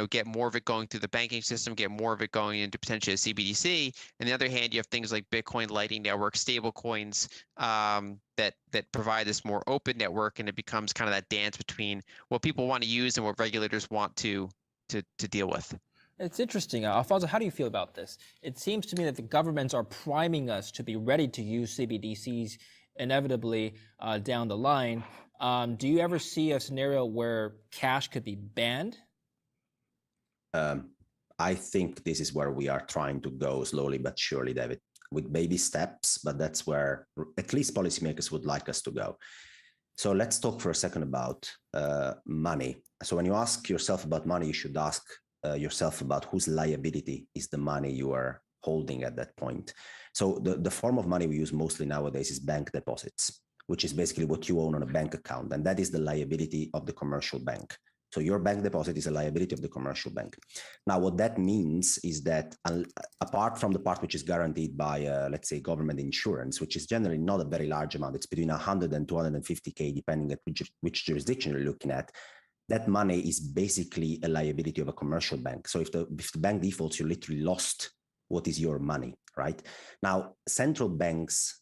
get more of it going through the banking system, get more of it going into potentially a CBDC. On the other hand, you have things like Bitcoin, Lightning Network, stable coins that provide this more open network, and it becomes kind of that dance between what people want to use and what regulators want to deal with. It's interesting. Alfonso, how do you feel about this? It seems to me that the governments are priming us to be ready to use CBDCs inevitably down the line. Do you ever see a scenario where cash could be banned? I think this is where we are trying to go slowly but surely, David, with baby steps, but that's where at least policymakers would like us to go. So let's talk for a second about money. So when you ask yourself about money, you should ask yourself about whose liability is the money you are holding at that point. So the form of money we use mostly nowadays is bank deposits. which is basically what you own on a bank account. And that is the liability of the commercial bank. So your bank deposit is a liability of the commercial bank. Now, what that means is that apart from the part which is guaranteed by, let's say, government insurance, which is generally not a very large amount, it's between 100 and 250K, depending on which jurisdiction you're looking at, that money is basically a liability of a commercial bank. So if the bank defaults, you literally lost what is your money, right? Now, central banks'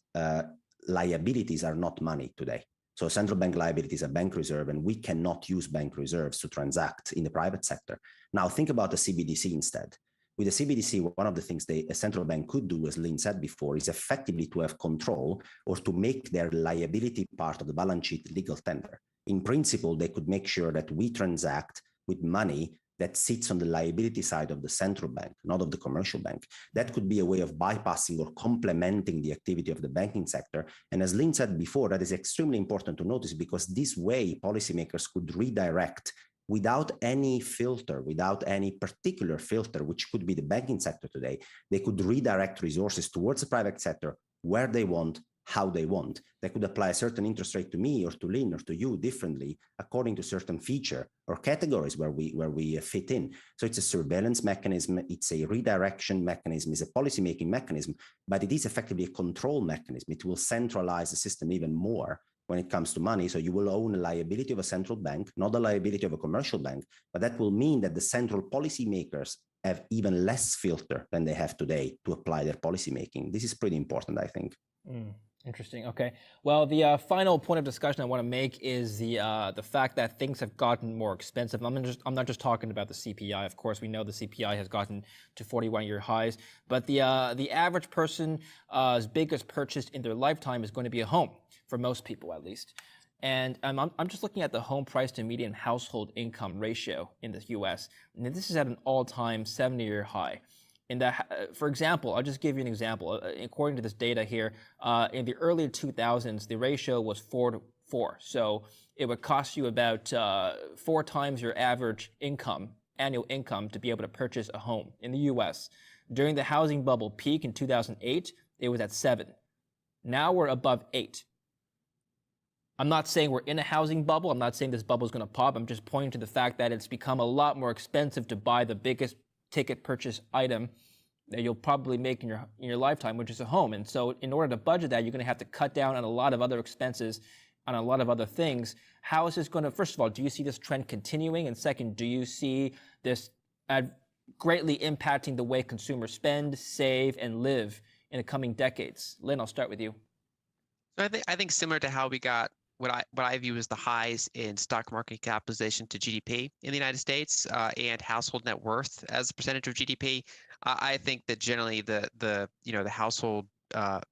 liabilities are not money today. So central bank liability is a bank reserve, and we cannot use bank reserves to transact in the private sector. Now, think about the CBDC instead. With the CBDC, one of the things a central bank could do, as Lynn said before, is effectively to have control or to make their liability part of the balance sheet legal tender. In principle, they could make sure that we transact with money that sits on the liability side of the central bank, not of the commercial bank. That could be a way of bypassing or complementing the activity of the banking sector. And as Lynn said before, that is extremely important to notice, because this way policymakers could redirect without any filter, without any particular filter, which could be the banking sector today. They could redirect resources towards the private sector where they want, how they want. They could apply a certain interest rate to me or to Lynn or to you differently according to certain feature or categories where we fit in. So it's a surveillance mechanism, it's a redirection mechanism, it's a policymaking mechanism, but it is effectively a control mechanism. It will centralize the system even more when it comes to money. So you will own a liability of a central bank, not a liability of a commercial bank, but that will mean that the central policymakers have even less filter than they have today to apply their policymaking. This is pretty important, I think. Interesting. Okay. Well, the final point of discussion I want to make is the fact that things have gotten more expensive. I'm not just talking about the CPI. Of course, we know the CPI has gotten to 41-year highs, but the average person's biggest purchase in their lifetime is going to be a home, for most people at least. And I'm just looking at the home price to median household income ratio in the U.S. And this is at an all-time 70-year high. For example, I'll just give you an example. According to this data here, in the early 2000s, the ratio was 4 to 4. So it would cost you about 4 times your average income, annual income, to be able to purchase a home in the U.S. During the housing bubble peak in 2008, it was at 7. Now we're above 8. I'm not saying we're in a housing bubble. I'm not saying this bubble is going to pop. I'm just pointing to the fact that it's become a lot more expensive to buy the biggest ticket purchase item that you'll probably make in your lifetime, which is a home. And so in order to budget that, you're going to have to cut down on a lot of other expenses, on a lot of other things. How is this going to, first of all, do you see this trend continuing? And second, do you see this greatly impacting the way consumers spend, save, and live in the coming decades? Lynn, I'll start with you. So I think similar to how we got what I view as the highs in stock market capitalization to GDP in the United States and household net worth as a percentage of GDP. I think that generally the household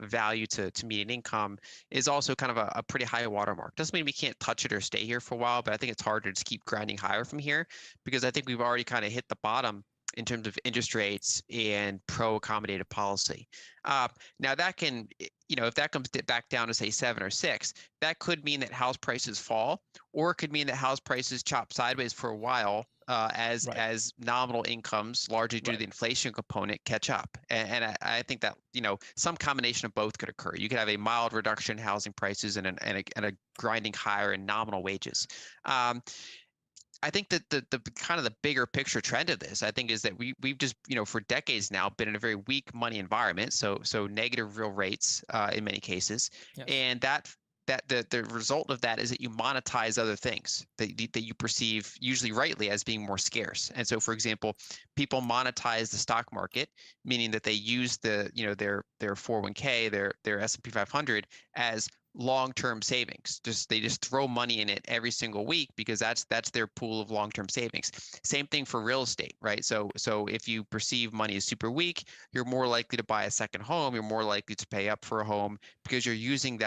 value to median income is also kind of a pretty high watermark. Doesn't mean we can't touch it or stay here for a while, but I think it's hard to just keep grinding higher from here, because I think we've already kind of hit the bottom in terms of interest rates and pro-accommodative policy. Now that can, if that comes back down to say 7 or 6, that could mean that house prices fall, or it could mean that house prices chop sideways for a while as nominal incomes, largely due to the inflation component, catch up. And I think that some combination of both could occur. You could have a mild reduction in housing prices and a grinding higher in nominal wages. I think that the kind of the bigger picture trend of this, I think, is that we've just, for decades now been in a very weak money environment. So negative real rates in many cases. Yes. And that the result of that is that you monetize other things that you perceive, usually rightly, as being more scarce. And so, for example, people monetize the stock market, meaning that they use their 401k, their S&P 500 as long-term savings. They just throw money in it every single week because that's their pool of long-term savings. Same thing for real estate, right? So if you perceive money as super weak, you're more likely to buy a second home. You're more likely to pay up for a home because you're using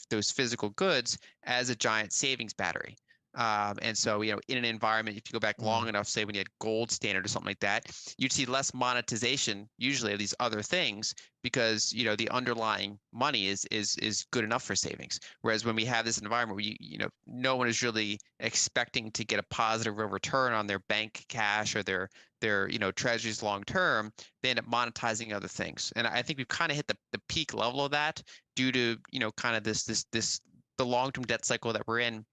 those physical goods as a giant savings battery. And so, in an environment, if you go back long enough, say when you had gold standard or something like that, you'd see less monetization usually of these other things because, the underlying money is good enough for savings. Whereas when we have this environment where, no one is really expecting to get a positive real return on their bank cash or their their treasuries long term, they end up monetizing other things. And I think we've kind of hit the peak level of that due to kind of the long-term debt cycle that we're in,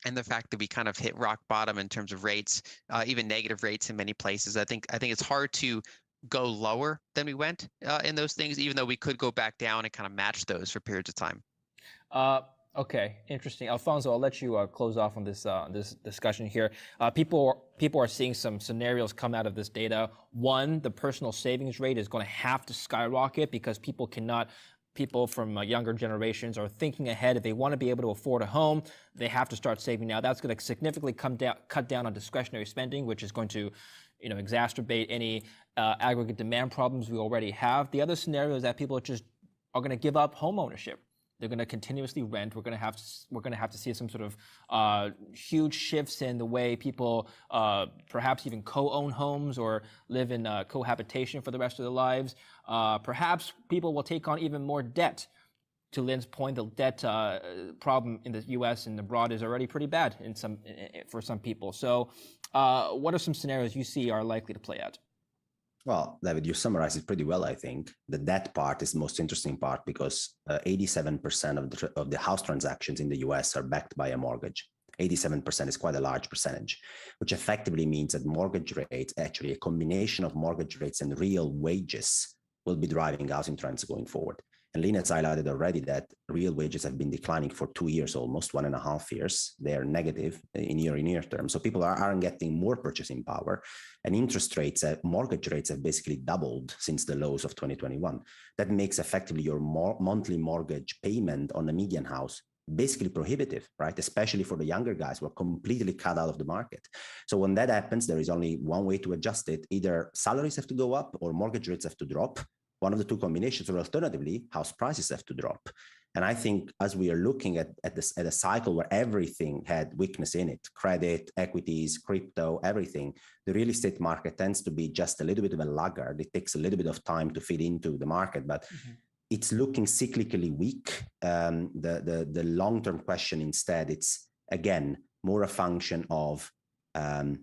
and the fact that we kind of hit rock bottom in terms of rates, even negative rates in many places. I think it's hard to go lower than we went in those things, even though we could go back down and kind of match those for periods of time. Okay, interesting. Alfonso, I'll let you close off on this this discussion here. People are seeing some scenarios come out of this data. One, the personal savings rate is going to have to skyrocket because people from younger generations are thinking ahead. If they want to be able to afford a home, they have to start saving now. That's going to significantly cut down on discretionary spending, which is going to exacerbate any aggregate demand problems we already have. The other scenario is that people are going to give up home ownership. They're going to continuously rent. We're going to have to see some sort of huge shifts in the way people perhaps even co-own homes or live in cohabitation for the rest of their lives. Perhaps people will take on even more debt. To Lynn's point, the debt problem in the U.S. and abroad is already pretty bad for some people. So, what are some scenarios you see are likely to play out? Well, David, you summarized it pretty well, I think. The debt part is the most interesting part because 87% of the house transactions in the US are backed by a mortgage. 87% is quite a large percentage, which effectively means that mortgage rates, actually a combination of mortgage rates and real wages, will be driving housing trends going forward. And Lynn has highlighted already that real wages have been declining for 2 years, almost 1.5 years. They are negative in year terms. So people aren't getting more purchasing power. And interest rates, mortgage rates have basically doubled since the lows of 2021. That makes effectively your monthly mortgage payment on a median house basically prohibitive, right? Especially for the younger guys who are completely cut out of the market. So when that happens, there is only one way to adjust it. Either salaries have to go up or mortgage rates have to drop. One of the two combinations, or alternatively, house prices have to drop. And I think as we are looking at a cycle where everything had weakness in it, credit, equities, crypto, everything, the real estate market tends to be just a little bit of a laggard. It takes a little bit of time to fit into the market, but it's looking cyclically weak. The long-term question instead, it's again, more a function of will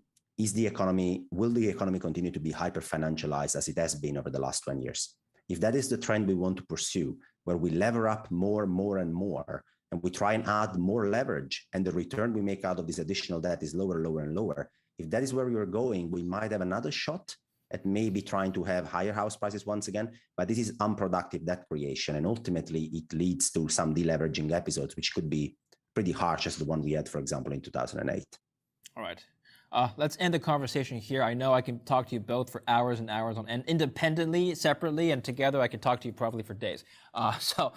the economy continue to be hyper-financialized as it has been over the last 20 years? If that is the trend we want to pursue, where we lever up more and more, and we try and add more leverage, and the return we make out of this additional debt is lower and lower, if that is where we are going, we might have another shot at maybe trying to have higher house prices once again, but this is unproductive debt creation, and ultimately it leads to some deleveraging episodes, which could be pretty harsh as the one we had, for example, in 2008. All right. Let's end the conversation here. I know I can talk to you both for hours and hours and independently, separately, and together I could talk to you probably for days. So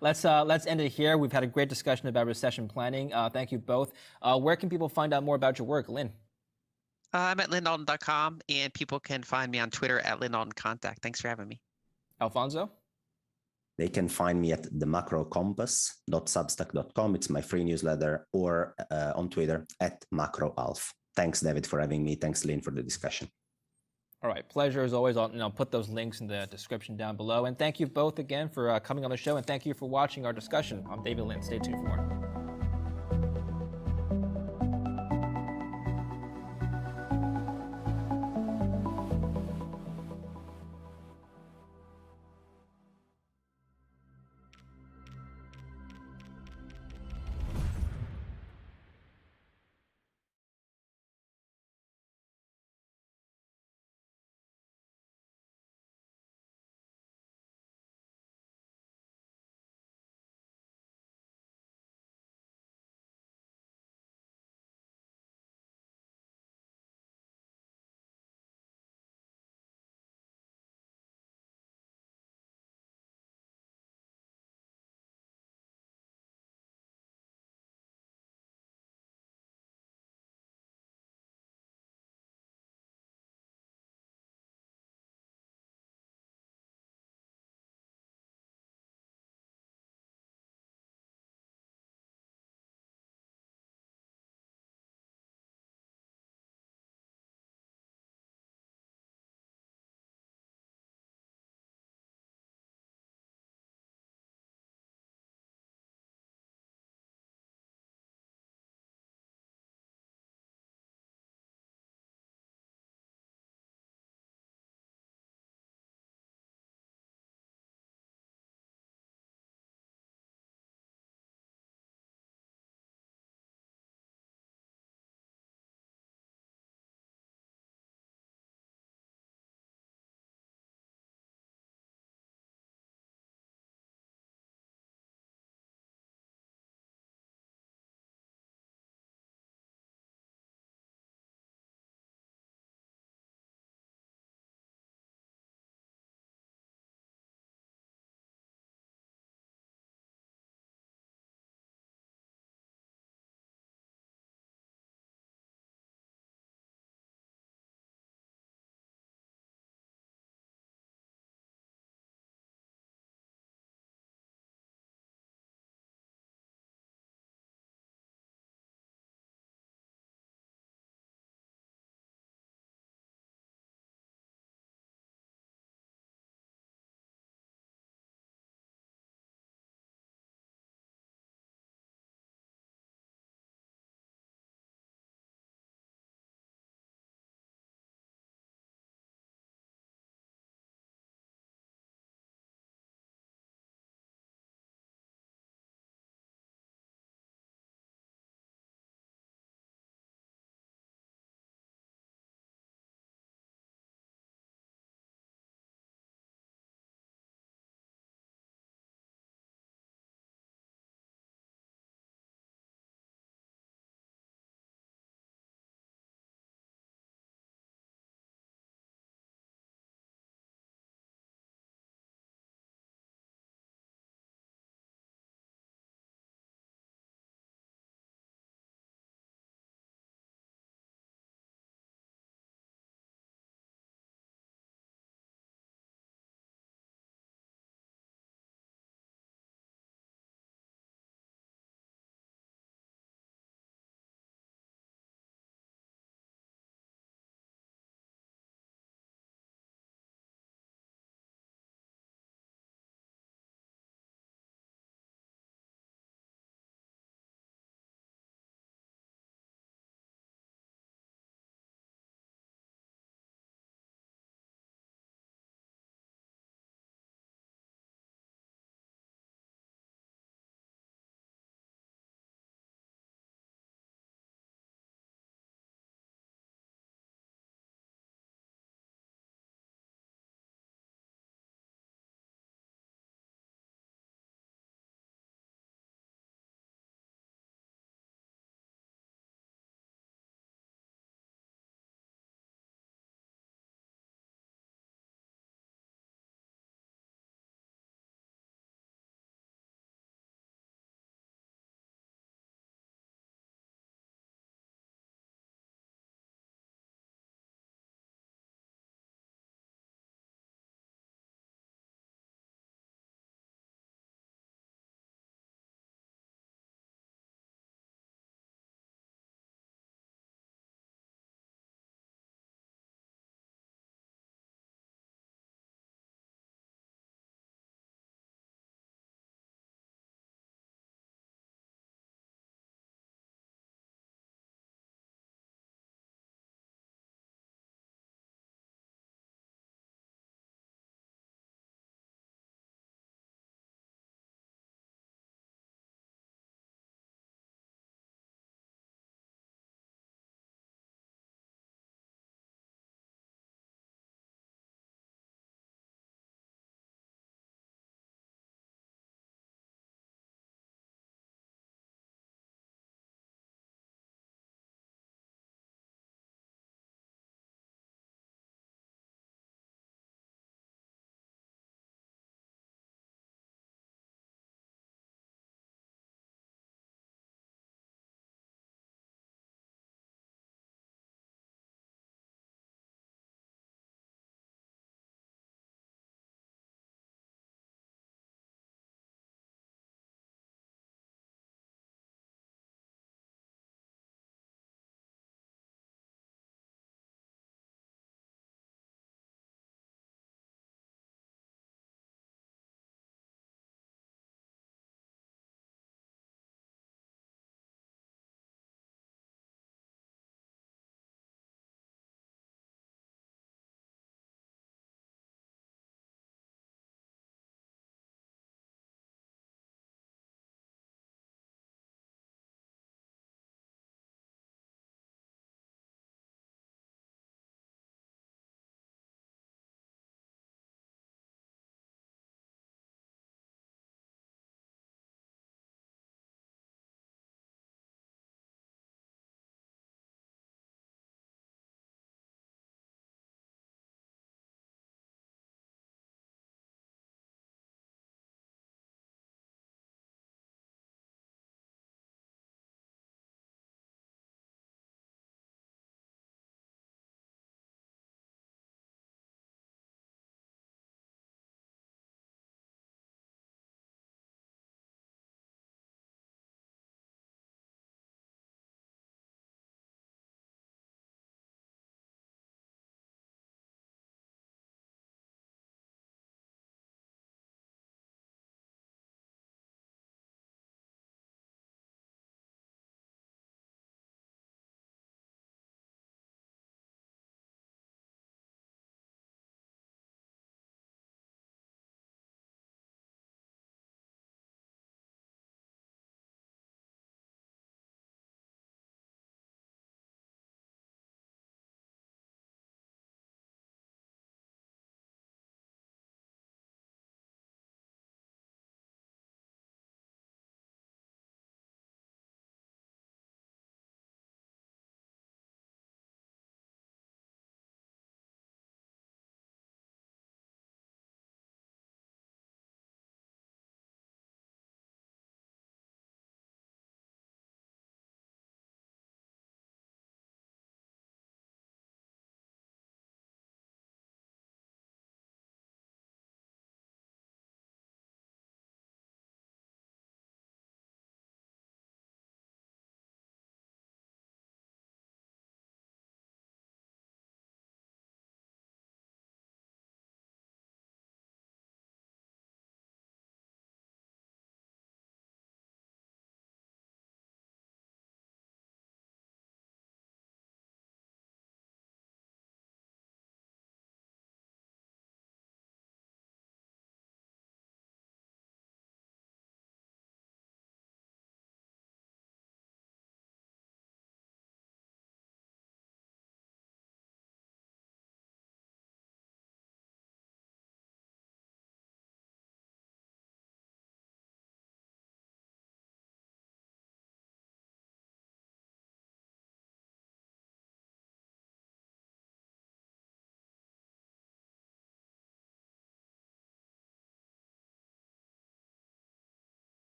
let's end it here. We've had a great discussion about recession planning. Thank you both. Where can people find out more about your work, Lynn? I'm at lynnalden.com, and people can find me on Twitter at lynnaldencontact. Thanks for having me. Alfonso? They can find me at themacrocompass.substack.com. It's my free newsletter, or on Twitter at macroalf. Thanks, David, for having me. Thanks, Lynn, for the discussion. All right. Pleasure as always. I'll put those links in the description down below. And thank you both again for coming on the show. And thank you for watching our discussion. I'm David Lynn. Stay tuned for more.